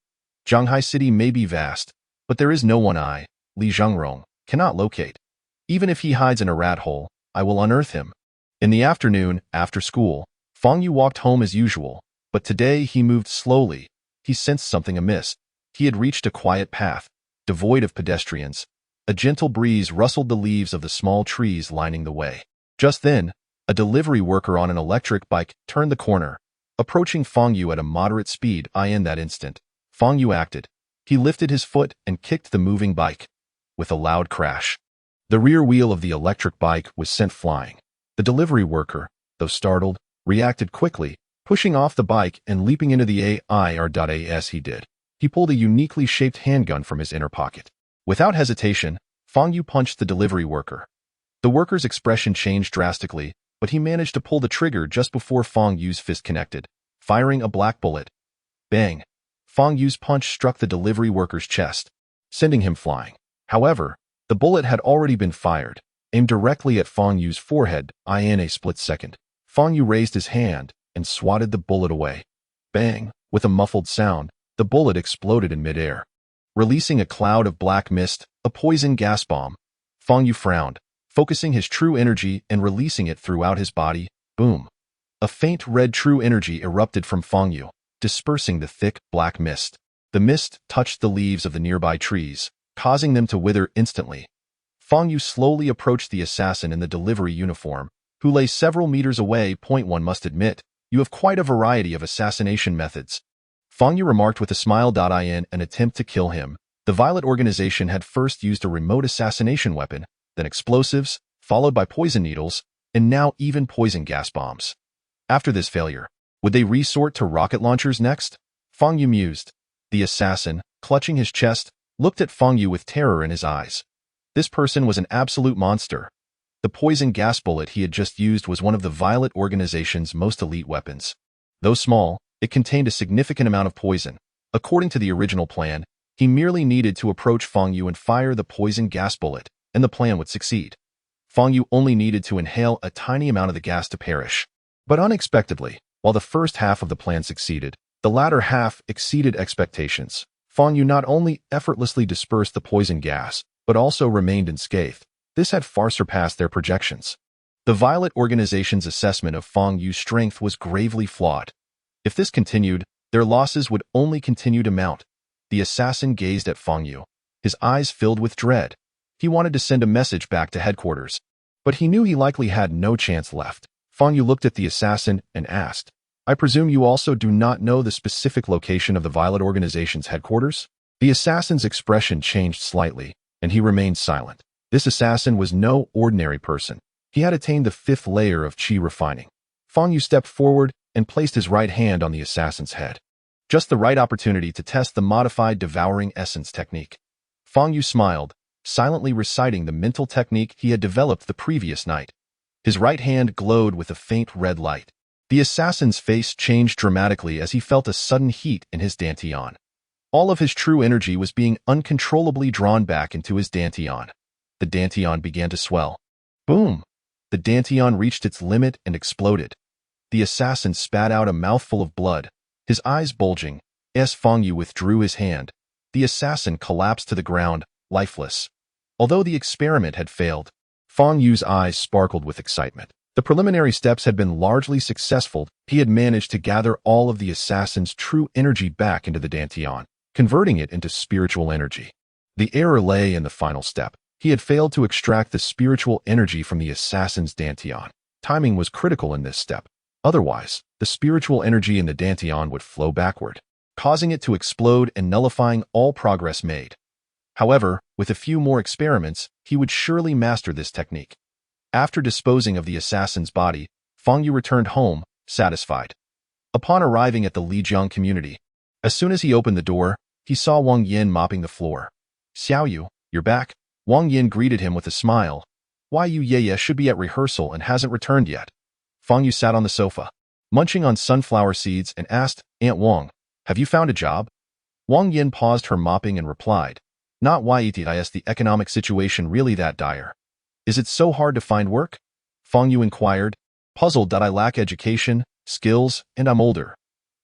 Zhanghai City may be vast, but there is no one Li Zhengrong, cannot locate. Even if he hides in a rat hole, I will unearth him. In the afternoon, after school, Fang Yu walked home as usual, but today he moved slowly. He sensed something amiss. He had reached a quiet path, devoid of pedestrians. A gentle breeze rustled the leaves of the small trees lining the way. Just then, a delivery worker on an electric bike turned the corner, approaching Fang Yu at a moderate speed. In that instant, Fang Yu acted. He lifted his foot and kicked the moving bike. With a loud crash, the rear wheel of the electric bike was sent flying. The delivery worker, though startled, reacted quickly, pushing off the bike and leaping into the AIR. As he did, He pulled a uniquely shaped handgun from his inner pocket. Without hesitation, Fang Yu punched the delivery worker. The worker's expression changed drastically, but he managed to pull the trigger just before Fang Yu's fist connected, firing a black bullet. Bang! Fang Yu's punch struck the delivery worker's chest, sending him flying. However, the bullet had already been fired, aimed directly at Fang Yu's forehead. In a split second, Fang Yu raised his hand and swatted the bullet away. Bang! With a muffled sound, the bullet exploded in midair, releasing a cloud of black mist, a poison gas bomb. Fang Yu frowned, focusing his true energy and releasing it throughout his body. Boom! A faint red true energy erupted from Fang Yu, dispersing the thick, black mist. The mist touched the leaves of the nearby trees, causing them to wither instantly. Fang Yu slowly approached the assassin in the delivery uniform, who lay several meters away. One must admit, you have quite a variety of assassination methods. Fang Yu remarked with a smile. In an attempt to kill him, the Violet Organization had first used a remote assassination weapon, then explosives, followed by poison needles, and now even poison gas bombs. After this failure, would they resort to rocket launchers next? Fang Yu mused. The assassin, clutching his chest, looked at Fang Yu with terror in his eyes. This person was an absolute monster. The poison gas bullet he had just used was one of the Violet Organization's most elite weapons. Though small, it contained a significant amount of poison. According to the original plan, he merely needed to approach Fang Yu and fire the poison gas bullet, and the plan would succeed. Fang Yu only needed to inhale a tiny amount of the gas to perish. But unexpectedly, while the first half of the plan succeeded, the latter half exceeded expectations. Fang Yu not only effortlessly dispersed the poison gas, but also remained unscathed. This had far surpassed their projections. The Violet Organization's assessment of Fang Yu's strength was gravely flawed. If this continued, their losses would only continue to mount. The assassin gazed at Fang Yu, his eyes filled with dread. He wanted to send a message back to headquarters, but he knew he likely had no chance left. Fang Yu looked at the assassin and asked, I presume you also do not know the specific location of the Violet Organization's headquarters? The assassin's expression changed slightly, and he remained silent. This assassin was no ordinary person. He had attained the 5th layer of Qi refining. Fang Yu stepped forward and placed his right hand on the assassin's head. Just the right opportunity to test the modified devouring essence technique. Fang Yu smiled, silently reciting the mental technique he had developed the previous night. His right hand glowed with a faint red light. The assassin's face changed dramatically as he felt a sudden heat in his dantian. All of his true energy was being uncontrollably drawn back into his dantian. The dantian began to swell. Boom! The dantian reached its limit and exploded. The assassin spat out a mouthful of blood, his eyes bulging. As Fang Yu withdrew his hand, the assassin collapsed to the ground, lifeless. Although the experiment had failed, Fang Yu's eyes sparkled with excitement. The preliminary steps had been largely successful. He had managed to gather all of the assassin's true energy back into the dantian, converting it into spiritual energy. The error lay in the final step. He had failed to extract the spiritual energy from the assassin's dantian. Timing was critical in this step. Otherwise, the spiritual energy in the dantian would flow backward, causing it to explode and nullifying all progress made. However, with a few more experiments, he would surely master this technique. After disposing of the assassin's body, Fang Yu returned home, satisfied. Upon arriving at the Lijiang community, as soon as he opened the door, he saw Wang Yin mopping the floor. Xiao Yu, you're back? Wang Yin greeted him with a smile. Why you Ye should be at rehearsal and hasn't returned yet. Fang Yu sat on the sofa, munching on sunflower seeds and asked, Aunt Wang, have you found a job? Wang Yin paused her mopping and replied, Not why is the economic situation really that dire? Is it so hard to find work? Fang Yu inquired, puzzled that I lack education, skills, and I'm older.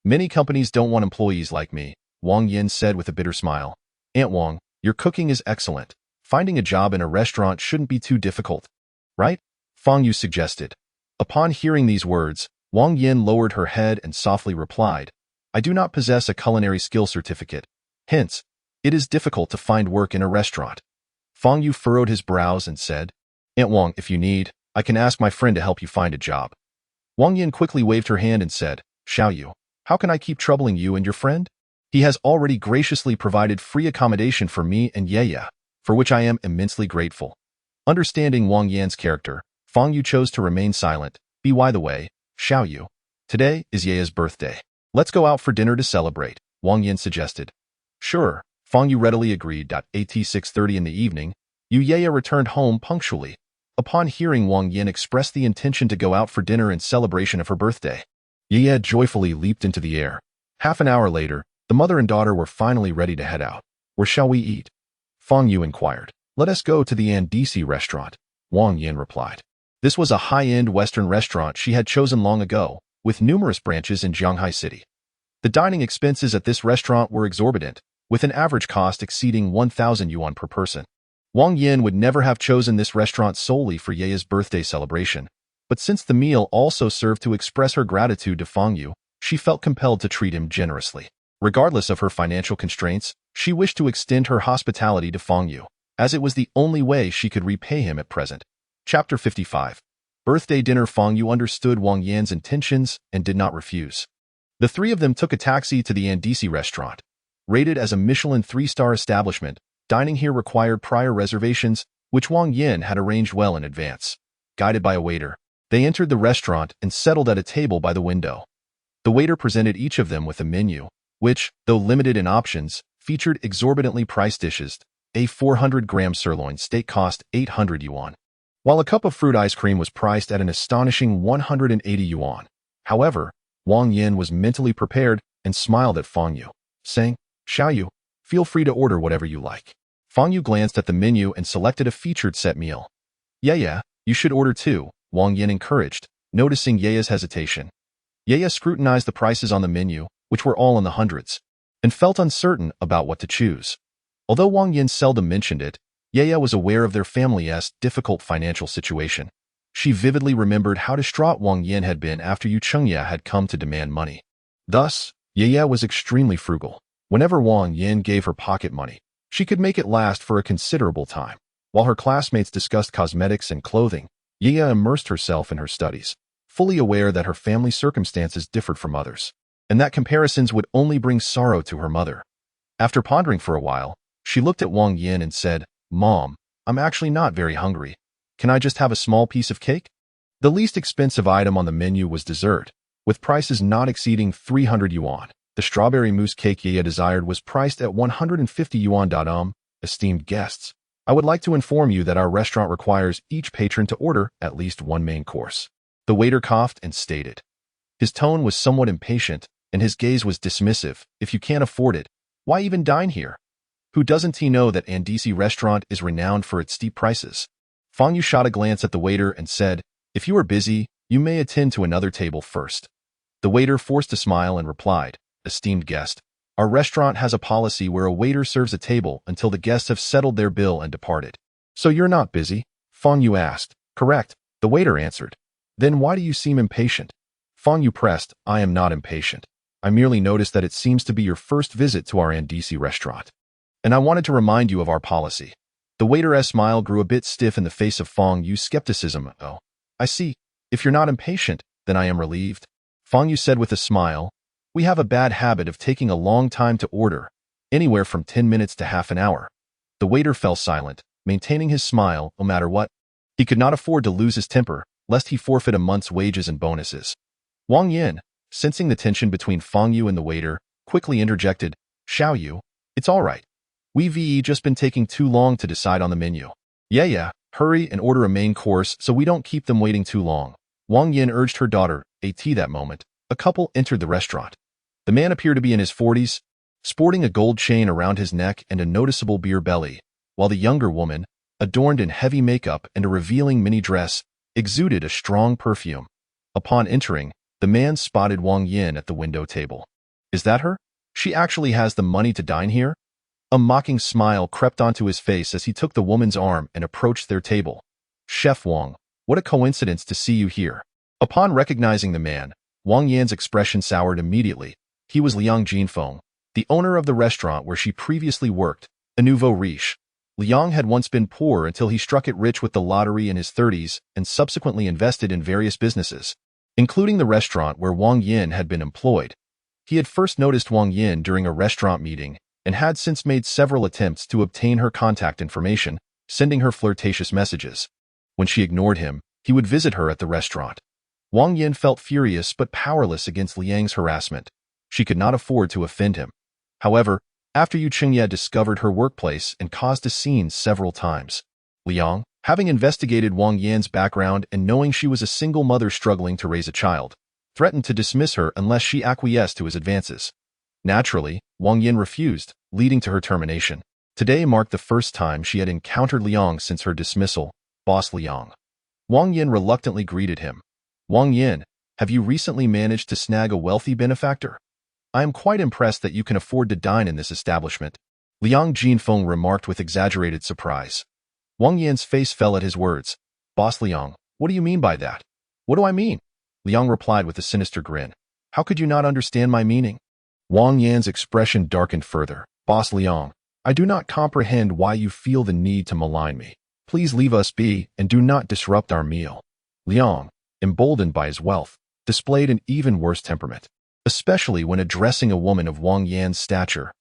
Many companies don't want employees like me, Wang Yin said with a bitter smile. Aunt Wang, your cooking is excellent. Finding a job in a restaurant shouldn't be too difficult, right? Fang Yu suggested. Upon hearing these words, Wang Yin lowered her head and softly replied, I do not possess a culinary skill certificate. Hence, it is difficult to find work in a restaurant. Fang Yu furrowed his brows and said, Aunt Wang, if you need, I can ask my friend to help you find a job. Wang Yin quickly waved her hand and said, Xiao Yu, how can I keep troubling you and your friend? He has already graciously provided free accommodation for me and Ye, for which I am immensely grateful. Understanding Wang Yan's character, Fang Yu chose to remain silent. By the way, Xiao Yu, today is Ye's birthday. Let's go out for dinner to celebrate, Wang Yin suggested. Sure, Fang Yu readily agreed. At 6:30 in the evening, Yu returned home punctually. Upon hearing Wang Yin express the intention to go out for dinner in celebration of her birthday, Yu joyfully leaped into the air. Half an hour later, the mother and daughter were finally ready to head out. Where shall we eat? Fang Yu inquired. Let us go to the Andisi restaurant, Wang Yin replied. This was a high-end Western restaurant she had chosen long ago, with numerous branches in Shanghai City. The dining expenses at this restaurant were exorbitant, with an average cost exceeding 1,000 yuan per person. Wang Yin would never have chosen this restaurant solely for Ye's birthday celebration, but since the meal also served to express her gratitude to Fang Yu, she felt compelled to treat him generously. Regardless of her financial constraints, she wished to extend her hospitality to Fang Yu, as it was the only way she could repay him at present. Chapter 55. Birthday dinner. Fang Yu understood Wang Yin's intentions and did not refuse. The three of them took a taxi to the Andisi restaurant. Rated as a Michelin 3-star establishment, dining here required prior reservations, which Wang Yin had arranged well in advance. Guided by a waiter, they entered the restaurant and settled at a table by the window. The waiter presented each of them with a menu, which, though limited in options, featured exorbitantly priced dishes. A 400-gram sirloin steak cost 800 yuan, while a cup of fruit ice cream was priced at an astonishing 180 yuan. However, Wang Yin was mentally prepared and smiled at Fang Yu, saying, Xiao Yu, feel free to order whatever you like. Fang Yu glanced at the menu and selected a featured set meal. Yeah, you should order too, Wang Yin encouraged, noticing Ye's hesitation. Ye scrutinized the prices on the menu, which were all in the hundreds, and felt uncertain about what to choose. Although Wang Yin seldom mentioned it, Ye was aware of their family's difficult financial situation. She vividly remembered how distraught Wang Yin had been after Yu Chengye had come to demand money. Thus, Ye was extremely frugal. Whenever Wang Yin gave her pocket money, she could make it last for a considerable time. While her classmates discussed cosmetics and clothing, Ye immersed herself in her studies, fully aware that her family circumstances differed from others, and that comparisons would only bring sorrow to her mother. After pondering for a while, she looked at Wang Yin and said, Mom, I'm actually not very hungry. Can I just have a small piece of cake? The least expensive item on the menu was dessert, with prices not exceeding 300 yuan. The strawberry mousse cake Ye desired was priced at 150 yuan. Esteemed guests, I would like to inform you that our restaurant requires each patron to order at least one main course. The waiter coughed and stated. His tone was somewhat impatient, and his gaze was dismissive. If you can't afford it, why even dine here? Who doesn't he know that Andisi restaurant is renowned for its steep prices? Fang Yu shot a glance at the waiter and said, If you are busy, you may attend to another table first. The waiter forced a smile and replied, Esteemed guest, our restaurant has a policy where a waiter serves a table until the guests have settled their bill and departed. So you're not busy? Fang Yu asked. Correct, the waiter answered. Then why do you seem impatient? Fang Yu pressed, I am not impatient. I merely noticed that it seems to be your first visit to our Andisi restaurant, and I wanted to remind you of our policy. The waiter's smile grew a bit stiff in the face of Fang Yu's skepticism. Oh, I see. If you're not impatient, then I am relieved. Fang Yu said with a smile, We have a bad habit of taking a long time to order, anywhere from 10 minutes to half an hour. The waiter fell silent, maintaining his smile no matter what. He could not afford to lose his temper, lest he forfeit a month's wages and bonuses. Wang Yin, sensing the tension between Fang Yu and the waiter, quickly interjected, Xiao Yu, it's all right. We've just been taking too long to decide on the menu. Yeah, hurry and order a main course so we don't keep them waiting too long. Wang Yin urged her daughter, at that moment. A couple entered the restaurant. The man appeared to be in his 40s, sporting a gold chain around his neck and a noticeable beer belly, while the younger woman, adorned in heavy makeup and a revealing mini dress, exuded a strong perfume. Upon entering, the man spotted Wang Yin at the window table. Is that her? She actually has the money to dine here? A mocking smile crept onto his face as he took the woman's arm and approached their table. Chef Wang, what a coincidence to see you here. Upon recognizing the man, Wang Yan's expression soured immediately. He was Liang Jinfeng, the owner of the restaurant where she previously worked, a nouveau riche. Liang had once been poor until he struck it rich with the lottery in his 30s and subsequently invested in various businesses, including the restaurant where Wang Yin had been employed. He had first noticed Wang Yin during a restaurant meeting and had since made several attempts to obtain her contact information, sending her flirtatious messages. When she ignored him, he would visit her at the restaurant. Wang Yin felt furious but powerless against Liang's harassment. She could not afford to offend him. However, after Yu Qingye discovered her workplace and caused a scene several times. Liang, having investigated Wang Yan's background and knowing she was a single mother struggling to raise a child, threatened to dismiss her unless she acquiesced to his advances. Naturally, Wang Yan refused, leading to her termination. Today marked the first time she had encountered Liang since her dismissal. Boss Liang. Wang Yan reluctantly greeted him. Wang Yan, have you recently managed to snag a wealthy benefactor? I am quite impressed that you can afford to dine in this establishment. Liang Jinfeng remarked with exaggerated surprise. Wang Yan's face fell at his words. Boss Liang, what do you mean by that? What do I mean? Liang replied with a sinister grin. How could you not understand my meaning? Wang Yan's expression darkened further. Boss Liang, I do not comprehend why you feel the need to malign me. Please leave us be and do not disrupt our meal. Liang, emboldened by his wealth, displayed an even worse temperament, especially when addressing a woman of Wang Yan's stature.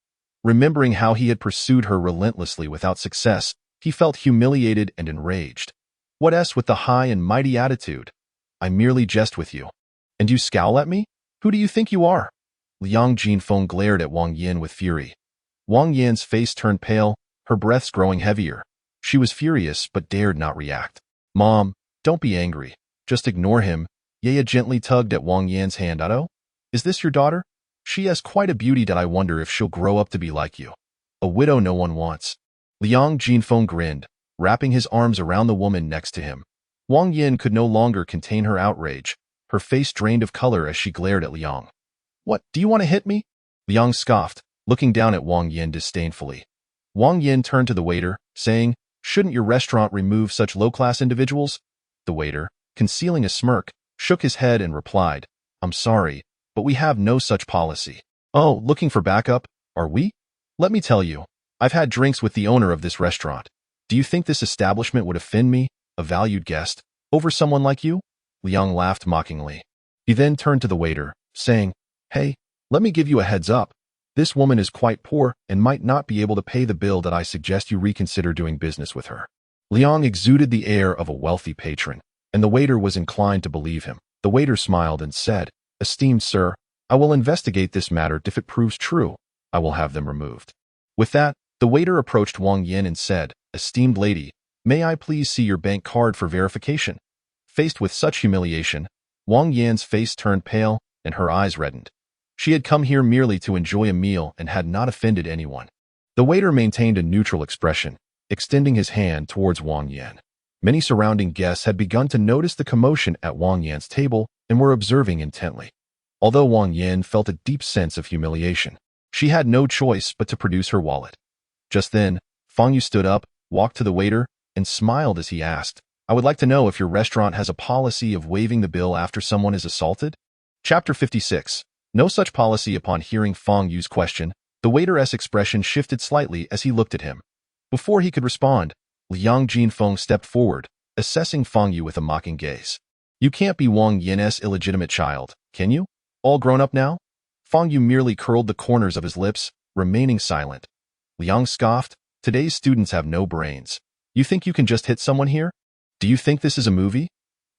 Remembering how he had pursued her relentlessly without success, he felt humiliated and enraged. What else with the high and mighty attitude? I merely jest with you. And you scowl at me? Who do you think you are? Liang Jinfeng glared at Wang Yan with fury. Wang Yan's face turned pale, her breaths growing heavier. She was furious but dared not react. Mom, don't be angry. Just ignore him. Yaya gently tugged at Wang Yan's hand. Otto? Is this your daughter? She has quite a beauty that I wonder if she'll grow up to be like you. A widow no one wants. Liang Jinfeng grinned, wrapping his arms around the woman next to him. Wang Yan could no longer contain her outrage. Her face drained of color as she glared at Liang. What, do you want to hit me? Liang scoffed, looking down at Wang Yan disdainfully. Wang Yan turned to the waiter, saying, Shouldn't your restaurant remove such low-class individuals? The waiter, concealing a smirk, shook his head and replied, I'm sorry, but we have no such policy. Oh, looking for backup, are we? Let me tell you, I've had drinks with the owner of this restaurant. Do you think this establishment would offend me, a valued guest, over someone like you? Liang laughed mockingly. He then turned to the waiter, saying, Hey, let me give you a heads up. This woman is quite poor and might not be able to pay the bill that I suggest you reconsider doing business with her. Liang exuded the air of a wealthy patron, and the waiter was inclined to believe him. The waiter smiled and said, Esteemed sir, I will investigate this matter. If it proves true, I will have them removed. With that, the waiter approached Wang Yan and said, Esteemed lady, may I please see your bank card for verification? Faced with such humiliation, Wang Yan's face turned pale and her eyes reddened. She had come here merely to enjoy a meal and had not offended anyone. The waiter maintained a neutral expression, extending his hand towards Wang Yan. Many surrounding guests had begun to notice the commotion at Wang Yan's table and were observing intently. Although Wang Yan felt a deep sense of humiliation, she had no choice but to produce her wallet. Just then, Fang Yu stood up, walked to the waiter, and smiled as he asked, I would like to know if your restaurant has a policy of waiving the bill after someone is assaulted? Chapter 56. No such policy. Upon hearing Fang Yu's question, the waiter's expression shifted slightly as he looked at him. Before he could respond, Liang Jinfeng stepped forward, assessing Fang Yu with a mocking gaze. You can't be Wang Yan's illegitimate child, can you? All grown up now? Fang Yu merely curled the corners of his lips, remaining silent. Liang scoffed, Today's students have no brains. You think you can just hit someone here? Do you think this is a movie?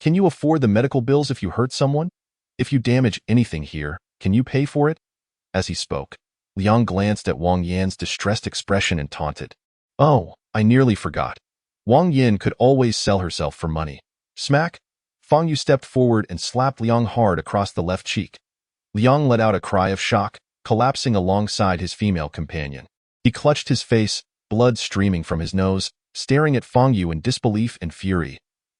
Can you afford the medical bills if you hurt someone? If you damage anything here, can you pay for it? As he spoke, Liang glanced at Wang Yan's distressed expression and taunted. Oh, I nearly forgot. Wang Yan could always sell herself for money. Smack! Fang Yu stepped forward and slapped Liang hard across the left cheek. Liang let out a cry of shock, collapsing alongside his female companion. He clutched his face, blood streaming from his nose, staring at Fang Yu in disbelief and fury.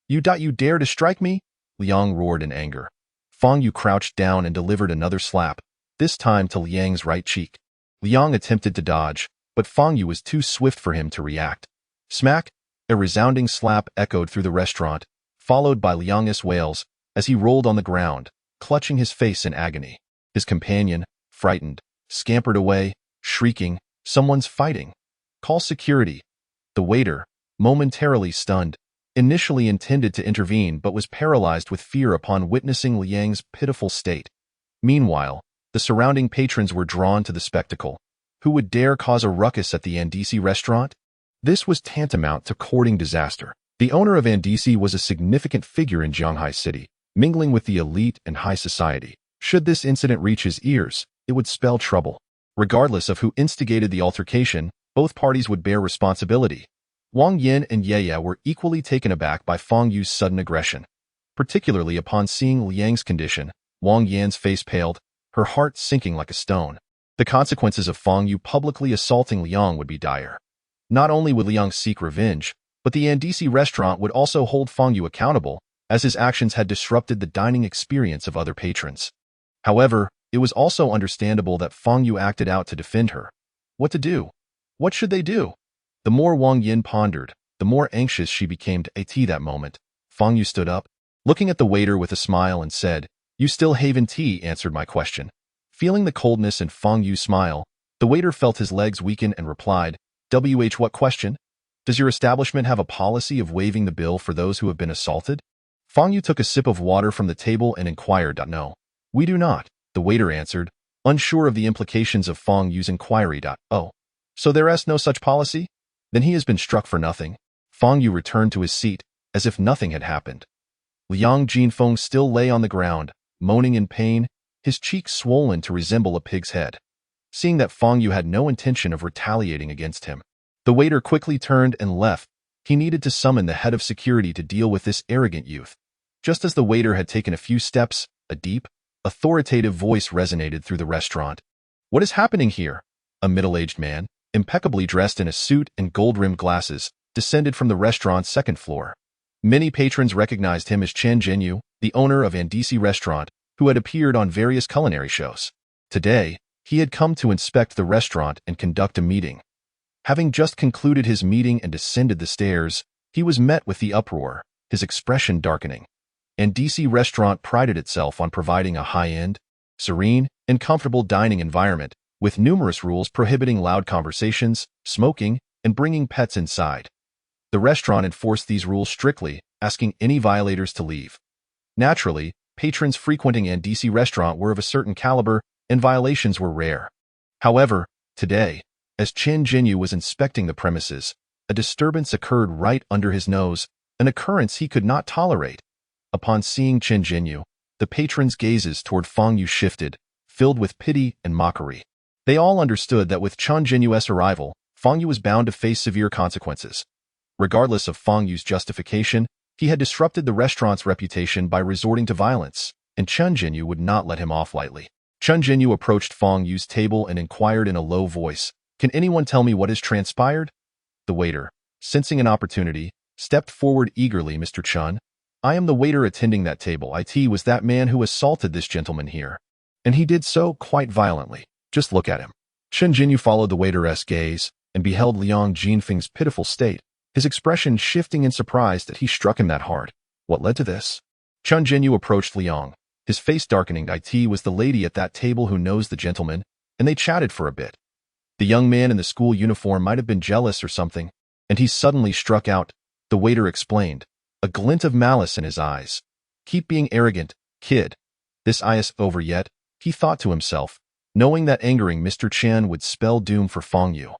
You dare to strike me? Liang roared in anger. Fang Yu crouched down and delivered another slap, this time to Liang's right cheek. Liang attempted to dodge, but Fang Yu was too swift for him to react. Smack! A resounding slap echoed through the restaurant, followed by Liang's wails as he rolled on the ground, clutching his face in agony. His companion, frightened, scampered away, shrieking, Someone's fighting. Call security. The waiter, momentarily stunned, initially intended to intervene but was paralyzed with fear upon witnessing Liang's pitiful state. Meanwhile, the surrounding patrons were drawn to the spectacle. Who would dare cause a ruckus at the Andisi restaurant? This was tantamount to courting disaster. The owner of Andisi was a significant figure in Shanghai City, mingling with the elite and high society. Should this incident reach his ears, it would spell trouble. Regardless of who instigated the altercation, both parties would bear responsibility. Wang Yin and Ye were equally taken aback by Fang Yu's sudden aggression. Particularly upon seeing Liang's condition, Wang Yan's face paled, her heart sinking like a stone. The consequences of Fang Yu publicly assaulting Liang would be dire. Not only would Liang seek revenge, but the Andisi restaurant would also hold Fang Yu accountable, as his actions had disrupted the dining experience of other patrons. However, it was also understandable that Fang Yu acted out to defend her. What to do? What should they do? The more Wang Yin pondered, the more anxious she became to at that moment. Fang Yu stood up, looking at the waiter with a smile and said, "You still haven't answered my question." Feeling the coldness in Fang Yu's smile, the waiter felt his legs weaken and replied, What question? Does your establishment have a policy of waiving the bill for those who have been assaulted?" Fang Yu took a sip of water from the table and inquired, "No, we do not," the waiter answered, unsure of the implications of Fang Yu's inquiry. "Oh, so there is no such policy? Then he has been struck for nothing." Fang Yu returned to his seat, as if nothing had happened. Liang Jinfeng still lay on the ground, moaning in pain, his cheeks swollen to resemble a pig's head. Seeing that Fang Yu had no intention of retaliating against him, the waiter quickly turned and left. He needed to summon the head of security to deal with this arrogant youth. Just as the waiter had taken a few steps, a deep, authoritative voice resonated through the restaurant. "What is happening here?" A middle-aged man, impeccably dressed in a suit and gold-rimmed glasses, descended from the restaurant's second floor. Many patrons recognized him as Chen Jinyu, the owner of Andisi Restaurant, who had appeared on various culinary shows. Today, he had come to inspect the restaurant and conduct a meeting. Having just concluded his meeting and descended the stairs, he was met with the uproar, his expression darkening. Andisi Restaurant prided itself on providing a high-end, serene, and comfortable dining environment, with numerous rules prohibiting loud conversations, smoking, and bringing pets inside. The restaurant enforced these rules strictly, asking any violators to leave. Naturally, patrons frequenting Andisi Restaurant were of a certain caliber, and violations were rare. However, today, as Chen Jinyu was inspecting the premises, a disturbance occurred right under his nose, an occurrence he could not tolerate. Upon seeing Chen Jinyu, the patrons' gazes toward Fang Yu shifted, filled with pity and mockery. They all understood that with Chen Jinyu's arrival, Fang Yu was bound to face severe consequences. Regardless of Fang Yu's justification, he had disrupted the restaurant's reputation by resorting to violence, and Chen Jinyu would not let him off lightly. Chen Jinyu approached Fang Yu's table and inquired in a low voice, "Can anyone tell me what has transpired?" The waiter, sensing an opportunity, stepped forward eagerly. "Mr. Chen, I am the waiter attending that table. It was that man who assaulted this gentleman here. And he did so quite violently. Just look at him." Chen Jinyu followed the waiter's gaze and beheld Liang Jinfeng's pitiful state, his expression shifting in surprise that he struck him that hard. What led to this? Chen Jinyu approached Liang, his face darkening. "It was the lady at that table who knows the gentleman, and they chatted for a bit. The young man in the school uniform might have been jealous or something, and he suddenly struck out," the waiter explained, a glint of malice in his eyes. "Keep being arrogant, kid. This is over yet," he thought to himself, knowing that angering Mr. Chen would spell doom for Fang Yu.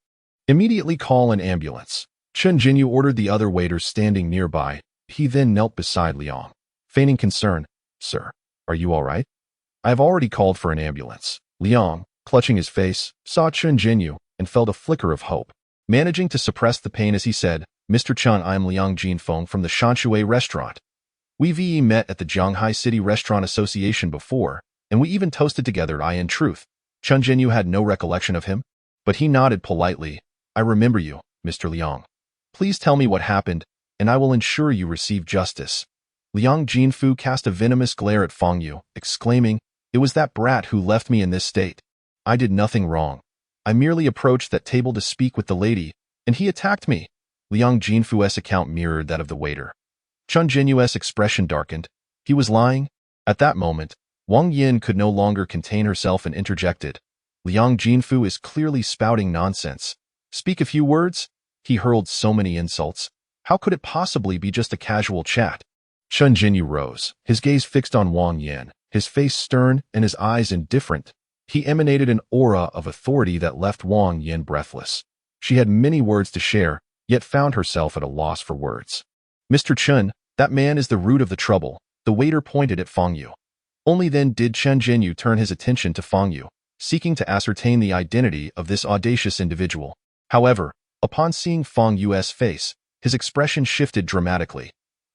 "Immediately call an ambulance." Chen Jinyu ordered the other waiters standing nearby. He then knelt beside Liang, feigning concern. "Sir, are you all right?" "I have already called for an ambulance." Liang, clutching his face, saw Chen Jinyu and felt a flicker of hope. Managing to suppress the pain as he said, "Mr. Chen, I am Liang Jinfeng from the Shanshui restaurant. We've met at the Zhanghai City Restaurant Association before, and we even toasted together. In truth." Chen Jinyu had no recollection of him, but he nodded politely. "I remember you, Mr. Liang. Please tell me what happened, and I will ensure you receive justice." Liang Jinfu cast a venomous glare at Fang Yu, exclaiming, "It was that brat who left me in this state. I did nothing wrong. I merely approached that table to speak with the lady, and he attacked me." Liang Jinfu's account mirrored that of the waiter. Chen Jinyu's expression darkened. He was lying? At that moment, Wang Yin could no longer contain herself and interjected. "Liang Jinfu is clearly spouting nonsense. Speak a few words?" He hurled so many insults. How could it possibly be just a casual chat? Chen Jinyu rose, his gaze fixed on Wang Yin, his face stern and his eyes indifferent. He emanated an aura of authority that left Wang Yin breathless. She had many words to share, yet found herself at a loss for words. "Mr. Chen, that man is the root of the trouble." The waiter pointed at Fang Yu. Only then did Chen Jinyu turn his attention to Fang Yu. seeking to ascertain the identity of this audacious individual. However, upon seeing Fang Yu's face, his expression shifted dramatically.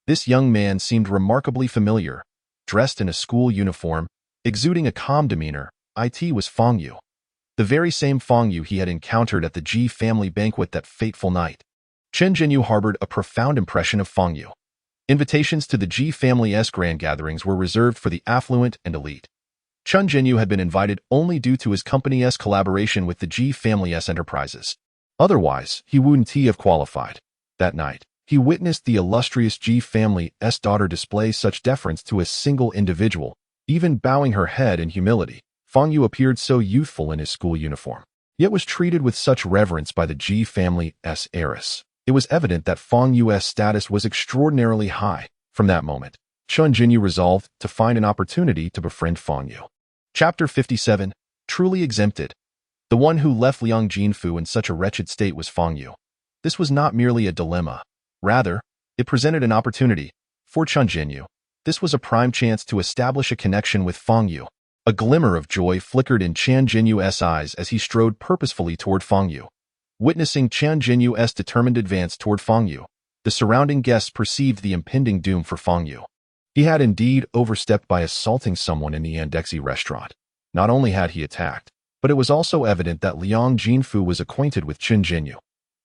This young man seemed remarkably familiar. Dressed in a school uniform, exuding a calm demeanor, it was Fang Yu. The very same Fang Yu he had encountered at the Qi family banquet that fateful night. Chen Jinyu harbored a profound impression of Fang Yu. Invitations to the Qi family's grand gatherings were reserved for the affluent and elite. Chen Jinyu had been invited only due to his company's collaboration with the Qi family's enterprises. Otherwise, he wouldn't have qualified. That night, he witnessed the illustrious Qi family's daughter display such deference to a single individual, even bowing her head in humility. Fang Yu appeared so youthful in his school uniform, yet was treated with such reverence by the Qi family's heiress. It was evident that Fang Yu's status was extraordinarily high. From that moment, Chen Jinyu resolved to find an opportunity to befriend Fang Yu. Chapter 57. Truly Exempted. The one who left Liang Jinfu in such a wretched state was Fang Yu. This was not merely a dilemma. Rather, it presented an opportunity. For Chen Jinyu, this was a prime chance to establish a connection with Fang Yu. A glimmer of joy flickered in Chen Jinyu's eyes as he strode purposefully toward Fang Yu. Witnessing Chen Jinyu's determined advance toward Fang Yu, the surrounding guests perceived the impending doom for Fang Yu. He had indeed overstepped by assaulting someone in the Yandexi restaurant. Not only had he attacked, but it was also evident that Liang Jinfu was acquainted with Chen Jinyu.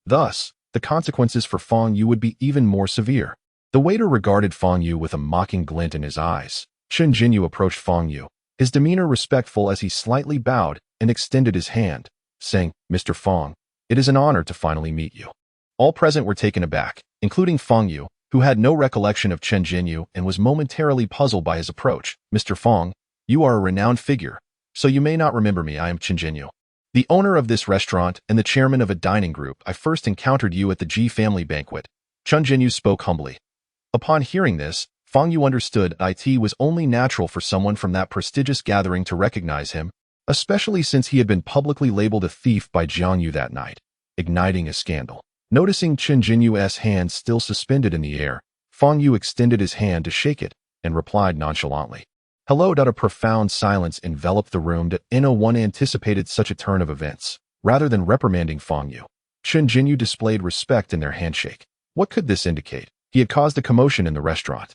Thus, the consequences for Fang Yu would be even more severe. The waiter regarded Fang Yu with a mocking glint in his eyes. Chen Jinyu approached Fang Yu, his demeanor respectful as he slightly bowed and extended his hand, saying, "Mr. Fang, it is an honor to finally meet you." All present were taken aback, including Fang Yu, who had no recollection of Chen Jinyu and was momentarily puzzled by his approach. "Mr. Fang, you are a renowned figure, so you may not remember me. I am Chen Jinyu, the owner of this restaurant and the chairman of a dining group. I first encountered you at the Qi family banquet." Chen Jinyu spoke humbly. Upon hearing this, Fang Yu understood it was only natural for someone from that prestigious gathering to recognize him, especially since he had been publicly labeled a thief by Jiang Yu that night, igniting a scandal. Noticing Chen Jinyu's hand still suspended in the air, Fang Yu extended his hand to shake it and replied nonchalantly, "Hello." A profound silence enveloped the room that no one anticipated such a turn of events. Rather than reprimanding Fang Yu, Chen Jinyu displayed respect in their handshake. What could this indicate? He had caused a commotion in the restaurant,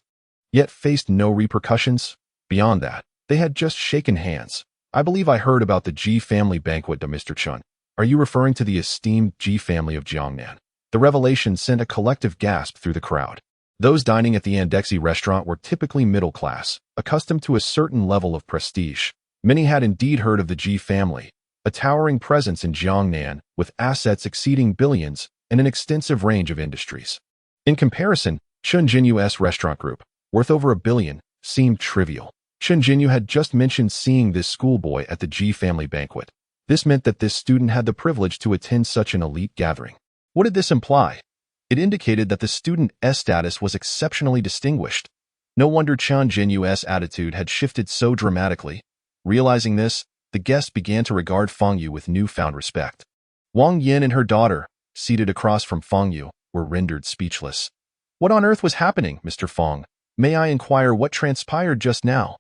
yet faced no repercussions. Beyond that, they had just shaken hands. "I believe I heard about the Qi family banquet, Mr. Chen. Are you referring to the esteemed Qi family of Jiangnan?" The revelation sent a collective gasp through the crowd. Those dining at the Yandexi restaurant were typically middle class, accustomed to a certain level of prestige. Many had indeed heard of the Qi family, a towering presence in Jiangnan with assets exceeding billions and an extensive range of industries. In comparison, Chen Jinyu's restaurant group, worth over $1 billion, seemed trivial. Chen Jinyu had just mentioned seeing this schoolboy at the Qi family banquet. This meant that this student had the privilege to attend such an elite gathering. What did this imply? It indicated that the student's status was exceptionally distinguished. No wonder Chen Jinyu's attitude had shifted so dramatically. Realizing this, the guests began to regard Fang Yu with newfound respect. Wang Yin and her daughter, seated across from Fang Yu, were rendered speechless. "What on earth was happening, Mr. Fang? May I inquire what transpired just now?"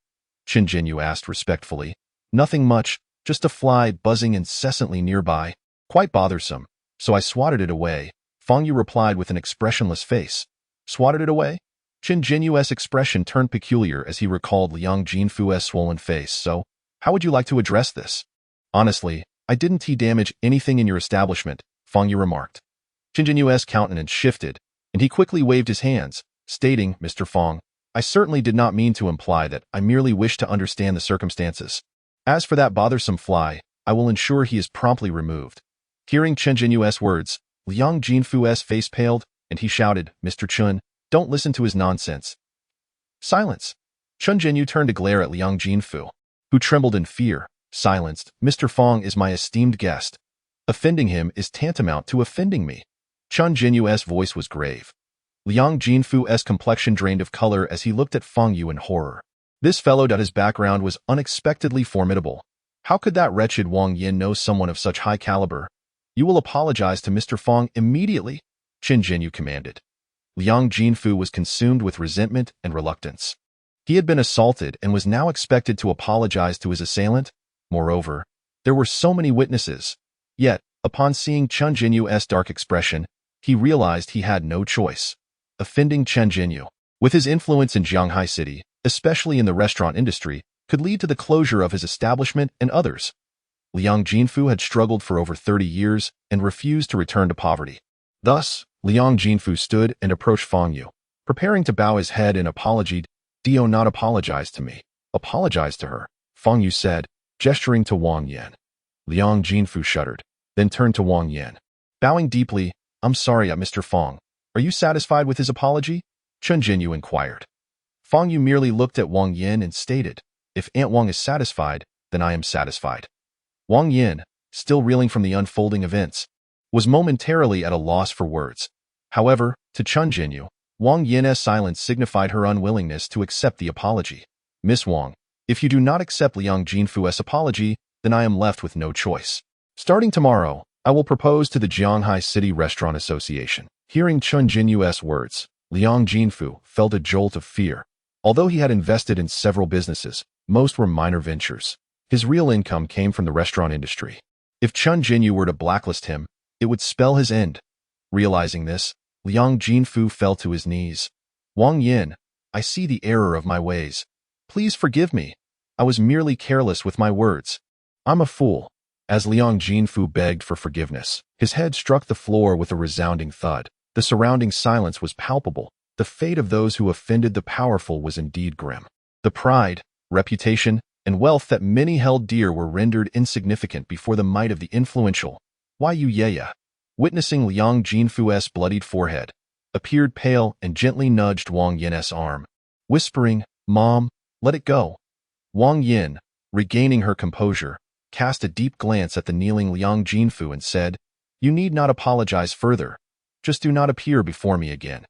Chen Jinyu asked respectfully. "Nothing much, just a fly buzzing incessantly nearby. Quite bothersome, so I swatted it away," Fang Yu replied with an expressionless face. "Swatted it away?" Chen Jinyu's expression turned peculiar as he recalled Liang Jinfu's swollen face. "So, how would you like to address this?" "Honestly, I didn't damage anything in your establishment," Fang Yu remarked. Chen Jinyu's countenance shifted, and he quickly waved his hands, stating, "Mr. Fang, I certainly did not mean to imply that. I merely wish to understand the circumstances. As for that bothersome fly, I will ensure he is promptly removed." Hearing Chen Jinyu's words, Liang Jinfu's face paled, and he shouted, "Mr. Chen, don't listen to his nonsense." "Silence." Chen Jinyu turned to glare at Liang Jinfu, who trembled in fear. "Silenced. Mr. Fang is my esteemed guest. Offending him is tantamount to offending me." Chen Jinyu's voice was grave. Liang Jinfu's complexion drained of color as he looked at Fang Yu in horror. This fellow his background was unexpectedly formidable. How could that wretched Wang Yin know someone of such high caliber? "You will apologize to Mr. Fang immediately," Chen Jinyu commanded. Liang Jinfu was consumed with resentment and reluctance. He had been assaulted and was now expected to apologize to his assailant. Moreover, There were so many witnesses. Yet, upon seeing Chen Jinyu's dark expression, he realized he had no choice. Offending Chen Jinyu, with his influence in Jianghai City, especially in the restaurant industry, could lead to the closure of his establishment and others. Liang Jinfu had struggled for over 30 years and refused to return to poverty. Thus, Liang Jinfu stood and approached Fang Yu, preparing to bow his head in apology. "Do not apologize to me. Apologize to her," Fang Yu said, gesturing to Wang Yan. Liang Jinfu shuddered, then turned to Wang Yan. Bowing deeply, "I'm sorry, Mr. Fang. Are you satisfied with his apology?" Chen Jinyu inquired. Fang Yu merely looked at Wang Yan and stated, "If Aunt Wang is satisfied, then I am satisfied." Wang Yan, still reeling from the unfolding events, was momentarily at a loss for words. However, to Chen Jinyu, Wang Yan's silence signified her unwillingness to accept the apology. "Miss Wang, if you do not accept Liang Jinfu's apology, then I am left with no choice. Starting tomorrow, I will propose to the Jianghai City Restaurant Association." Hearing Chen Jinyu's words, Liang Jinfu felt a jolt of fear. Although he had invested in several businesses, most were minor ventures. His real income came from the restaurant industry. If Chen Jinyu were to blacklist him, it would spell his end. Realizing this, Liang Jinfu fell to his knees. "Wang Yan, I see the error of my ways. Please forgive me. I was merely careless with my words. I'm a fool." As Liang Jinfu begged for forgiveness, his head struck the floor with a resounding thud. The surrounding silence was palpable. The fate of those who offended the powerful was indeed grim. The pride, reputation, and wealth that many held dear were rendered insignificant before the might of the influential. Yu, witnessing Liang Jinfu's bloodied forehead, appeared pale and gently nudged Wang Yan's arm, whispering, "Mom, let it go." Wang Yan, regaining her composure, cast a deep glance at the kneeling Liang Jinfu and said, "You need not apologize further. Just do not appear before me again."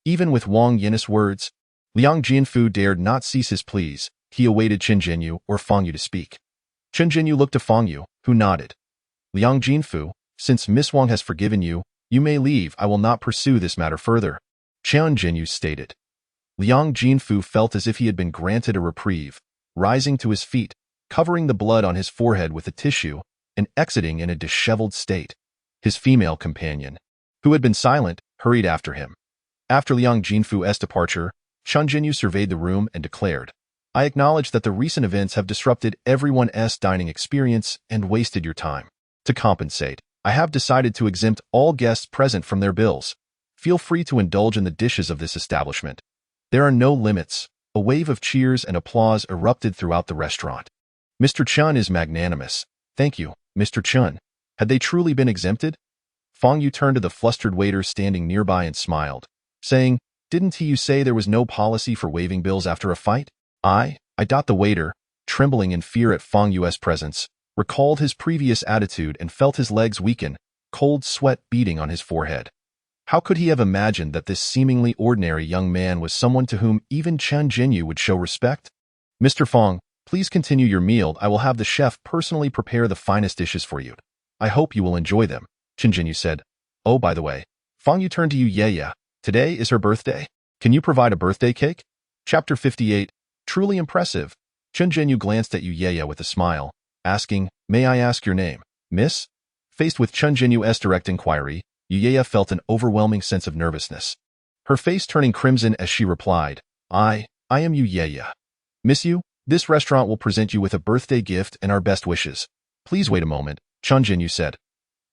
Even with Wang Yan's words, Liang Jinfu dared not cease his pleas. He awaited Chen Jinyu or Fang Yu to speak. Chen Jinyu looked to Fang Yu, who nodded. "Liang Jinfu, since Miss Wang has forgiven you, you may leave. I will not pursue this matter further," Chen Jinyu stated. Liang Jinfu felt as if he had been granted a reprieve, rising to his feet, covering the blood on his forehead with a tissue, and exiting in a disheveled state. His female companion, who had been silent, hurried after him. After Liang Jinfu's departure, Chen Jinyu surveyed the room and declared, "I acknowledge that the recent events have disrupted everyone's dining experience and wasted your time. To compensate, I have decided to exempt all guests present from their bills. Feel free to indulge in the dishes of this establishment." There are no limits. A wave of cheers and applause erupted throughout the restaurant. "Mr. Chen is magnanimous. Thank you, Mr. Chen." Had they truly been exempted? Fang Yu turned to the flustered waiter standing nearby and smiled, saying, "Didn't you say there was no policy for waiving bills after a fight?" I. The waiter, trembling in fear at Fang Yu's presence, recalled his previous attitude and felt his legs weaken, cold sweat beading on his forehead. How could he have imagined that this seemingly ordinary young man was someone to whom even Chen Jinyu would show respect? "Mr. Fang, please continue your meal. I will have the chef personally prepare the finest dishes for you. I hope you will enjoy them," Chen Jinyu said. "Oh, by the way," Fang Yu turned to Yu. "Today is her birthday. Can you provide a birthday cake?" Chapter 58. Truly impressive. Chen Jinyu glanced at Yu with a smile, asking, "May I ask your name, miss?" Faced with Chen Jinyu's direct inquiry, Yu felt an overwhelming sense of nervousness. Her face turning crimson as she replied, I am Yu. "Miss Yu, this restaurant will present you with a birthday gift and our best wishes. Please wait a moment," Chen Jinyu said.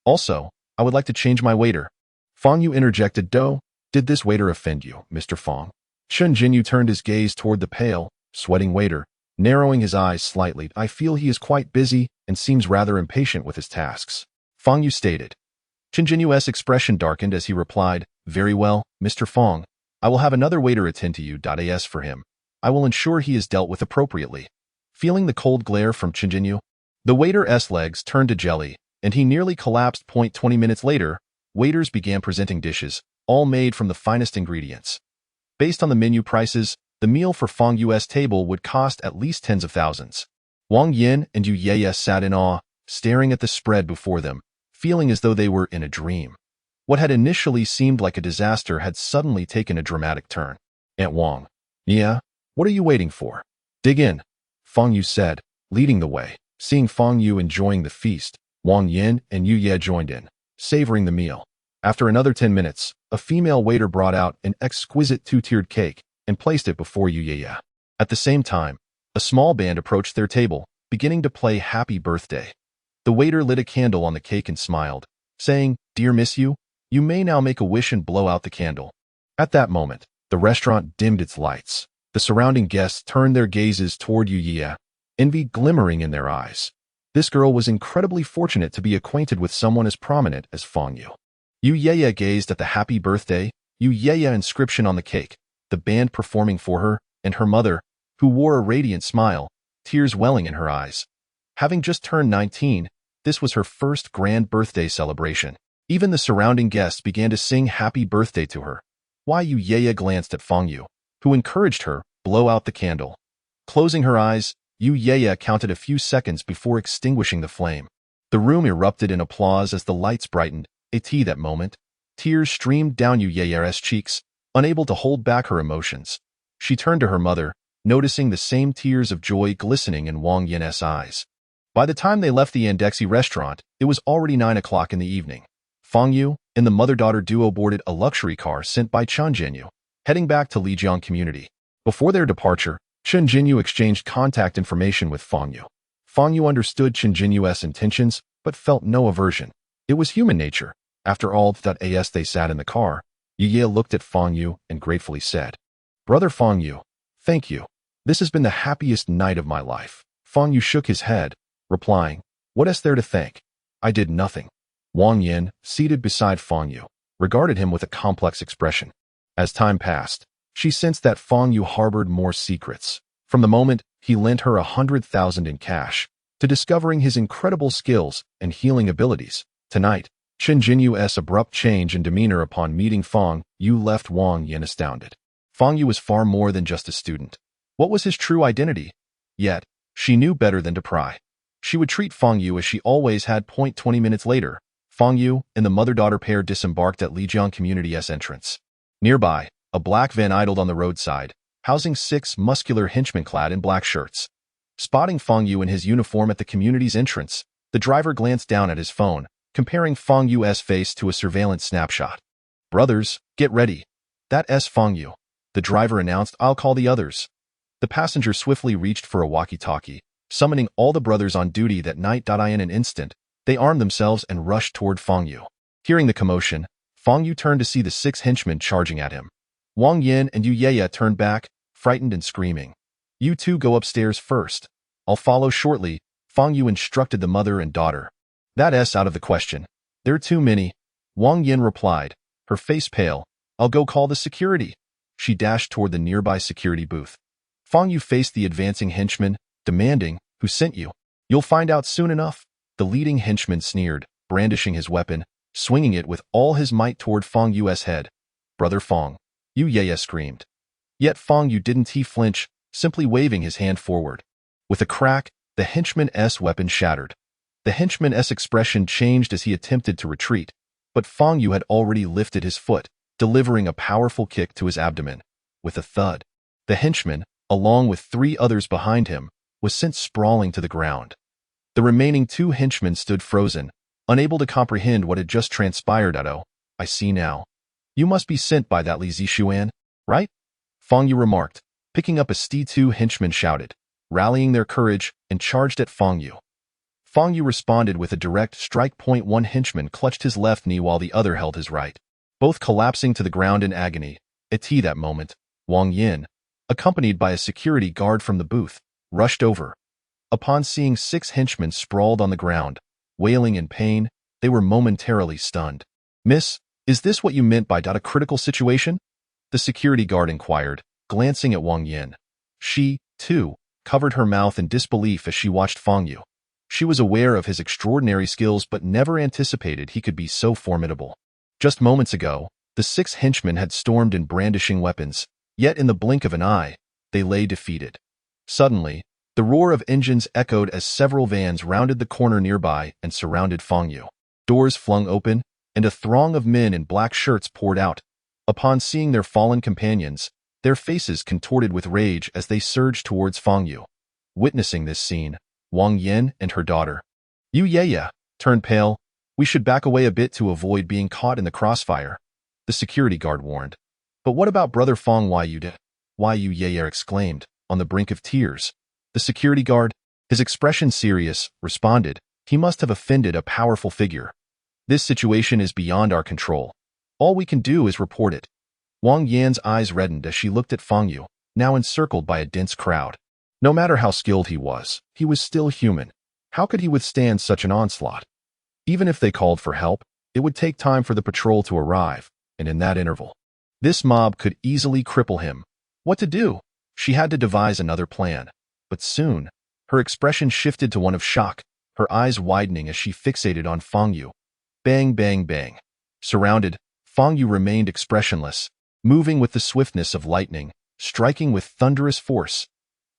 "Also, I would like to change my waiter." Fang Yu interjected, "Did this waiter offend you, Mr. Fang?" Chen Jinyu turned his gaze toward the pale, sweating waiter, narrowing his eyes slightly. "I feel he is quite busy and seems rather impatient with his tasks," Fang Yu stated. Chen Jinyu's expression darkened as he replied, "Very well, Mr. Fang. I will have another waiter attend to you. As for him, I will ensure he is dealt with appropriately." Feeling the cold glare from Chen Jinyu, the waiter's legs turned to jelly, and he nearly collapsed. 20 minutes later, waiters began presenting dishes, all made from the finest ingredients. Based on the menu prices, the meal for Fang Yu's table would cost at least tens of thousands. Wang Yan and Yu sat in awe, staring at the spread before them, feeling as though they were in a dream. What had initially seemed like a disaster had suddenly taken a dramatic turn. "Aunt Wang, yeah, what are you waiting for? Dig in," Fang Yu said, leading the way. Seeing Fang Yu enjoying the feast, Wang Yin and Yu Ye joined in, savoring the meal. After another 10 minutes, a female waiter brought out an exquisite two-tiered cake and placed it before Yu Ye. At the same time, a small band approached their table, beginning to play Happy Birthday. The waiter lit a candle on the cake and smiled, saying, "Dear Miss Yu, you may now make a wish and blow out the candle." At that moment, the restaurant dimmed its lights. The surrounding guests turned their gazes toward Yu Ye, envy glimmering in their eyes. This girl was incredibly fortunate to be acquainted with someone as prominent as Fang Yu. Yu Ye gazed at the Happy Birthday, Yu Ye inscription on the cake, the band performing for her, and her mother, who wore a radiant smile, tears welling in her eyes. Having just turned 19, this was her first grand birthday celebration. Even the surrounding guests began to sing happy birthday to her. Why Yu Ye glanced at Fang Yu, who encouraged her, blow out the candle. Closing her eyes, Yu Ye counted a few seconds before extinguishing the flame. The room erupted in applause as the lights brightened. At that moment, tears streamed down Yu Ye's cheeks, unable to hold back her emotions. She turned to her mother, noticing the same tears of joy glistening in Wang Yin's eyes. By the time they left the Yandexi restaurant, it was already 9 o'clock in the evening. Fang Yu and the mother-daughter duo boarded a luxury car sent by Chen Jinyu, heading back to Lijiang community. Before their departure, Chen Jinyu exchanged contact information with Fang Yu. Fang Yu understood Chen Jinyu's intentions, but felt no aversion. It was human nature. After all, as they sat in the car, Yu Ye looked at Fang Yu and gratefully said, "Brother Fang Yu, thank you. This has been the happiest night of my life." Fang Yu shook his head, replying, "What is there to thank? I did nothing." Wang Yin, seated beside Fang Yu, regarded him with a complex expression. As time passed, she sensed that Fang Yu harbored more secrets. From the moment he lent her 100,000 in cash, to discovering his incredible skills and healing abilities, tonight, Chen Jinyu's abrupt change in demeanor upon meeting Fang Yu left Wang Yin astounded. Fang Yu was far more than just a student. What was his true identity? Yet, she knew better than to pry. She would treat Fang Yu as she always had. 20 minutes later, Fang Yu and the mother-daughter pair disembarked at Lijiang Community's entrance. Nearby, a black van idled on the roadside, housing 6 muscular henchmen clad in black shirts. Spotting Fang Yu in his uniform at the community's entrance, the driver glanced down at his phone, comparing Fang Yu's face to a surveillance snapshot. "Brothers, get ready. That's Fang Yu," the driver announced. "I'll call the others." The passenger swiftly reached for a walkie-talkie, summoning all the brothers on duty that night. In an instant, they armed themselves and rushed toward Fang Yu. Hearing the commotion, Fang Yu turned to see the 6 henchmen charging at him. Wang Yin and Yu Ye turned back, frightened and screaming. "You two go upstairs first. I'll follow shortly," Fang Yu instructed the mother and daughter. "That's out of the question. There are too many," Wang Yin replied, her face pale. "I'll go call the security." She dashed toward the nearby security booth. Fang Yu faced the advancing henchman, demanding, "Who sent you?" "You'll find out soon enough," the leading henchman sneered, brandishing his weapon, swinging it with all his might toward Fang Yu's head. "Brother Fang," Yu Ye screamed. Yet Fang Yu didn't flinch, simply waving his hand forward. With a crack, the henchman's weapon shattered. The henchman's expression changed as he attempted to retreat, but Fang Yu had already lifted his foot, delivering a powerful kick to his abdomen. With a thud, the henchman, along with 3 others behind him, was sent sprawling to the ground. The remaining 2 henchmen stood frozen, unable to comprehend what had just transpired. "Oh, I see now. You must be sent by that Li Zixuan, right?" Fang Yu remarked, picking up a st. 2 henchmen shouted, rallying their courage, and charged at Fang Yu. Fang Yu responded with a direct strike. 1 henchman clutched his left knee while the other held his right, both collapsing to the ground in agony. At that moment, Wang Yin, accompanied by a security guard from the booth, rushed over. Upon seeing 6 henchmen sprawled on the ground, wailing in pain, they were momentarily stunned. "Miss, is this what you meant by a critical situation?" the security guard inquired, glancing at Wang Yin. She, too, covered her mouth in disbelief as she watched Fang Yu. She was aware of his extraordinary skills but never anticipated he could be so formidable. Just moments ago, the 6 henchmen had stormed in brandishing weapons, yet in the blink of an eye, they lay defeated. Suddenly, the roar of engines echoed as several vans rounded the corner nearby and surrounded Fang Yu. Doors flung open, and a throng of men in black shirts poured out. Upon seeing their fallen companions, their faces contorted with rage as they surged towards Fang Yu. Witnessing this scene, Wang Yin and her daughter, Yu Yeye, turned pale. We should back away a bit to avoid being caught in the crossfire, the security guard warned. But what about brother Fang Yu? Yu Yeye exclaimed, on the brink of tears. The security guard, his expression serious, responded, he must have offended a powerful figure. This situation is beyond our control. All we can do is report it. Wang Yan's eyes reddened as she looked at Fang Yu, now encircled by a dense crowd. No matter how skilled he was still human. How could he withstand such an onslaught? Even if they called for help, it would take time for the patrol to arrive, and in that interval, this mob could easily cripple him. What to do? She had to devise another plan. But soon, her expression shifted to one of shock, her eyes widening as she fixated on Fang Yu. Bang, bang, bang. Surrounded, Fang Yu remained expressionless, moving with the swiftness of lightning, striking with thunderous force.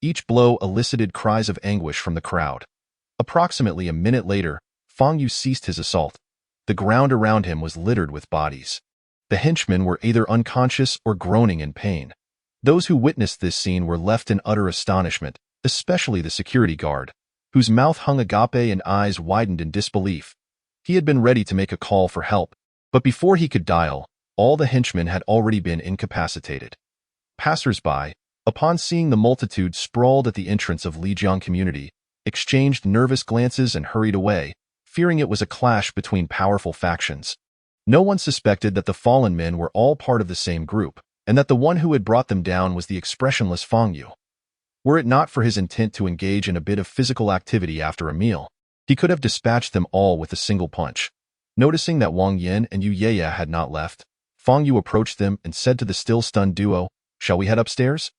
Each blow elicited cries of anguish from the crowd. Approximately a minute later, Fang Yu ceased his assault. The ground around him was littered with bodies. The henchmen were either unconscious or groaning in pain. Those who witnessed this scene were left in utter astonishment, especially the security guard, whose mouth hung agape and eyes widened in disbelief. He had been ready to make a call for help, but before he could dial, all the henchmen had already been incapacitated. Passers-by, upon seeing the multitude sprawled at the entrance of Lijiang community, exchanged nervous glances and hurried away, fearing it was a clash between powerful factions. No one suspected that the fallen men were all part of the same group, and that the one who had brought them down was the expressionless Fang Yu. Were it not for his intent to engage in a bit of physical activity after a meal, he could have dispatched them all with a single punch. Noticing that Wang Yin and Yu Yeye had not left, Fang Yu approached them and said to the still-stunned duo, "Shall we head upstairs?"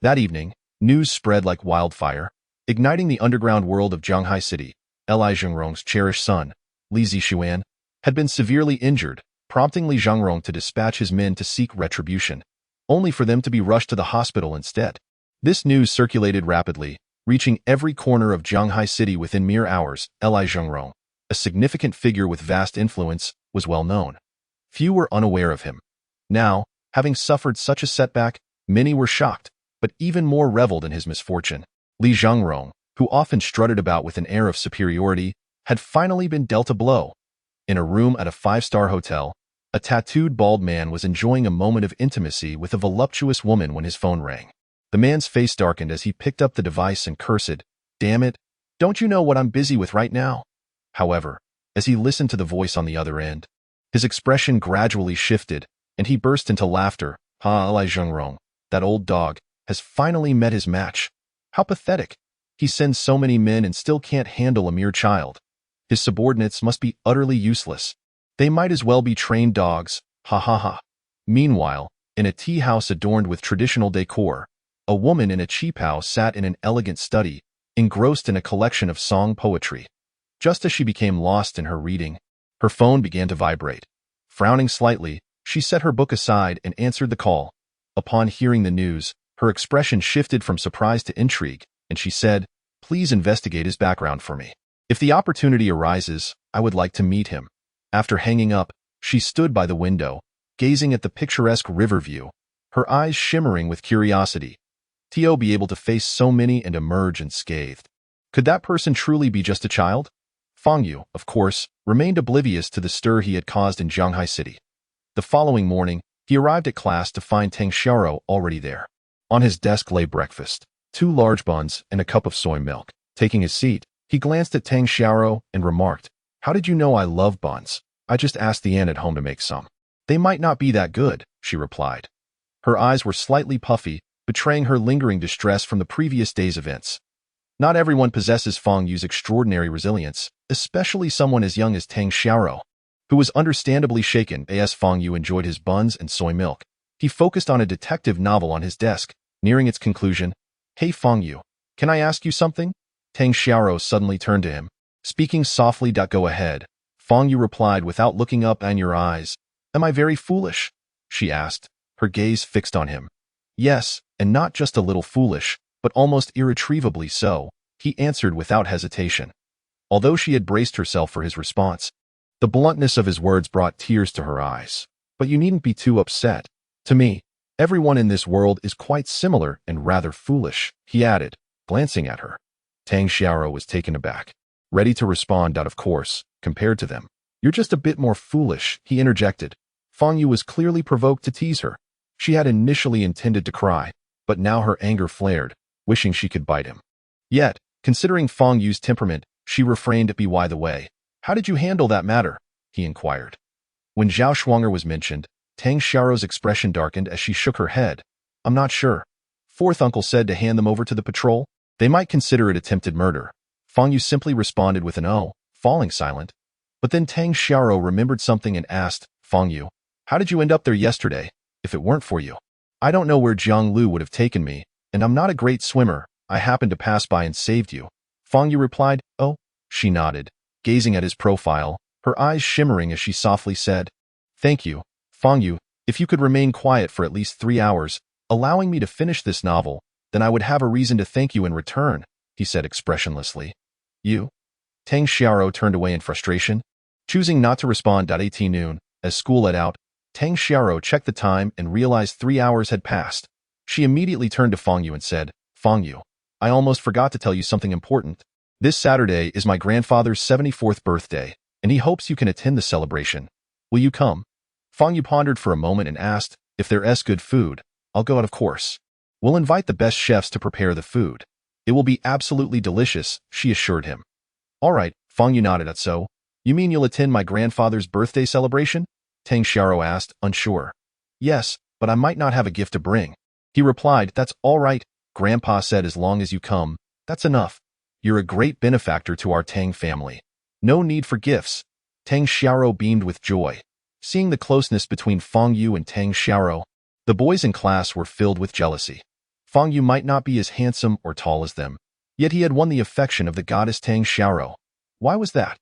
That evening, news spread like wildfire, igniting the underground world of Zhanghai City. Li Zhengrong's cherished son, Li Zixuan, had been severely injured, prompting Li Zhengrong to dispatch his men to seek retribution, only for them to be rushed to the hospital instead. This news circulated rapidly, reaching every corner of Zhanghai City within mere hours. Li Zhengrong, a significant figure with vast influence, was well known. Few were unaware of him. Now, having suffered such a setback, many were shocked, but even more reveled in his misfortune. Li Zhengrong, who often strutted about with an air of superiority, had finally been dealt a blow. In a room at a five-star hotel, a tattooed bald man was enjoying a moment of intimacy with a voluptuous woman when his phone rang. The man's face darkened as he picked up the device and cursed, "Damn it, don't you know what I'm busy with right now?" However, as he listened to the voice on the other end, his expression gradually shifted, and he burst into laughter. Li Zhengrong, that old dog, has finally met his match. How pathetic. He sends so many men and still can't handle a mere child. His subordinates must be utterly useless. They might as well be trained dogs. Ha ha ha. Meanwhile, in a tea house adorned with traditional decor, a woman in a qipao sat in an elegant study, engrossed in a collection of song poetry. Just as she became lost in her reading, her phone began to vibrate. Frowning slightly, she set her book aside and answered the call. Upon hearing the news, her expression shifted from surprise to intrigue, and she said, "Please investigate his background for me. If the opportunity arises, I would like to meet him." After hanging up, she stood by the window, gazing at the picturesque river view, her eyes shimmering with curiosity. To be able to face so many and emerge unscathed. Could that person truly be just a child? Fang Yu, of course, remained oblivious to the stir he had caused in Zhanghai City. The following morning, he arrived at class to find Tang Xiaoro already there. On his desk lay breakfast, 2 large buns and a cup of soy milk. Taking his seat, he glanced at Tang Xiaoro and remarked, "How did you know I love buns? I just asked the aunt at home to make some." "They might not be that good," she replied. Her eyes were slightly puffy, betraying her lingering distress from the previous day's events. Not everyone possesses Fang Yu's extraordinary resilience, especially someone as young as Tang Xiaoro, who was understandably shaken as Fang Yu enjoyed his buns and soy milk. He focused on a detective novel on his desk, nearing its conclusion. "Hey Fang Yu, can I ask you something?" Tang Xiaoro suddenly turned to him. Speaking softly, "Go ahead." Fang Yu replied without looking up. "In your eyes, am I very foolish?" she asked, her gaze fixed on him. "Yes, and not just a little foolish, but almost irretrievably so," he answered without hesitation. Although she had braced herself for his response, the bluntness of his words brought tears to her eyes. "But you needn't be too upset. To me, everyone in this world is quite similar and rather foolish," he added, glancing at her. Tang Xiaoro was taken aback, ready to respond that of course, compared to them. You're just a bit more foolish, he interjected. Fang Yu was clearly provoked to tease her. She had initially intended to cry, but now her anger flared, wishing she could bite him. Yet, considering Fang Yu's temperament, she refrained. By the way, how did you handle that matter? He inquired. When Zhao Shuang'er was mentioned, Tang Xiaoro's expression darkened as she shook her head. I'm not sure. Fourth uncle said to hand them over to the patrol. They might consider it attempted murder. Fang Yu simply responded with an "oh," falling silent. But then Tang Xiaoro remembered something and asked, Fang Yu, how did you end up there yesterday, if it weren't for you? I don't know where Jiang Lu would have taken me, and I'm not a great swimmer. I happened to pass by and saved you. Fang Yu replied, oh, she nodded, gazing at his profile, her eyes shimmering as she softly said, thank you, Fang Yu. If you could remain quiet for at least 3 hours, allowing me to finish this novel, then I would have a reason to thank you in return, he said expressionlessly. You? Tang Xiaoro turned away in frustration, choosing not to respond. 18 noon, as school let out, Tang Xiaoro checked the time and realized 3 hours had passed. She immediately turned to Fang Yu and said, Fang Yu, I almost forgot to tell you something important. This Saturday is my grandfather's 74th birthday, and he hopes you can attend the celebration. Will you come? Fang Yu pondered for a moment and asked, if there's good food, I'll go out of course. We'll invite the best chefs to prepare the food. It will be absolutely delicious, she assured him. All right, Fang Yu nodded. So, you mean you'll attend my grandfather's birthday celebration? Tang Xiaoro asked, unsure. Yes, but I might not have a gift to bring. He replied, that's all right, Grandpa said as long as you come, that's enough. You're a great benefactor to our Tang family. No need for gifts. Tang Xiaoro beamed with joy. Seeing the closeness between Fang Yu and Tang Xiaoro, the boys in class were filled with jealousy. Fang Yu might not be as handsome or tall as them, yet he had won the affection of the goddess Tang Xiaoro. Why was that?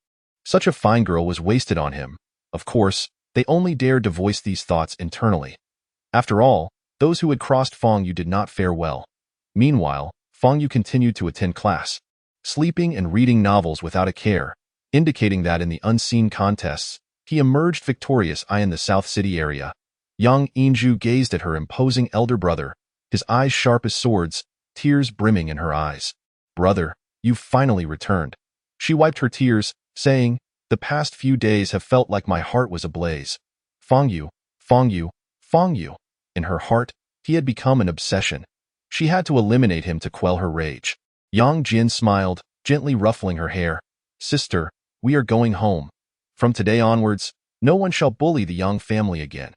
Such a fine girl was wasted on him. Of course, they only dared to voice these thoughts internally. After all, those who had crossed Fang Yu did not fare well. Meanwhile, Fang Yu continued to attend class, sleeping and reading novels without a care, indicating that in the unseen contests, he emerged victorious. In the South City area, young Inju gazed at her imposing elder brother, his eyes sharp as swords, tears brimming in her eyes. Brother, you've finally returned. She wiped her tears, saying, the past few days have felt like my heart was ablaze. Fang Yu, Fang Yu, Fang Yu. In her heart, he had become an obsession. She had to eliminate him to quell her rage. Yang Jin smiled, gently ruffling her hair. Sister, we are going home. From today onwards, no one shall bully the Yang family again.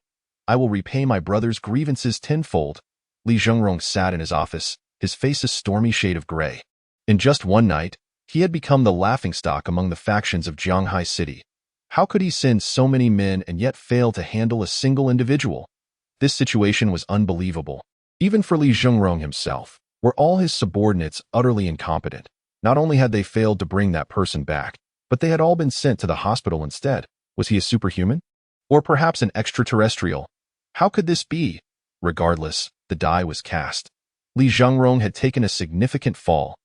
I will repay my brother's grievances tenfold. Li Zhengrong sat in his office, his face a stormy shade of gray. In just one night, he had become the laughingstock among the factions of Jianghai City. How could he send so many men and yet fail to handle a single individual? This situation was unbelievable. Even for Li Zhengrong himself, were all his subordinates utterly incompetent. Not only had they failed to bring that person back, but they had all been sent to the hospital instead. Was he a superhuman? Or perhaps an extraterrestrial? How could this be? Regardless, the die was cast. Li Zhengrong had taken a significant fall.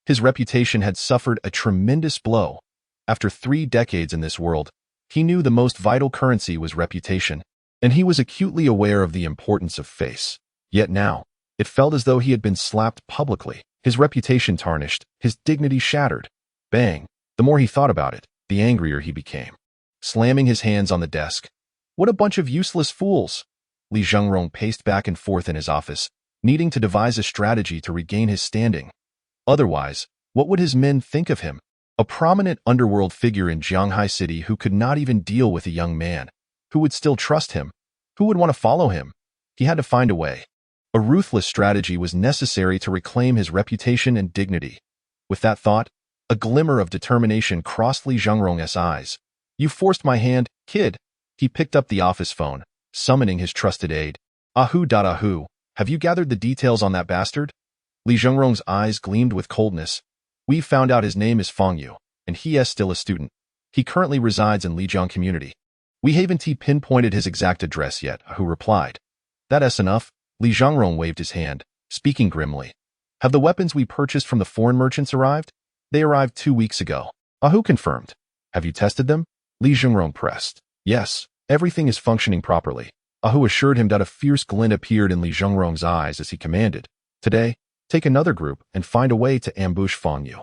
His reputation had suffered a tremendous blow. After 3 decades in this world, he knew the most vital currency was reputation, and he was acutely aware of the importance of face. Yet now, it felt as though he had been slapped publicly, his reputation tarnished, his dignity shattered. Bang! The more he thought about it, the angrier he became. Slamming his hands on the desk. What a bunch of useless fools! Li Zhengrong paced back and forth in his office, needing to devise a strategy to regain his standing. Otherwise, what would his men think of him? A prominent underworld figure in Jianghai City who could not even deal with a young man. Who would still trust him? Who would want to follow him? He had to find a way. A ruthless strategy was necessary to reclaim his reputation and dignity. With that thought, a glimmer of determination crossed Li Zhengrong's eyes. You forced my hand, kid. He picked up the office phone, summoning his trusted aide. Ahu, have you gathered the details on that bastard? Li Zhengrong's eyes gleamed with coldness. We've found out his name is Fang Yu, and he is still a student. He currently resides in Lijiang community. We haven't pinpointed his exact address yet, Ahu replied. That's enough. Li Zhengrong waved his hand, speaking grimly. Have the weapons we purchased from the foreign merchants arrived? They arrived 2 weeks ago. Ahu confirmed. Have you tested them? Li Zhengrong pressed. Yes, everything is functioning properly. Ahu assured him that a fierce glint appeared in Li Zhengrong's eyes as he commanded. Today, take another group and find a way to ambush Fang Yu.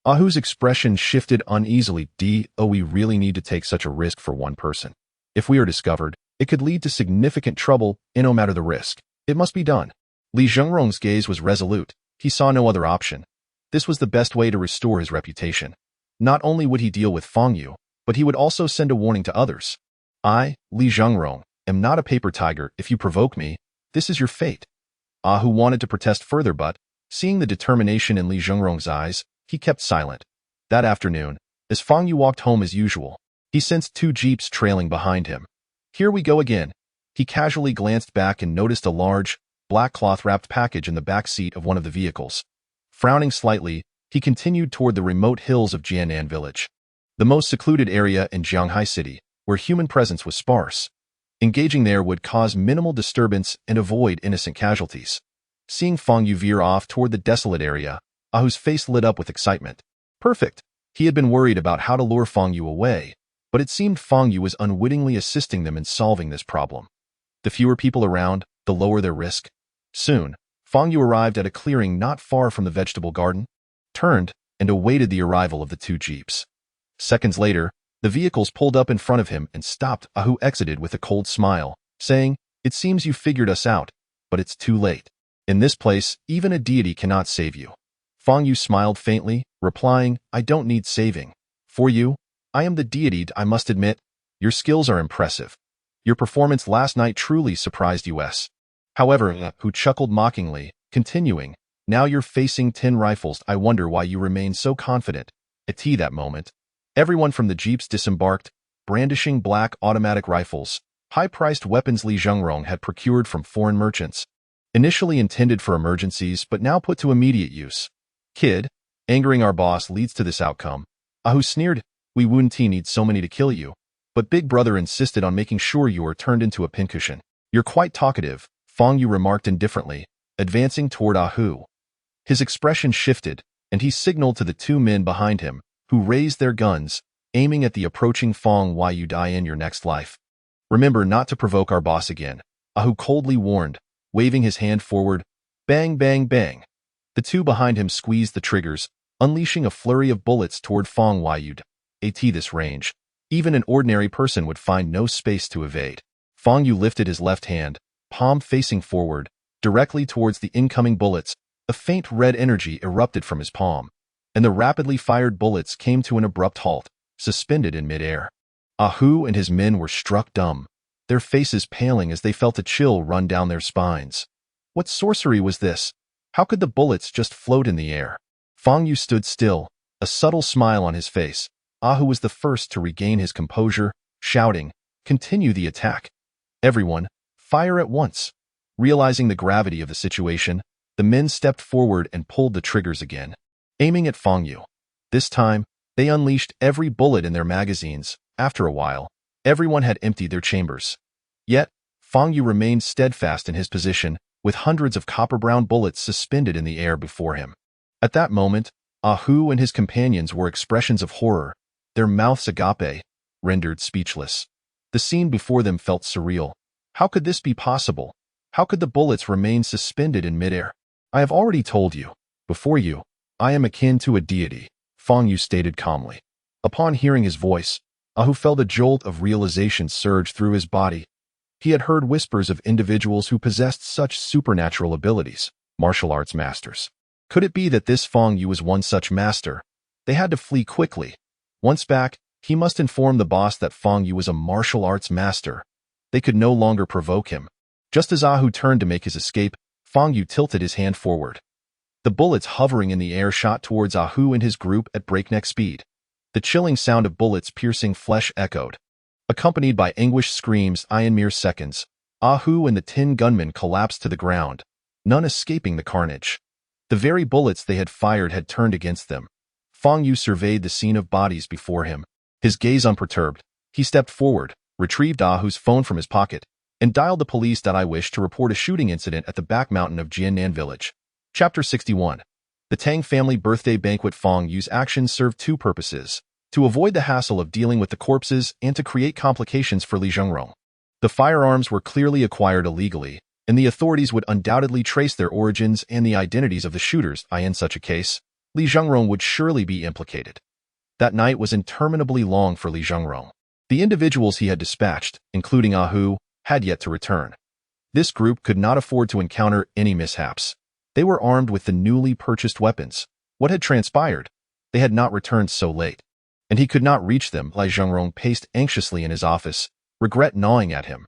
Ahu's expression shifted uneasily. We really need to take such a risk for one person. If we are discovered, it could lead to significant trouble, and no matter the risk, it must be done. Li Zhengrong's gaze was resolute. He saw no other option. This was the best way to restore his reputation. Not only would he deal with Fang Yu, but he would also send a warning to others. I, Li Zhengrong, am not a paper tiger. If you provoke me, this is your fate. Ahu wanted to protest further, but, seeing the determination in Li Zhengrong's eyes, he kept silent. That afternoon, as Fang Yu walked home as usual, he sensed 2 jeeps trailing behind him. Here we go again. He casually glanced back and noticed a large, black cloth-wrapped package in the back seat of one of the vehicles. Frowning slightly, he continued toward the remote hills of Jiannan village, the most secluded area in Jianghai City, where human presence was sparse. Engaging there would cause minimal disturbance and avoid innocent casualties. Seeing Fang Yu veer off toward the desolate area, Ahu's face lit up with excitement. Perfect! He had been worried about how to lure Fang Yu away, but it seemed Fang Yu was unwittingly assisting them in solving this problem. The fewer people around, the lower their risk. Soon, Fang Yu arrived at a clearing not far from the vegetable garden, turned, and awaited the arrival of the 2 jeeps. Seconds later, the vehicles pulled up in front of him and stopped. Ahu exited with a cold smile, saying, "It seems you figured us out, but it's too late. In this place, even a deity cannot save you." Fang Yu smiled faintly, replying, "I don't need saving. For you, I am the deity. I must admit, your skills are impressive. Your performance last night truly surprised us." However, Ahu chuckled mockingly, continuing, "Now you're facing 10 rifles. I wonder why you remain so confident." At that moment, everyone from the jeeps disembarked, brandishing black automatic rifles, high-priced weapons Li Zhengrong had procured from foreign merchants, initially intended for emergencies but now put to immediate use. "Kid, angering our boss leads to this outcome." Ahu sneered, "We wouldn't need so many to kill you, but Big Brother insisted on making sure you were turned into a pincushion." "You're quite talkative," Fang Yu remarked indifferently, advancing toward Ahu. His expression shifted, and he signaled to the 2 men behind him, who raised their guns, aiming at the approaching Fang Yu. "Die in your next life. Remember not to provoke our boss again," Ahu coldly warned, waving his hand forward. Bang, bang, bang. The 2 behind him squeezed the triggers, unleashing a flurry of bullets toward Fang Yu. At this range, even an ordinary person would find no space to evade. Fang Yu lifted his left hand, palm facing forward, directly towards the incoming bullets. A faint red energy erupted from his palm, and the rapidly fired bullets came to an abrupt halt, suspended in midair. Ahu and his men were struck dumb, their faces paling as they felt a chill run down their spines. What sorcery was this? How could the bullets just float in the air? Fang Yu stood still, a subtle smile on his face. Ahu was the first to regain his composure, shouting, "Continue the attack. Everyone, fire at once." Realizing the gravity of the situation, the men stepped forward and pulled the triggers again, aiming at Fang Yu. This time, they unleashed every bullet in their magazines. After a while, everyone had emptied their chambers. Yet, Fang Yu remained steadfast in his position, with hundreds of copper-brown bullets suspended in the air before him. At that moment, Ahu and his companions were expressions of horror, their mouths agape, rendered speechless. The scene before them felt surreal. How could this be possible? How could the bullets remain suspended in midair? "I have already told you. Before you, I am akin to a deity," Fang Yu stated calmly. Upon hearing his voice, Ahu felt a jolt of realization surge through his body. He had heard whispers of individuals who possessed such supernatural abilities, martial arts masters. Could it be that this Fang Yu was one such master? They had to flee quickly. Once back, he must inform the boss that Fang Yu was a martial arts master. They could no longer provoke him. Just as Ahu turned to make his escape, Fang Yu tilted his hand forward. The bullets hovering in the air shot towards Ahu and his group at breakneck speed. The chilling sound of bullets piercing flesh echoed, accompanied by anguished screams. In mere seconds, Ahu and the 10 gunmen collapsed to the ground, none escaping the carnage. The very bullets they had fired had turned against them. Fang Yu surveyed the scene of bodies before him. His gaze unperturbed, he stepped forward, retrieved Ahu's phone from his pocket, and dialed the police. "I wish to report a shooting incident at the back mountain of Jiannan village." Chapter 61. The Tang family birthday banquet. Fang Yu's actions served 2 purposes: to avoid the hassle of dealing with the corpses and to create complications for Li Zhengrong. The firearms were clearly acquired illegally, and the authorities would undoubtedly trace their origins and the identities of the shooters. In such a case, Li Zhengrong would surely be implicated. That night was interminably long for Li Zhengrong. The individuals he had dispatched, including Hu, had yet to return. This group could not afford to encounter any mishaps. They were armed with the newly purchased weapons. What had transpired? They had not returned so late. And he could not reach them. Li Zhengrong paced anxiously in his office, regret gnawing at him.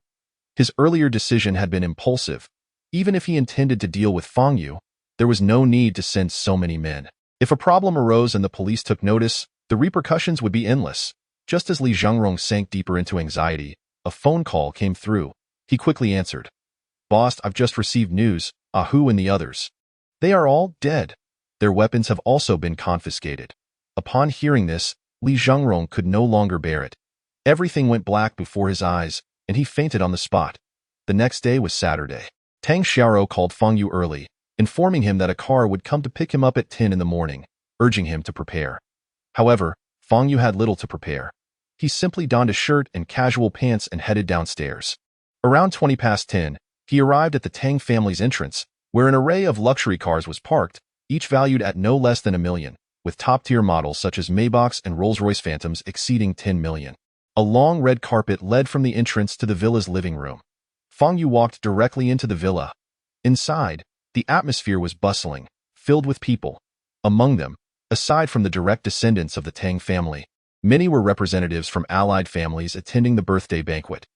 His earlier decision had been impulsive. Even if he intended to deal with Fang Yu, there was no need to send so many men. If a problem arose and the police took notice, the repercussions would be endless. Just as Li Zhengrong sank deeper into anxiety, a phone call came through. He quickly answered. Boss, I've just received news. Hu and the others. They are all dead. Their weapons have also been confiscated. Upon hearing this, Li Zhengrong could no longer bear it. Everything went black before his eyes, and he fainted on the spot. The next day was Saturday. Tang Xiaoro called Fang Yu early, informing him that a car would come to pick him up at 10 in the morning, urging him to prepare. However, Fang Yu had little to prepare. He simply donned a shirt and casual pants and headed downstairs. Around 20 past 10, he arrived at the Tang family's entrance, where an array of luxury cars was parked, each valued at no less than $1 million, with top-tier models such as Maybachs and Rolls-Royce Phantoms exceeding $10 million. A long red carpet led from the entrance to the villa's living room. Fang Yu walked directly into the villa. Inside, the atmosphere was bustling, filled with people. Among them, aside from the direct descendants of the Tang family, many were representatives from allied families attending the birthday banquet.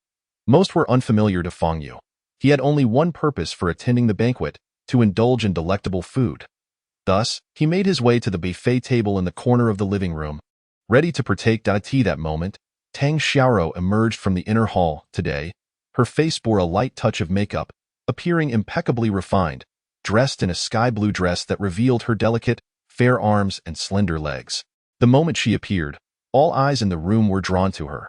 Most were unfamiliar to Fang Yu. He had only one purpose for attending the banquet, to indulge in delectable food. Thus, he made his way to the buffet table in the corner of the living room. Ready to partake of tea that moment, Tang Xiaoro emerged from the inner hall. Today, her face bore a light touch of makeup, appearing impeccably refined, dressed in a sky-blue dress that revealed her delicate, fair arms and slender legs. The moment she appeared, all eyes in the room were drawn to her.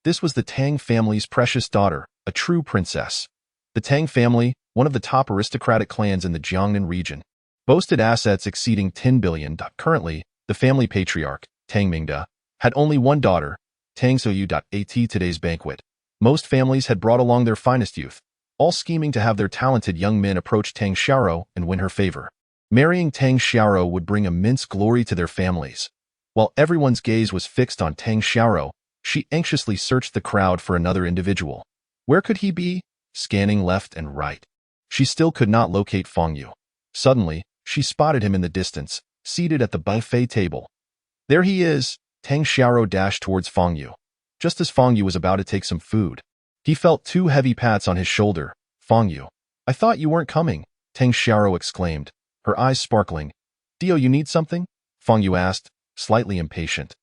This was the Tang family's precious daughter, a true princess. The Tang family, one of the top aristocratic clans in the Jiangnan region, boasted assets exceeding 10 billion. Currently, the family patriarch, Tang Mingde, had only one daughter, Tang Xiaoyu. At today's banquet, most families had brought along their finest youth, all scheming to have their talented young men approach Tang Xiaoro and win her favor. Marrying Tang Xiaoro would bring immense glory to their families. While everyone's gaze was fixed on Tang Xiaoro, she anxiously searched the crowd for another individual. Where could he be? Scanning left and right. She still could not locate Fang Yu. Suddenly, she spotted him in the distance, seated at the buffet table. There he is! Tang Xiaoro dashed towards Fang Yu. Just as Fang Yu was about to take some food, he felt 2 heavy pats on his shoulder. Fang Yu, I thought you weren't coming, Tang Xiaoro exclaimed, her eyes sparkling. Dio, you need something? Fang Yu asked, slightly impatient.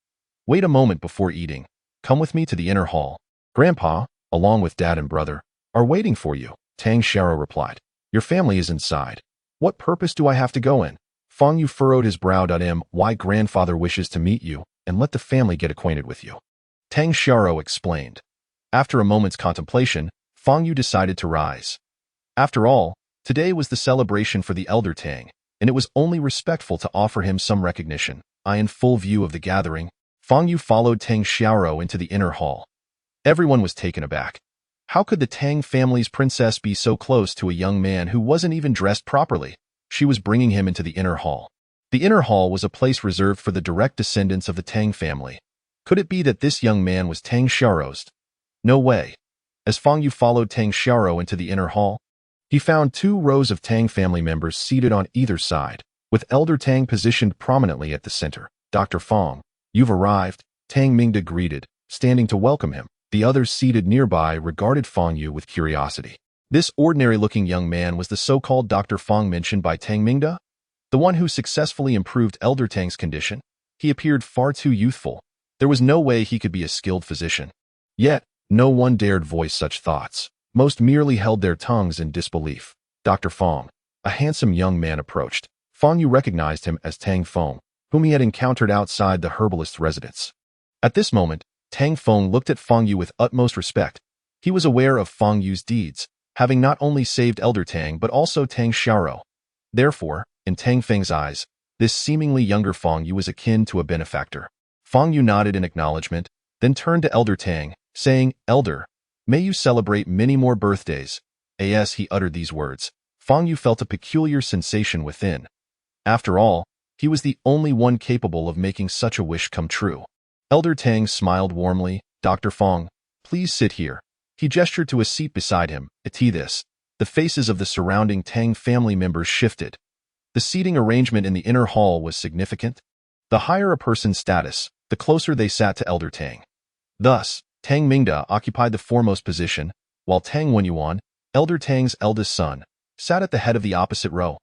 Wait a moment before eating. Come with me to the inner hall. Grandpa, along with Dad and brother, are waiting for you, Tang Xiaoro replied. Your family is inside. What purpose do I have to go in? Fang Yu furrowed his brow. Why grandfather wishes to meet you and let the family get acquainted with you. Tang Xiaoro explained. After a moment's contemplation, Fang Yu decided to rise. After all, today was the celebration for the elder Tang, and it was only respectful to offer him some recognition. In full view of the gathering, Fang Yu followed Tang Xiaoro into the inner hall. Everyone was taken aback. How could the Tang family's princess be so close to a young man who wasn't even dressed properly? She was bringing him into the inner hall. The inner hall was a place reserved for the direct descendants of the Tang family. Could it be that this young man was Tang Xiaoro's? No way. As Fang Yu followed Tang Xiaoro into the inner hall, he found 2 rows of Tang family members seated on either side, with Elder Tang positioned prominently at the center. Dr. Fang, you've arrived, Tang Mingde greeted, standing to welcome him. The others seated nearby regarded Fang Yu with curiosity. This ordinary-looking young man was the so-called Dr. Fang mentioned by Tang Mingde, the one who successfully improved Elder Tang's condition. He appeared far too youthful. There was no way he could be a skilled physician. Yet, no one dared voice such thoughts. Most merely held their tongues in disbelief. Dr. Fang, a handsome young man, approached. Fang Yu recognized him as Tang Feng, whom he had encountered outside the herbalist's residence. At this moment, Tang Feng looked at Fang Yu with utmost respect. He was aware of Fang Yu's deeds, having not only saved Elder Tang but also Tang Xiaoro. Therefore, in Tang Feng's eyes, this seemingly younger Fang Yu was akin to a benefactor. Fang Yu nodded in acknowledgement, then turned to Elder Tang, saying, Elder, may you celebrate many more birthdays. As he uttered these words, Fang Yu felt a peculiar sensation within. After all, He was the only one capable of making such a wish come true. Elder Tang smiled warmly. Dr. Fang, please sit here. He gestured to a seat beside him. At this, the faces of the surrounding Tang family members shifted. The seating arrangement in the inner hall was significant. The higher a person's status, the closer they sat to Elder Tang. Thus, Tang Mingda occupied the foremost position, while Tang Wenyuan, Elder Tang's eldest son, sat at the head of the opposite row.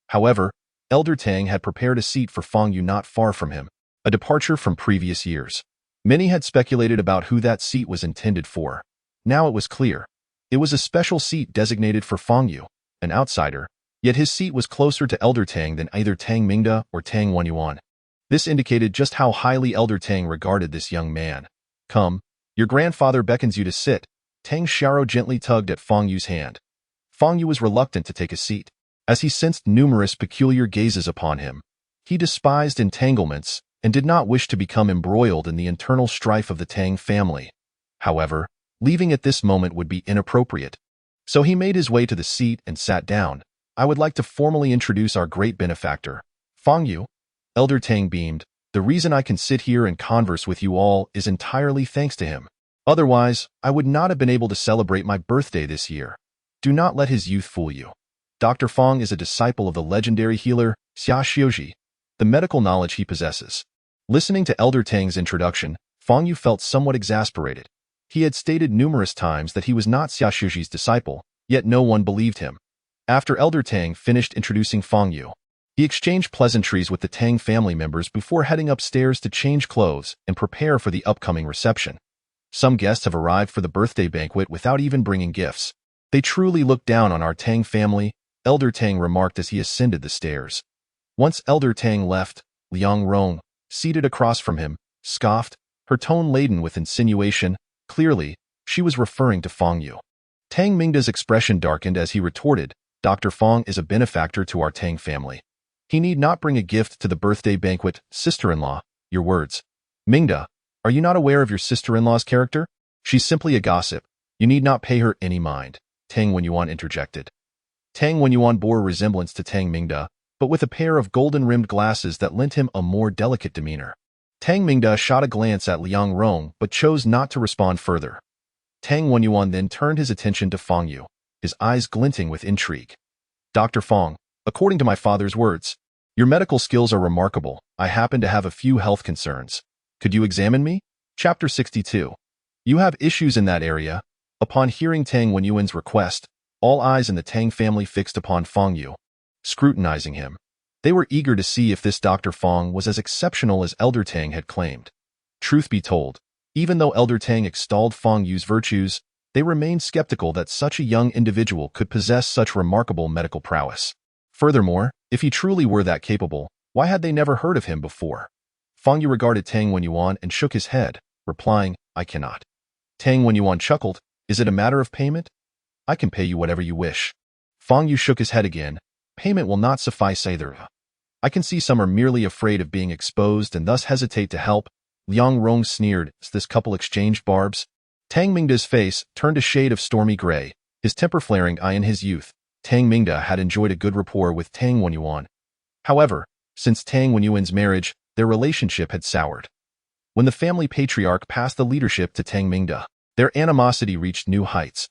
However, Elder Tang had prepared a seat for Fang Yu not far from him, a departure from previous years. Many had speculated about who that seat was intended for. Now it was clear. It was a special seat designated for Fang Yu, an outsider, yet his seat was closer to Elder Tang than either Tang Mingda or Tang Wenyuan. This indicated just how highly Elder Tang regarded this young man. Come, your grandfather beckons you to sit. Tang Xiao gently tugged at Fang Yu's hand. Fang Yu was reluctant to take a seat, as he sensed numerous peculiar gazes upon him. He despised entanglements and did not wish to become embroiled in the internal strife of the Tang family. However, leaving at this moment would be inappropriate. So he made his way to the seat and sat down. I would like to formally introduce our great benefactor, Fang Yu. Elder Tang beamed. The reason I can sit here and converse with you all is entirely thanks to him. Otherwise, I would not have been able to celebrate my birthday this year. Do not let his youth fool you. Dr. Fang is a disciple of the legendary healer, Xia Xiuji, the medical knowledge he possesses. Listening to Elder Tang's introduction, Fang Yu felt somewhat exasperated. He had stated numerous times that he was not Xia Xiuji's disciple, yet no one believed him. After Elder Tang finished introducing Fang Yu, he exchanged pleasantries with the Tang family members before heading upstairs to change clothes and prepare for the upcoming reception. Some guests have arrived for the birthday banquet without even bringing gifts. They truly look down on our Tang family, Elder Tang remarked as he ascended the stairs. Once Elder Tang left, Liang Rong, seated across from him, scoffed, her tone laden with insinuation. Clearly, she was referring to Fang Yu. Tang Mingda's expression darkened as he retorted, Dr. Fang is a benefactor to our Tang family. He need not bring a gift to the birthday banquet, sister-in-law. Your words. Mingda, are you not aware of your sister-in-law's character? She's simply a gossip. You need not pay her any mind, Tang Wenyuan interjected. Tang Wenyuan bore a resemblance to Tang Mingda, but with a pair of golden-rimmed glasses that lent him a more delicate demeanor. Tang Mingda shot a glance at Liang Rong but chose not to respond further. Tang Wenyuan then turned his attention to Fang Yu, his eyes glinting with intrigue. Dr. Fang, according to my father's words, your medical skills are remarkable. I happen to have a few health concerns. Could you examine me? Chapter 62. You have issues in that area. Upon hearing Tang Wenyuan's request, all eyes in the Tang family fixed upon Fang Yu, scrutinizing him. They were eager to see if this Dr. Fang was as exceptional as Elder Tang had claimed. Truth be told, even though Elder Tang extolled Fang Yu's virtues, they remained skeptical that such a young individual could possess such remarkable medical prowess. Furthermore, if he truly were that capable, why had they never heard of him before? Fang Yu regarded Tang Wenyuan and shook his head, replying, I cannot. Tang Wenyuan chuckled, is it a matter of payment? I can pay you whatever you wish. Fang Yu shook his head again. Payment will not suffice either. I can see some are merely afraid of being exposed and thus hesitate to help. Liang Rong sneered as this couple exchanged barbs. Tang Mingda's face turned a shade of stormy gray, his temper flaring. In his youth, Tang Mingda had enjoyed a good rapport with Tang Wenyuan. However, since Tang Wenyuan's marriage, their relationship had soured. When the family patriarch passed the leadership to Tang Mingda, their animosity reached new heights.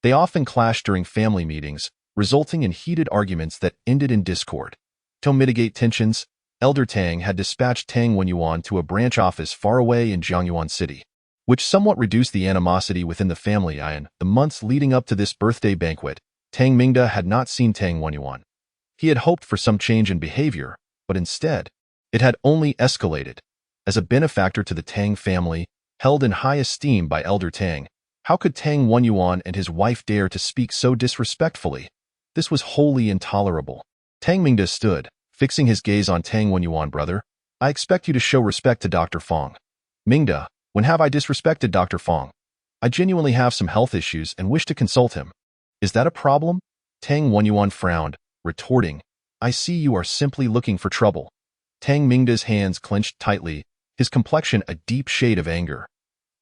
They often clashed during family meetings, resulting in heated arguments that ended in discord. To mitigate tensions, Elder Tang had dispatched Tang Wenyuan to a branch office far away in Jiangyuan City, which somewhat reduced the animosity within the family. In the months leading up to this birthday banquet, Tang Mingda had not seen Tang Wenyuan. He had hoped for some change in behavior, but instead, it had only escalated. As a benefactor to the Tang family, held in high esteem by Elder Tang, how could Tang Wenyuan and his wife dare to speak so disrespectfully? This was wholly intolerable. Tang Mingda stood, fixing his gaze on Tang Wenyuan. Brother, I expect you to show respect to Dr. Fang. Mingda, when have I disrespected Dr. Fang? I genuinely have some health issues and wish to consult him. Is that a problem? Tang Wenyuan frowned, retorting, I see you are simply looking for trouble. Tang Mingda's hands clenched tightly, his complexion a deep shade of anger.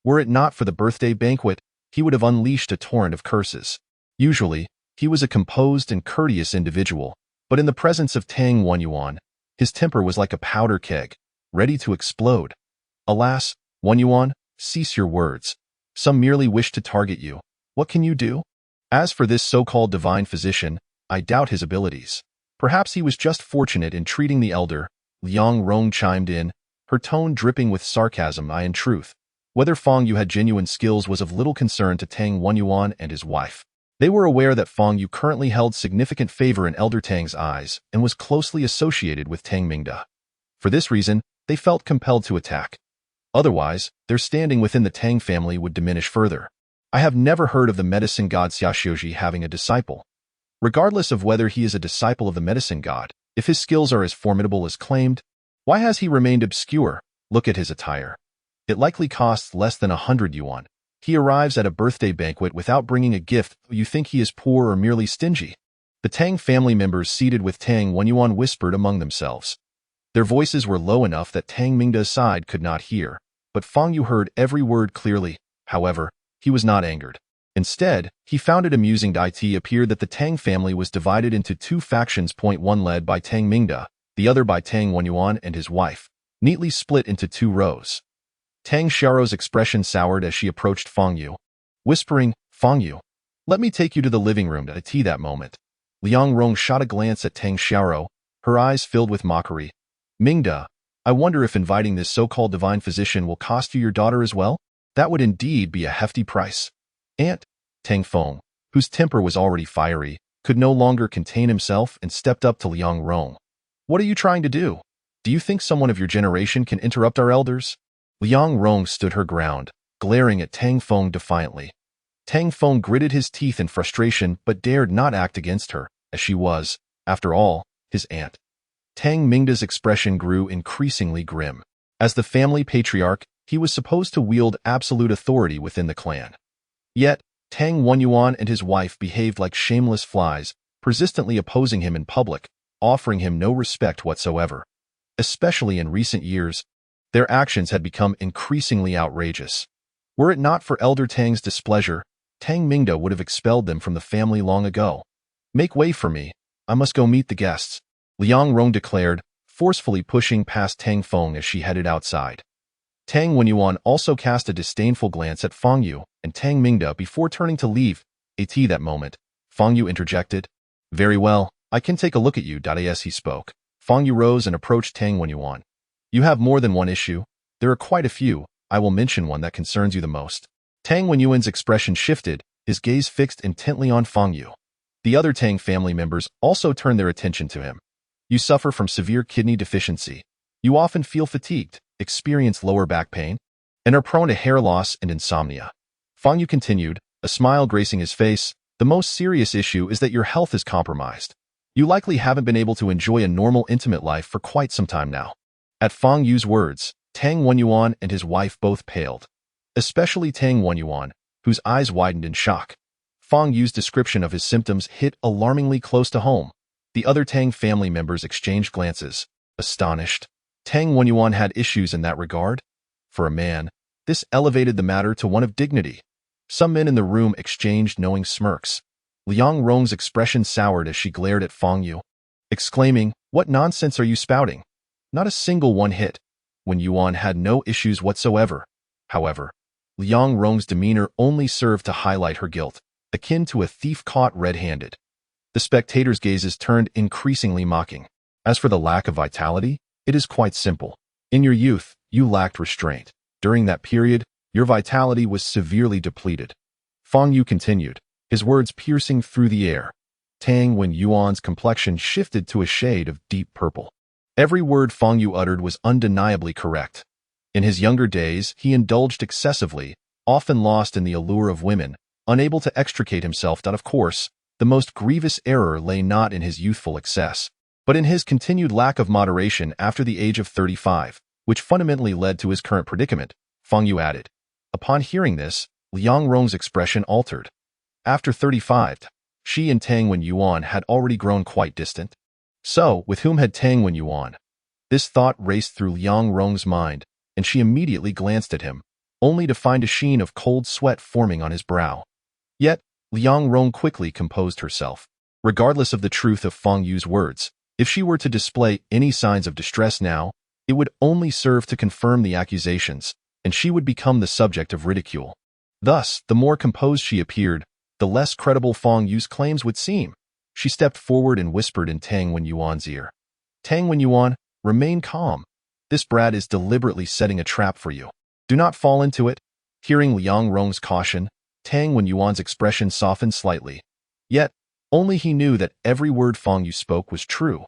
Were it not for the birthday banquet, he would have unleashed a torrent of curses. Usually, he was a composed and courteous individual, but in the presence of Tang Wenyuan, His temper was like a powder keg, ready to explode. Alas, Wan Yuan, cease your words. Some merely wish to target you. What can you do? As for this so-called divine physician, I doubt his abilities. Perhaps he was just fortunate in treating the elder. Liang Rong chimed in, her tone dripping with sarcasm. In truth, whether Fang Yu had genuine skills was of little concern to Tang Yuan and his wife. They were aware that Fang Yu currently held significant favor in Elder Tang's eyes and was closely associated with Tang Mingda. For this reason, they felt compelled to attack. Otherwise, their standing within the Tang family would diminish further. I have never heard of the medicine god Xiaoxioji having a disciple. Regardless of whether he is a disciple of the medicine god, if his skills are as formidable as claimed, why has he remained obscure? Look at his attire. It likely costs less than 100 yuan. He arrives at a birthday banquet without bringing a gift. You think he is poor or merely stingy? The Tang family members seated with Tang Yuan whispered among themselves. Their voices were low enough that Tang Mingda's side could not hear, but Fang Yu heard every word clearly. However, he was not angered. Instead, he found it amusing. It appeared that the Tang family was divided into two factions. One led by Tang Mingda, the other by Tang Yuan and his wife, neatly split into two rows. Tang Xiaorou's expression soured as she approached Fang Yu, whispering, Fang Yu, let me take you to the living room. At that moment, Liang Rong shot a glance at Tang Xiaorou, her eyes filled with mockery. Mingda, I wonder if inviting this so-called divine physician will cost you your daughter as well? That would indeed be a hefty price. Aunt, Tang Feng, whose temper was already fiery, could no longer contain himself and stepped up to Liang Rong. What are you trying to do? Do you think someone of your generation can interrupt our elders? Liang Rong stood her ground, glaring at Tang Feng defiantly. Tang Feng gritted his teeth in frustration but dared not act against her, as she was, after all, his aunt. Tang Mingda's expression grew increasingly grim. As the family patriarch, he was supposed to wield absolute authority within the clan. Yet, Tang Yuan and his wife behaved like shameless flies, persistently opposing him in public, offering him no respect whatsoever. Especially in recent years, their actions had become increasingly outrageous. Were it not for Elder Tang's displeasure, Tang Mingda would have expelled them from the family long ago. Make way for me. I must go meet the guests, Liang Rong declared, forcefully pushing past Tang Feng as she headed outside. Tang Yuan also cast a disdainful glance at Fang Yu and Tang Mingda before turning to leave. At that moment, Fang Yu interjected. Very well, I can take a look at you. As he spoke, Fang Yu rose and approached Tang Yuan. You have more than one issue. There are quite a few. I will mention one that concerns you the most. Tang Yuan's expression shifted, his gaze fixed intently on Fang Yu. The other Tang family members also turned their attention to him. You suffer from severe kidney deficiency. You often feel fatigued, experience lower back pain, and are prone to hair loss and insomnia. Fang Yu continued, a smile gracing his face. The most serious issue is that your health is compromised. You likely haven't been able to enjoy a normal intimate life for quite some time now. At Fang Yu's words, Tang Yuan and his wife both paled. Especially Tang Yuan, whose eyes widened in shock. Fang Yu's description of his symptoms hit alarmingly close to home. The other Tang family members exchanged glances, astonished. Tang Yuan had issues in that regard. For a man, this elevated the matter to one of dignity. Some men in the room exchanged knowing smirks. Liang Rong's expression soured as she glared at Fang Yu, exclaiming, What nonsense are you spouting? Not a single one hit. When Yuan had no issues whatsoever. However, Liang Rong's demeanor only served to highlight her guilt, akin to a thief caught red-handed. The spectators' gazes turned increasingly mocking. As for the lack of vitality, it is quite simple. In your youth, you lacked restraint. During that period, your vitality was severely depleted. Fang Yu continued, his words piercing through the air. Tang Yuan's complexion shifted to a shade of deep purple. Every word Fang Yu uttered was undeniably correct. In his younger days, he indulged excessively, often lost in the allure of women, unable to extricate himself. Of course, the most grievous error lay not in his youthful excess, but in his continued lack of moderation after the age of 35, which fundamentally led to his current predicament, Fang Yu added. Upon hearing this, Liang Rong's expression altered. After 35, she and Tang Yuan had already grown quite distant. So, with whom had Tang Yuan? This thought raced through Liang Rong's mind, and she immediately glanced at him, only to find a sheen of cold sweat forming on his brow. Yet, Liang Rong quickly composed herself. Regardless of the truth of Fang Yu's words, If she were to display any signs of distress now, it would only serve to confirm the accusations, and she would become the subject of ridicule. Thus, the more composed she appeared, the less credible Fang Yu's claims would seem. She stepped forward and whispered in Tang Wenyuan's ear. Tang Wenyuan, remain calm. This brat is deliberately setting a trap for you. Do not fall into it. Hearing Liang Rong's caution, Tang Wenyuan's expression softened slightly. Yet, only he knew that every word Fang Yu spoke was true.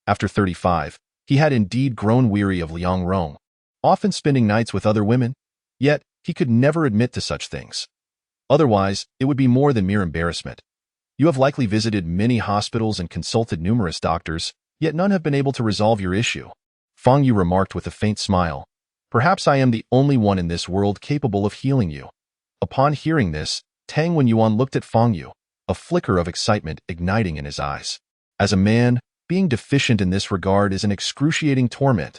After 35, he had indeed grown weary of Liang Rong, often spending nights with other women, yet he could never admit to such things. Otherwise, it would be more than mere embarrassment. You have likely visited many hospitals and consulted numerous doctors, yet none have been able to resolve your issue. Fang Yu remarked with a faint smile. Perhaps I am the only one in this world capable of healing you. Upon hearing this, Tang Wenyuan looked at Fang Yu, a flicker of excitement igniting in his eyes. As a man, being deficient in this regard is an excruciating torment.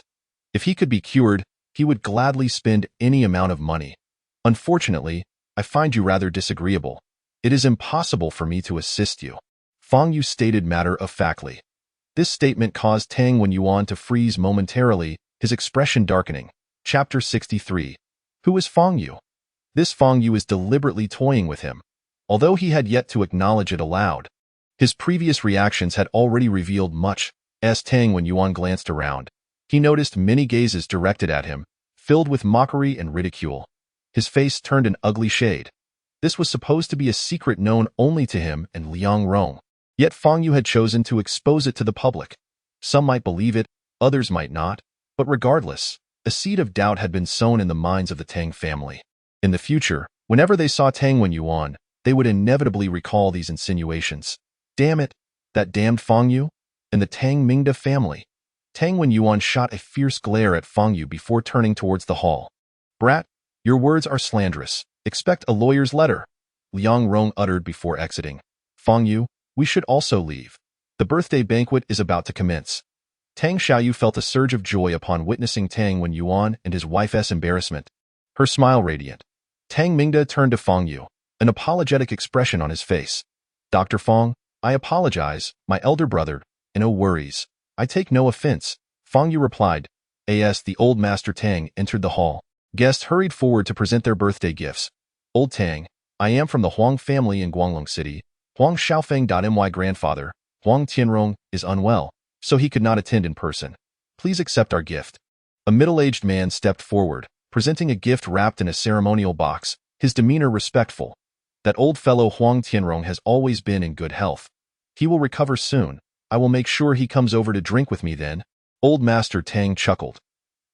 If he could be cured, he would gladly spend any amount of money. Unfortunately, I find you rather disagreeable. It is impossible for me to assist you. Fang Yu stated matter-of-factly. This statement caused Tang Wenyuan to freeze momentarily, his expression darkening. Chapter 63. Who is Fang Yu? This Fang Yu is deliberately toying with him, although he had yet to acknowledge it aloud. His previous reactions had already revealed much. As Tang Wenyuan glanced around, he noticed many gazes directed at him, filled with mockery and ridicule. His face turned an ugly shade. This was supposed to be a secret known only to him and Liang Rong. Yet Fang Yu had chosen to expose it to the public. Some might believe it, others might not, but regardless, a seed of doubt had been sown in the minds of the Tang family. In the future, whenever they saw Tang Wenyuan, they would inevitably recall these insinuations. Damn it, that damned Fang Yu and the Tang Mingda family. Tang Wenyuan shot a fierce glare at Fang Yu before turning towards the hall. Brat, your words are slanderous. Expect a lawyer's letter, Liang Rong uttered before exiting. Fang Yu, we should also leave. The birthday banquet is about to commence. Tang Xiaoyu felt a surge of joy upon witnessing Tang Wenyuan and his wife's embarrassment. Her smile radiant. Tang Mingda turned to Fang Yu, an apologetic expression on his face. Dr. Fang, I apologize, my elder brother, and no worries. I take no offense, Fang Yu replied. As the old Master Tang entered the hall, guests hurried forward to present their birthday gifts. Old Tang, I am from the Huang family in Guanglong City. Huang Xiaofeng.my grandfather, Huang Tianrong, is unwell, so he could not attend in person. Please accept our gift. A middle-aged man stepped forward, presenting a gift wrapped in a ceremonial box, his demeanor respectful. That old fellow Huang Tianrong has always been in good health. He will recover soon. I will make sure he comes over to drink with me then. Old Master Tang chuckled.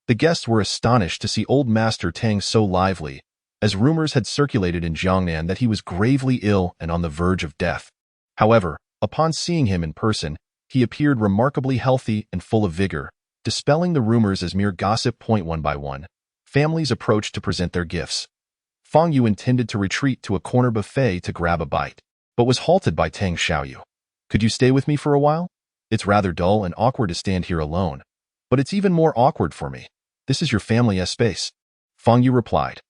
The guests were astonished to see Old Master Tang so lively, as rumors had circulated in Jiangnan that he was gravely ill and on the verge of death. However, upon seeing him in person, he appeared remarkably healthy and full of vigor, dispelling the rumors as mere gossip. One by one, families approached to present their gifts. Fang Yu intended to retreat to a corner buffet to grab a bite, but was halted by Tang Xiaoyu. Could you stay with me for a while? It's rather dull and awkward to stand here alone, but it's even more awkward for me. This is your family's space. Fang Yu replied.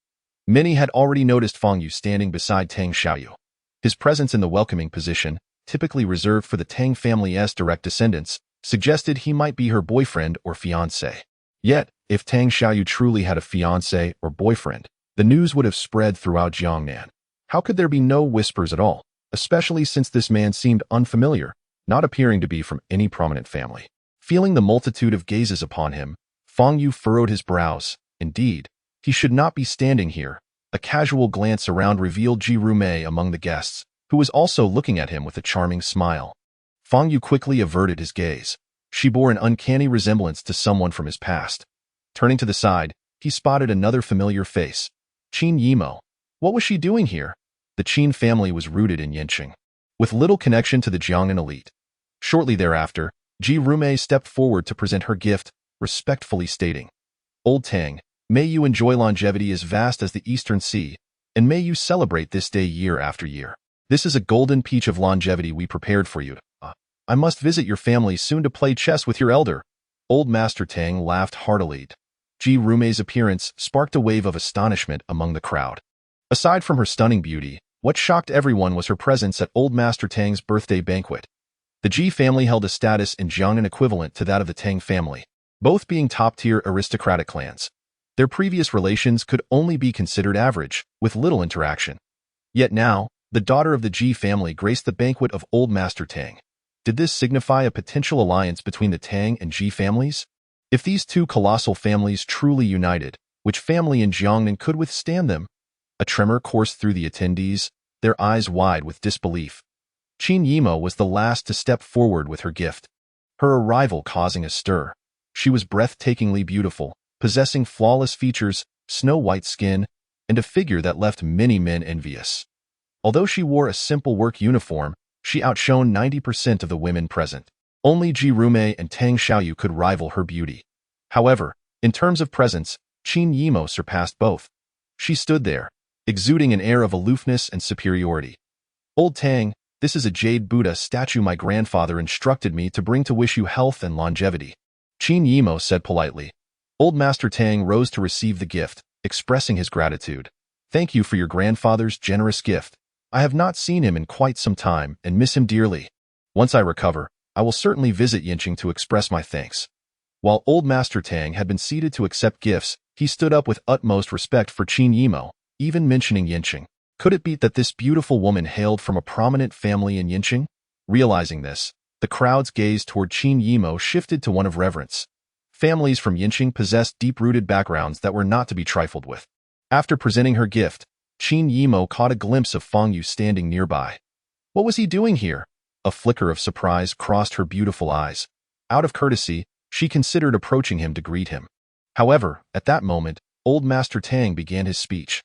Many had already noticed Fang Yu standing beside Tang Xiaoyu. His presence in the welcoming position, typically reserved for the Tang family's direct descendants, suggested he might be her boyfriend or fiancé. Yet, if Tang Xiaoyu truly had a fiancé or boyfriend, the news would have spread throughout Jiangnan. How could there be no whispers at all, especially since this man seemed unfamiliar, not appearing to be from any prominent family? Feeling the multitude of gazes upon him, Fang Yu furrowed his brows. Indeed, he should not be standing here. A casual glance around revealed Qi Refinement among the guests, who was also looking at him with a charming smile. Fang Yu quickly averted his gaze. She bore an uncanny resemblance to someone from his past. Turning to the side, he spotted another familiar face. Qin Yimo. What was she doing here? The Qin family was rooted in Yanqing, with little connection to the Jiangnan elite. Shortly thereafter, Qi Refinement stepped forward to present her gift, respectfully stating, Old Tang, may you enjoy longevity as vast as the Eastern Sea, and may you celebrate this day year after year. This is a golden peach of longevity we prepared for you. I must visit your family soon to play chess with your elder. Old Master Tang laughed heartily. Qi Refinement's appearance sparked a wave of astonishment among the crowd. Aside from her stunning beauty, what shocked everyone was her presence at Old Master Tang's birthday banquet. The Qi family held a status in Jiangnan equivalent to that of the Tang family, both being top-tier aristocratic clans. Their previous relations could only be considered average, with little interaction. Yet now, the daughter of the Qi family graced the banquet of Old Master Tang. Did this signify a potential alliance between the Tang and Qi families? If these two colossal families truly united, which family in Jiangnan could withstand them? A tremor coursed through the attendees, their eyes wide with disbelief. Qin Yimo was the last to step forward with her gift, her arrival causing a stir. She was breathtakingly beautiful, possessing flawless features, snow-white skin, and a figure that left many men envious. Although she wore a simple work uniform, she outshone 90% of the women present. Only Ji Rumei and Tang Xiaoyu could rival her beauty. However, in terms of presence, Qin Yimo surpassed both. She stood there, exuding an air of aloofness and superiority. "Old Tang, this is a jade Buddha statue my grandfather instructed me to bring to wish you health and longevity," Qin Yimo said politely. Old Master Tang rose to receive the gift, expressing his gratitude. "Thank you for your grandfather's generous gift. I have not seen him in quite some time and miss him dearly. Once I recover, I will certainly visit Yinqing to express my thanks." While Old Master Tang had been seated to accept gifts, he stood up with utmost respect for Qin Yimo, even mentioning Yinqing. Could it be that this beautiful woman hailed from a prominent family in Yinqing? Realizing this, the crowd's gaze toward Qin Yimo shifted to one of reverence. Families from Yinqing possessed deep-rooted backgrounds that were not to be trifled with. After presenting her gift, Qin Yimo caught a glimpse of Fang Yu standing nearby. What was he doing here? A flicker of surprise crossed her beautiful eyes. Out of courtesy, she considered approaching him to greet him. However, at that moment, Old Master Tang began his speech.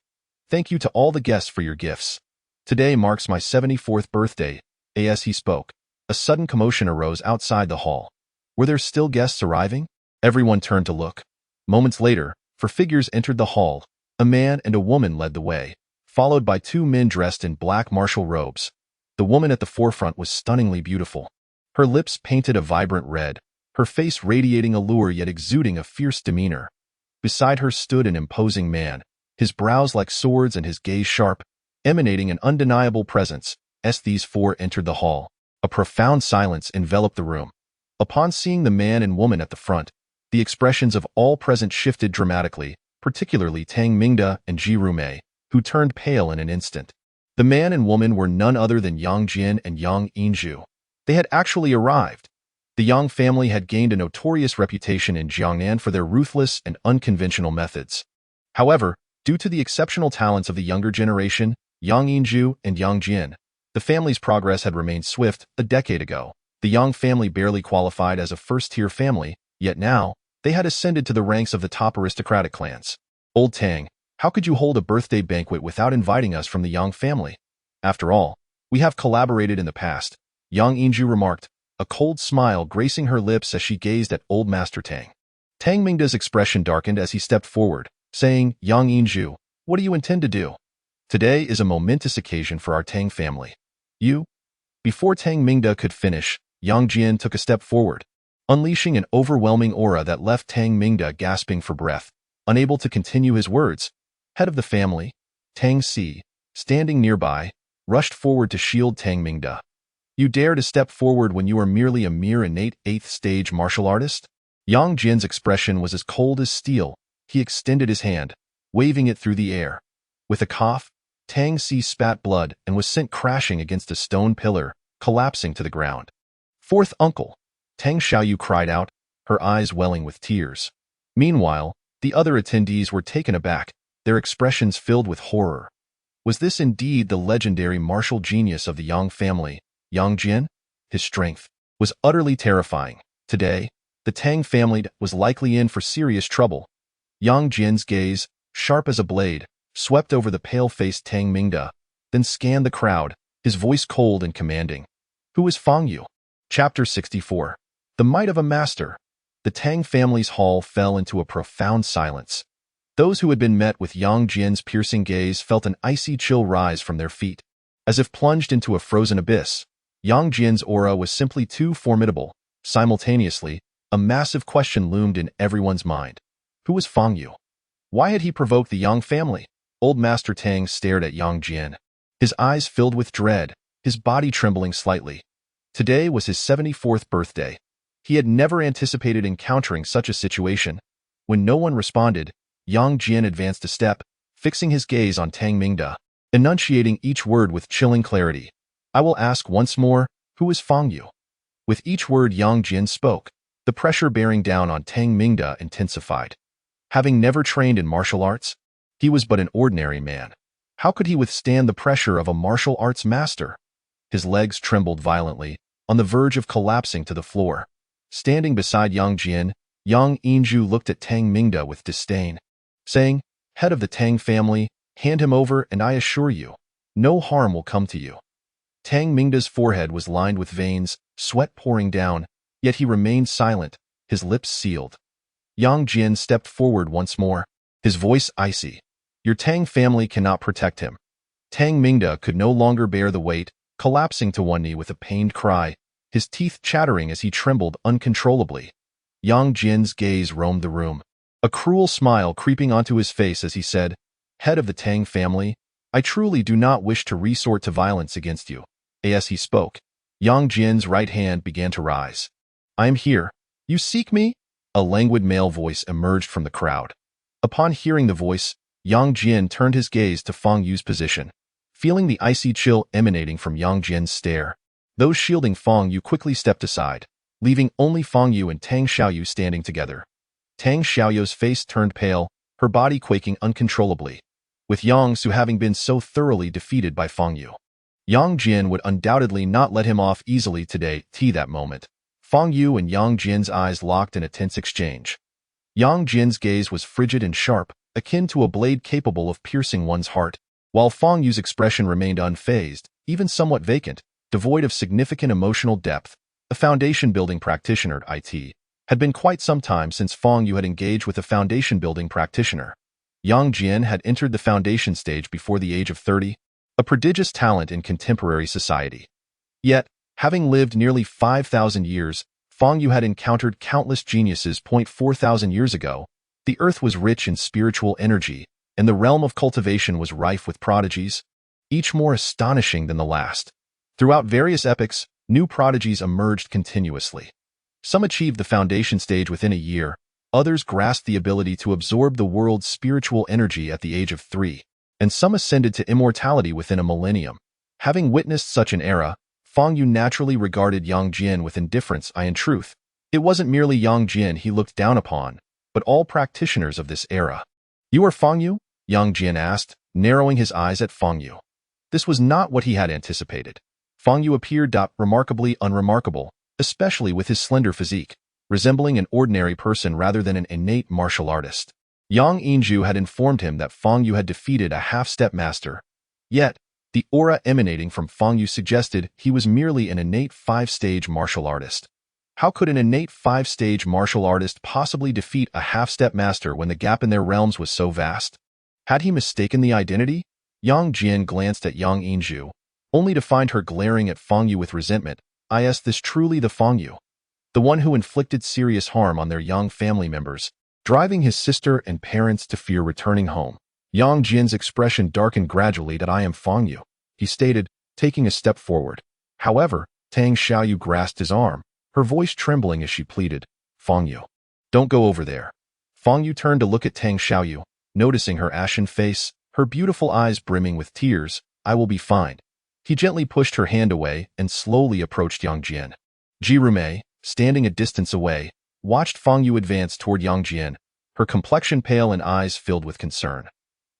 "Thank you to all the guests for your gifts. Today marks my 74th birthday." As he spoke, a sudden commotion arose outside the hall. Were there still guests arriving? Everyone turned to look. Moments later, four figures entered the hall. A man and a woman led the way, followed by two men dressed in black martial robes. The woman at the forefront was stunningly beautiful. Her lips painted a vibrant red, her face radiating allure yet exuding a fierce demeanor. Beside her stood an imposing man, his brows like swords and his gaze sharp, emanating an undeniable presence. As these four entered the hall, a profound silence enveloped the room. Upon seeing the man and woman at the front, the expressions of all present shifted dramatically, particularly Tang Mingda and Ji Rumei, who turned pale in an instant. The man and woman were none other than Yang Jian and Yang Yinzhu. They had actually arrived. The Yang family had gained a notorious reputation in Jiangnan for their ruthless and unconventional methods. However, due to the exceptional talents of the younger generation, Yang Yinzhu and Yang Jian, the family's progress had remained swift. A decade ago, the Yang family barely qualified as a first-tier family, yet now, they had ascended to the ranks of the top aristocratic clans. "Old Tang, how could you hold a birthday banquet without inviting us from the Yang family? After all, we have collaborated in the past," Yang Yinzhu remarked, a cold smile gracing her lips as she gazed at Old Master Tang. Tang Mingda's expression darkened as he stepped forward, saying, "Yang Yinzhu, what do you intend to do? Today is a momentous occasion for our Tang family. You?" Before Tang Mingda could finish, Yang Jian took a step forward, unleashing an overwhelming aura that left Tang Mingda gasping for breath, unable to continue his words. Head of the family, Tang Si, standing nearby, rushed forward to shield Tang Mingda. "You dare to step forward when you are merely a mere innate 8th stage martial artist?" Yang Jian's expression was as cold as steel. He extended his hand, waving it through the air. With a cough, Tang Si spat blood and was sent crashing against a stone pillar, collapsing to the ground. "Fourth uncle!" Tang Xiaoyu cried out, her eyes welling with tears. Meanwhile, the other attendees were taken aback, their expressions filled with horror. Was this indeed the legendary martial genius of the Yang family, Yang Jian? His strength was utterly terrifying. Today, the Tang family was likely in for serious trouble. Yang Jian's gaze, sharp as a blade, swept over the pale-faced Tang Mingda, then scanned the crowd, his voice cold and commanding. "Who is Fang Yu?" Chapter 64. The Might of a Master. The Tang family's hall fell into a profound silence. Those who had been met with Yang Jian's piercing gaze felt an icy chill rise from their feet. As if plunged into a frozen abyss, Yang Jian's aura was simply too formidable. Simultaneously, a massive question loomed in everyone's mind. Who was Fang Yu? Why had he provoked the Yang family? Old Master Tang stared at Yang Jian, his eyes filled with dread, his body trembling slightly. Today was his 74th birthday. He had never anticipated encountering such a situation. When no one responded, Yang Jian advanced a step, fixing his gaze on Tang Mingda, enunciating each word with chilling clarity. I will ask once more, who is Fang Yu? With each word Yang Jian spoke, the pressure bearing down on Tang Mingda intensified. Having never trained in martial arts, he was but an ordinary man. How could he withstand the pressure of a martial arts master? His legs trembled violently, on the verge of collapsing to the floor. Standing beside Yang Jian, Yang Yinju looked at Tang Mingda with disdain, saying, "Head of the Tang family, hand him over and I assure you, no harm will come to you." Tang Mingda's forehead was lined with veins, sweat pouring down, yet he remained silent, his lips sealed. Yang Jian stepped forward once more, his voice icy. "Your Tang family cannot protect him." Tang Mingda could no longer bear the weight, collapsing to one knee with a pained cry, his teeth chattering as he trembled uncontrollably. Yang Jian's gaze roamed the room, a cruel smile creeping onto his face as he said, "Head of the Tang family, I truly do not wish to resort to violence against you." As he spoke, Yang Jian's right hand began to rise. "I am here. You seek me?" A languid male voice emerged from the crowd. Upon hearing the voice, Yang Jian turned his gaze to Fang Yu's position, feeling the icy chill emanating from Yang Jian's stare. Those shielding Fang Yu quickly stepped aside, leaving only Fang Yu and Tang Xiaoyu standing together. Tang Xiaoyu's face turned pale, her body quaking uncontrollably, with Yang Su having been so thoroughly defeated by Fang Yu. Yang Jian would undoubtedly not let him off easily today. That moment, Fang Yu and Yang Jian's eyes locked in a tense exchange. Yang Jian's gaze was frigid and sharp, akin to a blade capable of piercing one's heart, while Fang Yu's expression remained unfazed, even somewhat vacant, devoid of significant emotional depth. A foundation-building practitioner, had been quite some time since Fang Yu had engaged with a foundation-building practitioner. Yang Jian had entered the foundation stage before the age of 30, a prodigious talent in contemporary society. Yet, having lived nearly 5,000 years, Fang Yu had encountered countless geniuses. 4,000 years ago, the earth was rich in spiritual energy, and the realm of cultivation was rife with prodigies, each more astonishing than the last. Throughout various epochs, new prodigies emerged continuously. Some achieved the foundation stage within a year, others grasped the ability to absorb the world's spiritual energy at the age of 3, and some ascended to immortality within a millennium. Having witnessed such an era, Fang Yu naturally regarded Yang Jian with indifference. In truth, it wasn't merely Yang Jian he looked down upon, but all practitioners of this era. "You are Fang Yu?" Yang Jian asked, narrowing his eyes at Fang Yu. This was not what he had anticipated. Fang Yu appeared remarkably unremarkable, especially with his slender physique, resembling an ordinary person rather than an innate martial artist. Yang Yinju had informed him that Fang Yu had defeated a half-step master. Yet, the aura emanating from Fang Yu suggested he was merely an innate 5-stage martial artist. How could an innate 5-stage martial artist possibly defeat a half-step master when the gap in their realms was so vast? Had he mistaken the identity? Yang Jian glanced at Yang Yinju, only to find her glaring at Fang Yu with resentment. Is this truly the Fang Yu? The one who inflicted serious harm on their young family members, driving his sister and parents to fear returning home. Yang Jian's expression darkened gradually. "I am Fang Yu," he stated, taking a step forward. However, Tang Xiaoyu grasped his arm, her voice trembling as she pleaded, "Fang Yu, don't go over there." Fang Yu turned to look at Tang Xiaoyu, noticing her ashen face, her beautiful eyes brimming with tears. "I will be fine." He gently pushed her hand away and slowly approached Yang Jian. Ji, standing a distance away, watched Fang Yu advance toward Yang Jian, her complexion pale and eyes filled with concern.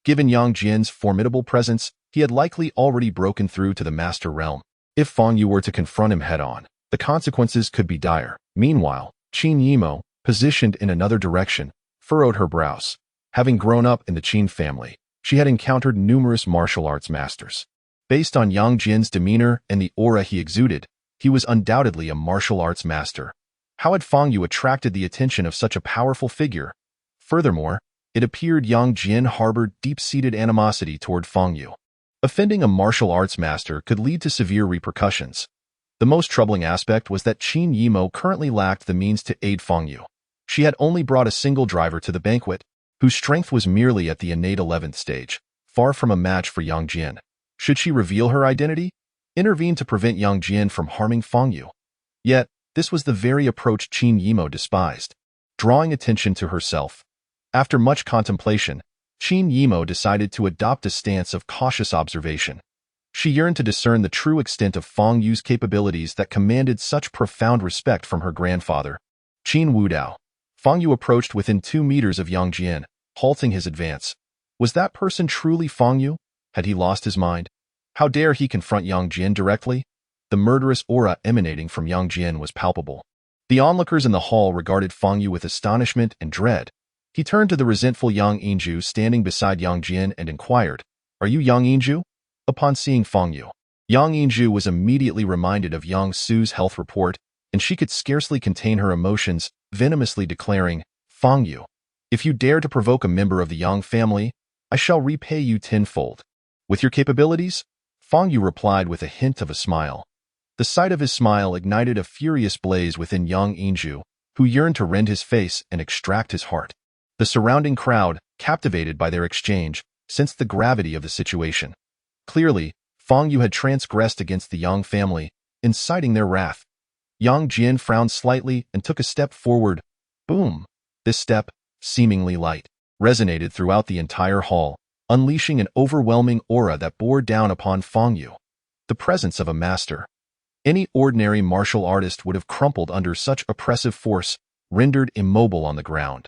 Given Yang Jian's formidable presence, he had likely already broken through to the master realm. If Fang Yu were to confront him head-on, the consequences could be dire. Meanwhile, Qin Yimo, positioned in another direction, furrowed her brows. Having grown up in the Qin family, she had encountered numerous martial arts masters. Based on Yang Jian's demeanor and the aura he exuded, he was undoubtedly a martial arts master. How had Fang Yu attracted the attention of such a powerful figure? Furthermore, it appeared Yang Jian harbored deep-seated animosity toward Fang Yu. Offending a martial arts master could lead to severe repercussions. The most troubling aspect was that Qin Yimo currently lacked the means to aid Fang Yu. She had only brought a single driver to the banquet, whose strength was merely at the innate 11th stage, far from a match for Yang Jian. Should she reveal her identity? intervened to prevent Yang Jian from harming Fang Yu. Yet, this was the very approach Qin Yimo despised, drawing attention to herself. After much contemplation, Qin Yimo decided to adopt a stance of cautious observation. She yearned to discern the true extent of Fang Yu's capabilities that commanded such profound respect from her grandfather. Qin Wudao. Fang Yu approached within 2 meters of Yang Jian, halting his advance. Was that person truly Fang Yu? Had he lost his mind? How dare he confront Yang Jian directly? The murderous aura emanating from Yang Jian was palpable. The onlookers in the hall regarded Fang Yu with astonishment and dread. He turned to the resentful Yang Yingju standing beside Yang Jian and inquired, "Are you Yang Yingju?" Upon seeing Fang Yu, Yang Yingju was immediately reminded of Yang Su's health report, and she could scarcely contain her emotions, venomously declaring, "Fang Yu, if you dare to provoke a member of the Yang family, I shall repay you tenfold." "With your capabilities?" Fang Yu replied with a hint of a smile. The sight of his smile ignited a furious blaze within Yang Yingju, who yearned to rend his face and extract his heart. The surrounding crowd, captivated by their exchange, sensed the gravity of the situation. Clearly, Fang Yu had transgressed against the Yang family, inciting their wrath. Yang Jian frowned slightly and took a step forward. Boom! This step, seemingly light, resonated throughout the entire hall, unleashing an overwhelming aura that bore down upon Fang Yu. The presence of a master. Any ordinary martial artist would have crumpled under such oppressive force, rendered immobile on the ground.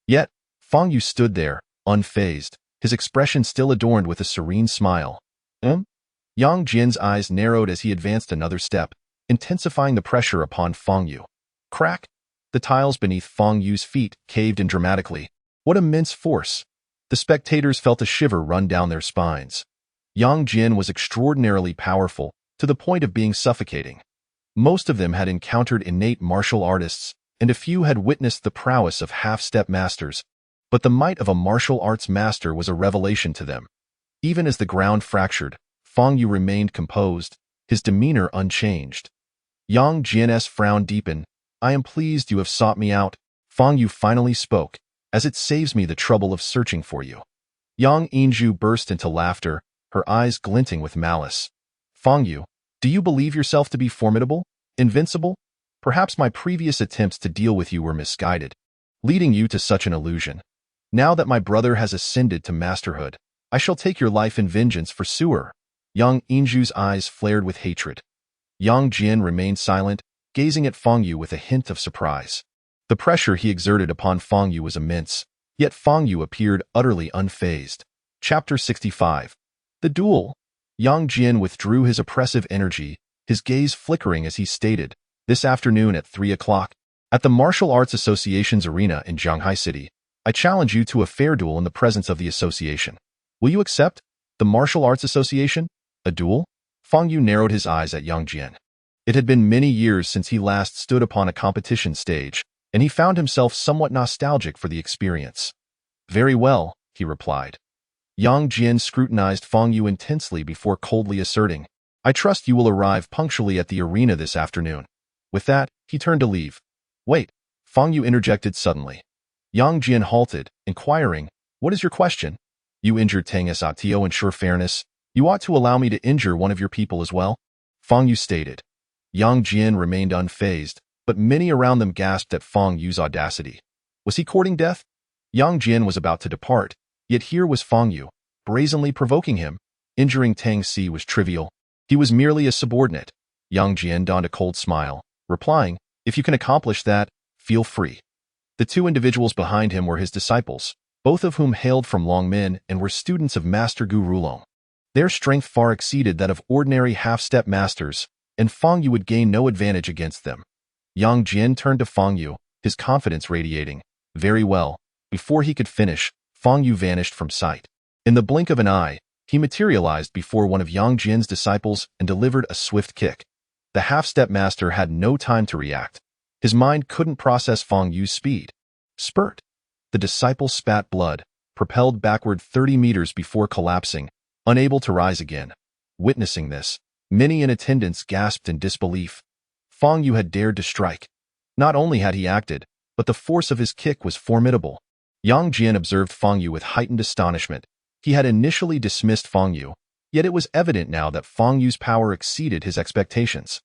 Yet, Fang Yu stood there, unfazed, his expression still adorned with a serene smile. Yang Jian's eyes narrowed as he advanced another step, intensifying the pressure upon Fang Yu. Crack! The tiles beneath Fang Yu's feet caved in dramatically. What immense force! The spectators felt a shiver run down their spines. Yang Jian was extraordinarily powerful, to the point of being suffocating. Most of them had encountered innate martial artists, and a few had witnessed the prowess of half-step masters, but the might of a martial arts master was a revelation to them. Even as the ground fractured, Fang Yu remained composed, his demeanor unchanged. Yang Jian's frown deepened. "I am pleased you have sought me out," Fang Yu finally spoke, "as it saves me the trouble of searching for you." Yang Yingju burst into laughter, her eyes glinting with malice. "Fang Yu, do you believe yourself to be formidable, invincible? Perhaps my previous attempts to deal with you were misguided, leading you to such an illusion. Now that my brother has ascended to masterhood, I shall take your life in vengeance for sewer." Yang Yingju's eyes flared with hatred. Yang Jian remained silent, gazing at Fang Yu with a hint of surprise. The pressure he exerted upon Fang Yu was immense, yet Fang Yu appeared utterly unfazed. Chapter 65. The Duel. Yang Jian withdrew his oppressive energy, his gaze flickering as he stated, "This afternoon at 3 o'clock, at the Martial Arts Association's arena in Shanghai City, I challenge you to a fair duel in the presence of the association. Will you accept? The Martial Arts Association? A duel?" Fang Yu narrowed his eyes at Yang Jian. It had been many years since he last stood upon a competition stage, and he found himself somewhat nostalgic for the experience. "Very well," he replied. Yang Jian scrutinized Fang Yu intensely before coldly asserting, "I trust you will arrive punctually at the arena this afternoon." With that, he turned to leave. "Wait," Fang Yu interjected suddenly. Yang Jian halted, inquiring, "What is your question? You injured Tang Satio ensure fairness. You ought to allow me to injure one of your people as well," Fang Yu stated. Yang Jian remained unfazed, but many around them gasped at Fang Yu's audacity. Was he courting death? Yang Jian was about to depart, yet here was Fang Yu, brazenly provoking him. Injuring Tang Si was trivial. He was merely a subordinate. Yang Jian donned a cold smile, replying, "If you can accomplish that, feel free." The two individuals behind him were his disciples, both of whom hailed from Longmen and were students of Master Gu Rulong. Their strength far exceeded that of ordinary half-step masters, and Fang Yu would gain no advantage against them. Yang Jian turned to Fang Yu, his confidence radiating. "Very well." Before he could finish, Fang Yu vanished from sight. In the blink of an eye, he materialized before one of Yang Jian's disciples and delivered a swift kick. The half-step master had no time to react. His mind couldn't process Fang Yu's speed. Spurt! The disciple spat blood, propelled backward 30 meters before collapsing, unable to rise again. Witnessing this, many in attendance gasped in disbelief. Fang Yu had dared to strike. Not only had he acted, but the force of his kick was formidable. Yang Jian observed Fang Yu with heightened astonishment. He had initially dismissed Fang Yu, Yet it was evident now that Fang Yu's power exceeded his expectations.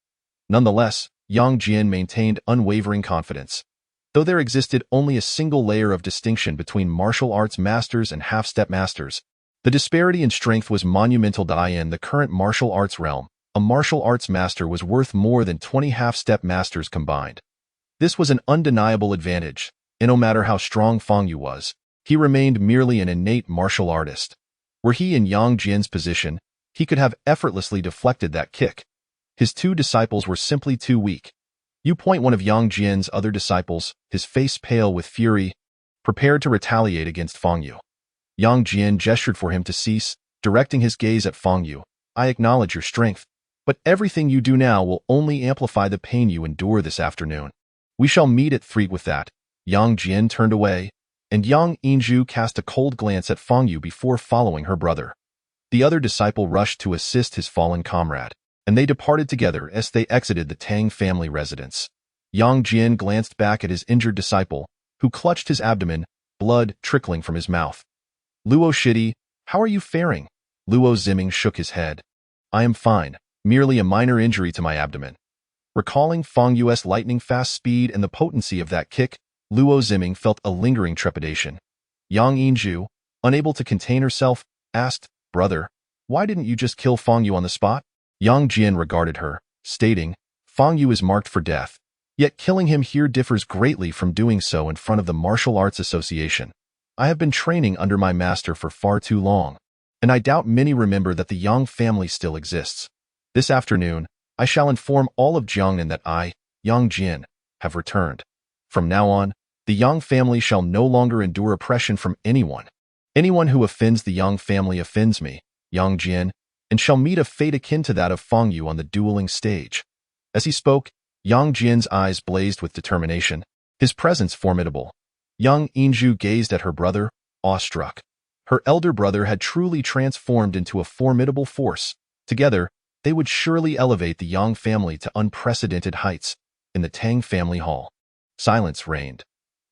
Nonetheless, Yang Jian maintained unwavering confidence. Though there existed only a single layer of distinction between martial arts masters and half-step masters, the disparity in strength was monumental. In the current martial arts realm, a martial arts master was worth more than 20 half-step masters combined. This was an undeniable advantage, and no matter how strong Fang Yu was, he remained merely an innate martial artist. Were he in Yang Jian's position, he could have effortlessly deflected that kick. His two disciples were simply too weak. One of Yang Jian's other disciples, his face pale with fury, prepared to retaliate against Fang Yu. Yang Jian gestured for him to cease, directing his gaze at Fang Yu. I acknowledge your strength, but everything you do now will only amplify the pain you endure this afternoon. We shall meet at 3. With that, Yang Jian turned away, and Yang Yingzhu cast a cold glance at Fang Yu before following her brother. The other disciple rushed to assist his fallen comrade, and they departed together as they exited the Tang family residence. Yang Jian glanced back at his injured disciple, who clutched his abdomen, blood trickling from his mouth. Luo Shidi, how are you faring? Luo Ziming shook his head. I am fine, merely a minor injury to my abdomen. Recalling Fang Yu's lightning-fast speed and the potency of that kick, Luo Ziming felt a lingering trepidation. Yang Yingzhu, unable to contain herself, asked, Brother, why didn't you just kill Fang Yu on the spot? Yang Jian regarded her, stating, Fang Yu is marked for death, yet killing him here differs greatly from doing so in front of the Martial Arts Association. I have been training under my master for far too long, and I doubt many remember that the Yang family still exists. This afternoon, I shall inform all of Jiangnan that I, Yang Jian, have returned. From now on, the Yang family shall no longer endure oppression from anyone. Anyone who offends the Yang family offends me, Yang Jian, and shall meet a fate akin to that of Fang Yu on the dueling stage. As he spoke, Yang Jian's eyes blazed with determination, his presence formidable. Yang Yingzhu gazed at her brother, awestruck. Her elder brother had truly transformed into a formidable force. Together, they would surely elevate the Yang family to unprecedented heights. In the Tang family hall, silence reigned.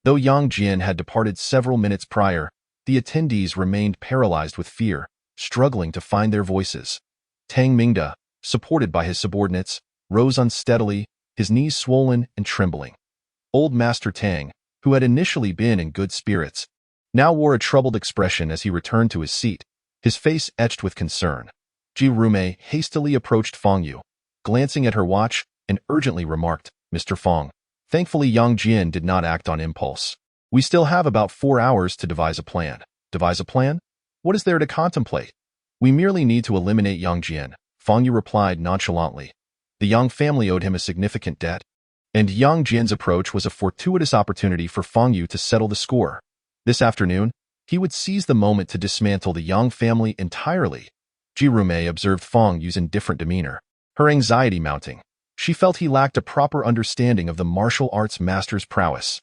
Though Yang Jian had departed several minutes prior, the attendees remained paralyzed with fear, struggling to find their voices. Tang Mingda, supported by his subordinates, rose unsteadily, his knees swollen and trembling. Old Master Tang, who had initially been in good spirits, now wore a troubled expression as he returned to his seat, his face etched with concern. Ji Rumei hastily approached Fang Yu, glancing at her watch, and urgently remarked, Mr. Fang. Thankfully Yang Jian did not act on impulse. We still have about 4 hours to devise a plan. Devise a plan? What is there to contemplate? We merely need to eliminate Yang Jian, Fang Yu replied nonchalantly. The Yang family owed him a significant debt, and Yang Jian's approach was a fortuitous opportunity for Fang Yu to settle the score. This afternoon, he would seize the moment to dismantle the Yang family entirely. Ji Rumei observed Fang Yu's indifferent demeanor, her anxiety mounting. She felt he lacked a proper understanding of the martial arts master's prowess.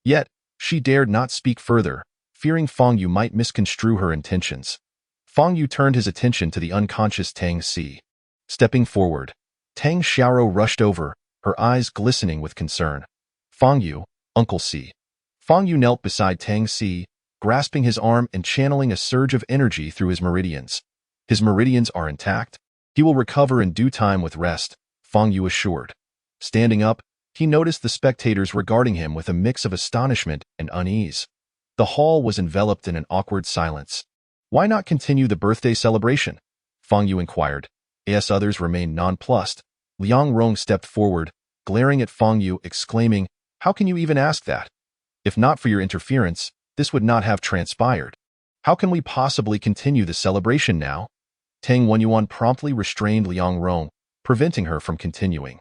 Yet, she dared not speak further, fearing Fang Yu might misconstrue her intentions. Fang Yu turned his attention to the unconscious Tang Si. Stepping forward, Tang Xiaoro rushed over, her eyes glistening with concern. Fang Yu, Uncle Si. Fang Yu knelt beside Tang Si, grasping his arm and channeling a surge of energy through his meridians. His meridians are intact. He will recover in due time with rest, Fang Yu assured. Standing up, he noticed the spectators regarding him with a mix of astonishment and unease. The hall was enveloped in an awkward silence. Why not continue the birthday celebration? Fang Yu inquired. As others remained nonplussed, Liang Rong stepped forward, glaring at Fang Yu, exclaiming, How can you even ask that? If not for your interference, this would not have transpired. How can we possibly continue the celebration now? Tang Wenyuan promptly restrained Liang Rong, preventing her from continuing.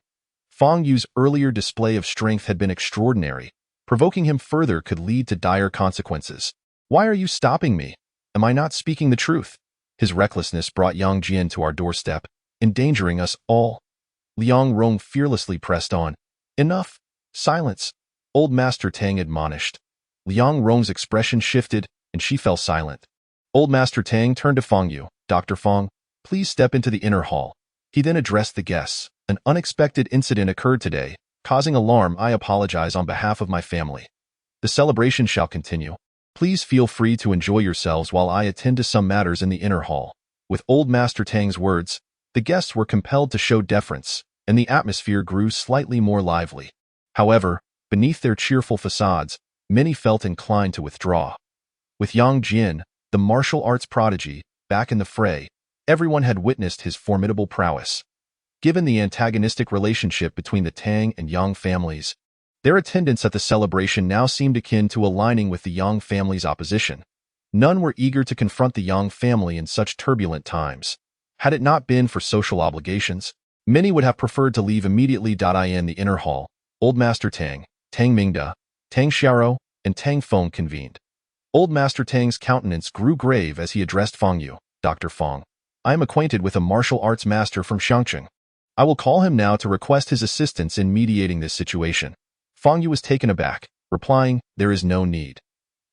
Fang Yu's earlier display of strength had been extraordinary. Provoking him further could lead to dire consequences. Why are you stopping me? Am I not speaking the truth? His recklessness brought Yang Jian to our doorstep, endangering us all. Liang Rong fearlessly pressed on. Enough. Silence. Old Master Tang admonished. Liang Rong's expression shifted, and she fell silent. Old Master Tang turned to Fang Yu. Dr. Fang, please step into the inner hall. He then addressed the guests. An unexpected incident occurred today, causing alarm. I apologize on behalf of my family. The celebration shall continue. Please feel free to enjoy yourselves while I attend to some matters in the inner hall. With old Master Tang's words, the guests were compelled to show deference, and the atmosphere grew slightly more lively. However, beneath their cheerful facades, many felt inclined to withdraw. With Yang Jin, the martial arts prodigy, back in the fray, everyone had witnessed his formidable prowess. Given the antagonistic relationship between the Tang and Yang families, their attendance at the celebration now seemed akin to aligning with the Yang family's opposition. None were eager to confront the Yang family in such turbulent times. Had it not been for social obligations, many would have preferred to leave immediately. In the inner hall, Old Master Tang, Tang Mingda, Tang Xiaoro, and Tang Feng convened. Old Master Tang's countenance grew grave as he addressed Fang Yu. Dr. Fang, I am acquainted with a martial arts master from Shangqing. I will call him now to request his assistance in mediating this situation. Fang Yu was taken aback, replying, there is no need.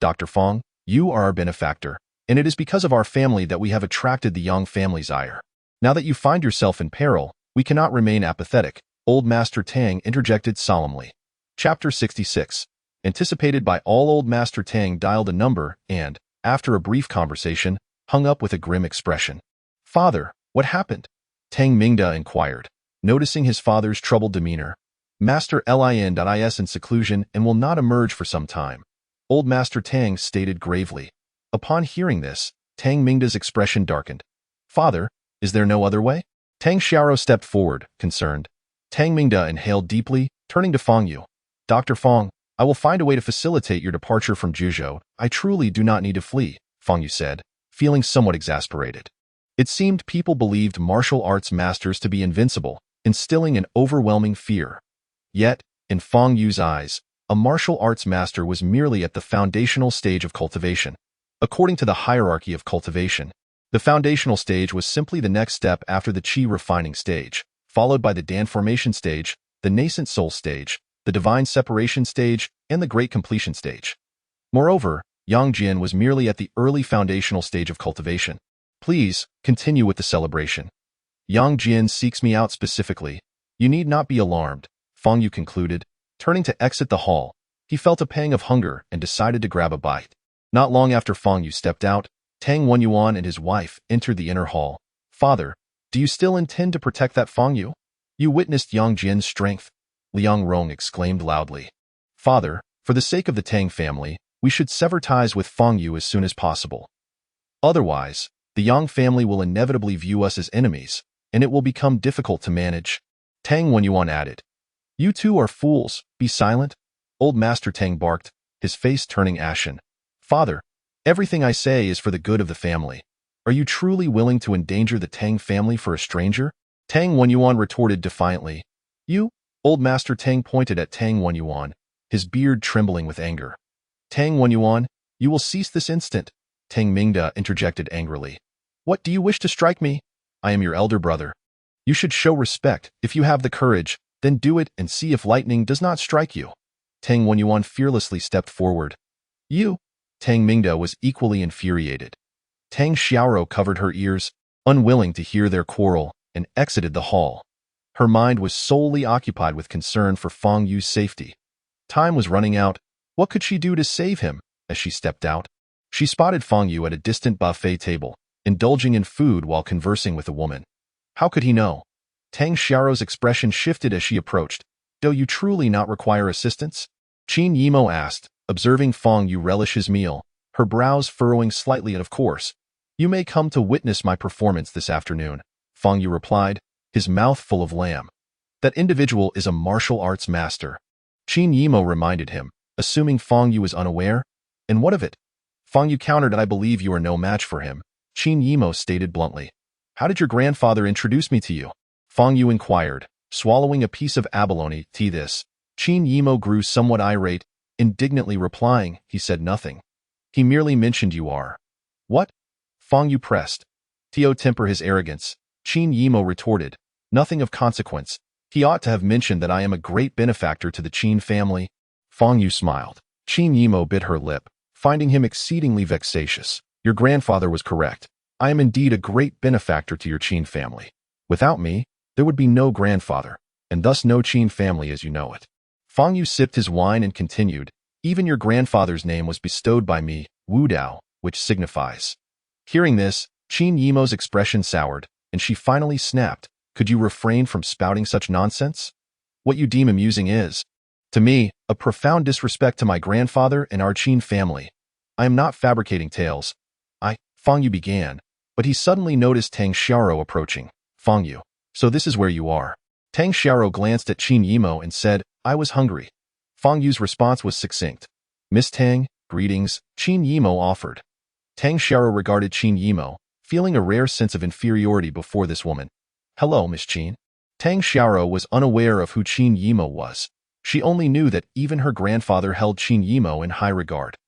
Dr. Fang, you are our benefactor, and it is because of our family that we have attracted the Yang family's ire. Now that you find yourself in peril, we cannot remain apathetic, Old Master Tang interjected solemnly. Chapter 66. Anticipated by all, Old Master Tang dialed a number and, after a brief conversation, hung up with a grim expression. Father, what happened? Tang Mingda inquired, noticing his father's troubled demeanor. Master Lin.is in seclusion and will not emerge for some time, Old Master Tang stated gravely. Upon hearing this, Tang Mingda's expression darkened. Father, is there no other way? Tang Xiaoro stepped forward, concerned. Tang Mingda inhaled deeply, turning to Fang Yu. Dr. Fang, I will find a way to facilitate your departure from Juzhou. I truly do not need to flee, Fang Yu said, feeling somewhat exasperated. It seemed people believed martial arts masters to be invincible, instilling an overwhelming fear. Yet, in Fang Yu's eyes, a martial arts master was merely at the foundational stage of cultivation. According to the hierarchy of cultivation, the foundational stage was simply the next step after the Qi refining stage, followed by the Dan formation stage, the nascent soul stage, the divine separation stage, and the great completion stage. Moreover, Yang Jin was merely at the early foundational stage of cultivation. Please, continue with the celebration. Yang Jin seeks me out specifically. You need not be alarmed, Fang Yu concluded. Turning to exit the hall, he felt a pang of hunger and decided to grab a bite. Not long after Fang Yu stepped out, Tang Wenyuan and his wife entered the inner hall. Father, do you still intend to protect that Fang Yu? You witnessed Yang Jin's strength, Liang Rong exclaimed loudly. Father, for the sake of the Tang family, we should sever ties with Fang Yu as soon as possible. Otherwise, the Yang family will inevitably view us as enemies, and it will become difficult to manage. Tang Wenyuan added. You two are fools, be silent. Old Master Tang barked, his face turning ashen. Father, everything I say is for the good of the family. Are you truly willing to endanger the Tang family for a stranger? Tang Wenyuan retorted defiantly. You? Old Master Tang pointed at Tang Wenyuan, his beard trembling with anger. Tang Wenyuan, you will cease this instant, Tang Mingda interjected angrily. What do you wish to strike me? I am your elder brother. You should show respect. If you have the courage, then do it and see if lightning does not strike you. Tang Wenyuan fearlessly stepped forward. You? Tang Mingda was equally infuriated. Tang Xiaoro covered her ears, unwilling to hear their quarrel, and exited the hall. Her mind was solely occupied with concern for Fang Yu's safety. Time was running out. What could she do to save him? As she stepped out, she spotted Fang Yu at a distant buffet table, indulging in food while conversing with a woman. How could he know? Tang Xiaoro's expression shifted as she approached. Do you truly not require assistance? Qin Yimo asked, observing Fang Yu relish his meal, her brows furrowing slightly. And of course, you may come to witness my performance this afternoon, Fang Yu replied, his mouth full of lamb. That individual is a martial arts master. Qin Yimo reminded him, assuming Fang Yu was unaware. And what of it? Fang Yu countered, I believe you are no match for him, Qin Yimo stated bluntly. How did your grandfather introduce me to you? Fang Yu inquired, swallowing a piece of abalone tea. This. Qin Yimo grew somewhat irate, indignantly replying, he said nothing. He merely mentioned you are. What? Fang Yu pressed. To temper his arrogance, Qin Yimo retorted, nothing of consequence. He ought to have mentioned that I am a great benefactor to the Qin family. Fang Yu smiled. Qin Yimo bit her lip, finding him exceedingly vexatious. Your grandfather was correct. I am indeed a great benefactor to your Qin family. Without me, there would be no grandfather, and thus no Qin family as you know it. Fang Yu sipped his wine and continued, even your grandfather's name was bestowed by me, Wu Dao, which signifies. Hearing this, Qin Yimo's expression soured, and she finally snapped. Could you refrain from spouting such nonsense? What you deem amusing is, to me, a profound disrespect to my grandfather and our Qin family. I am not fabricating tales. Fang Yu began, but he suddenly noticed Tang Xiaoro approaching. Fang Yu, so this is where you are. Tang Xiaoro glanced at Qin Yimo and said, I was hungry. Fang Yu's response was succinct. Miss Tang, greetings, Qin Yimo offered. Tang Xiaoro regarded Qin Yimo, feeling a rare sense of inferiority before this woman. Hello, Miss Qin. Tang Xiaoro was unaware of who Qin Yimo was. She only knew that even her grandfather held Qin Yimo in high regard.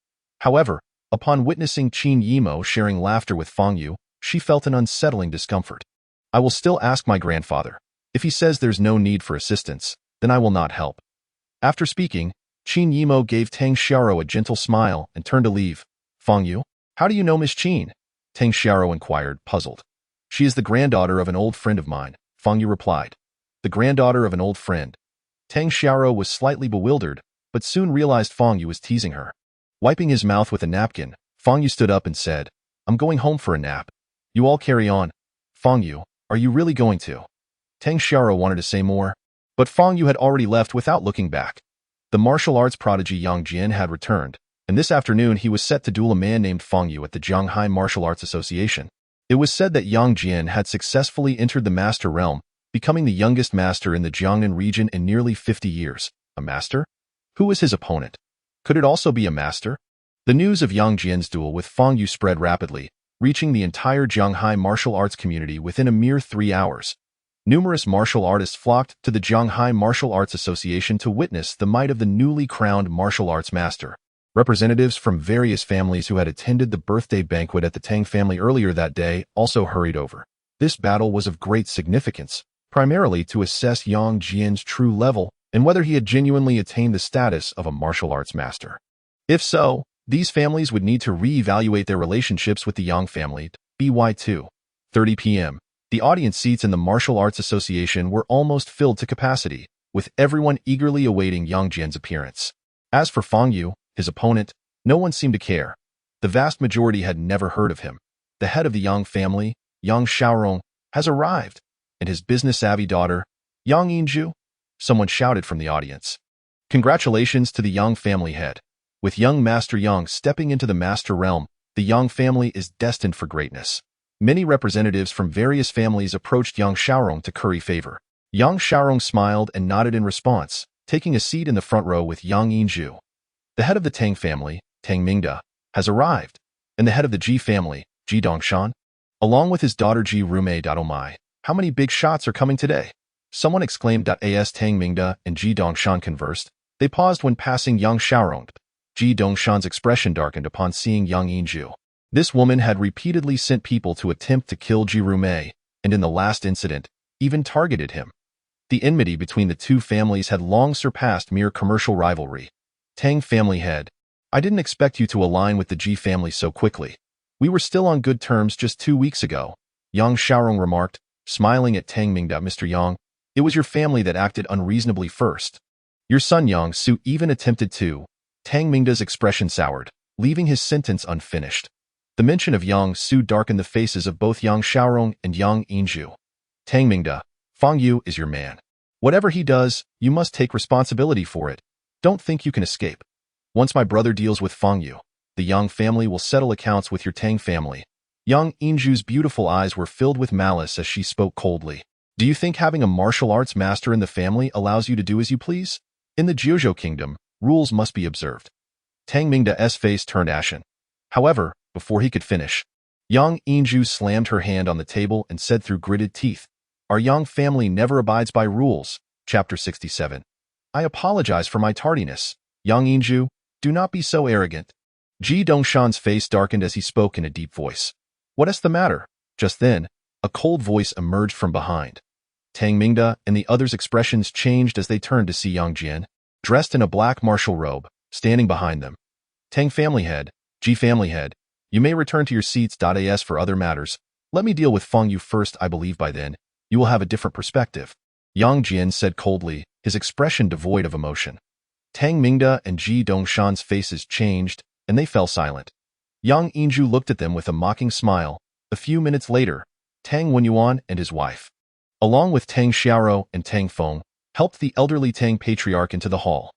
However, upon witnessing Qin Yimo sharing laughter with Fang Yu, she felt an unsettling discomfort. I will still ask my grandfather. If he says there's no need for assistance, then I will not help. After speaking, Qin Yimo gave Tang Xiaoro a gentle smile and turned to leave. Fang Yu, how do you know Miss Qin? Tang Xiaoro inquired, puzzled. She is the granddaughter of an old friend of mine, Fang Yu replied. The granddaughter of an old friend. Tang Xiaoro was slightly bewildered, but soon realized Fang Yu was teasing her. Wiping his mouth with a napkin, Fang Yu stood up and said, I'm going home for a nap. You all carry on. Fang Yu, are you really going to? Tang Xiaoro wanted to say more, but Fang Yu had already left without looking back. The martial arts prodigy Yang Jian had returned, and this afternoon he was set to duel a man named Fang Yu at the Zhanghai Martial Arts Association. It was said that Yang Jian had successfully entered the master realm, becoming the youngest master in the Jiangnan region in nearly 50 years. A master? Who was his opponent? Could it also be a master? The news of Yang Jian's duel with Fang Yu spread rapidly, reaching the entire Zhanghai martial arts community within a mere 3 hours. Numerous martial artists flocked to the Zhanghai Martial Arts Association to witness the might of the newly crowned martial arts master. Representatives from various families who had attended the birthday banquet at the Tang family earlier that day also hurried over. This battle was of great significance, primarily to assess Yang Jian's true level and whether he had genuinely attained the status of a martial arts master. If so, these families would need to re-evaluate their relationships with the Yang family. By 2:30 p.m., the audience seats in the Martial Arts Association were almost filled to capacity, with everyone eagerly awaiting Yang Jian's appearance. As for Fang Yu, his opponent, no one seemed to care. The vast majority had never heard of him. The head of the Yang family, Yang Xiaorong, has arrived, and his business-savvy daughter, Yang Yinju. Someone shouted from the audience. Congratulations to the Yang family head. With young Master Yang stepping into the master realm, the Yang family is destined for greatness. Many representatives from various families approached Yang Xiaorong to curry favor. Yang Xiaorong smiled and nodded in response, taking a seat in the front row with Yang Yinju. The head of the Tang family, Tang Mingda, has arrived, and the head of the Ji family, Ji Dongshan, along with his daughter Ji Rume. Oh my, how many big shots are coming today? Someone exclaimed. As Tang Mingda and Ji Dongshan conversed, they paused when passing Yang Xiaorong. Ji Dongshan's expression darkened upon seeing Yang Yinju. This woman had repeatedly sent people to attempt to kill Ji Rume, and in the last incident, even targeted him. The enmity between the two families had long surpassed mere commercial rivalry. Tang family head, I didn't expect you to align with the Ji family so quickly. We were still on good terms just 2 weeks ago, Yang Xiaorong remarked, smiling at Tang Mingda. Mr. Yang, it was your family that acted unreasonably first. Your son Yang Su even attempted to. Tang Mingda's expression soured, leaving his sentence unfinished. The mention of Yang Su darkened the faces of both Yang Xiaorong and Yang Yinju. Tang Mingda, Fang Yu is your man. Whatever he does, you must take responsibility for it. Don't think you can escape. Once my brother deals with Fang Yu, the Yang family will settle accounts with your Tang family. Yang Yinju's beautiful eyes were filled with malice as she spoke coldly. Do you think having a martial arts master in the family allows you to do as you please? In the Jiuzhou kingdom, rules must be observed. Tang Mingda's face turned ashen. However, before he could finish, Yang Yinju slammed her hand on the table and said through gritted teeth, Our Yang family never abides by rules. Chapter 67. I apologize for my tardiness. Yang Yinju, do not be so arrogant. Ji Dongshan's face darkened as he spoke in a deep voice. What is the matter? Just then, a cold voice emerged from behind. Tang Mingda and the others' expressions changed as they turned to see Yang Jian, dressed in a black martial robe, standing behind them. Tang family head, Ji family head, you may return to your seats. As for other matters, let me deal with Fang Yu first. I believe by then, you will have a different perspective. Yang Jian said coldly, his expression devoid of emotion. Tang Mingda and Ji Dongshan's faces changed, and they fell silent. Yang Yinju looked at them with a mocking smile, A few minutes later, Tang Wenyuan and his wife, along with Tang Xiaoro and Tang Feng, helped the elderly Tang patriarch into the hall.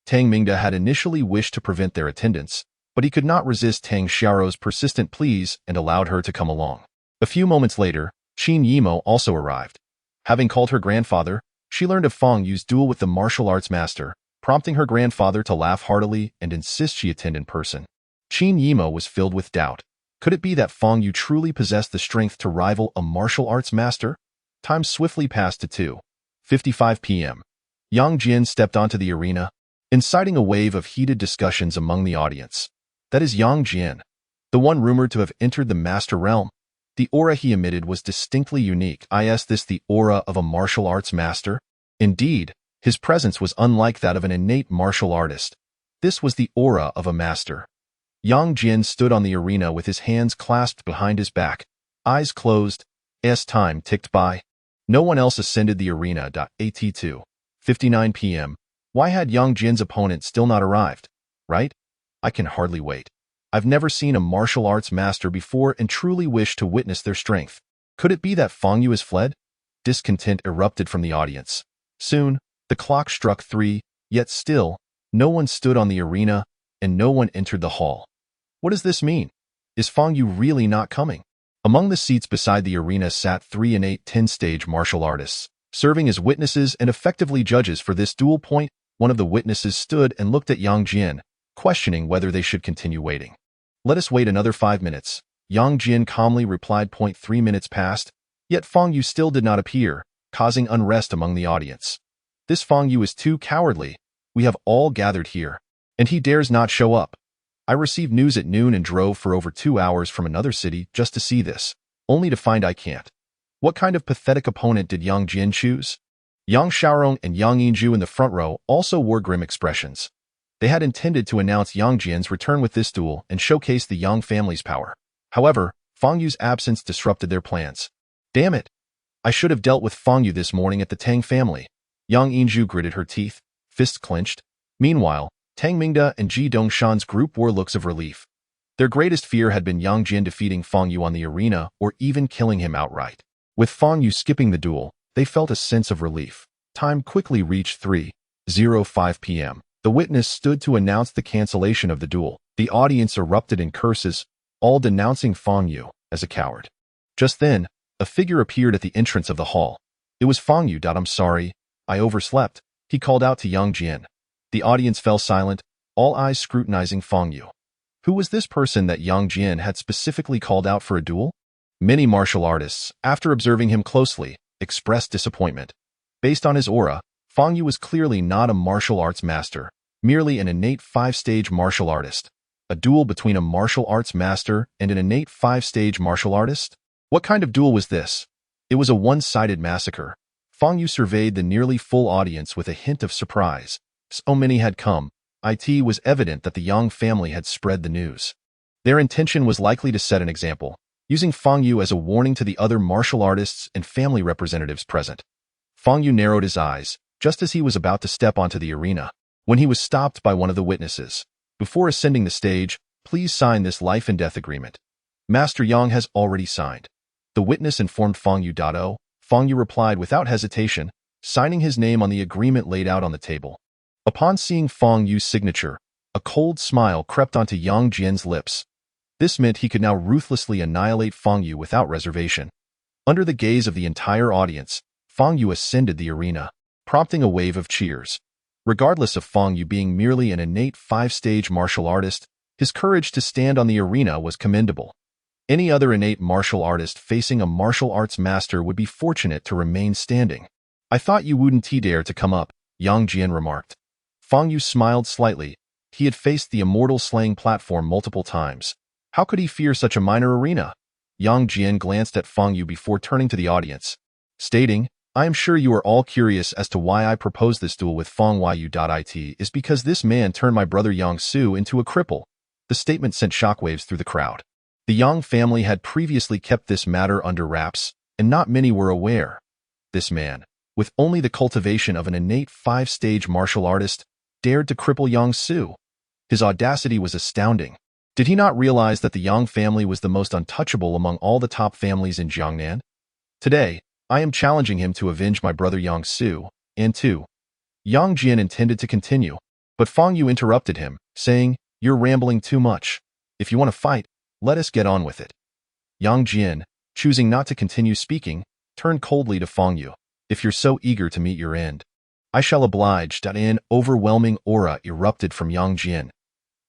Tang Mingda had initially wished to prevent their attendance, but he could not resist Tang Xiaoro's persistent pleas and allowed her to come along. A few moments later, Qin Yimo also arrived. Having called her grandfather, she learned of Fang Yu's duel with the martial arts master, prompting her grandfather to laugh heartily and insist she attend in person. Qin Yimo was filled with doubt. Could it be that Fang Yu truly possessed the strength to rival a martial arts master? Time swiftly passed to 2:55 p.m. Yang Jin stepped onto the arena, inciting a wave of heated discussions among the audience. That is Yang Jin, the one rumored to have entered the master realm. The aura he emitted was distinctly unique. Is this the aura of a martial arts master? Indeed, his presence was unlike that of an innate martial artist. This was the aura of a master. Yang Jin stood on the arena with his hands clasped behind his back, eyes closed. As time ticked by, no one else ascended the arena. At 2:59 p.m. Why had Yang Jin's opponent still not arrived? Right? I can hardly wait. I've never seen a martial arts master before and truly wish to witness their strength. Could it be that Fang Yu has fled? Discontent erupted from the audience. Soon, the clock struck 3, yet still, no one stood on the arena and no one entered the hall. What does this mean? Is Fang Yu really not coming? Among the seats beside the arena sat 3 and 8 10-stage martial artists, serving as witnesses and effectively judges for this duel. One of the witnesses stood and looked at Yang Jin, questioning whether they should continue waiting. Let us wait another 5 minutes, Yang Jin calmly replied. 3 minutes passed, yet Fang Yu still did not appear, causing unrest among the audience. This Fang Yu is too cowardly. We have all gathered here, and he dares not show up. I received news at noon and drove for over 2 hours from another city just to see this, only to find I can't. What kind of pathetic opponent did Yang Jin choose? Yang Xiaorong and Yang Yinju in the front row also wore grim expressions. They had intended to announce Yang Jin's return with this duel and showcase the Yang family's power. However, Fang Yu's absence disrupted their plans. Damn it! I should have dealt with Fang Yu this morning at the Tang family. Yang Yinju gritted her teeth, fists clenched. Meanwhile, Tang Mingda and Ji Dongshan's group wore looks of relief. Their greatest fear had been Yang Jin defeating Fang Yu on the arena or even killing him outright. With Fang Yu skipping the duel, they felt a sense of relief. Time quickly reached 3:05 p.m. The witness stood to announce the cancellation of the duel. The audience erupted in curses, all denouncing Fang Yu as a coward. Just then, a figure appeared at the entrance of the hall. It was Fang Yu. I'm sorry, I overslept, he called out to Yang Jin. The audience fell silent, all eyes scrutinizing Fang Yu. Who was this person that Yang Jin had specifically called out for a duel? Many martial artists, after observing him closely, expressed disappointment. Based on his aura, Fang Yu was clearly not a martial arts master, merely an innate 5-stage martial artist. A duel between a martial arts master and an innate 5-stage martial artist? What kind of duel was this? It was a one-sided massacre. Fang Yu surveyed the nearly full audience with a hint of surprise. So many had come. It was evident that the Yang family had spread the news. Their intention was likely to set an example, using Fang Yu as a warning to the other martial artists and family representatives present. Fang Yu narrowed his eyes, just as he was about to step onto the arena, when he was stopped by one of the witnesses. Before ascending the stage, please sign this life and death agreement. Master Yang has already signed. The witness informed Fang Yu. Fang Yu replied without hesitation, signing his name on the agreement laid out on the table. Upon seeing Fang Yu's signature, a cold smile crept onto Yang Jin's lips. This meant he could now ruthlessly annihilate Fang Yu without reservation. Under the gaze of the entire audience, Fang Yu ascended the arena, prompting a wave of cheers. Regardless of Fang Yu being merely an innate 5-stage martial artist, his courage to stand on the arena was commendable. Any other innate martial artist facing a martial arts master would be fortunate to remain standing. I thought you wouldn't dare to come up, Yang Jin remarked. Fang Yu smiled slightly. He had faced the immortal slaying platform multiple times. How could he fear such a minor arena? Yang Jin glanced at Fang Yu before turning to the audience, stating, I am sure you are all curious as to why I proposed this duel with Fang Yu. It is because this man turned my brother Yang Su into a cripple. The statement sent shockwaves through the crowd. The Yang family had previously kept this matter under wraps, and not many were aware. This man, with only the cultivation of an innate 5-stage martial artist, dared to cripple Yang Su. His audacity was astounding. Did he not realize that the Yang family was the most untouchable among all the top families in Jiangnan? Today, I am challenging him to avenge my brother Yang Su, and Tu. Yang Jian intended to continue, but Fang Yu interrupted him, saying, "You're rambling too much. If you want to fight, let us get on with it." Yang Jian, choosing not to continue speaking, turned coldly to Fang Yu. "If you're so eager to meet your end, I shall oblige." An overwhelming aura erupted from Yang Jian.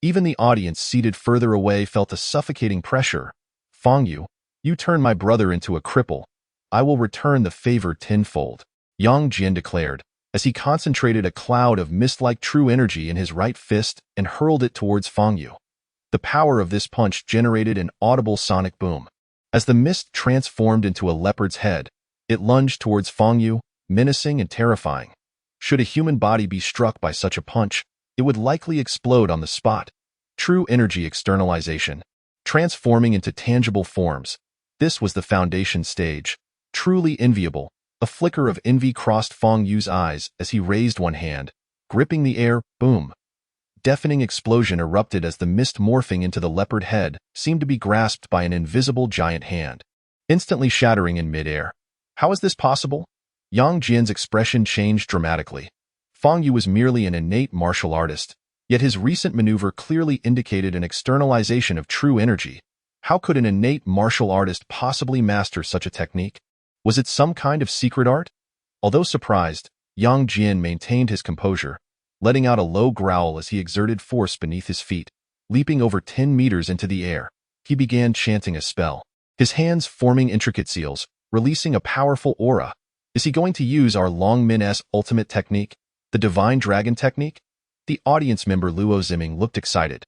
Even the audience seated further away felt a suffocating pressure. "Fang Yu, you turn my brother into a cripple. I will return the favor tenfold," Yang Jian declared, as he concentrated a cloud of mist-like true energy in his right fist and hurled it towards Fang Yu. The power of this punch generated an audible sonic boom. As the mist transformed into a leopard's head, it lunged towards Fang Yu, menacing and terrifying. Should a human body be struck by such a punch, it would likely explode on the spot. True energy externalization, transforming into tangible forms. This was the foundation stage. Truly enviable. A flicker of envy crossed Fang Yu's eyes as he raised one hand, gripping the air. Boom! Deafening explosion erupted as the mist morphing into the leopard head seemed to be grasped by an invisible giant hand, instantly shattering in midair. How is this possible? Yang Jian's expression changed dramatically. Fang Yu was merely an innate martial artist, yet his recent maneuver clearly indicated an externalization of true energy. How could an innate martial artist possibly master such a technique? Was it some kind of secret art? Although surprised, Yang Jian maintained his composure, letting out a low growl as he exerted force beneath his feet. Leaping over 10 meters into the air, he began chanting a spell, his hands forming intricate seals, releasing a powerful aura. Is he going to use our Long Min's ultimate technique, the Divine Dragon technique? The audience member Luo Ziming looked excited.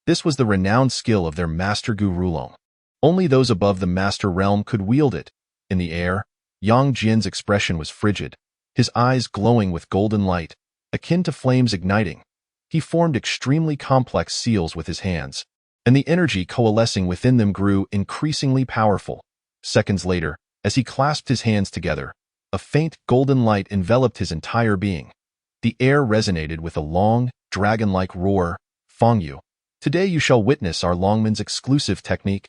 This was the renowned skill of their master Gu Rulong. Only those above the master realm could wield it. In the air, Yang Jian's expression was frigid, his eyes glowing with golden light, akin to flames igniting. He formed extremely complex seals with his hands, and the energy coalescing within them grew increasingly powerful. Seconds later, as he clasped his hands together, a faint golden light enveloped his entire being. The air resonated with a long, dragon-like roar. "Fang Yu, today you shall witness our Longman's exclusive technique,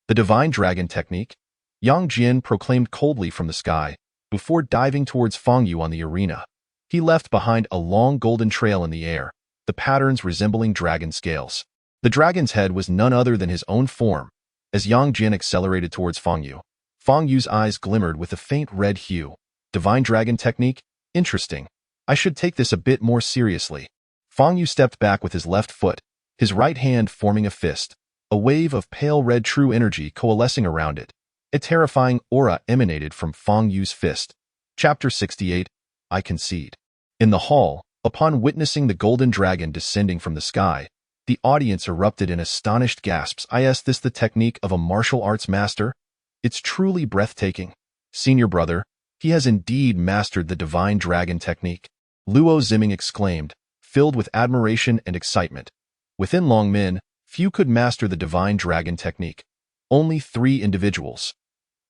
the Divine Dragon technique," Yang Jian proclaimed coldly from the sky, before diving towards Fang Yu on the arena. He left behind a long golden trail in the air, the patterns resembling dragon scales. The dragon's head was none other than his own form. As Yang Jian accelerated towards Fang Yu's eyes glimmered with a faint red hue. "Divine Dragon technique? Interesting. I should take this a bit more seriously." Fang Yu stepped back with his left foot, his right hand forming a fist, a wave of pale red true energy coalescing around it. A terrifying aura emanated from Fang Yu's fist. Chapter 68, I Concede. In the hall, upon witnessing the golden dragon descending from the sky, the audience erupted in astonished gasps. "Is this the technique of a martial arts master? It's truly breathtaking. Senior brother, he has indeed mastered the Divine Dragon technique," Luo Ziming exclaimed, filled with admiration and excitement. Within Longmin, few could master the Divine Dragon technique. Only 3 individuals.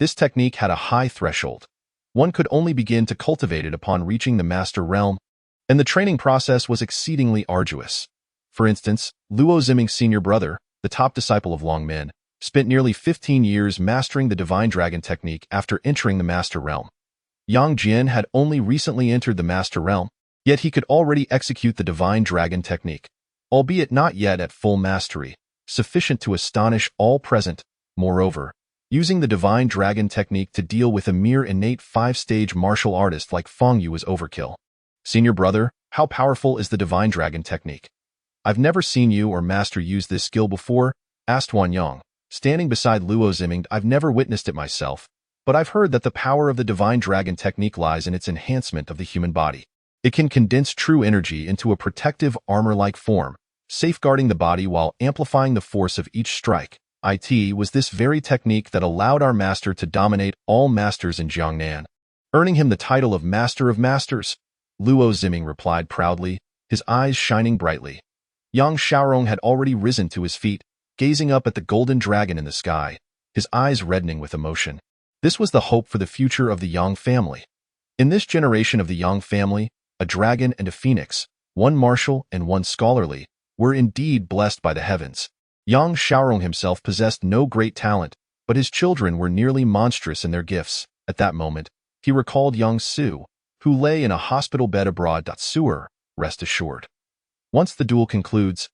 This technique had a high threshold. One could only begin to cultivate it upon reaching the master realm, and the training process was exceedingly arduous. For instance, Luo Ziming's senior brother, the top disciple of Longmin, spent nearly 15 years mastering the Divine Dragon technique after entering the master realm. Yang Jian had only recently entered the master realm, yet he could already execute the Divine Dragon technique, albeit not yet at full mastery, sufficient to astonish all present. Moreover, using the Divine Dragon technique to deal with a mere innate 5-stage martial artist like Fang Yu was overkill. "Senior brother, how powerful is the Divine Dragon technique?" "I've never seen you or master use this skill before," asked Wan Yang, standing beside Luo Ziming. "I've never witnessed it myself, but I've heard that the power of the Divine Dragon technique lies in its enhancement of the human body. It can condense true energy into a protective armor-like form, safeguarding the body while amplifying the force of each strike. It was this very technique that allowed our master to dominate all masters in Jiangnan, earning him the title of Master of Masters," Luo Ziming replied proudly, his eyes shining brightly. Yang Xiaorong had already risen to his feet, gazing up at the golden dragon in the sky, his eyes reddening with emotion. This was the hope for the future of the Yang family. In this generation of the Yang family, a dragon and a phoenix, one martial and one scholarly, were indeed blessed by the heavens. Yang Xiaorong himself possessed no great talent, but his children were nearly monstrous in their gifts. At that moment, he recalled young Su, who lay in a hospital bed abroad. Sewer, rest assured. Once the duel concludes,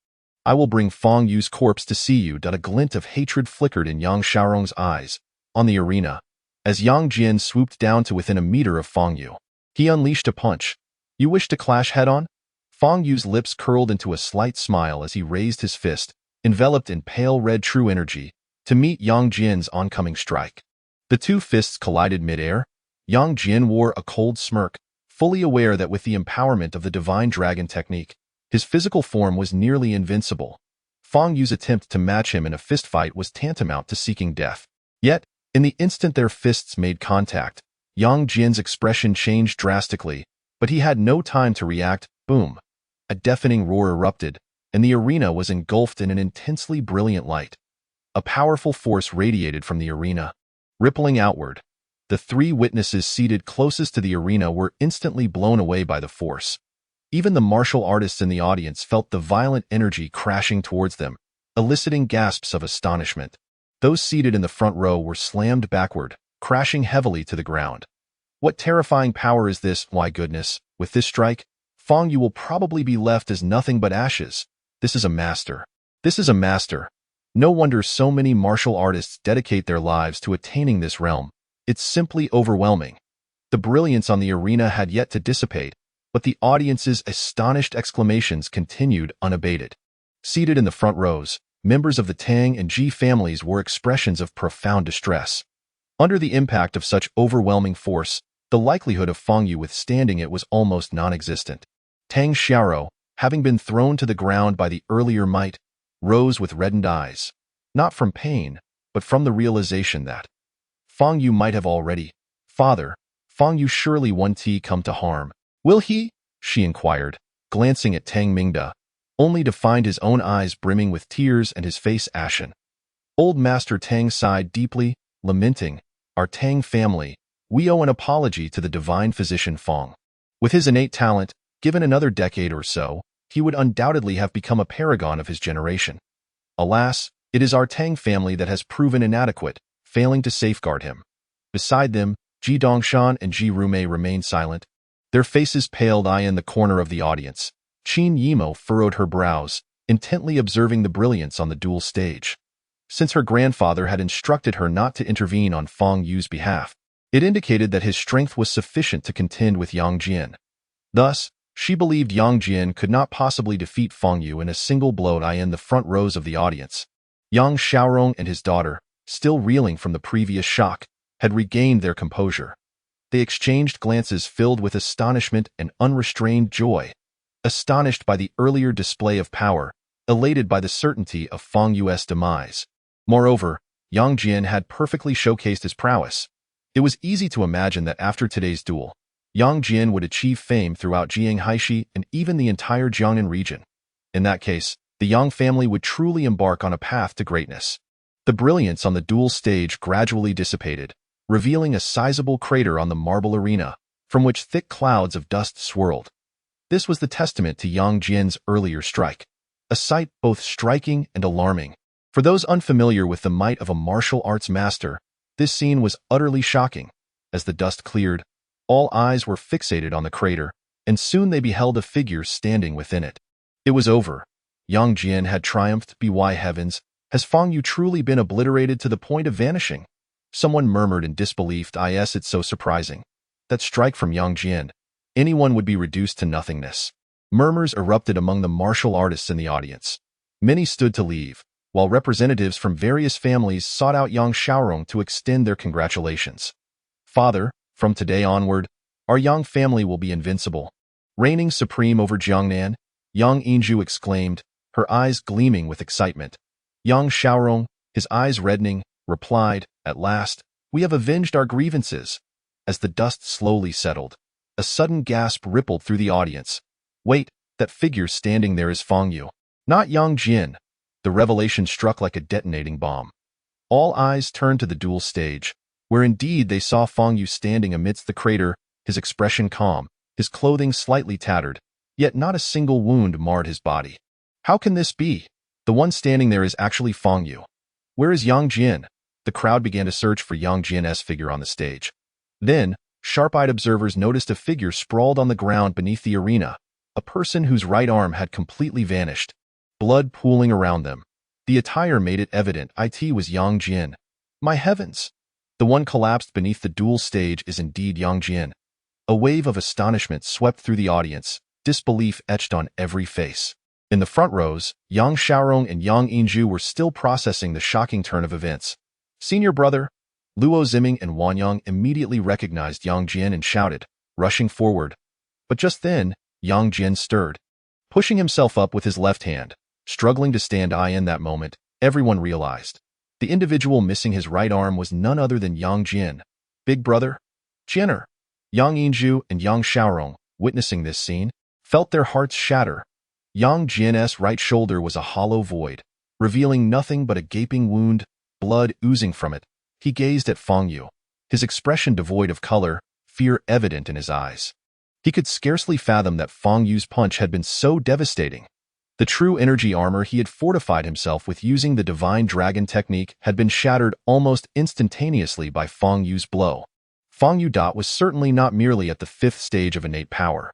I will bring Fang Yu's corpse to see you. A glint of hatred flickered in Yang Xiaorong's eyes. On the arena, as Yang Jian swooped down to within a meter of Fang Yu, he unleashed a punch. You wish to clash head-on? Fang Yu's lips curled into a slight smile as he raised his fist, enveloped in pale red true energy, to meet Yang Jian's oncoming strike. The two fists collided mid-air. Yang Jian wore a cold smirk, fully aware that with the empowerment of the divine dragon technique, his physical form was nearly invincible. Fang Yu's attempt to match him in a fistfight was tantamount to seeking death. Yet, in the instant their fists made contact, Yang Jian's expression changed drastically, but he had no time to react. Boom! A deafening roar erupted, and the arena was engulfed in an intensely brilliant light. A powerful force radiated from the arena, rippling outward. The three witnesses seated closest to the arena were instantly blown away by the force. Even the martial artists in the audience felt the violent energy crashing towards them, eliciting gasps of astonishment. Those seated in the front row were slammed backward, crashing heavily to the ground. What terrifying power is this? Why goodness, with this strike, Fang Yu will probably be left as nothing but ashes. This is a master. This is a master. No wonder so many martial artists dedicate their lives to attaining this realm. It's simply overwhelming. The brilliance on the arena had yet to dissipate, but the audience's astonished exclamations continued unabated. Seated in the front rows, members of the Tang and Ji families wore expressions of profound distress. Under the impact of such overwhelming force, the likelihood of Fang Yu withstanding it was almost non-existent. Tang Xiaoro, having been thrown to the ground by the earlier might, rose with reddened eyes, not from pain, but from the realization that Fang Yu might have already. Father, Fang Yu surely won't come to harm. Will he? She inquired, glancing at Tang Mingda, only to find his own eyes brimming with tears and his face ashen. Old Master Tang sighed deeply, lamenting, Our Tang family, we owe an apology to the divine physician Fang. With his innate talent, given another decade or so, he would undoubtedly have become a paragon of his generation. Alas, it is our Tang family that has proven inadequate, failing to safeguard him. Beside them, Ji Dongshan and Ji Rumei remained silent, their faces paled. In the corner of the audience, Qin Yimo furrowed her brows, intently observing the brilliance on the duel stage. Since her grandfather had instructed her not to intervene on Fang Yu's behalf, it indicated that his strength was sufficient to contend with Yang Jian. Thus, she believed Yang Jian could not possibly defeat Fang Yu in a single blow. In the front rows of the audience, Yang Xiaorong and his daughter, still reeling from the previous shock, had regained their composure. They exchanged glances filled with astonishment and unrestrained joy. Astonished by the earlier display of power, elated by the certainty of Fang Yu's demise. Moreover, Yang Jian had perfectly showcased his prowess. It was easy to imagine that after today's duel, Yang Jian would achieve fame throughout Jianghaishi and even the entire Jiangnan region. In that case, the Yang family would truly embark on a path to greatness. The brilliance on the duel stage gradually dissipated, revealing a sizable crater on the marble arena, from which thick clouds of dust swirled. This was the testament to Yang Jian's earlier strike, a sight both striking and alarming. For those unfamiliar with the might of a martial arts master, this scene was utterly shocking. As the dust cleared, all eyes were fixated on the crater, and soon they beheld a figure standing within it. It was over. Yang Jian had triumphed. By heavens, has Fang Yu truly been obliterated to the point of vanishing? Someone murmured in disbelief. Yes, it's so surprising. That strike from Yang Jian, anyone would be reduced to nothingness. Murmurs erupted among the martial artists in the audience. Many stood to leave, while representatives from various families sought out Yang Xiaorong to extend their congratulations. Father, from today onward, our Yang family will be invincible. Reigning supreme over Jiangnan, Yang Yinju exclaimed, her eyes gleaming with excitement. Yang Xiaorong, his eyes reddening, replied, At last, we have avenged our grievances. As the dust slowly settled, a sudden gasp rippled through the audience. Wait, that figure standing there is Fang Yu, not Yang Jian. The revelation struck like a detonating bomb. All eyes turned to the duel stage, where indeed they saw Fang Yu standing amidst the crater, his expression calm, his clothing slightly tattered, yet not a single wound marred his body. How can this be? The one standing there is actually Fang Yu. Where is Yang Jian? The crowd began to search for Yang Jian's figure on the stage. Then, sharp-eyed observers noticed a figure sprawled on the ground beneath the arena, a person whose right arm had completely vanished, blood pooling around them. The attire made it evident it was Yang Jian. My heavens! The one collapsed beneath the duel stage is indeed Yang Jian. A wave of astonishment swept through the audience, disbelief etched on every face. In the front rows, Yang Xiaorong and Yang Yinju were still processing the shocking turn of events. Senior brother, Luo Ziming and Wanyang immediately recognized Yang Jian and shouted, rushing forward. But just then, Yang Jian stirred. Pushing himself up with his left hand, struggling to stand in that moment, everyone realized. The individual missing his right arm was none other than Yang Jian. Big brother? Jianer. Yang Yinju and Yang Xiaorong, witnessing this scene, felt their hearts shatter. Yang Jian's right shoulder was a hollow void, revealing nothing but a gaping wound, blood oozing from it. He gazed at Fang Yu, his expression devoid of color, fear evident in his eyes. He could scarcely fathom that Fang Yu's punch had been so devastating. The true energy armor he had fortified himself with using the divine dragon technique had been shattered almost instantaneously by Fang Yu's blow. Fang Yu was certainly not merely at the 5th stage of innate power.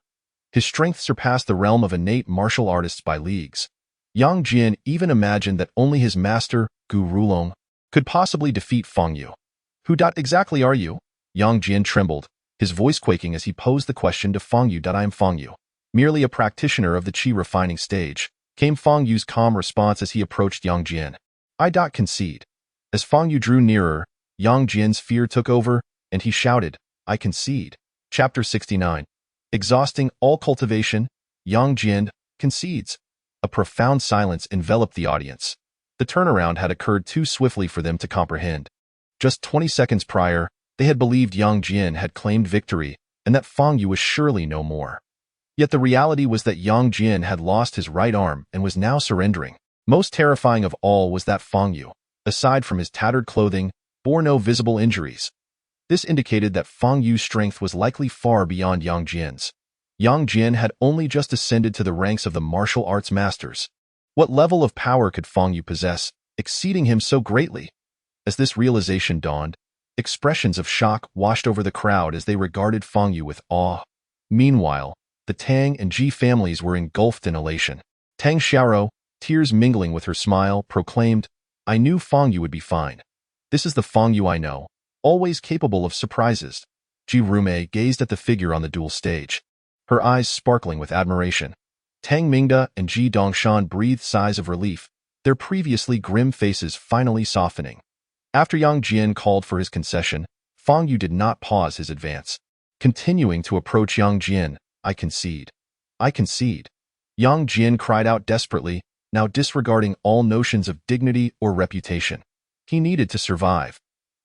His strength surpassed the realm of innate martial artists by leagues. Yang Jian even imagined that only his master, Gu Rulong, could possibly defeat Fang Yu. Who exactly are you? Yang Jian trembled, his voice quaking as he posed the question to Fang Yu. I am Fang Yu, merely a practitioner of the Qi refining stage, came Fang Yu's calm response as he approached Yang Jian. I concede. As Fang Yu drew nearer, Yang Jian's fear took over, and he shouted, I concede. Chapter 69. Exhausting all cultivation, Yang Jian concedes. A profound silence enveloped the audience. The turnaround had occurred too swiftly for them to comprehend. Just 20 seconds prior, they had believed Yang Jian had claimed victory and that Fang Yu was surely no more. Yet the reality was that Yang Jian had lost his right arm and was now surrendering. Most terrifying of all was that Fang Yu, aside from his tattered clothing, bore no visible injuries. This indicated that Fang Yu's strength was likely far beyond Yang Jian's. Yang Jian had only just ascended to the ranks of the martial arts masters. What level of power could Fang Yu possess, exceeding him so greatly? As this realization dawned, expressions of shock washed over the crowd as they regarded Fang Yu with awe. Meanwhile, the Tang and Ji families were engulfed in elation. Tang Xiaoro, tears mingling with her smile, proclaimed, I knew Fang Yu would be fine. This is the Fang Yu I know, always capable of surprises. Ji Rumei gazed at the figure on the duel stage, her eyes sparkling with admiration. Tang Mingda and Ji Dongshan breathed sighs of relief, their previously grim faces finally softening. After Yang Jian called for his concession, Fang Yu did not pause his advance. Continuing to approach Yang Jian, I concede. I concede. Yang Jian cried out desperately, now disregarding all notions of dignity or reputation. He needed to survive.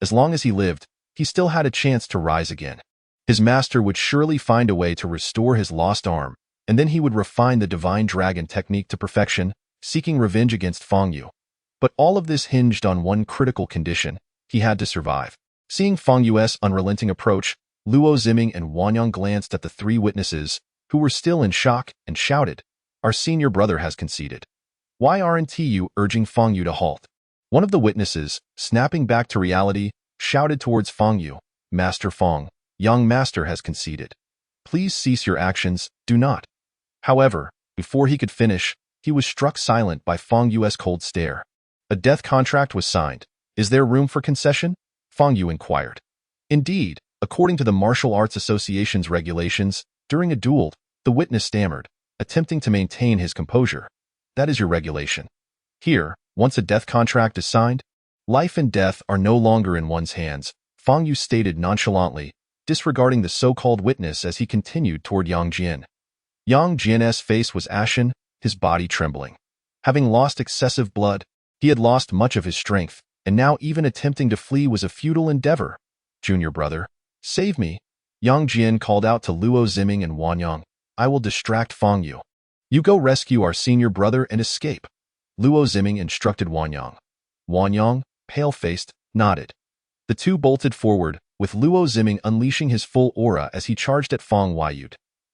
As long as he lived, he still had a chance to rise again. His master would surely find a way to restore his lost arm, and then he would refine the divine dragon technique to perfection, seeking revenge against Fang Yu. But all of this hinged on one critical condition: he had to survive. Seeing Fang Yu's unrelenting approach, Luo Ziming and Wanyang glanced at the 3 witnesses, who were still in shock, and shouted, Our senior brother has conceded. Why aren't you urging Fang Yu to halt? One of the witnesses, snapping back to reality, shouted towards Fang Yu, Master Fang, young master has conceded. Please cease your actions, do not. However, before he could finish, he was struck silent by Fang Yu's cold stare. A death contract was signed. Is there room for concession? Fang Yu inquired. Indeed, according to the Martial Arts Association's regulations, during a duel, the witness stammered, attempting to maintain his composure. That is your regulation. Here, once a death contract is signed, life and death are no longer in one's hands, Fang Yu stated nonchalantly, disregarding the so-called witness as he continued toward Yang Jian. Yang Jian's face was ashen, his body trembling. Having lost excessive blood, he had lost much of his strength, and now even attempting to flee was a futile endeavor. Junior brother, save me. Yang Jian called out to Luo Ziming and Wanyang. I will distract Fang Yu. You go rescue our senior brother and escape. Luo Ziming instructed Wanyang. Wanyang, pale-faced, nodded. The two bolted forward, with Luo Ziming unleashing his full aura as he charged at Fang Yu.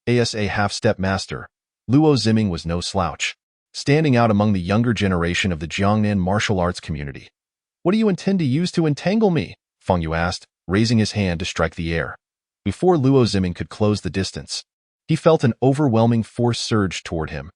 As a half-step master, Luo Ziming was no slouch. standing out among the younger generation of the Jiangnan martial arts community. "What do you intend to use to entangle me?" Fang Yu asked, raising his hand to strike the air. Before Luo Ziming could close the distance, he felt an overwhelming force surge toward him.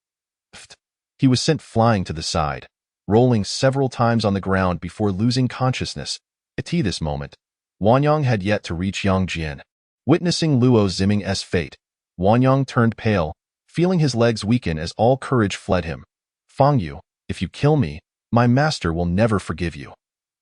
He was sent flying to the side, rolling several times on the ground before losing consciousness. At this moment, Wanyang had yet to reach Yang Jian. Witnessing Luo Ziming's fate, Wanyang turned pale, feeling his legs weaken as all courage fled him. "Fang Yu, if you kill me, my master will never forgive you.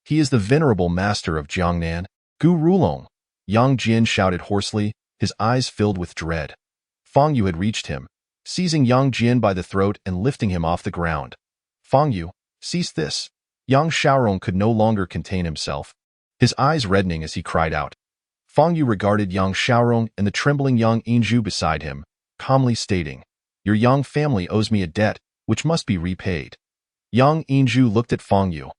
He is the venerable master of Jiangnan, Gu Rulong." Yang Jian shouted hoarsely, his eyes filled with dread. Fang Yu had reached him, seizing Yang Jian by the throat and lifting him off the ground. "Fang Yu, cease this." Yang Xiaorong could no longer contain himself, his eyes reddening as he cried out. Fang Yu regarded Yang Xiaorong and the trembling Yang Yinzhu beside him, calmly stating, "Your Yang family owes me a debt, which must be repaid." Yang Yinzhu looked at Fang Yu,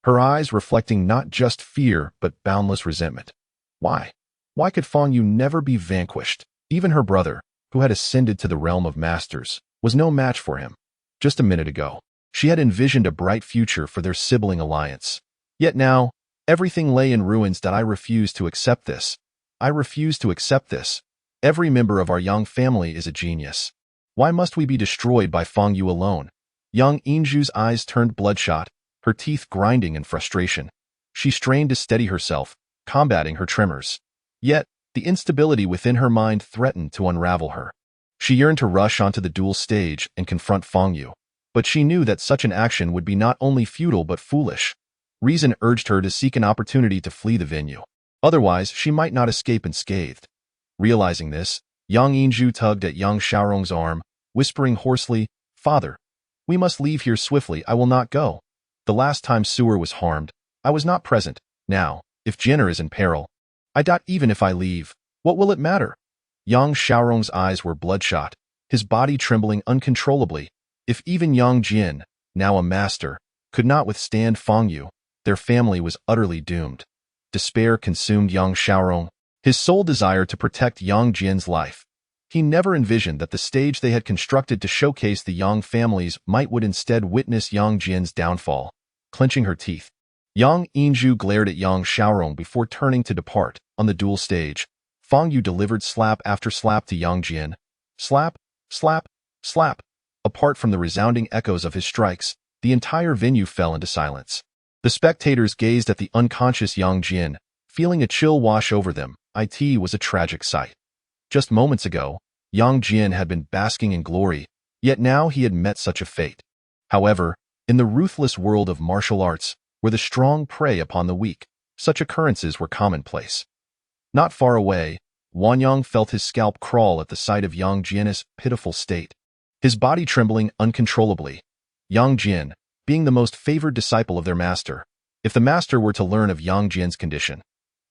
her eyes reflecting not just fear but boundless resentment. Why could Fang Yu never be vanquished? Even her brother, who had ascended to the realm of masters, was no match for him. Just a minute ago, she had envisioned a bright future for their sibling alliance. Yet now, everything lay in ruins. "That I refuse to accept this. I refuse to accept this. Every member of our Yang family is a genius. Why must we be destroyed by Fang Yu alone?" Yang Yinzhu's eyes turned bloodshot, her teeth grinding in frustration. She strained to steady herself, combating her tremors. Yet, the instability within her mind threatened to unravel her. She yearned to rush onto the duel stage and confront Fang Yu, but she knew that such an action would be not only futile but foolish. Reason urged her to seek an opportunity to flee the venue. Otherwise, she might not escape unscathed. Realizing this, Yang Yinzhu tugged at Yang Xiaorong's arm, whispering hoarsely, "Father, we must leave here swiftly. I will not go. The last time Su'er was harmed, I was not present. Now, if Jenner is in peril, I doubt even if I leave, what will it matter?" Yang Xiaorong's eyes were bloodshot, his body trembling uncontrollably. If even Yang Jian, now a master, could not withstand Fang Yu, their family was utterly doomed. Despair consumed Yang Xiaorong, his sole desire to protect Yang Jian's life. He never envisioned that the stage they had constructed to showcase the Yang families would instead witness Yang Jian's downfall. Clenching her teeth, Yang Yinzhu glared at Yang Xiaorong before turning to depart. On the duel stage, Fang Yu delivered slap after slap to Yang Jian. Slap, slap, slap. Apart from the resounding echoes of his strikes, the entire venue fell into silence. The spectators gazed at the unconscious Yang Jian, feeling a chill wash over them. It was a tragic sight. Just moments ago, Yang Jian had been basking in glory, yet now he had met such a fate. However, in the ruthless world of martial arts, where the strong prey upon the weak, such occurrences were commonplace. Not far away, Wanyang felt his scalp crawl at the sight of Yang Jian's pitiful state, his body trembling uncontrollably. Yang Jian, being the most favored disciple of their master, if the master were to learn of Yang Jian's condition.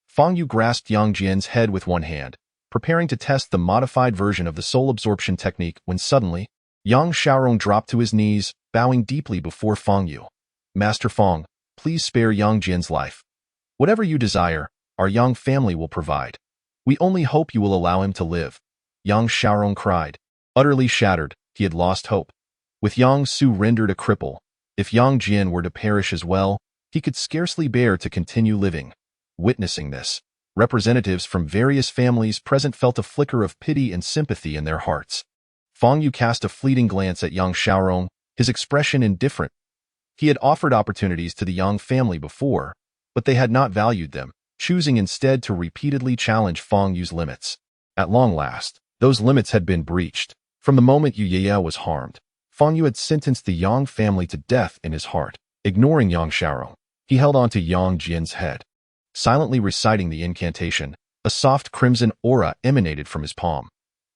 Fang Yu grasped Yang Jian's head with one hand, preparing to test the modified version of the soul absorption technique when suddenly, Yang Xiaorong dropped to his knees, bowing deeply before Fang Yu. "Master Fang, please spare Yang Jian's life. Whatever you desire, our Yang family will provide. We only hope you will allow him to live." Yang Xiaorong cried. Utterly shattered, he had lost hope. With Yang Su rendered a cripple, if Yang Jian were to perish as well, he could scarcely bear to continue living. Witnessing this, representatives from various families present felt a flicker of pity and sympathy in their hearts. Fang Yu cast a fleeting glance at Yang Xiaorong, his expression indifferent. He had offered opportunities to the Yang family before, but they had not valued them, choosing instead to repeatedly challenge Fang Yu's limits. At long last, those limits had been breached. From the moment Yu Yaya was harmed, Fang Yu had sentenced the Yang family to death in his heart. Ignoring Yang Xiaorong, he held on to Yang Jian's head. Silently reciting the incantation, a soft crimson aura emanated from his palm.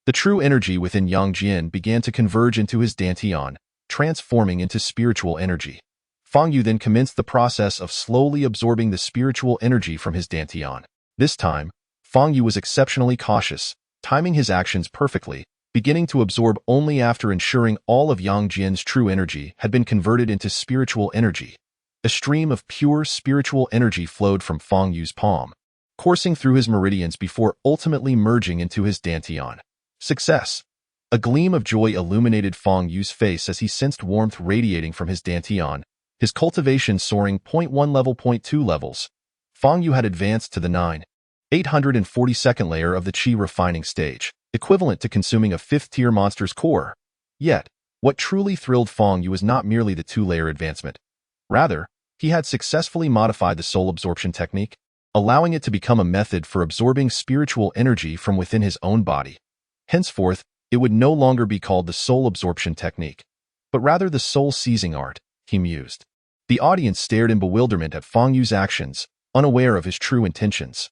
The true energy within Yang Jian began to converge into his dantian, transforming into spiritual energy. Fang Yu then commenced the process of slowly absorbing the spiritual energy from his dantian. This time, Fang Yu was exceptionally cautious, timing his actions perfectly, beginning to absorb only after ensuring all of Yang Jian's true energy had been converted into spiritual energy. A stream of pure spiritual energy flowed from Fang Yu's palm, coursing through his meridians before ultimately merging into his dantian. Success! A gleam of joy illuminated Fang Yu's face as he sensed warmth radiating from his dantian, his cultivation soaring 0.1 level 0.2 levels. Fang Yu had advanced to the 842nd layer of the Qi refining stage, equivalent to consuming a 5th-tier monster's core. Yet, what truly thrilled Fang Yu was not merely the 2-layer advancement. Rather, he had successfully modified the soul absorption technique, allowing it to become a method for absorbing spiritual energy from within his own body. Henceforth, it would no longer be called the soul absorption technique, but rather the soul-seizing art, he mused. The audience stared in bewilderment at Fang Yu's actions, unaware of his true intentions.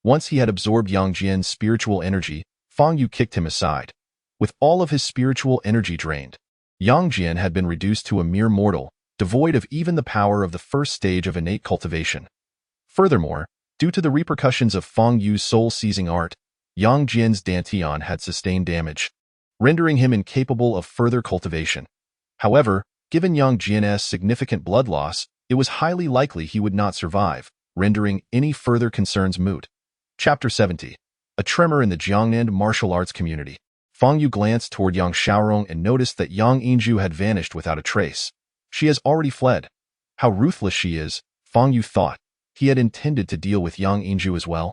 Once he had absorbed Yang Jian's spiritual energy, Fang Yu kicked him aside. With all of his spiritual energy drained, Yang Jian had been reduced to a mere mortal, devoid of even the power of the first stage of innate cultivation. Furthermore, due to the repercussions of Fang Yu's soul-seizing art, Yang Jian's dantian had sustained damage, rendering him incapable of further cultivation. However, given Yang Jian's significant blood loss, it was highly likely he would not survive, rendering any further concerns moot. Chapter 70. A tremor in the Jiangnan martial arts community. Fang Yu glanced toward Yang Xiaorong and noticed that Yang Yingzhu had vanished without a trace. She has already fled. How ruthless she is, Fang Yu thought. He had intended to deal with Yang Yingzhu as well.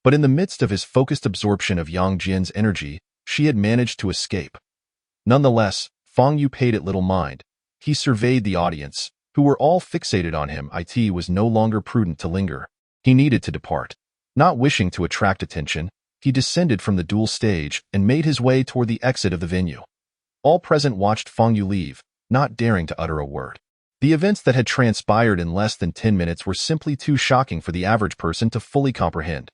But in the midst of his focused absorption of Yang Jian's energy, she had managed to escape. Nonetheless, Fang Yu paid it little mind. He surveyed the audience, who were all fixated on him. It was no longer prudent to linger. He needed to depart. Not wishing to attract attention, he descended from the duel stage and made his way toward the exit of the venue. All present watched Fang Yu leave, not daring to utter a word. The events that had transpired in less than 10 minutes were simply too shocking for the average person to fully comprehend.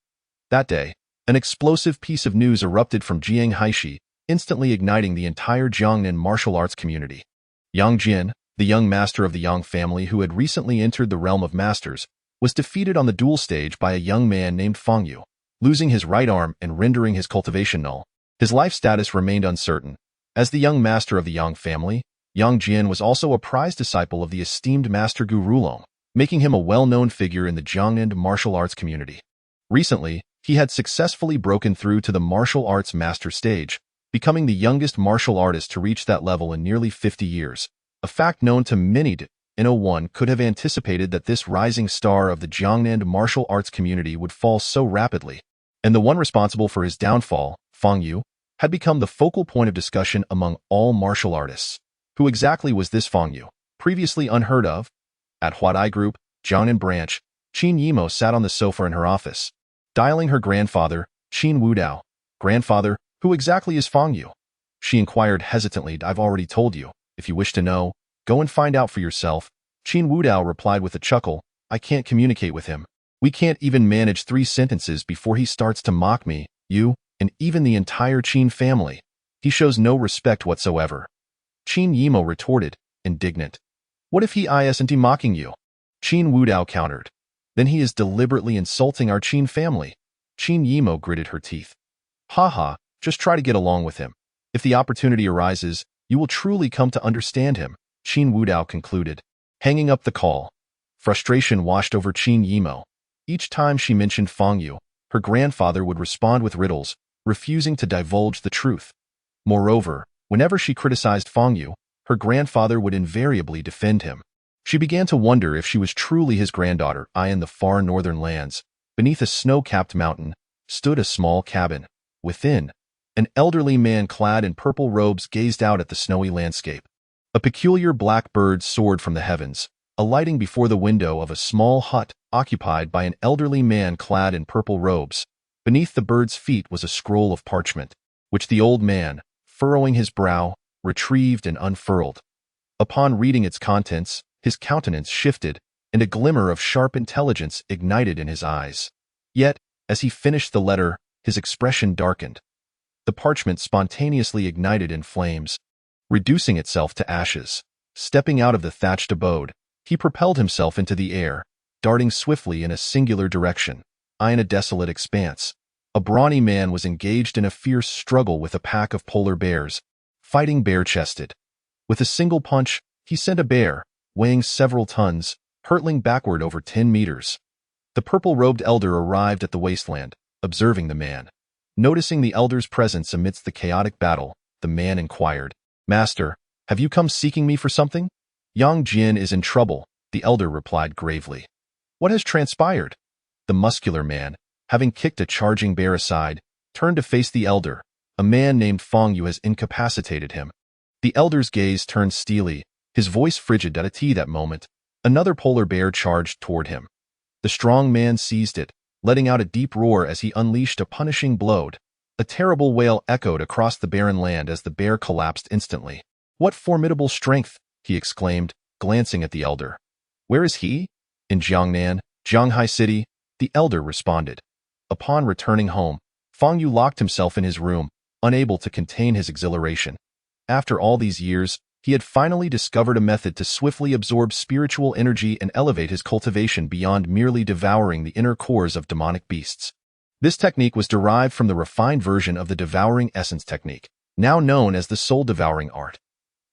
That day, an explosive piece of news erupted from Jiang Haishi, instantly igniting the entire Jiangnan martial arts community. Yang Jian, the young master of the Yang family who had recently entered the realm of masters, was defeated on the duel stage by a young man named Fang Yu. Losing his right arm and rendering his cultivation null, his life status remained uncertain. As the young master of the Yang family, Yang Jian was also a prized disciple of the esteemed Master Gu Rulong, making him a well-known figure in the Jiangnan martial arts community. Recently, he had successfully broken through to the martial arts master stage, becoming the youngest martial artist to reach that level in nearly 50 years, a fact known to many. No one could have anticipated that this rising star of the Jiangnan martial arts community would fall so rapidly, and the one responsible for his downfall, Fang Yu, had become the focal point of discussion among all martial artists. Who exactly was this Fang Yu, previously unheard of? At Huadai Group, Jiangnan branch, Qin Yimo sat on the sofa in her office, dialing her grandfather, Qin Wudao. Grandfather, who exactly is Fang Yu? She inquired hesitantly. I've already told you. If you wish to know, go and find out for yourself. Qin Wudao replied with a chuckle. I can't communicate with him. We can't even manage 3 sentences before he starts to mock me, you, and even the entire Qin family. He shows no respect whatsoever. Qin Yimo retorted, indignant. What if he isn't mocking you? Qin Wudao countered. Then he is deliberately insulting our Qin family. Qin Yimo gritted her teeth. Ha, just try to get along with him. If the opportunity arises, you will truly come to understand him, Qin Wudao concluded. Hanging up the call. Frustration washed over Qin Yimo. Each time she mentioned Fang Yu, her grandfather would respond with riddles, refusing to divulge the truth. Moreover, whenever she criticized Fang Yu, her grandfather would invariably defend him. She began to wonder if she was truly his granddaughter. In the far northern lands, beneath a snow-capped mountain, stood a small cabin. Within, an elderly man clad in purple robes gazed out at the snowy landscape. A peculiar black bird soared from the heavens, alighting before the window of a small hut occupied by an elderly man clad in purple robes. Beneath the bird's feet was a scroll of parchment, which the old man, furrowing his brow, retrieved and unfurled. Upon reading its contents, his countenance shifted, and a glimmer of sharp intelligence ignited in his eyes. Yet, as he finished the letter, his expression darkened. The parchment spontaneously ignited in flames, reducing itself to ashes. Stepping out of the thatched abode, he propelled himself into the air, darting swiftly in a singular direction. In a desolate expanse, a brawny man was engaged in a fierce struggle with a pack of polar bears, fighting bare-chested. With a single punch, he sent a bear, weighing several tons, hurtling backward over 10 meters. The purple-robed elder arrived at the wasteland, observing the man. Noticing the elder's presence amidst the chaotic battle, the man inquired. Master, have you come seeking me for something? Yang Jin is in trouble, the elder replied gravely. What has transpired? The muscular man, having kicked a charging bear aside, turned to face the elder. A man named Fang Yu has incapacitated him. The elder's gaze turned steely, his voice frigid at that moment. Another polar bear charged toward him. The strong man seized it, letting out a deep roar as he unleashed a punishing blow. A terrible wail echoed across the barren land as the bear collapsed instantly. What formidable strength, he exclaimed, glancing at the elder. Where is he? In Jiangnan, Jianghai City, the elder responded. Upon returning home, Fang Yu locked himself in his room, unable to contain his exhilaration. After all these years, he had finally discovered a method to swiftly absorb spiritual energy and elevate his cultivation beyond merely devouring the inner cores of demonic beasts. This technique was derived from the refined version of the devouring essence technique, now known as the soul-devouring art.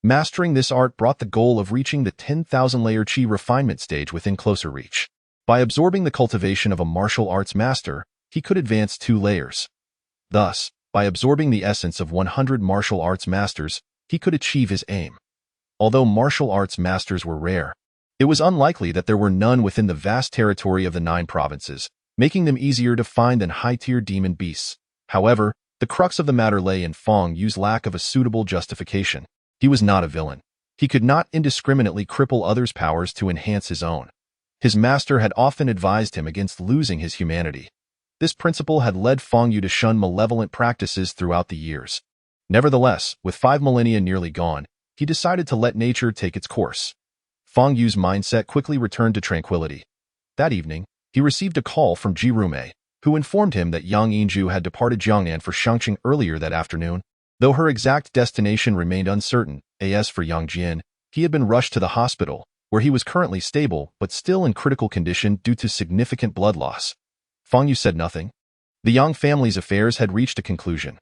Mastering this art brought the goal of reaching the 10,000-layer Qi refinement stage within closer reach. By absorbing the cultivation of a martial arts master, he could advance 2 layers. Thus, by absorbing the essence of 100 martial arts masters, he could achieve his aim. Although martial arts masters were rare, it was unlikely that there were none within the vast territory of the 9 provinces, making them easier to find than high-tier demon beasts. However, the crux of the matter lay in Fang Yu's lack of a suitable justification. He was not a villain. He could not indiscriminately cripple others' powers to enhance his own. His master had often advised him against losing his humanity. This principle had led Fang Yu to shun malevolent practices throughout the years. Nevertheless, with 5 millennia nearly gone, he decided to let nature take its course. Fang Yu's mindset quickly returned to tranquility. That evening, he received a call from Ji Rume, who informed him that Yang Yinju had departed Jiangnan for Shangqing earlier that afternoon. Though her exact destination remained uncertain, as for Yang Jin, he had been rushed to the hospital, where he was currently stable but still in critical condition due to significant blood loss. Fang Yu said nothing. The Yang family's affairs had reached a conclusion.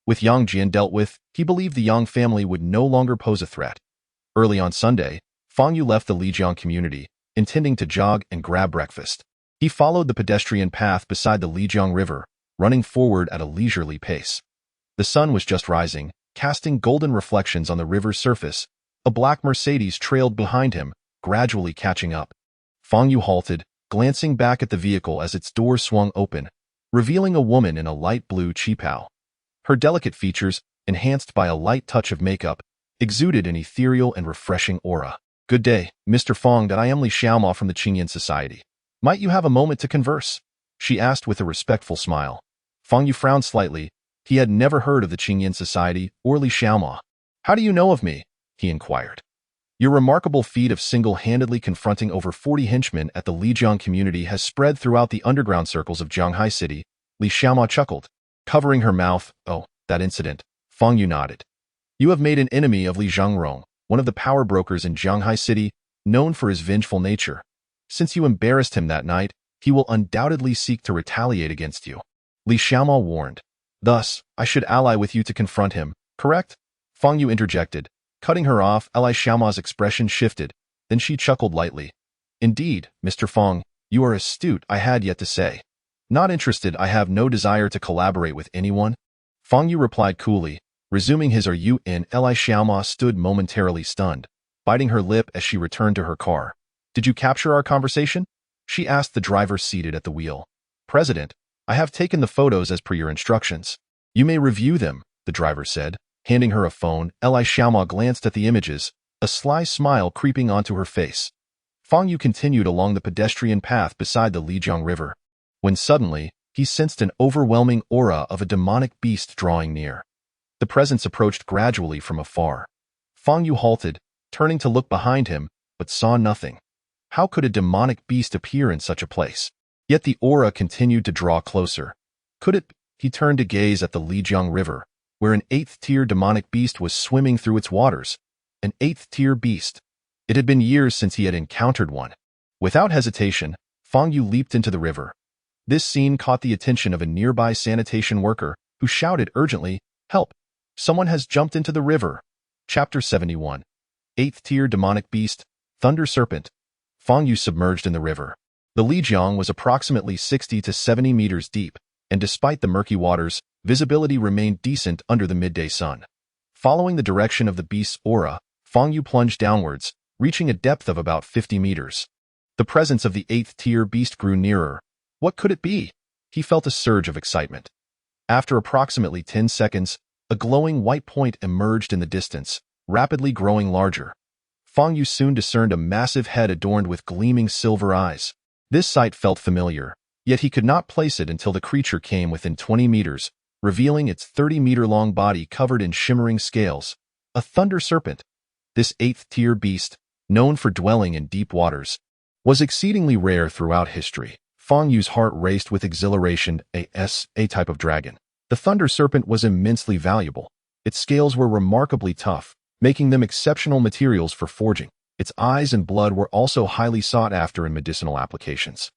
With Yang Jin dealt with, he believed the Yang family would no longer pose a threat. Early on Sunday, Fang Yu left the Lijiang community, intending to jog and grab breakfast. He followed the pedestrian path beside the Lijiang River, running forward at a leisurely pace. The sun was just rising, casting golden reflections on the river's surface. A black Mercedes trailed behind him, gradually catching up. Fang Yu halted, glancing back at the vehicle as its door swung open, revealing a woman in a light blue qipao. Her delicate features, enhanced by a light touch of makeup, exuded an ethereal and refreshing aura. Good day, Mr. Fang. I am Li Xiaoma from the Qingyan Society. Might you have a moment to converse? She asked with a respectful smile. Fang Yu frowned slightly. He had never heard of the Qingyan Society or Li Xiaoma. How do you know of me? He inquired. Your remarkable feat of single-handedly confronting over 40 henchmen at the Lijiang community has spread throughout the underground circles of Jianghai City, Li Xiaoma chuckled. Covering her mouth, oh, that incident, Fang Yu nodded. You have made an enemy of Li Zhengrong, one of the power brokers in Jianghai City, known for his vengeful nature. Since you embarrassed him that night, he will undoubtedly seek to retaliate against you. Li Xiaoma warned. Thus, I should ally with you to confront him, correct? Fang Yu interjected. Cutting her off, Li Xiaoma's expression shifted. Then she chuckled lightly. Indeed, Mr. Fang, you are astute. I had yet to say. Not interested. I have no desire to collaborate with anyone. Fang Yu replied coolly, resuming his "Are you in?" Li Xiaoma stood momentarily stunned, biting her lip as she returned to her car. Did you capture our conversation? She asked the driver seated at the wheel. President, I have taken the photos as per your instructions. You may review them, the driver said, handing her a phone. Li Xiaoma glanced at the images, a sly smile creeping onto her face. Fang Yu continued along the pedestrian path beside the Lijiang River, when suddenly, he sensed an overwhelming aura of a demonic beast drawing near. The presence approached gradually from afar. Fang Yu halted, turning to look behind him, but saw nothing. How could a demonic beast appear in such a place? Yet the aura continued to draw closer. Could it be? He turned to gaze at the Lijiang River, where an 8th-tier demonic beast was swimming through its waters. An 8th-tier beast. It had been years since he had encountered one. Without hesitation, Fang Yu leaped into the river. This scene caught the attention of a nearby sanitation worker, who shouted urgently, "Help! Someone has jumped into the river!" Chapter 71. 8th-tier demonic beast, Thunder Serpent. Fang Yu submerged in the river. The Lijiang was approximately 60 to 70 meters deep, and despite the murky waters, visibility remained decent under the midday sun. Following the direction of the beast's aura, Fang Yu plunged downwards, reaching a depth of about 50 meters. The presence of the 8th-tier beast grew nearer. What could it be? He felt a surge of excitement. After approximately 10 seconds, a glowing white point emerged in the distance, rapidly growing larger. Fang Yu soon discerned a massive head adorned with gleaming silver eyes. This sight felt familiar, yet he could not place it until the creature came within 20 meters, revealing its 30-meter-long body covered in shimmering scales. A thunder serpent. This 8th-tier beast, known for dwelling in deep waters, was exceedingly rare throughout history. Fang Yu's heart raced with exhilaration. A type of dragon. The thunder serpent was immensely valuable. Its scales were remarkably tough, making them exceptional materials for forging. Its eyes and blood were also highly sought after in medicinal applications.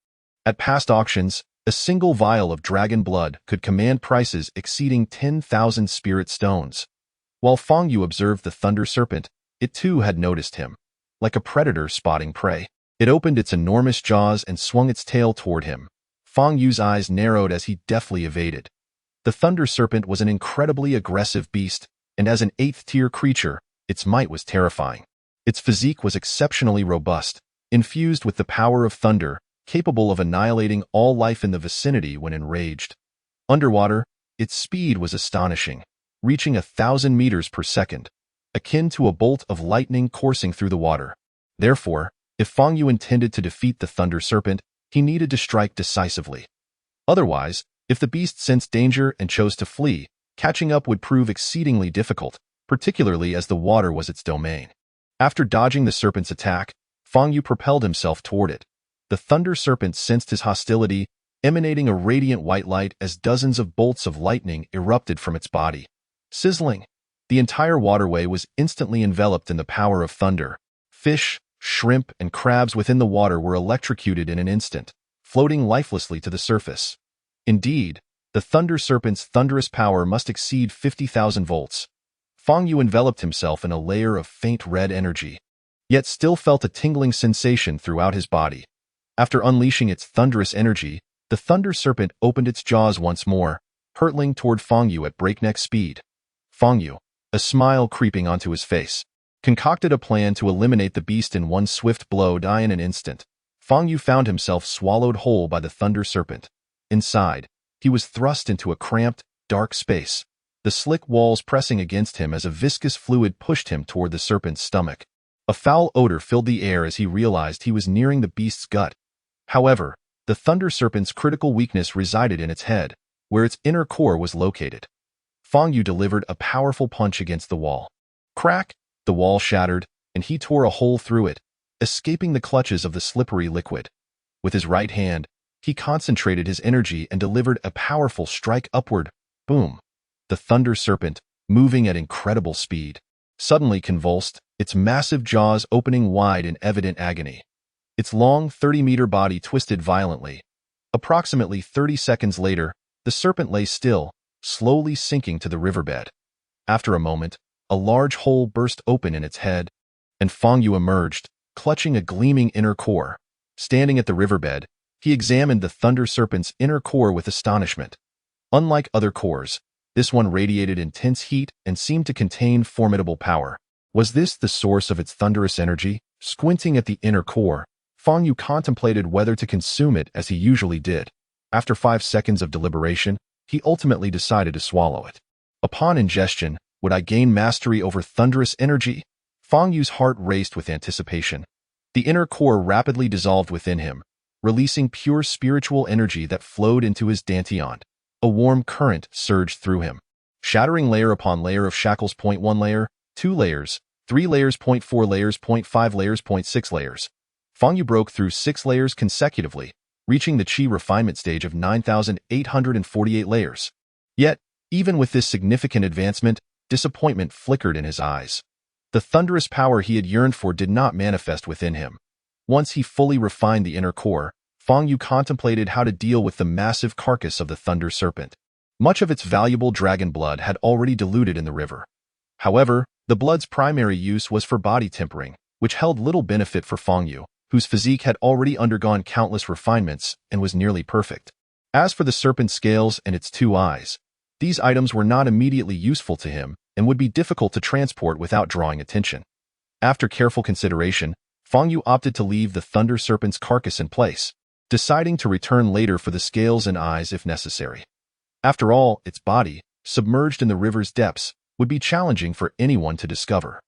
At past auctions, a single vial of dragon blood could command prices exceeding 10,000 spirit stones. While Fang Yu observed the thunder serpent, it too had noticed him. Like a predator spotting prey, it opened its enormous jaws and swung its tail toward him. Fang Yu's eyes narrowed as he deftly evaded. The thunder serpent was an incredibly aggressive beast, and as an 8th-tier creature, its might was terrifying. Its physique was exceptionally robust, infused with the power of thunder, capable of annihilating all life in the vicinity when enraged. Underwater, its speed was astonishing, reaching 1,000 meters per second, akin to a bolt of lightning coursing through the water. Therefore, if Fang Yu intended to defeat the thunder serpent, he needed to strike decisively. Otherwise, if the beast sensed danger and chose to flee, catching up would prove exceedingly difficult, particularly as the water was its domain. After dodging the serpent's attack, Fang Yu propelled himself toward it. The thunder serpent sensed his hostility, emanating a radiant white light as dozens of bolts of lightning erupted from its body. Sizzling, the entire waterway was instantly enveloped in the power of thunder. Fish, shrimp, and crabs within the water were electrocuted in an instant, floating lifelessly to the surface. Indeed, the thunder serpent's thunderous power must exceed 50,000 volts. Fang Yu enveloped himself in a layer of faint red energy, yet still felt a tingling sensation throughout his body. After unleashing its thunderous energy, the thunder serpent opened its jaws once more, hurtling toward Fang Yu at breakneck speed. Fang Yu, a smile creeping onto his face, concocted a plan to eliminate the beast in one swift blow. In an instant, Fang Yu found himself swallowed whole by the thunder serpent. Inside, he was thrust into a cramped, dark space, the slick walls pressing against him as a viscous fluid pushed him toward the serpent's stomach. A foul odor filled the air as he realized he was nearing the beast's gut. However, the thunder serpent's critical weakness resided in its head, where its inner core was located. Fang Yu delivered a powerful punch against the wall. Crack! The wall shattered, and he tore a hole through it, escaping the clutches of the slippery liquid. With his right hand, he concentrated his energy and delivered a powerful strike upward. Boom! The thunder serpent, moving at incredible speed, suddenly convulsed, its massive jaws opening wide in evident agony. Its long 30-meter body twisted violently. Approximately 30 seconds later, the serpent lay still, slowly sinking to the riverbed. After a moment, a large hole burst open in its head, and Fang Yu emerged, clutching a gleaming inner core. Standing at the riverbed, he examined the thunder serpent's inner core with astonishment. Unlike other cores, this one radiated intense heat and seemed to contain formidable power. Was this the source of its thunderous energy? Squinting at the inner core, Fang Yu contemplated whether to consume it as he usually did. After 5 seconds of deliberation, he ultimately decided to swallow it. Upon ingestion, would I gain mastery over thunderous energy? Fang Yu's heart raced with anticipation. The inner core rapidly dissolved within him, releasing pure spiritual energy that flowed into his dantian. A warm current surged through him, shattering layer upon layer of shackles. 1 layer, 2 layers, 3 layers. 4 layers. 5 layers. 6 layers. Fang Yu broke through 6 layers consecutively, reaching the Qi Refinement stage of 9,848 layers. Yet, even with this significant advancement, disappointment flickered in his eyes. The thunderous power he had yearned for did not manifest within him. Once he fully refined the inner core, Fang Yu contemplated how to deal with the massive carcass of the thunder serpent. Much of its valuable dragon blood had already diluted in the river. However, the blood's primary use was for body tempering, which held little benefit for Fang Yu, whose physique had already undergone countless refinements and was nearly perfect. As for the serpent's scales and its 2 eyes, these items were not immediately useful to him, and would be difficult to transport without drawing attention. After careful consideration, Fang Yu opted to leave the thunder serpent's carcass in place, deciding to return later for the scales and eyes if necessary. After all, its body, submerged in the river's depths, would be challenging for anyone to discover.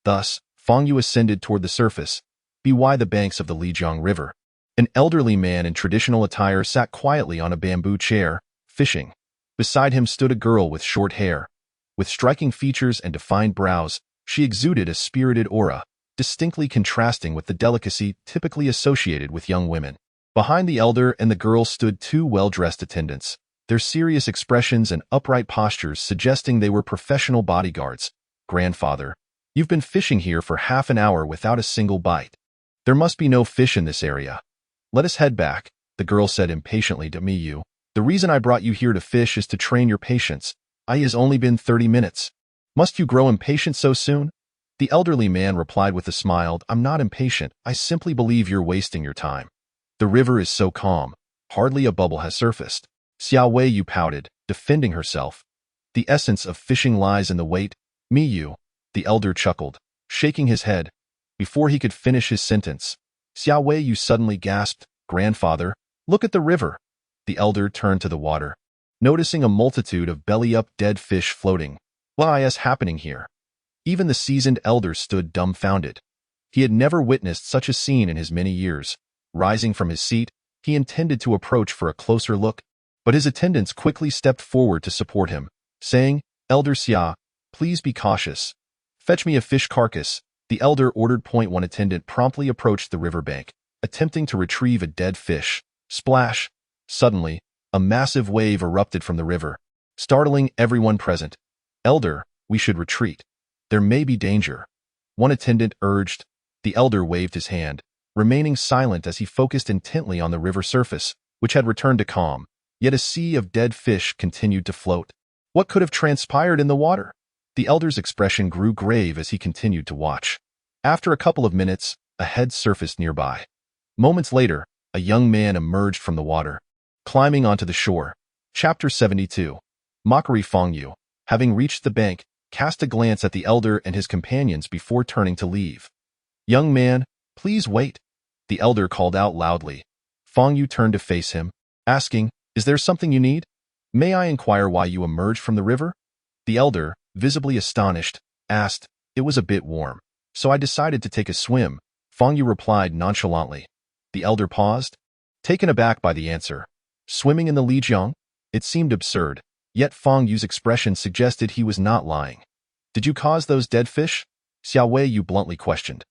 Thus, Fang Yu ascended toward the surface, by the banks of the Lijiang River. An elderly man in traditional attire sat quietly on a bamboo chair, fishing. Beside him stood a girl with short hair. With striking features and defined brows, she exuded a spirited aura, distinctly contrasting with the delicacy typically associated with young women. Behind the elder and the girl stood two well-dressed attendants, their serious expressions and upright postures suggesting they were professional bodyguards. "Grandfather, you've been fishing here for half an hour without a single bite. There must be no fish in this area. Let us head back," the girl said impatiently to Yu. "The reason I brought you here to fish is to train your patience. It has only been 30 minutes. Must you grow impatient so soon?" The elderly man replied with a smile, "I'm not impatient. I simply believe you're wasting your time. The river is so calm. Hardly a bubble has surfaced." Xiao Yu pouted, defending herself. "The essence of fishing lies in the weight, Yu," the elder chuckled, shaking his head. Before he could finish his sentence, Xiao Yu suddenly gasped, "Grandfather, look at the river." The elder turned to the water, noticing a multitude of belly-up dead fish floating. What is happening here? Even the seasoned elder stood dumbfounded. He had never witnessed such a scene in his many years. Rising from his seat, he intended to approach for a closer look, but his attendants quickly stepped forward to support him, saying, "Elder Xia, please be cautious. Fetch me a fish carcass." The elder ordered. One attendant promptly approached the riverbank, attempting to retrieve a dead fish. Splash! Suddenly, a massive wave erupted from the river, startling everyone present. "Elder, we should retreat. There may be danger," one attendant urged. The elder waved his hand, remaining silent as he focused intently on the river surface, which had returned to calm, yet a sea of dead fish continued to float. What could have transpired in the water? The elder's expression grew grave as he continued to watch. After a couple of minutes, a head surfaced nearby. Moments later, a young man emerged from the water, climbing onto the shore. Chapter 72. Mockery. Fang Yu, having reached the bank, cast a glance at the elder and his companions before turning to leave. "Young man, please wait," the elder called out loudly. Fang Yu turned to face him, asking, "Is there something you need? May I inquire why you emerged from the river?" The elder, visibly astonished, asked. "It was a bit warm, so I decided to take a swim," Fang Yu replied nonchalantly. The elder paused, taken aback by the answer. Swimming in the Lijiang? It seemed absurd, yet Fang Yu's expression suggested he was not lying. "Did you cause those dead fish?" Xiao Yu bluntly questioned.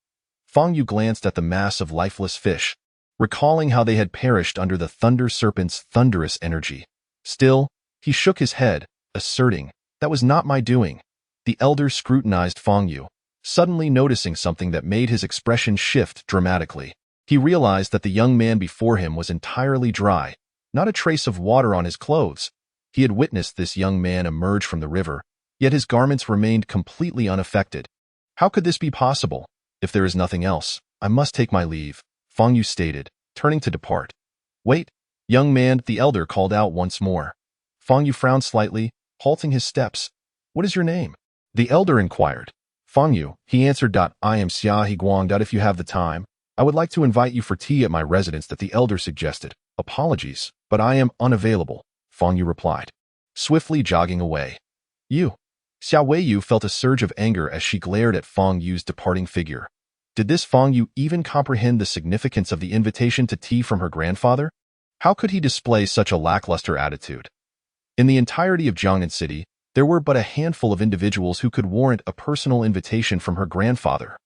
Fang Yu glanced at the mass of lifeless fish, recalling how they had perished under the thunder serpent's thunderous energy. Still, he shook his head, asserting, "That was not my doing." The elder scrutinized Fang Yu, suddenly noticing something that made his expression shift dramatically. He realized that the young man before him was entirely dry, not a trace of water on his clothes. He had witnessed this young man emerge from the river, yet his garments remained completely unaffected. How could this be possible? "If there is nothing else, I must take my leave," Fang Yu stated, turning to depart. "Wait, young man," the elder called out once more. Fang Yu frowned slightly, halting his steps. "What is your name?" the elder inquired. "Fang Yu," he answered. "I am Xia Higuang. If you have the time, I would like to invite you for tea at my residence," that the elder suggested. "Apologies, but I am unavailable," Fang Yu replied, swiftly jogging away. "You." Xiao Yu felt a surge of anger as she glared at Fang Yu's departing figure. Did this Fang Yu even comprehend the significance of the invitation to tea from her grandfather? How could he display such a lackluster attitude? In the entirety of Jiangnan City, there were but a handful of individuals who could warrant a personal invitation from her grandfather.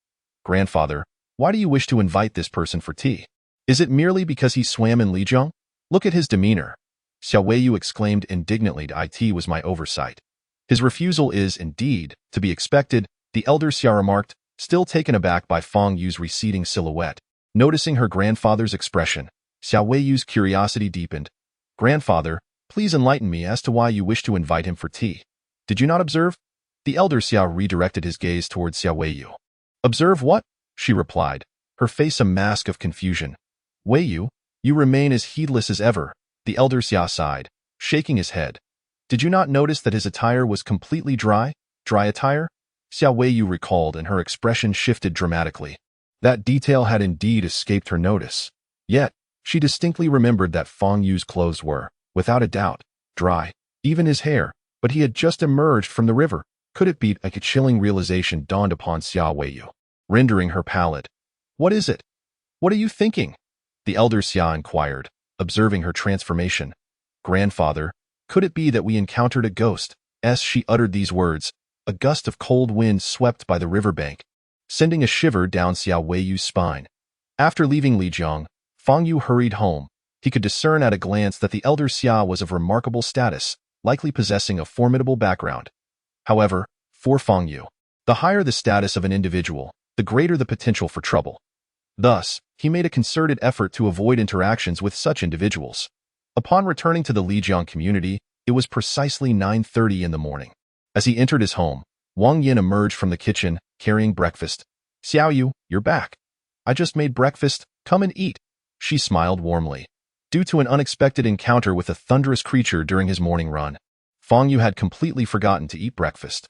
"Grandfather, why do you wish to invite this person for tea? Is it merely because he swam in Lijiang? Look at his demeanor." Xiao Yu exclaimed indignantly. "It was my oversight." "His refusal is, indeed, to be expected," the elder Xia remarked, still taken aback by Fang Yu's receding silhouette. Noticing her grandfather's expression, Xiao Yu's curiosity deepened. "Grandfather, please enlighten me as to why you wish to invite him for tea. Did you not observe?" The elder Xia redirected his gaze towards Xiao Yu. "Observe what?" she replied, her face a mask of confusion. "Wei Yu, you remain as heedless as ever," the elder Xia sighed, shaking his head. "Did you not notice that his attire was completely dry? Dry attire? Xiao Weiyu recalled, and her expression shifted dramatically. That detail had indeed escaped her notice. Yet, she distinctly remembered that Fang Yu's clothes were, without a doubt, dry. Even his hair, but he had just emerged from the river. Could it be? A chilling realization dawned upon Xiao Weiyu, rendering her pallid. What is it? What are you thinking? The elder Xia inquired, observing her transformation. Grandfather, could it be that we encountered a ghost? As she uttered these words, a gust of cold wind swept by the riverbank, sending a shiver down Xiao Weiyu's spine. After leaving Lijiang, Fang Yu hurried home. He could discern at a glance that the elder Xia was of remarkable status, likely possessing a formidable background. However, for Fang Yu, the higher the status of an individual, the greater the potential for trouble. Thus, he made a concerted effort to avoid interactions with such individuals. Upon returning to the Lijiang community, it was precisely 9:30 in the morning. As he entered his home, Wang Yin emerged from the kitchen, carrying breakfast. Xiao Yu, you're back. I just made breakfast, come and eat. She smiled warmly. Due to an unexpected encounter with a thunderous creature during his morning run, Fang Yu had completely forgotten to eat breakfast.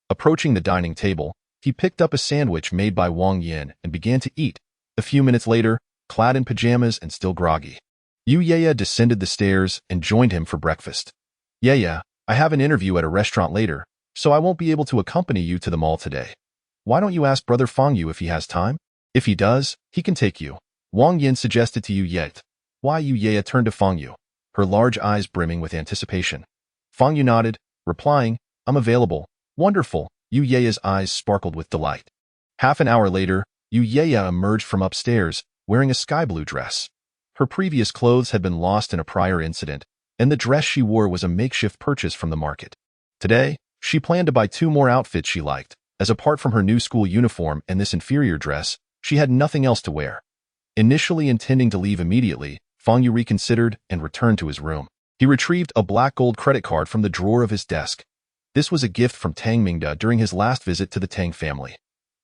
Approaching the dining table, he picked up a sandwich made by Wang Yin and began to eat. A few minutes later, clad in pajamas and still groggy, Yu Yaya descended the stairs and joined him for breakfast. Yaya, I have an interview at a restaurant later, so I won't be able to accompany you to the mall today. Why don't you ask Brother Fang Yu if he has time? If he does, he can take you. Wang Yin suggested to Yu Yaya. Why? Yu Yaya turned to Fang Yu, her large eyes brimming with anticipation. Fang Yu nodded, replying, I'm available. Wonderful. Yu Yaya's eyes sparkled with delight. Half an hour later, Yu Yaya emerged from upstairs, wearing a sky blue dress. Her previous clothes had been lost in a prior incident, and the dress she wore was a makeshift purchase from the market. Today, she planned to buy 2 more outfits she liked, as apart from her new school uniform and this inferior dress, she had nothing else to wear. Initially intending to leave immediately, Fang Yu reconsidered and returned to his room. He retrieved a black gold credit card from the drawer of his desk. This was a gift from Tang Mingda during his last visit to the Tang family.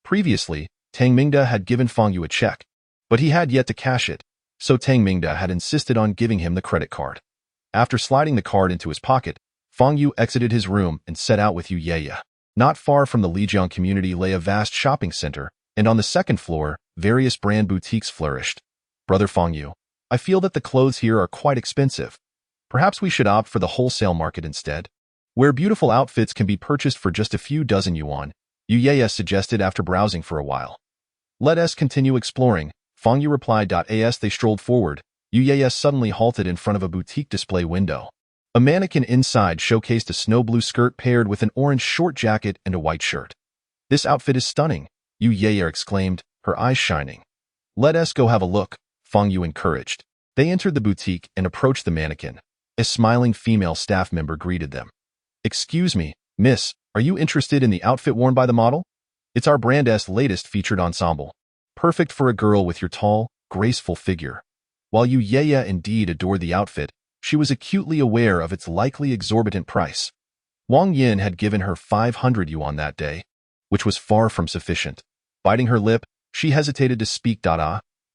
Previously, Tang Mingda had given Fang Yu a check, but he had yet to cash it, so Tang Mingda had insisted on giving him the credit card. After sliding the card into his pocket, Fang Yu exited his room and set out with Yu Yaya. Not far from the Lijiang community lay a vast shopping center, and on the second floor, various brand boutiques flourished. Brother Fang Yu, I feel that the clothes here are quite expensive. Perhaps we should opt for the wholesale market instead, where beautiful outfits can be purchased for just a few dozen yuan, Yu Yaya suggested after browsing for a while. Let us continue exploring, Fang Yu replied. As they strolled forward, Yu Yaya suddenly halted in front of a boutique display window. A mannequin inside showcased a snow blue skirt paired with an orange short jacket and a white shirt. This outfit is stunning, Yu Yaya exclaimed, her eyes shining. Let us go have a look, Fang Yu encouraged. They entered the boutique and approached the mannequin. A smiling female staff member greeted them. Excuse me, miss, are you interested in the outfit worn by the model? It's our brand's latest featured ensemble. Perfect for a girl with your tall, graceful figure. While Yu Yaya indeed adored the outfit, she was acutely aware of its likely exorbitant price. Wang Yin had given her 500 yuan that day, which was far from sufficient. Biting her lip, she hesitated to speak.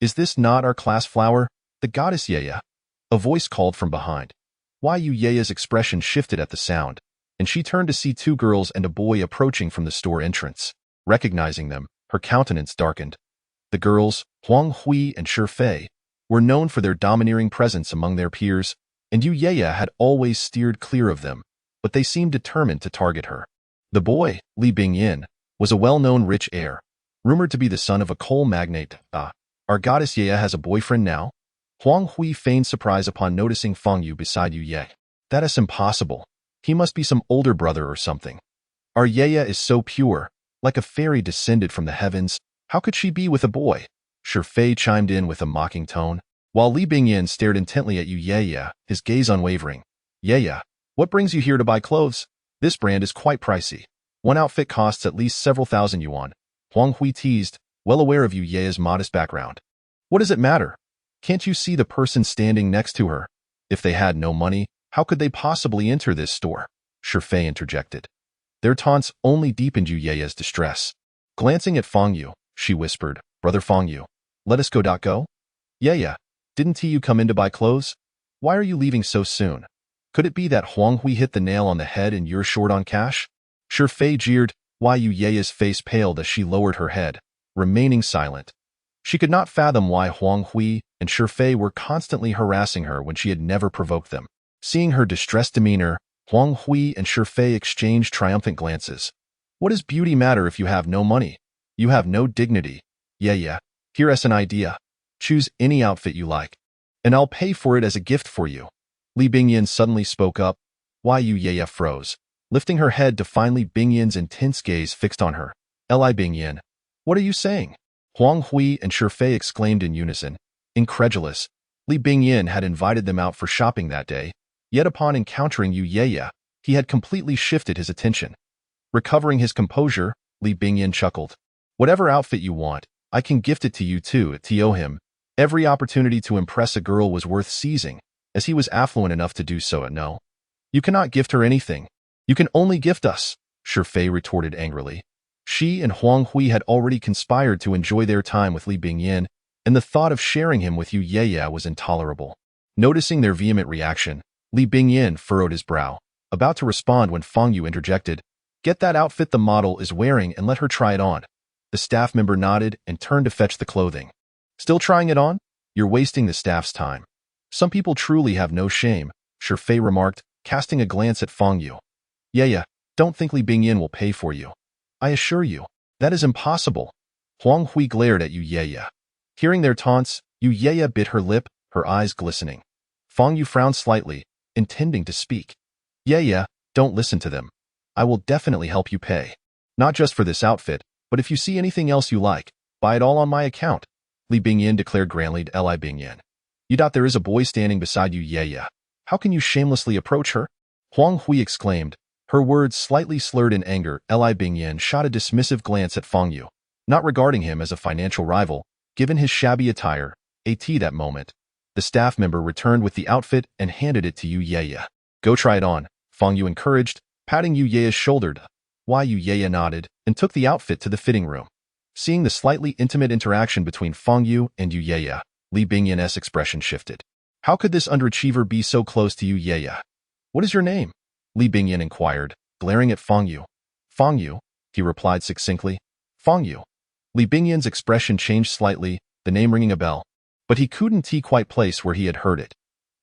Is this not our class flower, the goddess Yaya? A voice called from behind. Why? Yu Yaya's expression shifted at the sound, and she turned to see 2 girls and a boy approaching from the store entrance. Recognizing them, her countenance darkened. The girls, Huang Hui and Shi Fei, were known for their domineering presence among their peers, and Yu Yaya had always steered clear of them, but they seemed determined to target her. The boy, Li Bingyin, was a well-known rich heir, rumored to be the son of a coal magnate. Our goddess Yaya has a boyfriend now? Huang Hui feigned surprise upon noticing Fang Yu beside Yu Yaya. That is impossible. He must be some older brother or something. Our Yaya is so pure, like a fairy descended from the heavens. How could she be with a boy? Shi Fei chimed in with a mocking tone, while Li Bingyin stared intently at Yu Yaya, his gaze unwavering. Yaya, what brings you here to buy clothes? This brand is quite pricey. One outfit costs at least several thousand yuan. Huang Hui teased, well aware of Yu Yaya's modest background. What does it matter? Can't you see the person standing next to her? If they had no money, how could they possibly enter this store? Shi Fei interjected. Their taunts only deepened Yu Yaya's distress. Glancing at Fang Yu, she whispered, Brother Fang Yu, let us go. Yaya, didn't you come in to buy clothes? Why are you leaving so soon? Could it be that Huang Hui hit the nail on the head and you're short on cash? Fei jeered. Why Yu Yaya's face paled as she lowered her head, remaining silent. She could not fathom why Huang Hui and Fei were constantly harassing her when she had never provoked them. Seeing her distressed demeanor, Huang Hui and Fei exchanged triumphant glances. What does beauty matter if you have no money? You have no dignity. Yeah, here's an idea. Choose any outfit you like, and I'll pay for it as a gift for you. Li Bingyan suddenly spoke up. Why Yu froze, lifting her head to finally Bingyan's intense gaze fixed on her. Li Bingyan, what are you saying? Huang Hui and Fei exclaimed in unison. Incredulous, Li Bingyan had invited them out for shopping that day, yet upon encountering Yu he had completely shifted his attention. Recovering his composure, Li Bingyan chuckled. Whatever outfit you want, I can gift it to you too. To him, every opportunity to impress a girl was worth seizing, as he was affluent enough to do so. No, you cannot gift her anything. You can only gift us, Fei retorted angrily. She and Huang Hui had already conspired to enjoy their time with Li Bingyan, and the thought of sharing him with Yu was intolerable. Noticing their vehement reaction, Li Bingyan furrowed his brow, about to respond when Fang Yu interjected. Get that outfit the model is wearing and let her try it on. The staff member nodded and turned to fetch the clothing. Still trying it on? You're wasting the staff's time. Some people truly have no shame, Fei remarked, casting a glance at Fang Yu. Yeah, don't think Li Bingyan will pay for you. I assure you, that is impossible. Huang Hui glared at Yu. Hearing their taunts, Yu bit her lip, her eyes glistening. Fang Yu frowned slightly, intending to speak. Yeah, don't listen to them. I will definitely help you pay. Not just for this outfit, but if you see anything else you like, buy it all on my account, Li Bingyan declared grandly to Li Bingyan. There is a boy standing beside you. How can you shamelessly approach her? Huang Hui exclaimed, her words slightly slurred in anger. Li Bingyan shot a dismissive glance at Fang Yu, not regarding him as a financial rival, given his shabby attire. That moment, the staff member returned with the outfit and handed it to Yu. Go try it on, Fang Yu encouraged, patting Yu's shoulder. Why Yu nodded and took the outfit to the fitting room. Seeing the slightly intimate interaction between Fang Yu and Yu, Li Bingyan's expression shifted. How could this underachiever be so close to Yu? What is your name? Li Bingyan inquired, glaring at Fang Yu. Fang Yu, he replied succinctly. Fang Yu. Li Bingyan's expression changed slightly, the name ringing a bell, but he couldn't quite place where he had heard it.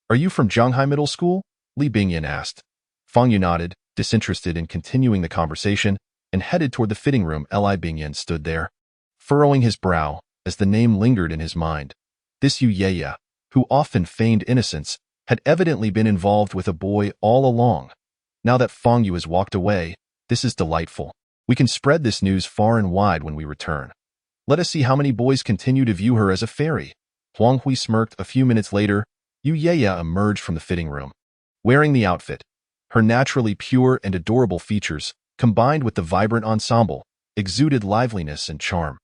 Are you from Zhanghai Middle School? Li Bingyan asked. Fang Yu nodded, disinterested in continuing the conversation, and headed toward the fitting room. Li Bingyan stood there, furrowing his brow, as the name lingered in his mind. This Yu, who often feigned innocence, had evidently been involved with a boy all along. Now that Fang Yu has walked away, this is delightful. We can spread this news far and wide when we return. Let us see how many boys continue to view her as a fairy. Huang Hui smirked. A few minutes later, Yu emerged from the fitting room, wearing the outfit. Her naturally pure and adorable features, combined with the vibrant ensemble, exuded liveliness and charm.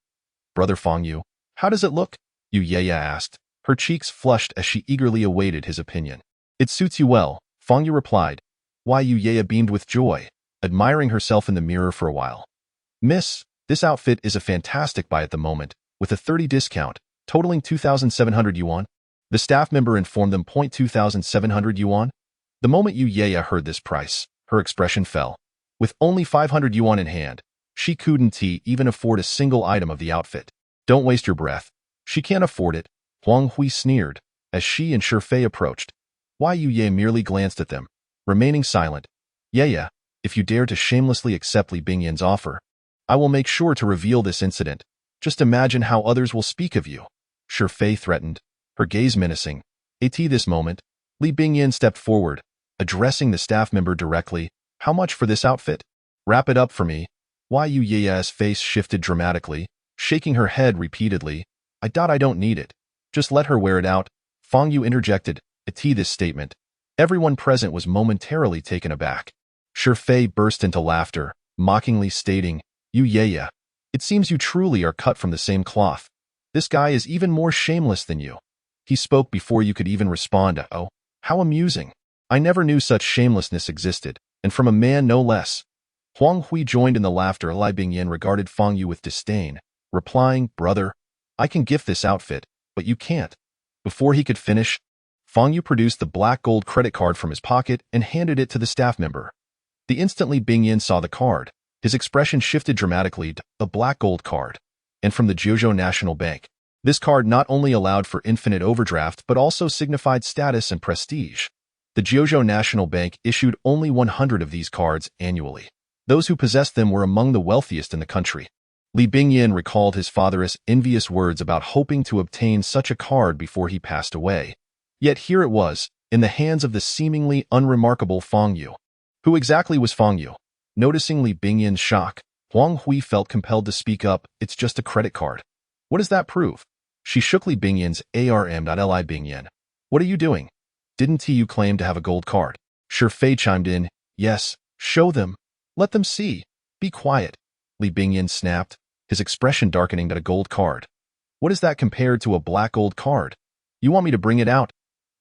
Brother Fang Yu, how does it look? Yu asked, her cheeks flushed as she eagerly awaited his opinion. It suits you well, Fang Yu replied. Why Yu beamed with joy, admiring herself in the mirror for a while. Miss, this outfit is a fantastic buy at the moment, with a 30% discount, totaling 2,700 yuan. The staff member informed them. 2,700 yuan? The moment Yu heard this price, her expression fell. With only 500 yuan in hand, she couldn't even afford a single item of the outfit. Don't waste your breath. She can't afford it, Huang Hui sneered, as she and Fei approached. Why Yu merely glanced at them, remaining silent. Yeah, if you dare to shamelessly accept Li Bingyan's offer, I will make sure to reveal this incident. Just imagine how others will speak of you. Fei threatened, her gaze menacing. At this moment, Li Bingyan stepped forward, addressing the staff member directly. How much for this outfit? Wrap it up for me. Why Yu's face shifted dramatically, shaking her head repeatedly. I don't need it. Just let her wear it out. Fang Yu interjected. At this statement, everyone present was momentarily taken aback. Fei burst into laughter, mockingly stating, Yu, it seems you truly are cut from the same cloth. This guy is even more shameless than you. He spoke before you could even respond. Oh, how amusing. I never knew such shamelessness existed, and from a man no less. Huang Hui joined in the laughter. Li Bingyan regarded Fang Yu with disdain, replying, Brother, I can gift this outfit, but you can't. Before he could finish, Fang Yu produced the black gold credit card from his pocket and handed it to the staff member. The instantly Bingyan saw the card, His expression shifted dramatically to a black gold card, and from the Jojo National Bank. This card not only allowed for infinite overdraft but also signified status and prestige. The Jojo National Bank issued only 100 of these cards annually. Those who possessed them were among the wealthiest in the country. Li Bingyin recalled his father's envious words about hoping to obtain such a card before he passed away. Yet here it was, in the hands of the seemingly unremarkable Fang Yu. Who exactly was Fang Yu? Noticing Li Bingyin's shock, Huang Hui felt compelled to speak up. It's just a credit card. What does that prove? She shook Li Bingyin's arm. Li Bingyin. What are you doing? Didn't you claim to have a gold card? Shi Fei chimed in. Yes, show them. Let them see. Be quiet. Li Bingyin snapped, his expression darkening. A gold card. What is that compared to a black gold card? You want me to bring it out?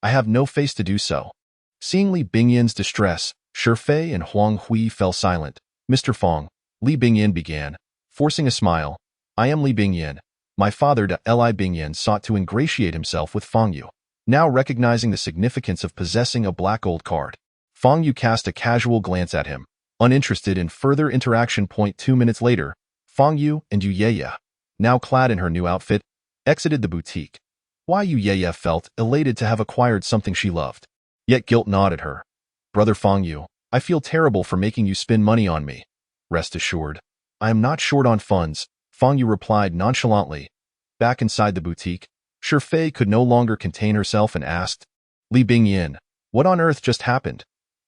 I have no face to do so. Seeing Li Bingyin's distress, Shi Fei and Huang Hui fell silent. Mr. Fang, Li Bingyin began, forcing a smile. I am Li Bingyin. My father Li Bingyin sought to ingratiate himself with Fang Yu. Now recognizing the significance of possessing a black gold card, Fang Yu cast a casual glance at him, uninterested in further interaction. 2 minutes later, Fang Yu and Yu Yeye, now clad in her new outfit, exited the boutique. Yu Yeye felt elated to have acquired something she loved. Yet guilt gnawed at her. Brother Fang Yu, I feel terrible for making you spend money on me. Rest assured, I am not short on funds, Fang Yu replied nonchalantly. Back inside the boutique, Shi Fei could no longer contain herself and asked, Li Bingyin, what on earth just happened?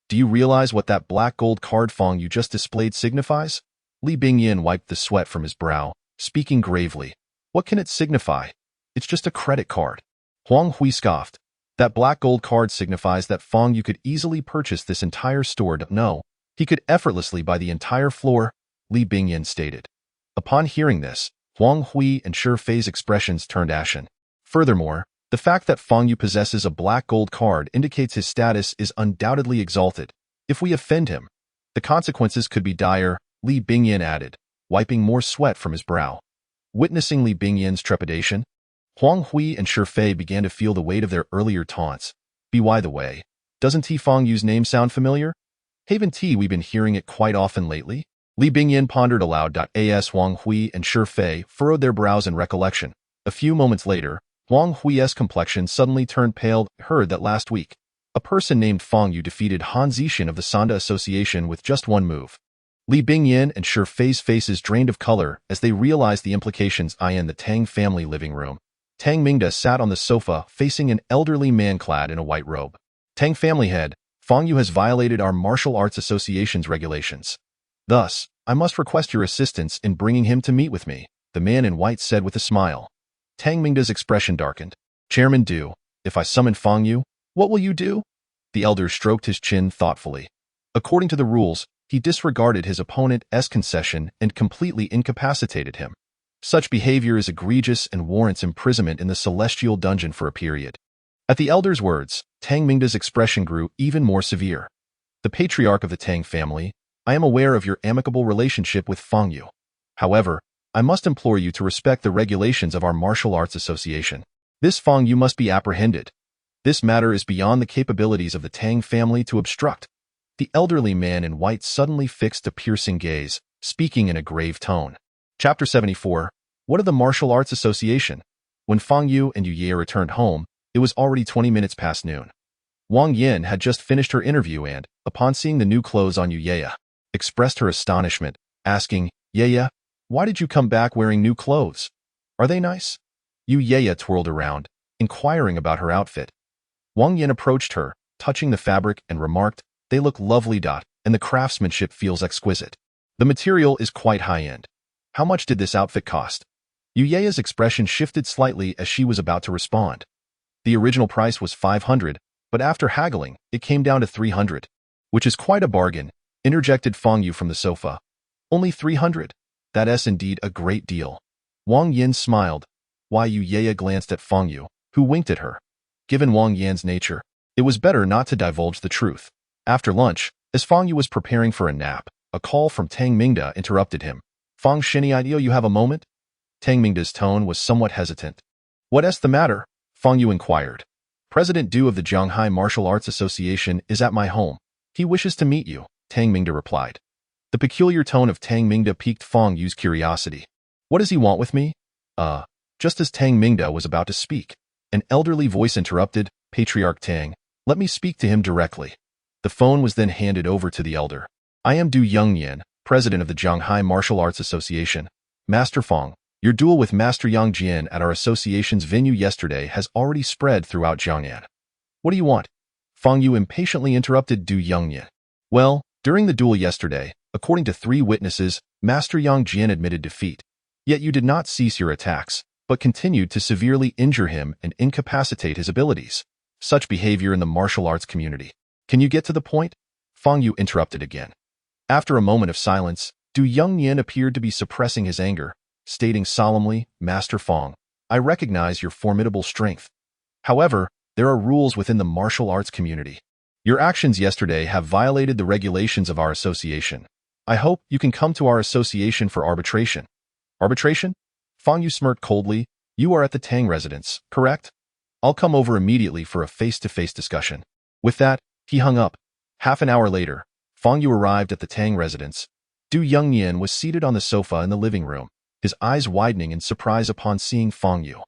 Do you realize what that black gold card Fang Yu just displayed signifies? Li Bingyin wiped the sweat from his brow, speaking gravely. What can it signify? It's just a credit card. Huang Hui scoffed. That black gold card signifies that Fang Yu could easily purchase this entire store. No, he could effortlessly buy the entire floor, Li Bingyin stated. Upon hearing this, Huang Hui and Shi Fei's expressions turned ashen. Furthermore, the fact that Fang Yu possesses a black gold card indicates his status is undoubtedly exalted. If we offend him, the consequences could be dire, Li Bingyin added, wiping more sweat from his brow. Witnessing Li Bingyin's trepidation, Huang Hui and Shi Fei began to feel the weight of their earlier taunts. By the way, doesn't Fang Yu's name sound familiar? Haven't we been hearing it quite often lately? Li Bingyin pondered aloud. As Huang Hui and Shi Fei furrowed their brows in recollection. A few moments later, Huang Hui's complexion suddenly turned pale. Heard that last week, a person named Fang Yu defeated Han Zixin of the Sanda Association with just one move. Li Bingyin and Shi Fei's faces drained of color as they realized the implications. In the Tang family living room, Tang Mingda sat on the sofa facing an elderly man clad in a white robe. Tang family head, Fang Yu has violated our martial arts association's regulations. Thus, I must request your assistance in bringing him to meet with me, the man in white said with a smile. Tang Mingda's expression darkened. Chairman Du, if I summon Fang Yu, what will you do? The elder stroked his chin thoughtfully. According to the rules, he disregarded his opponent's concession and completely incapacitated him. Such behavior is egregious and warrants imprisonment in the celestial dungeon for a period. At the elder's words, Tang Mingda's expression grew even more severe. The patriarch of the Tang family, I am aware of your amicable relationship with Fang Yu. However, I must implore you to respect the regulations of our martial arts association. This Fang Yu must be apprehended. This matter is beyond the capabilities of the Tang family to obstruct. The elderly man in white suddenly fixed a piercing gaze, speaking in a grave tone. Chapter 74. What of the Martial Arts Association? When Fang Yu and Yu Ye returned home, it was already 20 minutes past noon. Wang Yin had just finished her interview and, upon seeing the new clothes on Yu Ye, expressed her astonishment, asking, Ye, why did you come back wearing new clothes? Are they nice? Yu Ye twirled around, inquiring about her outfit. Wang Yin approached her, touching the fabric, and remarked, they look lovely. And the craftsmanship feels exquisite. The material is quite high-end. How much did this outfit cost? Yu Ye's expression shifted slightly as she was about to respond. The original price was 500, but after haggling, it came down to 300. Which is quite a bargain, interjected Fang Yu from the sofa. Only 300? That's indeed a great deal. Wang Yin smiled. Yu Ye glanced at Fang Yu, who winked at her. Given Wang Yin's nature, it was better not to divulge the truth. After lunch, as Fang Yu was preparing for a nap, a call from Tang Mingda interrupted him. Fang Shinidio, you have a moment? Tang Mingda's tone was somewhat hesitant. What's the matter? Fang Yu inquired. President Du of the Jianghai Martial Arts Association is at my home. He wishes to meet you, Tang Mingda replied. The peculiar tone of Tang Mingda piqued Fang Yu's curiosity. What does he want with me? Just as Tang Mingda was about to speak, an elderly voice interrupted, Patriarch Tang, let me speak to him directly. The phone was then handed over to the elder. I am Du Yongnian, president of the Zhanghai Martial Arts Association. Master Fang, your duel with Master Yang Jian at our association's venue yesterday has already spread throughout Jiangnan. What do you want? Fang Yu impatiently interrupted Du Yongnian. Well, during the duel yesterday, according to 3 witnesses, Master Yang Jian admitted defeat. Yet you did not cease your attacks, but continued to severely injure him and incapacitate his abilities. Such behavior in the martial arts community. Can you get to the point? Fang Yu interrupted again. After a moment of silence, Du Yongnian appeared to be suppressing his anger, stating solemnly, Master Fang, I recognize your formidable strength. However, there are rules within the martial arts community. Your actions yesterday have violated the regulations of our association. I hope you can come to our association for arbitration. Arbitration? Fang Yu smirked coldly. You are at the Tang residence, correct? I'll come over immediately for a face-to-face discussion. With that, he hung up. Half an hour later, Fang Yu arrived at the Tang residence. Du Yongnian was seated on the sofa in the living room, his eyes widening in surprise upon seeing Fang Yu.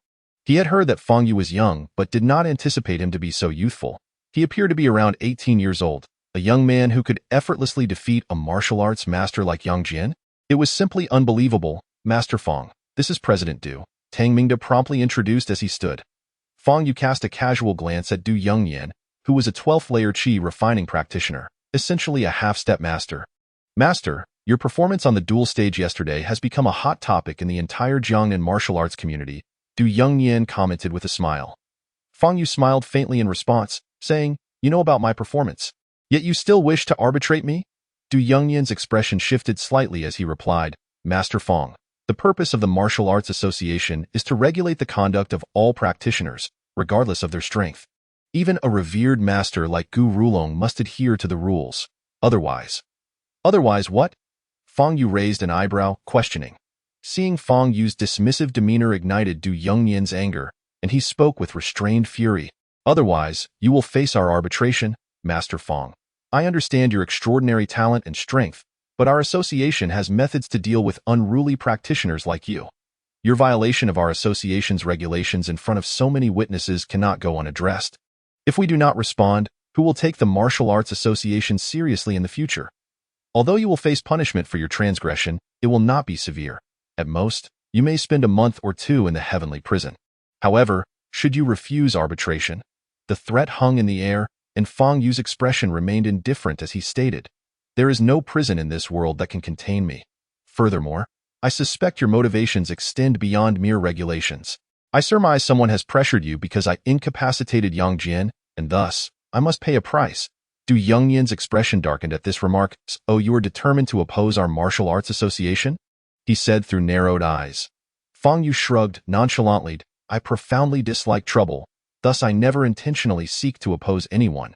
He had heard that Fang Yu was young, but did not anticipate him to be so youthful. He appeared to be around 18 years old, a young man who could effortlessly defeat a martial arts master like Yang Jian. It was simply unbelievable. Master Fang, this is President Du, Tang Mingda promptly introduced as he stood. Fang Yu cast a casual glance at Du Yongnian, who was a 12th layer Qi refining practitioner, essentially a half-step master. Master, your performance on the duel stage yesterday has become a hot topic in the entire Jiangnan martial arts community, Du Yongnian commented with a smile. Fang Yu smiled faintly in response, saying, you know about my performance. Yet you still wish to arbitrate me? Du Yongnian's expression shifted slightly as he replied, Master Fang, the purpose of the Martial Arts Association is to regulate the conduct of all practitioners, regardless of their strength. Even a revered master like Gu Rulong must adhere to the rules. Otherwise what? Fang Yu raised an eyebrow, questioning. Seeing Fang Yu's dismissive demeanor ignited Du Yongnian's anger, and he spoke with restrained fury. Otherwise, you will face our arbitration, Master Fang. I understand your extraordinary talent and strength, but our association has methods to deal with unruly practitioners like you. Your violation of our association's regulations in front of so many witnesses cannot go unaddressed. If we do not respond, who will take the Martial Arts Association seriously in the future? Although you will face punishment for your transgression, it will not be severe. At most, you may spend a month or 2 in the heavenly prison. However, should you refuse arbitration? The threat hung in the air, and Fang Yu's expression remained indifferent as he stated, there is no prison in this world that can contain me. Furthermore, I suspect your motivations extend beyond mere regulations. I surmise someone has pressured you because I incapacitated Yang Jian, and thus, I must pay a price. Du Yongnian's expression darkened at this remark. Oh, you are determined to oppose our martial arts association? He said through narrowed eyes. Fang Yu shrugged nonchalantly. I profoundly dislike trouble, thus I never intentionally seek to oppose anyone.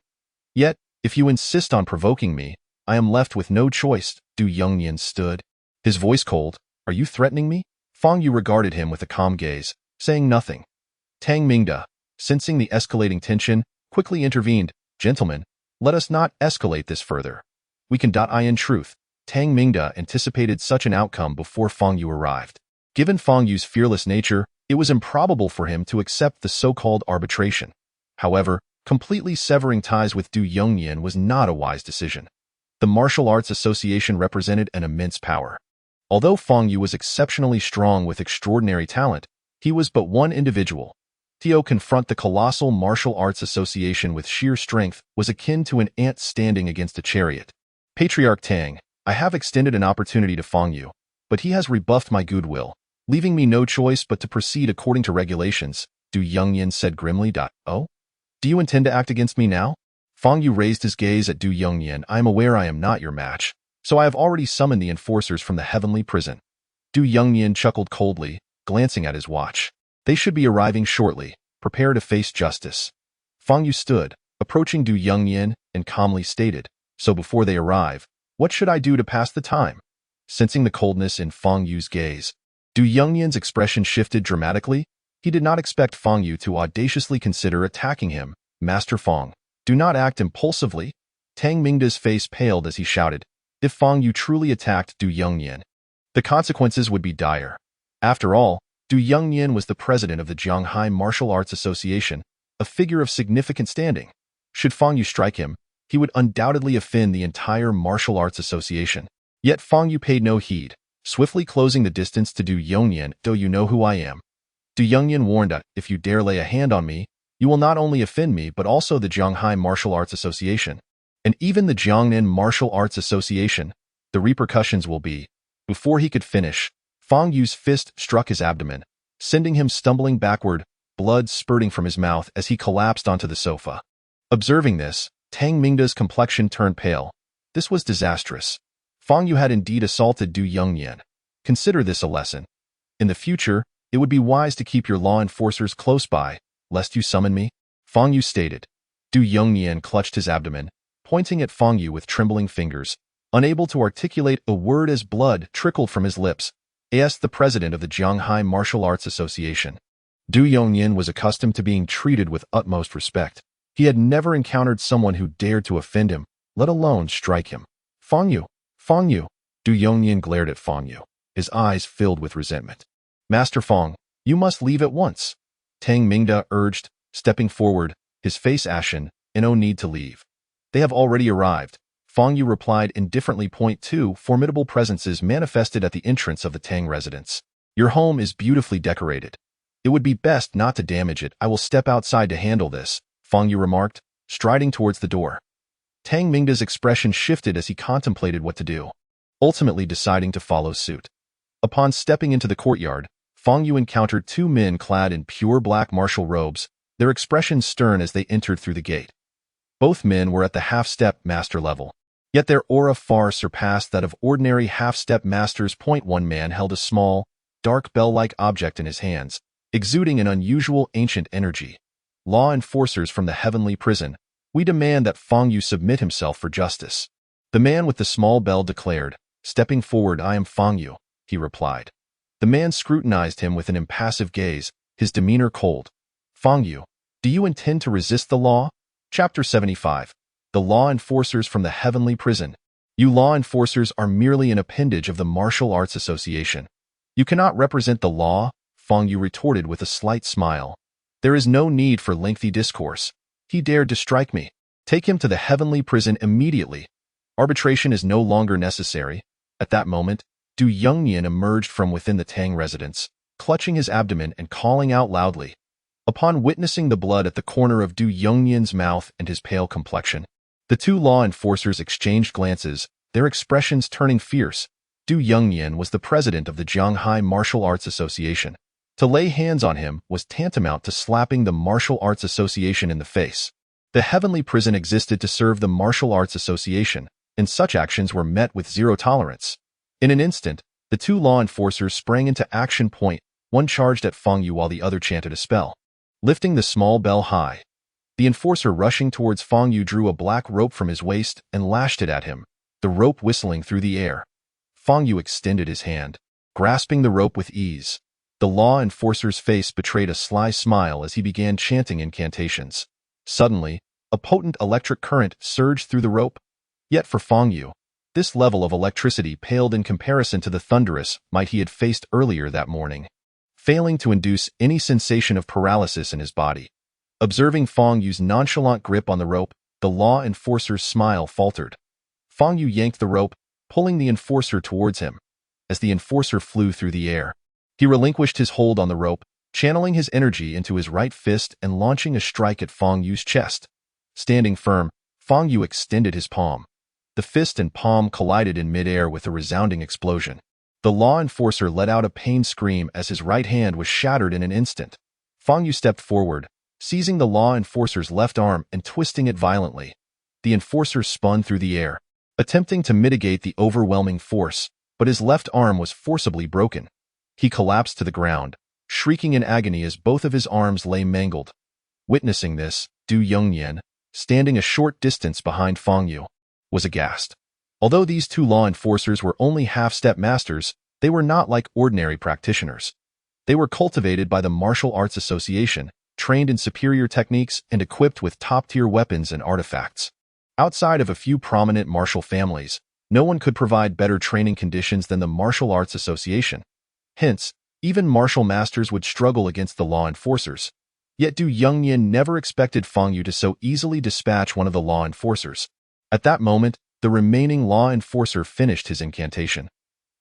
Yet, if you insist on provoking me, I am left with no choice. Du Yongnian stood, his voice cold. Are you threatening me? Fang Yu regarded him with a calm gaze, saying nothing. Tang Mingda, sensing the escalating tension, quickly intervened. Gentlemen, let us not escalate this further. We can. In truth, Tang Mingda anticipated such an outcome before Fang Yu arrived. Given Fang Yu's fearless nature, it was improbable for him to accept the so-called arbitration. However, completely severing ties with Du Yongnian was not a wise decision. The Martial Arts Association represented an immense power. Although Fang Yu was exceptionally strong with extraordinary talent, he was but one individual. To confront the colossal Martial Arts Association with sheer strength was akin to an ant standing against a chariot. Patriarch Tang, I have extended an opportunity to Fang Yu, but he has rebuffed my goodwill, leaving me no choice but to proceed according to regulations, Du Yongnian said grimly. Oh? Do you intend to act against me now? Fang Yu raised his gaze at Du Yongnian. I am aware I am not your match, so I have already summoned the enforcers from the heavenly prison. Du Yongnian chuckled coldly, glancing at his watch. They should be arriving shortly. Prepare to face justice. Fang Yu stood, approaching Du Yongnian, and calmly stated, so before they arrive, what should I do to pass the time? Sensing the coldness in Fang Yu's gaze, Du Yongnian's expression shifted dramatically. He did not expect Fang Yu to audaciously consider attacking him. Master Fang, do not act impulsively. Tang Mingda's face paled as he shouted, If Fang Yu truly attacked Du Yongnian, the consequences would be dire. After all, Du Yongnian was the president of the Jianghai Martial Arts Association, a figure of significant standing. Should Fang Yu strike him, he would undoubtedly offend the entire martial arts association. Yet Fang Yu paid no heed, swiftly closing the distance to Du Yongnian. Do you know who I am? Du Yongnian warned that if you dare lay a hand on me, you will not only offend me but also the Jianghai Martial Arts Association. And even the Jiangnan Martial Arts Association. The repercussions will be. Before he could finish, Fang Yu's fist struck his abdomen, sending him stumbling backward, blood spurting from his mouth as he collapsed onto the sofa. Observing this, Tang Mingda's complexion turned pale. This was disastrous. Fang Yu had indeed assaulted Du Yongnian. Consider this a lesson. In the future, it would be wise to keep your law enforcers close by, lest you summon me, Fang Yu stated. Du Yongnian clutched his abdomen, pointing at Fang Yu with trembling fingers, unable to articulate a word as blood trickled from his lips. Asked the president of the Jianghai Martial Arts Association. Du Yongnian was accustomed to being treated with utmost respect. He had never encountered someone who dared to offend him, let alone strike him. Fang Yu, Fang Yu. Du Yongnian glared at Fang Yu, his eyes filled with resentment. Master Fang, you must leave at once, Tang Mingda urged, stepping forward, his face ashen. No need to leave. They have already arrived, Fang Yu replied indifferently. Point 2. Formidable presences manifested at the entrance of the Tang residence. Your home is beautifully decorated. It would be best not to damage it. I will step outside to handle this, Fang Yu remarked, striding towards the door. Tang Mingda's expression shifted as he contemplated what to do, ultimately deciding to follow suit. Upon stepping into the courtyard, Fang Yu encountered two men clad in pure black martial robes, their expressions stern as they entered through the gate. Both men were at the half-step master level, yet their aura far surpassed that of ordinary half-step masters. One man held a small, dark bell-like object in his hands, exuding an unusual ancient energy. Law enforcers from the heavenly prison, we demand that Fang Yu submit himself for justice. The man with the small bell declared, stepping forward. I am Fang Yu, he replied. The man scrutinized him with an impassive gaze, his demeanor cold. Fang Yu, do you intend to resist the law? Chapter 75. The law enforcers from the heavenly prison. You law enforcers are merely an appendage of the Martial Arts Association. You cannot represent the law, Fang Yu retorted with a slight smile. There is no need for lengthy discourse. He dared to strike me. Take him to the heavenly prison immediately. Arbitration is no longer necessary. At that moment, Du Yongnian emerged from within the Tang residence, clutching his abdomen and calling out loudly. Upon witnessing the blood at the corner of Du Yongnian's mouth and his pale complexion, the two law enforcers exchanged glances, their expressions turning fierce. Du Yongnian was the president of the Jianghai Martial Arts Association. To lay hands on him was tantamount to slapping the Martial Arts Association in the face. The heavenly prison existed to serve the Martial Arts Association, and such actions were met with zero tolerance. In an instant, the two law enforcers sprang into action. One charged at Fang Yu while the other chanted a spell, lifting the small bell high. The enforcer rushing towards Fang Yu drew a black rope from his waist and lashed it at him, the rope whistling through the air. Fang Yu extended his hand, grasping the rope with ease. The law enforcer's face betrayed a sly smile as he began chanting incantations. Suddenly, a potent electric current surged through the rope. Yet for Fang Yu, this level of electricity paled in comparison to the thunderous might he had faced earlier that morning, failing to induce any sensation of paralysis in his body. Observing Fang Yu's nonchalant grip on the rope, the law enforcer's smile faltered. Fang Yu yanked the rope, pulling the enforcer towards him. As the enforcer flew through the air, he relinquished his hold on the rope, channeling his energy into his right fist and launching a strike at Fang Yu's chest. Standing firm, Fang Yu extended his palm. The fist and palm collided in midair with a resounding explosion. The law enforcer let out a pained scream as his right hand was shattered in an instant. Fang Yu stepped forward, seizing the law enforcer's left arm and twisting it violently. The enforcer spun through the air, attempting to mitigate the overwhelming force, but his left arm was forcibly broken. He collapsed to the ground, shrieking in agony as both of his arms lay mangled. Witnessing this, Du Yongnian, standing a short distance behind Fang Yu, was aghast. Although these two law enforcers were only half-step masters, they were not like ordinary practitioners. They were cultivated by the Martial Arts Association, trained in superior techniques and equipped with top-tier weapons and artifacts. Outside of a few prominent martial families, No one could provide better training conditions than the Martial Arts Association. Hence, even martial masters would struggle against the law enforcers. Yet Du Yongnian never expected Fang Yu to so easily dispatch one of the law enforcers. At that moment, the remaining law enforcer finished his incantation.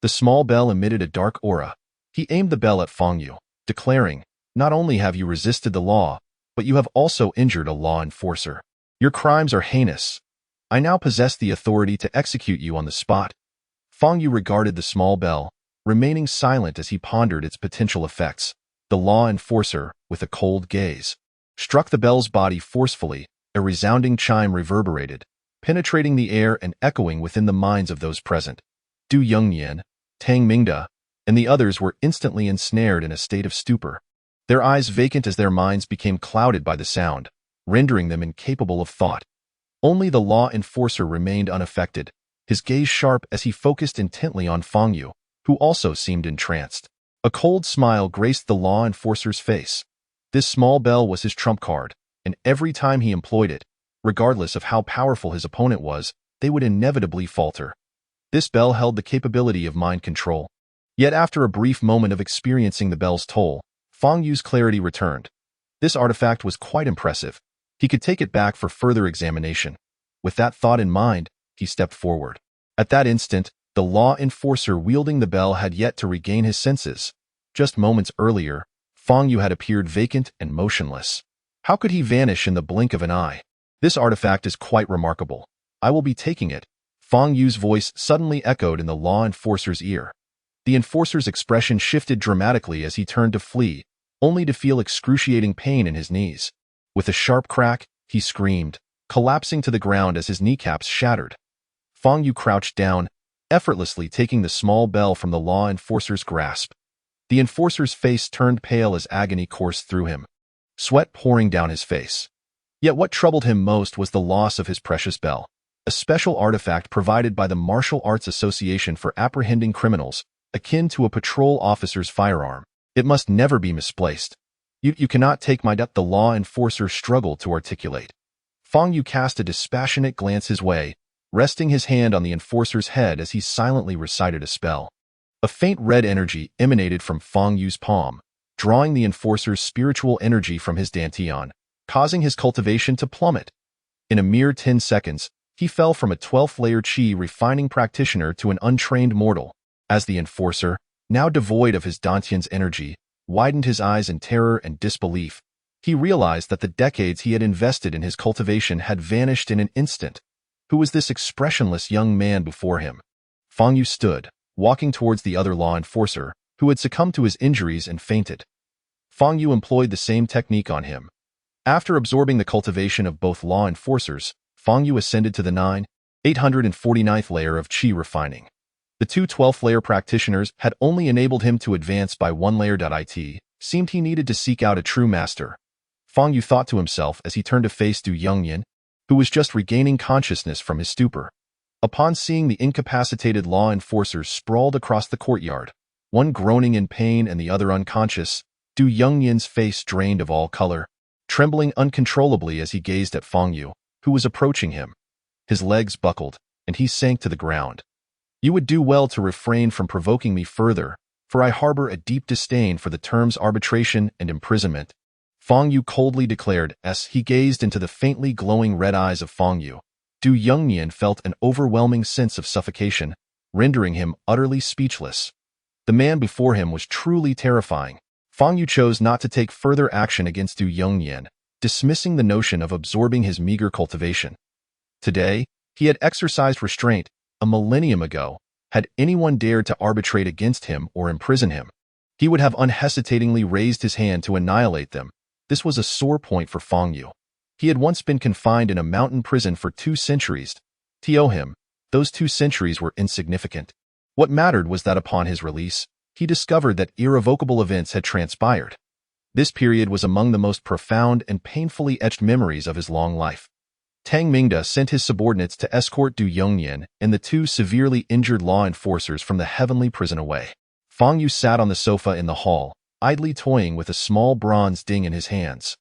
The small bell emitted a dark aura. He aimed the bell at Fang Yu, declaring, "Not only have you resisted the law, but you have also injured a law enforcer. Your crimes are heinous. I now possess the authority to execute you on the spot." Fang Yu regarded the small bell, remaining silent as he pondered its potential effects. The law enforcer, with a cold gaze, struck the bell's body forcefully. A resounding chime reverberated, penetrating the air and echoing within the minds of those present. Du Yongnian, Tang Mingda, and the others were instantly ensnared in a state of stupor, their eyes vacant as their minds became clouded by the sound, rendering them incapable of thought. Only the law enforcer remained unaffected, his gaze sharp as he focused intently on Fang Yu, who also seemed entranced. A cold smile graced the law enforcer's face. This small bell was his trump card, and every time he employed it, regardless of how powerful his opponent was, they would inevitably falter. This bell held the capability of mind control. Yet after a brief moment of experiencing the bell's toll, Fang Yu's clarity returned. This artifact was quite impressive. He could take it back for further examination. With that thought in mind, he stepped forward. At that instant, the law enforcer wielding the bell had yet to regain his senses. Just moments earlier, Fang Yu had appeared vacant and motionless. How could he vanish in the blink of an eye? This artifact is quite remarkable. I will be taking it. Fang Yu's voice suddenly echoed in the law enforcer's ear. The enforcer's expression shifted dramatically as he turned to flee, only to feel excruciating pain in his knees. With a sharp crack, he screamed, collapsing to the ground as his kneecaps shattered. Fang Yu crouched down, effortlessly taking the small bell from the law enforcer's grasp. The enforcer's face turned pale as agony coursed through him, sweat pouring down his face. Yet what troubled him most was the loss of his precious bell, a special artifact provided by the Martial Arts Association for apprehending criminals, akin to a patrol officer's firearm. It must never be misplaced. You cannot take my death, the law enforcer struggled to articulate. Fang Yu cast a dispassionate glance his way, resting his hand on the enforcer's head as he silently recited a spell. A faint red energy emanated from Fang Yu's palm, drawing the enforcer's spiritual energy from his dantian, causing his cultivation to plummet. In a mere 10 seconds, he fell from a 12th-layer Qi refining practitioner to an untrained mortal. As the enforcer, now devoid of his dantian's energy, widened his eyes in terror and disbelief, he realized that the decades he had invested in his cultivation had vanished in an instant. Who was this expressionless young man before him? Fang Yu stood, walking towards the other law enforcer, who had succumbed to his injuries and fainted. Fang Yu employed the same technique on him. After absorbing the cultivation of both law enforcers, Fang Yu ascended to the 849th layer of Qi refining. The two 12th-layer practitioners had only enabled him to advance by 1 layer. It seemed he needed to seek out a true master. Fang Yu thought to himself as he turned to face Du Yongnian, who was just regaining consciousness from his stupor. Upon seeing the incapacitated law enforcers sprawled across the courtyard, one groaning in pain and the other unconscious, Du Yongnian's face drained of all color, trembling uncontrollably as he gazed at Fang Yu, who was approaching him. His legs buckled, and he sank to the ground. "You would do well to refrain from provoking me further, for I harbor a deep disdain for the terms arbitration and imprisonment," Fang Yu coldly declared as he gazed into the faintly glowing red eyes of Fang Yu. Du Yongnian felt an overwhelming sense of suffocation, rendering him utterly speechless. The man before him was truly terrifying. Fang Yu chose not to take further action against Du Yongnian, dismissing the notion of absorbing his meager cultivation. Today, he had exercised restraint. A millennium ago, had anyone dared to arbitrate against him or imprison him, he would have unhesitatingly raised his hand to annihilate them. This was a sore point for Fang Yu. He had once been confined in a mountain prison for 2 centuries. To him, those 2 centuries were insignificant. What mattered was that upon his release, he discovered that irrevocable events had transpired. This period was among the most profound and painfully etched memories of his long life. Tang Mingda sent his subordinates to escort Du Yongnian and the 2 severely injured law enforcers from the heavenly prison away. Fang Yu sat on the sofa in the hall, idly toying with a small bronze ding in his hands.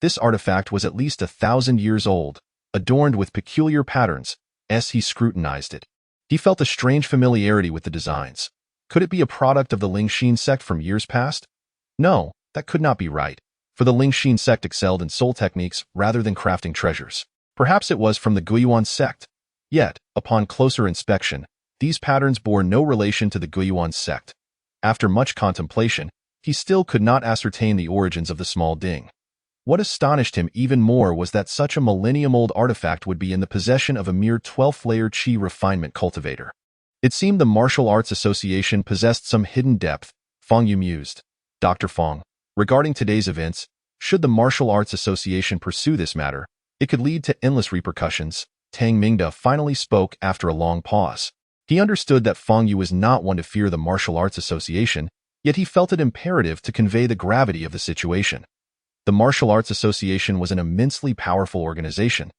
This artifact was at least 1,000 years old, adorned with peculiar patterns, as he scrutinized it. He felt a strange familiarity with the designs. Could it be a product of the Lingxin sect from years past? No, that could not be right, for the Lingxin sect excelled in soul techniques rather than crafting treasures. Perhaps it was from the Guiyuan sect. Yet, upon closer inspection, these patterns bore no relation to the Guiyuan sect. After much contemplation, he still could not ascertain the origins of the small ding. What astonished him even more was that such a millennium-old artifact would be in the possession of a mere 12th-layer Qi Refinement cultivator. It seemed the Martial Arts Association possessed some hidden depth, Fang Yu mused. Dr. Fang, regarding today's events, should the Martial Arts Association pursue this matter, it could lead to endless repercussions. Tang Mingda finally spoke after a long pause. He understood that Fang Yu was not one to fear the Martial Arts Association, yet he felt it imperative to convey the gravity of the situation. The Martial Arts Association was an immensely powerful organization,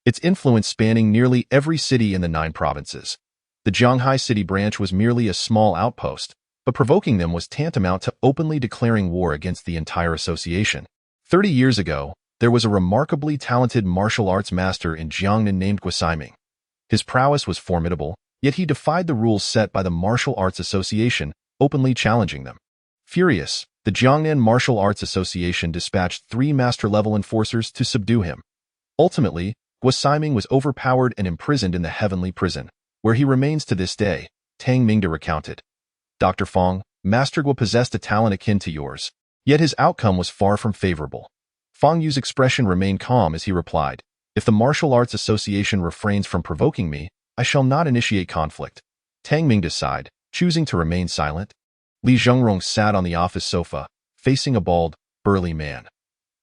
its influence spanning nearly every city in the 9 provinces. The Zhanghai City branch was merely a small outpost, but provoking them was tantamount to openly declaring war against the entire association. 30 years ago, there was a remarkably talented martial arts master in Jiangnan named Qi. His prowess was formidable, yet he defied the rules set by the Martial Arts Association, openly challenging them. Furious, the Jiangnan Martial Arts Association dispatched 3 master-level enforcers to subdue him. Ultimately, Qi was overpowered and imprisoned in the Heavenly Prison, where he remains to this day, Tang Mingda recounted. Dr. Fang, Master Guo possessed a talent akin to yours, yet his outcome was far from favorable. Fang Yu's expression remained calm as he replied, if the Martial Arts Association refrains from provoking me, I shall not initiate conflict. Tang Mingda sighed, choosing to remain silent. Li Zhengrong sat on the office sofa, facing a bald, burly man.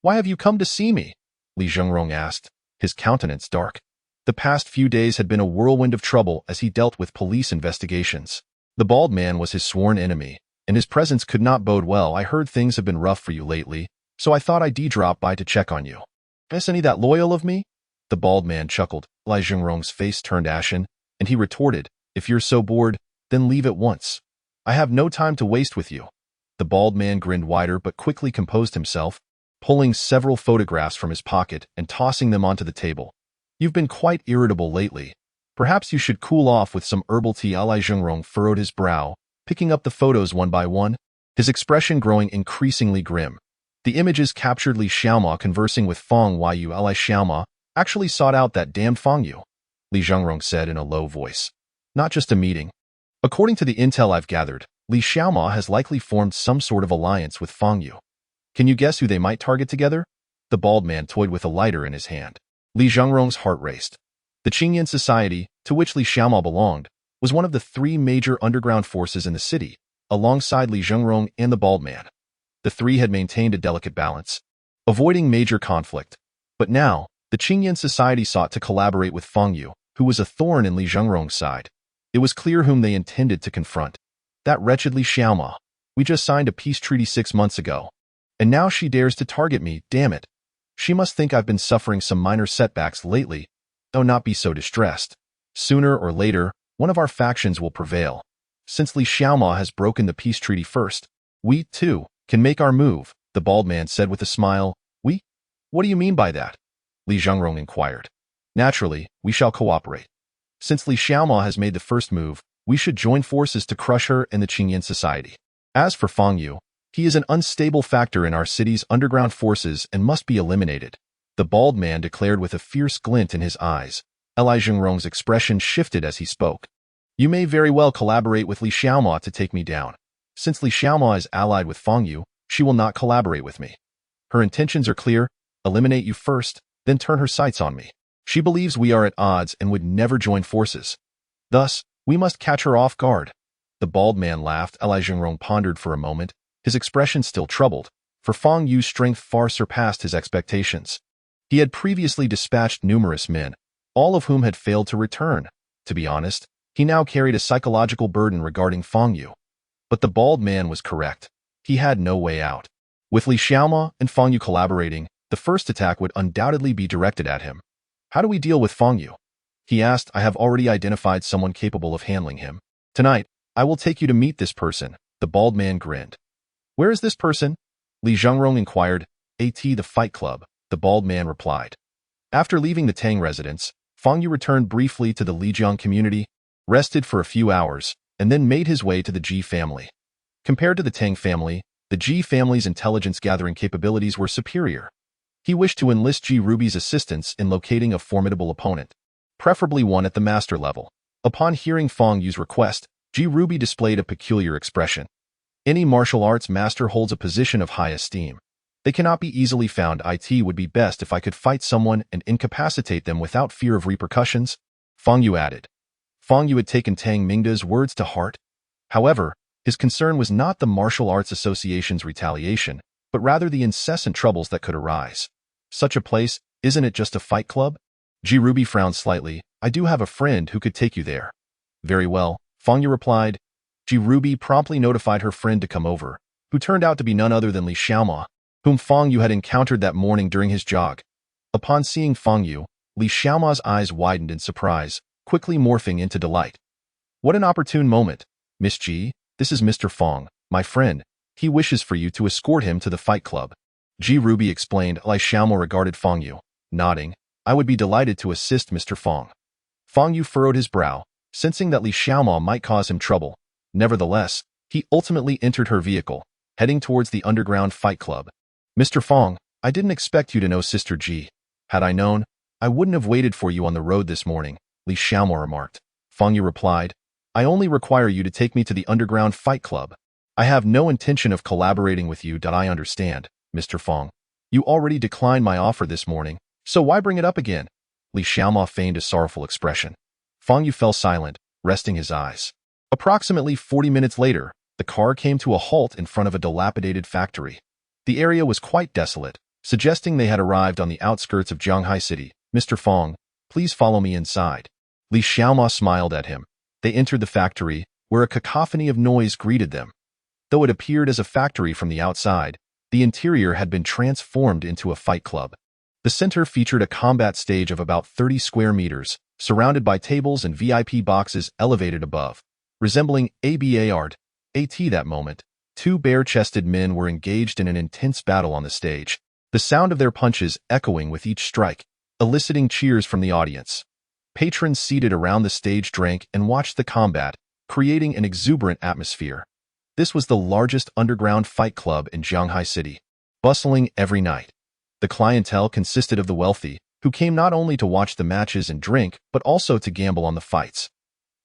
Why have you come to see me? Li Zhengrong asked, his countenance dark. The past few days had been a whirlwind of trouble as he dealt with police investigations. The bald man was his sworn enemy, and his presence could not bode well. I heard things have been rough for you lately, so I thought I'd drop by to check on you. Is any that loyal of me? The bald man chuckled. Li Zhengrong's face turned ashen, and he retorted, if you're so bored, then leave at once. I have no time to waste with you. The bald man grinned wider but quickly composed himself, pulling several photographs from his pocket and tossing them onto the table. You've been quite irritable lately. Perhaps you should cool off with some herbal tea. Li Zhengrong furrowed his brow, picking up the photos one by one, his expression growing increasingly grim. The images captured Li Xiaoma conversing with Fang Yu. Li Xiaoma actually sought out that damned Fang Yu, Li Zhengrong said in a low voice. Not just a meeting. According to the intel I've gathered, Li Xiaoma has likely formed some sort of alliance with Fang Yu. Can you guess who they might target together? The bald man toyed with a lighter in his hand. Li Zhengrong's heart raced. The Qingyan Society, to which Li Xiaoma belonged, was one of the 3 major underground forces in the city, alongside Li Zhengrong and the bald man. The 3 had maintained a delicate balance, avoiding major conflict. But now, the Qingyan Society sought to collaborate with Fang Yu, who was a thorn in Li Zhengrong's side. It was clear whom they intended to confront. That wretched Li Xiaoma. We just signed a peace treaty 6 months ago. And now she dares to target me, damn it. She must think I've been suffering some minor setbacks lately. Oh, not be so distressed. Sooner or later, one of our factions will prevail. Since Li Xiaoma has broken the peace treaty first, we, too, can make our move, the bald man said with a smile. We? What do you mean by that? Li Zhengrong inquired. Naturally, we shall cooperate. Since Li Xiaoma has made the first move, we should join forces to crush her and the Qingyan Society. As for Fang Yu, he is an unstable factor in our city's underground forces and must be eliminated, the bald man declared with a fierce glint in his eyes. Li Zhengrong's expression shifted as he spoke. You may very well collaborate with Li Xiaoma to take me down. Since Li Xiaoma is allied with Fang Yu, she will not collaborate with me. Her intentions are clear, eliminate you first, then turn her sights on me. She believes we are at odds and would never join forces. Thus, we must catch her off guard. The bald man laughed. Li Zhengrong pondered for a moment, his expression still troubled, for Fang Yu's strength far surpassed his expectations. He had previously dispatched numerous men, all of whom had failed to return. To be honest, he now carried a psychological burden regarding Fang Yu. But the bald man was correct. He had no way out. With Li Xiaoma and Fang Yu collaborating, the first attack would undoubtedly be directed at him. How do we deal with Fang Yu? He asked. I have already identified someone capable of handling him. Tonight, I will take you to meet this person. The bald man grinned. Where is this person? Li Zhengrong inquired. At the Fight Club, the bald man replied. After leaving the Tang residence, Fang Yu returned briefly to the Lijiang community. rested for a few hours, and then made his way to the Qi family. Compared to the Tang family, the Qi family's intelligence-gathering capabilities were superior. He wished to enlist Qi Ruby's assistance in locating a formidable opponent, preferably one at the master level. Upon hearing Fang Yu's request, Qi Ruby displayed a peculiar expression. Any martial arts master holds a position of high esteem. They cannot be easily found. It would be best if I could fight someone and incapacitate them without fear of repercussions, Fang Yu added. Fang Yu had taken Tang Mingda's words to heart. However, his concern was not the Martial Arts Association's retaliation, but rather the incessant troubles that could arise. Such a place, isn't it just a fight club? Qi Ruby frowned slightly. I do have a friend who could take you there. Very well, Fang Yu replied. Qi Ruby promptly notified her friend to come over, who turned out to be none other than Li Xiaoma, whom Fang Yu had encountered that morning during his jog. Upon seeing Fang Yu, Li Xiaoma's eyes widened in surprise, quickly morphing into delight. What an opportune moment. Miss Qi, this is Mr. Fang, my friend. He wishes for you to escort him to the fight club. Qi Ruby explained. Li Xiaoma regarded Fang Yu, nodding. I would be delighted to assist Mr. Fang. Fang Yu furrowed his brow, sensing that Li Xiaoma might cause him trouble. Nevertheless, he ultimately entered her vehicle, heading towards the underground fight club. Mr. Fang, I didn't expect you to know Sister Qi. Had I known, I wouldn't have waited for you on the road this morning, Li Xiaoma remarked. Fang Yu replied, I only require you to take me to the underground fight club. I have no intention of collaborating with you. I understand, Mr. Fang. You already declined my offer this morning, so why bring it up again? Li Xiaoma feigned a sorrowful expression. Fang Yu fell silent, resting his eyes. Approximately 40 minutes later, the car came to a halt in front of a dilapidated factory. The area was quite desolate, suggesting they had arrived on the outskirts of Jianghai City. Mr. Fang, please follow me inside. Li Xiaoma smiled at him. They entered the factory, where a cacophony of noise greeted them. Though it appeared as a factory from the outside, the interior had been transformed into a fight club. The center featured a combat stage of about 30 square meters, surrounded by tables and VIP boxes elevated above, resembling ABARD. That moment, two bare-chested men were engaged in an intense battle on the stage, the sound of their punches echoing with each strike, eliciting cheers from the audience. Patrons seated around the stage drank and watched the combat, creating an exuberant atmosphere. This was the largest underground fight club in Jianghai City, bustling every night. The clientele consisted of the wealthy, who came not only to watch the matches and drink, but also to gamble on the fights.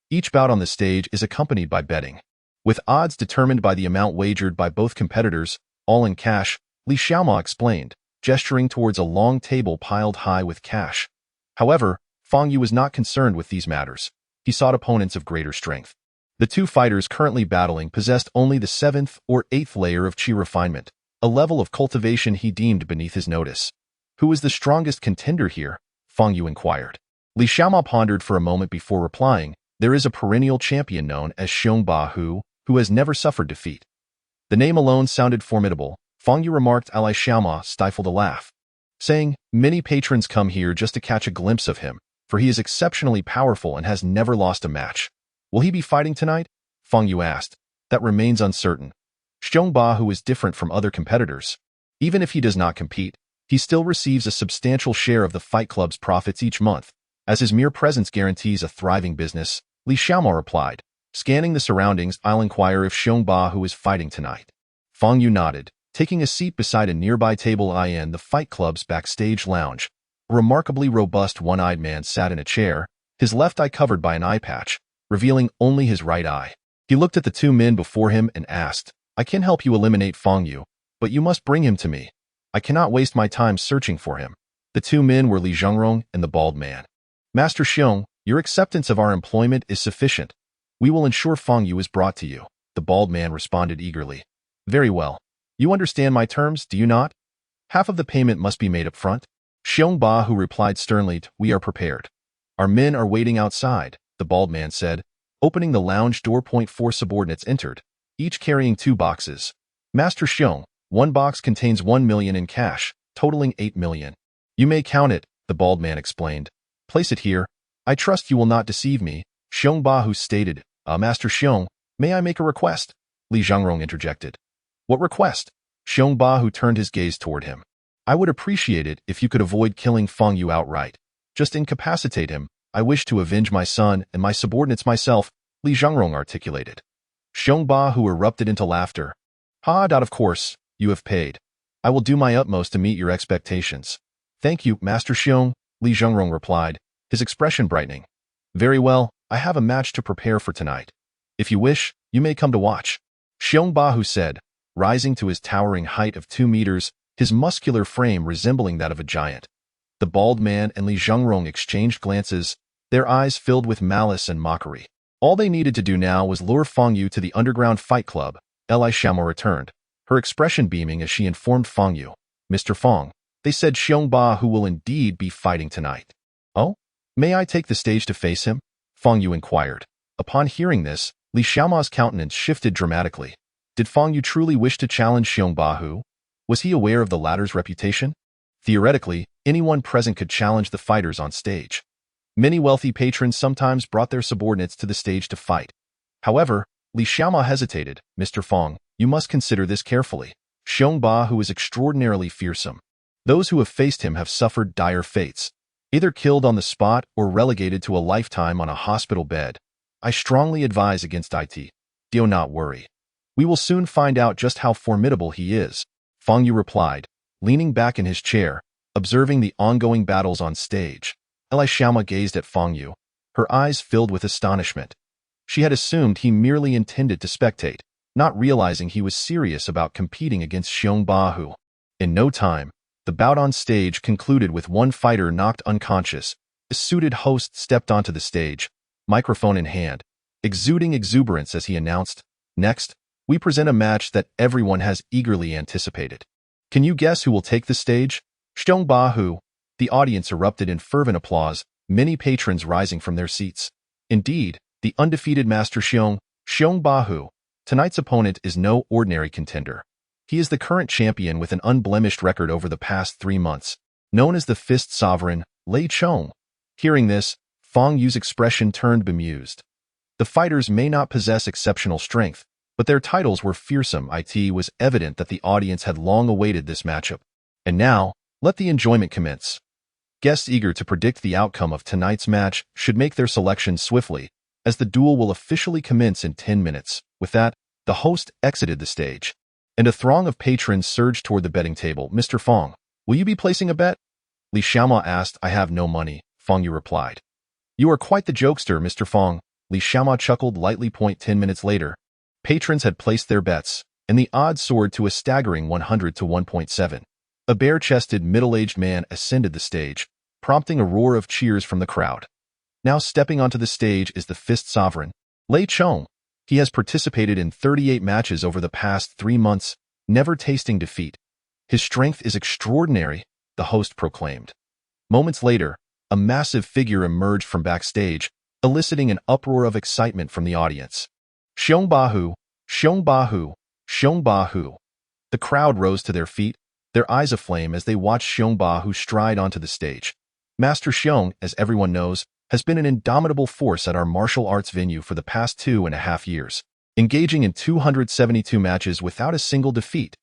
Each bout on the stage is accompanied by betting, with odds determined by the amount wagered by both competitors, all in cash, Li Xiaoma explained, gesturing towards a long table piled high with cash. However, Fang Yu was not concerned with these matters. He sought opponents of greater strength. The two fighters currently battling possessed only the 7th or 8th layer of Qi Refinement, a level of cultivation he deemed beneath his notice. Who is the strongest contender here? Fang Yu inquired. Li Xiaoma pondered for a moment before replying. There is a perennial champion known as Xiongba who has never suffered defeat. The name alone sounded formidable. Fang Yu remarked. Li Xiaoma stifled a laugh, saying, many patrons come here just to catch a glimpse of him, for he is exceptionally powerful and has never lost a match. Will he be fighting tonight? Fang Yu asked. That remains uncertain. Xiongba is different from other competitors. Even if he does not compete, he still receives a substantial share of the fight club's profits each month, as his mere presence guarantees a thriving business, Li Xiaoma replied. Scanning the surroundings, I'll inquire if Xiongba is fighting tonight. Fang Yu nodded, taking a seat beside a nearby table in the fight club's backstage lounge. A remarkably robust one-eyed man sat in a chair, his left eye covered by an eye patch, revealing only his right eye. He looked at the two men before him and asked, I can help you eliminate Fang Yu, but you must bring him to me. I cannot waste my time searching for him. The two men were Li Zhengrong and the bald man. Master Xiong, your acceptance of our employment is sufficient. We will ensure Fang Yu is brought to you, the bald man responded eagerly. Very well. You understand my terms, do you not? Half of the payment must be made up front. Xiongba replied sternly, we are prepared. Our men are waiting outside, the bald man said, opening the lounge door. 4 subordinates entered, each carrying 2 boxes. Master Xiong, one box contains 1 million in cash, totaling 8 million. You may count it, the bald man explained. Place it here. I trust you will not deceive me, Xiongba stated. Master Xiong, may I make a request? Li Zhengrong interjected. What request? Xiongba turned his gaze toward him. I would appreciate it if you could avoid killing Fang Yu outright. Just incapacitate him, I wish to avenge my son and my subordinates myself, Li Zhengrong articulated. Xiongba, who erupted into laughter. Ha, of course, you have paid. I will do my utmost to meet your expectations. Thank you, Master Xiong, Li Zhengrong replied, his expression brightening. Very well, I have a match to prepare for tonight. If you wish, you may come to watch. Xiongba, who said, rising to his towering height of 2 meters, his muscular frame resembling that of a giant. The bald man and Li Zhengrong exchanged glances, their eyes filled with malice and mockery. All they needed to do now was lure Fang Yu to the underground fight club. Li Xiaomao returned, her expression beaming as she informed Fang Yu. Mr. Fang, they said Xiongba who will indeed be fighting tonight. Oh? May I take the stage to face him? Fang Yu inquired. Upon hearing this, Li Xiaomao's countenance shifted dramatically. Did Fang Yu truly wish to challenge Xiongba Hu? Was he aware of the latter's reputation? Theoretically, anyone present could challenge the fighters on stage. Many wealthy patrons sometimes brought their subordinates to the stage to fight. However, Li Xiaomao hesitated. Mr. Fang, you must consider this carefully. Xiongba Hu is extraordinarily fearsome. Those who have faced him have suffered dire fates, either killed on the spot or relegated to a lifetime on a hospital bed. I strongly advise against it. Do not worry. We will soon find out just how formidable he is, Fang Yu replied, leaning back in his chair, observing the ongoing battles on stage. Li Xiaomao gazed at Fang Yu, her eyes filled with astonishment. She had assumed he merely intended to spectate, not realizing he was serious about competing against Xiongba Hu. In no time, the bout on stage concluded with one fighter knocked unconscious. A suited host stepped onto the stage, microphone in hand, exuding exuberance as he announced, "Next, we present a match that everyone has eagerly anticipated. Can you guess who will take the stage? Xiongba Hu." The audience erupted in fervent applause, many patrons rising from their seats. Indeed, the undefeated Master Xiongba Hu, tonight's opponent, is no ordinary contender. He is the current champion with an unblemished record over the past 3 months, known as the Fist Sovereign, Lei Chong. Hearing this, Fang Yu's expression turned bemused. The fighters may not possess exceptional strength, but their titles were fearsome. It was evident that the audience had long awaited this matchup. And now, let the enjoyment commence. Guests eager to predict the outcome of tonight's match should make their selections swiftly, as the duel will officially commence in 10 minutes. With that, the host exited the stage, and a throng of patrons surged toward the betting table. Mr. Fang, will you be placing a bet? Li Xiaomao asked. I have no money, Fang Yu replied. You are quite the jokester, Mr. Fang, Li Xiaomao chuckled lightly. 10 minutes later, patrons had placed their bets, and the odds soared to a staggering 100 to 1.7. A bare-chested, middle-aged man ascended the stage, prompting a roar of cheers from the crowd. Now stepping onto the stage is the Fist Sovereign, Lei Chong. He has participated in 38 matches over the past 3 months, never tasting defeat. His strength is extraordinary, the host proclaimed. Moments later, a massive figure emerged from backstage, eliciting an uproar of excitement from the audience. Xiongba Hu, Xiongba Hu, Xiongba Hu. The crowd rose to their feet, their eyes aflame as they watched Xiongba Hu stride onto the stage. Master Xiong, as everyone knows, has been an indomitable force at our martial arts venue for the past 2.5 years, engaging in 272 matches without a single defeat.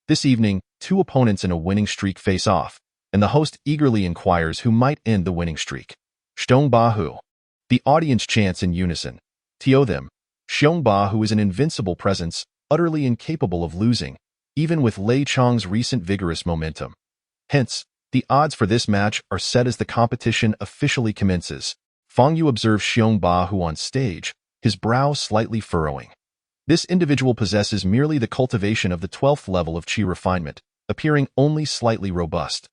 This evening, 2 opponents in a winning streak face off, and the host eagerly inquires who might end the winning streak. Xiongba Hu. The audience chants in unison. To them, Xiongba Hu is an invincible presence, utterly incapable of losing, even with Lei Chong's recent vigorous momentum. Hence, the odds for this match are set as the competition officially commences. Fang Yu observes Xiongba Hu on stage, his brow slightly furrowing. This individual possesses merely the cultivation of the 12th level of Qi Refinement, appearing only slightly robust.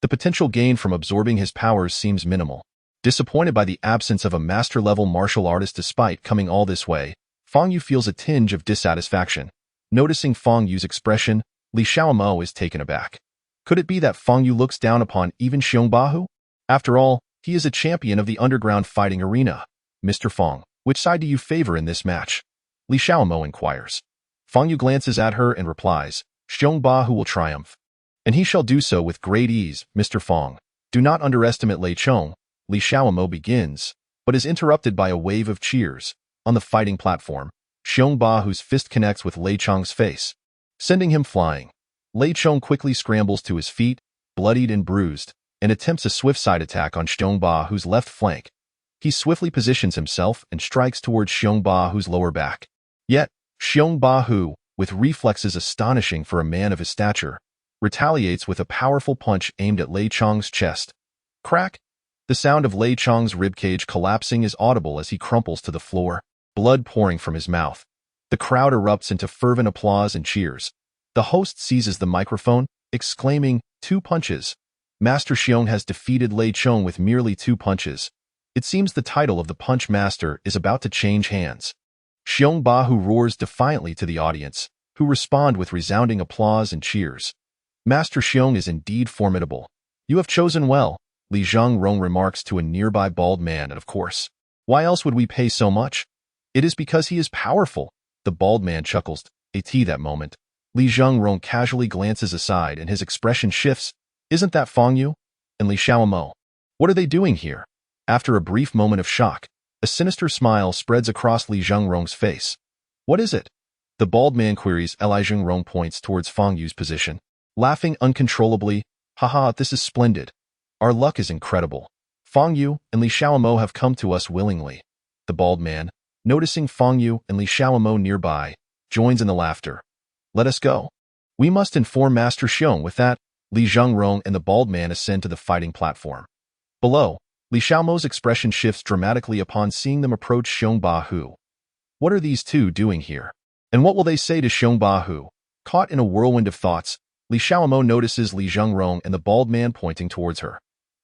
The potential gain from absorbing his powers seems minimal. Disappointed by the absence of a master-level martial artist despite coming all this way, Fang Yu feels a tinge of dissatisfaction. Noticing Fang Yu's expression, Li Xiaomao is taken aback. Could it be that Fang Yu looks down upon even Xiongba Hu? After all, he is a champion of the underground fighting arena. Mr. Fang, which side do you favor in this match? Li Xiaomao inquires. Fang Yu glances at her and replies, Xiongba Hu will triumph. And he shall do so with great ease, Mr. Fang. Do not underestimate Lei Chong. Li Xiaomao begins, but is interrupted by a wave of cheers. On the fighting platform, Xiongba Hu's fist connects with Lei Chong's face, sending him flying. Lei Chong quickly scrambles to his feet, bloodied and bruised, and attempts a swift side attack on Xiongba Hu's left flank. He swiftly positions himself and strikes towards Xiongbahu's lower back. Yet, Xiongbahu, with reflexes astonishing for a man of his stature, retaliates with a powerful punch aimed at Lei Chong's chest. Crack! The sound of Lei Chong's ribcage collapsing is audible as he crumples to the floor, blood pouring from his mouth. The crowd erupts into fervent applause and cheers. The host seizes the microphone, exclaiming, "2 punches! Master Xiong has defeated Lei Chong with merely 2 punches. It seems the title of the Punch Master is about to change hands." Xiongbahu roars defiantly to the audience, who respond with resounding applause and cheers. "Master Xiong is indeed formidable. You have chosen well," Li Zhangrong remarks to a nearby bald man, and of course, why else would we pay so much? It is because he is powerful, the bald man chuckles. At that moment, Li Zhangrong casually glances aside and his expression shifts. "Isn't that Fang Yu and Li Xiaomo? What are they doing here?" After a brief moment of shock, a sinister smile spreads across Li Zhangrong's face. "What is it?" The bald man queries. Li Zhangrong points towards Fang Yu's position, laughing uncontrollably. "Haha, this is splendid. Our luck is incredible. Fang Yu and Li Xiaomo have come to us willingly." The bald man, noticing Fang Yu and Li Xiaomo nearby, joins in the laughter. "Let us go. We must inform Master Xiong." With that, Li Zhangrong and the bald man ascend to the fighting platform. Below, Li Xiaomo's expression shifts dramatically upon seeing them approach Xiongbahu. What are these two doing here? And what will they say to Xiongbahu? Caught in a whirlwind of thoughts, Li Xiaomo notices Li Zhangrong and the bald man pointing towards her.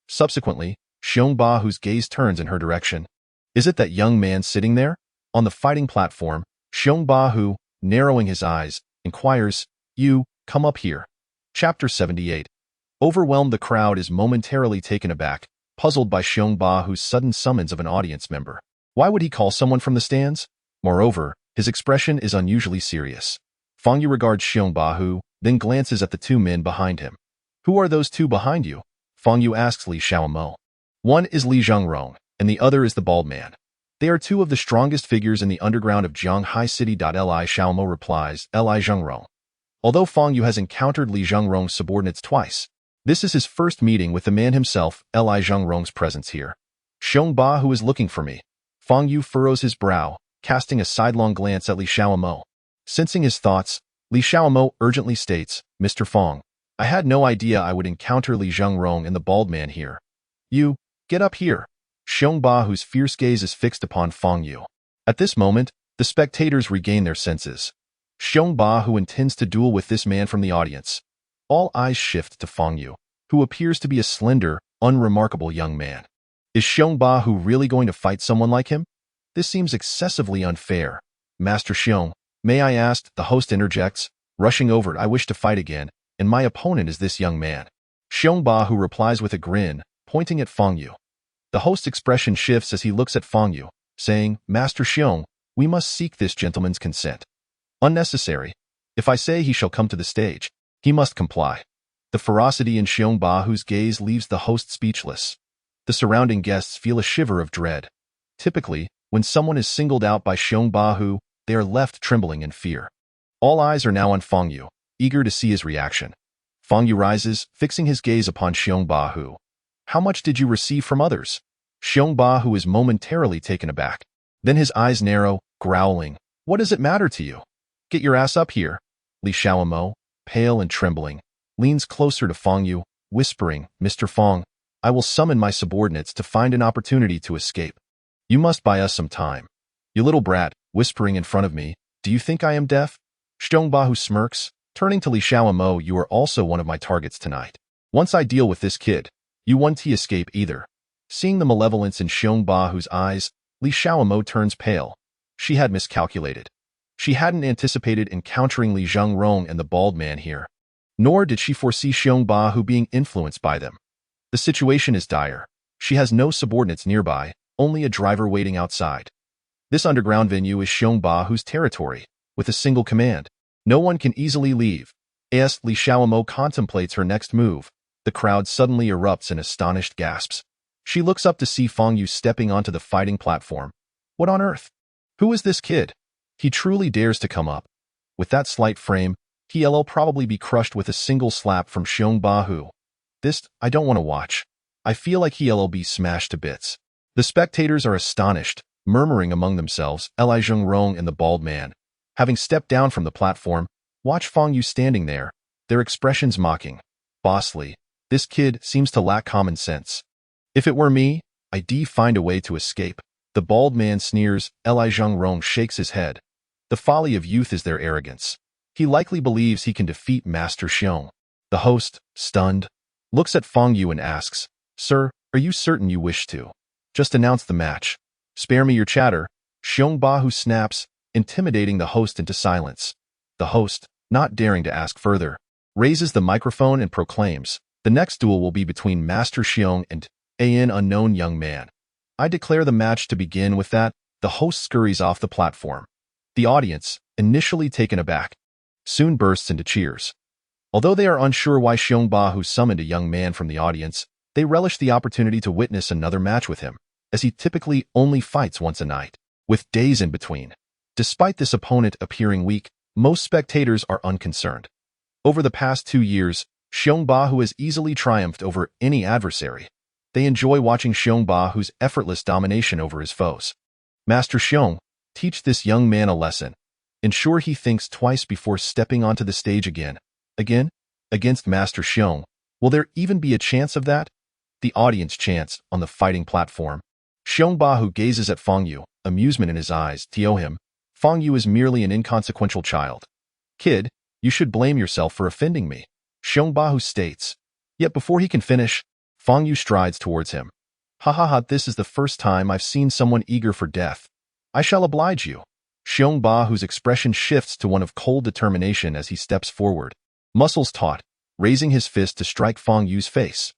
Subsequently, Xiongbahu's gaze turns in her direction. Is it that young man sitting there? On the fighting platform, Xiongbahu, narrowing his eyes, inquires, "You, come up here." Chapter 78. Overwhelmed, the crowd is momentarily taken aback, puzzled by Xiongbahu's sudden summons of an audience member. Why would he call someone from the stands? Moreover, his expression is unusually serious. Fang Yu regards Xiongbahu, then glances at the 2 men behind him. "Who are those 2 behind you?" Fang Yu asks Li Xiaomo. "One is Li Zhangrong, and the other is the bald man. They are 2 of the strongest figures in the underground of Zhanghai City." Li Xiaomo replies. Li Zhangrong. Although Fang Yu has encountered Li Zhangrong's subordinates twice, this is his first meeting with the man himself. Li Zhangrong's presence here. "Xiongbahu is looking for me." Fang Yu furrows his brow, casting a sidelong glance at Li Xiaomo. Sensing his thoughts, Li Xiaomo urgently states, "Mr. Fang, I had no idea I would encounter Li Zhangrong and the bald man here." "You, get up here." Xiongbahu's fierce gaze is fixed upon Fang Yu. At this moment, the spectators regain their senses. Xiongbahu intends to duel with this man from the audience. All eyes shift to Fang Yu, who appears to be a slender, unremarkable young man. Is Xiongbahu really going to fight someone like him? This seems excessively unfair. "Master Xiong, may I ask?" the host interjects, rushing over. "I wish to fight again, and my opponent is this young man." Xiongbahu replies with a grin, pointing at Fang Yu. The host's expression shifts as he looks at Fang Yu, saying, "Master Xiong, we must seek this gentleman's consent." "Unnecessary. If I say he shall come to the stage, he must comply." The ferocity in Xiongbahu's gaze leaves the host speechless. The surrounding guests feel a shiver of dread. Typically, when someone is singled out by Xiongbahu, they are left trembling in fear. All eyes are now on Fang Yu, eager to see his reaction. Fang Yu rises, fixing his gaze upon Xiongbahu. "How much did you receive from others?" Xiongbahu is momentarily taken aback. Then his eyes narrow, growling, "What does it matter to you? Get your ass up here." Li Xiaomo, pale and trembling, leans closer to Fang Yu, whispering, "Mr. Fang, I will summon my subordinates to find an opportunity to escape. You must buy us some time." "You little brat, whispering in front of me, do you think I am deaf?" Xiongbahu smirks, turning to Li Xiaomo. "You are also one of my targets tonight. Once I deal with this kid, you won't escape either." Seeing the malevolence in Xiongbahu's eyes, Li Xiaomo turns pale. She had miscalculated. She hadn't anticipated encountering Li Zhangrong and the bald man here. Nor did she foresee Xiongbahu being influenced by them. The situation is dire. She has no subordinates nearby, only a driver waiting outside. This underground venue is Xiongbahu's territory, with a single command. No one can easily leave. As Li Xiaomo contemplates her next move, the crowd suddenly erupts in astonished gasps. She looks up to see Fang Yu stepping onto the fighting platform. What on earth? Who is this kid? He truly dares to come up. With that slight frame, he'll probably be crushed with a single slap from Xiongbahu. This, I don't want to watch. I feel like he'll be smashed to bits. The spectators are astonished, murmuring among themselves, Li Zhengrong and the bald man. Having stepped down from the platform, watch Fang Yu standing there, their expressions mocking. Bossly, this kid seems to lack common sense. If it were me, I'd find a way to escape. The bald man sneers. Li Zhengrong shakes his head. The folly of youth is their arrogance. He likely believes he can defeat Master Xiong. The host, stunned, looks at Fang Yu and asks, Sir, are you certain you wish to? Just announce the match. Spare me your chatter. Xiong Bahu snaps, intimidating the host into silence. The host, not daring to ask further, raises the microphone and proclaims, the next duel will be between Master Xiong and an unknown young man. I declare the match to begin. With that, the host scurries off the platform. The audience, initially taken aback, soon bursts into cheers. Although they are unsure why Xiong Bahu summoned a young man from the audience, they relish the opportunity to witness another match with him, as he typically only fights once a night, with days in between. Despite this opponent appearing weak, most spectators are unconcerned. Over the past 2 years, Xiong Bahu has easily triumphed over any adversary. They enjoy watching Xiong Bahu's effortless domination over his foes. Master Xiong, teach this young man a lesson. Ensure he thinks twice before stepping onto the stage again. Again? Against Master Xiong. Will there even be a chance of that? The audience chants on the fighting platform. Xiong Bahu gazes at Fang Yu, amusement in his eyes. To him, Fang Yu is merely an inconsequential child. Kid, you should blame yourself for offending me, Xiong Bahu states. Yet before he can finish, Fang Yu strides towards him. Ha ha ha, this is the first time I've seen someone eager for death. I shall oblige you. Xiong Bahu's expression shifts to one of cold determination as he steps forward, muscles taut, raising his fist to strike Fang Yu's face.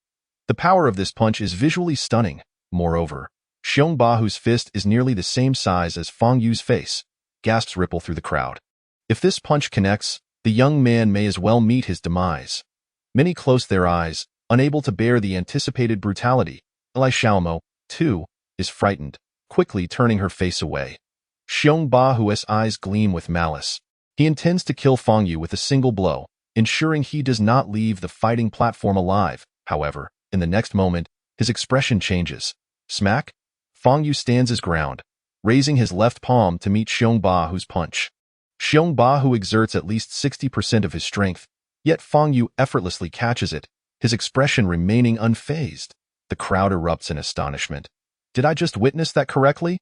The power of this punch is visually stunning. Moreover, Xiong Bahu's fist is nearly the same size as Fang Yu's face. Gasps ripple through the crowd. If this punch connects, the young man may as well meet his demise. Many close their eyes, unable to bear the anticipated brutality. Li Xiaomo, too, is frightened, quickly turning her face away. Xiong Bahu's eyes gleam with malice. He intends to kill Fang Yu with a single blow, ensuring he does not leave the fighting platform alive. However, in the next moment, his expression changes. Smack! Fang Yu stands his ground, raising his left palm to meet Xiong Bahu's punch. Xiong Bahu exerts at least 60% of his strength, yet Fang Yu effortlessly catches it, his expression remaining unfazed. The crowd erupts in astonishment. Did I just witness that correctly?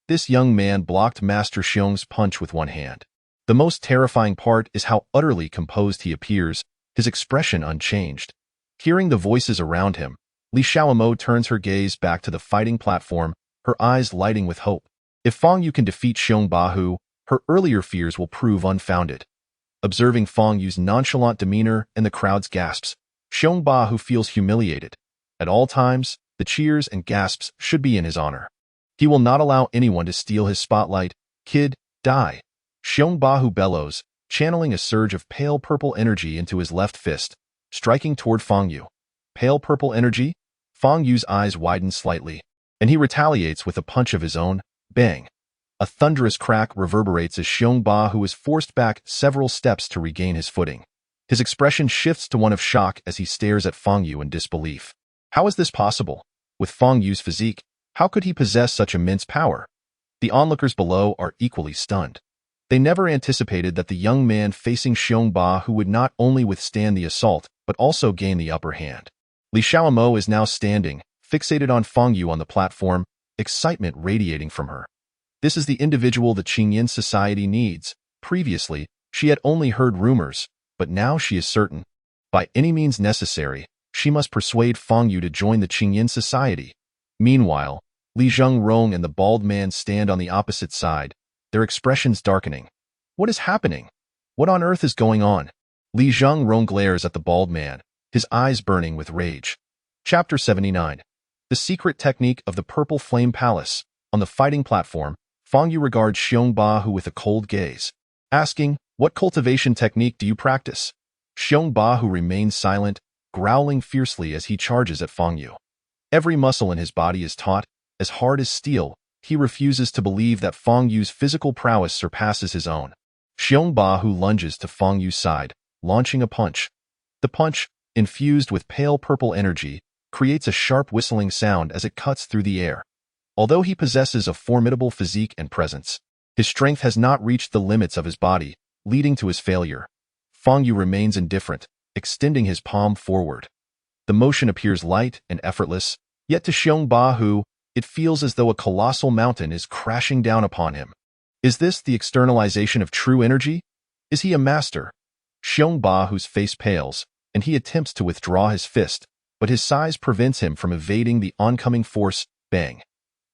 This young man blocked Master Xiong's punch with one hand. The most terrifying part is how utterly composed he appears, his expression unchanged. Hearing the voices around him, Li Xiaomo turns her gaze back to the fighting platform, her eyes lighting with hope. If Fang Yu can defeat Xiong Bahu, her earlier fears will prove unfounded. Observing Fang Yu's nonchalant demeanor and the crowd's gasps, Xiong Bahu feels humiliated. At all times, the cheers and gasps should be in his honor. He will not allow anyone to steal his spotlight. Kid, die. Xiong Bahu bellows, channeling a surge of pale purple energy into his left fist, striking toward Fang Yu. Pale purple energy? Fang Yu's eyes widen slightly, and he retaliates with a punch of his own. Bang! A thunderous crack reverberates as Xiong Bahu is forced back several steps to regain his footing. His expression shifts to one of shock as he stares at Fang Yu in disbelief. How is this possible? With Fang Yu's physique, how could he possess such immense power? The onlookers below are equally stunned. They never anticipated that the young man facing Xiong Bahu would not only withstand the assault, but also gain the upper hand. Li Xiaomo is now standing, fixated on Fang Yu on the platform, excitement radiating from her. This is the individual the Qingyan society needs. Previously, she had only heard rumors, but now she is certain. By any means necessary, she must persuade Fang Yu to join the Qingyan society. Meanwhile, Li Zhengrong and the bald man stand on the opposite side, their expressions darkening. What is happening? What on earth is going on? Li Zhengrong glares at the bald man, his eyes burning with rage. Chapter 79. The Secret Technique of the Purple Flame Palace. On the fighting platform, Fang Yu regards Xiong Bahu with a cold gaze, asking, "What cultivation technique do you practice?" Xiong Bahu remains silent, growling fiercely as he charges at Fang Yu. Every muscle in his body is taut, as hard as steel. He refuses to believe that Fang Yu's physical prowess surpasses his own. Xiong Bahu lunges to Fang Yu's side, launching a punch. The punch, infused with pale purple energy, creates a sharp whistling sound as it cuts through the air. Although he possesses a formidable physique and presence, his strength has not reached the limits of his body, leading to his failure. Fang Yu remains indifferent, extending his palm forward. The motion appears light and effortless, yet to Xiong Ba, it feels as though a colossal mountain is crashing down upon him. Is this the externalization of true energy? Is he a master? Xiong Ba's face pales, and he attempts to withdraw his fist, but his size prevents him from evading the oncoming force. Bang!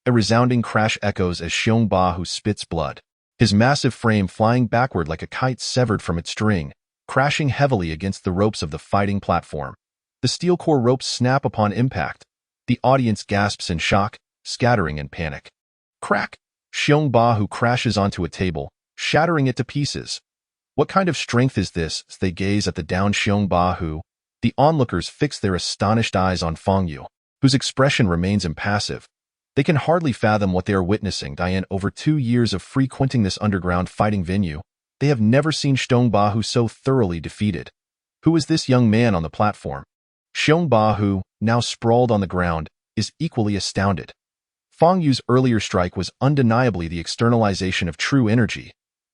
A resounding crash echoes as Xiong Ba spits blood, his massive frame flying backward like a kite severed from its string, crashing heavily against the ropes of the fighting platform. The steel core ropes snap upon impact. The audience gasps in shock, scattering in panic. Crack! Xiong Ba crashes onto a table, shattering it to pieces. What kind of strength is this? As they gaze at the downed Xiong Ba, the onlookers fix their astonished eyes on Fang Yu, whose expression remains impassive. They can hardly fathom what they are witnessing. In over 2 years of frequenting this underground fighting venue, they have never seen Xiong Ba so thoroughly defeated. Who is this young man on the platform? Xiong Ba, now sprawled on the ground, is equally astounded. Fang Yu's earlier strike was undeniably the externalization of true energy.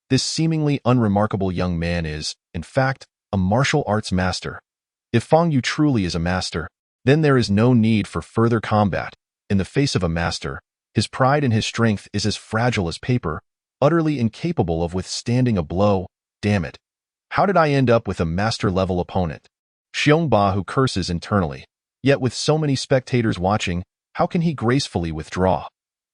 This seemingly unremarkable young man is, in fact, a martial arts master. If Fang Yu truly is a master, then there is no need for further combat. In the face of a master, his pride and his strength is as fragile as paper, utterly incapable of withstanding a blow. Damn it. How did I end up with a master-level opponent? Xiong Ba curses internally. Yet with so many spectators watching, how can he gracefully withdraw?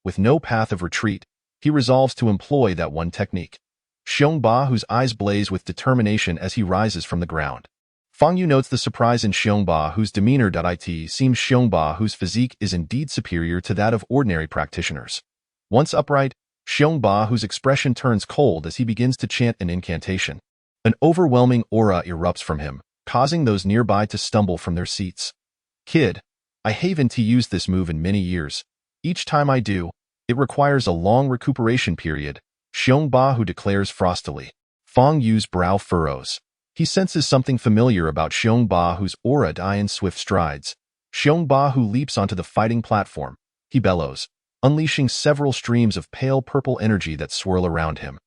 With no path of retreat, he resolves to employ that one technique. Xiong Ba's eyes blaze with determination as he rises from the ground. Fang Yu notes the surprise in Xiong Ba's demeanor. It seems Xiong Ba's physique is indeed superior to that of ordinary practitioners. Once upright, Xiong Ba's expression turns cold as he begins to chant an incantation. An overwhelming aura erupts from him, causing those nearby to stumble from their seats. Kid, I haven't used this move in many years. Each time I do, it requires a long recuperation period, Xiong Ba declares frostily. Fang Yu's brow furrows. He senses something familiar about Xiong Ba's aura. In swift strides, Xiong Ba leaps onto the fighting platform. He bellows, unleashing several streams of pale purple energy that swirl around him.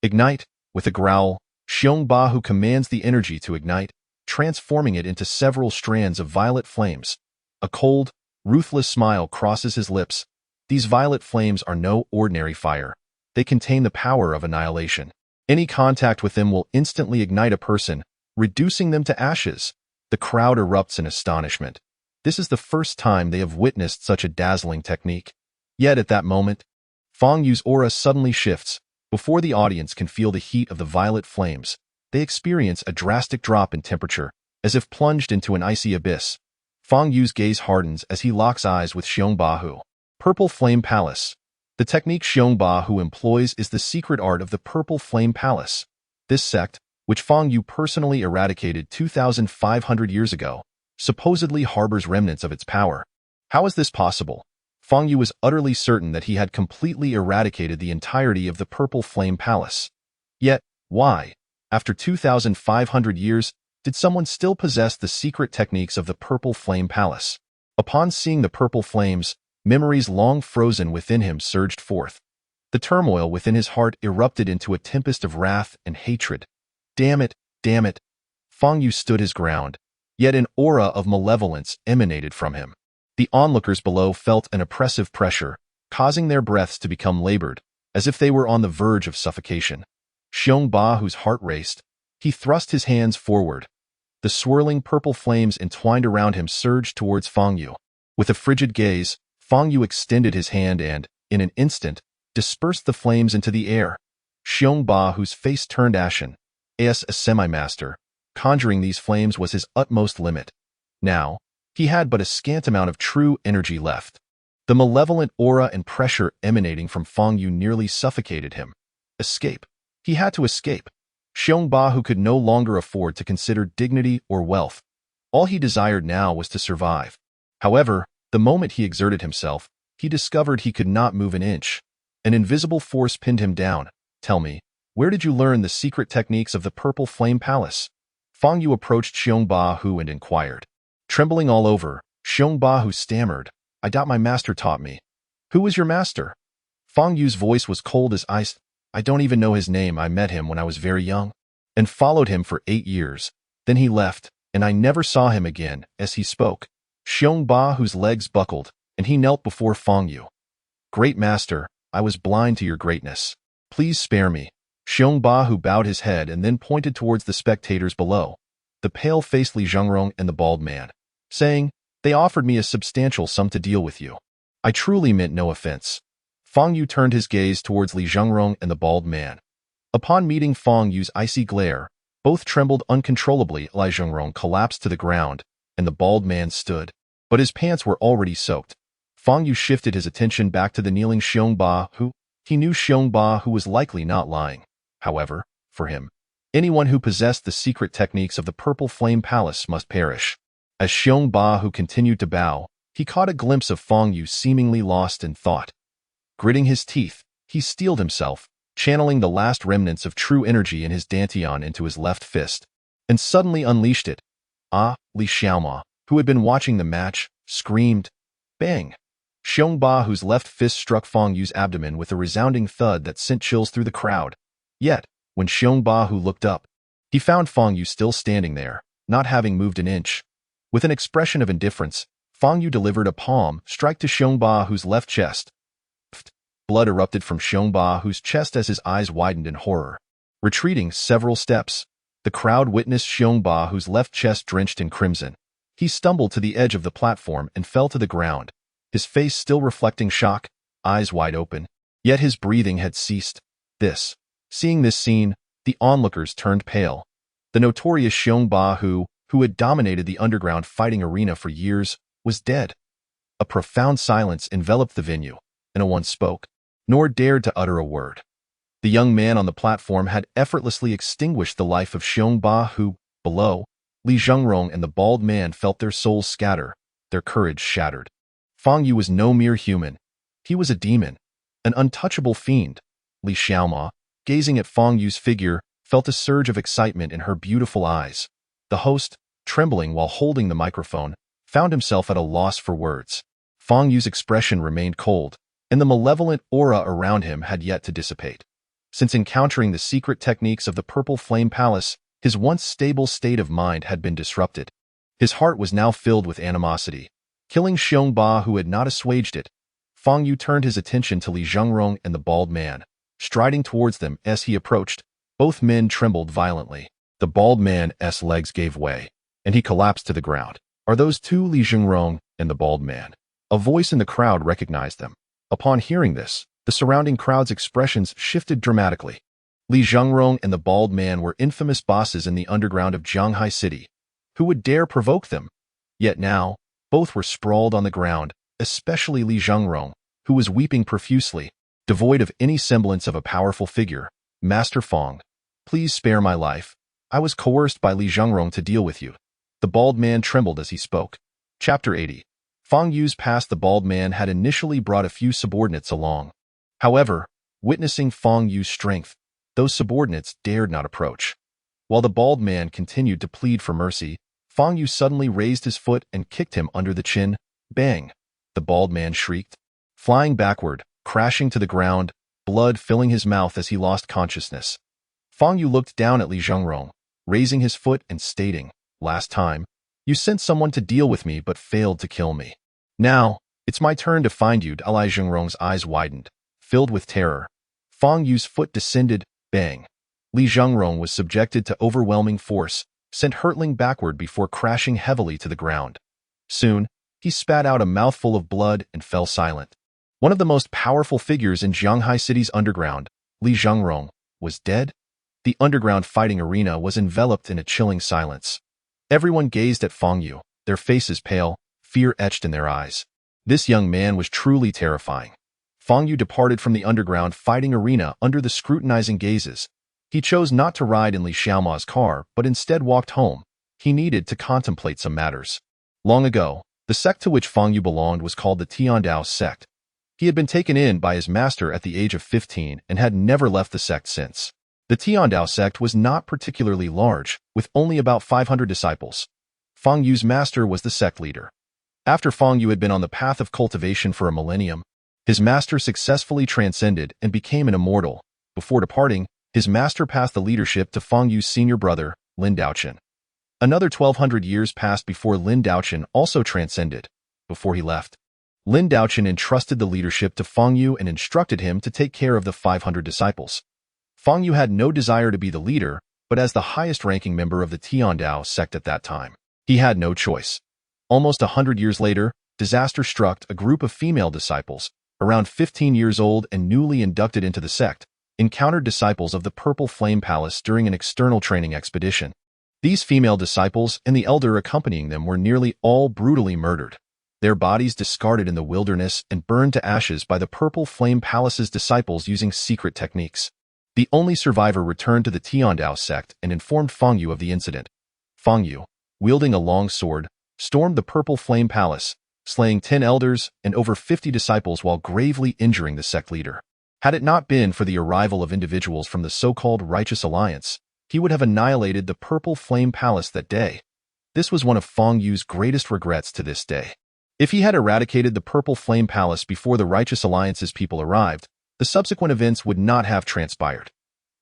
Ignite! With a growl, Xiong Ba commands the energy to ignite, transforming it into several strands of violet flames. A cold, ruthless smile crosses his lips. These violet flames are no ordinary fire. They contain the power of annihilation. Any contact with them will instantly ignite a person, reducing them to ashes. The crowd erupts in astonishment. This is the first time they have witnessed such a dazzling technique. Yet at that moment, Fang Yu's aura suddenly shifts. Before the audience can feel the heat of the violet flames, they experience a drastic drop in temperature, as if plunged into an icy abyss. Fang Yu's gaze hardens as he locks eyes with Xiong Ba. Purple Flame Palace. The technique Xiong Ba employs is the secret art of the Purple Flame Palace. This sect, which Fang Yu personally eradicated 2,500 years ago, supposedly harbors remnants of its power. How is this possible? Fang Yu is utterly certain that he had completely eradicated the entirety of the Purple Flame Palace. Yet, why, after 2,500 years, did someone still possess the secret techniques of the Purple Flame Palace? Upon seeing the purple flames, memories long frozen within him surged forth. The turmoil within his heart erupted into a tempest of wrath and hatred. Damn it, damn it. Fang Yu stood his ground, yet an aura of malevolence emanated from him. The onlookers below felt an oppressive pressure, causing their breaths to become labored, as if they were on the verge of suffocation. Xiong Ba's heart raced. He thrust his hands forward. The swirling purple flames entwined around him surged towards Fang Yu. With a frigid gaze, Fang Yu extended his hand and, in an instant, dispersed the flames into the air. Xiong Ba's face turned ashen. As a semi-master, conjuring these flames was his utmost limit. Now, he had but a scant amount of true energy left. The malevolent aura and pressure emanating from Fang Yu nearly suffocated him. Escape. He had to escape. Xiong Ba could no longer afford to consider dignity or wealth. All he desired now was to survive. However, the moment he exerted himself, he discovered he could not move an inch. An invisible force pinned him down. Tell me, where did you learn the secret techniques of the Purple Flame Palace? Fang Yu approached Xiong Ba and inquired. Trembling all over, Xiong Ba stammered, I doubt my master taught me. Who was your master? Fang Yu's voice was cold as ice. I don't even know his name. I met him when I was very young and followed him for 8 years. Then he left, and I never saw him again. As he spoke, Xiong Ba, whose legs buckled, and he knelt before Fang Yu. Great master, I was blind to your greatness. Please spare me. Xiong Ba, who bowed his head and then pointed towards the spectators below, the pale-faced Li Zhengrong and the bald man, saying, they offered me a substantial sum to deal with you. I truly meant no offense. Fang Yu turned his gaze towards Li Zhengrong and the bald man. Upon meeting Fang Yu's icy glare, both trembled uncontrollably. Li Zhengrong collapsed to the ground, and the bald man stood, but his pants were already soaked. Fang Yu shifted his attention back to the kneeling Xiong Ba, he knew Xiong Ba who was likely not lying. However, for him, anyone who possessed the secret techniques of the Purple Flame Palace must perish. As Xiong Ba who continued to bow, he caught a glimpse of Fang Yu seemingly lost in thought. Gritting his teeth, he steeled himself, channeling the last remnants of true energy in his dantian into his left fist, and suddenly unleashed it. Li Xiaoma, who had been watching the match, screamed. Bang! Xiong Ba, whose left fist struck Fang Yu's abdomen with a resounding thud that sent chills through the crowd. Yet, when Xiong Ba looked up, he found Fang Yu still standing there, not having moved an inch. With an expression of indifference, Fang Yu delivered a palm strike to Xiong Ba, whose left chest. Blood erupted from Xiong Ba, whose chest as his eyes widened in horror. Retreating several steps, the crowd witnessed Xiong Ba, whose left chest drenched in crimson. He stumbled to the edge of the platform and fell to the ground, his face still reflecting shock, eyes wide open, yet his breathing had ceased. Seeing this scene, the onlookers turned pale. The notorious Xiong Ba, who had dominated the underground fighting arena for years, was dead. A profound silence enveloped the venue, and no one spoke, nor dared to utter a word. The young man on the platform had effortlessly extinguished the life of Xiong Ba, who, below, Li Zhengrong and the bald man felt their souls scatter, their courage shattered. Fang Yu was no mere human. He was a demon, an untouchable fiend. Li Xiaoma, gazing at Fang Yu's figure, felt a surge of excitement in her beautiful eyes. The host, trembling while holding the microphone, found himself at a loss for words. Fang Yu's expression remained cold, and the malevolent aura around him had yet to dissipate. Since encountering the secret techniques of the Purple Flame Palace, his once stable state of mind had been disrupted. His heart was now filled with animosity. Killing Xiong Ba, who had not assuaged it, Fang Yu turned his attention to Li Zhengrong and the bald man. Striding towards them as he approached, both men trembled violently. The bald man's legs gave way, and he collapsed to the ground. Are those two Li Zhengrong and the bald man? A voice in the crowd recognized them. Upon hearing this, the surrounding crowd's expressions shifted dramatically. Li Zhengrong and the bald man were infamous bosses in the underground of Jianghai City. Who would dare provoke them? Yet now, both were sprawled on the ground, especially Li Zhengrong, who was weeping profusely, devoid of any semblance of a powerful figure. Master Fang, please spare my life. I was coerced by Li Zhengrong to deal with you. The bald man trembled as he spoke. Chapter 80. Fang Yu's past. The bald man had initially brought a few subordinates along. However, witnessing Fang Yu's strength, those subordinates dared not approach. While the bald man continued to plead for mercy, Fang Yu suddenly raised his foot and kicked him under the chin. Bang! The bald man shrieked, flying backward, crashing to the ground, blood filling his mouth as he lost consciousness. Fang Yu looked down at Li Zhengrong, raising his foot and stating, last time, you sent someone to deal with me but failed to kill me. Now, it's my turn to find you. Li Zhengrong's eyes widened, filled with terror. Fang Yu's foot descended, bang. Li Zhengrong was subjected to overwhelming force, sent hurtling backward before crashing heavily to the ground. Soon, he spat out a mouthful of blood and fell silent. One of the most powerful figures in Jianghai City's underground, Li Zhengrong, was dead. The underground fighting arena was enveloped in a chilling silence. Everyone gazed at Fang Yu, their faces pale, fear etched in their eyes. This young man was truly terrifying. Fang Yu departed from the underground fighting arena under the scrutinizing gazes. He chose not to ride in Li Xiaoma's car, but instead walked home. He needed to contemplate some matters. Long ago, the sect to which Fang Yu belonged was called the Tiandao sect. He had been taken in by his master at the age of 15 and had never left the sect since. The Tiandao sect was not particularly large, with only about 500 disciples. Fang Yu's master was the sect leader. After Fang Yu had been on the path of cultivation for a millennium, His master successfully transcended and became an immortal. Before departing, his master passed the leadership to Fang Yu's senior brother, Lin Daochen. Another 1,200 years passed before Lin Daochen also transcended. Before he left, Lin Daochen entrusted the leadership to Fang Yu and instructed him to take care of the 500 disciples. Fang Yu had no desire to be the leader, but as the highest-ranking member of the Tiandao sect at that time, he had no choice. Almost 100 years later, disaster struck a group of female disciples, around 15 years old and newly inducted into the sect, encountered disciples of the Purple Flame Palace during an external training expedition. These female disciples and the elder accompanying them were nearly all brutally murdered, their bodies discarded in the wilderness and burned to ashes by the Purple Flame Palace's disciples using secret techniques. The only survivor returned to the Tiandao sect and informed Fang Yu of the incident. Fang Yu, wielding a long sword, stormed the Purple Flame Palace, slaying 10 elders and over 50 disciples while gravely injuring the sect leader. Had it not been for the arrival of individuals from the so-called Righteous Alliance, he would have annihilated the Purple Flame Palace that day. This was one of Fang Yu's greatest regrets to this day. If he had eradicated the Purple Flame Palace before the Righteous Alliance's people arrived, the subsequent events would not have transpired.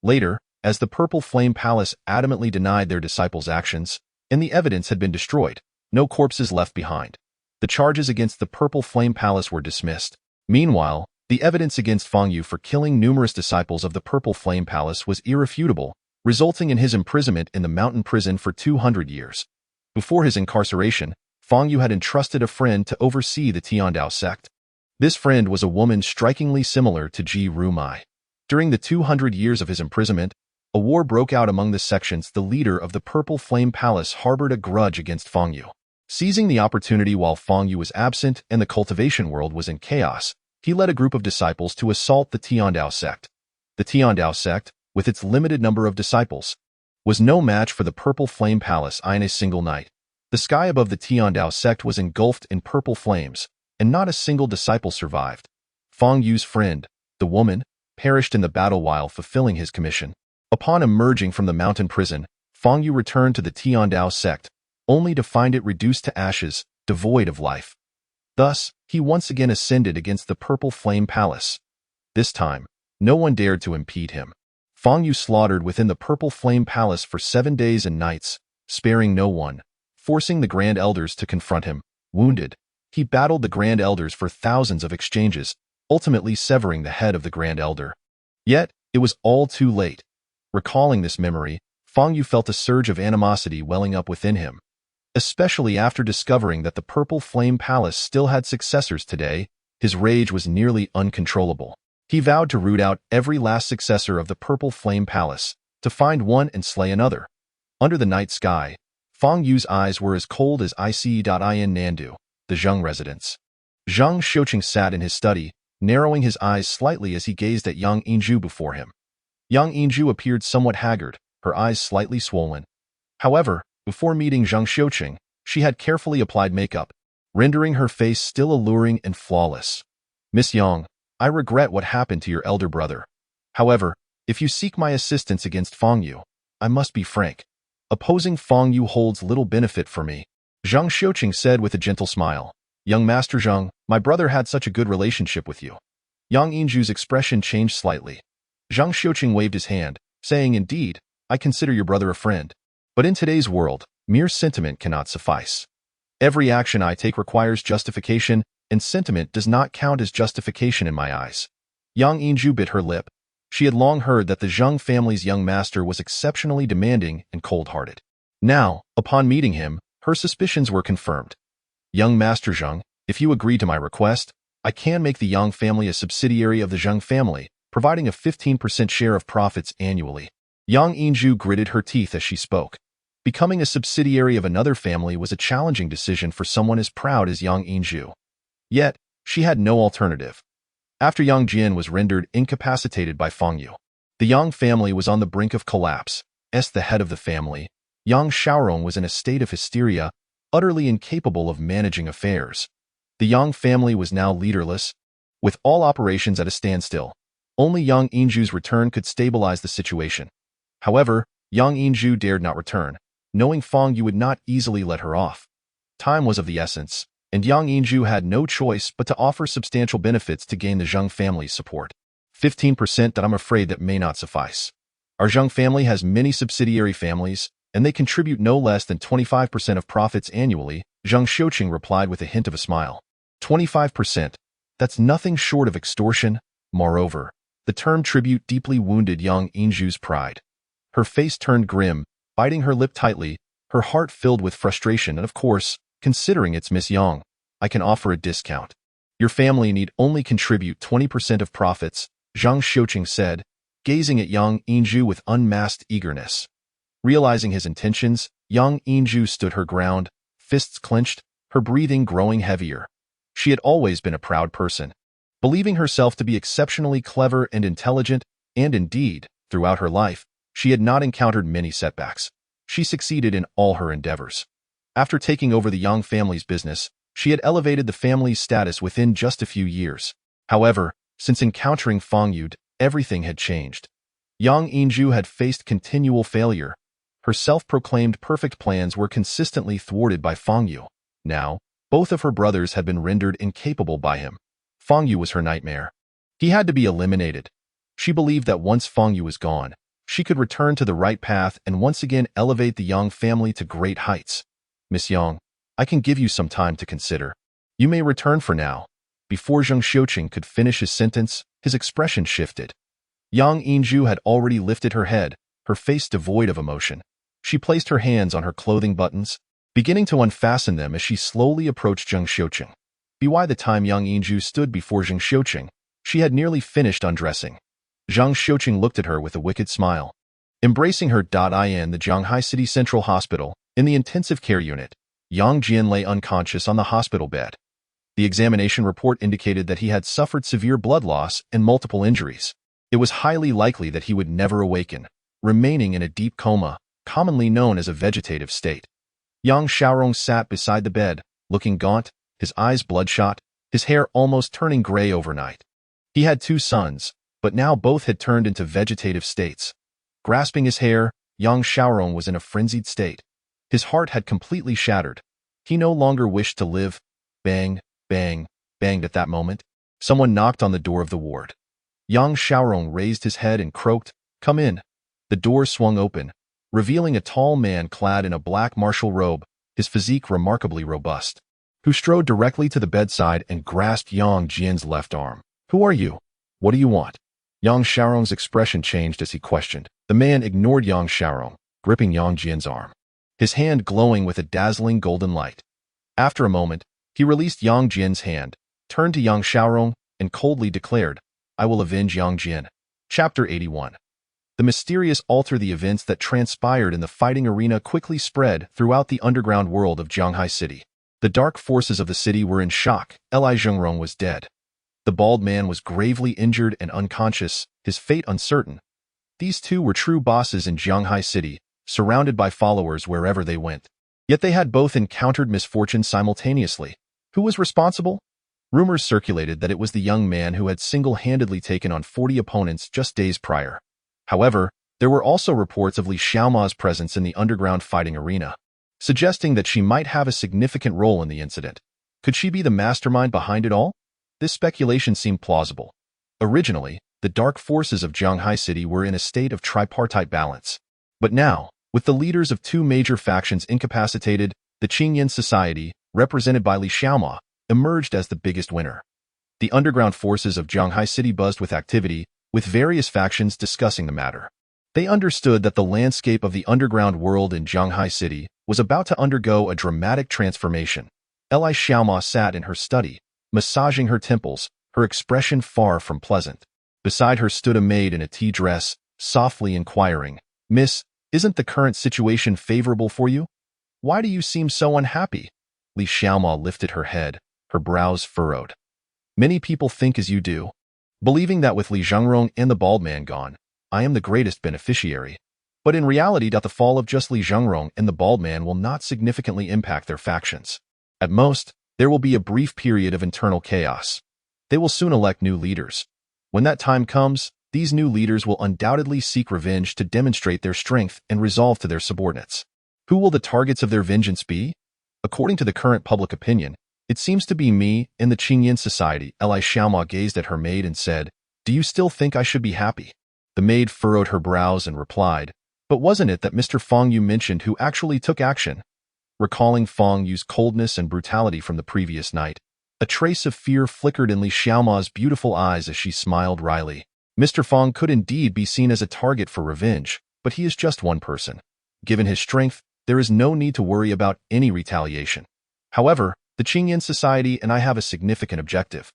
Later, as the Purple Flame Palace adamantly denied their disciples' actions, and the evidence had been destroyed, no corpses left behind, the charges against the Purple Flame Palace were dismissed. Meanwhile, the evidence against Fang Yu for killing numerous disciples of the Purple Flame Palace was irrefutable, resulting in his imprisonment in the mountain prison for 200 years. Before his incarceration, Fang Yu had entrusted a friend to oversee the Tiandao sect. This friend was a woman strikingly similar to Qi Refinement. During the 200 years of his imprisonment, a war broke out among the sections. The leader of the Purple Flame Palace harbored a grudge against Fang Yu. Seizing the opportunity while Fang Yu was absent and the cultivation world was in chaos, he led a group of disciples to assault the Tiandao sect. The Tiandao sect, with its limited number of disciples, was no match for the Purple Flame Palace in a single night. The sky above the Tiandao sect was engulfed in purple flames, and not a single disciple survived. Fang Yu's friend, the woman, perished in the battle while fulfilling his commission. Upon emerging from the mountain prison, Fang Yu returned to the Tiandao sect, only to find it reduced to ashes, devoid of life. Thus, he once again ascended against the Purple Flame Palace. This time, no one dared to impede him. Fang Yu slaughtered within the Purple Flame Palace for 7 days and nights, sparing no one, forcing the Grand Elders to confront him. Wounded, he battled the Grand Elders for thousands of exchanges, ultimately severing the head of the Grand Elder. Yet, it was all too late. Recalling this memory, Fang Yu felt a surge of animosity welling up within him. Especially after discovering that the Purple Flame Palace still had successors today, his rage was nearly uncontrollable. He vowed to root out every last successor of the Purple Flame Palace, to find one and slay another. Under the night sky, Fang Yu's eyes were as cold as ice.in Nandu, the Zheng residence. Zheng Xiuqing sat in his study, narrowing his eyes slightly as he gazed at Yang Yingzhu before him. Yang Yingzhu appeared somewhat haggard, her eyes slightly swollen. However, before meeting Zheng Xiuqing, she had carefully applied makeup, rendering her face still alluring and flawless. Miss Yang, I regret what happened to your elder brother. However, if you seek my assistance against Fang Yu, I must be frank. Opposing Fang Yu holds little benefit for me. Zheng Xiuqing said with a gentle smile. Young Master Zheng, my brother had such a good relationship with you. Yang Yingzhu's expression changed slightly. Zheng Xiuqing waved his hand, saying, Indeed, I consider your brother a friend. But in today's world, mere sentiment cannot suffice. Every action I take requires justification, and sentiment does not count as justification in my eyes. Yang Yingzhu bit her lip. She had long heard that the Zheng family's young master was exceptionally demanding and cold-hearted. Now, upon meeting him, her suspicions were confirmed. Young Master Zheng, if you agree to my request, I can make the Yang family a subsidiary of the Zheng family, providing a 15% share of profits annually. Yang Yingzhu gritted her teeth as she spoke. Becoming a subsidiary of another family was a challenging decision for someone as proud as Yang Yingzhu. Yet, she had no alternative. After Yang Jin was rendered incapacitated by Fang Yu, the Yang family was on the brink of collapse. As the head of the family, Yang Xiaorong was in a state of hysteria, utterly incapable of managing affairs. The Yang family was now leaderless, with all operations at a standstill. Only Yang Yingzhu's return could stabilize the situation. However, Yang Yingzhu dared not return, knowing Fang Yu would not easily let her off. Time was of the essence. and Yang Yinju had no choice but to offer substantial benefits to gain the Zheng family's support. 15% that I'm afraid that may not suffice. Our Zheng family has many subsidiary families, and they contribute no less than 25% of profits annually, Zheng Xiuqing replied with a hint of a smile. 25%? That's nothing short of extortion. Moreover, the term tribute deeply wounded Yang Yinju's pride. Her face turned grim, biting her lip tightly, her heart filled with frustration, and of course, considering it's Miss Yang, I can offer a discount. Your family need only contribute 20% of profits, Zhang Xiuqing said, gazing at Yang Yinju with unmasked eagerness. Realizing his intentions, Yang Yinju stood her ground, fists clenched, her breathing growing heavier. She had always been a proud person, believing herself to be exceptionally clever and intelligent, and indeed, throughout her life, she had not encountered many setbacks. She succeeded in all her endeavors. After taking over the Yang family's business, she had elevated the family's status within just a few years. However, since encountering Fang Yu, everything had changed. Yang Yinju had faced continual failure. Her self-proclaimed perfect plans were consistently thwarted by Fang Yu. Now, both of her brothers had been rendered incapable by him. Fang Yu was her nightmare. He had to be eliminated. She believed that once Fang Yu was gone, she could return to the right path and once again elevate the Yang family to great heights. Miss Yang, I can give you some time to consider. You may return for now. Before Zheng Xiuqing could finish his sentence, his expression shifted. Yang Yinju had already lifted her head, her face devoid of emotion. She placed her hands on her clothing buttons, beginning to unfasten them as she slowly approached Zheng Xiuqing. By the time Yang Yinju stood before Zheng Xiuqing, she had nearly finished undressing. Zheng Xiuqing looked at her with a wicked smile. Embracing her in the Shanghai City Central Hospital, in the intensive care unit, Yang Jian lay unconscious on the hospital bed. The examination report indicated that he had suffered severe blood loss and multiple injuries. It was highly likely that he would never awaken, remaining in a deep coma, commonly known as a vegetative state. Yang Xiaorong sat beside the bed, looking gaunt, his eyes bloodshot, his hair almost turning gray overnight. He had 2 sons, but now both had turned into vegetative states. Grasping his hair, Yang Xiaorong was in a frenzied state. His heart had completely shattered. He no longer wished to live. Bang, bang, banged at that moment. Someone knocked on the door of the ward. Yang Xiaorong raised his head and croaked, "Come in." The door swung open, revealing a tall man clad in a black martial robe, his physique remarkably robust, who strode directly to the bedside and grasped Yang Jian's left arm. "Who are you? What do you want?" Yang Xiaorong's expression changed as he questioned. The man ignored Yang Xiaorong, gripping Yang Jian's arm, his hand glowing with a dazzling golden light. After a moment, he released Yang Jian's hand, turned to Yang Xiaorong, and coldly declared, "I will avenge Yang Jian." Chapter 81. The mysterious the events that transpired in the fighting arena quickly spread throughout the underground world of Shanghai City. The dark forces of the city were in shock. Li Zhengrong was dead. The bald man was gravely injured and unconscious, his fate uncertain. These two were true bosses in Shanghai City, surrounded by followers wherever they went. Yet they had both encountered misfortune simultaneously. Who was responsible? Rumors circulated that it was the young man who had single-handedly taken on 40 opponents just days prior. However, there were also reports of Li Xiaoma's presence in the underground fighting arena, suggesting that she might have a significant role in the incident. Could she be the mastermind behind it all? This speculation seemed plausible. Originally, the dark forces of Shanghai City were in a state of tripartite balance. But now, with the leaders of 2 major factions incapacitated, the Qingyan Society, represented by Li Xiaoma, emerged as the biggest winner. The underground forces of Shanghai City buzzed with activity, with various factions discussing the matter. They understood that the landscape of the underground world in Shanghai City was about to undergo a dramatic transformation. Li Xiaoma sat in her study, massaging her temples, her expression far from pleasant. Beside her stood a maid in a tea dress, softly inquiring, "Miss, isn't the current situation favorable for you? Why do you seem so unhappy?" Li Xiaoma lifted her head, her brows furrowed. "Many people think as you do, believing that with Li Zhengrong and the bald man gone, I am the greatest beneficiary. But in reality, the fall of just Li Zhengrong and the bald man will not significantly impact their factions. At most, there will be a brief period of internal chaos. They will soon elect new leaders. When that time comes, these new leaders will undoubtedly seek revenge to demonstrate their strength and resolve to their subordinates. Who will the targets of their vengeance be? According to the current public opinion, "It seems to be me in the Qingyan Society." Li Xiaoma gazed at her maid and said, "Do you still think I should be happy?" The maid furrowed her brows and replied, "But wasn't it that Mr. Fang Yu mentioned who actually took action?" Recalling Fang Yu's coldness and brutality from the previous night, a trace of fear flickered in Li Xiaoma's beautiful eyes as she smiled wryly. Mr. Fang could indeed be seen as a target for revenge, but he is just one person. Given his strength, there is no need to worry about any retaliation. However, the Qingyan Society and I have a significant objective.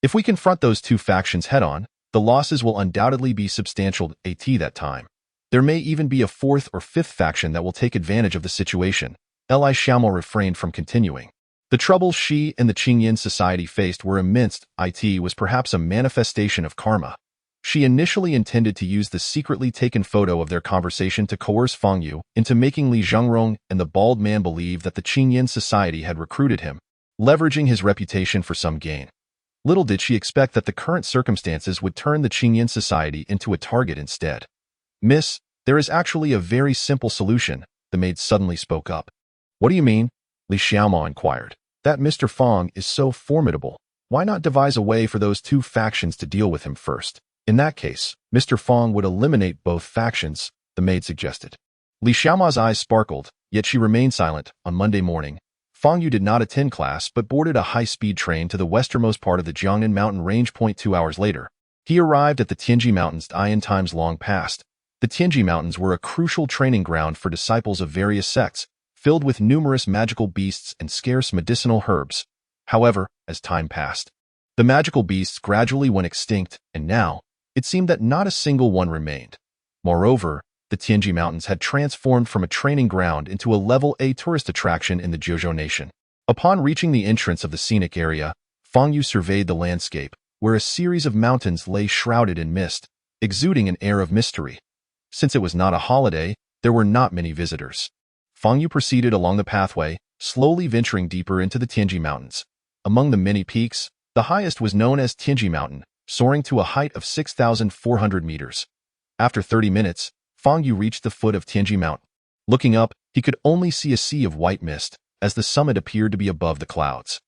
If we confront those two factions head-on, the losses will undoubtedly be substantial at that time. There may even be a fourth or fifth faction that will take advantage of the situation. Li Xiaomo refrained from continuing. The troubles she and the Qingyan Society faced were immense. It was perhaps a manifestation of karma. She initially intended to use the secretly taken photo of their conversation to coerce Fang Yu into making Li Zhengrong and the bald man believe that the Qingyan Society had recruited him, leveraging his reputation for some gain. Little did she expect that the current circumstances would turn the Qingyan Society into a target instead. "Miss, there is actually a very simple solution," the maid suddenly spoke up. "What do you mean?" Li Xiaoma inquired. "That Mr. Fang is so formidable. Why not devise a way for those two factions to deal with him first? In that case, Mr. Fang would eliminate both factions," the maid suggested. Li Xiaoma's eyes sparkled, yet she remained silent. On Monday morning, Fang Yu did not attend class but boarded a high-speed train to the westernmost part of the Jiangnan mountain range. 2 hours later, he arrived at the Tianji Mountains. In times long past, the Tianji Mountains were a crucial training ground for disciples of various sects, filled with numerous magical beasts and scarce medicinal herbs. However, as time passed, the magical beasts gradually went extinct, and now, it seemed that not a single one remained. Moreover, the Tianji Mountains had transformed from a training ground into a level A tourist attraction in the Zheozhou nation. Upon reaching the entrance of the scenic area, Fang Yu surveyed the landscape, where a series of mountains lay shrouded in mist, exuding an air of mystery. Since it was not a holiday, there were not many visitors. Fang Yu proceeded along the pathway, slowly venturing deeper into the Tianji Mountains. Among the many peaks, the highest was known as Tianji Mountain, soaring to a height of 6,400 meters. After 30 minutes, Fang Yu reached the foot of Tianji Mountain. Looking up, he could only see a sea of white mist, as the summit appeared to be above the clouds.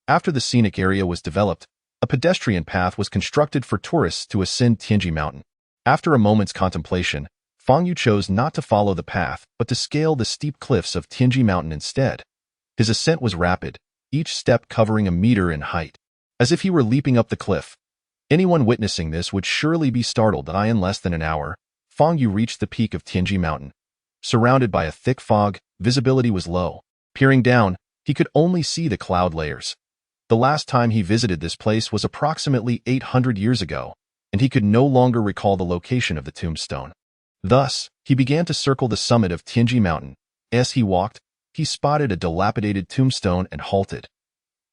After the scenic area was developed, a pedestrian path was constructed for tourists to ascend Tianji Mountain. After a moment's contemplation, Fang Yu chose not to follow the path, but to scale the steep cliffs of Tianji Mountain instead. His ascent was rapid, each step covering a meter in height, as if he were leaping up the cliff. Anyone witnessing this would surely be startled. In less than an hour, Fang Yu reached the peak of Tianji Mountain. Surrounded by a thick fog, visibility was low. Peering down, he could only see the cloud layers. The last time he visited this place was approximately 800 years ago, and he could no longer recall the location of the tombstone. Thus, he began to circle the summit of Tianji Mountain. As he walked, he spotted a dilapidated tombstone and halted.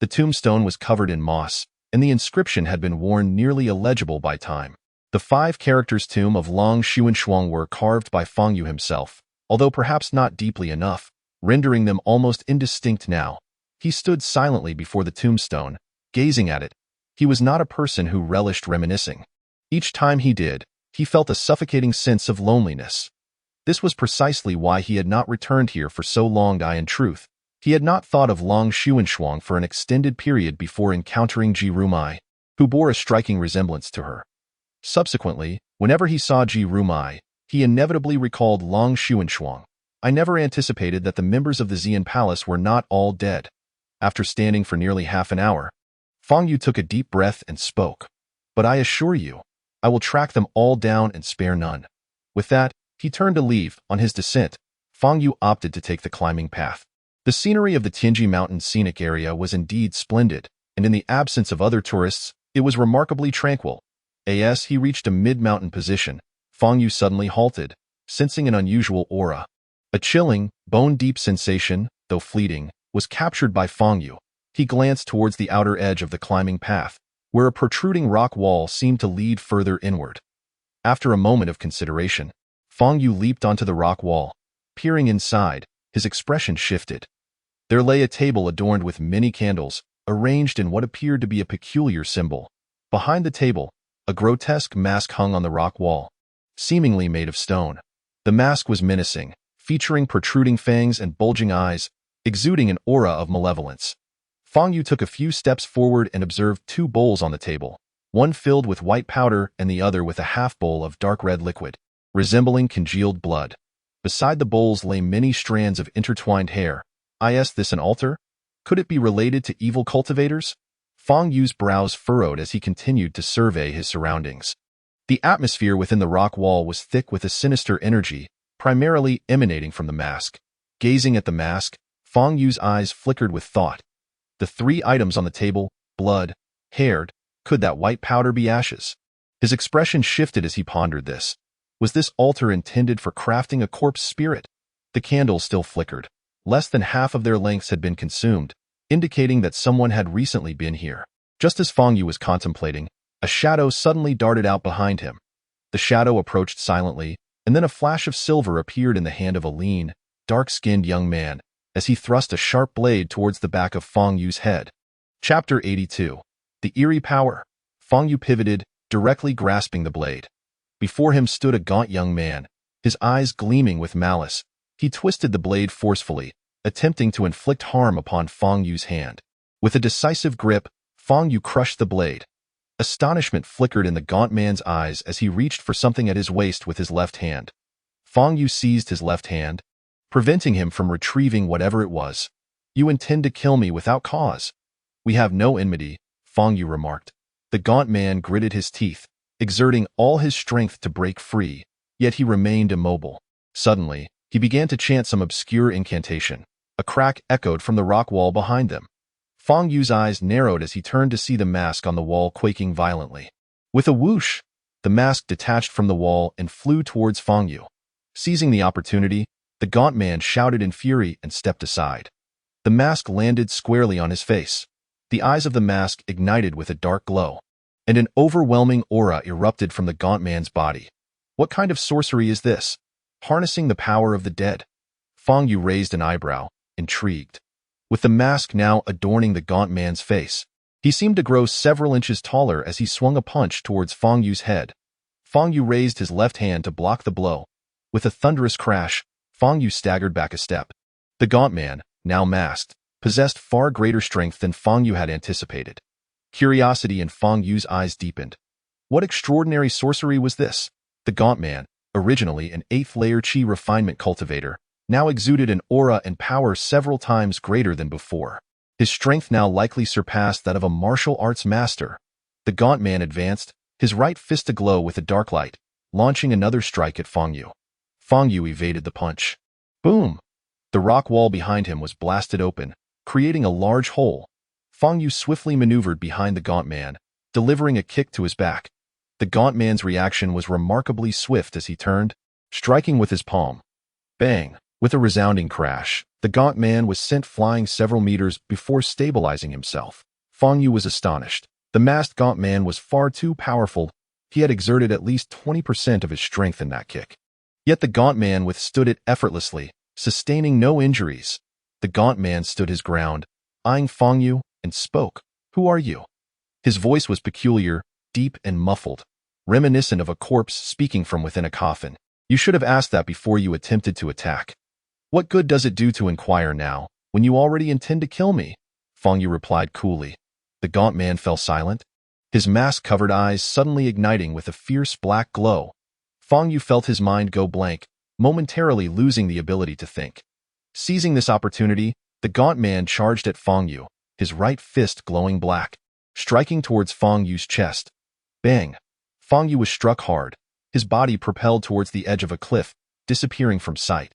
The tombstone was covered in moss, and the inscription had been worn nearly illegible by time. The 5 characters Tomb of Long Xuanshuang were carved by Fang Yu himself, although perhaps not deeply enough, rendering them almost indistinct now. He stood silently before the tombstone, gazing at it. He was not a person who relished reminiscing. Each time he did, he felt a suffocating sense of loneliness. This was precisely why he had not returned here for so long. In truth, he had not thought of Long Xuanshuang for an extended period before encountering Ji Rumai, who bore a striking resemblance to her. Subsequently, whenever he saw Ji Rumai, he inevitably recalled Long Xuanshuang. I never anticipated that the members of the Xian Palace were not all dead. After standing for nearly half an hour, Fang Yu took a deep breath and spoke. "But I assure you, I will track them all down and spare none." With that, he turned to leave. On his descent, Fang Yu opted to take the climbing path. The scenery of the Tianji Mountain scenic area was indeed splendid, and in the absence of other tourists, it was remarkably tranquil. As he reached a mid-mountain position, Fang Yu suddenly halted, sensing an unusual aura. A chilling, bone-deep sensation, though fleeting, was captured by Fang Yu. He glanced towards the outer edge of the climbing path, where a protruding rock wall seemed to lead further inward. After a moment of consideration, Fang Yu leaped onto the rock wall. Peering inside, his expression shifted. There lay a table adorned with many candles, arranged in what appeared to be a peculiar symbol. Behind the table, a grotesque mask hung on the rock wall, seemingly made of stone. The mask was menacing, featuring protruding fangs and bulging eyes, exuding an aura of malevolence. Fang Yu took a few steps forward and observed two bowls on the table, one filled with white powder and the other with a half bowl of dark red liquid, resembling congealed blood. Beside the bowls lay many strands of intertwined hair. Is this an altar? Could it be related to evil cultivators? Fang Yu's brows furrowed as he continued to survey his surroundings. The atmosphere within the rock wall was thick with a sinister energy, primarily emanating from the mask. Gazing at the mask, Fang Yu's eyes flickered with thought. The three items on the table, blood, haired, could that white powder be ashes? His expression shifted as he pondered this. Was this altar intended for crafting a corpse spirit? The candles still flickered. Less than half of their lengths had been consumed, indicating that someone had recently been here. Just as Fang Yu was contemplating, a shadow suddenly darted out behind him. The shadow approached silently, and then a flash of silver appeared in the hand of a lean, dark-skinned young man, as he thrust a sharp blade towards the back of Fang Yu's head. Chapter 82. The Eerie Power. Fang Yu pivoted, directly grasping the blade. Before him stood a gaunt young man, his eyes gleaming with malice. He twisted the blade forcefully, attempting to inflict harm upon Fang Yu's hand. With a decisive grip, Fang Yu crushed the blade. Astonishment flickered in the gaunt man's eyes as he reached for something at his waist with his left hand. Fang Yu seized his left hand, preventing him from retrieving whatever it was. You intend to kill me without cause. We have no enmity, Fang Yu remarked. The gaunt man gritted his teeth, exerting all his strength to break free, yet he remained immobile. Suddenly, he began to chant some obscure incantation. A crack echoed from the rock wall behind them. Fang Yu's eyes narrowed as he turned to see the mask on the wall quaking violently. With a whoosh, the mask detached from the wall and flew towards Fang Yu. Seizing the opportunity, the gaunt man shouted in fury and stepped aside. The mask landed squarely on his face. The eyes of the mask ignited with a dark glow, and an overwhelming aura erupted from the gaunt man's body. What kind of sorcery is this? Harnessing the power of the dead? Fang Yu raised an eyebrow, intrigued. With the mask now adorning the gaunt man's face, he seemed to grow several inches taller as he swung a punch towards Fang Yu's head. Fang Yu raised his left hand to block the blow. With a thunderous crash, Fang Yu staggered back a step. The gaunt man, now masked, possessed far greater strength than Fang Yu had anticipated. Curiosity in Fang Yu's eyes deepened. What extraordinary sorcery was this? The gaunt man, originally an 8th-layer Qi Refinement cultivator, now exuded an aura and power several times greater than before. His strength now likely surpassed that of a martial arts master. The gaunt man advanced, his right fist aglow with a dark light, launching another strike at Fang Yu. Fang Yu evaded the punch. Boom! The rock wall behind him was blasted open, creating a large hole. Fang Yu swiftly maneuvered behind the gaunt man, delivering a kick to his back. The gaunt man's reaction was remarkably swift as he turned, striking with his palm. Bang! With a resounding crash, the gaunt man was sent flying several meters before stabilizing himself. Fang Yu was astonished. The masked gaunt man was far too powerful. He had exerted at least 20% of his strength in that kick. Yet the gaunt man withstood it effortlessly, sustaining no injuries. The gaunt man stood his ground, eyeing Fang Yu, and spoke. Who are you? His voice was peculiar, deep and muffled, reminiscent of a corpse speaking from within a coffin. You should have asked that before you attempted to attack. What good does it do to inquire now, when you already intend to kill me? Fang Yu replied coolly. The gaunt man fell silent, his mask-covered eyes suddenly igniting with a fierce black glow. Fang Yu felt his mind go blank, momentarily losing the ability to think. Seizing this opportunity, the gaunt man charged at Fang Yu, his right fist glowing black, striking towards Fang Yu's chest. Bang! Fang Yu was struck hard, his body propelled towards the edge of a cliff, disappearing from sight.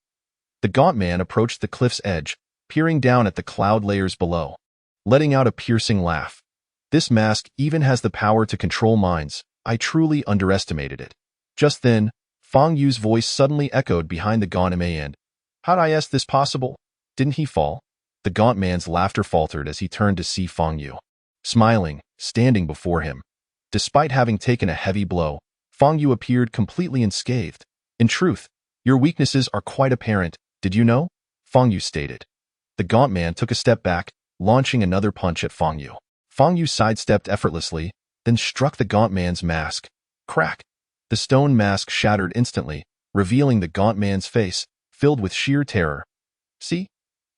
The gaunt man approached the cliff's edge, peering down at the cloud layers below, letting out a piercing laugh. This mask even has the power to control minds. I truly underestimated it. Just then, Fang Yu's voice suddenly echoed behind the gaunt man. How'd is this possible? Didn't he fall? The gaunt man's laughter faltered as he turned to see Fang Yu, smiling, standing before him. Despite having taken a heavy blow, Fang Yu appeared completely unscathed. In truth, your weaknesses are quite apparent. Did you know? Fang Yu stated. The gaunt man took a step back, launching another punch at Fang Yu. Fang Yu sidestepped effortlessly, then struck the gaunt man's mask. Crack! The stone mask shattered instantly, revealing the gaunt man's face, filled with sheer terror. See?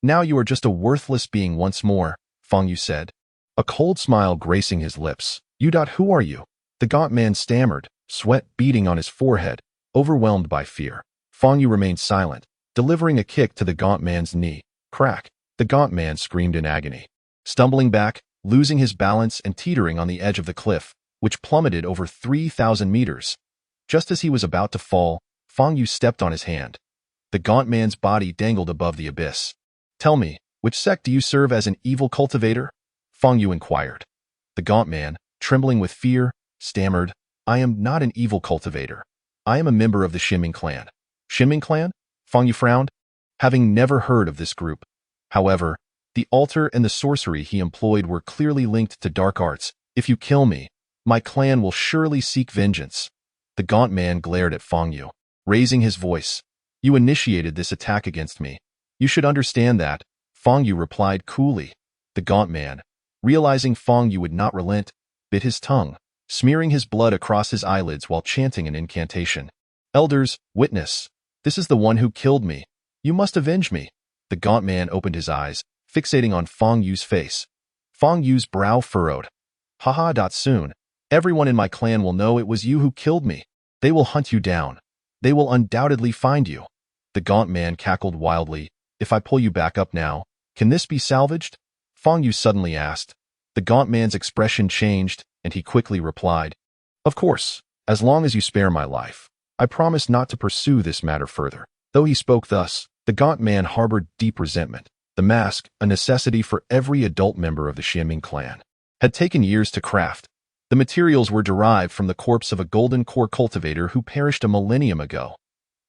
Now you are just a worthless being once more, Fang Yu said, a cold smile gracing his lips. Who are you? The gaunt man stammered, sweat beading on his forehead, overwhelmed by fear. Fang Yu remained silent, delivering a kick to the gaunt man's knee. Crack! The gaunt man screamed in agony. Stumbling back, losing his balance and teetering on the edge of the cliff, which plummeted over 3,000 meters. Just as he was about to fall, Fang Yu stepped on his hand. The gaunt man's body dangled above the abyss. Tell me, which sect do you serve as an evil cultivator? Fang Yu inquired. The gaunt man, trembling with fear, stammered, I am not an evil cultivator. I am a member of the Xinming clan. Xinming clan? Fang Yu frowned, having never heard of this group. However, the altar and the sorcery he employed were clearly linked to dark arts. If you kill me, my clan will surely seek vengeance. The gaunt man glared at Fang Yu, raising his voice. You initiated this attack against me. You should understand that, Fang Yu replied coolly. The gaunt man, realizing Fang Yu would not relent, bit his tongue, smearing his blood across his eyelids while chanting an incantation. Elders, witness. This is the one who killed me. You must avenge me. The gaunt man opened his eyes, fixating on Fang Yu's face. Fang Yu's brow furrowed. Haha. Soon, everyone in my clan will know it was you who killed me. They will hunt you down. They will undoubtedly find you. The gaunt man cackled wildly. If I pull you back up now, can this be salvaged? Fang Yu suddenly asked. The gaunt man's expression changed, and he quickly replied, Of course, as long as you spare my life. I promise not to pursue this matter further. Though he spoke thus, the gaunt man harbored deep resentment. The mask, a necessity for every adult member of the Xinming clan, had taken years to craft. The materials were derived from the corpse of a golden core cultivator who perished a millennium ago.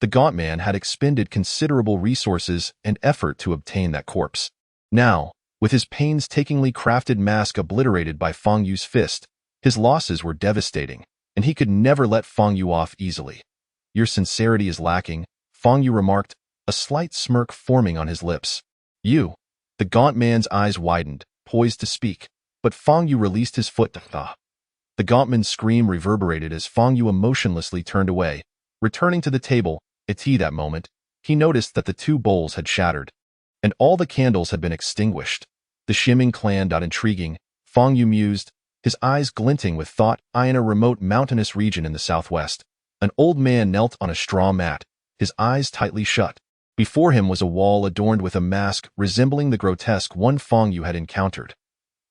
The gaunt man had expended considerable resources and effort to obtain that corpse. Now, with his painstakingly crafted mask obliterated by Fang Yu's fist, his losses were devastating, and he could never let Fang Yu off easily. Your sincerity is lacking, Fang Yu remarked, a slight smirk forming on his lips. You. The gaunt man's eyes widened, poised to speak, but Fang Yu released his foot. The gaunt man's scream reverberated as Fang Yu emotionlessly turned away. Returning to the table, at that moment, he noticed that the two bowls had shattered, and all the candles had been extinguished. The Xinming clan. Intriguing, Fang Yu mused, his eyes glinting with thought. In a remote mountainous region in the southwest, an old man knelt on a straw mat, his eyes tightly shut. Before him was a wall adorned with a mask resembling the grotesque one Fang Yu had encountered.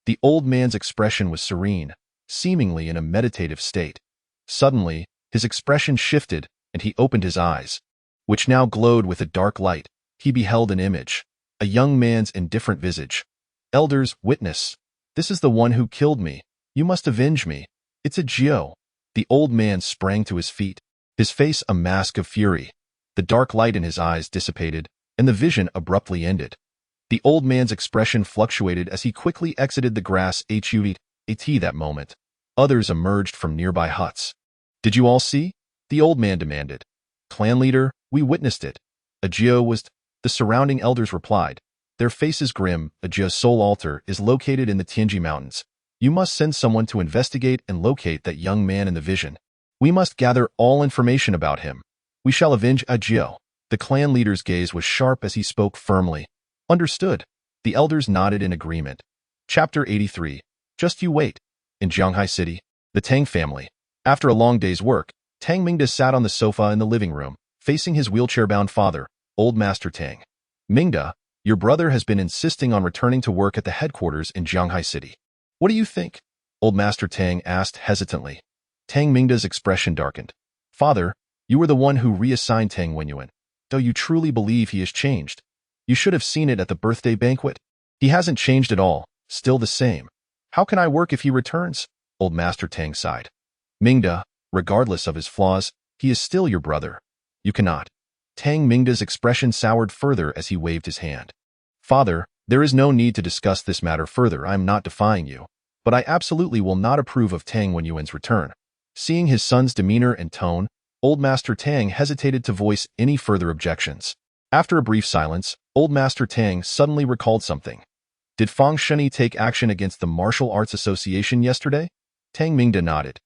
The old man's expression was serene, seemingly in a meditative state. Suddenly, his expression shifted, and he opened his eyes, which now glowed with a dark light. He beheld an image, a young man's indifferent visage. Elders, witness. This is the one who killed me. You must avenge me. It's a Jiao. The old man sprang to his feet, his face a mask of fury. The dark light in his eyes dissipated, and the vision abruptly ended. The old man's expression fluctuated as he quickly exited the grass. At that moment, others emerged from nearby huts. Did you all see? The old man demanded. Clan leader, we witnessed it. A Jiao was. The surrounding elders replied, their faces grim. A Jiao's soul altar is located in the Tianji Mountains. You must send someone to investigate and locate that young man in the vision. We must gather all information about him. We shall avenge a Jiao. The clan leader's gaze was sharp as he spoke firmly. Understood. The elders nodded in agreement. Chapter 83. Just you wait. In Jianghai City, the Tang family. After a long day's work, Tang Mingda sat on the sofa in the living room, facing his wheelchair-bound father, Old Master Tang. Mingda, your brother has been insisting on returning to work at the headquarters in Jianghai City. What do you think? Old Master Tang asked hesitantly. Tang Mingda's expression darkened. Father, you were the one who reassigned Tang Wenyuan. Do you truly believe he has changed? You should have seen it at the birthday banquet. He hasn't changed at all, still the same. How can I work if he returns? Old Master Tang sighed. Mingda, regardless of his flaws, he is still your brother. You cannot. Tang Mingda's expression soured further as he waved his hand. Father, there is no need to discuss this matter further. I am not defying you, but I absolutely will not approve of Tang Wenyuan's return. Seeing his son's demeanor and tone, Old Master Tang hesitated to voice any further objections. After a brief silence, Old Master Tang suddenly recalled something. Did Fang Sheni take action against the Martial Arts Association yesterday? Tang Mingda nodded.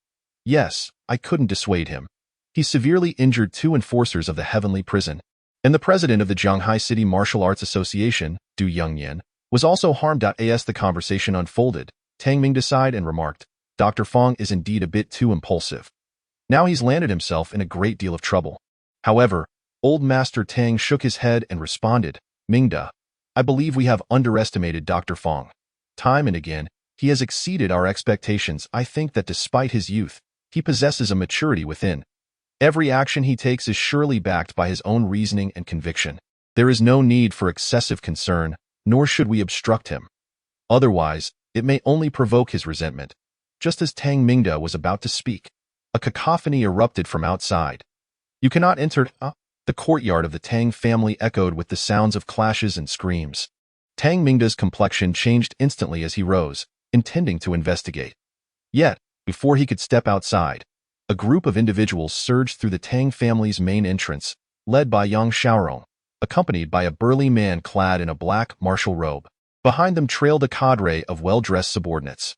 Yes, I couldn't dissuade him. He severely injured 2 enforcers of the Heavenly Prison, and the president of the Jianghai City Martial Arts Association, Du Yongyan, was also harmed. As the conversation unfolded, Tang Mingda sighed and remarked, Dr. Fang is indeed a bit too impulsive. Now he's landed himself in a great deal of trouble. However, Old Master Tang shook his head and responded, Mingda, I believe we have underestimated Dr. Fang. Time and again, he has exceeded our expectations. I think that despite his youth, he possesses a maturity within. Every action he takes is surely backed by his own reasoning and conviction. There is no need for excessive concern, nor should we obstruct him. Otherwise, it may only provoke his resentment. Just as Tang Mingda was about to speak, a cacophony erupted from outside. You cannot enter. The courtyard of the Tang family echoed with the sounds of clashes and screams. Tang Mingda's complexion changed instantly as he rose, intending to investigate. Yet, before he could step outside, a group of individuals surged through the Tang family's main entrance, led by Yang Xiaorong, accompanied by a burly man clad in a black martial robe. Behind them trailed a cadre of well-dressed subordinates.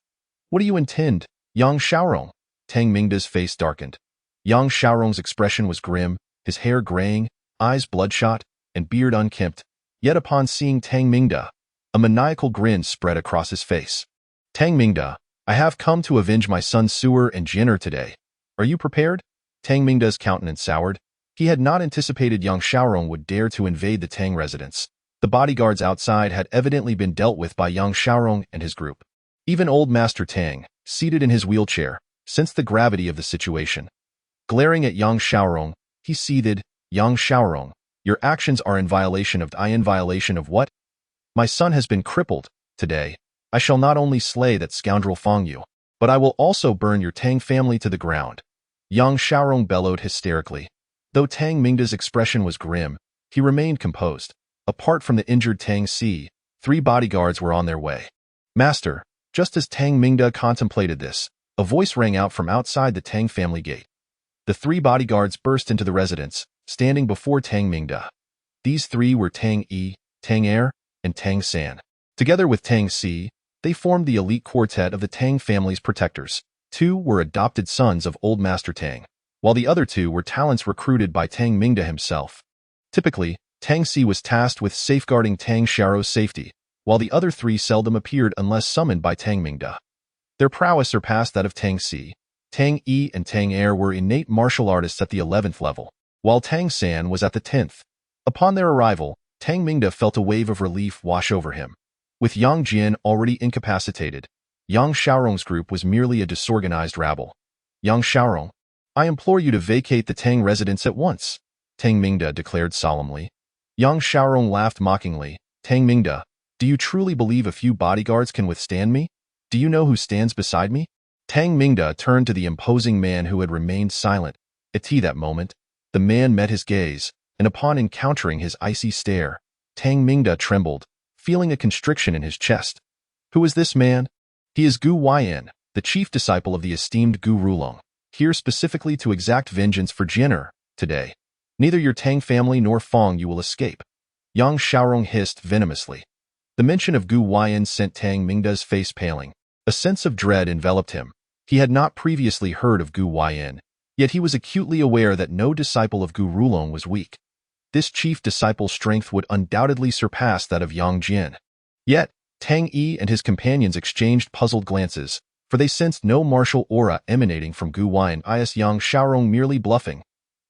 What do you intend, Yang Xiaorong? Tang Mingda's face darkened. Yang Xiaorong's expression was grim, his hair graying, eyes bloodshot, and beard unkempt. Yet upon seeing Tang Mingda, a maniacal grin spread across his face. Tang Mingda, I have come to avenge my son Sewer and Jinner today. Are you prepared? Tang Mingda's countenance soured. He had not anticipated Yang Xiaorong would dare to invade the Tang residence. The bodyguards outside had evidently been dealt with by Yang Xiaorong and his group. Even Old Master Tang, seated in his wheelchair, sensed the gravity of the situation. Glaring at Yang Xiaorong, he seethed, Yang Xiaorong, your actions are in violation of in violation of what? My son has been crippled. Today, I shall not only slay that scoundrel Fang Yu, but I will also burn your Tang family to the ground. Yang Xiaorong bellowed hysterically. Though Tang Mingda's expression was grim, he remained composed. Apart from the injured Tang Si, 3 bodyguards were on their way. Master, just as Tang Mingda contemplated this, a voice rang out from outside the Tang family gate. The 3 bodyguards burst into the residence, standing before Tang Mingda. These 3 were Tang Yi, Tang Er, and Tang San. Together with Tang Si, they formed the elite quartet of the Tang family's protectors. 2 were adopted sons of Old Master Tang, while the other 2 were talents recruited by Tang Mingda himself. Typically, Tang Si was tasked with safeguarding Tang Xiaorou's safety, while the other 3 seldom appeared unless summoned by Tang Mingda. Their prowess surpassed that of Tang Si. Tang Yi and Tang Er were innate martial artists at the 11th level, while Tang San was at the 10th. Upon their arrival, Tang Mingda felt a wave of relief wash over him. With Yang Jian already incapacitated, Yang Xiaorong's group was merely a disorganized rabble. Yang Xiaorong, I implore you to vacate the Tang residence at once, Tang Mingda declared solemnly. Yang Xiaorong laughed mockingly. Tang Mingda, do you truly believe a few bodyguards can withstand me? Do you know who stands beside me? Tang Mingda turned to the imposing man who had remained silent. At that moment, the man met his gaze, and upon encountering his icy stare, Tang Mingda trembled, feeling a constriction in his chest. Who is this man? He is Gu Huayan, the chief disciple of the esteemed Gu Rulong, here specifically to exact vengeance for Jinner, today. Neither your Tang family nor Fang Yu will escape. Yang Xiaorong hissed venomously. The mention of Gu Huayan sent Tang Mingda's face paling. A sense of dread enveloped him. He had not previously heard of Gu Huayan, yet he was acutely aware that no disciple of Gu Rulong was weak. This chief disciple's strength would undoubtedly surpass that of Yang Jian. Yet, Tang Yi and his companions exchanged puzzled glances, for they sensed no martial aura emanating from Gu Huayan. Is Yang Xiaorong merely bluffing?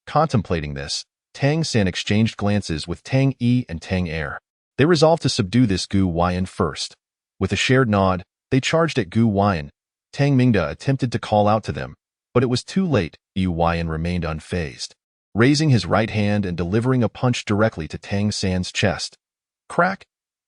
Contemplating this, Tang San exchanged glances with Tang Yi and Tang Er. They resolved to subdue this Gu Huayan first. With a shared nod, they charged at Gu Huayan. Tang Mingda attempted to call out to them, but it was too late. Gu Huayan remained unfazed, raising his right hand and delivering a punch directly to Tang San's chest. Crack!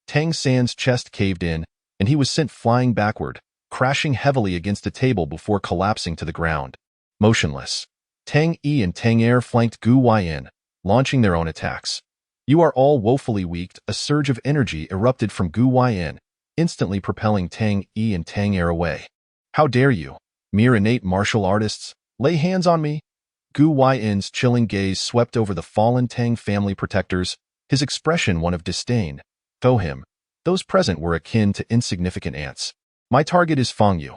Tang San's chest caved in, and he was sent flying backward, crashing heavily against a table before collapsing to the ground. Motionless, Tang Yi and Tang Er flanked Gu Huayan, launching their own attacks. You are all woefully weak. A surge of energy erupted from Gu Huayan, instantly propelling Tang Yi and Tang Er away. How dare you, mere innate martial artists, lay hands on me? Gu Huayan's chilling gaze swept over the fallen Tang family protectors, his expression one of disdain. To him, those present were akin to insignificant ants. My target is Fang Yu.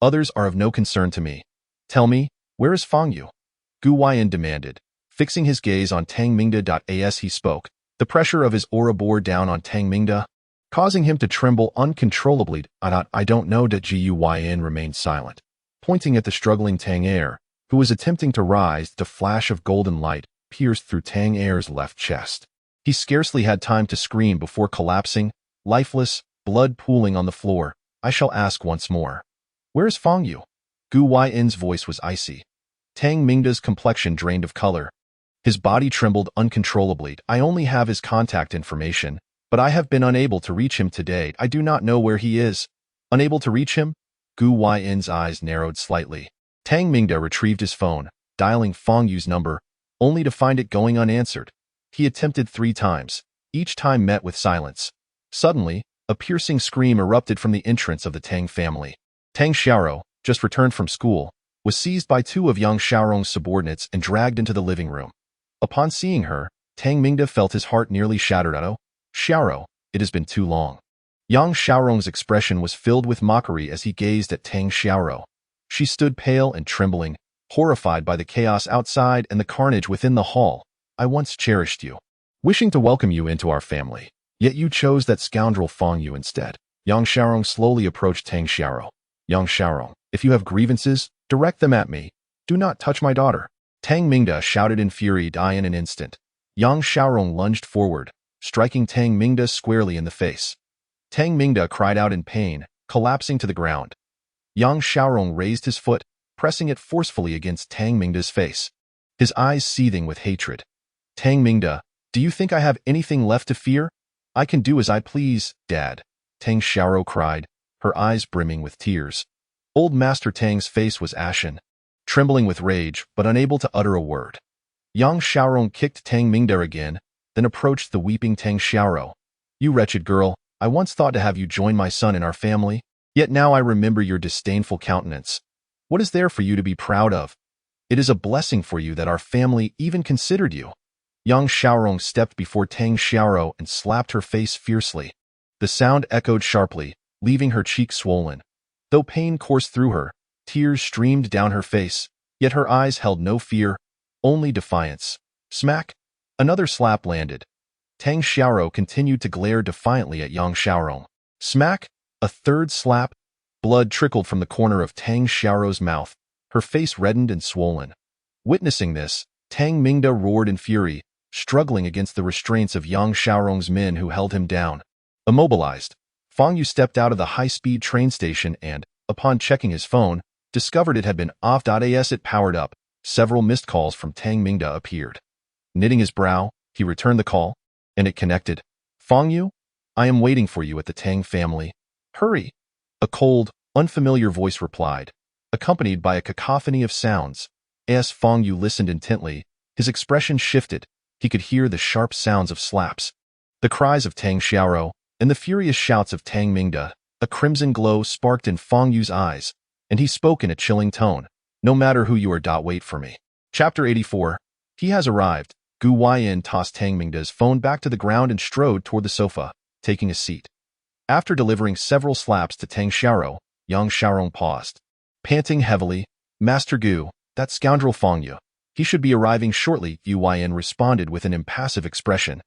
Others are of no concern to me. Tell me, where is Fang Yu? Gu Huayan demanded. Fixing his gaze on Tang Mingda. As he spoke, the pressure of his aura bore down on Tang Mingda. causing him to tremble uncontrollably. I don't know that Guyan remained silent, pointing at the struggling Tang Er, who was attempting to rise. The flash of golden light pierced through Tang Er's left chest. He scarcely had time to scream before collapsing, lifeless, blood pooling on the floor. I shall ask once more. Where is Fang Yu? Gu Yin's voice was icy. Tang Mingda's complexion drained of color. His body trembled uncontrollably. I only have his contact information, but I have been unable to reach him today. I do not know where he is. Unable to reach him? Gu Yin's eyes narrowed slightly. Tang Mingda retrieved his phone, dialing Fang Yu's number, only to find it going unanswered. He attempted 3 times, each time met with silence. Suddenly, a piercing scream erupted from the entrance of the Tang family. Tang Xiaoro, just returned from school, was seized by 2 of Yang Xiaorong's subordinates and dragged into the living room. Upon seeing her, Tang Mingda felt his heart nearly shattered. Oh, Xiaoro, it has been too long. Yang Xiaorong's expression was filled with mockery as he gazed at Tang Xiaoro. She stood pale and trembling, horrified by the chaos outside and the carnage within the hall. I once cherished you, wishing to welcome you into our family. Yet you chose that scoundrel Fang Yu instead. Yang Xiaorong slowly approached Tang Xiaoro. Yang Xiaorong, if you have grievances, direct them at me. Do not touch my daughter. Tang Mingda shouted in fury. In an instant, Yang Xiaorong lunged forward, striking Tang Mingda squarely in the face. Tang Mingda cried out in pain, collapsing to the ground. Yang Xiaorong raised his foot, pressing it forcefully against Tang Mingda's face, his eyes seething with hatred. Tang Mingda, do you think I have anything left to fear? I can do as I please, Dad, Tang Xiaoro cried, her eyes brimming with tears. Old Master Tang's face was ashen, trembling with rage but unable to utter a word. Yang Xiaorong kicked Tang Mingda again, then approached the weeping Tang Xiaoro. You wretched girl, I once thought to have you join my son in our family, yet now I remember your disdainful countenance. What is there for you to be proud of? It is a blessing for you that our family even considered you. Yang Xiaorong stepped before Tang Xiaoro and slapped her face fiercely. The sound echoed sharply, leaving her cheek swollen. Though pain coursed through her, tears streamed down her face, yet her eyes held no fear, only defiance. Smack! Another slap landed. Tang Xiaoro continued to glare defiantly at Yang Xiaorong. Smack! A third slap. Blood trickled from the corner of Tang Xiaoro's mouth, her face reddened and swollen. Witnessing this, Tang Mingda roared in fury, struggling against the restraints of Yang Xiaorong's men who held him down. Immobilized, Fang Yu stepped out of the high-speed train station and, upon checking his phone, discovered it had been off. As it powered up, several missed calls from Tang Mingda appeared. Knitting his brow, he returned the call, and it connected. Fang Yu, I am waiting for you at the Tang family. Hurry! A cold, unfamiliar voice replied, accompanied by a cacophony of sounds. As Fang Yu listened intently, his expression shifted. He could hear the sharp sounds of slaps, the cries of Tang Xiaoro, and the furious shouts of Tang Mingda. A crimson glow sparked in Fang Yu's eyes, and he spoke in a chilling tone. No matter who you are, wait for me. Chapter 84. He has arrived. Gu Yin tossed Tang Mingda's phone back to the ground and strode toward the sofa, taking a seat. After delivering several slaps to Tang Xiaoro, Yang Xiaorong paused. Panting heavily, Master Gu, that scoundrel Fang Yu. He should be arriving shortly, Gu Yin responded with an impassive expression.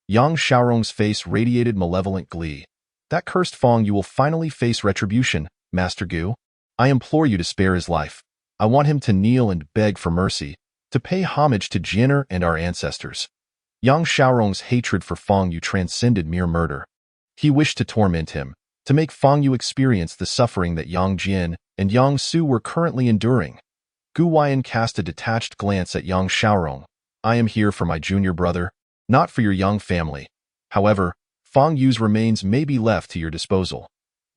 Yang Xiaorong's face radiated malevolent glee. That cursed Fang Yu will finally face retribution, Master Gu. I implore you to spare his life. I want him to kneel and beg for mercy, to pay homage to Jin'er and our ancestors. Yang Xiaorong's hatred for Fang Yu transcended mere murder. He wished to torment him, to make Fang Yu experience the suffering that Yang Jin and Yang Su were currently enduring. Gu Yin cast a detached glance at Yang Xiaorong. I am here for my junior brother, not for your young family. However, Fang Yu's remains may be left to your disposal.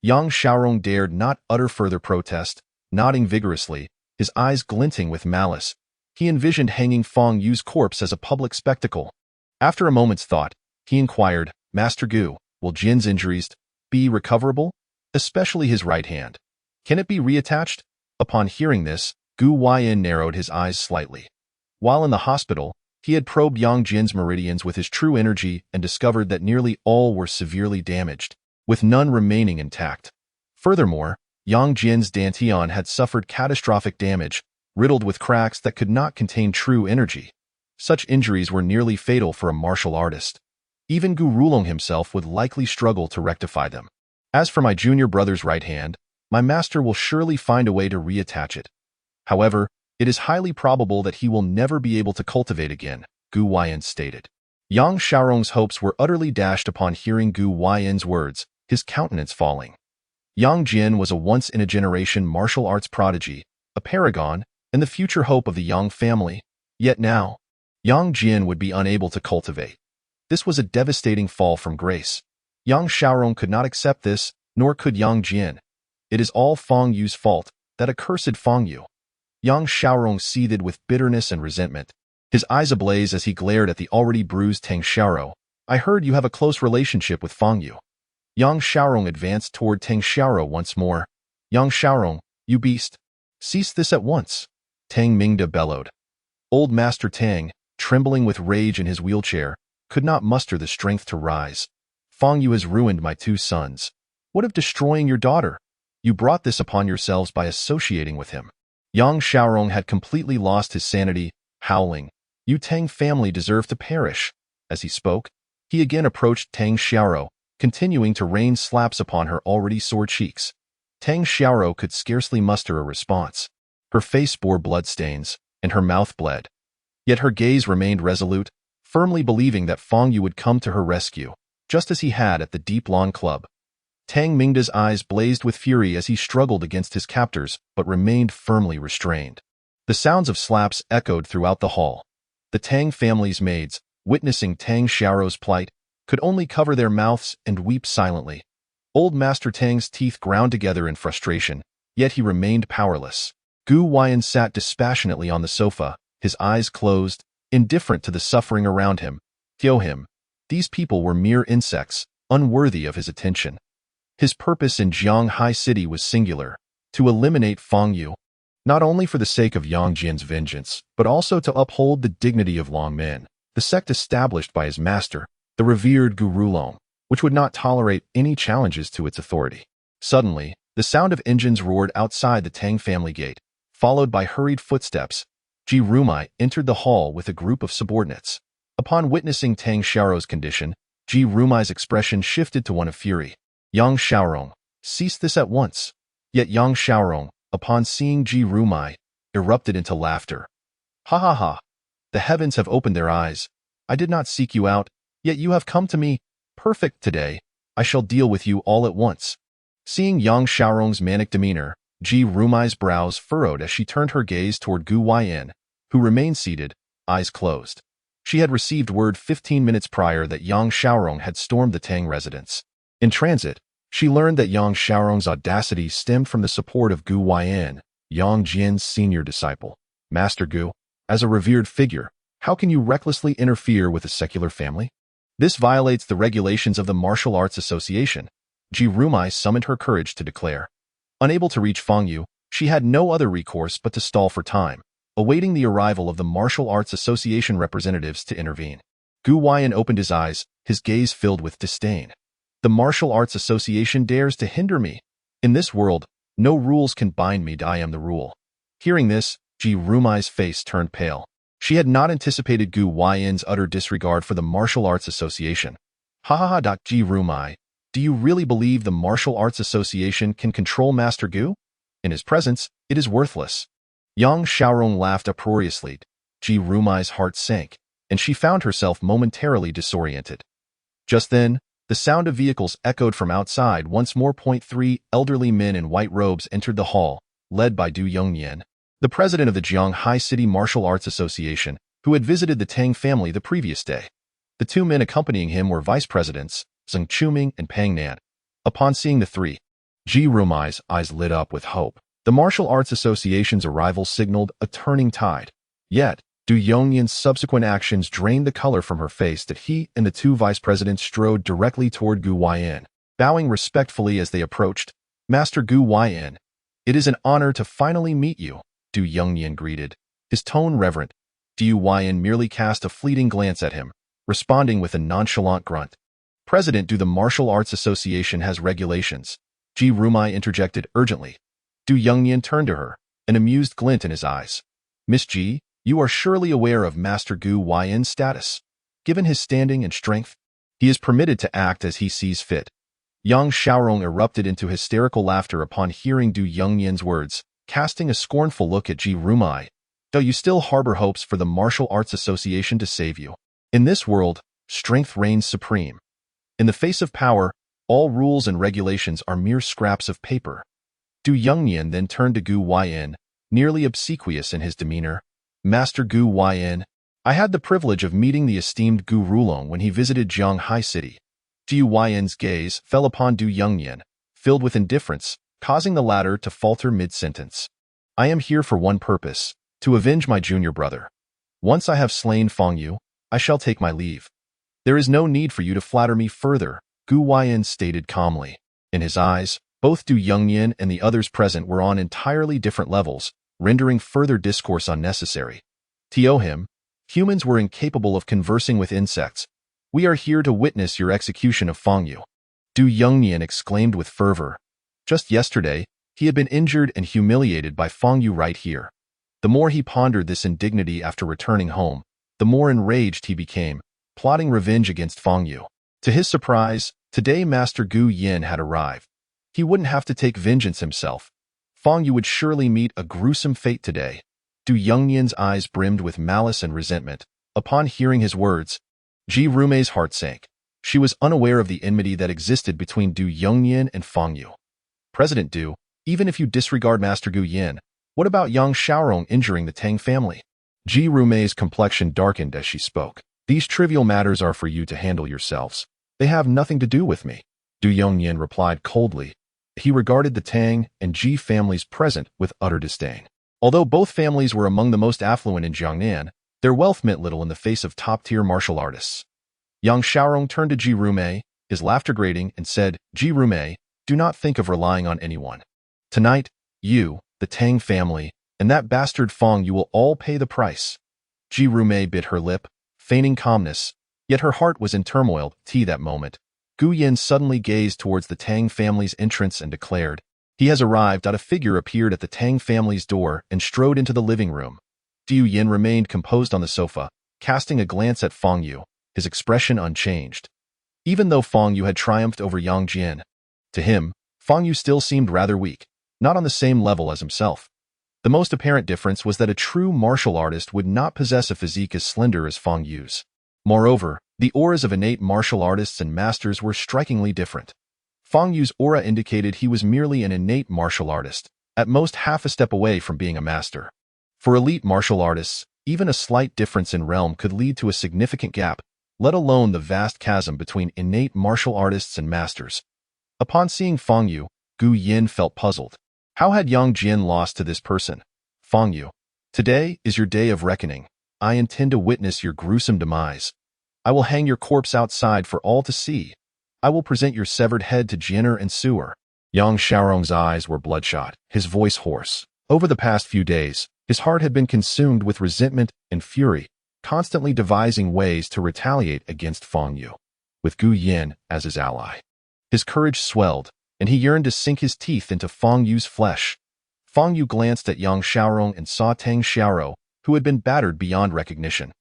Yang Xiaorong dared not utter further protest, nodding vigorously, his eyes glinting with malice. He envisioned hanging Fang Yu's corpse as a public spectacle. After a moment's thought, he inquired, Master Gu, will Jin's injuries be recoverable? Especially his right hand. Can it be reattached? Upon hearing this, Gu Yin narrowed his eyes slightly. While in the hospital, he had probed Yang Jin's meridians with his true energy and discovered that nearly all were severely damaged, with none remaining intact. Furthermore, Yang Jin's dantian had suffered catastrophic damage, riddled with cracks that could not contain true energy. Such injuries were nearly fatal for a martial artist. Even Gu Rulong himself would likely struggle to rectify them. As for my junior brother's right hand, my master will surely find a way to reattach it. However, it is highly probable that he will never be able to cultivate again, Gu Huaiyan stated. Yang Xiaorong's hopes were utterly dashed upon hearing Gu Huaiyan's words, his countenance falling. Yang Jin was a once-in-a-generation martial arts prodigy, a paragon, and the future hope of the Yang family. Yet now, Yang Jin would be unable to cultivate. This was a devastating fall from grace. Yang Xiaorong could not accept this, nor could Yang Jin. It is all Fang Yu's fault, that accursed Fang Yu. Yang Xiaorong seethed with bitterness and resentment, his eyes ablaze as he glared at the already bruised Tang Xiaoro. I heard you have a close relationship with Fang Yu. Yang Xiaorong advanced toward Tang Xiaoro once more. Yang Xiaorong, you beast! Cease this at once! Tang Mingda bellowed. Old Master Tang, trembling with rage in his wheelchair, could not muster the strength to rise. Fang Yu has ruined my two sons. What of destroying your daughter? You brought this upon yourselves by associating with him. Yang Xiaorong had completely lost his sanity, howling. You Tang family deserve to perish. As he spoke, he again approached Tang Xiaoro, continuing to rain slaps upon her already sore cheeks. Tang Xiaoro could scarcely muster a response. Her face bore bloodstains, and her mouth bled. Yet her gaze remained resolute, firmly believing that Fang Yu would come to her rescue, just as he had at the Deep Lawn Club. Tang Mingda's eyes blazed with fury as he struggled against his captors but remained firmly restrained. The sounds of slaps echoed throughout the hall. The Tang family's maids, witnessing Tang Xiaoro's plight, could only cover their mouths and weep silently. Old Master Tang's teeth ground together in frustration, yet he remained powerless. Gu Huaiyan sat dispassionately on the sofa, his eyes closed, indifferent to the suffering around him. Kill him. These people were mere insects, unworthy of his attention. His purpose in Jianghai City was singular, to eliminate Fang Yu, not only for the sake of Yang Jin's vengeance, but also to uphold the dignity of Longmen, the sect established by his master, the revered Gu Rulong, which would not tolerate any challenges to its authority. Suddenly, the sound of engines roared outside the Tang family gate, followed by hurried footsteps. Ji Rumai entered the hall with a group of subordinates. Upon witnessing Tang Xiaoro's condition, Ji Rumai's expression shifted to one of fury. Yang Xiaorong, cease this at once. Yet Yang Xiaorong, upon seeing Ji Rumai, erupted into laughter. Ha ha ha! The heavens have opened their eyes. I did not seek you out, yet you have come to me. Perfect today. I shall deal with you all at once. Seeing Yang Xiaorong's manic demeanor, Ji Rumai's brows furrowed as she turned her gaze toward Gu Huaiyan, who remained seated, eyes closed. She had received word 15 minutes prior that Yang Xiaorong had stormed the Tang residence. In transit, she learned that Yang Xiaorong's audacity stemmed from the support of Gu Huaiyan, Yang Jin's senior disciple. Master Gu, as a revered figure, how can you recklessly interfere with a secular family? This violates the regulations of the Martial Arts Association. Ji Rumai summoned her courage to declare. Unable to reach Fang Yu, she had no other recourse but to stall for time, awaiting the arrival of the Martial Arts Association representatives to intervene. Gu Huaiyan opened his eyes, his gaze filled with disdain. The Martial Arts Association dares to hinder me. In this world, no rules can bind me. I am the rule. Hearing this, Ji Rumai's face turned pale. She had not anticipated Gu Huaiyan's utter disregard for the Martial Arts Association. Ha ha ha! Ji Rumai, do you really believe the Martial Arts Association can control Master Gu? In his presence, it is worthless. Yang Xiaorong laughed uproariously. Ji Rumai's heart sank, and she found herself momentarily disoriented. Just then, the sound of vehicles echoed from outside once more. 3 elderly men in white robes entered the hall, led by Du Yongnian, the president of the Jianghai City Martial Arts Association, who had visited the Tang family the previous day. The 2 men accompanying him were vice presidents, Zheng Chuming and Pang Nan. Upon seeing the 3, Ji Rumai's eyes lit up with hope. The Martial Arts Association's arrival signaled a turning tide. Yet, Du Yongnian's subsequent actions drained the color from her face that he and the 2 vice presidents strode directly toward Gu Huaiyan, bowing respectfully as they approached. Master Gu Huaiyan, it is an honor to finally meet you, Du Yongnian greeted, his tone reverent. Du Huaiyan merely cast a fleeting glance at him, responding with a nonchalant grunt. President Du, the Martial Arts Association has regulations. Ji Rumai interjected urgently. Du Yongnian turned to her, an amused glint in his eyes. Miss Ji, you are surely aware of Master Gu Huaiyan's status. Given his standing and strength, He is permitted to act as he sees fit. Yang Xiaorong erupted into hysterical laughter upon hearing Du Yongnian's words, casting a scornful look at Ji Rumei. Do you still harbor hopes for the Martial Arts Association to save you? In this world, strength reigns supreme. In the face of power, all rules and regulations are mere scraps of paper. Du Yongnian then turned to Gu Yin, nearly obsequious in his demeanor. Master Gu Yin, I had the privilege of meeting the esteemed Gu Rulong when he visited Jianghai City. Gu Yin's gaze fell upon Du Yongnian, filled with indifference, causing the latter to falter mid-sentence. I am here for one purpose, to avenge my junior brother. Once I have slain Fang Yu, I shall take my leave. There is no need for you to flatter me further, Gu Yin stated calmly. In his eyes, both Du Yongnian and the others present were on entirely different levels, rendering further discourse unnecessary. To him, humans were incapable of conversing with insects. We are here to witness your execution of Fang Yu. Du Yongnian exclaimed with fervor. Just yesterday, he had been injured and humiliated by Fang Yu right here. The more he pondered this indignity after returning home, the more enraged he became, plotting revenge against Fang Yu. To his surprise, today Master Gu Yin had arrived. He wouldn't have to take vengeance himself. Fang Yu would surely meet a gruesome fate today. Du Yongnian's eyes brimmed with malice and resentment. Upon hearing his words, Ji Rumei's heart sank. She was unaware of the enmity that existed between Du Yongnian and Fang Yu. President Du, even if you disregard Master Gu Yin, what about Yang Xiaorong injuring the Tang family? Ji Rumei's complexion darkened as she spoke. These trivial matters are for you to handle yourselves. They have nothing to do with me, Du Yongnian replied coldly. He regarded the Tang and Ji families present with utter disdain. Although both families were among the most affluent in Jiangnan, their wealth meant little in the face of top-tier martial artists. Yang Xiaorong turned to Ji Rumei, his laughter grating, and said, Ji Rumei, do not think of relying on anyone. Tonight, you, the Tang family, and that bastard Fang Yu will all pay the price. Ji Rumei bit her lip, feigning calmness, yet her heart was in turmoil. That moment, Gu Yin suddenly gazed towards the Tang family's entrance and declared, He has arrived. A figure appeared at the Tang family's door and strode into the living room. Du Yin remained composed on the sofa, casting a glance at Fang Yu, his expression unchanged. Even though Fang Yu had triumphed over Yang Jian, to him, Fang Yu still seemed rather weak, not on the same level as himself. The most apparent difference was that a true martial artist would not possess a physique as slender as Fang Yu's. Moreover, the auras of innate martial artists and masters were strikingly different. Fang Yu's aura indicated he was merely an innate martial artist, at most half a step away from being a master. For elite martial artists, even a slight difference in realm could lead to a significant gap, let alone the vast chasm between innate martial artists and masters. Upon seeing Fang Yu, Gu Yin felt puzzled. How had Yang Jian lost to this person? Fang Yu, today is your day of reckoning. I intend to witness your gruesome demise. I will hang your corpse outside for all to see. I will present your severed head to Jinner and Sewer. Yang Xiaorong's eyes were bloodshot, his voice hoarse. Over the past few days, his heart had been consumed with resentment and fury, constantly devising ways to retaliate against Fang Yu, with Gu Yin as his ally. His courage swelled, and he yearned to sink his teeth into Fang Yu's flesh. Fang Yu glanced at Yang Xiaorong and saw Tang Xiaoro, who had been battered beyond recognition.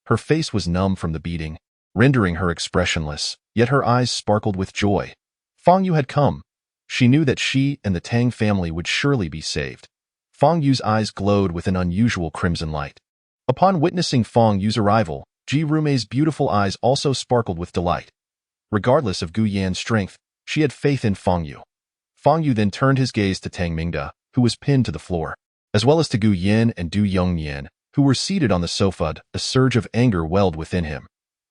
Her face was numb from the beating, rendering her expressionless, yet her eyes sparkled with joy. Fang Yu had come. She knew that she and the Tang family would surely be saved. Fang Yu's eyes glowed with an unusual crimson light. Upon witnessing Fang Yu's arrival, Ji Rumei's beautiful eyes also sparkled with delight. Regardless of Gu Yan's strength, she had faith in Fang Yu. Fang Yu then turned his gaze to Tang Mingda, who was pinned to the floor, as well as to Gu Yin and Du Yongnian, who were seated on the sofa. A surge of anger welled within him.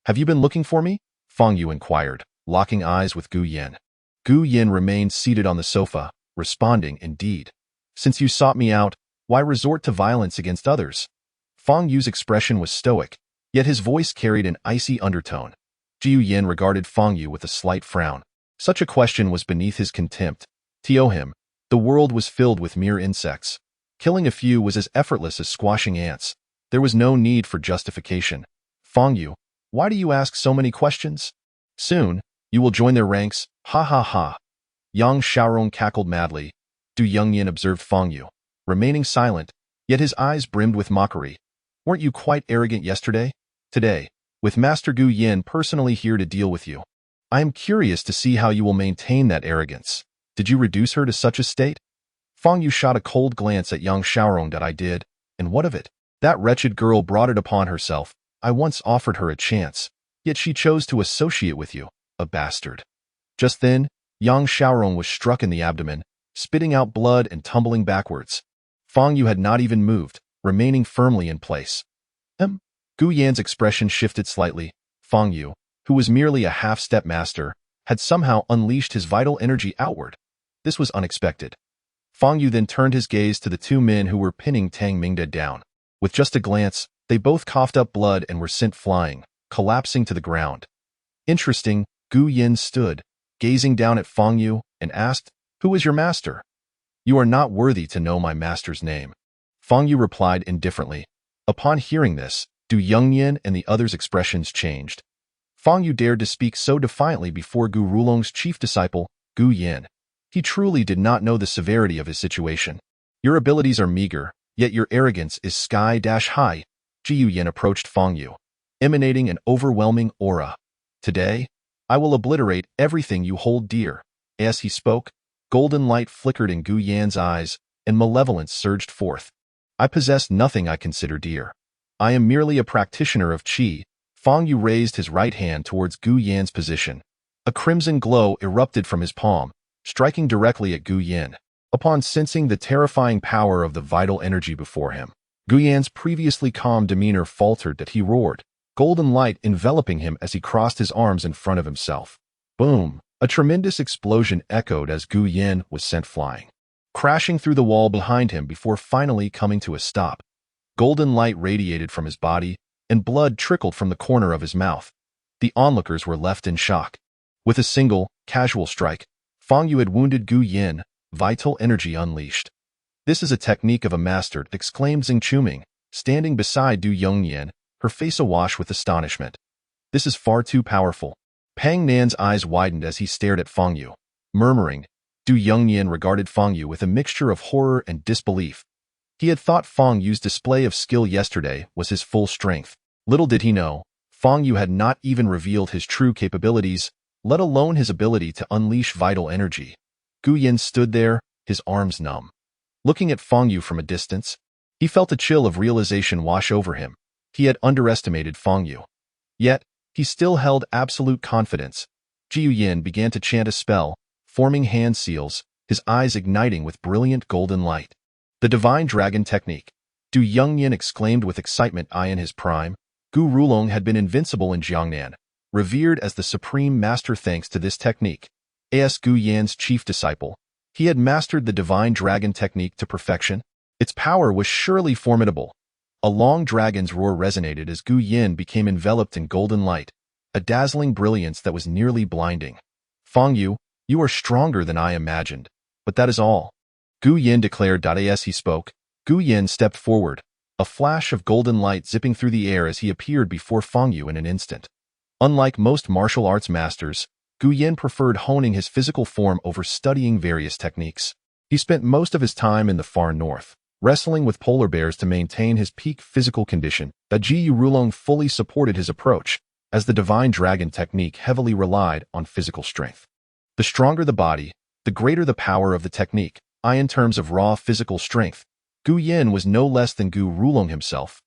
Have you been looking for me? Fang Yu inquired, locking eyes with Gu Yin. Gu Yin remained seated on the sofa, responding, Indeed. Since you sought me out, why resort to violence against others? Fang Yu's expression was stoic, yet his voice carried an icy undertone. Jiu Yin regarded Fang Yu with a slight frown. Such a question was beneath his contempt. To him, the world was filled with mere insects. Killing a few was as effortless as squashing ants. There was no need for justification. Fang Yu, why do you ask so many questions? Soon, you will join their ranks, ha ha ha. Yang Xiaorong cackled madly. Du Yongnian observed Fang Yu, remaining silent, yet his eyes brimmed with mockery. Weren't you quite arrogant yesterday? Today, with Master Gu Yin personally here to deal with you. I am curious to see how you will maintain that arrogance. Did you reduce her to such a state? Fang Yu shot a cold glance at young Xiaorong. That I did, and what of it? That wretched girl brought it upon herself. I once offered her a chance, yet she chose to associate with you, a bastard. Just then, young Xiaorong was struck in the abdomen, spitting out blood and tumbling backwards. Fang Yu had not even moved, remaining firmly in place. Gu Yan's expression shifted slightly. Fang Yu, who was merely a half-step master, had somehow unleashed his vital energy outward. This was unexpected. Fang Yu then turned his gaze to the two men who were pinning Tang Mingde down. With just a glance, they both coughed up blood and were sent flying, collapsing to the ground. Interesting, Gu Yin stood, gazing down at Fang Yu, and asked, "Who is your master?" "You are not worthy to know my master's name," Fang Yu replied indifferently. Upon hearing this, Du Yongnian and the others' expressions changed. Fang Yu dared to speak so defiantly before Gu Rulong's chief disciple, Gu Yin. He truly did not know the severity of his situation. "Your abilities are meager, yet your arrogance is sky-high." Ji Yin approached Fang Yu, emanating an overwhelming aura. "Today, I will obliterate everything you hold dear." As he spoke, golden light flickered in Gu Yan's eyes, and malevolence surged forth. "I possess nothing I consider dear. I am merely a practitioner of Qi." Fang Yu raised his right hand towards Gu Yan's position. A crimson glow erupted from his palm, striking directly at Gu Yan. Upon sensing the terrifying power of the vital energy before him, Gu Yan's previously calm demeanor faltered that he roared, golden light enveloping him as he crossed his arms in front of himself. Boom! A tremendous explosion echoed as Gu Yan was sent flying, crashing through the wall behind him before finally coming to a stop. Golden light radiated from his body, and blood trickled from the corner of his mouth. The onlookers were left in shock. With a single, casual strike, Fang Yu had wounded Gu Yin, vital energy unleashed. "This is a technique of a master," exclaimed Xing Chuming, standing beside Du Yongnian, her face awash with astonishment. "This is far too powerful." Pang Nan's eyes widened as he stared at Fang Yu, murmuring. Du Yongnian regarded Fang Yu with a mixture of horror and disbelief. He had thought Fang Yu's display of skill yesterday was his full strength. Little did he know, Fang Yu had not even revealed his true capabilities, let alone his ability to unleash vital energy. Gu Yin stood there, his arms numb. Looking at Fang Yu from a distance, he felt a chill of realization wash over him. He had underestimated Fang Yu. Yet, he still held absolute confidence. Ji Yin began to chant a spell, forming hand seals, his eyes igniting with brilliant golden light. "The Divine Dragon Technique," Du Yongnian exclaimed with excitement. In his prime, Gu Rulong had been invincible in Jiangnan, revered as the supreme master thanks to this technique. As Gu Yan's chief disciple, he had mastered the Divine Dragon Technique to perfection. Its power was surely formidable. A long dragon's roar resonated as Gu Yin became enveloped in golden light, a dazzling brilliance that was nearly blinding. "Fang Yu, you are stronger than I imagined, but that is all," Gu Yin declared. As he spoke, Gu Yin stepped forward, a flash of golden light zipping through the air as he appeared before Fang Yu in an instant. Unlike most martial arts masters, Gu Yin preferred honing his physical form over studying various techniques. He spent most of his time in the far north, wrestling with polar bears to maintain his peak physical condition. Ji Rulong fully supported his approach, as the Divine Dragon Technique heavily relied on physical strength. The stronger the body, the greater the power of the technique. In terms of raw physical strength, Gu Yin was no less than Gu Rulong himself.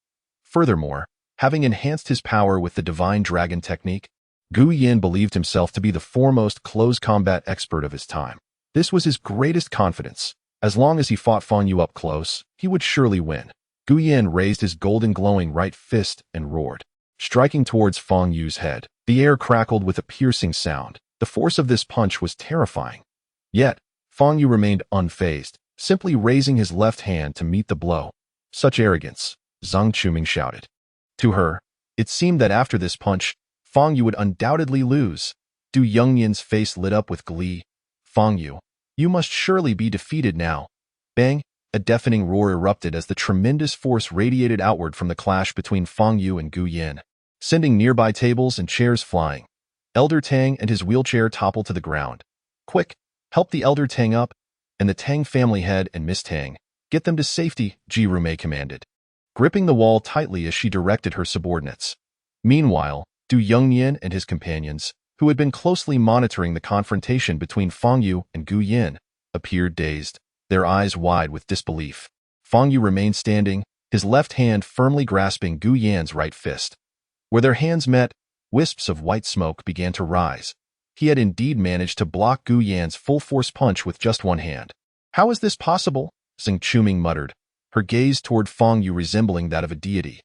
Furthermore, having enhanced his power with the Divine Dragon Technique, Gu Yin believed himself to be the foremost close combat expert of his time. This was his greatest confidence. As long as he fought Fang Yu up close, he would surely win. Gu Yin raised his golden glowing right fist and roared, striking towards Fang Yu's head. The air crackled with a piercing sound. The force of this punch was terrifying. Yet, Fang Yu remained unfazed, simply raising his left hand to meet the blow. "Such arrogance," Zhang Chuming shouted. To her, it seemed that after this punch, Fang Yu would undoubtedly lose. Du Yongnian's face lit up with glee. "Fang Yu, you must surely be defeated now." Bang! A deafening roar erupted as the tremendous force radiated outward from the clash between Fang Yu and Gu Yin, sending nearby tables and chairs flying. Elder Tang and his wheelchair toppled to the ground. "Quick! Help the Elder Tang up, and the Tang family head and Miss Tang. Get them to safety," Ji Rumei commanded, gripping the wall tightly as she directed her subordinates. Meanwhile, Du Yongnian and his companions, who had been closely monitoring the confrontation between Fang Yu and Gu Yin, appeared dazed, their eyes wide with disbelief. Fang Yu remained standing, his left hand firmly grasping Gu Yan's right fist. Where their hands met, wisps of white smoke began to rise. He had indeed managed to block Gu Yan's full-force punch with just one hand. "How is this possible?" Xing Chuming muttered, her gaze toward Fang Yu resembling that of a deity.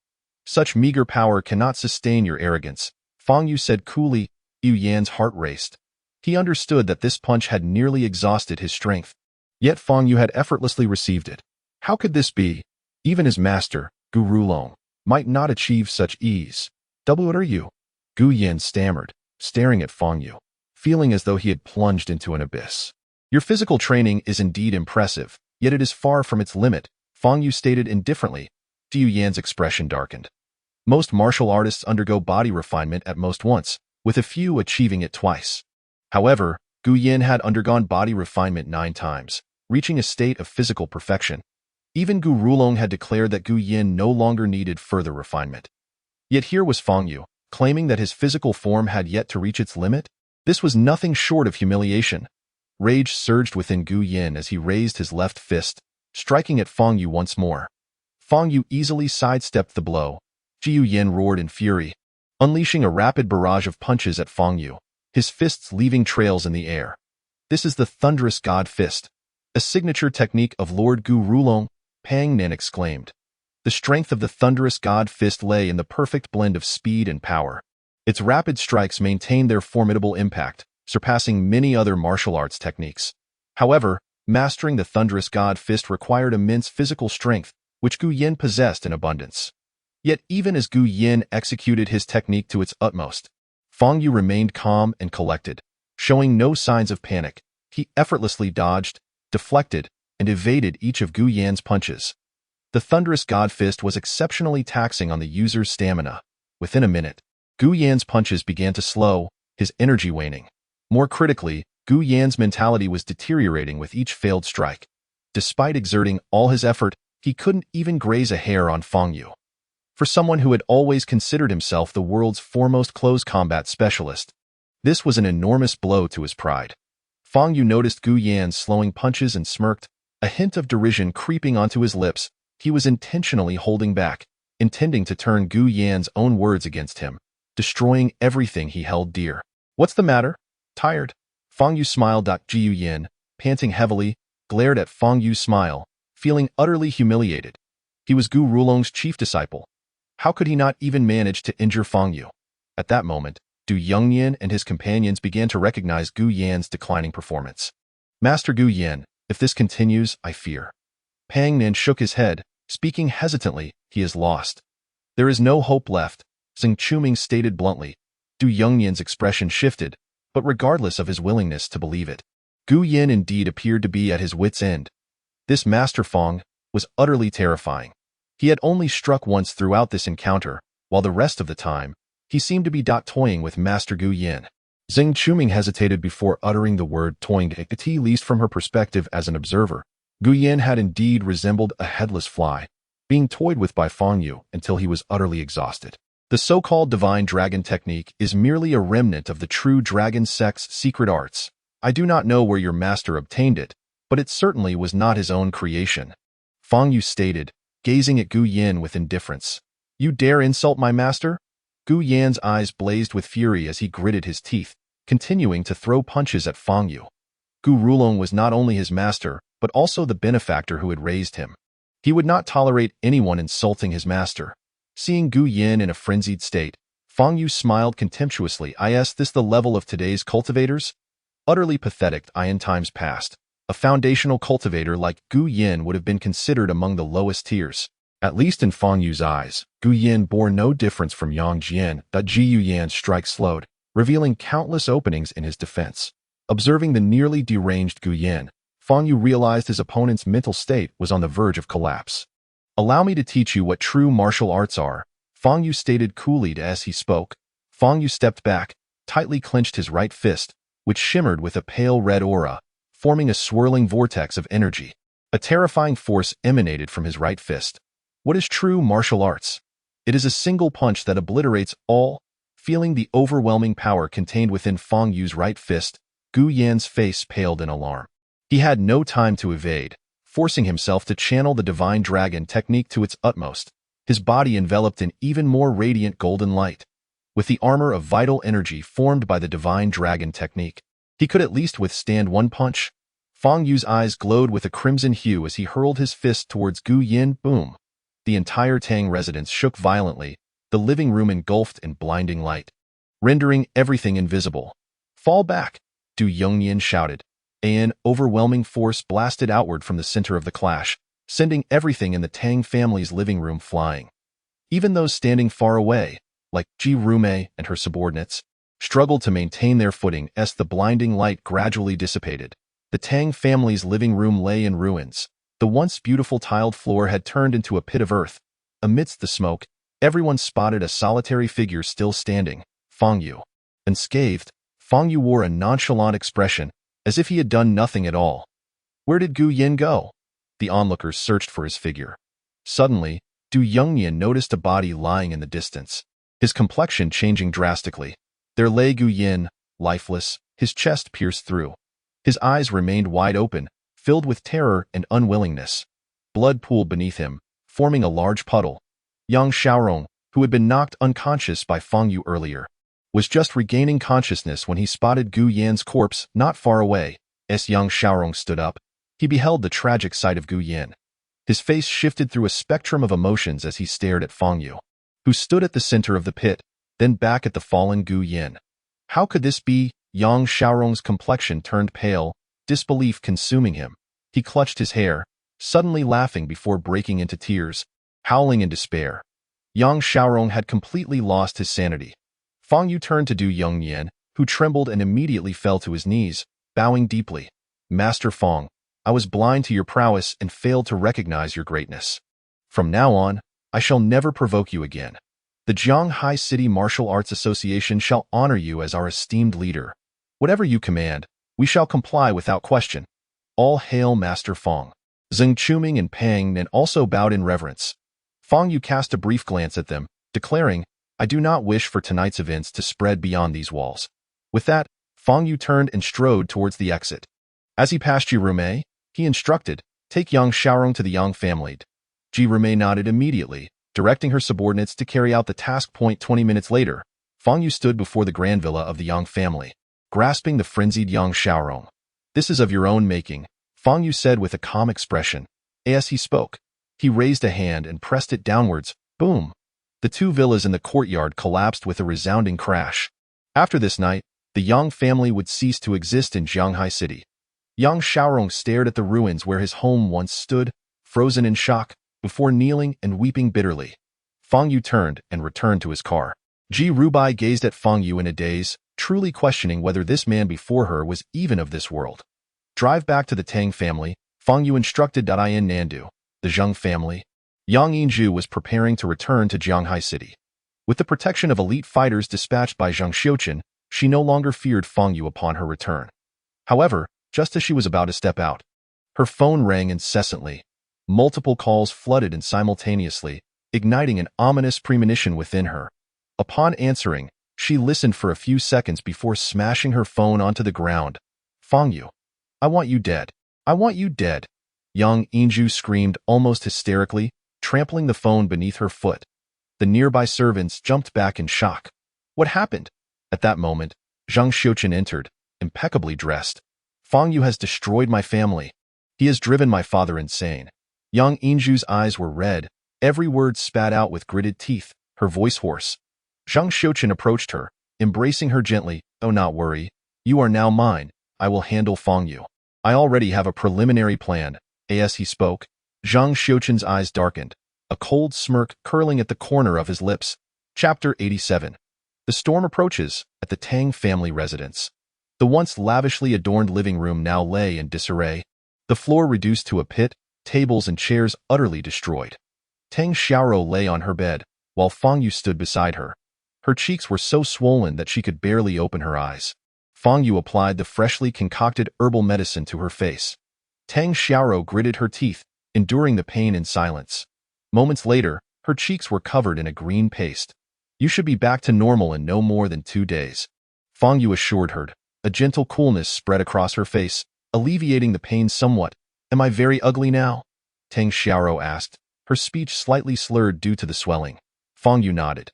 "Such meager power cannot sustain your arrogance," Fang Yu said coolly. Yu Yan's heart raced. He understood that this punch had nearly exhausted his strength. Yet Fang Yu had effortlessly received it. How could this be? Even his master, Gu Rulong, might not achieve such ease. "What are you?" Gu Yin stammered, staring at Fang Yu, feeling as though he had plunged into an abyss. "Your physical training is indeed impressive, yet it is far from its limit," Fang Yu stated indifferently. Yu Yan's expression darkened. Most martial artists undergo body refinement at most once, with a few achieving it twice. However, Gu Yin had undergone body refinement 9 times, reaching a state of physical perfection. Even Gu Rulong had declared that Gu Yin no longer needed further refinement. Yet here was Fang Yu, claiming that his physical form had yet to reach its limit. This was nothing short of humiliation. Rage surged within Gu Yin as he raised his left fist, striking at Fang Yu once more. Fang Yu easily sidestepped the blow. Yu Yin roared in fury, unleashing a rapid barrage of punches at Fang Yu, his fists leaving trails in the air. "This is the thunderous god fist, a signature technique of Lord Gu Rulong," Pang Nen exclaimed. The strength of the thunderous god fist lay in the perfect blend of speed and power. Its rapid strikes maintained their formidable impact, surpassing many other martial arts techniques. However, mastering the thunderous god fist required immense physical strength, which Gu Yin possessed in abundance. Yet even as Gu Yin executed his technique to its utmost, Fang Yu remained calm and collected. Showing no signs of panic, he effortlessly dodged, deflected, and evaded each of Gu Yan's punches. The thunderous god fist was exceptionally taxing on the user's stamina. Within a minute, Gu Yan's punches began to slow, his energy waning. More critically, Gu Yan's mentality was deteriorating with each failed strike. Despite exerting all his effort, he couldn't even graze a hair on Fang Yu. For someone who had always considered himself the world's foremost close combat specialist, this was an enormous blow to his pride. Fang Yu noticed Gu Yan's slowing punches and smirked, a hint of derision creeping onto his lips. He was intentionally holding back, intending to turn Gu Yan's own words against him, destroying everything he held dear. "What's the matter? Tired?" Fang Yu smiled. Yu Yin, panting heavily, glared at Fang Yu's smile, feeling utterly humiliated. He was Gu Rulong's chief disciple. How could he not even manage to injure Fang Yu? At that moment, Du Yongnian and his companions began to recognize Gu Yan's declining performance. "Master Gu Yan, if this continues, I fear." Pang Nen shook his head, speaking hesitantly. "He is lost. There is no hope left," Xing Chuming stated bluntly. Du Yongnian's expression shifted, but regardless of his willingness to believe it, Gu Yin indeed appeared to be at his wit's end. This Master Fang was utterly terrifying. He had only struck once throughout this encounter, while the rest of the time, he seemed to be toying with Master Gu Yin. Xing Chuming hesitated before uttering the word toying, at least from her perspective as an observer. Gu Yin had indeed resembled a headless fly, being toyed with by Fang Yu until he was utterly exhausted. The so-called divine dragon technique is merely a remnant of the true dragon sect's secret arts. I do not know where your master obtained it, but it certainly was not his own creation," Fang Yu stated, gazing at Gu Yin with indifference. "You dare insult my master?" Gu Yan's eyes blazed with fury as he gritted his teeth, continuing to throw punches at Fang Yu. Gu Rulong was not only his master, but also the benefactor who had raised him. He would not tolerate anyone insulting his master. Seeing Gu Yin in a frenzied state, Fang Yu smiled contemptuously. "Is this the level of today's cultivators? Utterly pathetic. In times past, a foundational cultivator like Gu Yin would have been considered among the lowest tiers." At least in Fang Yu's eyes, Gu Yin bore no difference from Yang Jian. Yu Yan's strike slowed, revealing countless openings in his defense. Observing the nearly deranged Gu Yin, Fang Yu realized his opponent's mental state was on the verge of collapse. "Allow me to teach you what true martial arts are," Fang Yu stated coolly as he spoke. Fang Yu stepped back, tightly clenched his right fist, which shimmered with a pale red aura, forming a swirling vortex of energy. A terrifying force emanated from his right fist. What is true martial arts? It is a single punch that obliterates all. Feeling the overwhelming power contained within Fang Yu's right fist, Gu Yan's face paled in alarm. He had no time to evade, forcing himself to channel the divine dragon technique to its utmost, his body enveloped in even more radiant golden light. With the armor of vital energy formed by the divine dragon technique, he could at least withstand one punch. Fang Yu's eyes glowed with a crimson hue as he hurled his fist towards Gu Yan. Boom! The entire Tang residence shook violently, the living room engulfed in blinding light, rendering everything invisible. Fall back! Du Yongnian shouted. An overwhelming force blasted outward from the center of the clash, sending everything in the Tang family's living room flying. Even those standing far away, like Qi Refinement and her subordinates, struggled to maintain their footing as the blinding light gradually dissipated. The Tang family's living room lay in ruins. The once beautiful tiled floor had turned into a pit of earth. Amidst the smoke, everyone spotted a solitary figure still standing, Fang Yu. Unscathed, Fang Yu wore a nonchalant expression, as if he had done nothing at all. Where did Gu Yan go? The onlookers searched for his figure. Suddenly, Du Yongnian noticed a body lying in the distance, his complexion changing drastically. There lay Gu Yan, lifeless, his chest pierced through. His eyes remained wide open, filled with terror and unwillingness. Blood pooled beneath him, forming a large puddle. Yang Xiaorong, who had been knocked unconscious by Fang Yu earlier, was just regaining consciousness when he spotted Gu Yan's corpse not far away. As Yang Xiaorong stood up, he beheld the tragic sight of Gu Yan. His face shifted through a spectrum of emotions as he stared at Fang Yu, who stood at the center of the pit, then back at the fallen Gu Yan. How could this be? Yang Xiaorong's complexion turned pale, disbelief consuming him. He clutched his hair, suddenly laughing before breaking into tears, howling in despair. Yang Xiaorong had completely lost his sanity. Fang Yu turned to Du Yongnian, who trembled and immediately fell to his knees, bowing deeply. Master Fang, I was blind to your prowess and failed to recognize your greatness. From now on, I shall never provoke you again. The Jianghai City Martial Arts Association shall honor you as our esteemed leader. Whatever you command, we shall comply without question. All hail Master Fang. Zheng Chuming and Pang Nan also bowed in reverence. Fang Yu cast a brief glance at them, declaring, I do not wish for tonight's events to spread beyond these walls. With that, Fang Yu turned and strode towards the exit. As he passed Qi Refinement, he instructed, take Yang Xiaorong to the Yang family. Qi Refinement nodded immediately, directing her subordinates to carry out the task. 20 minutes later, Fang Yu stood before the grand villa of the Yang family, grasping the frenzied Yang Xiaorong. This is of your own making, Fang Yu said with a calm expression. As he spoke, he raised a hand and pressed it downwards. Boom! The two villas in the courtyard collapsed with a resounding crash. After this night, the Yang family would cease to exist in Jianghai City. Yang Xiaorong stared at the ruins where his home once stood, frozen in shock, before kneeling and weeping bitterly. Fang Yu turned and returned to his car. Ji Rubai gazed at Fang Yu in a daze, truly questioning whether this man before her was even of this world. Drive back to the Tang family, Fang Yu instructed. In Nandu, the Zheng family, Yang Yinzhu was preparing to return to Jianghai City. With the protection of elite fighters dispatched by Zhang Xiuqin, she no longer feared Fang Yu upon her return. However, just as she was about to step out, her phone rang incessantly. Multiple calls flooded in simultaneously, igniting an ominous premonition within her. Upon answering, she listened for a few seconds before smashing her phone onto the ground. Fang Yu, I want you dead. I want you dead. Yang Yinzhu screamed almost hysterically, trampling the phone beneath her foot. The nearby servants jumped back in shock. What happened? At that moment, Zhang Xiuqin entered, impeccably dressed. Fang Yu has destroyed my family. He has driven my father insane. Yang Yinzhu's eyes were red, every word spat out with gritted teeth, her voice hoarse. Zhang Xiuqin approached her, embracing her gently. Oh, not worry. You are now mine. I will handle Fang Yu. I already have a preliminary plan. As he spoke, Zhang Xiuqin's eyes darkened, a cold smirk curling at the corner of his lips. Chapter 87. The storm approaches at the Tang family residence. The once lavishly adorned living room now lay in disarray, the floor reduced to a pit, tables and chairs utterly destroyed. Tang Xiaoro lay on her bed, while Fang Yu stood beside her. Her cheeks were so swollen that she could barely open her eyes. Fang Yu applied the freshly concocted herbal medicine to her face. Tang Xiaoro gritted her teeth, enduring the pain in silence. Moments later, her Her cheeks were covered in a green paste. "You should be back to normal in no more than 2 days," Fang Yu assured her. A gentle coolness spread across her face, alleviating the pain somewhat. "Am I very ugly now?" Tang Xiaoro asked, her speech slightly slurred due to the swelling. Fang Yu nodded.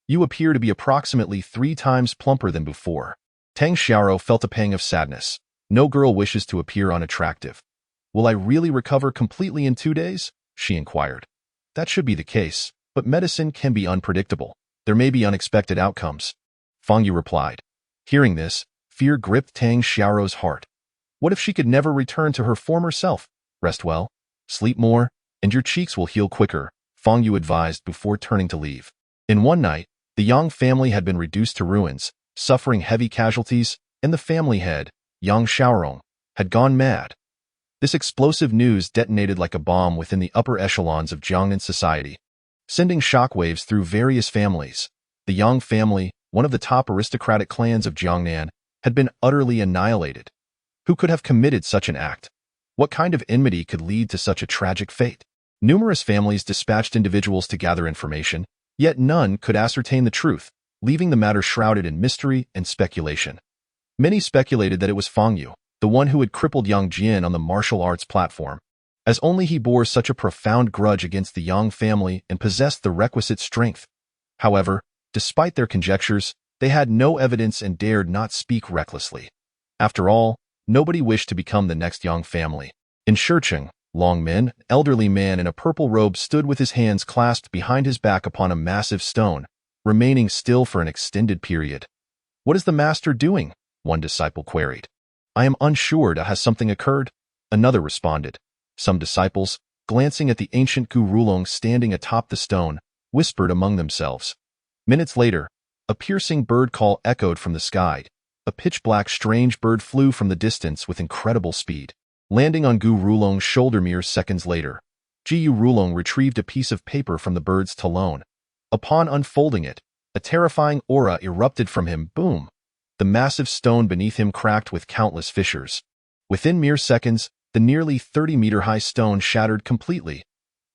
"You appear to be approximately 3 times plumper than before." Tang Xiaoro felt a pang of sadness. No girl wishes to appear unattractive. "Will I really recover completely in 2 days?" she inquired. "That should be the case, but medicine can be unpredictable. There may be unexpected outcomes," Fang Yu replied. Hearing this, fear gripped Tang Xiaoro's heart. What if she could never return to her former self? "Rest well, sleep more, and your cheeks will heal quicker," Fang Yu advised before turning to leave. In one night, the Yang family had been reduced to ruins, suffering heavy casualties, and the family head, Yang Xiaorong, had gone mad. This explosive news detonated like a bomb within the upper echelons of Jiangnan society, sending shockwaves through various families. The Yang family, one of the top aristocratic clans of Jiangnan, had been utterly annihilated. Who could have committed such an act? What kind of enmity could lead to such a tragic fate? Numerous families dispatched individuals to gather information, yet none could ascertain the truth, leaving the matter shrouded in mystery and speculation. Many speculated that it was Fang Yu, the one who had crippled Yang Jian on the martial arts platform, as only he bore such a profound grudge against the Yang family and possessed the requisite strength. However, despite their conjectures, they had no evidence and dared not speak recklessly. After all, nobody wished to become the next Yang family. In Shicheng, Long Min, an elderly man in a purple robe, stood with his hands clasped behind his back upon a massive stone, remaining still for an extended period. "What is the master doing?" one disciple queried. "I am unsure. Has something occurred?" another responded. Some disciples, glancing at the ancient Gu Rulong standing atop the stone, whispered among themselves. Minutes later, a piercing bird call echoed from the sky. A pitch-black strange bird flew from the distance with incredible speed, landing on Gu Rulong's shoulder mere seconds later. Ji Rulong retrieved a piece of paper from the bird's talon. Upon unfolding it, a terrifying aura erupted from him. Boom! The massive stone beneath him cracked with countless fissures. Within mere seconds, the nearly 30-meter-high stone shattered completely.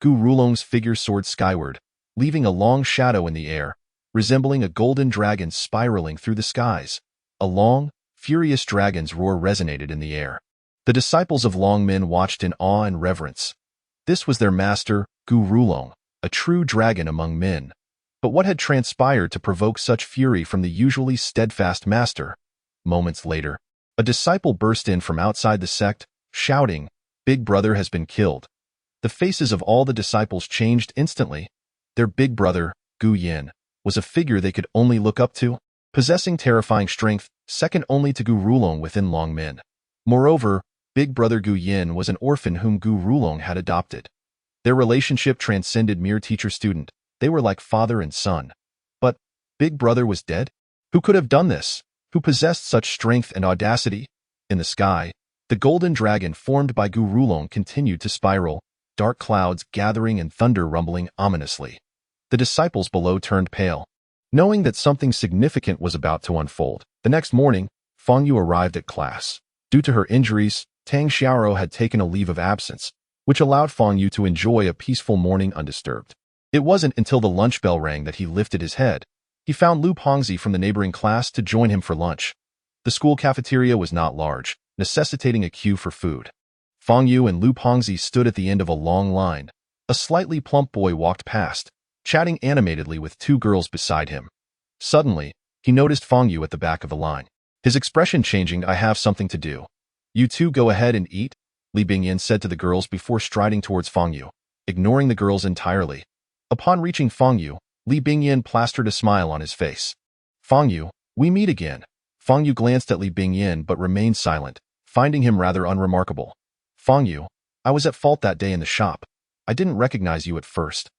Gu Rulong's figure soared skyward, leaving a long shadow in the air, resembling a golden dragon spiraling through the skies. A long, furious dragon's roar resonated in the air. The disciples of Long Min watched in awe and reverence. This was their master, Gu Rulong, a true dragon among men. But what had transpired to provoke such fury from the usually steadfast master? Moments later, a disciple burst in from outside the sect, shouting, "Big brother has been killed." The faces of all the disciples changed instantly. Their big brother, Gu Yin, was a figure they could only look up to, possessing terrifying strength, second only to Gu Rulong within Long Min. Moreover, big brother Gu Yin was an orphan whom Gu Rulong had adopted. Their relationship transcended mere teacher-student. They were like father and son. But big brother was dead? Who could have done this? Who possessed such strength and audacity? In the sky, the golden dragon formed by Gu Rulong continued to spiral, dark clouds gathering and thunder rumbling ominously. The disciples below turned pale, knowing that something significant was about to unfold. The next morning, Fang Yu arrived at class. Due to her injuries, Tang Xiaoro had taken a leave of absence, which allowed Fang Yu to enjoy a peaceful morning undisturbed. It wasn't until the lunch bell rang that he lifted his head. He found Lu Pongzi from the neighboring class to join him for lunch. The school cafeteria was not large, necessitating a queue for food. Fang Yu and Lu Pongzi stood at the end of a long line. A slightly plump boy walked past, chatting animatedly with 2 girls beside him. Suddenly, he noticed Fang Yu at the back of the line. His expression changing. "I have something to do. You two go ahead and eat," Li Bingyan said to the girls before striding towards Fang Yu, ignoring the girls entirely. Upon reaching Fang Yu, Li Bingyan plastered a smile on his face. "Fang Yu, we meet again." Fang Yu glanced at Li Bingyan but remained silent, finding him rather unremarkable. "Fang Yu, I was at fault that day in the shop. I didn't recognize you at first.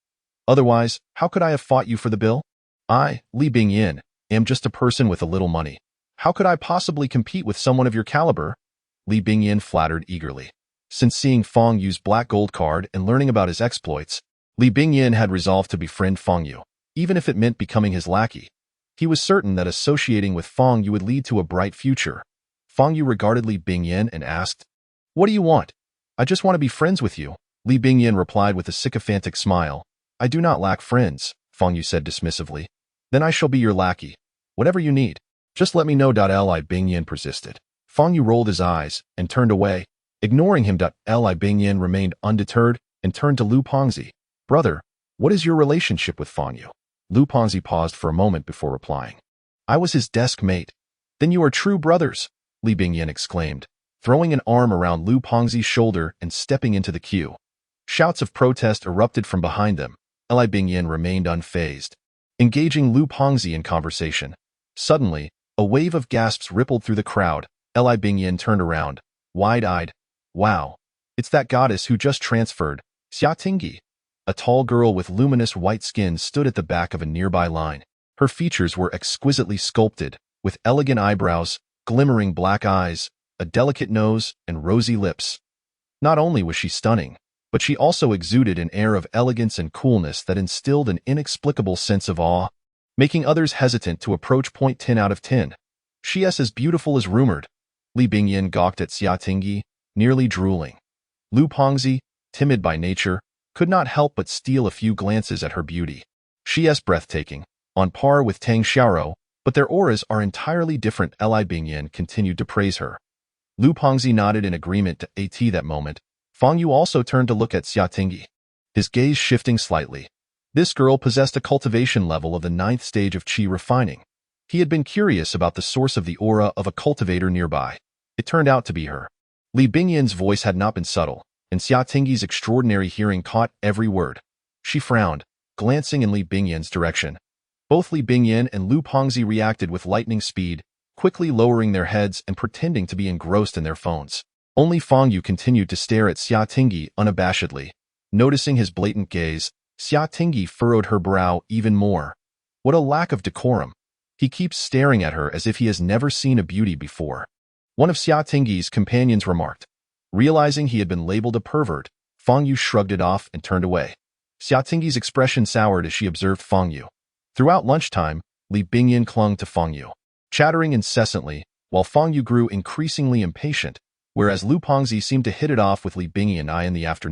Otherwise, how could I have fought you for the bill? I, Li Bingyan, am just a person with a little money. How could I possibly compete with someone of your caliber?" Li Bingyan flattered eagerly. Since seeing Fang Yu's black gold card and learning about his exploits, Li Bingyan had resolved to befriend Fang Yu, even if it meant becoming his lackey. He was certain that associating with Fang Yu would lead to a bright future. Fang Yu regarded Li Bingyan and asked, "What do you want?" "I just want to be friends with you," Li Bingyan replied with a sycophantic smile. I do not lack friends, Fang Yu said dismissively. Then I shall be your lackey. Whatever you need. Just let me know. Li Bingyan persisted. Fang Yu rolled his eyes and turned away. Ignoring him, Li Bingyan remained undeterred and turned to Lu Pengzi. Brother, what is your relationship with Fang Yu? Lu Pengzi paused for a moment before replying. I was his desk mate. Then you are true brothers, Li Bingyan exclaimed, throwing an arm around Lu Pengzi's shoulder and stepping into the queue. Shouts of protest erupted from behind them. Li Bingyan remained unfazed, engaging Lu Pengzi in conversation. Suddenly, a wave of gasps rippled through the crowd. Li Bingyan turned around, wide-eyed. Wow, it's that goddess who just transferred, Xia Tingyi. A tall girl with luminous white skin stood at the back of a nearby line. Her features were exquisitely sculpted, with elegant eyebrows, glimmering black eyes, a delicate nose, and rosy lips. Not only was she stunning, but she also exuded an air of elegance and coolness that instilled an inexplicable sense of awe, making others hesitant to approach. 10 out of 10. She is as beautiful as rumored. Li Bingyan gawked at Xia Tingyi, nearly drooling. Lu Pengzi, timid by nature, could not help but steal a few glances at her beauty. She is breathtaking, on par with Tang Xiaoro, but their auras are entirely different. Li Bingyan continued to praise her. Lu Pengzi nodded in agreement. That moment, Fang Yu also turned to look at Xia Tingyi, his gaze shifting slightly. This girl possessed a cultivation level of the 9th stage of Qi Refining. He had been curious about the source of the aura of a cultivator nearby. It turned out to be her. Li Bingyan's voice had not been subtle, and Xia Tingyi's extraordinary hearing caught every word. She frowned, glancing in Li Bingyan's direction. Both Li Bingyan and Lu Pengzi reacted with lightning speed, quickly lowering their heads and pretending to be engrossed in their phones. Only Fang Yu continued to stare at Xia Tingyi unabashedly. Noticing his blatant gaze, Xia Tingyi furrowed her brow even more. What a lack of decorum. He keeps staring at her as if he has never seen a beauty before. One of Xia Tingyi's companions remarked. Realizing he had been labeled a pervert, Fang Yu shrugged it off and turned away. Xia Tingyi's expression soured as she observed Fang Yu. Throughout lunchtime, Li Bingyan clung to Fang Yu, chattering incessantly, while Fang Yu grew increasingly impatient, whereas Lu Pengzi seemed to hit it off with Li Bingyan in the afternoon.